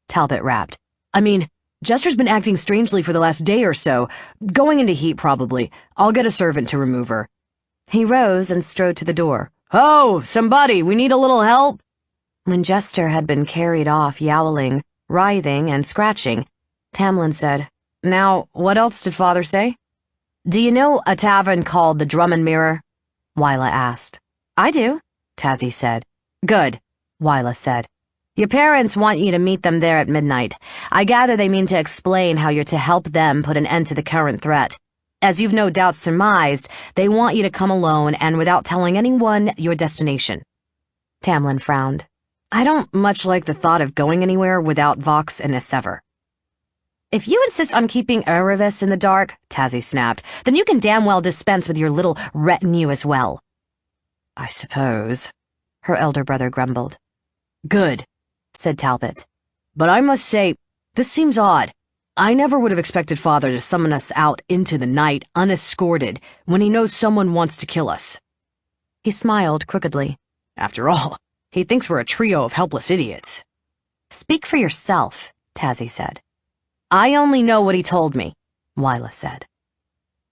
Talbot rapped. "I mean, Jester's been acting strangely for the last day or so. Going into heat, probably. I'll get a servant to remove her." He rose and strode to the door. "Ho! Somebody! We need a little help!" When Jester had been carried off yowling, writhing, and scratching, Tamlin said, "Now, what else did Father say?" "Do you know a tavern called the Drum and Mirror?" Wyla asked. "I do," Tazzy said. "Good," Wyla said. "Your parents want you to meet them there at midnight. I gather they mean to explain how you're to help them put an end to the current threat. As you've no doubt surmised, they want you to come alone and without telling anyone your destination." Tamlin frowned. "I don't much like the thought of going anywhere without Vox and Essever." If you insist on keeping Erevis in the dark, Tazzy snapped, then you can damn well dispense with your little retinue as well. I suppose, her elder brother grumbled. Good, said Talbot. But I must say, this seems odd. I never would have expected Father to summon us out into the night unescorted when he knows someone wants to kill us. He smiled crookedly. After all, he thinks we're a trio of helpless idiots. Speak for yourself, Tazzy said. I only know what he told me, Wyla said.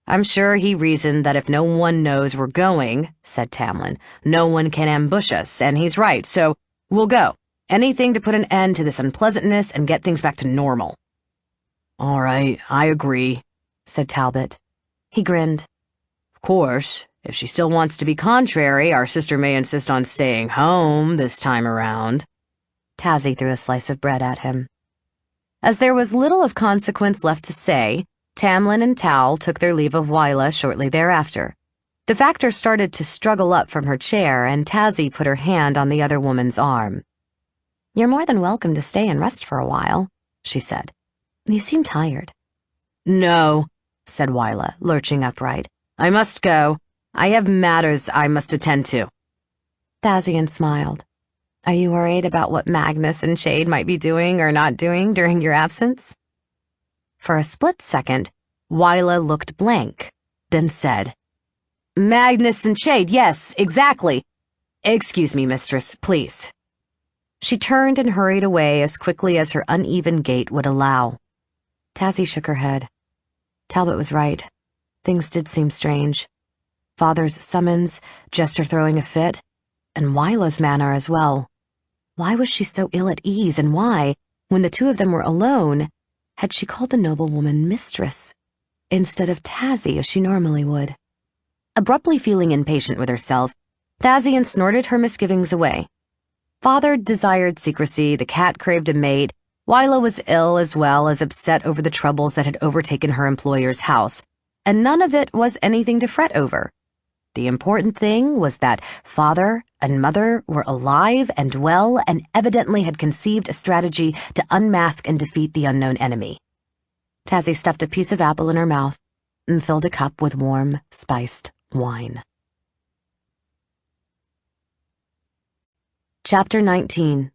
I'm sure he reasoned that if no one knows we're going, said Tamlin, no one can ambush us, and he's right, so we'll go. Anything to put an end to this unpleasantness and get things back to normal. All right, I agree, said Talbot. He grinned. Of course, if she still wants to be contrary, our sister may insist on staying home this time around. Tazzy threw a slice of bread at him. As there was little of consequence left to say, Tamlin and Tal took their leave of Wyla shortly thereafter. The Factor started to struggle up from her chair, and Tazzy put her hand on the other woman's arm. You're more than welcome to stay and rest for a while, she said. You seem tired. No, said Wyla, lurching upright. I must go. I have matters I must attend to. Thazian smiled. Are you worried about what Magnus and Shade might be doing or not doing during your absence? For a split second, Wyla looked blank, then said, Magnus and Shade, yes, exactly. Excuse me, mistress, please. She turned and hurried away as quickly as her uneven gait would allow. Tazzy shook her head. Talbot was right. Things did seem strange. Father's summons, Jester throwing a fit, and Wyla's manner as well. Why was she so ill at ease, and why, when the two of them were alone, had she called the noblewoman mistress, instead of Tazzy as she normally would? Abruptly feeling impatient with herself, Thazian snorted her misgivings away. Father desired secrecy, the cat craved a mate, Wyla was ill as well as upset over the troubles that had overtaken her employer's house, and none of it was anything to fret over. The important thing was that Father and Mother were alive and well and evidently had conceived a strategy to unmask and defeat the unknown enemy. Tazzy stuffed a piece of apple in her mouth and filled a cup with warm, spiced wine. Chapter 19.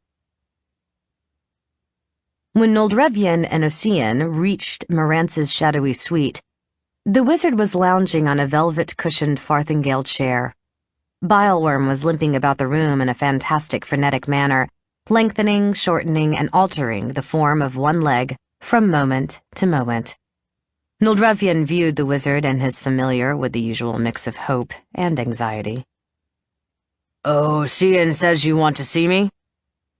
When Noldrevian and Ocean reached Morance's shadowy suite, the wizard was lounging on a velvet-cushioned farthingale chair. Bileworm was limping about the room in a fantastic frenetic manner, lengthening, shortening, and altering the form of one leg from moment to moment. Noldrevian viewed the wizard and his familiar with the usual mix of hope and anxiety. Ocean says you want to see me?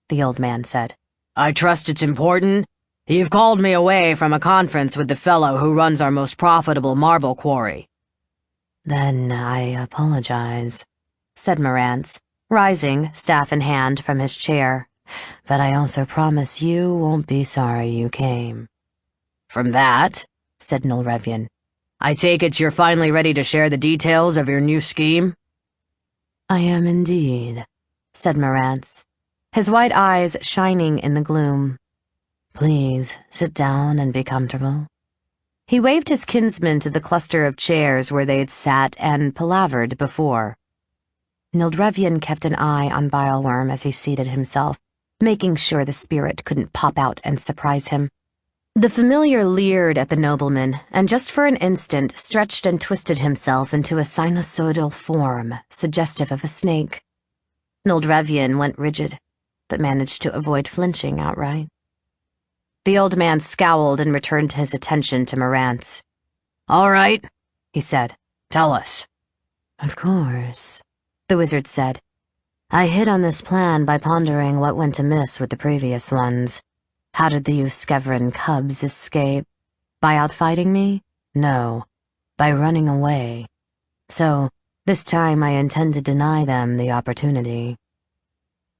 The old man said. I trust it's important. You've called me away from a conference with the fellow who runs our most profitable marble quarry. Then I apologize, said Morantz, rising, staff in hand, from his chair. But I also promise you won't be sorry you came. From that, said Noldrevian, I take it you're finally ready to share the details of your new scheme? I am indeed, said Morantz, his white eyes shining in the gloom. Please, sit down and be comfortable. He waved his kinsman to the cluster of chairs where they had sat and palavered before. Noldrevian kept an eye on Bileworm as he seated himself, making sure the spirit couldn't pop out and surprise him. The familiar leered at the nobleman, and just for an instant stretched and twisted himself into a sinusoidal form, suggestive of a snake. Noldrevian went rigid, but managed to avoid flinching outright. The old man scowled and returned his attention to Morantz. All right, he said. Tell us. Of course, the wizard said. I hit on this plan by pondering what went amiss with the previous ones. How did the Uskevran cubs escape? By outfighting me? No, by running away. So, this time I intend to deny them the opportunity.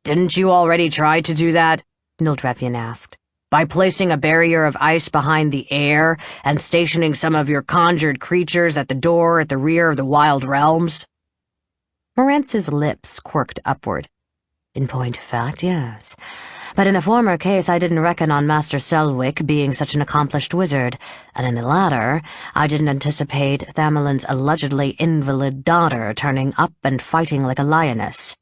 Didn't you already try to do that? Noldrevian asked. By placing a barrier of ice behind the air and stationing some of your conjured creatures at the door at the rear of the Wild Realms? Morantz's lips quirked upward. In point of fact, yes. But in the former case, I didn't reckon on Master Selwick being such an accomplished wizard, and in the latter, I didn't anticipate Thamelin's allegedly invalid daughter turning up and fighting like a lioness.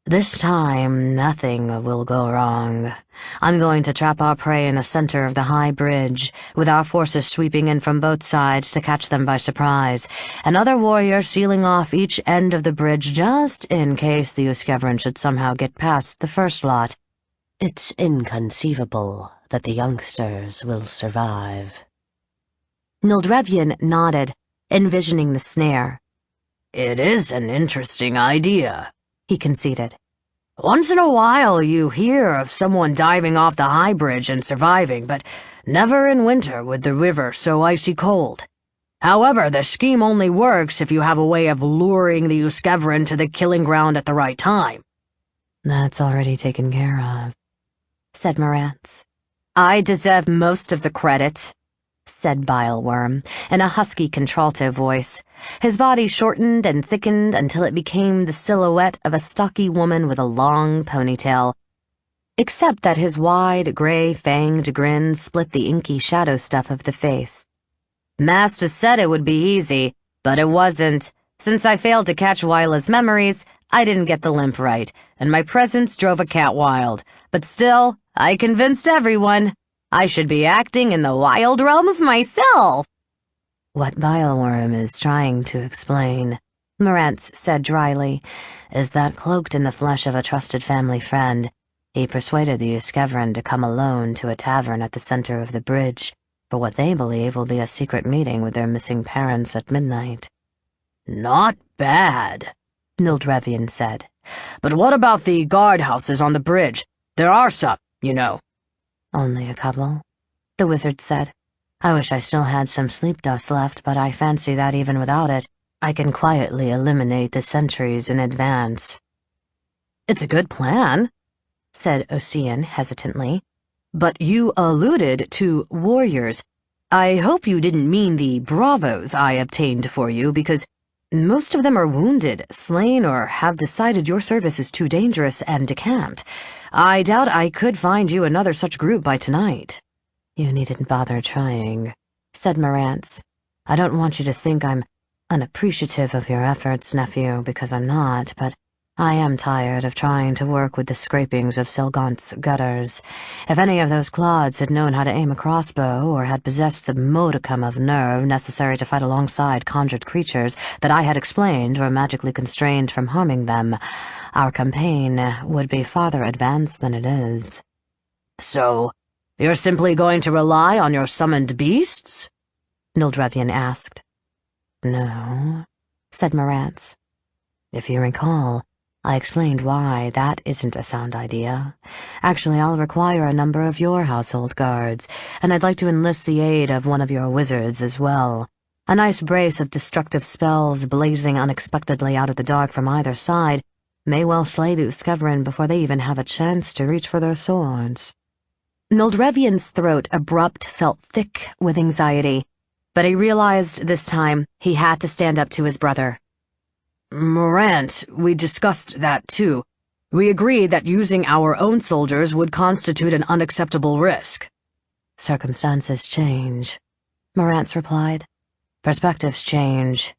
This time, nothing will go wrong. I'm going to trap our prey in the center of the high bridge, with our forces sweeping in from both sides to catch them by surprise, and other warriors sealing off each end of the bridge just in case the Uskevrin should somehow get past the first lot. It's inconceivable that the youngsters will survive. Nildrevian nodded, envisioning the snare. It is an interesting idea, he conceded. Once in a while you hear of someone diving off the high bridge and surviving, but never in winter with the river so icy cold. However, the scheme only works if you have a way of luring the Uskevrin to the killing ground at the right time. That's already taken care of, said Marantz. I deserve most of the credit, said Bileworm, in a husky contralto voice. His body shortened and thickened until it became the silhouette of a stocky woman with a long ponytail, except that his wide, gray-fanged grin split the inky shadow stuff of the face. Master said it would be easy, but it wasn't. Since I failed to catch Wyla's memories, I didn't get the limp right, and my presence drove a cat wild. But still, I convinced everyone. I should be acting in the wild realms myself. What Bileworm is trying to explain, Marantz said dryly, is that cloaked in the flesh of a trusted family friend, he persuaded the Uskevrin to come alone to a tavern at the center of the bridge for what they believe will be a secret meeting with their missing parents at midnight. Not bad, Nildrevian said. But what about the guardhouses on the bridge? There are some, you know. Only a couple, the wizard said. I wish I still had some sleep dust left, but I fancy that even without it, I can quietly eliminate the sentries in advance. It's a good plan, said Ocean hesitantly. But you alluded to warriors. I hope you didn't mean the bravos I obtained for you, because most of them are wounded, slain, or have decided your service is too dangerous and decamped. I doubt I could find you another such group by tonight. You needn't bother trying, said Marantz. I don't want you to think I'm unappreciative of your efforts, nephew, because I'm not, but I am tired of trying to work with the scrapings of Selgaunt's gutters. If any of those clods had known how to aim a crossbow, or had possessed the modicum of nerve necessary to fight alongside conjured creatures that I had explained were magically constrained from harming them, our campaign would be farther advanced than it is. So, you're simply going to rely on your summoned beasts? Nildrevian asked. No, said Marantz. If you recall, I explained why that isn't a sound idea. Actually, I'll require a number of your household guards, and I'd like to enlist the aid of one of your wizards as well. A nice brace of destructive spells blazing unexpectedly out of the dark from either side may well slay the Uskevrin before they even have a chance to reach for their swords. Nildrevian's throat abrupt felt thick with anxiety, but he realized this time he had to stand up to his brother. Marant, we discussed that too. We agreed that using our own soldiers would constitute an unacceptable risk. Circumstances change, Marantz replied. Perspectives change.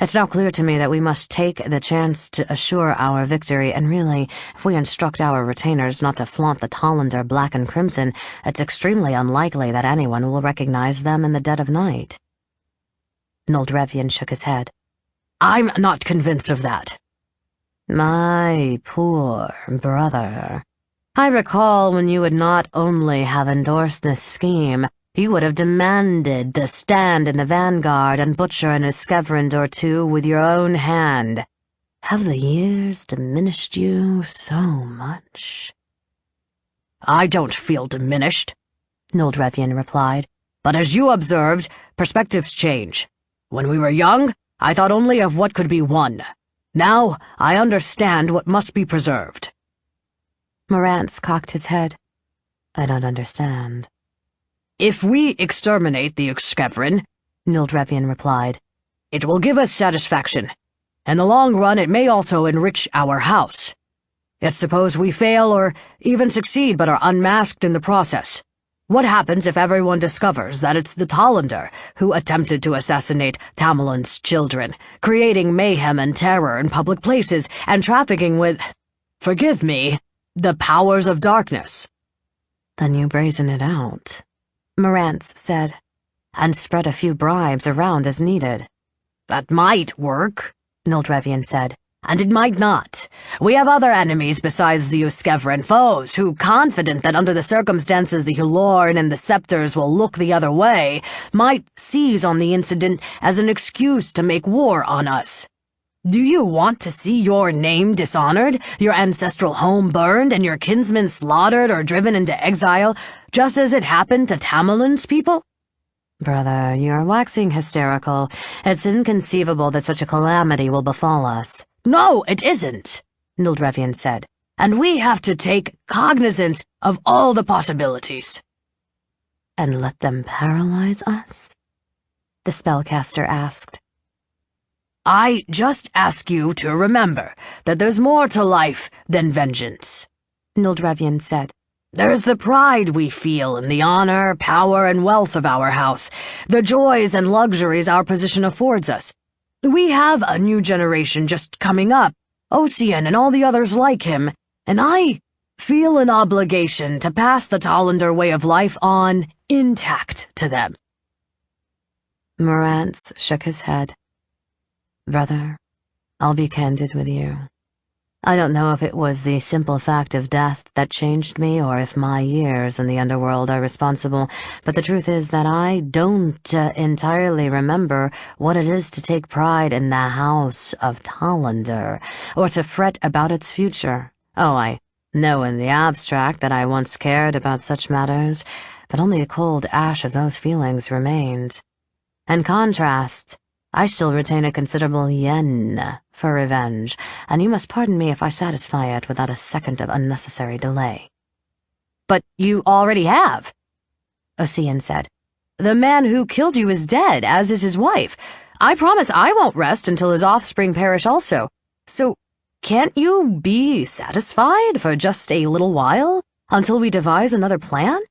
It's now clear to me that we must take the chance to assure our victory, and really, if we instruct our retainers not to flaunt the Tollander black and crimson, it's extremely unlikely that anyone will recognize them in the dead of night. Nildrevian shook his head. I'm not convinced of that. My poor brother. I recall when you would not only have endorsed this scheme, you would have demanded to stand in the vanguard and butcher an Uskevrin or two with your own hand. Have the years diminished you so much? I don't feel diminished, Nildrevian replied. But as you observed, perspectives change. When we were young, I thought only of what could be won. Now, I understand what must be preserved. Marantz cocked his head. I don't understand. If we exterminate the Uskevrin, Nildrevian replied, it will give us satisfaction. In the long run, it may also enrich our house. Yet suppose we fail or even succeed but are unmasked in the process. What happens if everyone discovers that it's the Talander who attempted to assassinate Tamerlane's children, creating mayhem and terror in public places and trafficking with, forgive me, the powers of darkness? Then you brazen it out, Marantz said, and spread a few bribes around as needed. That might work, Nildrevian said. And it might not. We have other enemies besides the Uskevran foes, who, confident that under the circumstances the Hulorn and the Scepters will look the other way, might seize on the incident as an excuse to make war on us. Do you want to see your name dishonored, your ancestral home burned, and your kinsmen slaughtered or driven into exile, just as it happened to Tamerlane's people? Brother, you are waxing hysterical. It's inconceivable that such a calamity will befall us. No, it isn't, Nildrevian said, and we have to take cognizance of all the possibilities. And let them paralyze us? The spellcaster asked. I just ask you to remember that there's more to life than vengeance, Nildrevian said. There's the pride we feel in the honor, power, and wealth of our house, the joys and luxuries our position affords us. We have a new generation just coming up, Ossian and all the others like him, and I feel an obligation to pass the Talander way of life on intact to them. Marantz shook his head. Brother, I'll be candid with you. I don't know if it was the simple fact of death that changed me or if my years in the underworld are responsible, but the truth is that I don't entirely remember what it is to take pride in the house of Talander, or to fret about its future. Oh, I know in the abstract that I once cared about such matters, but only a cold ash of those feelings remained. In contrast, I still retain a considerable yen for revenge, and you must pardon me if I satisfy it without a second of unnecessary delay. But you already have, Ossian said. The man who killed you is dead, as is his wife. I promise I won't rest until his offspring perish also. So, can't you be satisfied for just a little while, until we devise another plan?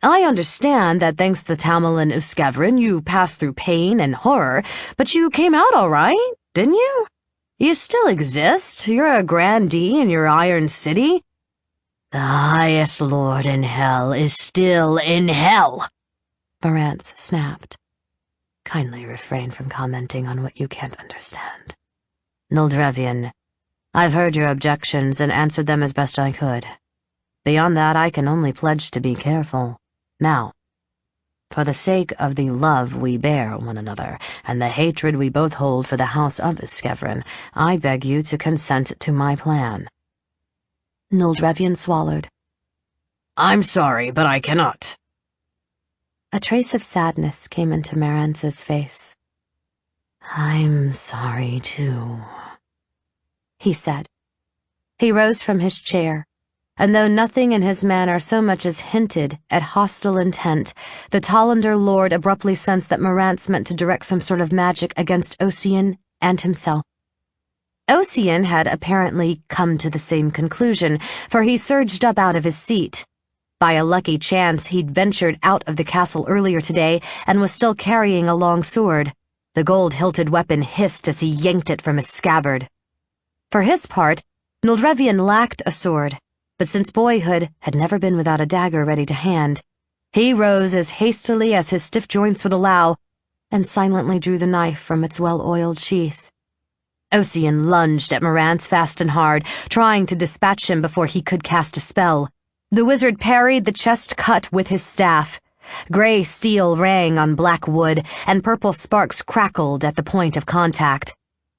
I understand that thanks to Tamerlane Uskevran you passed through pain and horror, but you came out all right, didn't you? You still exist. You're a grandee in your iron city. The highest lord in hell is still in hell, Marantz snapped. Kindly refrain from commenting on what you can't understand. Nildrevian, I've heard your objections and answered them as best I could. Beyond that, I can only pledge to be careful. Now, for the sake of the love we bear one another, and the hatred we both hold for the house of Uskevran, I beg you to consent to my plan. Nildrevian swallowed. I'm sorry, but I cannot. A trace of sadness came into Marantz's face. I'm sorry, too, he said. He rose from his chair, and though nothing in his manner so much as hinted at hostile intent, the Talander lord abruptly sensed that Marantz meant to direct some sort of magic against Ossian and himself. Ossian had apparently come to the same conclusion, for he surged up out of his seat. By a lucky chance, he'd ventured out of the castle earlier today and was still carrying a long sword. The gold-hilted weapon hissed as he yanked it from his scabbard. For his part, Nildrevian lacked a sword, but since boyhood had never been without a dagger ready to hand, he rose as hastily as his stiff joints would allow and silently drew the knife from its well-oiled sheath. Ossian lunged at Marantz fast and hard, trying to dispatch him before he could cast a spell. The wizard parried the chest cut with his staff. Gray steel rang on black wood, and purple sparks crackled at the point of contact.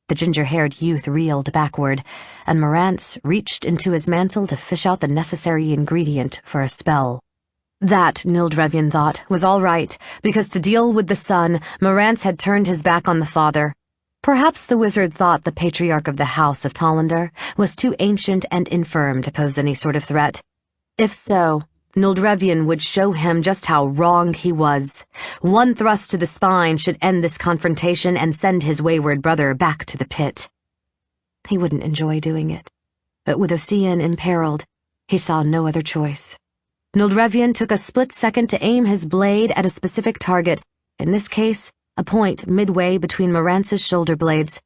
The ginger-haired youth reeled backward, and Marantz reached into his mantle to fish out the necessary ingredient for a spell. That, Nildrevian thought, was all right, because to deal with the son, Marantz had turned his back on the father. Perhaps the wizard thought the patriarch of the house of Talander was too ancient and infirm to pose any sort of threat. If so, Nildrevian would show him just how wrong he was. One thrust to the spine should end this confrontation and send his wayward brother back to the pit. He wouldn't enjoy doing it. but with Ocean imperiled, he saw no other choice. Noldrevian took a split second to aim his blade at a specific target, in this case, a point midway between Morance's shoulder blades.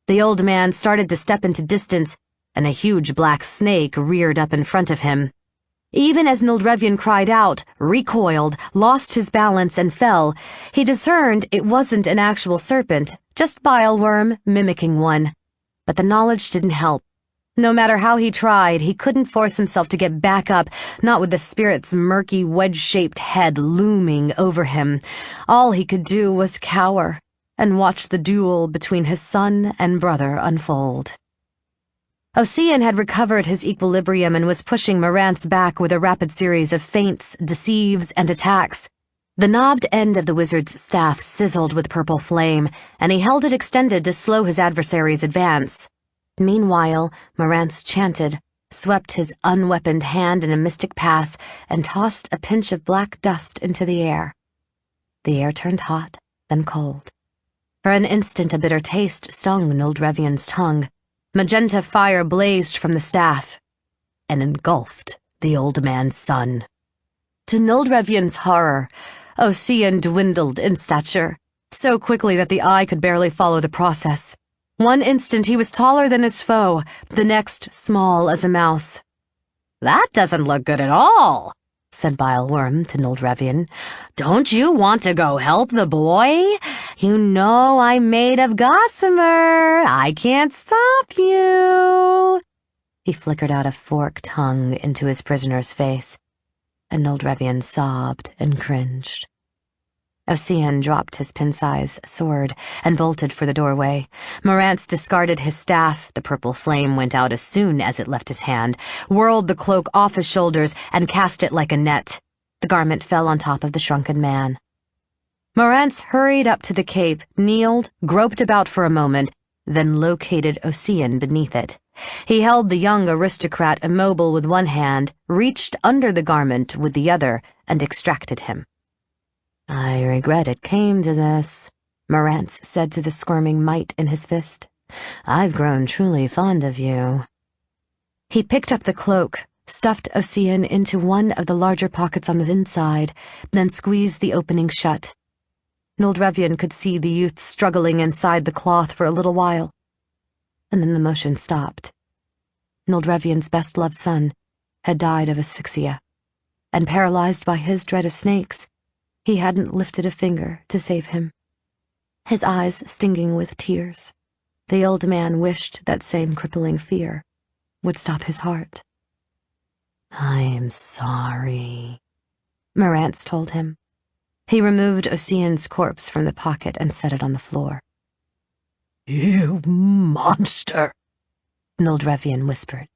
The old man started to step into distance, and a huge black snake reared up in front of him. Even as Noldrevian cried out, recoiled, lost his balance, and fell, he discerned it wasn't an actual serpent, just bileworm mimicking one. But the knowledge didn't help. No matter how he tried, he couldn't force himself to get back up, not with the spirit's murky, wedge-shaped head looming over him. All he could do was cower and watch the duel between his son and brother unfold. Ocean had recovered his equilibrium and was pushing Morantz back with a rapid series of feints, deceives, and attacks. The knobbed end of the wizard's staff sizzled with purple flame, and he held it extended to slow his adversary's advance. Meanwhile, Morantz chanted, swept his unweaponed hand in a mystic pass, and tossed a pinch of black dust into the air. The air turned hot, then cold. For an instant a bitter taste stung Noldrevian's tongue. Magenta fire blazed from the staff and engulfed the old man's son. To Noldrevian's horror, Ocean dwindled in stature, so quickly that the eye could barely follow the process. One instant he was taller than his foe, the next small as a mouse. "That doesn't look good at all," said Bileworm to Noldrevian. "Don't you want to go help the boy? You know I'm made of gossamer. I can't stop you." He flickered out a forked tongue into his prisoner's face, and Noldrevian sobbed and cringed. Ocean dropped his pin-size sword and bolted for the doorway. Morantz discarded his staff. The purple flame went out as soon as it left his hand, whirled the cloak off his shoulders, and cast it like a net. The garment fell on top of the shrunken man. Morantz hurried up to the cape, kneeled, groped about for a moment, then located Ocean beneath it. He held the young aristocrat immobile with one hand, reached under the garment with the other, and extracted him. "I regret it came to this," Morantz said to the squirming mite in his fist. "I've grown truly fond of you." He picked up the cloak, stuffed Ocean into one of the larger pockets on the inside, then squeezed the opening shut. Noldrevian could see the youth struggling inside the cloth for a little while, and then the motion stopped. Noldrevian's best-loved son had died of asphyxia, and paralyzed by his dread of snakes, he hadn't lifted a finger to save him. His eyes stinging with tears, the old man wished that same crippling fear would stop his heart. "I'm sorry," Morantz told him. He removed Ocean's corpse from the pocket and set it on the floor. "You monster," Noldrevian whispered.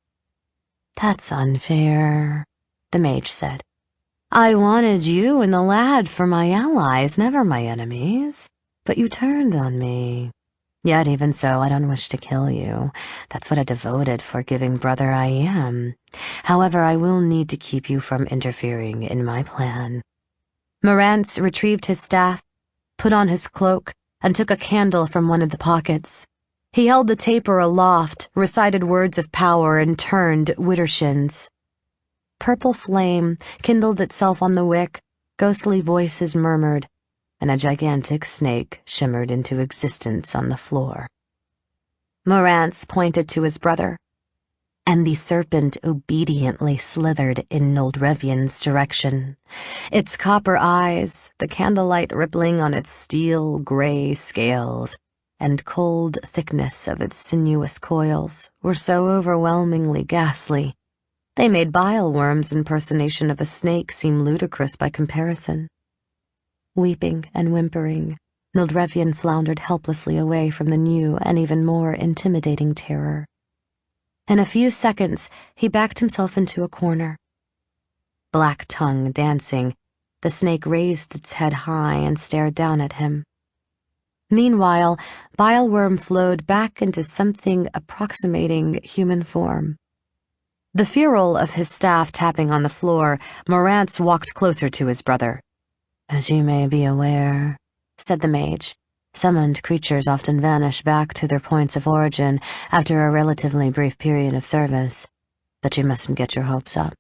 "That's unfair," the mage said. "I wanted you and the lad for my allies, never my enemies. But you turned on me. Yet even so, I don't wish to kill you. That's what a devoted, forgiving brother I am. However, I will need to keep you from interfering in my plan." Morantz retrieved his staff, put on his cloak, and took a candle from one of the pockets. He held the taper aloft, recited words of power, and turned widdershins. Purple flame kindled itself on the wick, ghostly voices murmured, and a gigantic snake shimmered into existence on the floor. Morantz pointed to his brother, and the serpent obediently slithered in Noldrevian's direction. Its copper eyes, the candlelight rippling on its steel-gray scales, and cold thickness of its sinuous coils were so overwhelmingly ghastly, they made Bileworm's impersonation of a snake seem ludicrous by comparison. Weeping and whimpering, Noldrevian floundered helplessly away from the new and even more intimidating terror. In a few seconds, he backed himself into a corner. Black tongue dancing, the snake raised its head high and stared down at him. Meanwhile, Bileworm flowed back into something approximating human form. The ferrule of his staff tapping on the floor, Morantz walked closer to his brother. "As you may be aware," said the mage, Summoned creatures often vanish back to their points of origin after a relatively brief period of service. But you mustn't get your hopes up,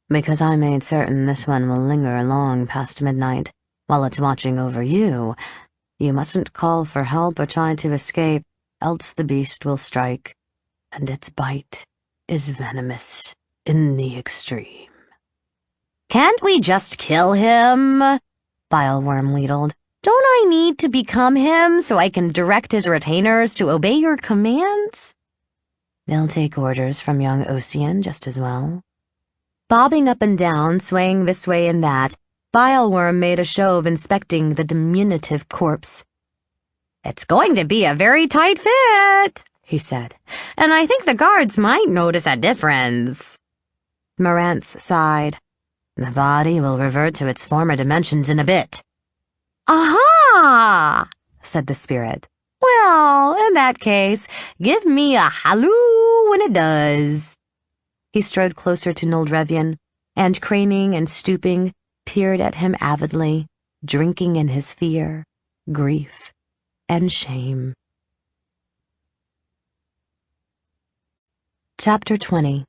because I made certain this one will linger long past midnight. While it's watching over you, you mustn't call for help or try to escape, else the beast will strike, and its bite is venomous in the extreme. Can't we just kill him? Bileworm wheedled. Don't I need to become him so I can direct his retainers to obey your commands? They'll take orders from young Ocean just as well. Bobbing up and down, swaying this way and that, Bileworm made a show of inspecting the diminutive corpse. It's going to be a very tight fit, he said, and I think the guards might notice a difference. Marantz sighed. The body will revert to its former dimensions in a bit. Aha! Said the spirit. Well, in that case, give me a halloo when it does. He strode closer to Noldrevian, and craning and stooping, peered at him avidly, drinking in his fear, grief, and shame. Chapter 20.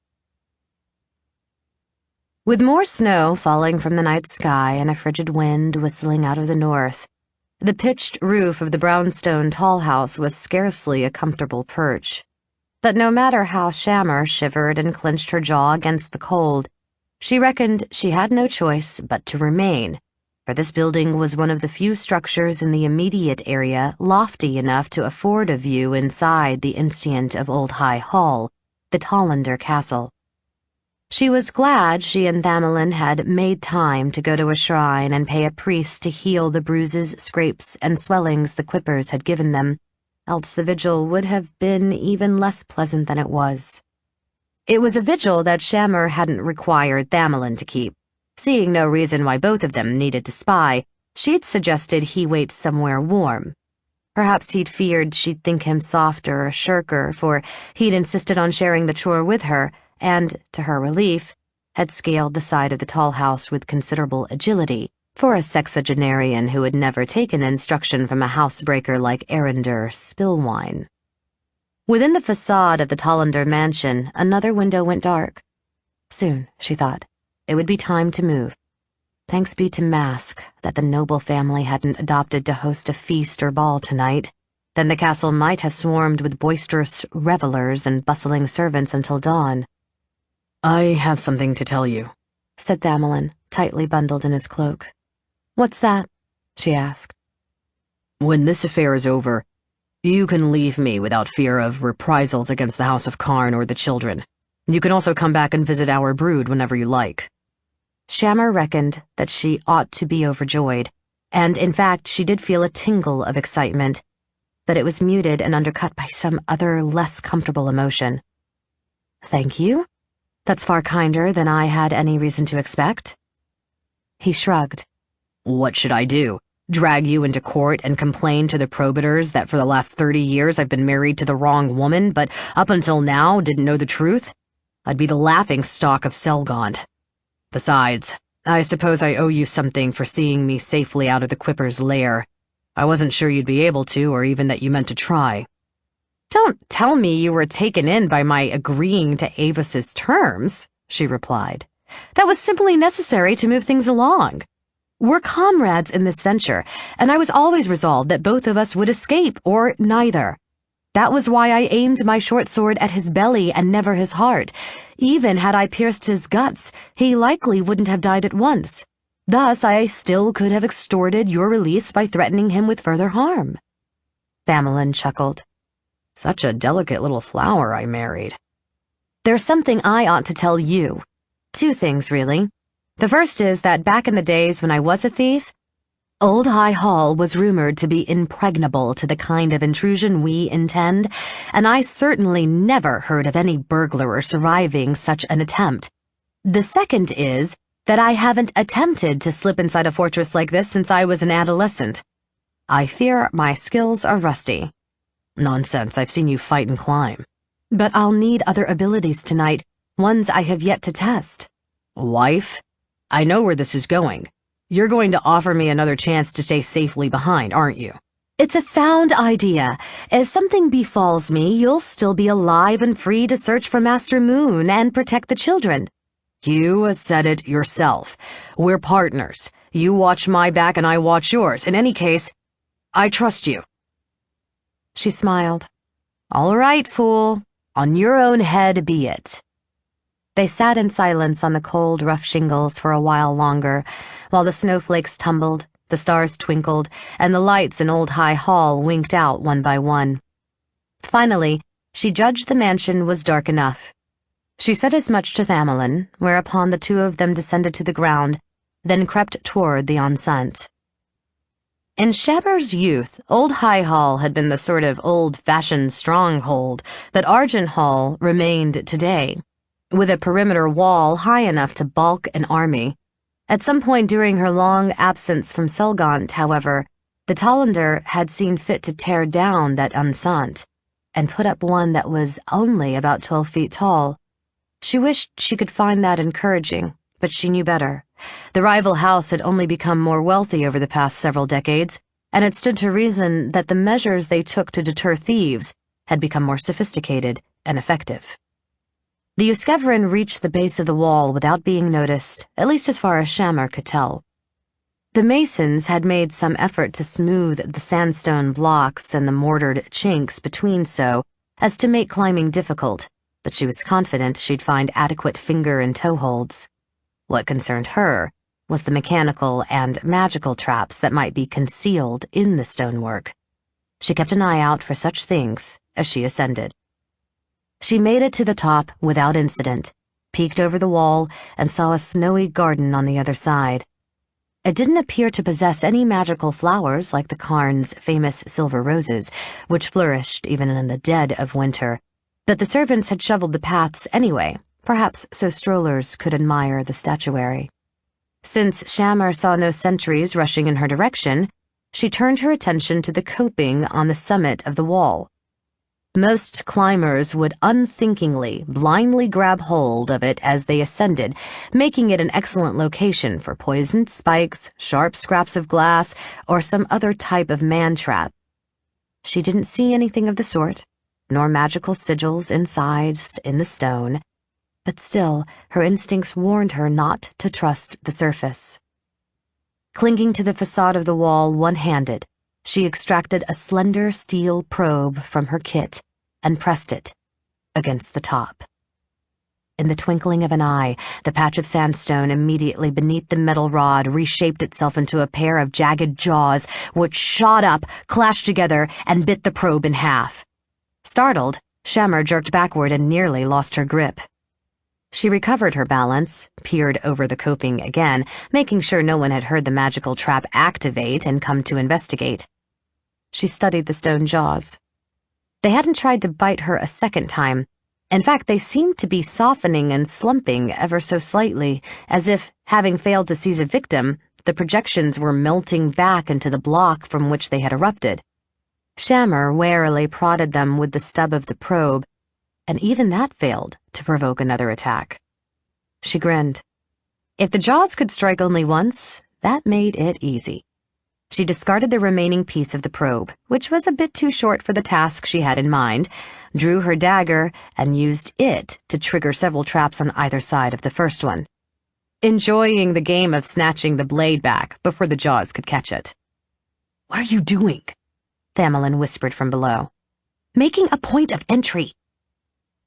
With more snow falling from the night sky and a frigid wind whistling out of the north, the pitched roof of the brownstone tall house was scarcely a comfortable perch. But no matter how Shammer shivered and clenched her jaw against the cold, she reckoned she had no choice but to remain, for this building was one of the few structures in the immediate area lofty enough to afford a view inside the inscience of Old High Hall, the Tollander Castle. She was glad she and Thamelin had made time to go to a shrine and pay a priest to heal the bruises, scrapes, and swellings the quippers had given them, else the vigil would have been even less pleasant than it was. It was a vigil that Shammer hadn't required Thamelin to keep. Seeing no reason why both of them needed to spy, she'd suggested he wait somewhere warm. Perhaps he'd feared she'd think him soft or a shirker, for he'd insisted on sharing the chore with her, and, to her relief, had scaled the side of the tall house with considerable agility, for a sexagenarian who had never taken instruction from a housebreaker like Arender Spillwine. Within the facade of the Tollander mansion, another window went dark. Soon, she thought, it would be time to move. Thanks be to Mask that the noble family hadn't adopted to host a feast or ball tonight. Then the castle might have swarmed with boisterous revelers and bustling servants until dawn. I have something to tell you, said Thamelin, tightly bundled in his cloak. What's that? She asked. When this affair is over, you can leave me without fear of reprisals against the House of Karn or the children. You can also come back and visit our brood whenever you like. Shammer reckoned that she ought to be overjoyed, and in fact she did feel a tingle of excitement, but it was muted and undercut by some other less comfortable emotion. Thank you? That's far kinder than I had any reason to expect. He shrugged. What should I do? Drag you into court and complain to the probiters that for the last 30 years I've been married to the wrong woman, but up until now didn't know the truth? I'd be the laughingstock of Selgaunt. Besides, I suppose I owe you something for seeing me safely out of the Quipper's lair. I wasn't sure you'd be able to, or even that you meant to try. Don't tell me you were taken in by my agreeing to Avis's terms, she replied. That was simply necessary to move things along. We're comrades in this venture, and I was always resolved that both of us would escape, or neither. That was why I aimed my short sword at his belly and never his heart. Even had I pierced his guts, he likely wouldn't have died at once. Thus, I still could have extorted your release by threatening him with further harm. Thamelin chuckled. Such a delicate little flower I married. There's something I ought to tell you. Two things, really. The first is that back in the days when I was a thief, Old High Hall was rumored to be impregnable to the kind of intrusion we intend, and I certainly never heard of any burglar surviving such an attempt. The second is that I haven't attempted to slip inside a fortress like this since I was an adolescent. I fear my skills are rusty. Nonsense, I've seen you fight and climb. But I'll need other abilities tonight, ones I have yet to test. Wife? I know where this is going. You're going to offer me another chance to stay safely behind, aren't you? It's a sound idea. If something befalls me, you'll still be alive and free to search for Master Moon and protect the children. You said it yourself. We're partners. You watch my back and I watch yours. In any case, I trust you. She smiled. All right, fool. On your own head be it. They sat in silence on the cold, rough shingles for a while longer, while the snowflakes tumbled, the stars twinkled, and the lights in Old High Hall winked out one by one. Finally, she judged the mansion was dark enough. She said as much to Thamelin, whereupon the two of them descended to the ground, then crept toward the enceinte. In Shabber's youth, Old High Hall had been the sort of old-fashioned stronghold that Argent Hall remained today, with a perimeter wall high enough to balk an army. At some point during her long absence from Selgant, however, the Tollander had seen fit to tear down that enceinte and put up one that was only about 12 feet tall. She wished she could find that encouraging, but she knew better. The rival house had only become more wealthy over the past several decades, and it stood to reason that the measures they took to deter thieves had become more sophisticated and effective. The Euskevrin reached the base of the wall without being noticed, at least as far as Shammer could tell. The masons had made some effort to smooth the sandstone blocks and the mortared chinks between so as to make climbing difficult, but she was confident she'd find adequate finger and toe holds. What concerned her was the mechanical and magical traps that might be concealed in the stonework. She kept an eye out for such things as she ascended. She made it to the top without incident, peeked over the wall, and saw a snowy garden on the other side. It didn't appear to possess any magical flowers like the Cairn's famous silver roses, which flourished even in the dead of winter, but the servants had shoveled the paths anyway, perhaps so strollers could admire the statuary. Since Shammer saw no sentries rushing in her direction, she turned her attention to the coping on the summit of the wall. Most climbers would unthinkingly, blindly grab hold of it as they ascended, making it an excellent location for poisoned spikes, sharp scraps of glass, or some other type of man-trap. She didn't see anything of the sort, nor magical sigils incised in the stone, but still her instincts warned her not to trust the surface. Clinging to the facade of the wall one-handed, she extracted a slender steel probe from her kit and pressed it against the top. In the twinkling of an eye, the patch of sandstone immediately beneath the metal rod reshaped itself into a pair of jagged jaws which shot up, clashed together, and bit the probe in half. Startled, Shammer jerked backward and nearly lost her grip. She recovered her balance, peered over the coping again, making sure no one had heard the magical trap activate and come to investigate. She studied the stone jaws. They hadn't tried to bite her a second time. In fact, they seemed to be softening and slumping ever so slightly, as if, having failed to seize a victim, the projections were melting back into the block from which they had erupted. Shammer warily prodded them with the stub of the probe, and even that failed to provoke another attack. She grinned. If the jaws could strike only once, that made it easy. She discarded the remaining piece of the probe, which was a bit too short for the task she had in mind, drew her dagger, and used it to trigger several traps on either side of the first one, enjoying the game of snatching the blade back before the jaws could catch it. "What are you doing?" Thamelin whispered from below. "Making a point of entry."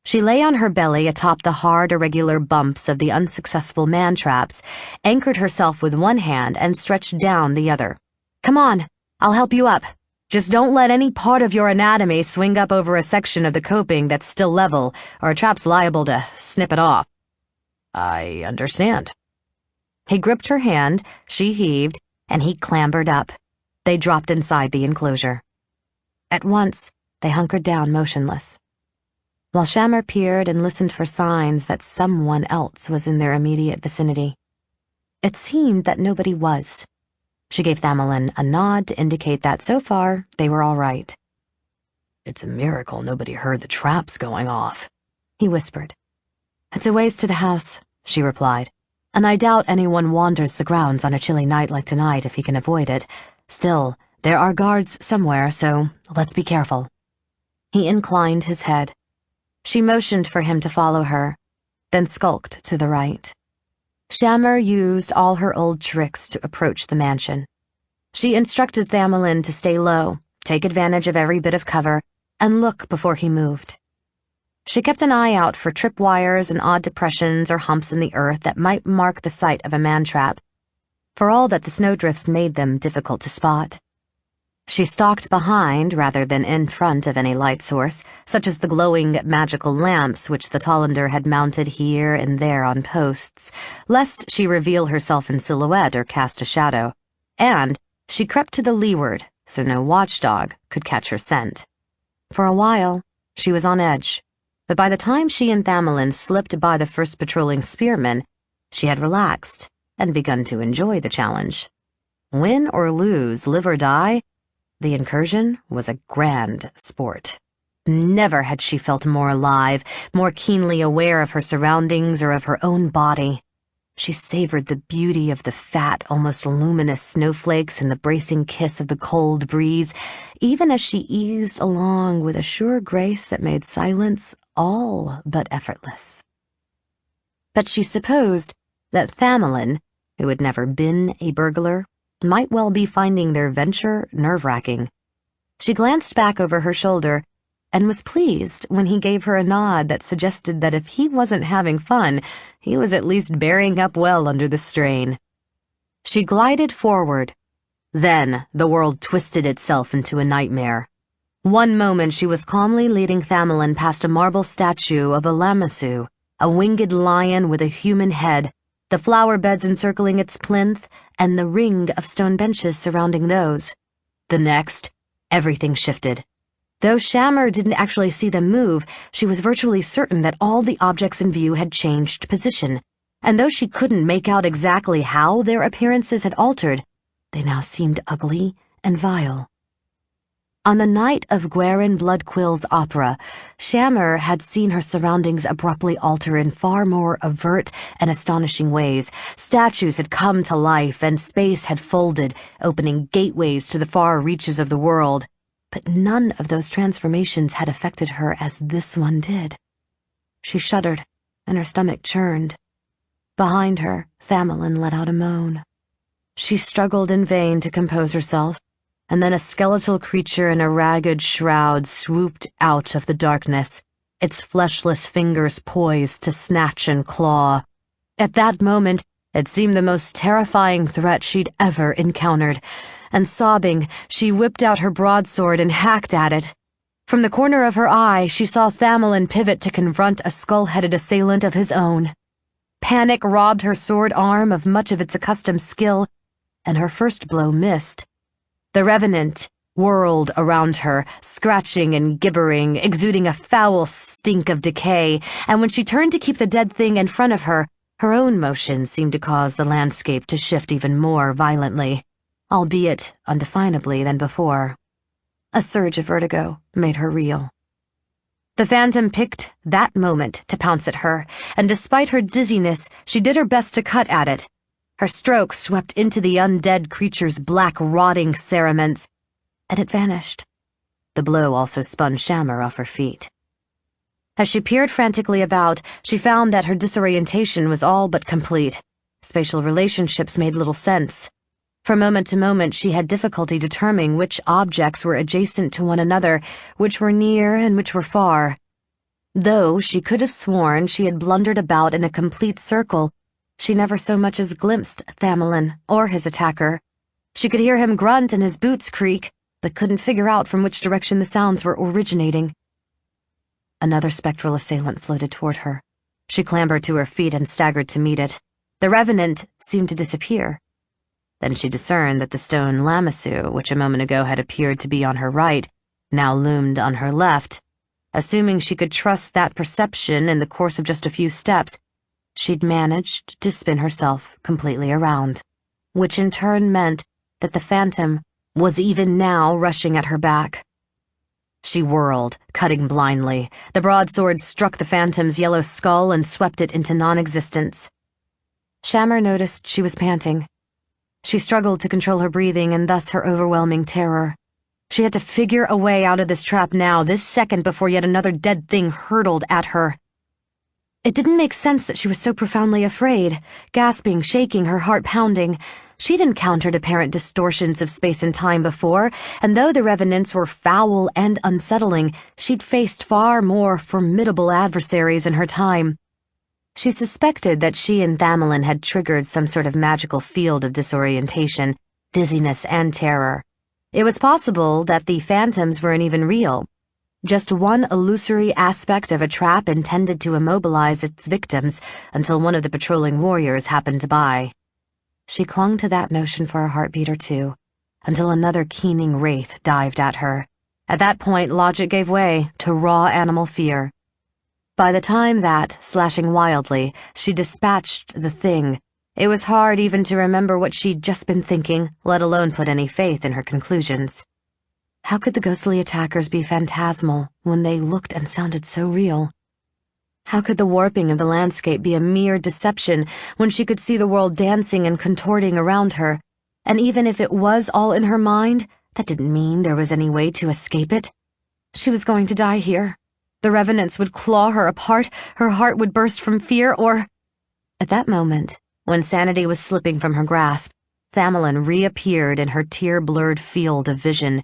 She lay on her belly atop the hard, irregular bumps of the unsuccessful man-traps, anchored herself with one hand, and stretched down the other. "Come on, I'll help you up. Just don't let any part of your anatomy swing up over a section of the coping that's still level, or a trap's liable to snip it off." "I understand." He gripped her hand, she heaved, and he clambered up. They dropped inside the enclosure. At once, they hunkered down motionless, while Shammer peered and listened for signs that someone else was in their immediate vicinity. It seemed that nobody was. She gave Thamelin a nod to indicate that so far they were all right. "It's a miracle nobody heard the traps going off," he whispered. "It's a ways to the house," she replied, "and I doubt anyone wanders the grounds on a chilly night like tonight if he can avoid it. Still, There are guards somewhere, so let's be careful." He inclined his head. She motioned for him to follow her, then skulked to the right. Shammer used all her old tricks to approach the mansion. She instructed Thamelin to stay low, take advantage of every bit of cover, and look before he moved. She kept an eye out for tripwires and odd depressions or humps in the earth that might mark the site of a man-trap, for all that the snowdrifts made them difficult to spot. She stalked behind rather than in front of any light source, such as the glowing magical lamps which the Tollander had mounted here and there on posts, lest she reveal herself in silhouette or cast a shadow, and she crept to the leeward so no watchdog could catch her scent. For a while, she was on edge, but by the time she and Thamelin slipped by the first patrolling spearmen, she had relaxed and begun to enjoy the challenge. Win or lose, live or die, the incursion was a grand sport. Never had she felt more alive, more keenly aware of her surroundings or of her own body. She savored the beauty of the fat, almost luminous snowflakes and the bracing kiss of the cold breeze, even as she eased along with a sure grace that made silence all but effortless. But she supposed that Thamelin, who had never been a burglar, might well be finding their venture nerve-wracking. She glanced back over her shoulder and was pleased when he gave her a nod that suggested that if he wasn't having fun, he was at least bearing up well under the strain. She glided forward. Then the world twisted itself into a nightmare. One moment she was calmly leading Thamelin past a marble statue of a lamassu, a winged lion with a human head, the flower beds encircling its plinth, and the ring of stone benches surrounding those. The next, everything shifted. Though Shammer didn't actually see them move, she was virtually certain that all the objects in view had changed position, and though she couldn't make out exactly how their appearances had altered, they now seemed ugly and vile. On the night of Guerin Bloodquill's opera, Shammer had seen her surroundings abruptly alter in far more overt and astonishing ways. Statues had come to life and space had folded, opening gateways to the far reaches of the world. But none of those transformations had affected her as this one did. She shuddered, and her stomach churned. Behind her, Thamelin let out a moan. She struggled in vain to compose herself, and then a skeletal creature in a ragged shroud swooped out of the darkness, its fleshless fingers poised to snatch and claw. At that moment, it seemed the most terrifying threat she'd ever encountered, and sobbing, she whipped out her broadsword and hacked at it. From the corner of her eye, she saw Thamelin pivot to confront a skull-headed assailant of his own. Panic robbed her sword arm of much of its accustomed skill, and her first blow missed. The Revenant whirled around her, scratching and gibbering, exuding a foul stink of decay, and when she turned to keep the dead thing in front of her, her own motion seemed to cause the landscape to shift even more violently, albeit undefinably than before. A surge of vertigo made her reel. The phantom picked that moment to pounce at her, and despite her dizziness, she did her best to cut at it. Her stroke swept into the undead creature's black, rotting cerements, and it vanished. The blow also spun Shammer off her feet. As she peered frantically about, she found that her disorientation was all but complete. Spatial relationships made little sense. From moment to moment, she had difficulty determining which objects were adjacent to one another, which were near and which were far. Though she could have sworn she had blundered about in a complete circle, she never so much as glimpsed Thamelin or his attacker. She could hear him grunt and his boots creak, but couldn't figure out from which direction the sounds were originating. Another spectral assailant floated toward her. She clambered to her feet and staggered to meet it. The Revenant seemed to disappear. Then she discerned that the stone lamassu, which a moment ago had appeared to be on her right, now loomed on her left. Assuming she could trust that perception in the course of just a few steps, she'd managed to spin herself completely around, which in turn meant that the phantom was even now rushing at her back. She whirled, cutting blindly. The broadsword struck the phantom's yellow skull and swept it into non-existence. Shammer noticed she was panting. She struggled to control her breathing and thus her overwhelming terror. She had to figure a way out of this trap now, this second, before yet another dead thing hurtled at her. It didn't make sense that she was so profoundly afraid, gasping, shaking, her heart pounding. She'd encountered apparent distortions of space and time before, and though the revenants were foul and unsettling, she'd faced far more formidable adversaries in her time. She suspected that she and Thamelin had triggered some sort of magical field of disorientation, dizziness, and terror. It was possible that the phantoms weren't even real. Just one illusory aspect of a trap intended to immobilize its victims until one of the patrolling warriors happened by. She clung to that notion for a heartbeat or two, until another keening wraith dived at her. At that point, logic gave way to raw animal fear. By the time that, slashing wildly, she dispatched the thing, it was hard even to remember what she'd just been thinking, let alone put any faith in her conclusions. How could the ghostly attackers be phantasmal when they looked and sounded so real? How could the warping of the landscape be a mere deception when she could see the world dancing and contorting around her? And even if it was all in her mind, that didn't mean there was any way to escape it. She was going to die here. The revenants would claw her apart, her heart would burst from fear, or... At that moment, when sanity was slipping from her grasp, Thamelin reappeared in her tear-blurred field of vision.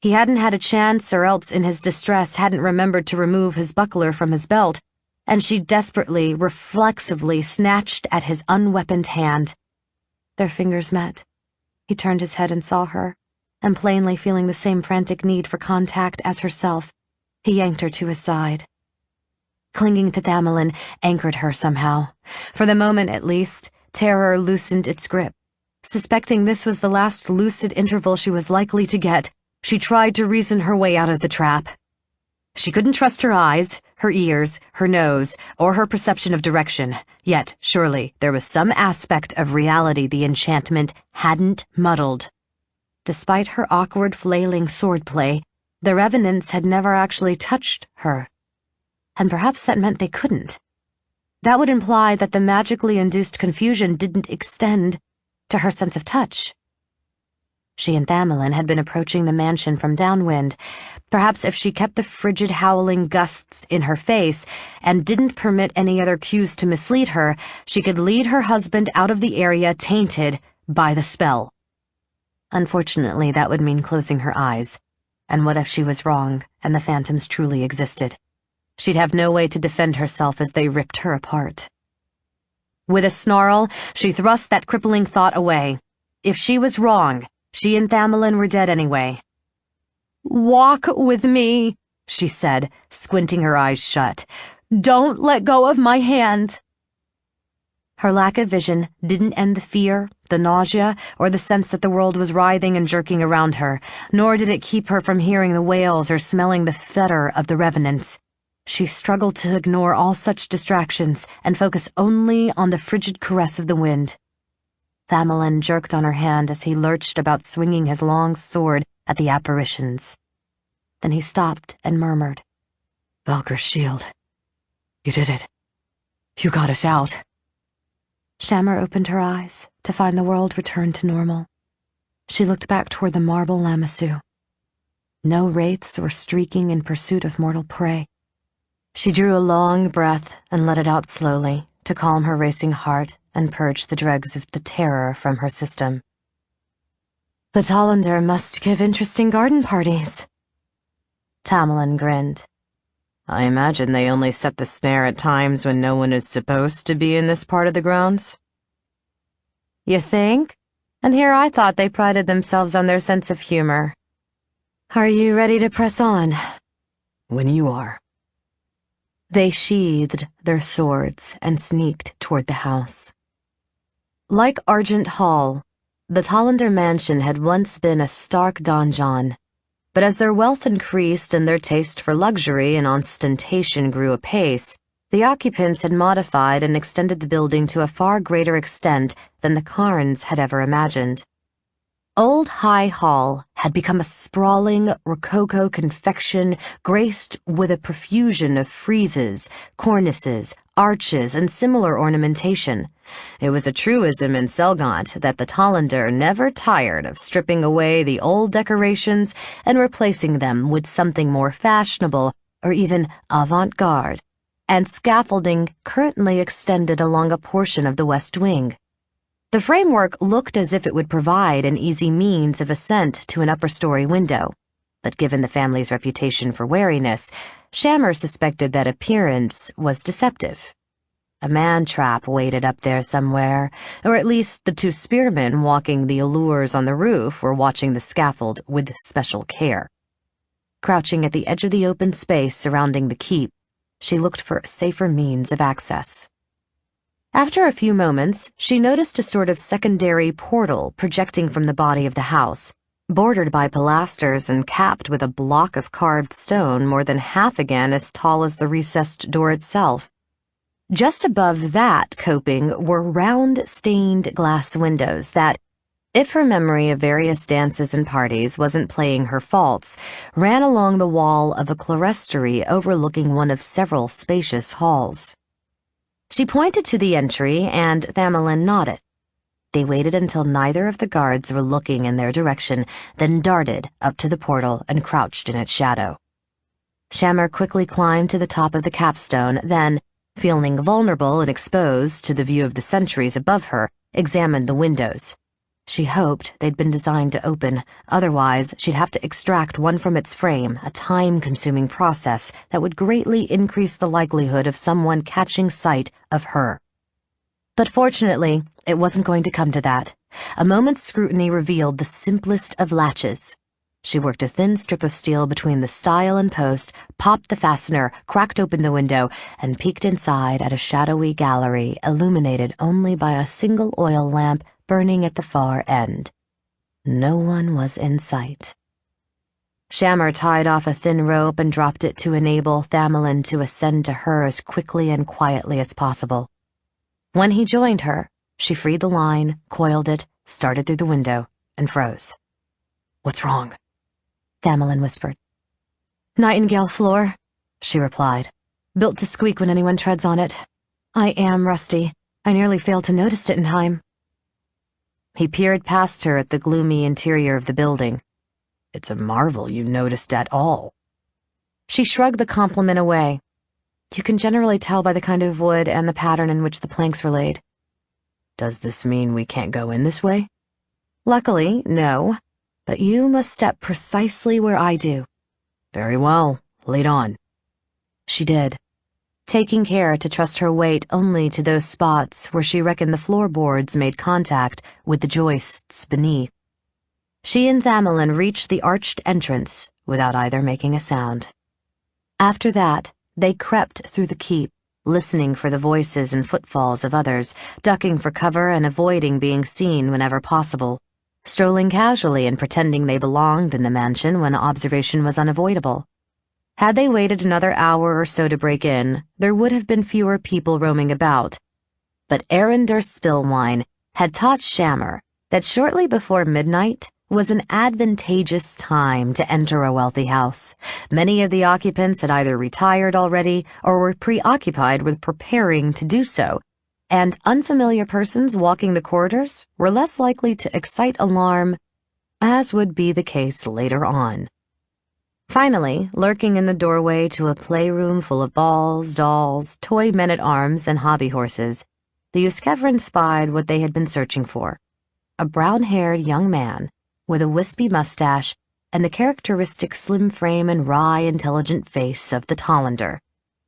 He hadn't had a chance, or else in his distress hadn't remembered to remove his buckler from his belt, and she desperately, reflexively snatched at his unweaponed hand. Their fingers met. He turned his head and saw her, and plainly feeling the same frantic need for contact as herself, he yanked her to his side. Clinging to Thamelin anchored her somehow. For the moment, at least, terror loosened its grip. Suspecting this was the last lucid interval she was likely to get, she tried to reason her way out of the trap. She couldn't trust her eyes, her ears, her nose, or her perception of direction, yet, surely, there was some aspect of reality the enchantment hadn't muddled. Despite her awkward, flailing swordplay, the revenants had never actually touched her. And perhaps that meant they couldn't. That would imply that the magically induced confusion didn't extend to her sense of touch. She and Thamelin had been approaching the mansion from downwind. Perhaps if she kept the frigid howling gusts in her face and didn't permit any other cues to mislead her, she could lead her husband out of the area tainted by the spell. Unfortunately, that would mean closing her eyes. And what if she was wrong and the phantoms truly existed? She'd have no way to defend herself as they ripped her apart. With a snarl, she thrust that crippling thought away. If she was wrong, she and Thamelin were dead anyway. "Walk with me," she said, squinting her eyes shut. "Don't let go of my hand." Her lack of vision didn't end the fear, the nausea, or the sense that the world was writhing and jerking around her, nor did it keep her from hearing the wails or smelling the fetor of the revenants. She struggled to ignore all such distractions and focus only on the frigid caress of the wind. Thamelin jerked on her hand as he lurched about swinging his long sword at the apparitions. Then he stopped and murmured, "Valgyr's shield. You did it. You got us out." Shammer opened her eyes to find the world returned to normal. She looked back toward the marble lamassu. No wraiths were streaking in pursuit of mortal prey. She drew a long breath and let it out slowly to calm her racing heart and purge the dregs of the terror from her system. "The Tallender must give interesting garden parties." Thamelin grinned. "I imagine they only set the snare at times when no one is supposed to be in this part of the grounds." "You think? And here I thought they prided themselves on their sense of humor. Are you ready to press on?" "When you are." They sheathed their swords and sneaked toward the house. Like Argent Hall, the Tallender mansion had once been a stark donjon, but as their wealth increased and their taste for luxury and ostentation grew apace, the occupants had modified and extended the building to a far greater extent than the Carnes had ever imagined. Old High Hall had become a sprawling rococo confection graced with a profusion of friezes, cornices, arches, and similar ornamentation. It was a truism in Selgant that the Tallender never tired of stripping away the old decorations and replacing them with something more fashionable or even avant-garde, and scaffolding currently extended along a portion of the west wing. The framework looked as if it would provide an easy means of ascent to an upper-story window, but given the family's reputation for wariness, Shammer suspected that appearance was deceptive. A man-trap waited up there somewhere, or at least the two spearmen walking the allures on the roof were watching the scaffold with special care. Crouching at the edge of the open space surrounding the keep, she looked for a safer means of access. After a few moments, she noticed a sort of secondary portal projecting from the body of the house, bordered by pilasters and capped with a block of carved stone more than half again as tall as the recessed door itself. Just above that coping were round, stained glass windows that, if her memory of various dances and parties wasn't playing her false, ran along the wall of a clerestory overlooking one of several spacious halls. She pointed to the entry, and Thamelin nodded. They waited until neither of the guards were looking in their direction, then darted up to the portal and crouched in its shadow. Shammer quickly climbed to the top of the capstone, then, feeling vulnerable and exposed to the view of the sentries above her, examined the windows. She hoped they'd been designed to open, otherwise she'd have to extract one from its frame, a time-consuming process that would greatly increase the likelihood of someone catching sight of her. But fortunately, it wasn't going to come to that. A moment's scrutiny revealed the simplest of latches. She worked a thin strip of steel between the stile and post, popped the fastener, cracked open the window, and peeked inside at a shadowy gallery illuminated only by a single oil lamp burning at the far end. No one was in sight. Shammer tied off a thin rope and dropped it to enable Thamelin to ascend to her as quickly and quietly as possible. When he joined her, she freed the line, coiled it, started through the window, and froze. "What's wrong?" Thamelin whispered. "Nightingale floor," she replied. "Built to squeak when anyone treads on it. I am rusty. I nearly failed to notice it in time." He peered past her at the gloomy interior of the building. "It's a marvel you noticed at all." She shrugged the compliment away. "You can generally tell by the kind of wood and the pattern in which the planks were laid." "Does this mean we can't go in this way?" "Luckily, no. But you must step precisely where I do." "Very well. Lead on." She did, taking care to trust her weight only to those spots where she reckoned the floorboards made contact with the joists beneath. She and Thamelin reached the arched entrance without either making a sound. After that, they crept through the keep, listening for the voices and footfalls of others, ducking for cover and avoiding being seen whenever possible, strolling casually and pretending they belonged in the mansion when observation was unavoidable. Had they waited another hour or so to break in, there would have been fewer people roaming about. But Arender Spillwine had taught Shammer that shortly before midnight was an advantageous time to enter a wealthy house. Many of the occupants had either retired already or were preoccupied with preparing to do so, and unfamiliar persons walking the corridors were less likely to excite alarm, as would be the case later on. Finally, lurking in the doorway to a playroom full of balls, dolls, toy men-at-arms, and hobby horses, the Euskevran spied what they had been searching for: a brown-haired young man with a wispy mustache and the characteristic slim frame and wry, intelligent face of the Tallender.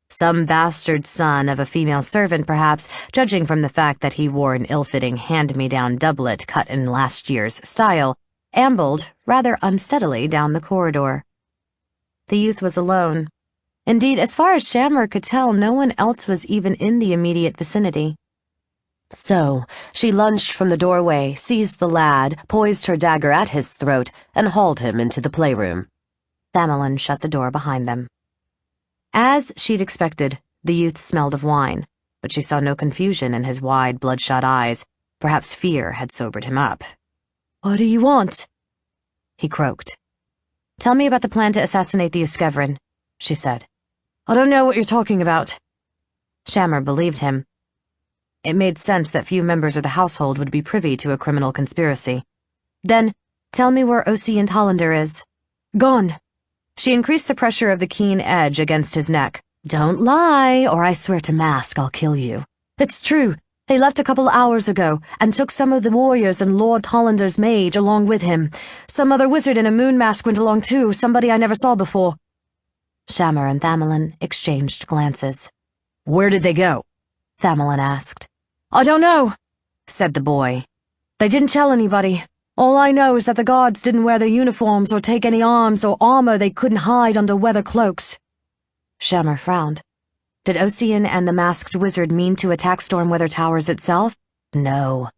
Some bastard son of a female servant, perhaps, judging from the fact that he wore an ill-fitting hand-me-down doublet cut in last year's style, ambled rather unsteadily down the corridor. The youth was alone. Indeed, as far as Shammer could tell, no one else was even in the immediate vicinity. So, she lunged from the doorway, seized the lad, poised her dagger at his throat, and hauled him into the playroom. Thamelin shut the door behind them. As she'd expected, the youth smelled of wine, but she saw no confusion in his wide, bloodshot eyes. Perhaps fear had sobered him up. "What do you want?" he croaked. "Tell me about the plan to assassinate the Euskevran," she said. "I don't know what you're talking about." Shammer believed him. It made sense that few members of the household would be privy to a criminal conspiracy. Then, tell me where Ocean Hollander is. Gone. She increased the pressure of the keen edge against his neck. Don't lie, or I swear to Mask I'll kill you. It's true. He left a couple hours ago and took some of the warriors and Lord Hollander's mage along with him. Some other wizard in a moon mask went along too, somebody I never saw before. Shammer and Thamelin exchanged glances. Where did they go? Thamelin asked. I don't know, said the boy. They didn't tell anybody. All I know is that the guards didn't wear their uniforms or take any arms or armor they couldn't hide under weather cloaks. Shammer frowned. Did Ocean and the masked wizard mean to attack Stormweather Towers itself? No.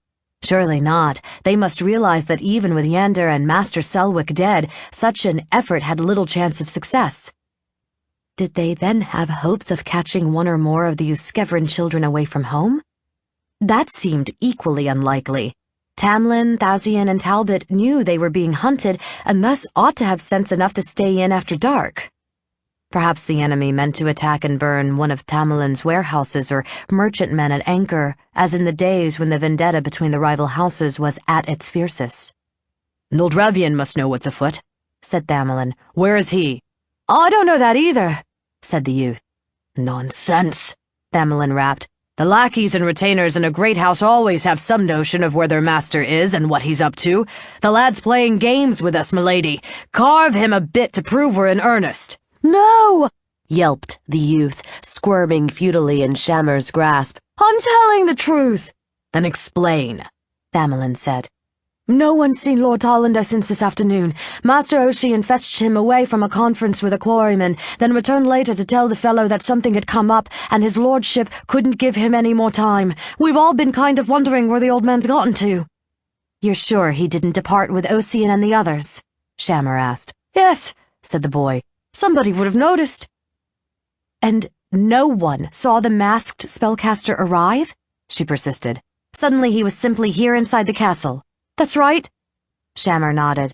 Surely not. They must realize that even with Yander and Master Selwick dead, such an effort had little chance of success. Did they then have hopes of catching one or more of the Uskevrin children away from home? That seemed equally unlikely. Tamlin, Thausian, and Talbot knew they were being hunted and thus ought to have sense enough to stay in after dark. Perhaps the enemy meant to attack and burn one of Tamerlane's warehouses or merchantmen at anchor, as in the days when the vendetta between the rival houses was at its fiercest. Nuldrevian must know what's afoot, said Thamelin. Where is he? I don't know that either, said the youth. Nonsense, Thamelin rapped. The lackeys and retainers in a great house always have some notion of where their master is and what he's up to. The lad's playing games with us, milady. Carve him a bit to prove we're in earnest. No! Yelped the youth, squirming futilely in Shammer's grasp. I'm telling the truth. Then explain, Thamelin said. No one's seen Lord Hollander since this afternoon. Master Ocean fetched him away from a conference with a quarryman, then returned later to tell the fellow that something had come up, and his lordship couldn't give him any more time. We've all been kind of wondering where the old man's gotten to. You're sure he didn't depart with Ocean and the others? Shammer asked. Yes, said the boy. Somebody would have noticed. And no one saw the masked spellcaster arrive? She persisted. Suddenly he was simply here inside the castle. That's right. Shammer nodded.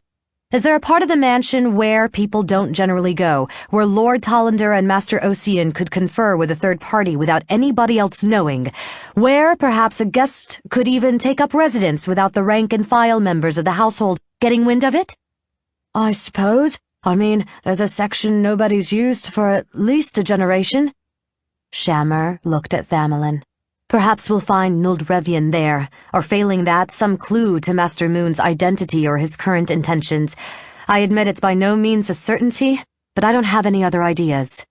Is there a part of the mansion where people don't generally go, where Lord Hollander and Master Ocean could confer with a third party without anybody else knowing, where perhaps a guest could even take up residence without the rank-and-file members of the household getting wind of it? I suppose. I mean, there's a section nobody's used for at least a generation. Shammer looked at Thamelin. Perhaps we'll find Nuldrevian there, or failing that, some clue to Master Moon's identity or his current intentions. I admit it's by no means a certainty, but I don't have any other ideas.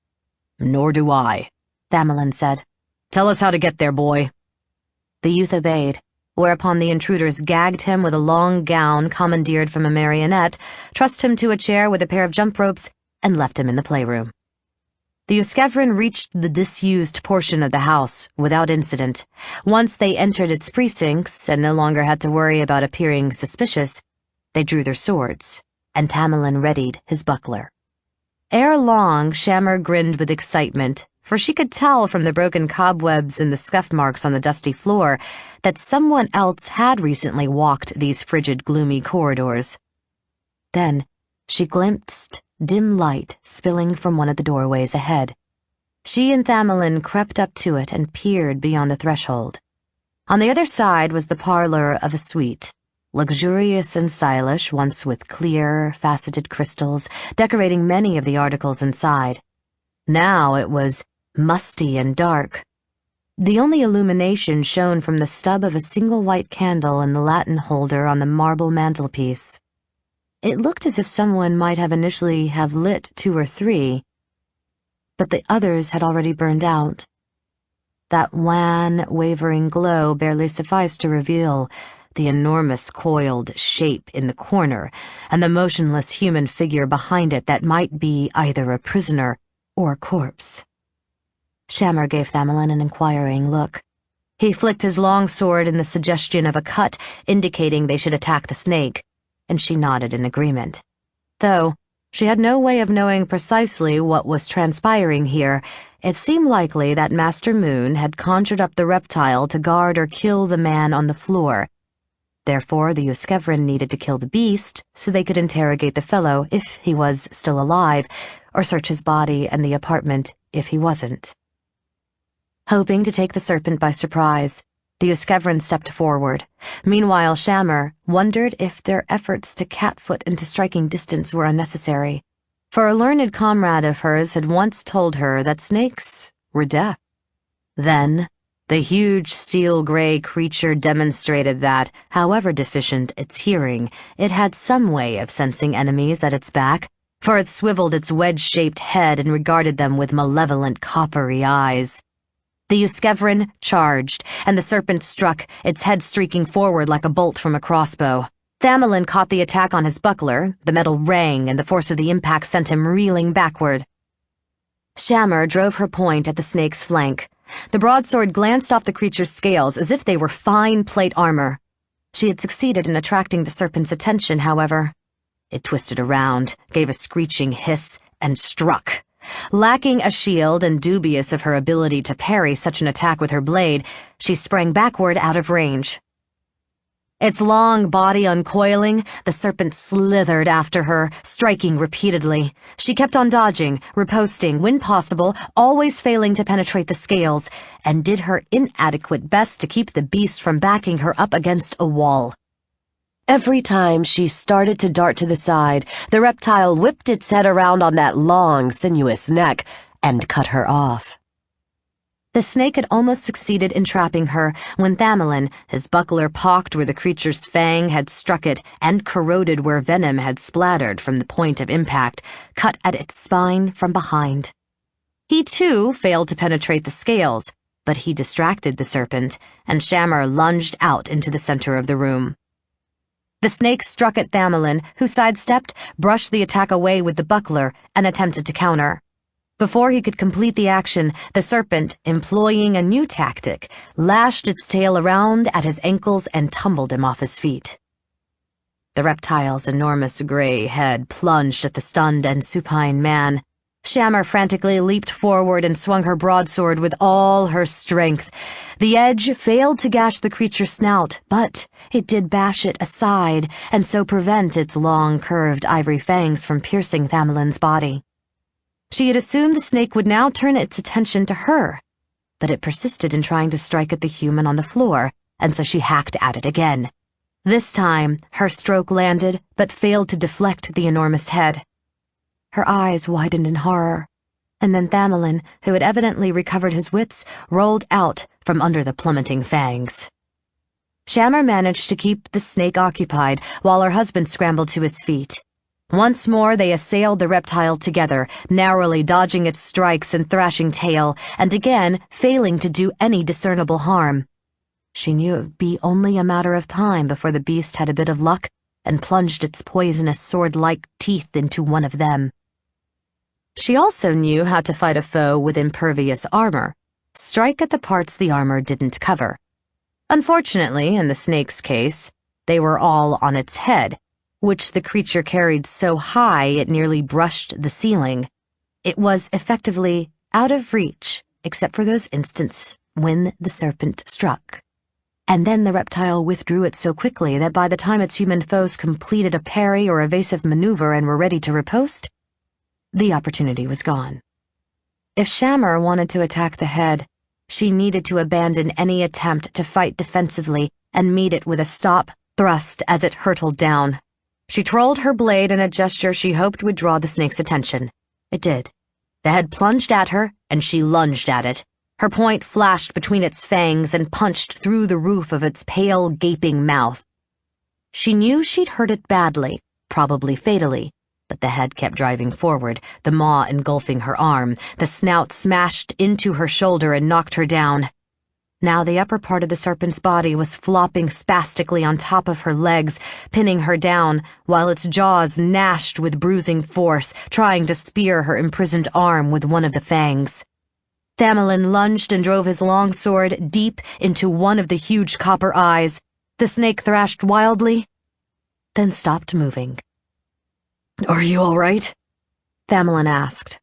Nor do I, Thamelin said. Tell us how to get there, boy. The youth obeyed, whereupon the intruders gagged him with a long gown commandeered from a marionette, trussed him to a chair with a pair of jump ropes, and left him in the playroom. The Uskevrin reached the disused portion of the house without incident. Once they entered its precincts and no longer had to worry about appearing suspicious, they drew their swords, and Thamelin readied his buckler. Ere long, Shammer grinned with excitement, for she could tell from the broken cobwebs and the scuff marks on the dusty floor that someone else had recently walked these frigid, gloomy corridors. Then she glimpsed dim light spilling from one of the doorways ahead. She and Thamelin crept up to it and peered beyond the threshold. On the other side was the parlor of a suite, luxurious and stylish, once with clear, faceted crystals decorating many of the articles inside. Now it was musty and dark. The only illumination shone from the stub of a single white candle in the latten holder on the marble mantelpiece. It looked as if someone might have initially have lit 2 or 3, but the others had already burned out. That wan, wavering glow barely sufficed to reveal the enormous coiled shape in the corner and the motionless human figure behind it that might be either a prisoner or a corpse. Shammer gave Thamelin an inquiring look. He flicked his long sword in the suggestion of a cut, indicating they should attack the snake, and she nodded in agreement. Though she had no way of knowing precisely what was transpiring here, it seemed likely that Master Moon had conjured up the reptile to guard or kill the man on the floor. Therefore, the Uskevrin needed to kill the beast so they could interrogate the fellow if he was still alive, or search his body and the apartment if he wasn't. Hoping to take the serpent by surprise, the Uskevrin stepped forward. Meanwhile, Shammer wondered if their efforts to catfoot into striking distance were unnecessary, for a learned comrade of hers had once told her that snakes were deaf. Then, the huge steel-gray creature demonstrated that, however deficient its hearing, it had some way of sensing enemies at its back, for it swiveled its wedge-shaped head and regarded them with malevolent coppery eyes. The Uskevrin charged, and the serpent struck, its head streaking forward like a bolt from a crossbow. Thamelin caught the attack on his buckler, the metal rang, and the force of the impact sent him reeling backward. Shammer drove her point at the snake's flank. The broadsword glanced off the creature's scales as if they were fine plate armor. She had succeeded in attracting the serpent's attention, however. It twisted around, gave a screeching hiss, and struck. Lacking a shield and dubious of her ability to parry such an attack with her blade, she sprang backward out of range. Its long body uncoiling, the serpent slithered after her, striking repeatedly. She kept on dodging, riposting, when possible, always failing to penetrate the scales, and did her inadequate best to keep the beast from backing her up against a wall. Every time she started to dart to the side, the reptile whipped its head around on that long, sinuous neck and cut her off. The snake had almost succeeded in trapping her when Thamelin, his buckler pocked where the creature's fang had struck it and corroded where venom had splattered from the point of impact, cut at its spine from behind. He, too, failed to penetrate the scales, but he distracted the serpent, and Shammer lunged out into the center of the room. The snake struck at Thamelin, who sidestepped, brushed the attack away with the buckler, and attempted to counter. Before he could complete the action, the serpent, employing a new tactic, lashed its tail around at his ankles and tumbled him off his feet. The reptile's enormous gray head plunged at the stunned and supine man. Shammer frantically leaped forward and swung her broadsword with all her strength. The edge failed to gash the creature's snout, but it did bash it aside, and so prevent its long, curved ivory fangs from piercing Thamelin's body. She had assumed the snake would now turn its attention to her, but it persisted in trying to strike at the human on the floor, and so she hacked at it again. This time, her stroke landed, but failed to deflect the enormous head. Her eyes widened in horror, and then Thamelin, who had evidently recovered his wits, rolled out from under the plummeting fangs. Shammer managed to keep the snake occupied while her husband scrambled to his feet. Once more they assailed the reptile together, narrowly dodging its strikes and thrashing tail, and again failing to do any discernible harm. She knew it would be only a matter of time before the beast had a bit of luck and plunged its poisonous sword-like teeth into one of them. She also knew how to fight a foe with impervious armor. Strike at the parts the armor didn't cover. Unfortunately, in the snake's case, they were all on its head, which the creature carried so high it nearly brushed the ceiling. It was effectively out of reach, except for those instants when the serpent struck. And then the reptile withdrew it so quickly that by the time its human foes completed a parry or evasive maneuver and were ready to riposte, the opportunity was gone. If Shammer wanted to attack the head, she needed to abandon any attempt to fight defensively and meet it with a stop thrust as it hurtled down. She twirled her blade in a gesture she hoped would draw the snake's attention. It did. The head plunged at her, and she lunged at it. Her point flashed between its fangs and punched through the roof of its pale, gaping mouth. She knew she'd hurt it badly, probably fatally, but the head kept driving forward, the maw engulfing her arm. The snout smashed into her shoulder and knocked her down. Now the upper part of the serpent's body was flopping spastically on top of her legs, pinning her down, while its jaws gnashed with bruising force, trying to spear her imprisoned arm with one of the fangs. Thamelin lunged and drove his long sword deep into one of the huge copper eyes. The snake thrashed wildly, then stopped moving. "Are you all right?" Thamelin asked.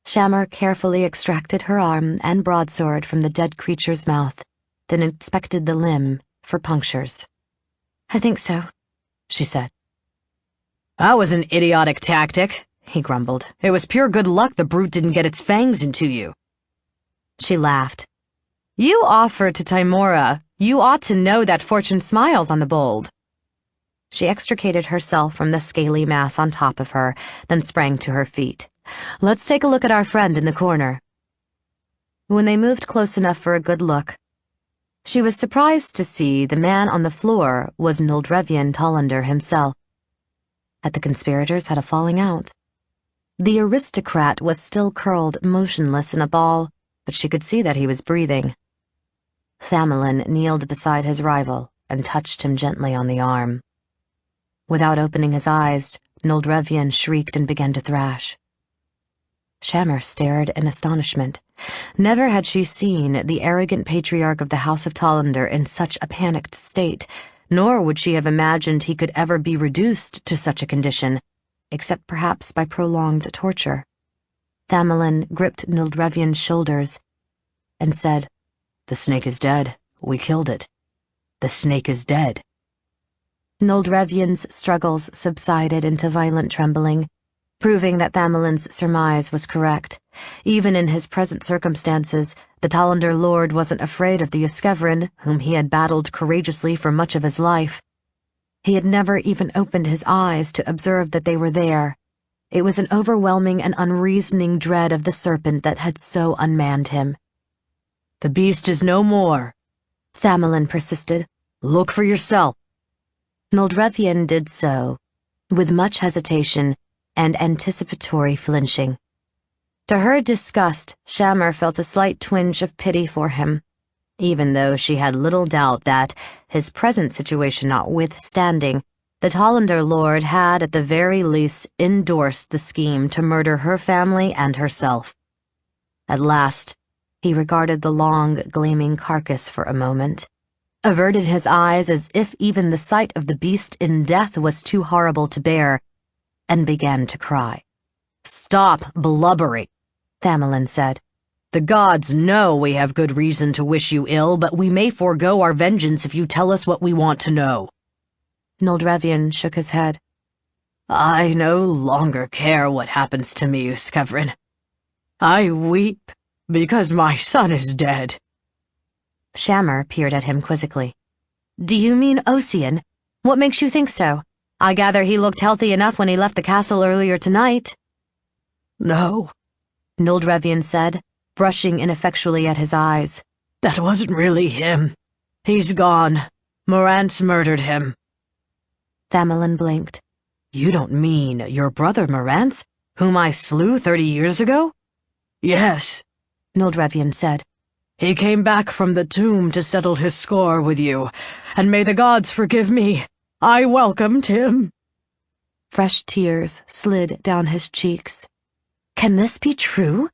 Shammer carefully extracted her arm and broadsword from the dead creature's mouth, then inspected the limb for punctures. "I think so," she said. "That was an idiotic tactic," he grumbled. "It was pure good luck the brute didn't get its fangs into you." She laughed. You offer to Timora. You ought to know that fortune smiles on the bold. She extricated herself from the scaly mass on top of her, then sprang to her feet. Let's take a look at our friend in the corner. When they moved close enough for a good look, she was surprised to see the man on the floor was Noldrevian Tollander himself. The conspirators had a falling out. The aristocrat was still curled motionless in a ball, but she could see that he was breathing. Thamelin kneeled beside his rival and touched him gently on the arm. Without opening his eyes, Noldrevian shrieked and began to thrash. Shammer stared in astonishment. Never had she seen the arrogant patriarch of the House of Tollander in such a panicked state, nor would she have imagined he could ever be reduced to such a condition, except perhaps by prolonged torture. Thamelin gripped Noldrevian's shoulders and said, "The snake is dead. We killed it. The snake is dead." Noldrevian's struggles subsided into violent trembling, proving that Thamelin's surmise was correct. Even in his present circumstances, the Tollander lord wasn't afraid of the Uskevrin, whom he had battled courageously for much of his life. He had never even opened his eyes to observe that they were there. It was an overwhelming and unreasoning dread of the serpent that had so unmanned him. "The beast is no more," Thamelin persisted. "Look for yourself." Noldrevian did so, with much hesitation and anticipatory flinching. To her disgust, Shammer felt a slight twinge of pity for him, even though she had little doubt that, his present situation notwithstanding, the Tollander lord had at the very least endorsed the scheme to murder her family and herself. At last, he regarded the long, gleaming carcass for a moment, averted his eyes as if even the sight of the beast in death was too horrible to bear, and began to cry. "Stop blubbering," Thamelin said. "The gods know we have good reason to wish you ill, but we may forego our vengeance if you tell us what we want to know." Noldrevian shook his head. "I no longer care what happens to me, Uskevrin. I weep because my son is dead." Shammer peered at him quizzically. "Do you mean Ossian? What makes you think so? I gather he looked healthy enough when he left the castle earlier tonight." "No," Noldrevian said, brushing ineffectually at his eyes. "That wasn't really him. He's gone. Morantz murdered him." Thamelin blinked. "You don't mean your brother Morantz, whom I slew 30 years ago?" "Yes," Noldrevian said. "He came back from the tomb to settle his score with you, and may the gods forgive me. I welcomed him." Fresh tears slid down his cheeks. "Can this be true?"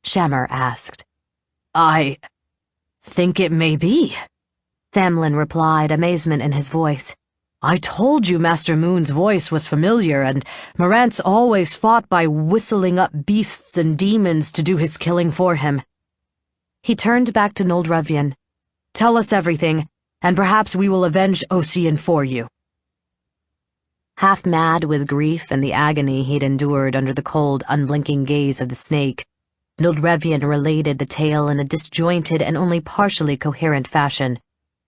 Shammer asked. "I think it may be," Thamelin replied, amazement in his voice. "I told you Master Moon's voice was familiar, and Morantz always fought by whistling up beasts and demons to do his killing for him." He turned back to Noldrevian. "Tell us everything, and perhaps we will avenge Ossian for you." Half mad with grief and the agony he'd endured under the cold, unblinking gaze of the snake, Noldrevian related the tale in a disjointed and only partially coherent fashion.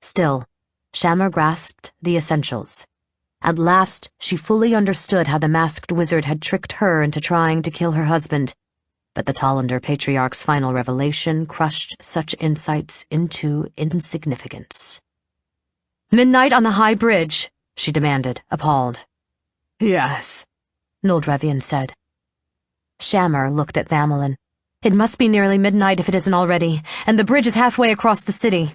Still, Shammer grasped the essentials. At last, she fully understood how the masked wizard had tricked her into trying to kill her husband, but the Tollander patriarch's final revelation crushed such insights into insignificance. "Midnight on the High Bridge," she demanded, appalled. "Yes," Noldrevian said. Shammer looked at Thamelin. "It must be nearly midnight if it isn't already, and the bridge is halfway across the city."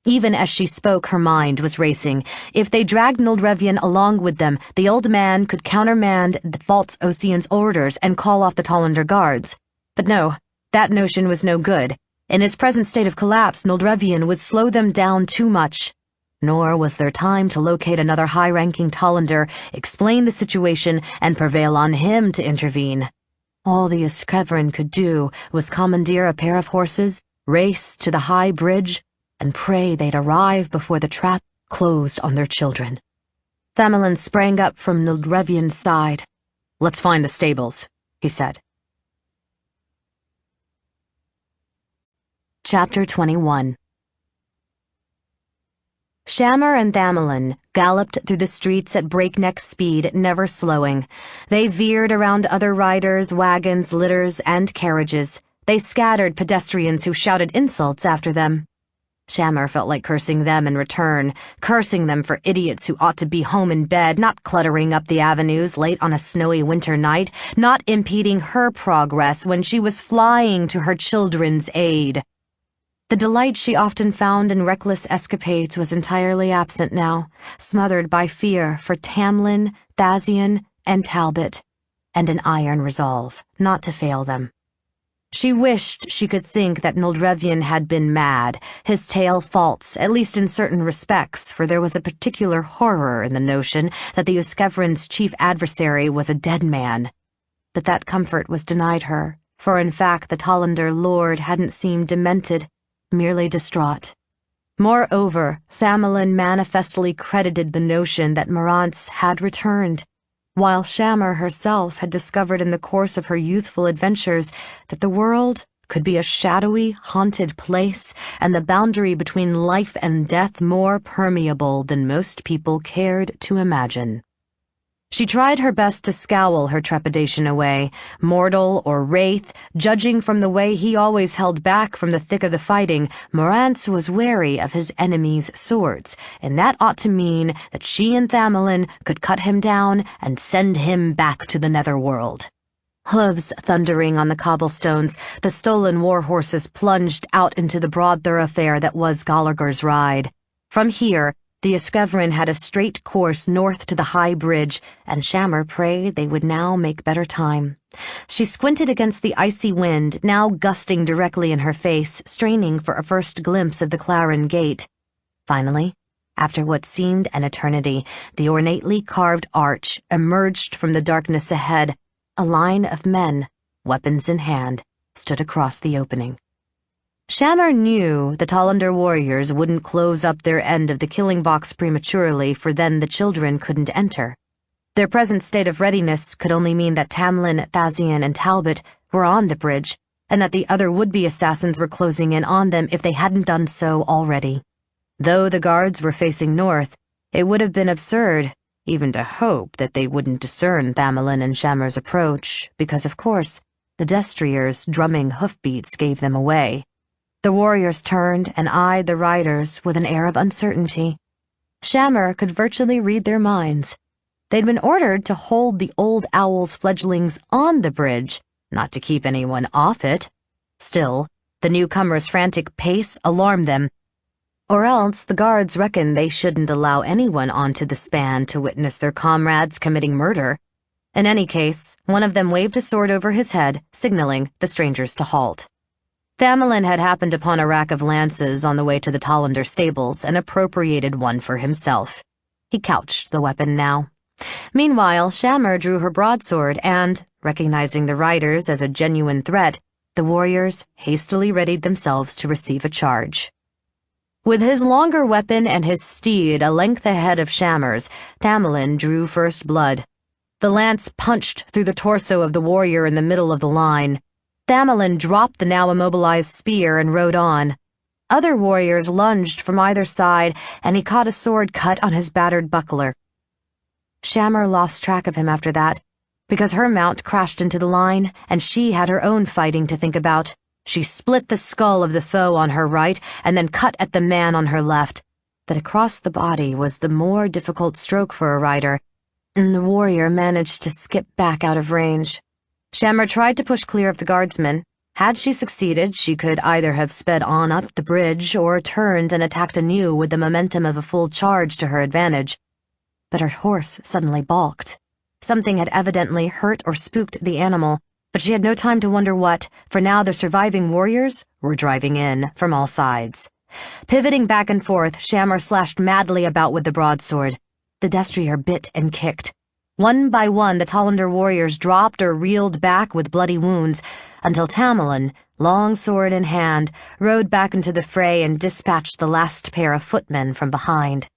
Even as she spoke, her mind was racing. If they dragged Noldrevian along with them, the old man could countermand the false Ossian's orders and call off the Tollander guards. But no, that notion was no good. In its present state of collapse, Noldrevian would slow them down too much. Nor was there time to locate another high-ranking Tollander, explain the situation, and prevail on him to intervene. All the Uskevrin could do was commandeer a pair of horses, race to the high bridge, and pray they'd arrive before the trap closed on their children. Thamelin sprang up from Noldrevian's side. "Let's find the stables," he said. Chapter 21. Shammer and Thamelin galloped through the streets at breakneck speed, never slowing. They veered around other riders, wagons, litters, and carriages. They scattered pedestrians who shouted insults after them. Shammer felt like cursing them in return, cursing them for idiots who ought to be home in bed, not cluttering up the avenues late on a snowy winter night, not impeding her progress when she was flying to her children's aid. The delight she often found in reckless escapades was entirely absent now, smothered by fear for Tamlin, Thazian, and Talbot, and an iron resolve not to fail them. She wished she could think that Noldrevian had been mad, his tale false, at least in certain respects, for there was a particular horror in the notion that the Uskevrin's chief adversary was a dead man. But that comfort was denied her, for in fact the Tollander lord hadn't seemed demented, merely distraught. Moreover, Thamelin manifestly credited the notion that Marantz had returned, while Shammer herself had discovered in the course of her youthful adventures that the world could be a shadowy, haunted place, and the boundary between life and death more permeable than most people cared to imagine. She tried her best to scowl her trepidation away, mortal or wraith, judging from the way he always held back from the thick of the fighting. Marantz was wary of his enemies' swords, and that ought to mean that she and Thamelin could cut him down and send him back to the netherworld. Hooves thundering on the cobblestones, the stolen war horses plunged out into the broad thoroughfare that was Gallagher's Ride. From here, the Uskevrin had a straight course north to the high bridge, and Shammer prayed they would now make better time. She squinted against the icy wind, now gusting directly in her face, straining for a first glimpse of the Claren Gate. Finally, after what seemed an eternity, the ornately carved arch emerged from the darkness ahead. A line of men, weapons in hand, stood across the opening. Shammer knew the Tollander warriors wouldn't close up their end of the killing box prematurely, for then the children couldn't enter. Their present state of readiness could only mean that Tamlin, Thazian, and Talbot were on the bridge, and that the other would-be assassins were closing in on them if they hadn't done so already. Though the guards were facing north, it would have been absurd even to hope that they wouldn't discern Thamelin and Shammer's approach, because, of course, the destriers' drumming hoofbeats gave them away. The warriors turned and eyed the riders with an air of uncertainty. Shammer could virtually read their minds. They'd been ordered to hold the old owl's fledglings on the bridge, not to keep anyone off it. Still, the newcomers' frantic pace alarmed them, or else the guards reckoned they shouldn't allow anyone onto the span to witness their comrades committing murder. In any case, one of them waved a sword over his head, signaling the strangers to halt. Thamelin had happened upon a rack of lances on the way to the Tollander stables and appropriated one for himself. He couched the weapon now. Meanwhile, Shammer drew her broadsword and, recognizing the riders as a genuine threat, the warriors hastily readied themselves to receive a charge. With his longer weapon and his steed a length ahead of Shammer's, Thamelin drew first blood. The lance punched through the torso of the warrior in the middle of the line. Thamelin dropped the now immobilized spear and rode on. Other warriors lunged from either side, and he caught a sword cut on his battered buckler. Shammer lost track of him after that, because her mount crashed into the line, and she had her own fighting to think about. She split the skull of the foe on her right, and then cut at the man on her left. But across the body was the more difficult stroke for a rider, and the warrior managed to skip back out of range. Shammer tried to push clear of the guardsmen. Had she succeeded, she could either have sped on up the bridge or turned and attacked anew with the momentum of a full charge to her advantage. But her horse suddenly balked. Something had evidently hurt or spooked the animal, but she had no time to wonder what, for now the surviving warriors were driving in from all sides. Pivoting back and forth, Shammer slashed madly about with the broadsword. The destrier bit and kicked. One by one, the Tollander warriors dropped or reeled back with bloody wounds, until Thamelin, long sword in hand, rode back into the fray and dispatched the last pair of footmen from behind.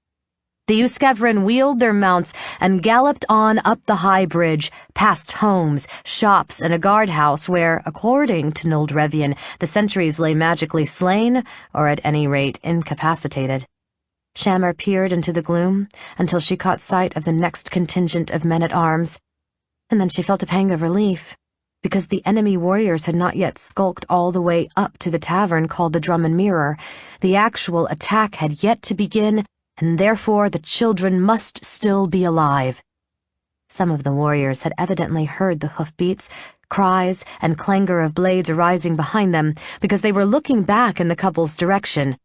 The Uskevrin wheeled their mounts and galloped on up the high bridge, past homes, shops, and a guardhouse where, according to Noldrevian, the sentries lay magically slain, or at any rate incapacitated. Shammer peered into the gloom until she caught sight of the next contingent of men-at-arms, and then she felt a pang of relief, because the enemy warriors had not yet skulked all the way up to the tavern called the Drum and Mirror. The actual attack had yet to begin, and therefore the children must still be alive. Some of the warriors had evidently heard the hoofbeats, cries, and clangor of blades arising behind them, because they were looking back in the couple's direction.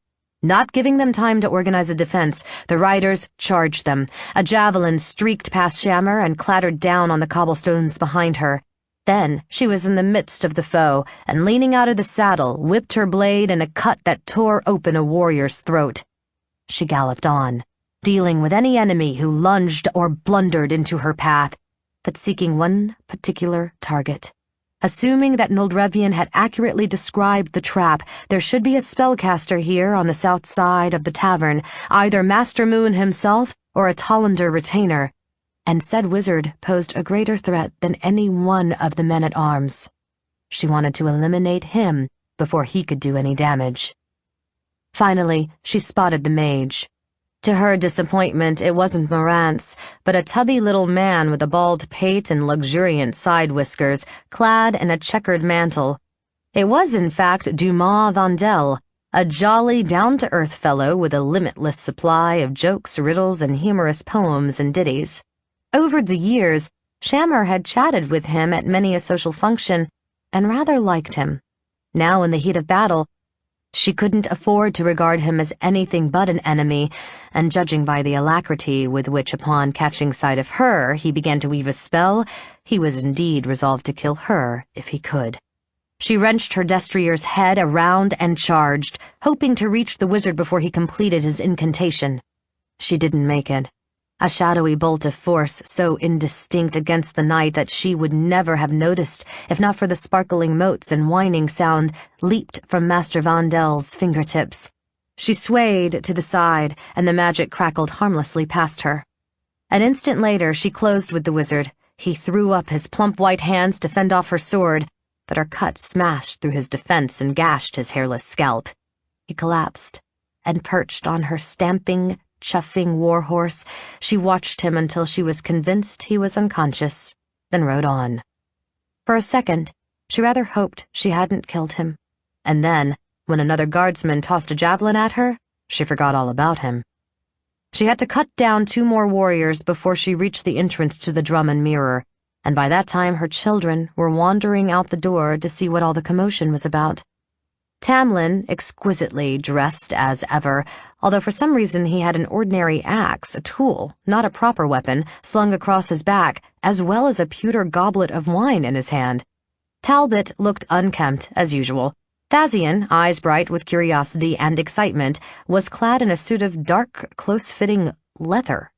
Not giving them time to organize a defense, the riders charged them. A javelin streaked past Shammer and clattered down on the cobblestones behind her. Then she was in the midst of the foe, and leaning out of the saddle, whipped her blade in a cut that tore open a warrior's throat. She galloped on, dealing with any enemy who lunged or blundered into her path, but seeking one particular target. Assuming that Noldrevian had accurately described the trap, there should be a spellcaster here on the south side of the tavern, either Master Moon himself or a Tollander retainer, and said wizard posed a greater threat than any one of the men-at-arms. She wanted to eliminate him before he could do any damage. Finally, she spotted the mage. To her disappointment, it wasn't Morantz, but a tubby little man with a bald pate and luxuriant side whiskers, clad in a checkered mantle. It was, in fact, Dumas Vandel, a jolly, down-to-earth fellow with a limitless supply of jokes, riddles, and humorous poems and ditties. Over the years, Shammer had chatted with him at many a social function and rather liked him. Now, in the heat of battle, she couldn't afford to regard him as anything but an enemy, and judging by the alacrity with which, upon catching sight of her, he began to weave a spell, he was indeed resolved to kill her if he could. She wrenched her destrier's head around and charged, hoping to reach the wizard before he completed his incantation. She didn't make it. A shadowy bolt of force so indistinct against the night that she would never have noticed if not for the sparkling motes and whining sound leaped from Master Vandel's fingertips. She swayed to the side, and the magic crackled harmlessly past her. An instant later, she closed with the wizard. He threw up his plump white hands to fend off her sword, but her cut smashed through his defense and gashed his hairless scalp. He collapsed, and perched on her stamping, chuffing warhorse, she watched him until she was convinced he was unconscious, then rode on. For a second, she rather hoped she hadn't killed him, and then, when another guardsman tossed a javelin at her, she forgot all about him. She had to cut down 2 more warriors before she reached the entrance to the Drum and Mirror, and by that time her children were wandering out the door to see what all the commotion was about. Tamlin, exquisitely dressed as ever, although for some reason he had an ordinary axe, a tool, not a proper weapon, slung across his back, as well as a pewter goblet of wine in his hand. Talbot looked unkempt, as usual. Thazian, eyes bright with curiosity and excitement, was clad in a suit of dark, close-fitting leather.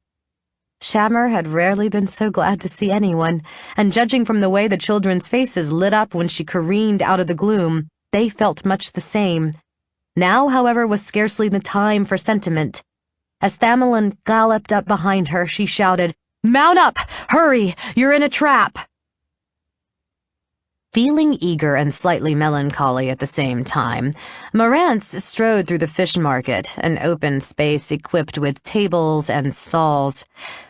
Shammer had rarely been so glad to see anyone, and judging from the way the children's faces lit up when she careened out of the gloom, they felt much the same. Now, however, was scarcely the time for sentiment. As Thamelin galloped up behind her, she shouted, "Mount up! Hurry! You're in a trap!" Feeling eager and slightly melancholy at the same time, Morantz strode through the fish market, an open space equipped with tables and stalls.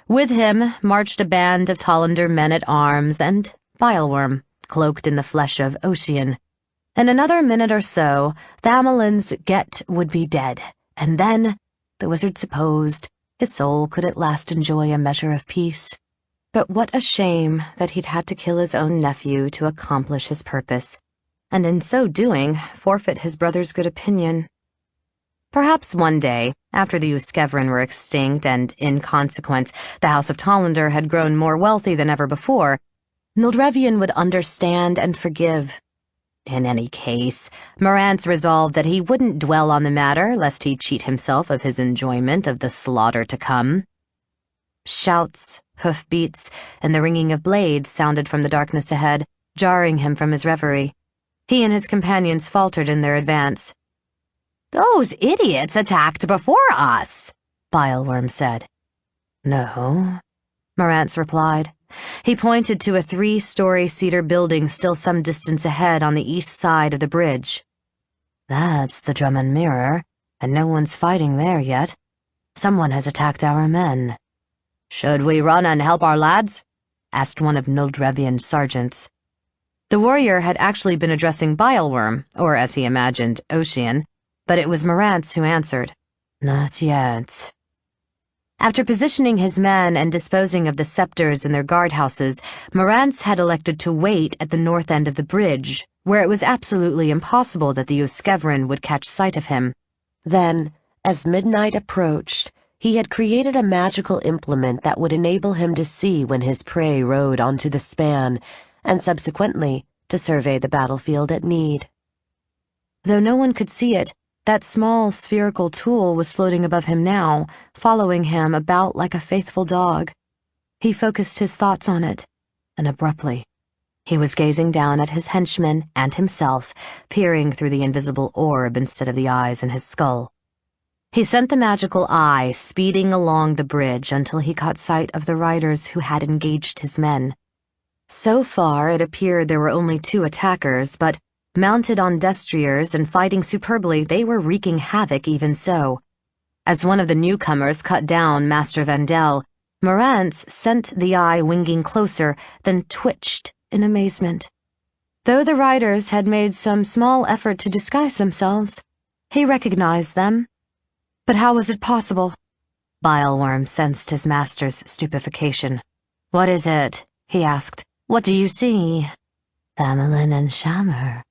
With him marched a band of Tollander men-at-arms and Bileworm, cloaked in the flesh of Ocean. In another minute or so, Thamelin's get would be dead, and then, the wizard supposed, his soul could at last enjoy a measure of peace. But what a shame that he'd had to kill his own nephew to accomplish his purpose, and in so doing, forfeit his brother's good opinion. Perhaps one day, after the Uskevrin were extinct and, in consequence, the House of Tollander had grown more wealthy than ever before, Noldrevian would understand and forgive. In any case, Morantz resolved that he wouldn't dwell on the matter, lest he cheat himself of his enjoyment of the slaughter to come. Shouts, hoofbeats, and the ringing of blades sounded from the darkness ahead, jarring him from his reverie. He and his companions faltered in their advance. "Those idiots attacked before us," Bileworm said. No, Marantz replied. He pointed to a 3-story cedar building still some distance ahead on the east side of the bridge. That's the Drum and Mirror, and no one's fighting there yet. Someone has attacked our men. Should we run and help our lads? Asked one of Nuldrevian's sergeants. The warrior had actually been addressing Bileworm, or as he imagined, Ocean, but it was Marantz who answered. Not yet. After positioning his men and disposing of the scepters in their guardhouses, Marantz had elected to wait at the north end of the bridge, where it was absolutely impossible that the Uskevrin would catch sight of him. Then, as midnight approached, he had created a magical implement that would enable him to see when his prey rode onto the span, and subsequently to survey the battlefield at need. Though no one could see it, that small spherical tool was floating above him now, following him about like a faithful dog. He focused his thoughts on it, and abruptly, he was gazing down at his henchmen and himself, peering through the invisible orb instead of the eyes in his skull. He sent the magical eye speeding along the bridge until he caught sight of the riders who had engaged his men. So far, it appeared there were only 2 attackers, but mounted on destriers and fighting superbly, they were wreaking havoc even so. As one of the newcomers cut down Master Vandel, Marantz sent the eye winging closer, then twitched in amazement. Though the riders had made some small effort to disguise themselves, he recognized them. But how was it possible? Bileworm sensed his master's stupefaction. What is it? He asked. What do you see? Thamelin and Shammer,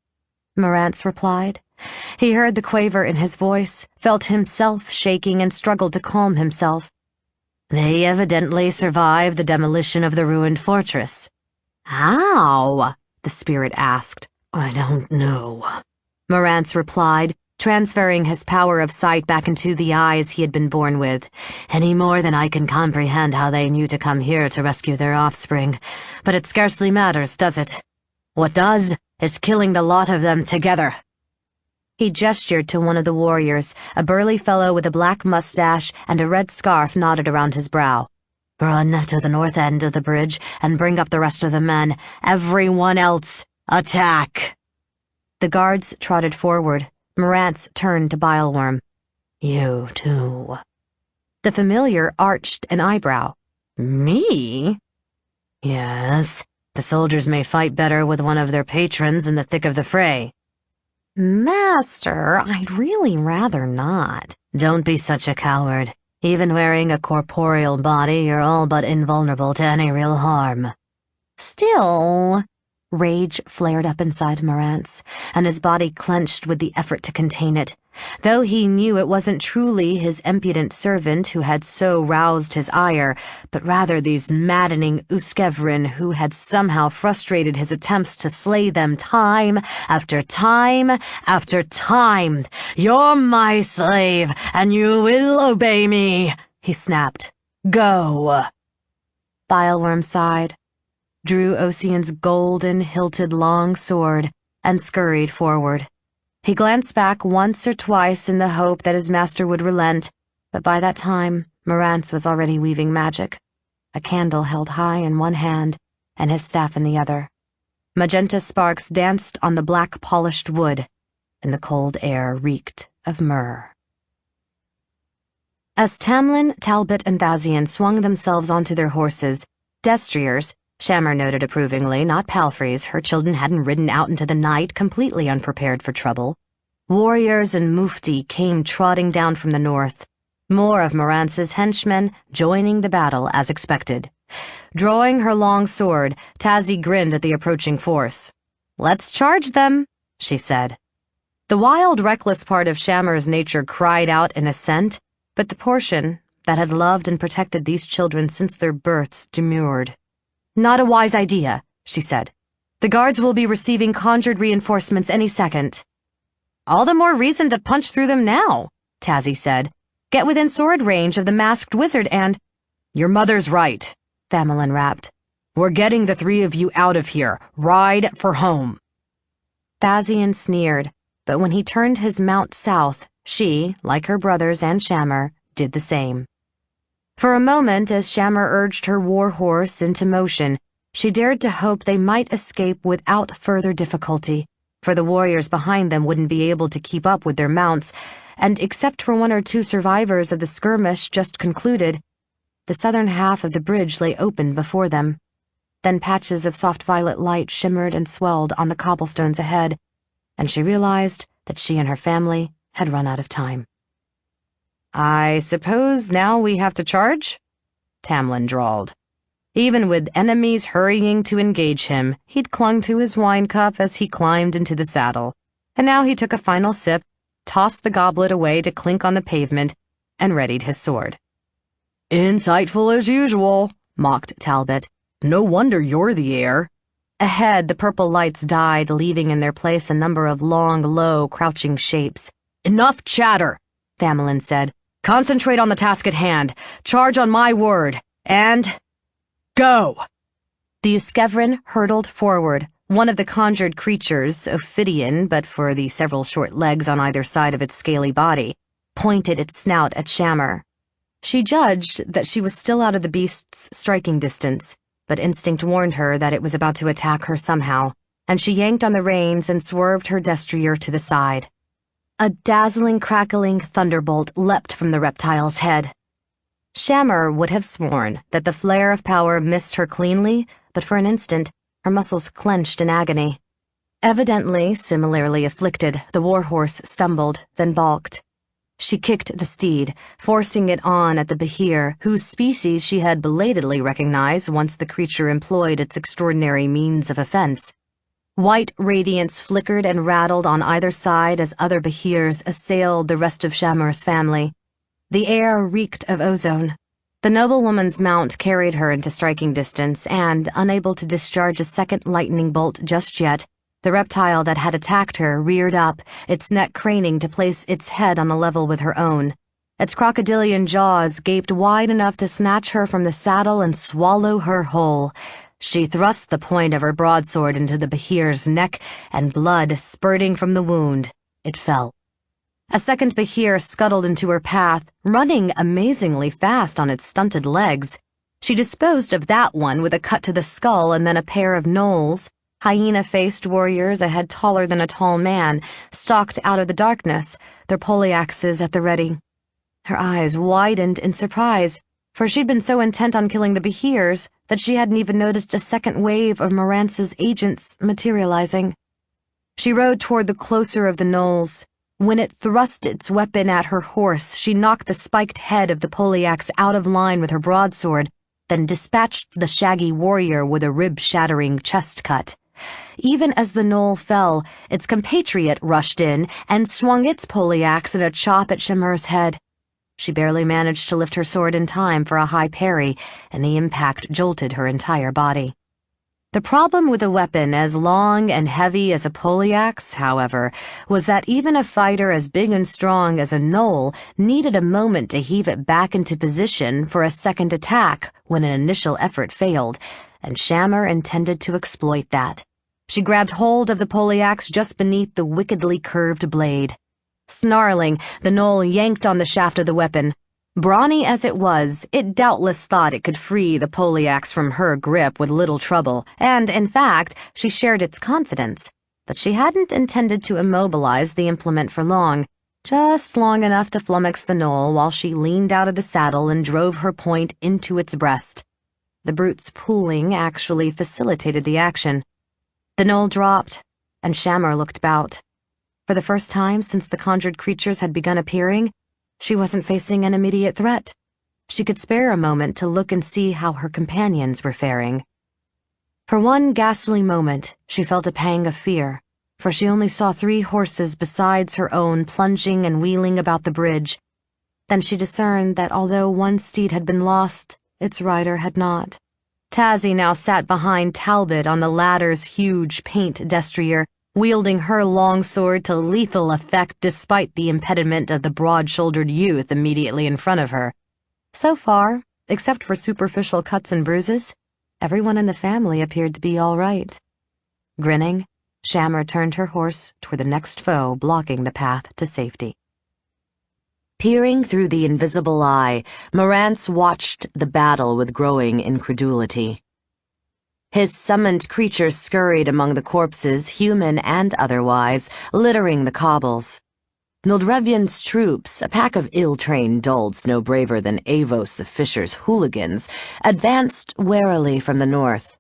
Marantz replied. He heard the quaver in his voice, felt himself shaking, and struggled to calm himself. They evidently survived the demolition of the ruined fortress. How? The spirit asked. I don't know, Marantz replied, transferring his power of sight back into the eyes he had been born with. Any more than I can comprehend how they knew to come here to rescue their offspring. But it scarcely matters, does it? What does is killing the lot of them together. He gestured to one of the warriors, a burly fellow with a black mustache and a red scarf knotted around his brow. Run to the north end of the bridge and bring up the rest of the men. Everyone else, attack! The guards trotted forward. Marantz turned to Bileworm. You too. The familiar arched an eyebrow. Me? Yes. The soldiers may fight better with one of their patrons in the thick of the fray. Master, I'd really rather not. Don't be such a coward. Even wearing a corporeal body, you're all but invulnerable to any real harm. Still... Rage flared up inside Marantz, and his body clenched with the effort to contain it. Though he knew it wasn't truly his impudent servant who had so roused his ire, but rather these maddening Uskevrin who had somehow frustrated his attempts to slay them time after time after time. You're my slave, and you will obey me, he snapped. Go. Bileworm sighed, drew Ocean's golden, hilted long sword, and scurried forward. He glanced back once or twice in the hope that his master would relent, but by that time, Marantz was already weaving magic, a candle held high in one hand and his staff in the other. Magenta sparks danced on the black polished wood, and the cold air reeked of myrrh. As Tamlin, Talbot, and Thazian swung themselves onto their horses, destriers, Shammer noted approvingly, not palfreys, her children hadn't ridden out into the night completely unprepared for trouble. Warriors and mufti came trotting down from the north, more of Marantz's henchmen joining the battle as expected. Drawing her long sword, Tazi grinned at the approaching force. Let's charge them, she said. The wild, reckless part of Shammer's nature cried out in assent, but the portion that had loved and protected these children since their births demurred. Not a wise idea, she said. The guards will be receiving conjured reinforcements any second. All the more reason to punch through them now, Tazi said. Get within sword range of the masked wizard and— Your mother's right, Thamelin rapped. We're getting the 3 of you out of here. Ride for home. Thazian sneered, but when he turned his mount south, she, like her brothers and Shammer, did the same. For a moment, as Shammer urged her war horse into motion, she dared to hope they might escape without further difficulty, for the warriors behind them wouldn't be able to keep up with their mounts, and except for 1 or 2 survivors of the skirmish just concluded, the southern half of the bridge lay open before them. Then patches of soft violet light shimmered and swelled on the cobblestones ahead, and she realized that she and her family had run out of time. "I suppose now we have to charge?" Tamlin drawled. Even with enemies hurrying to engage him, he'd clung to his wine cup as he climbed into the saddle, and now he took a final sip, tossed the goblet away to clink on the pavement, and readied his sword. "Insightful as usual," mocked Talbot. "No wonder you're the heir." Ahead, the purple lights died, leaving in their place a number of long, low, crouching shapes. "Enough chatter," Thamlin said. "Concentrate on the task at hand. Charge on my word. And... go!" The Uskevrin hurtled forward. One of the conjured creatures, Ophidian but for the several short legs on either side of its scaly body, pointed its snout at Shammer. She judged that she was still out of the beast's striking distance, but instinct warned her that it was about to attack her somehow, and she yanked on the reins and swerved her destrier to the side. A dazzling, crackling thunderbolt leapt from the reptile's head. Shammer would have sworn that the flare of power missed her cleanly, but for an instant, her muscles clenched in agony. Evidently, similarly afflicted, the warhorse stumbled, then balked. She kicked the steed, forcing it on at the Behir, whose species she had belatedly recognized once the creature employed its extraordinary means of offense. White radiance flickered and rattled on either side as other Behirs assailed the rest of Shammer's family. The air reeked of ozone. The noblewoman's mount carried her into striking distance, and, unable to discharge a second lightning bolt just yet, the reptile that had attacked her reared up, its neck craning to place its head on a level with her own. Its crocodilian jaws gaped wide enough to snatch her from the saddle and swallow her whole. She thrust the point of her broadsword into the Behir's neck, and blood spurting from the wound, it fell. A second Behir scuttled into her path, running amazingly fast on its stunted legs. She disposed of that one with a cut to the skull and then a pair of gnolls, hyena-faced warriors a head taller than a tall man, stalked out of the darkness, their poleaxes at the ready. Her eyes widened in surprise, for she'd been so intent on killing the Behirs that she hadn't even noticed a second wave of Morance's agents materializing. She rode toward the closer of the gnolls. When it thrust its weapon at her horse, she knocked the spiked head of the poleaxe out of line with her broadsword, then dispatched the shaggy warrior with a rib-shattering chest cut. Even as the gnoll fell, its compatriot rushed in and swung its poleaxe in a chop at Shammer's head. She barely managed to lift her sword in time for a high parry, and the impact jolted her entire body. The problem with a weapon as long and heavy as a poleaxe, however, was that even a fighter as big and strong as a gnoll needed a moment to heave it back into position for a second attack when an initial effort failed, and Shammer intended to exploit that. She grabbed hold of the poleaxe just beneath the wickedly curved blade. Snarling, the gnoll yanked on the shaft of the weapon. Brawny as it was, it doubtless thought it could free the poleaxe from her grip with little trouble, and, in fact, she shared its confidence. But she hadn't intended to immobilize the implement for long, just long enough to flummox the gnoll while she leaned out of the saddle and drove her point into its breast. The brute's pooling actually facilitated the action. The gnoll dropped, and Shammer looked about. For the first time since the conjured creatures had begun appearing, she wasn't facing an immediate threat. She could spare a moment to look and see how her companions were faring. For one ghastly moment, she felt a pang of fear, for she only saw 3 horses besides her own plunging and wheeling about the bridge. Then she discerned that although one steed had been lost, its rider had not. Tazzy now sat behind Talbot on the latter's huge paint destrier, wielding her long sword to lethal effect despite the impediment of the broad-shouldered youth immediately in front of her. So far, except for superficial cuts and bruises, everyone in the family appeared to be all right. Grinning, Shammer turned her horse toward the next foe blocking the path to safety. Peering through the invisible eye, Marantz watched the battle with growing incredulity. His summoned creatures scurried among the corpses, human and otherwise, littering the cobbles. Noldrevyan's troops, a pack of ill-trained dolts no braver than Avos the Fisher's hooligans, advanced warily from the north.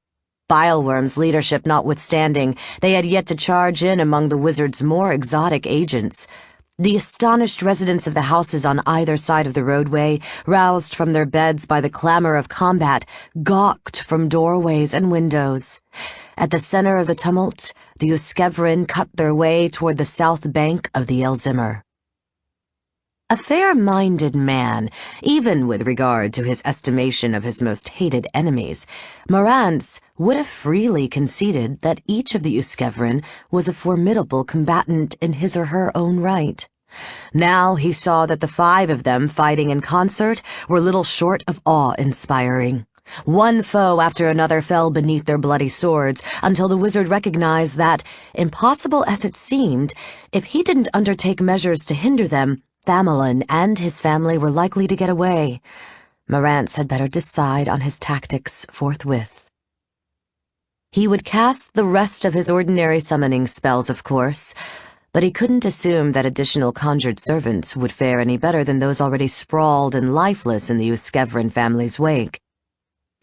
Bileworm's leadership notwithstanding, they had yet to charge in among the wizard's more exotic agents. The astonished residents of the houses on either side of the roadway, roused from their beds by the clamor of combat, gawked from doorways and windows. At the center of the tumult, the Uskevrin cut their way toward the south bank of the Elzimmer. A fair-minded man, even with regard to his estimation of his most hated enemies, Marantz would have freely conceded that each of the Uskevrin was a formidable combatant in his or her own right. Now he saw that the 5 of them fighting in concert were little short of awe-inspiring. One foe after another fell beneath their bloody swords until the wizard recognized that, impossible as it seemed, if he didn't undertake measures to hinder them, Thamelin and his family were likely to get away. Marantz had better decide on his tactics forthwith. He would cast the rest of his ordinary summoning spells, of course, but he couldn't assume that additional conjured servants would fare any better than those already sprawled and lifeless in the Uskevrin family's wake.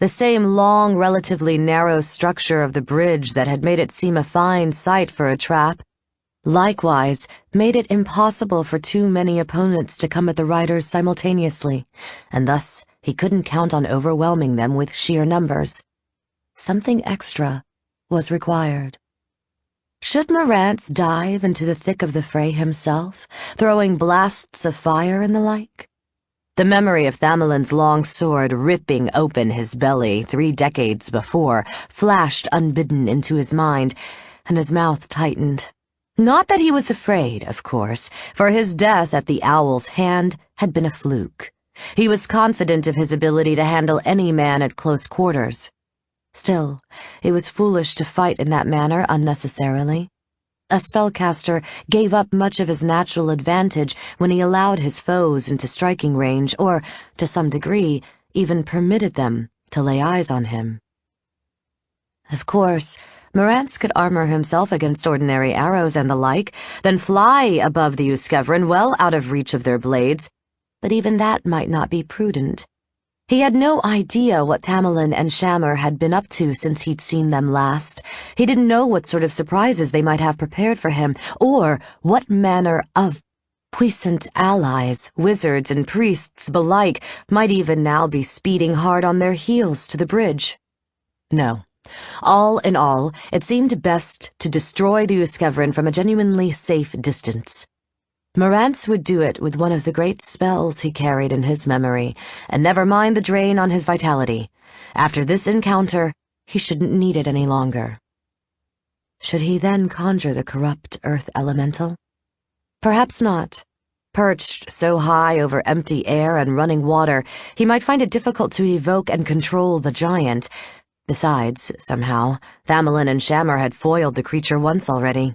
The same long, relatively narrow structure of the bridge that had made it seem a fine site for a trap likewise made it impossible for too many opponents to come at the riders simultaneously, and thus he couldn't count on overwhelming them with sheer numbers. Something extra was required. Should Marantz dive into the thick of the fray himself, throwing blasts of fire and the like? The memory of Thamelin's long sword ripping open his belly 3 decades before flashed unbidden into his mind, and his mouth tightened. Not that he was afraid, of course, for his death at the owl's hand had been a fluke. He was confident of his ability to handle any man at close quarters. Still, it was foolish to fight in that manner unnecessarily. A spellcaster gave up much of his natural advantage when he allowed his foes into striking range or, to some degree, even permitted them to lay eyes on him. Of course, Marantz could armor himself against ordinary arrows and the like, then fly above the Uskevrin well out of reach of their blades, but even that might not be prudent. He had no idea what Thamelin and Shammer had been up to since he'd seen them last. He didn't know what sort of surprises they might have prepared for him, or what manner of puissant allies, wizards and priests belike, might even now be speeding hard on their heels to the bridge. No. All in all, it seemed best to destroy the Uskevrin from a genuinely safe distance. Marantz would do it with one of the great spells he carried in his memory, and never mind the drain on his vitality. After this encounter, he shouldn't need it any longer. Should he then conjure the corrupt earth elemental? Perhaps not. Perched so high over empty air and running water, he might find it difficult to evoke and control the giant. Besides, somehow, Thamelin and Shammer had foiled the creature once already.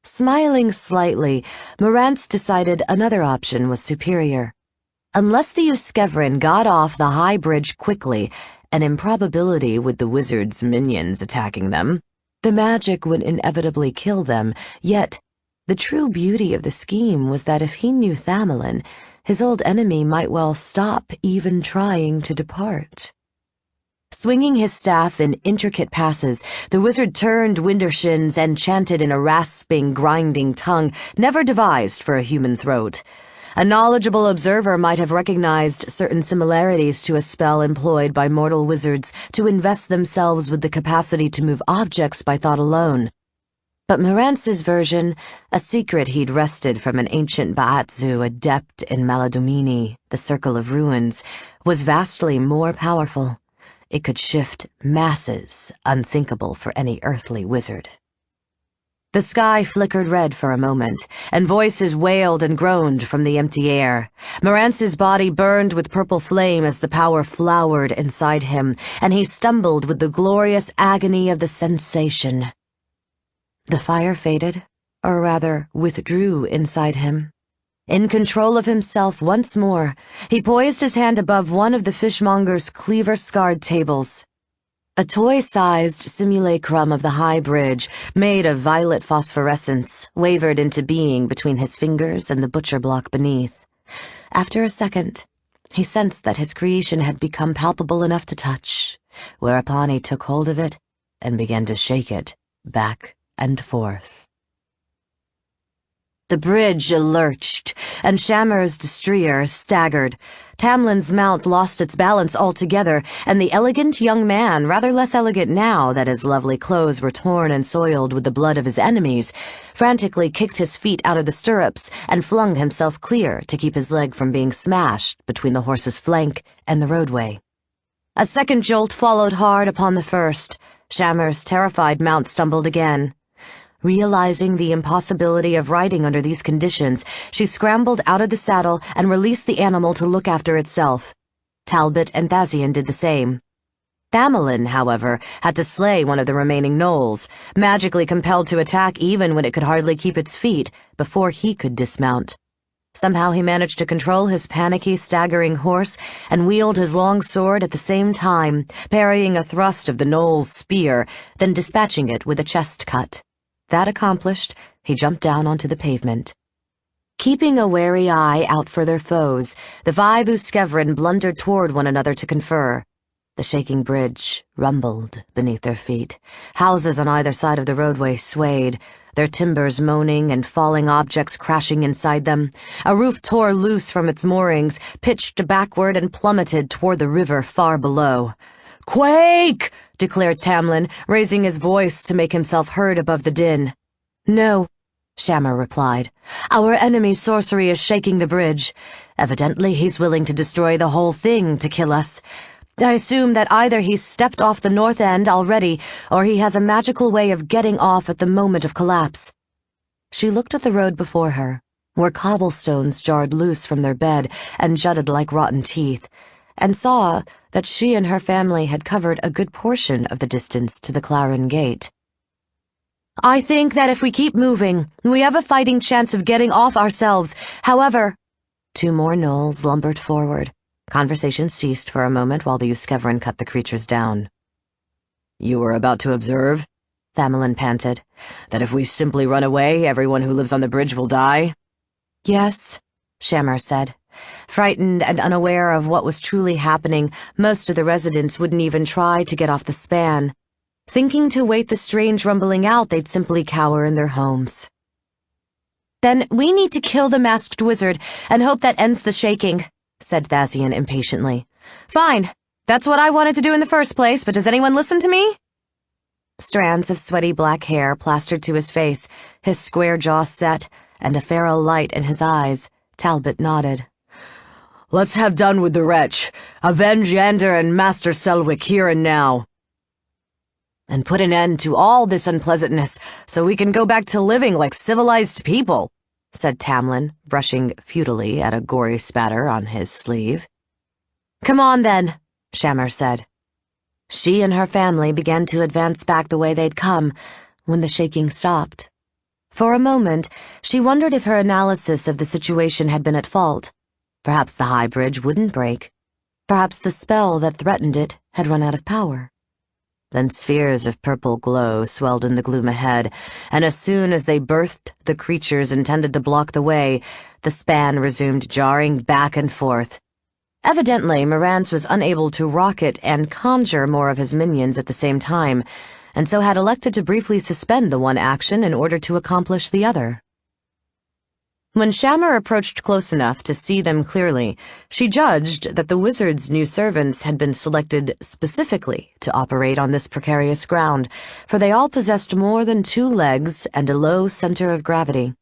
Smiling slightly, Marantz decided another option was superior. Unless the Uskevrin got off the high bridge quickly, an improbability with the wizard's minions attacking them, the magic would inevitably kill them, yet the true beauty of the scheme was that if he knew Thamelin, his old enemy might well stop even trying to depart. Swinging his staff in intricate passes, the wizard turned Windershins and chanted in a rasping, grinding tongue never devised for a human throat. A knowledgeable observer might have recognized certain similarities to a spell employed by mortal wizards to invest themselves with the capacity to move objects by thought alone. But Marantz's version, a secret he'd wrested from an ancient Baatzu adept in Maladomini, the Circle of Ruins, was vastly more powerful. It could shift masses, unthinkable for any earthly wizard. The sky flickered red for a moment, and voices wailed and groaned from the empty air. Marantz's body burned with purple flame as the power flowered inside him, and he stumbled with the glorious agony of the sensation. The fire faded, or rather withdrew inside him. In control of himself once more, he poised his hand above one of the fishmonger's cleaver-scarred tables. A toy-sized simulacrum of the high bridge, made of violet phosphorescence, wavered into being between his fingers and the butcher block beneath. After a second, he sensed that his creation had become palpable enough to touch, whereupon he took hold of it and began to shake it back and forth. The bridge lurched, and Shammer's destrier staggered. Tamlin's mount lost its balance altogether, and the elegant young man, rather less elegant now that his lovely clothes were torn and soiled with the blood of his enemies, frantically kicked his feet out of the stirrups and flung himself clear to keep his leg from being smashed between the horse's flank and the roadway. A second jolt followed hard upon the first. Shammer's terrified mount stumbled again. Realizing the impossibility of riding under these conditions, she scrambled out of the saddle and released the animal to look after itself. Talbot and Thasian did the same. Thamelin, however, had to slay one of the remaining gnolls, magically compelled to attack even when it could hardly keep its feet, before he could dismount. Somehow he managed to control his panicky, staggering horse and wield his long sword at the same time, parrying a thrust of the gnoll's spear, then dispatching it with a chest cut. That accomplished, he jumped down onto the pavement. Keeping a wary eye out for their foes, the five Uskevrin blundered toward one another to confer. The shaking bridge rumbled beneath their feet. Houses on either side of the roadway swayed, their timbers moaning and falling objects crashing inside them. A roof tore loose from its moorings, pitched backward and plummeted toward the river far below. "Quake!" declared Tamlin, raising his voice to make himself heard above the din. "No," Shammer replied. "Our enemy's sorcery is shaking the bridge. Evidently he's willing to destroy the whole thing to kill us. I assume that either he's stepped off the north end already, or he has a magical way of getting off at the moment of collapse." She looked at the road before her, where cobblestones jarred loose from their bed and jutted like rotten teeth, and saw that she and her family had covered a good portion of the distance to the Claren Gate. "I think that if we keep moving, we have a fighting chance of getting off ourselves. However—" Two more gnolls lumbered forward. Conversation ceased for a moment while the Uskevrin cut the creatures down. "You were about to observe," Thamelin panted, "that if we simply run away, everyone who lives on the bridge will die?" "Yes," Shammer said. Frightened and unaware of what was truly happening, most of the residents wouldn't even try to get off the span. Thinking to wait the strange rumbling out, they'd simply cower in their homes. "Then we need to kill the masked wizard and hope that ends the shaking," said Thasian impatiently. "Fine. That's what I wanted to do in the first place, but does anyone listen to me?" Strands of sweaty black hair plastered to his face, his square jaw set, and a feral light in his eyes. Talbot nodded. "Let's have done with the wretch. Avenge Yander and Master Selwick here and now. And put an end to all this unpleasantness so we can go back to living like civilized people," said Tamlin, brushing futilely at a gory spatter on his sleeve. "Come on, then," Shammer said. She and her family began to advance back the way they'd come when the shaking stopped. For a moment, she wondered if her analysis of the situation had been at fault. Perhaps the high bridge wouldn't break. Perhaps the spell that threatened it had run out of power. Then spheres of purple glow swelled in the gloom ahead, and as soon as they birthed the creatures intended to block the way, the span resumed jarring back and forth. Evidently, Morantz was unable to rocket and conjure more of his minions at the same time, and so had elected to briefly suspend the one action in order to accomplish the other. When Shammer approached close enough to see them clearly, she judged that the wizard's new servants had been selected specifically to operate on this precarious ground, for they all possessed more than 2 legs and a low center of gravity.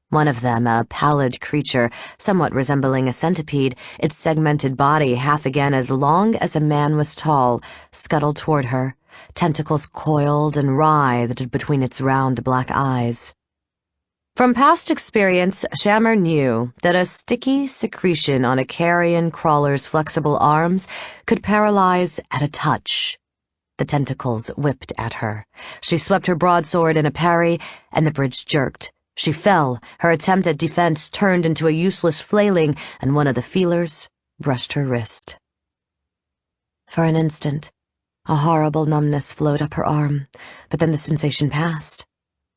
One of them, a pallid creature, somewhat resembling a centipede, its segmented body half again as long as a man was tall, scuttled toward her, tentacles coiled and writhed between its round black eyes. From past experience, Shammer knew that a sticky secretion on a carrion crawler's flexible arms could paralyze at a touch. The tentacles whipped at her. She swept her broadsword in a parry, and the bridge jerked, She fell, her attempt at defense turned into a useless flailing, and one of the feelers brushed her wrist. For an instant, a horrible numbness flowed up her arm, but then the sensation passed.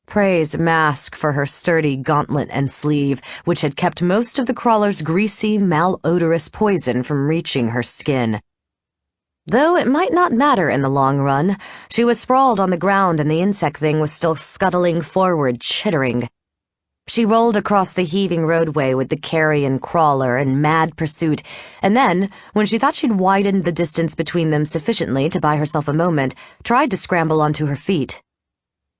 Prey's mask for her sturdy gauntlet and sleeve, which had kept most of the crawler's greasy, malodorous poison from reaching her skin. Though it might not matter in the long run, she was sprawled on the ground and the insect thing was still scuttling forward, chittering. She rolled across the heaving roadway with the carrion crawler in mad pursuit, and then, when she thought she'd widened the distance between them sufficiently to buy herself a moment, tried to scramble onto her feet.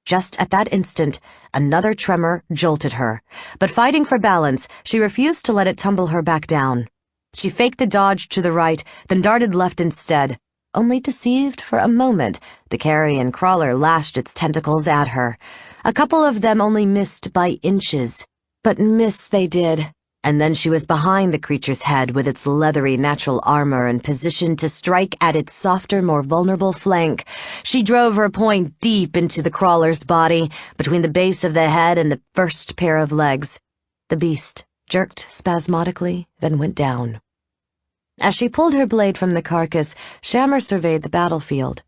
Just at that instant, another tremor jolted her, but fighting for balance, she refused to let it tumble her back down. She faked a dodge to the right, then darted left instead. Only deceived for a moment, the carrion crawler lashed its tentacles at her. A couple of them only missed by inches, but miss they did. And then she was behind the creature's head with its leathery natural armor and positioned to strike at its softer, more vulnerable flank. She drove her point deep into the crawler's body, between the base of the head and the first pair of legs. The beast jerked spasmodically, then went down. As she pulled her blade from the carcass, Shammer surveyed the battlefield.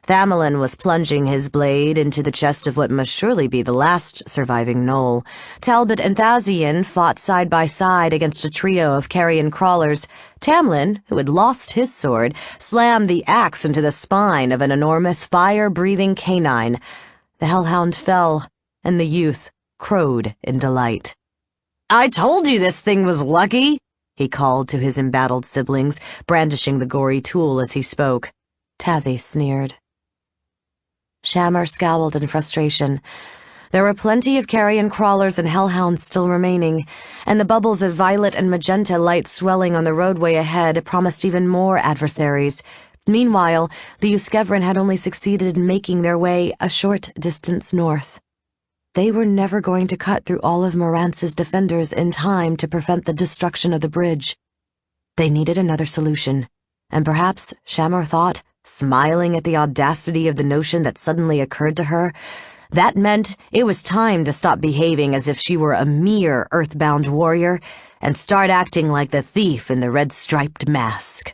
Thamelin was plunging his blade into the chest of what must surely be the last surviving gnoll. Talbot and Thazian fought side by side against a trio of carrion crawlers. Tamlin, who had lost his sword, slammed the axe into the spine of an enormous fire-breathing canine. The hellhound fell, and the youth crowed in delight. "I told you this thing was lucky," he called to his embattled siblings, brandishing the gory tool as he spoke. Tazzy sneered. Shammer scowled in frustration. There were plenty of carrion crawlers and hellhounds still remaining, and the bubbles of violet and magenta light swelling on the roadway ahead promised even more adversaries. Meanwhile, the Uskevrin had only succeeded in making their way a short distance north. They were never going to cut through all of Morance's defenders in time to prevent the destruction of the bridge. They needed another solution, and perhaps, Shammer thought, smiling at the audacity of the notion that suddenly occurred to her, that meant it was time to stop behaving as if she were a mere earthbound warrior and start acting like the thief in the red-striped mask.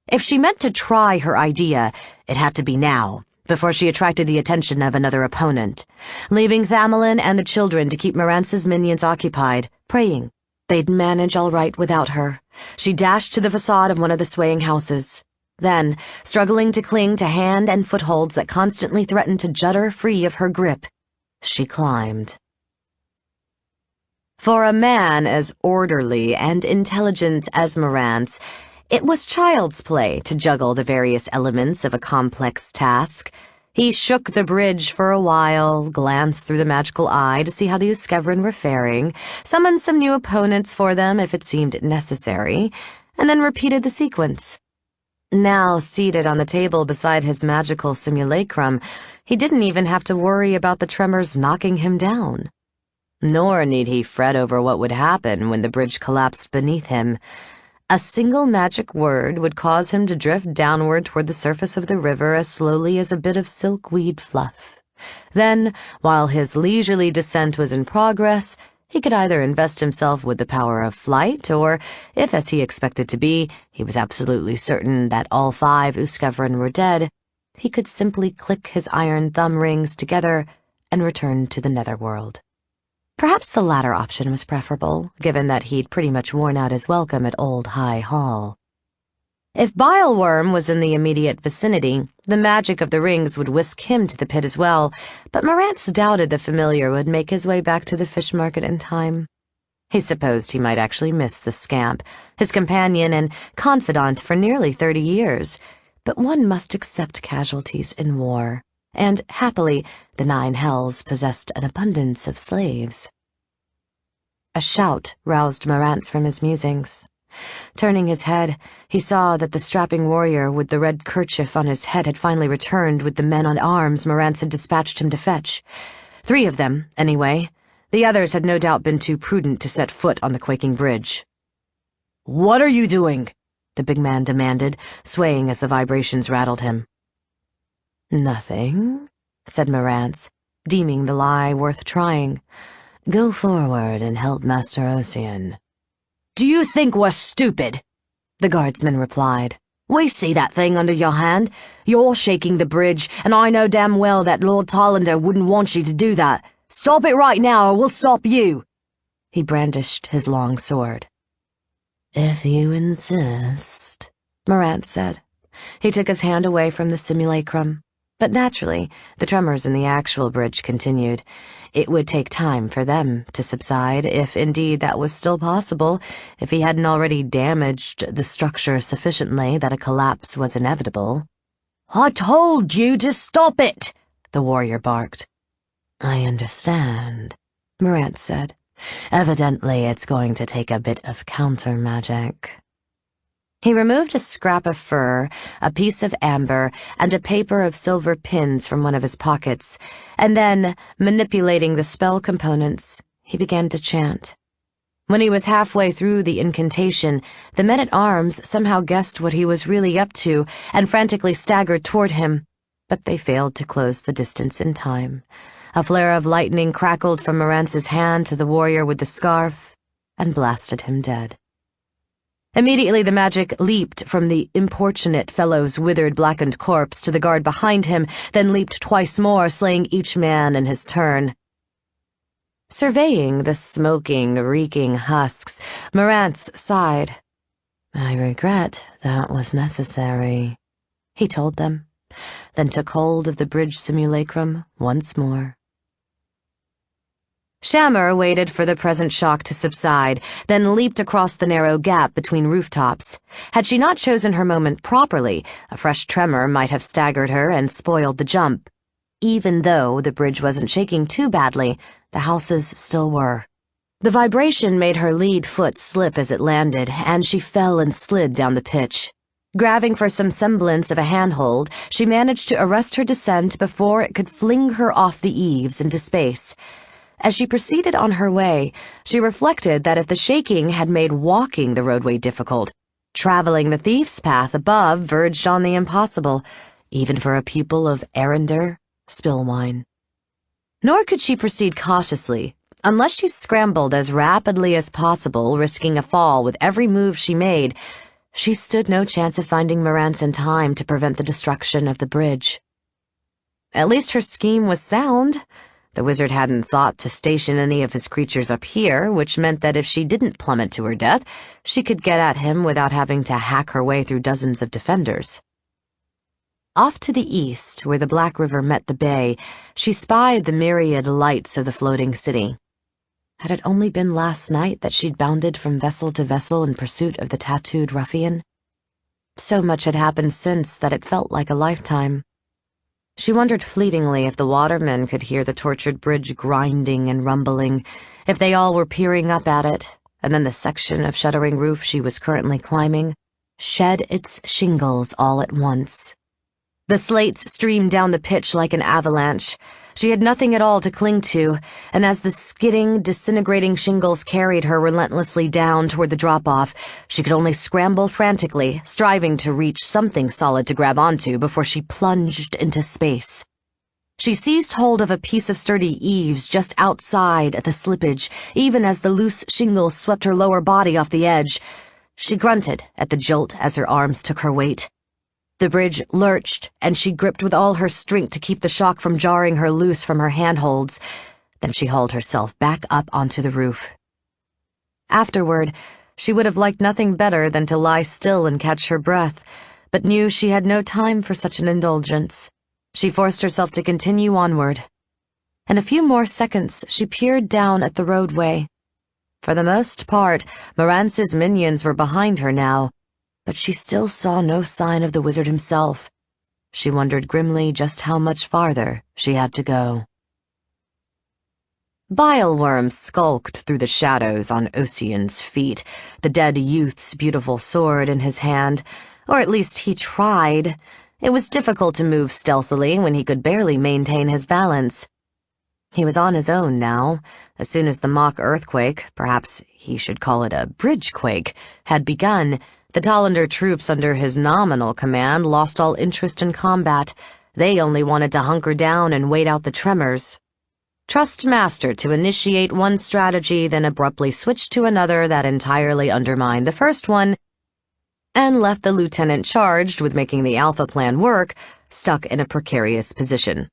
If she meant to try her idea, it had to be now, before she attracted the attention of another opponent, leaving Thamelin and the children to keep Morance's minions occupied, praying they'd manage all right without her. She dashed to the facade of one of the swaying houses. Then, struggling to cling to hand and footholds that constantly threatened to judder free of her grip, she climbed. For a man as orderly and intelligent as Morance, it was child's play to juggle the various elements of a complex task. He shook the bridge for a while, glanced through the magical eye to see how the Uskevrin were faring, summoned some new opponents for them if it seemed necessary, and then repeated the sequence. Now seated on the table beside his magical simulacrum, he didn't even have to worry about the tremors knocking him down. Nor need he fret over what would happen when the bridge collapsed beneath him. A single magic word would cause him to drift downward toward the surface of the river as slowly as a bit of silkweed fluff. Then, while his leisurely descent was in progress, he could either invest himself with the power of flight, or, if as he expected to be, he was absolutely certain that all 5 Uskevrin were dead, he could simply click his iron thumb rings together and return to the netherworld. Perhaps the latter option was preferable, given that he'd pretty much worn out his welcome at Old High Hall. If Bileworm was in the immediate vicinity, the magic of the rings would whisk him to the pit as well, but Morance doubted the familiar would make his way back to the fish market in time. He supposed he might actually miss the scamp, his companion and confidant for nearly 30 years, but one must accept casualties in war, and, happily, the 9 hells possessed an abundance of slaves. A shout roused Morance from his musings. Turning his head, he saw that the strapping warrior with the red kerchief on his head had finally returned with the men on arms Morance had dispatched him to fetch. 3 of them, anyway. The others had no doubt been too prudent to set foot on the quaking bridge. "What are you doing?" the big man demanded, swaying as the vibrations rattled him. "Nothing," said Morance, deeming the lie worth trying. Go forward and help Master Ocean." "Do you think we're stupid?" the guardsman replied. "We see that thing under your hand. You're shaking the bridge, and I know damn well that Lord Tolander wouldn't want you to do that. Stop it right now, or we'll stop you." He brandished his long sword. "If you insist," Morant said. He took his hand away from the simulacrum. But naturally, the tremors in the actual bridge continued. It would take time for them to subside, if indeed that was still possible, if he hadn't already damaged the structure sufficiently that a collapse was inevitable. "I told you to stop it," the warrior barked. "I understand," Morant said. "Evidently it's going to take a bit of counter-magic." He removed a scrap of fur, a piece of amber, and a paper of silver pins from one of his pockets, and then, manipulating the spell components, he began to chant. When he was halfway through the incantation, the men-at-arms somehow guessed what he was really up to and frantically staggered toward him, but they failed to close the distance in time. A flare of lightning crackled from Morance's hand to the warrior with the scarf and blasted him dead. Immediately the magic leaped from the importunate fellow's withered, blackened corpse to the guard behind him, then leaped twice more, slaying each man in his turn. Surveying the smoking, reeking husks, Morance sighed. "I regret that was necessary," he told them, then took hold of the bridge simulacrum once more. Shammer waited for the present shock to subside, then leaped across the narrow gap between rooftops. Had she not chosen her moment properly, a fresh tremor might have staggered her and spoiled the jump. Even though the bridge wasn't shaking too badly, the houses still were. The vibration made her lead foot slip as it landed, and she fell and slid down the pitch. Grabbing for some semblance of a handhold, she managed to arrest her descent before it could fling her off the eaves into space. As she proceeded on her way, she reflected that if the shaking had made walking the roadway difficult, traveling the thief's path above verged on the impossible, even for a pupil of Arender Spillwine. Nor could she proceed cautiously, unless she scrambled as rapidly as possible, risking a fall with every move she made. She stood no chance of finding Morance in time to prevent the destruction of the bridge. At least her scheme was sound. The wizard hadn't thought to station any of his creatures up here, which meant that if she didn't plummet to her death, she could get at him without having to hack her way through dozens of defenders. Off to the east, where the Black River met the bay, she spied the myriad lights of the floating city. Had it only been last night that she'd bounded from vessel to vessel in pursuit of the tattooed ruffian? So much had happened since that it felt like a lifetime. She wondered fleetingly if the watermen could hear the tortured bridge grinding and rumbling, if they all were peering up at it, and then the section of shuddering roof she was currently climbing shed its shingles all at once. The slates streamed down the pitch like an avalanche. She had nothing at all to cling to, and as the skidding, disintegrating shingles carried her relentlessly down toward the drop-off, she could only scramble frantically, striving to reach something solid to grab onto before she plunged into space. She seized hold of a piece of sturdy eaves just outside the slippage, even as the loose shingles swept her lower body off the edge. She grunted at the jolt as her arms took her weight. The bridge lurched, and she gripped with all her strength to keep the shock from jarring her loose from her handholds. Then she hauled herself back up onto the roof. Afterward, she would have liked nothing better than to lie still and catch her breath, but knew she had no time for such an indulgence. She forced herself to continue onward. In a few more seconds, she peered down at the roadway. For the most part, Morance's minions were behind her now, but she still saw no sign of the wizard himself. She wondered grimly just how much farther she had to go. Bileworm skulked through the shadows on Ocean's feet, the dead youth's beautiful sword in his hand, or at least he tried. It was difficult to move stealthily when he could barely maintain his balance. He was on his own now. As soon as the mock earthquake, perhaps he should call it a bridgequake, had begun, the Tolander troops under his nominal command lost all interest in combat. They only wanted to hunker down and wait out the tremors. trust Master to initiate one strategy, then abruptly switch to another that entirely undermined the first one, and left the lieutenant charged with making the Alpha plan work stuck in a precarious position.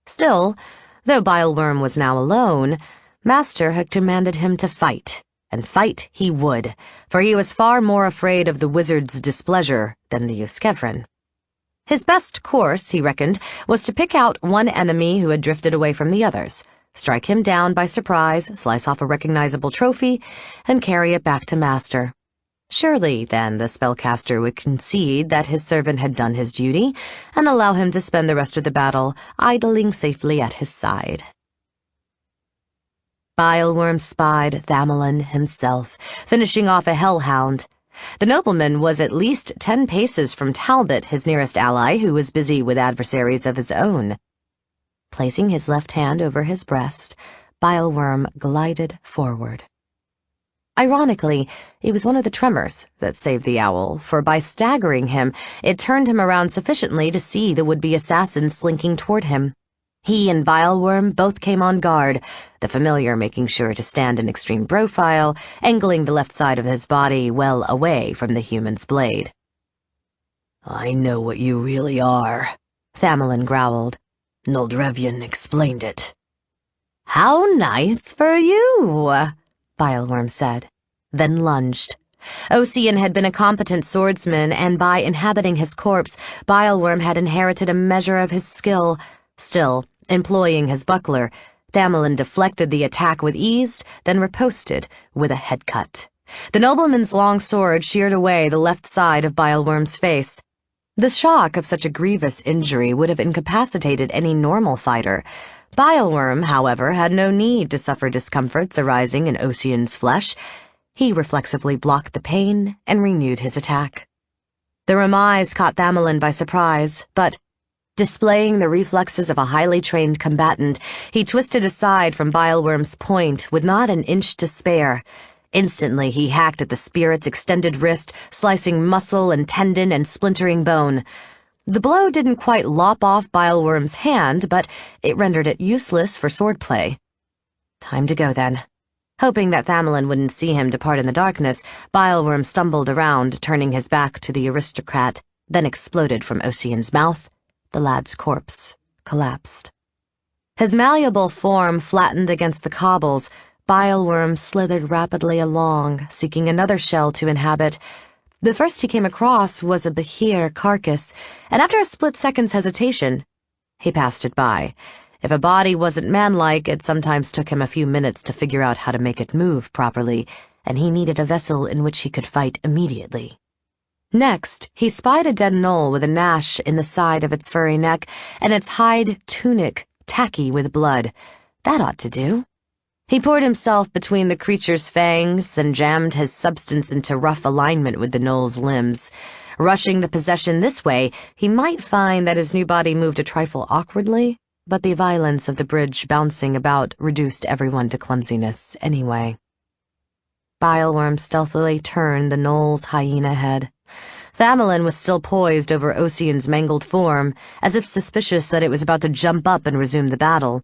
Still, though Bileworm was now alone, Master had commanded him to fight, and fight he would, for he was far more afraid of the wizard's displeasure than the Euskevren. His best course, he reckoned, was to pick out one enemy who had drifted away from the others, strike him down by surprise, slice off a recognizable trophy, and carry it back to Master. Surely, then, the spellcaster would concede that his servant had done his duty, and allow him to spend the rest of the battle idling safely at his side. Bileworm spied Thamelin himself, finishing off a hellhound. The nobleman was at least 10 paces from Talbot, his nearest ally, who was busy with adversaries of his own. Placing his left hand over his breast, Bileworm glided forward. Ironically, it was one of the tremors that saved the owl, for by staggering him, it turned him around sufficiently to see the would-be assassin slinking toward him. He and Bileworm both came on guard, the familiar making sure to stand in extreme profile, angling the left side of his body well away from the human's blade. "I know what you really are," Thamelin growled. "Noldrevian explained it." "How nice for you," Bileworm said, then lunged. Ossian had been a competent swordsman, and by inhabiting his corpse, Bileworm had inherited a measure of his skill. Still, employing his buckler, Thamelin deflected the attack with ease, then riposted with a head cut. The nobleman's long sword sheared away the left side of Bileworm's face. The shock of such a grievous injury would have incapacitated any normal fighter. Bileworm, however, had no need to suffer discomforts arising in Ossian's flesh. He reflexively blocked the pain and renewed his attack. The remise caught Thamelin by surprise, but, displaying the reflexes of a highly trained combatant, he twisted aside from Bileworm's point with not an inch to spare. Instantly, he hacked at the spirit's extended wrist, slicing muscle and tendon and splintering bone. The blow didn't quite lop off Bileworm's hand, but it rendered it useless for swordplay. Time to go, then. Hoping that Thamelin wouldn't see him depart in the darkness, Bileworm stumbled around, turning his back to the aristocrat, then exploded from Ossian's mouth. The lad's corpse collapsed. His malleable form flattened against the cobbles. Bileworm slithered rapidly along, seeking another shell to inhabit. The first he came across was a Behir carcass, and after a split second's hesitation, he passed it by. If a body wasn't manlike, it sometimes took him a few minutes to figure out how to make it move properly, and he needed a vessel in which he could fight immediately. Next, he spied a dead gnoll with a gnash in the side of its furry neck, and its hide tunic tacky with blood. That ought to do. He poured himself between the creature's fangs, then jammed his substance into rough alignment with the gnoll's limbs. Rushing the possession this way, he might find that his new body moved a trifle awkwardly, but the violence of the bridge bouncing about reduced everyone to clumsiness anyway. Bileworm stealthily turned the gnoll's hyena head. Thamelin was still poised over Ossian's mangled form, as if suspicious that it was about to jump up and resume the battle.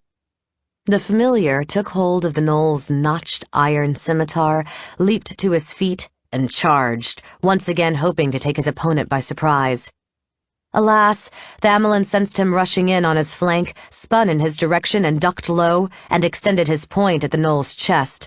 The familiar took hold of the gnoll's notched iron scimitar, leaped to his feet, and charged, once again hoping to take his opponent by surprise. Alas, Thamelin sensed him rushing in on his flank, spun in his direction and ducked low, and extended his point at the gnoll's chest.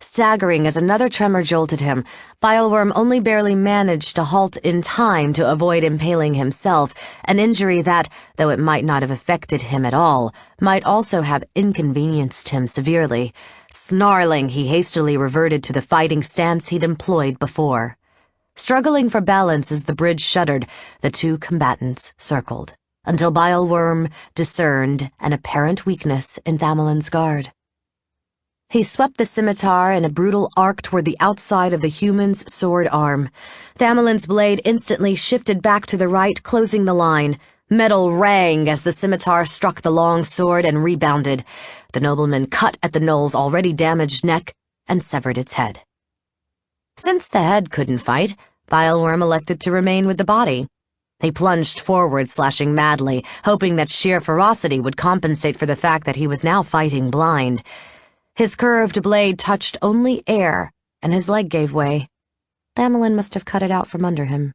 Staggering as another tremor jolted him, Bileworm only barely managed to halt in time to avoid impaling himself, an injury that, though it might not have affected him at all, might also have inconvenienced him severely. Snarling, he hastily reverted to the fighting stance he'd employed before. Struggling for balance as the bridge shuddered, the two combatants circled, until Bileworm discerned an apparent weakness in Thamelin's guard. He swept the scimitar in a brutal arc toward the outside of the human's sword arm. Thamelin's blade instantly shifted back to the right, closing the line. Metal rang as the scimitar struck the long sword and rebounded. The nobleman cut at the gnoll's already damaged neck and severed its head. Since the head couldn't fight, Bileworm elected to remain with the body. He plunged forward, slashing madly, hoping that sheer ferocity would compensate for the fact that he was now fighting blind. His curved blade touched only air, and his leg gave way. Thamelin must have cut it out from under him.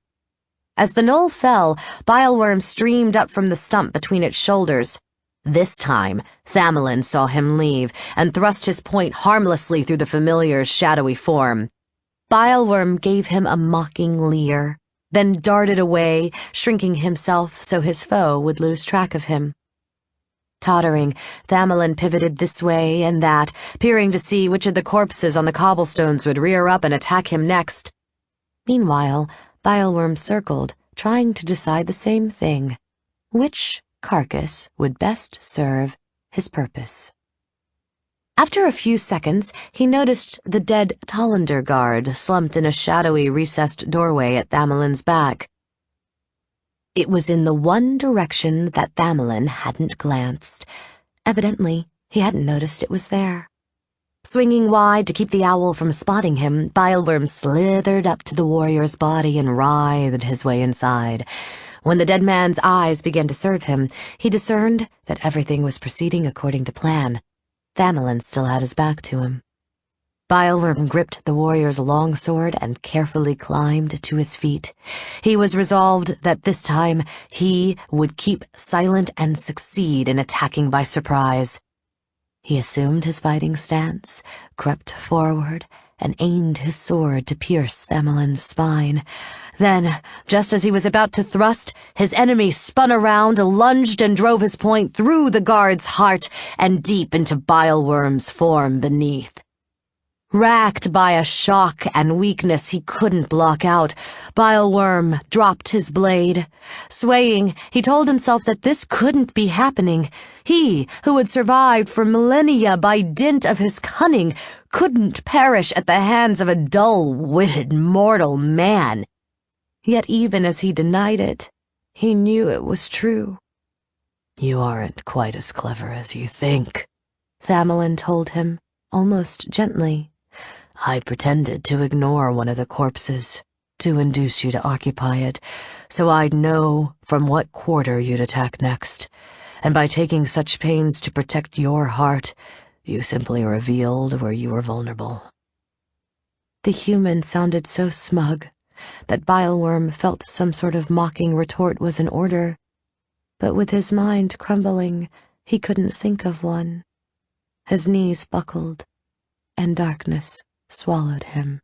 As the knoll fell, Bileworm streamed up from the stump between its shoulders. This time, Thamelin saw him leave and thrust his point harmlessly through the familiar's shadowy form. Bileworm gave him a mocking leer, then darted away, shrinking himself so his foe would lose track of him. Tottering, Thamelin pivoted this way and that, peering to see which of the corpses on the cobblestones would rear up and attack him next. Meanwhile, Bileworm circled, trying to decide the same thing. Which carcass would best serve his purpose? After a few seconds, he noticed the dead Tollander guard slumped in a shadowy, recessed doorway at Thamelin's back. It was in the one direction that Thamelin hadn't glanced. Evidently, he hadn't noticed it was there. Swinging wide to keep the owl from spotting him, Bileworm slithered up to the warrior's body and writhed his way inside. When the dead man's eyes began to serve him, he discerned that everything was proceeding according to plan. Thamelin still had his back to him. Bileworm gripped the warrior's long sword and carefully climbed to his feet. He was resolved that this time he would keep silent and succeed in attacking by surprise. He assumed his fighting stance, crept forward, and aimed his sword to pierce Thamelin's spine. Then, just as he was about to thrust, his enemy spun around, lunged, and drove his point through the guard's heart and deep into Bileworm's form beneath. Racked by a shock and weakness he couldn't block out, Bileworm dropped his blade. Swaying, he told himself that this couldn't be happening. He, who had survived for millennia by dint of his cunning, couldn't perish at the hands of a dull-witted mortal man. Yet even as he denied it, he knew it was true. "You aren't quite as clever as you think," Thamelin told him, almost gently. "I pretended to ignore one of the corpses, to induce you to occupy it, so I'd know from what quarter you'd attack next. And by taking such pains to protect your heart, you simply revealed where you were vulnerable." The human sounded so smug that Bileworm felt some sort of mocking retort was in order, but with his mind crumbling, he couldn't think of one. His knees buckled, and darkness swallowed him.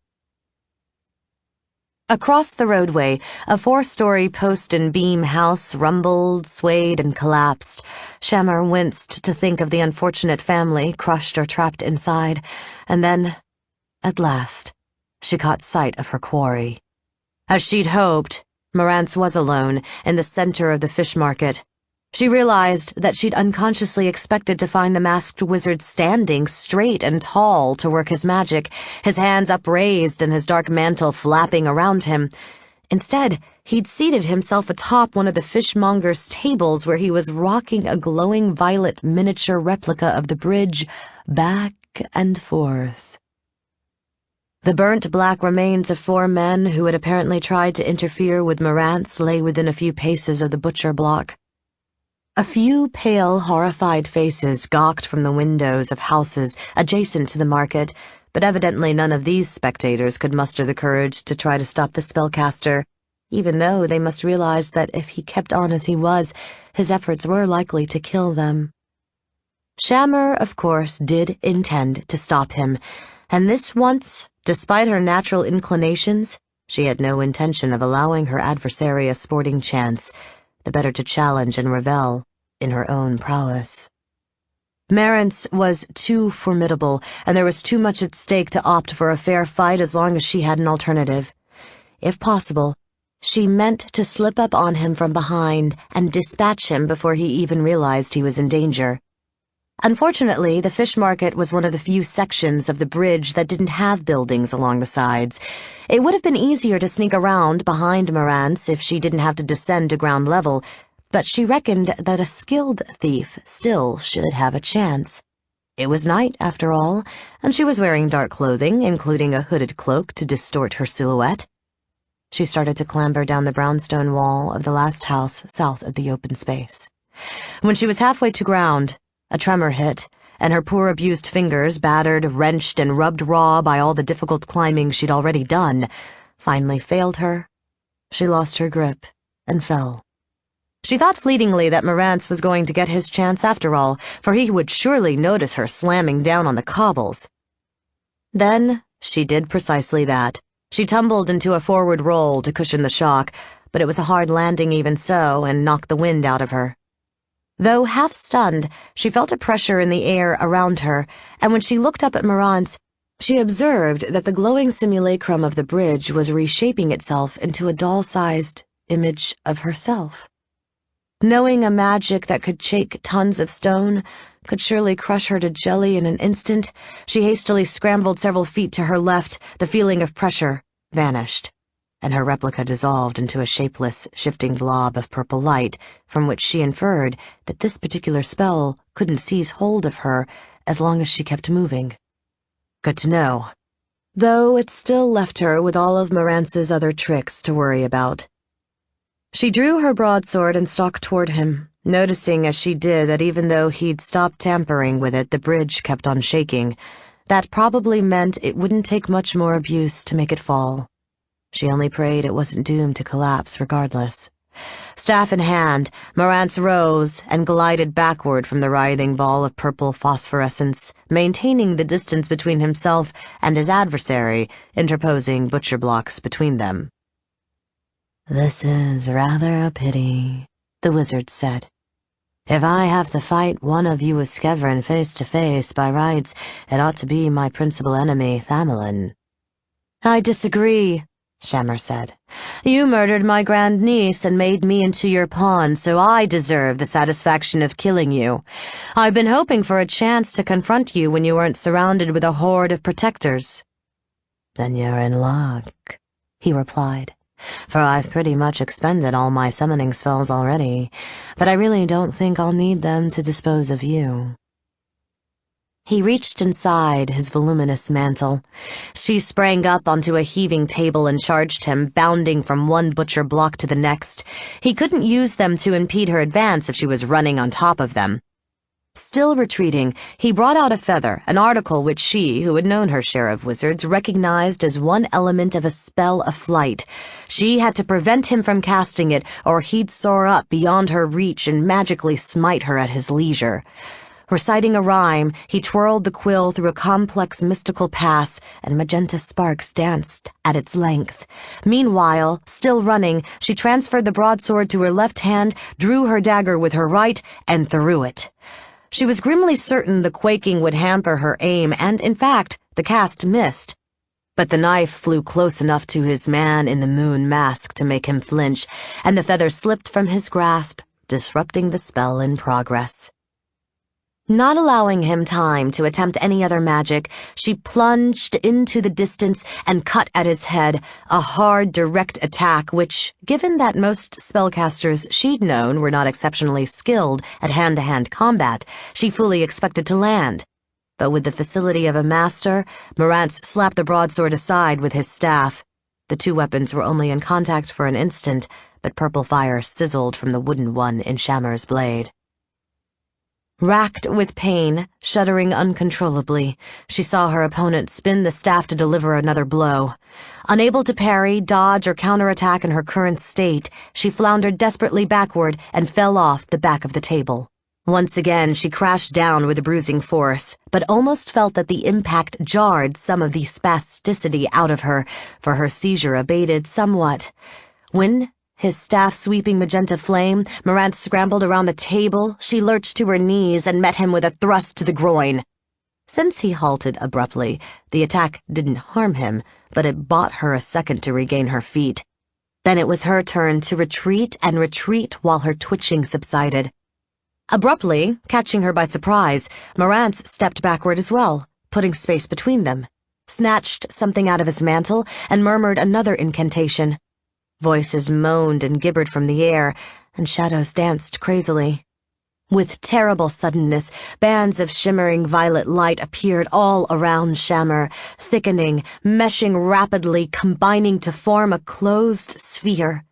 Across the roadway, a 4-story post and beam house rumbled, swayed, and collapsed. Shammer winced to think of the unfortunate family crushed or trapped inside, and then, at last, she caught sight of her quarry. As she'd hoped, Marantz was alone, in the center of the fish market. She realized that she'd unconsciously expected to find the masked wizard standing straight and tall to work his magic, his hands upraised and his dark mantle flapping around him. Instead, he'd seated himself atop one of the fishmonger's tables where he was rocking a glowing violet miniature replica of the bridge back and forth. The burnt black remains of 4 men who had apparently tried to interfere with Marantz lay within a few paces of the butcher block. A few pale, horrified faces gawked from the windows of houses adjacent to the market, but evidently none of these spectators could muster the courage to try to stop the spellcaster, even though they must realize that if he kept on as he was, his efforts were likely to kill them. Shammer, of course, did intend to stop him, and this once, despite her natural inclinations, she had no intention of allowing her adversary a sporting chance, the better to challenge and revel in her own prowess. Marantz was too formidable, and there was too much at stake to opt for a fair fight as long as she had an alternative. If possible, she meant to slip up on him from behind and dispatch him before he even realized he was in danger. Unfortunately, the fish market was one of the few sections of the bridge that didn't have buildings along the sides. It would have been easier to sneak around behind Marantz if she didn't have to descend to ground level, but she reckoned that a skilled thief still should have a chance. It was night, after all, and she was wearing dark clothing, including a hooded cloak to distort her silhouette. She started to clamber down the brownstone wall of the last house south of the open space. When she was halfway to ground, a tremor hit, and her poor abused fingers, battered, wrenched, and rubbed raw by all the difficult climbing she'd already done, finally failed her. She lost her grip and fell. She thought fleetingly that Marantz was going to get his chance after all, for he would surely notice her slamming down on the cobbles. Then she did precisely that. She tumbled into a forward roll to cushion the shock, but it was a hard landing even so, and knocked the wind out of her. Though half stunned, she felt a pressure in the air around her, and when she looked up at Marantz, she observed that the glowing simulacrum of the bridge was reshaping itself into a doll-sized image of herself. Knowing a magic that could shake tons of stone could surely crush her to jelly in an instant, she hastily scrambled several feet to her left. The feeling of pressure vanished, and her replica dissolved into a shapeless, shifting blob of purple light, from which she inferred that this particular spell couldn't seize hold of her as long as she kept moving. Good to know. Though it still left her with all of Marantz's other tricks to worry about. She drew her broadsword and stalked toward him, noticing as she did that even though he'd stopped tampering with it, the bridge kept on shaking. That probably meant it wouldn't take much more abuse to make it fall. She only prayed it wasn't doomed to collapse regardless. Staff in hand, Marantz rose and glided backward from the writhing ball of purple phosphorescence, maintaining the distance between himself and his adversary, interposing butcher blocks between them. "This is rather a pity," the wizard said. "If I have to fight one of you Uskevrin face to face, by rights, it ought to be my principal enemy, Thamelin." "I disagree," Shammer said. "You murdered my grandniece and made me into your pawn, so I deserve the satisfaction of killing you. I've been hoping for a chance to confront you when you weren't surrounded with a horde of protectors." "Then you're in luck," he replied. "For I've pretty much expended all my summoning spells already, but I really don't think I'll need them to dispose of you." He reached inside his voluminous mantle. She sprang up onto a heaving table and charged him, bounding from one butcher block to the next. He couldn't use them to impede her advance if she was running on top of them. Still retreating, he brought out a feather, an article which she, who had known her share of wizards, recognized as one element of a spell of flight. She had to prevent him from casting it, or he'd soar up beyond her reach and magically smite her at his leisure. Reciting a rhyme, he twirled the quill through a complex mystical pass, and magenta sparks danced at its length. Meanwhile, still running, she transferred the broadsword to her left hand, drew her dagger with her right, and threw it. She was grimly certain the quaking would hamper her aim, and, in fact, the cast missed. But the knife flew close enough to his man-in-the-moon mask to make him flinch, and the feather slipped from his grasp, disrupting the spell in progress. Not allowing him time to attempt any other magic, she plunged into the distance and cut at his head, a hard, direct attack which, given that most spellcasters she'd known were not exceptionally skilled at hand-to-hand combat, she fully expected to land. But with the facility of a master, Marantz slapped the broadsword aside with his staff. The two weapons were only in contact for an instant, but purple fire sizzled from the wooden one in Shammer's blade. Racked with pain, shuddering uncontrollably, she saw her opponent spin the staff to deliver another blow. Unable to parry, dodge, or counterattack in her current state, she floundered desperately backward and fell off the back of the table. Once again, she crashed down with a bruising force, but almost felt that the impact jarred some of the spasticity out of her, for her seizure abated somewhat. When, his staff sweeping magenta flame, Marantz scrambled around the table, she lurched to her knees and met him with a thrust to the groin. Since he halted abruptly, the attack didn't harm him, but it bought her a second to regain her feet. Then it was her turn to retreat and retreat while her twitching subsided. Abruptly, catching her by surprise, Marantz stepped backward as well, putting space between them, snatched something out of his mantle, and murmured another incantation. Voices moaned and gibbered from the air, and shadows danced crazily. With terrible suddenness, bands of shimmering violet light appeared all around Shammer, thickening, meshing rapidly, combining to form a closed sphere.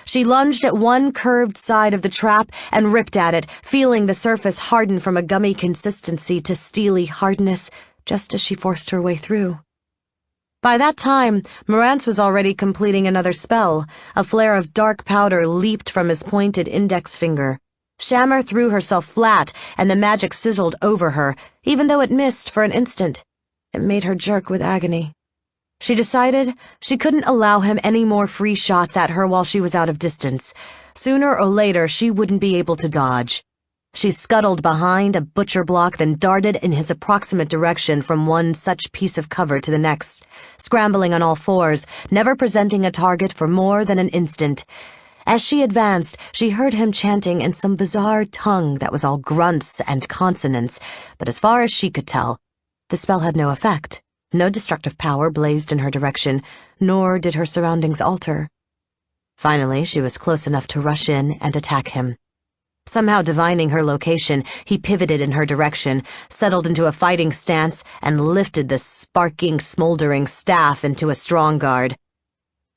She lunged at one curved side of the trap and ripped at it, feeling the surface harden from a gummy consistency to steely hardness, just as she forced her way through. By that time, Marantz was already completing another spell. A flare of dark powder leaped from his pointed index finger. Shammer threw herself flat, and the magic sizzled over her, even though it missed for an instant. It made her jerk with agony. She decided she couldn't allow him any more free shots at her while she was out of distance. Sooner or later, she wouldn't be able to dodge. She scuttled behind a butcher block, then darted in his approximate direction from one such piece of cover to the next, scrambling on all fours, never presenting a target for more than an instant. As she advanced, she heard him chanting in some bizarre tongue that was all grunts and consonants, but as far as she could tell, the spell had no effect. No destructive power blazed in her direction, nor did her surroundings alter. Finally, she was close enough to rush in and attack him. Somehow divining her location, he pivoted in her direction, settled into a fighting stance, and lifted the sparking, smoldering staff into a strong guard.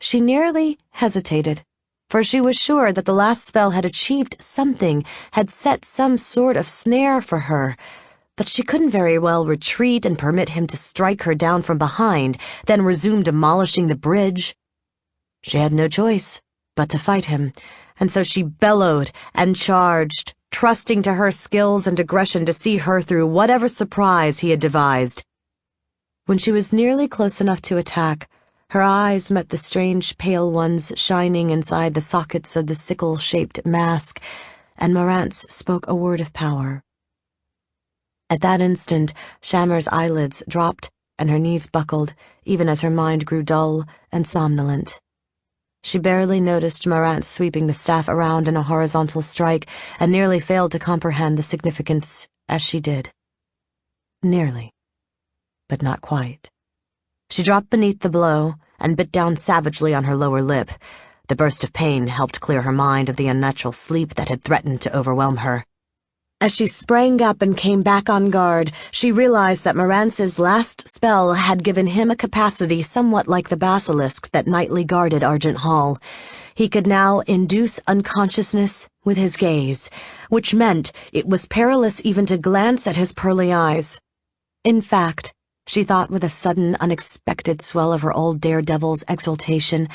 She nearly hesitated, for she was sure that the last spell had achieved something, had set some sort of snare for her, but she couldn't very well retreat and permit him to strike her down from behind, then resume demolishing the bridge. She had no choice but to fight him, and so she bellowed and charged, trusting to her skills and aggression to see her through whatever surprise he had devised. When she was nearly close enough to attack, her eyes met the strange pale ones shining inside the sockets of the sickle-shaped mask, and Marantz spoke a word of power. At that instant, Shammer's eyelids dropped and her knees buckled, even as her mind grew dull and somnolent. She barely noticed Marantz sweeping the staff around in a horizontal strike and nearly failed to comprehend the significance as she did. Nearly, but not quite. She dropped beneath the blow and bit down savagely on her lower lip. The burst of pain helped clear her mind of the unnatural sleep that had threatened to overwhelm her. As she sprang up and came back on guard, she realized that Marantz's last spell had given him a capacity somewhat like the basilisk that nightly guarded Argent Hall. He could now induce unconsciousness with his gaze, which meant it was perilous even to glance at his pearly eyes. In fact, she thought with a sudden, unexpected swell of her old daredevil's exultation,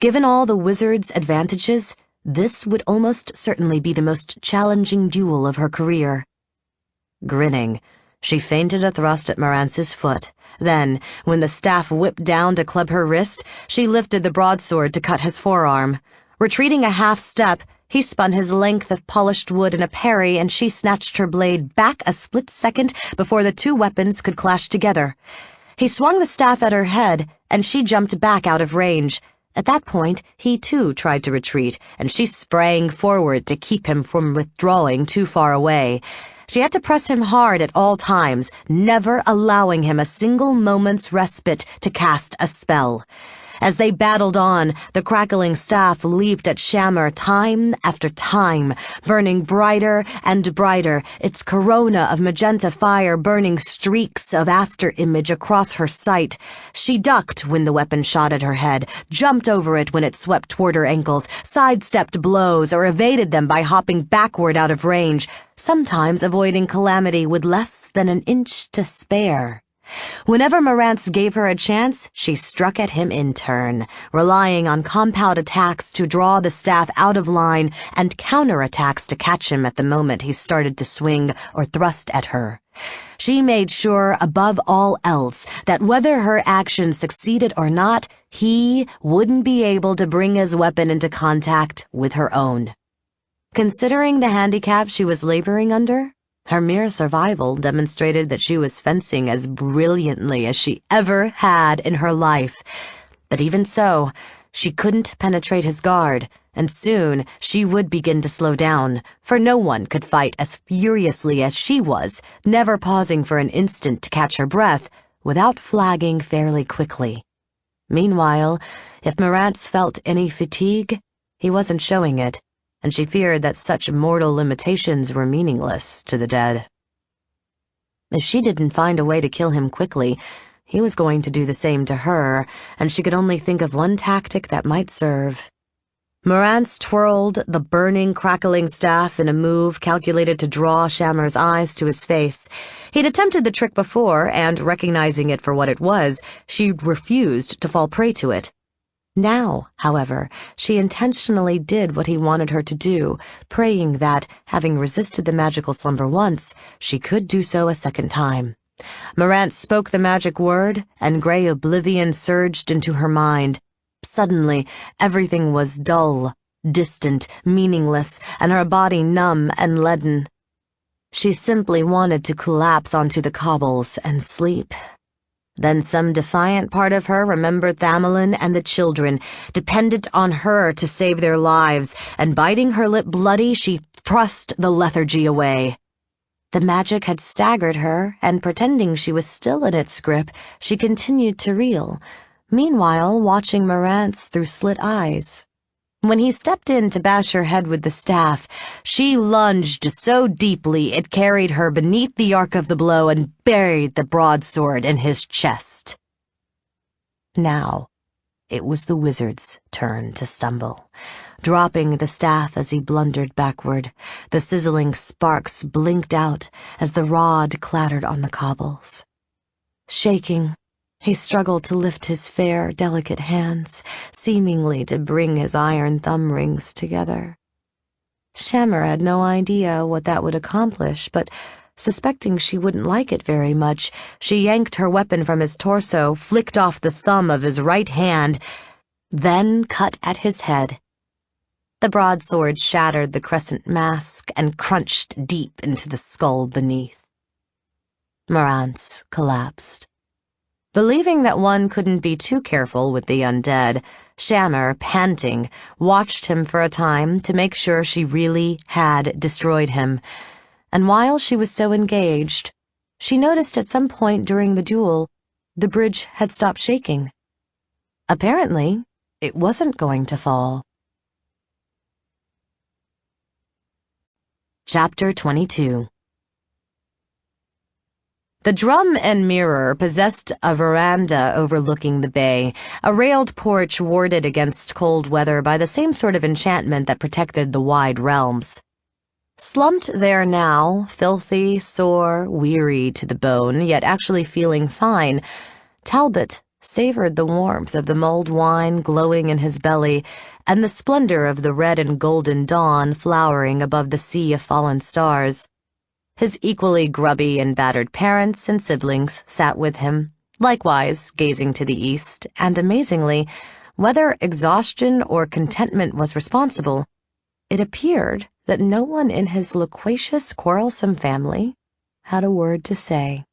given all the wizard's advantages, this would almost certainly be the most challenging duel of her career. Grinning, she feinted a thrust at Marantz's foot. Then, when the staff whipped down to club her wrist, she lifted the broadsword to cut his forearm. Retreating a half step, he spun his length of polished wood in a parry, and she snatched her blade back a split second before the two weapons could clash together. He swung the staff at her head, and she jumped back out of range. At that point, he too tried to retreat, and she sprang forward to keep him from withdrawing too far away. She had to press him hard at all times, never allowing him a single moment's respite to cast a spell. As they battled on, the crackling staff leaped at Shammer time after time, burning brighter and brighter, its corona of magenta fire burning streaks of after-image across her sight. She ducked when the weapon shot at her head, jumped over it when it swept toward her ankles, sidestepped blows or evaded them by hopping backward out of range, sometimes avoiding calamity with less than an inch to spare. Whenever Marantz gave her a chance, she struck at him in turn, relying on compound attacks to draw the staff out of line and counterattacks to catch him at the moment he started to swing or thrust at her. She made sure, above all else, that whether her action succeeded or not, he wouldn't be able to bring his weapon into contact with her own. Considering the handicap she was laboring under, her mere survival demonstrated that she was fencing as brilliantly as she ever had in her life. But even so, she couldn't penetrate his guard, and soon she would begin to slow down, for no one could fight as furiously as she was, never pausing for an instant to catch her breath, without flagging fairly quickly. Meanwhile, if Marantz felt any fatigue, he wasn't showing it, and she feared that such mortal limitations were meaningless to the dead. If she didn't find a way to kill him quickly, he was going to do the same to her, and she could only think of one tactic that might serve. Marantz twirled the burning, crackling staff in a move calculated to draw Shammer's eyes to his face. He'd attempted the trick before, and, recognizing it for what it was, she refused to fall prey to it. Now, however, she intentionally did what he wanted her to do, praying that, having resisted the magical slumber once, she could do so a second time. Marantz spoke the magic word, and gray oblivion surged into her mind. Suddenly, everything was dull, distant, meaningless, and her body numb and leaden. She simply wanted to collapse onto the cobbles and sleep. Then some defiant part of her remembered Thamelin and the children, dependent on her to save their lives, and biting her lip bloody, she thrust the lethargy away. The magic had staggered her, and pretending she was still in its grip, she continued to reel, meanwhile watching Marantz through slit eyes. When he stepped in to bash her head with the staff, she lunged so deeply it carried her beneath the arc of the blow and buried the broadsword in his chest. Now, it was the wizard's turn to stumble. Dropping the staff as he blundered backward, the sizzling sparks blinked out as the rod clattered on the cobbles. Shaking, he struggled to lift his fair, delicate hands, seemingly to bring his iron thumb rings together. Shammer had no idea what that would accomplish, but suspecting she wouldn't like it very much, she yanked her weapon from his torso, flicked off the thumb of his right hand, then cut at his head. The broadsword shattered the crescent mask and crunched deep into the skull beneath. Marantz collapsed. Believing that one couldn't be too careful with the undead, Shammer, panting, watched him for a time to make sure she really had destroyed him. And while she was so engaged, she noticed at some point during the duel, the bridge had stopped shaking. Apparently, it wasn't going to fall. Chapter 22. The Drum and Mirror possessed a veranda overlooking the bay, a railed porch warded against cold weather by the same sort of enchantment that protected the wide realms. Slumped there now, filthy, sore, weary to the bone, yet actually feeling fine, Talbot savored the warmth of the mulled wine glowing in his belly and the splendor of the red and golden dawn flowering above the sea of fallen stars. His equally grubby and battered parents and siblings sat with him, likewise gazing to the east, and amazingly, whether exhaustion or contentment was responsible, it appeared that no one in his loquacious, quarrelsome family had a word to say.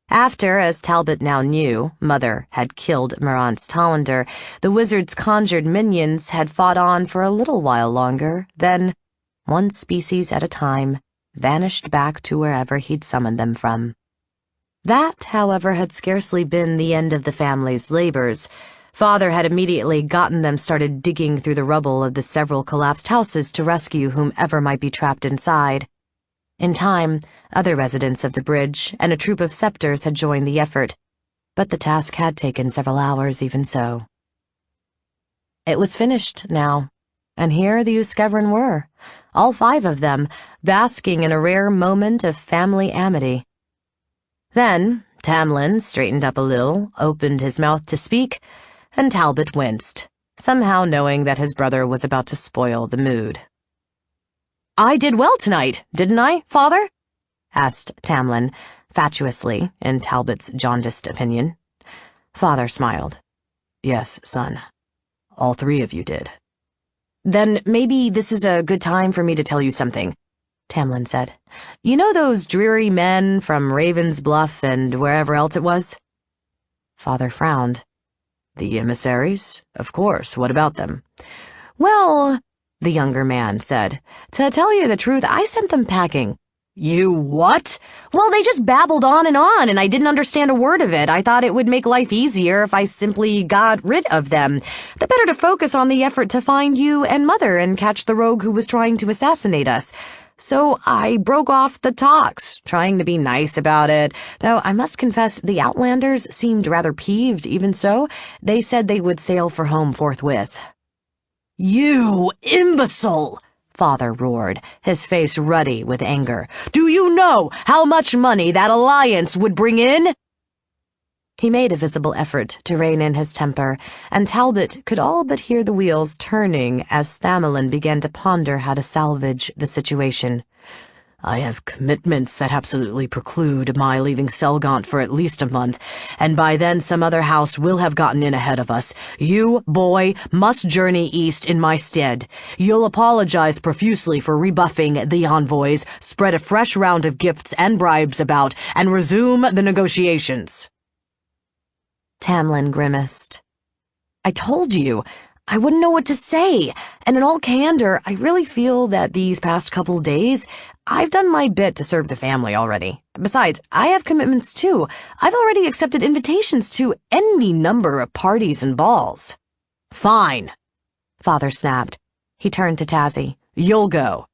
After, as Talbot now knew, Mother had killed Marantz Tollander, the wizard's conjured minions had fought on for a little while longer, then, one species at a time, vanished back to wherever he'd summoned them from. That, however, had scarcely been the end of the family's labors. Father had immediately gotten them started digging through the rubble of the several collapsed houses to rescue whomever might be trapped inside. In time, other residents of the bridge and a troop of scepters had joined the effort, but the task had taken several hours even so. It was finished now. And here the Uskevren were, all 5 of them, basking in a rare moment of family amity. Then Tamlin straightened up a little, opened his mouth to speak, and Talbot winced, somehow knowing that his brother was about to spoil the mood. "I did well tonight, didn't I, Father?" asked Tamlin, fatuously, in Talbot's jaundiced opinion. Father smiled. "Yes, son. All 3 of you did." "Then maybe this is a good time for me to tell you something," Tamlin said. "You know those dreary men from Raven's Bluff and wherever else it was?" Father frowned. "The emissaries? Of course. What about them?" "Well," the younger man said, "to tell you the truth, I sent them packing. You what? Well, they just babbled on, and I didn't understand a word of it. I thought it would make life easier if I simply got rid of them. The better to focus on the effort to find you and Mother and catch the rogue who was trying to assassinate us. So I broke off the talks, trying to be nice about it, though I must confess the Outlanders seemed rather peeved. Even so, they said they would sail for home forthwith. You imbecile! Father roared, his face ruddy with anger. Do you know how much money that alliance would bring in? He made a visible effort to rein in his temper, and Talbot could all but hear the wheels turning as Thamelin began to ponder how to salvage the situation. I have commitments that absolutely preclude my leaving Selgaunt for at least a month, and by then some other house will have gotten in ahead of us. You, boy, must journey east in my stead. You'll apologize profusely for rebuffing the envoys, spread a fresh round of gifts and bribes about, and resume the negotiations. Tamlin grimaced. I told you, I wouldn't know what to say, and in all candor, I really feel that these past couple days, I've done my bit to serve the family already. Besides, I have commitments too. I've already accepted invitations to any number of parties and balls. Fine, Father snapped. He turned to Tazzy. You'll go.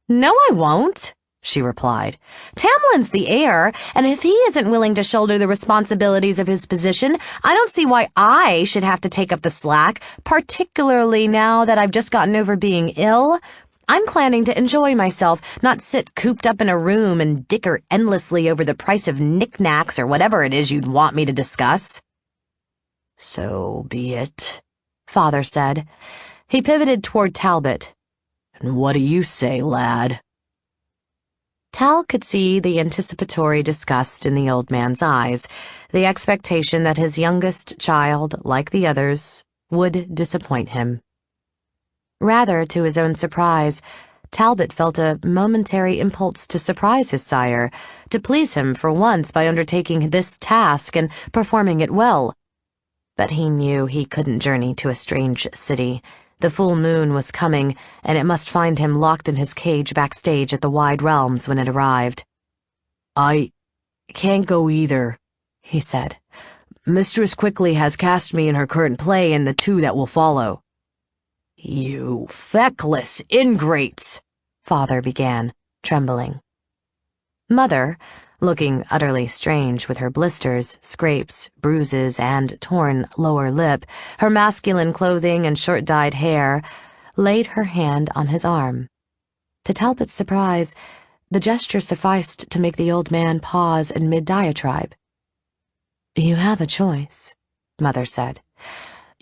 No, I won't, she replied. Tamlin's the heir, and if he isn't willing to shoulder the responsibilities of his position, I don't see why I should have to take up the slack, particularly now that I've just gotten over being ill. I'm planning to enjoy myself, not sit cooped up in a room and dicker endlessly over the price of knickknacks or whatever it is you'd want me to discuss. So be it, Father said. He pivoted toward Talbot. And what do you say, lad? Tal could see the anticipatory disgust in the old man's eyes, the expectation that his youngest child, like the others, would disappoint him. Rather, to his own surprise, Talbot felt a momentary impulse to surprise his sire, to please him for once by undertaking this task and performing it well. But he knew he couldn't journey to a strange city. The full moon was coming, and it must find him locked in his cage backstage at the Wide Realms when it arrived. I can't go either, he said. Mistress Quickly has cast me in her current play and the two that will follow. You feckless ingrates, Father began, trembling. Mother, looking utterly strange with her blisters, scrapes, bruises, and torn lower lip, her masculine clothing and short-dyed hair, laid her hand on his arm. To Talbot's surprise, the gesture sufficed to make the old man pause in mid-diatribe. You have a choice, Mother said.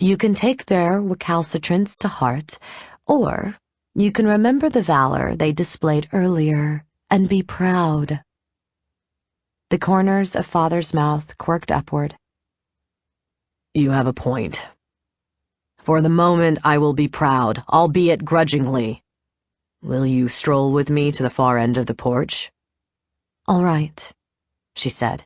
You can take their recalcitrance to heart, or you can remember the valor they displayed earlier and be proud. The corners of Father's mouth quirked upward. You have a point. For the moment, I will be proud, albeit grudgingly. Will you stroll with me to the far end of the porch? All right, she said.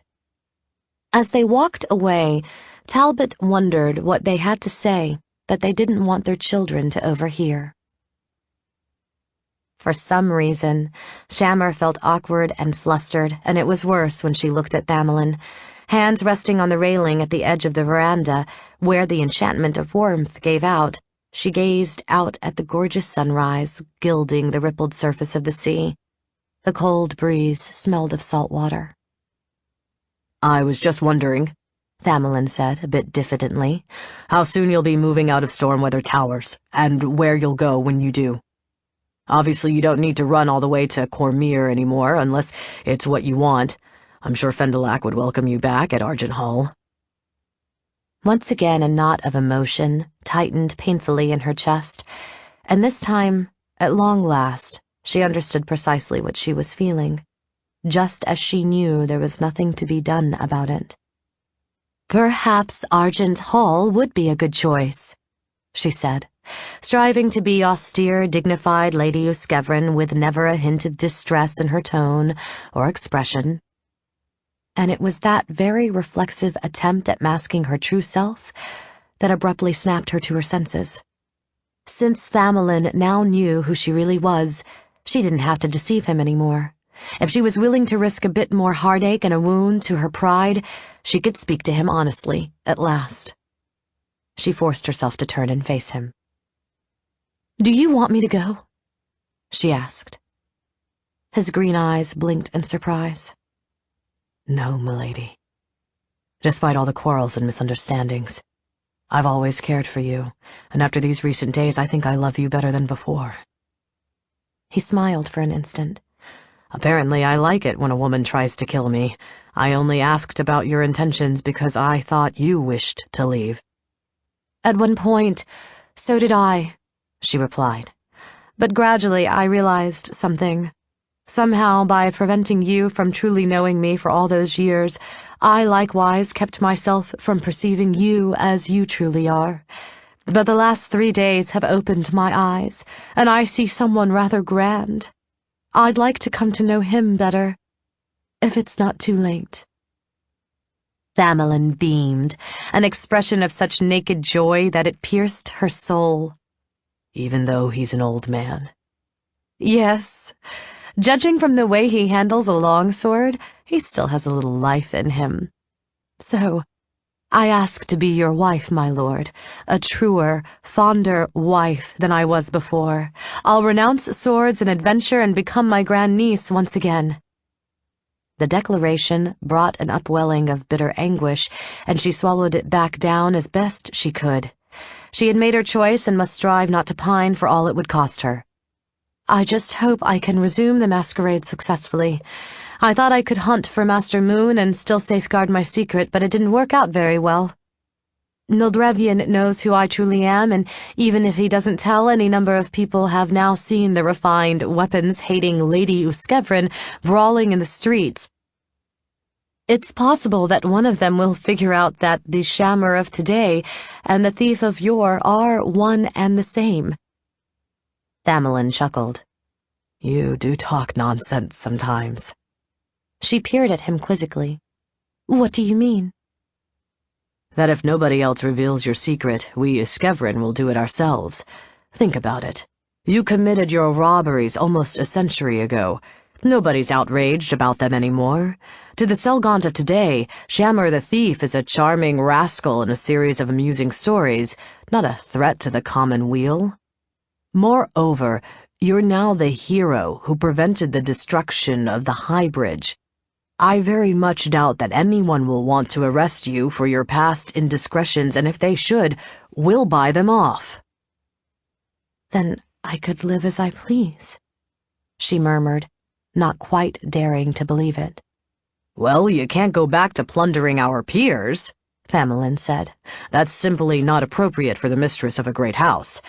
As they walked away, Talbot wondered what they had to say that they didn't want their children to overhear. For some reason, Shammer felt awkward and flustered, and it was worse when she looked at Thamelin, hands resting on the railing at the edge of the veranda, where the enchantment of warmth gave out. She gazed out at the gorgeous sunrise, gilding the rippled surface of the sea. The cold breeze smelled of salt water. I was just wondering, Thamelin said, a bit diffidently, how soon you'll be moving out of Stormweather Towers, and where you'll go when you do. Obviously, you don't need to run all the way to Cormyr anymore, unless it's what you want. I'm sure Fendelak would welcome you back at Argent Hall. Once again, a knot of emotion tightened painfully in her chest, and this time, at long last, she understood precisely what she was feeling, just as she knew there was nothing to be done about it. Perhaps Argent Hall would be a good choice, she said, striving to be austere, dignified Lady Uskevrin with never a hint of distress in her tone or expression. And it was that very reflexive attempt at masking her true self that abruptly snapped her to her senses. Since Thamelin now knew who she really was, she didn't have to deceive him anymore. If she was willing to risk a bit more heartache and a wound to her pride, she could speak to him honestly, at last. She forced herself to turn and face him. "Do you want me to go?" she asked. His green eyes blinked in surprise. "No, milady. Despite all the quarrels and misunderstandings, I've always cared for you, and after these recent days I think I love you better than before." He smiled for an instant. "Apparently I like it when a woman tries to kill me. I only asked about your intentions because I thought you wished to leave." "At one point, so did I," she replied. "But gradually I realized something. Somehow, by preventing you from truly knowing me for all those years, I likewise kept myself from perceiving you as you truly are. But the last 3 days have opened my eyes, and I see someone rather grand. I'd like to come to know him better, if it's not too late." Thamelin beamed, an expression of such naked joy that it pierced her soul. "Even though he's an old man?" "Yes. Judging from the way he handles a longsword, he still has a little life in him. So, I ask to be your wife, my lord, a truer, fonder wife than I was before. I'll renounce swords and adventure and become my grandniece once again." The declaration brought an upwelling of bitter anguish, and she swallowed it back down as best she could. She had made her choice and must strive not to pine for all it would cost her. "I just hope I can resume the masquerade successfully. I thought I could hunt for Master Moon and still safeguard my secret, but it didn't work out very well. Nildrevian knows who I truly am, and even if he doesn't tell, any number of people have now seen the refined, weapons-hating Lady Uskevrin brawling in the streets. It's possible that one of them will figure out that the shammer of today and the thief of yore are one and the same." Thamelin chuckled. "You do talk nonsense sometimes." She peered at him quizzically. "What do you mean?" "That if nobody else reveals your secret, we Uskevrin will do it ourselves. Think about it. You committed your robberies almost a century ago. Nobody's outraged about them anymore. To the Selgaunt of today, Shammer the thief is a charming rascal in a series of amusing stories, not a threat to the common weal. Moreover, you're now the hero who prevented the destruction of the High Bridge. I very much doubt that anyone will want to arrest you for your past indiscretions, and if they should, we'll buy them off." "Then I could live as I please," she murmured, not quite daring to believe it. "Well, you can't go back to plundering our peers," Thamelin said. "That's simply not appropriate for the mistress of a great house.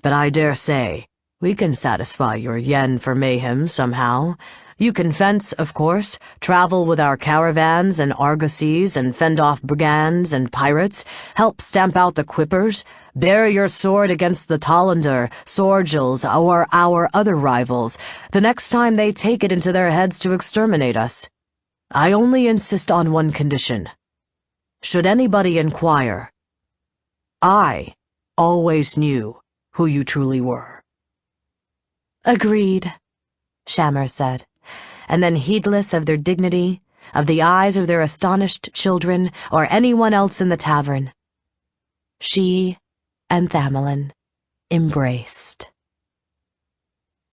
But I dare say we can satisfy your yen for mayhem somehow. You can fence, of course, travel with our caravans and argosies and fend off brigands and pirates, help stamp out the quippers, bear your sword against the Tollander, Sorgels, or our other rivals, the next time they take it into their heads to exterminate us. I only insist on one condition. Should anybody inquire, I always knew who you truly were." "Agreed," Shammer said, and then, heedless of their dignity, of the eyes of their astonished children, or anyone else in the tavern, she and Thamelin embraced.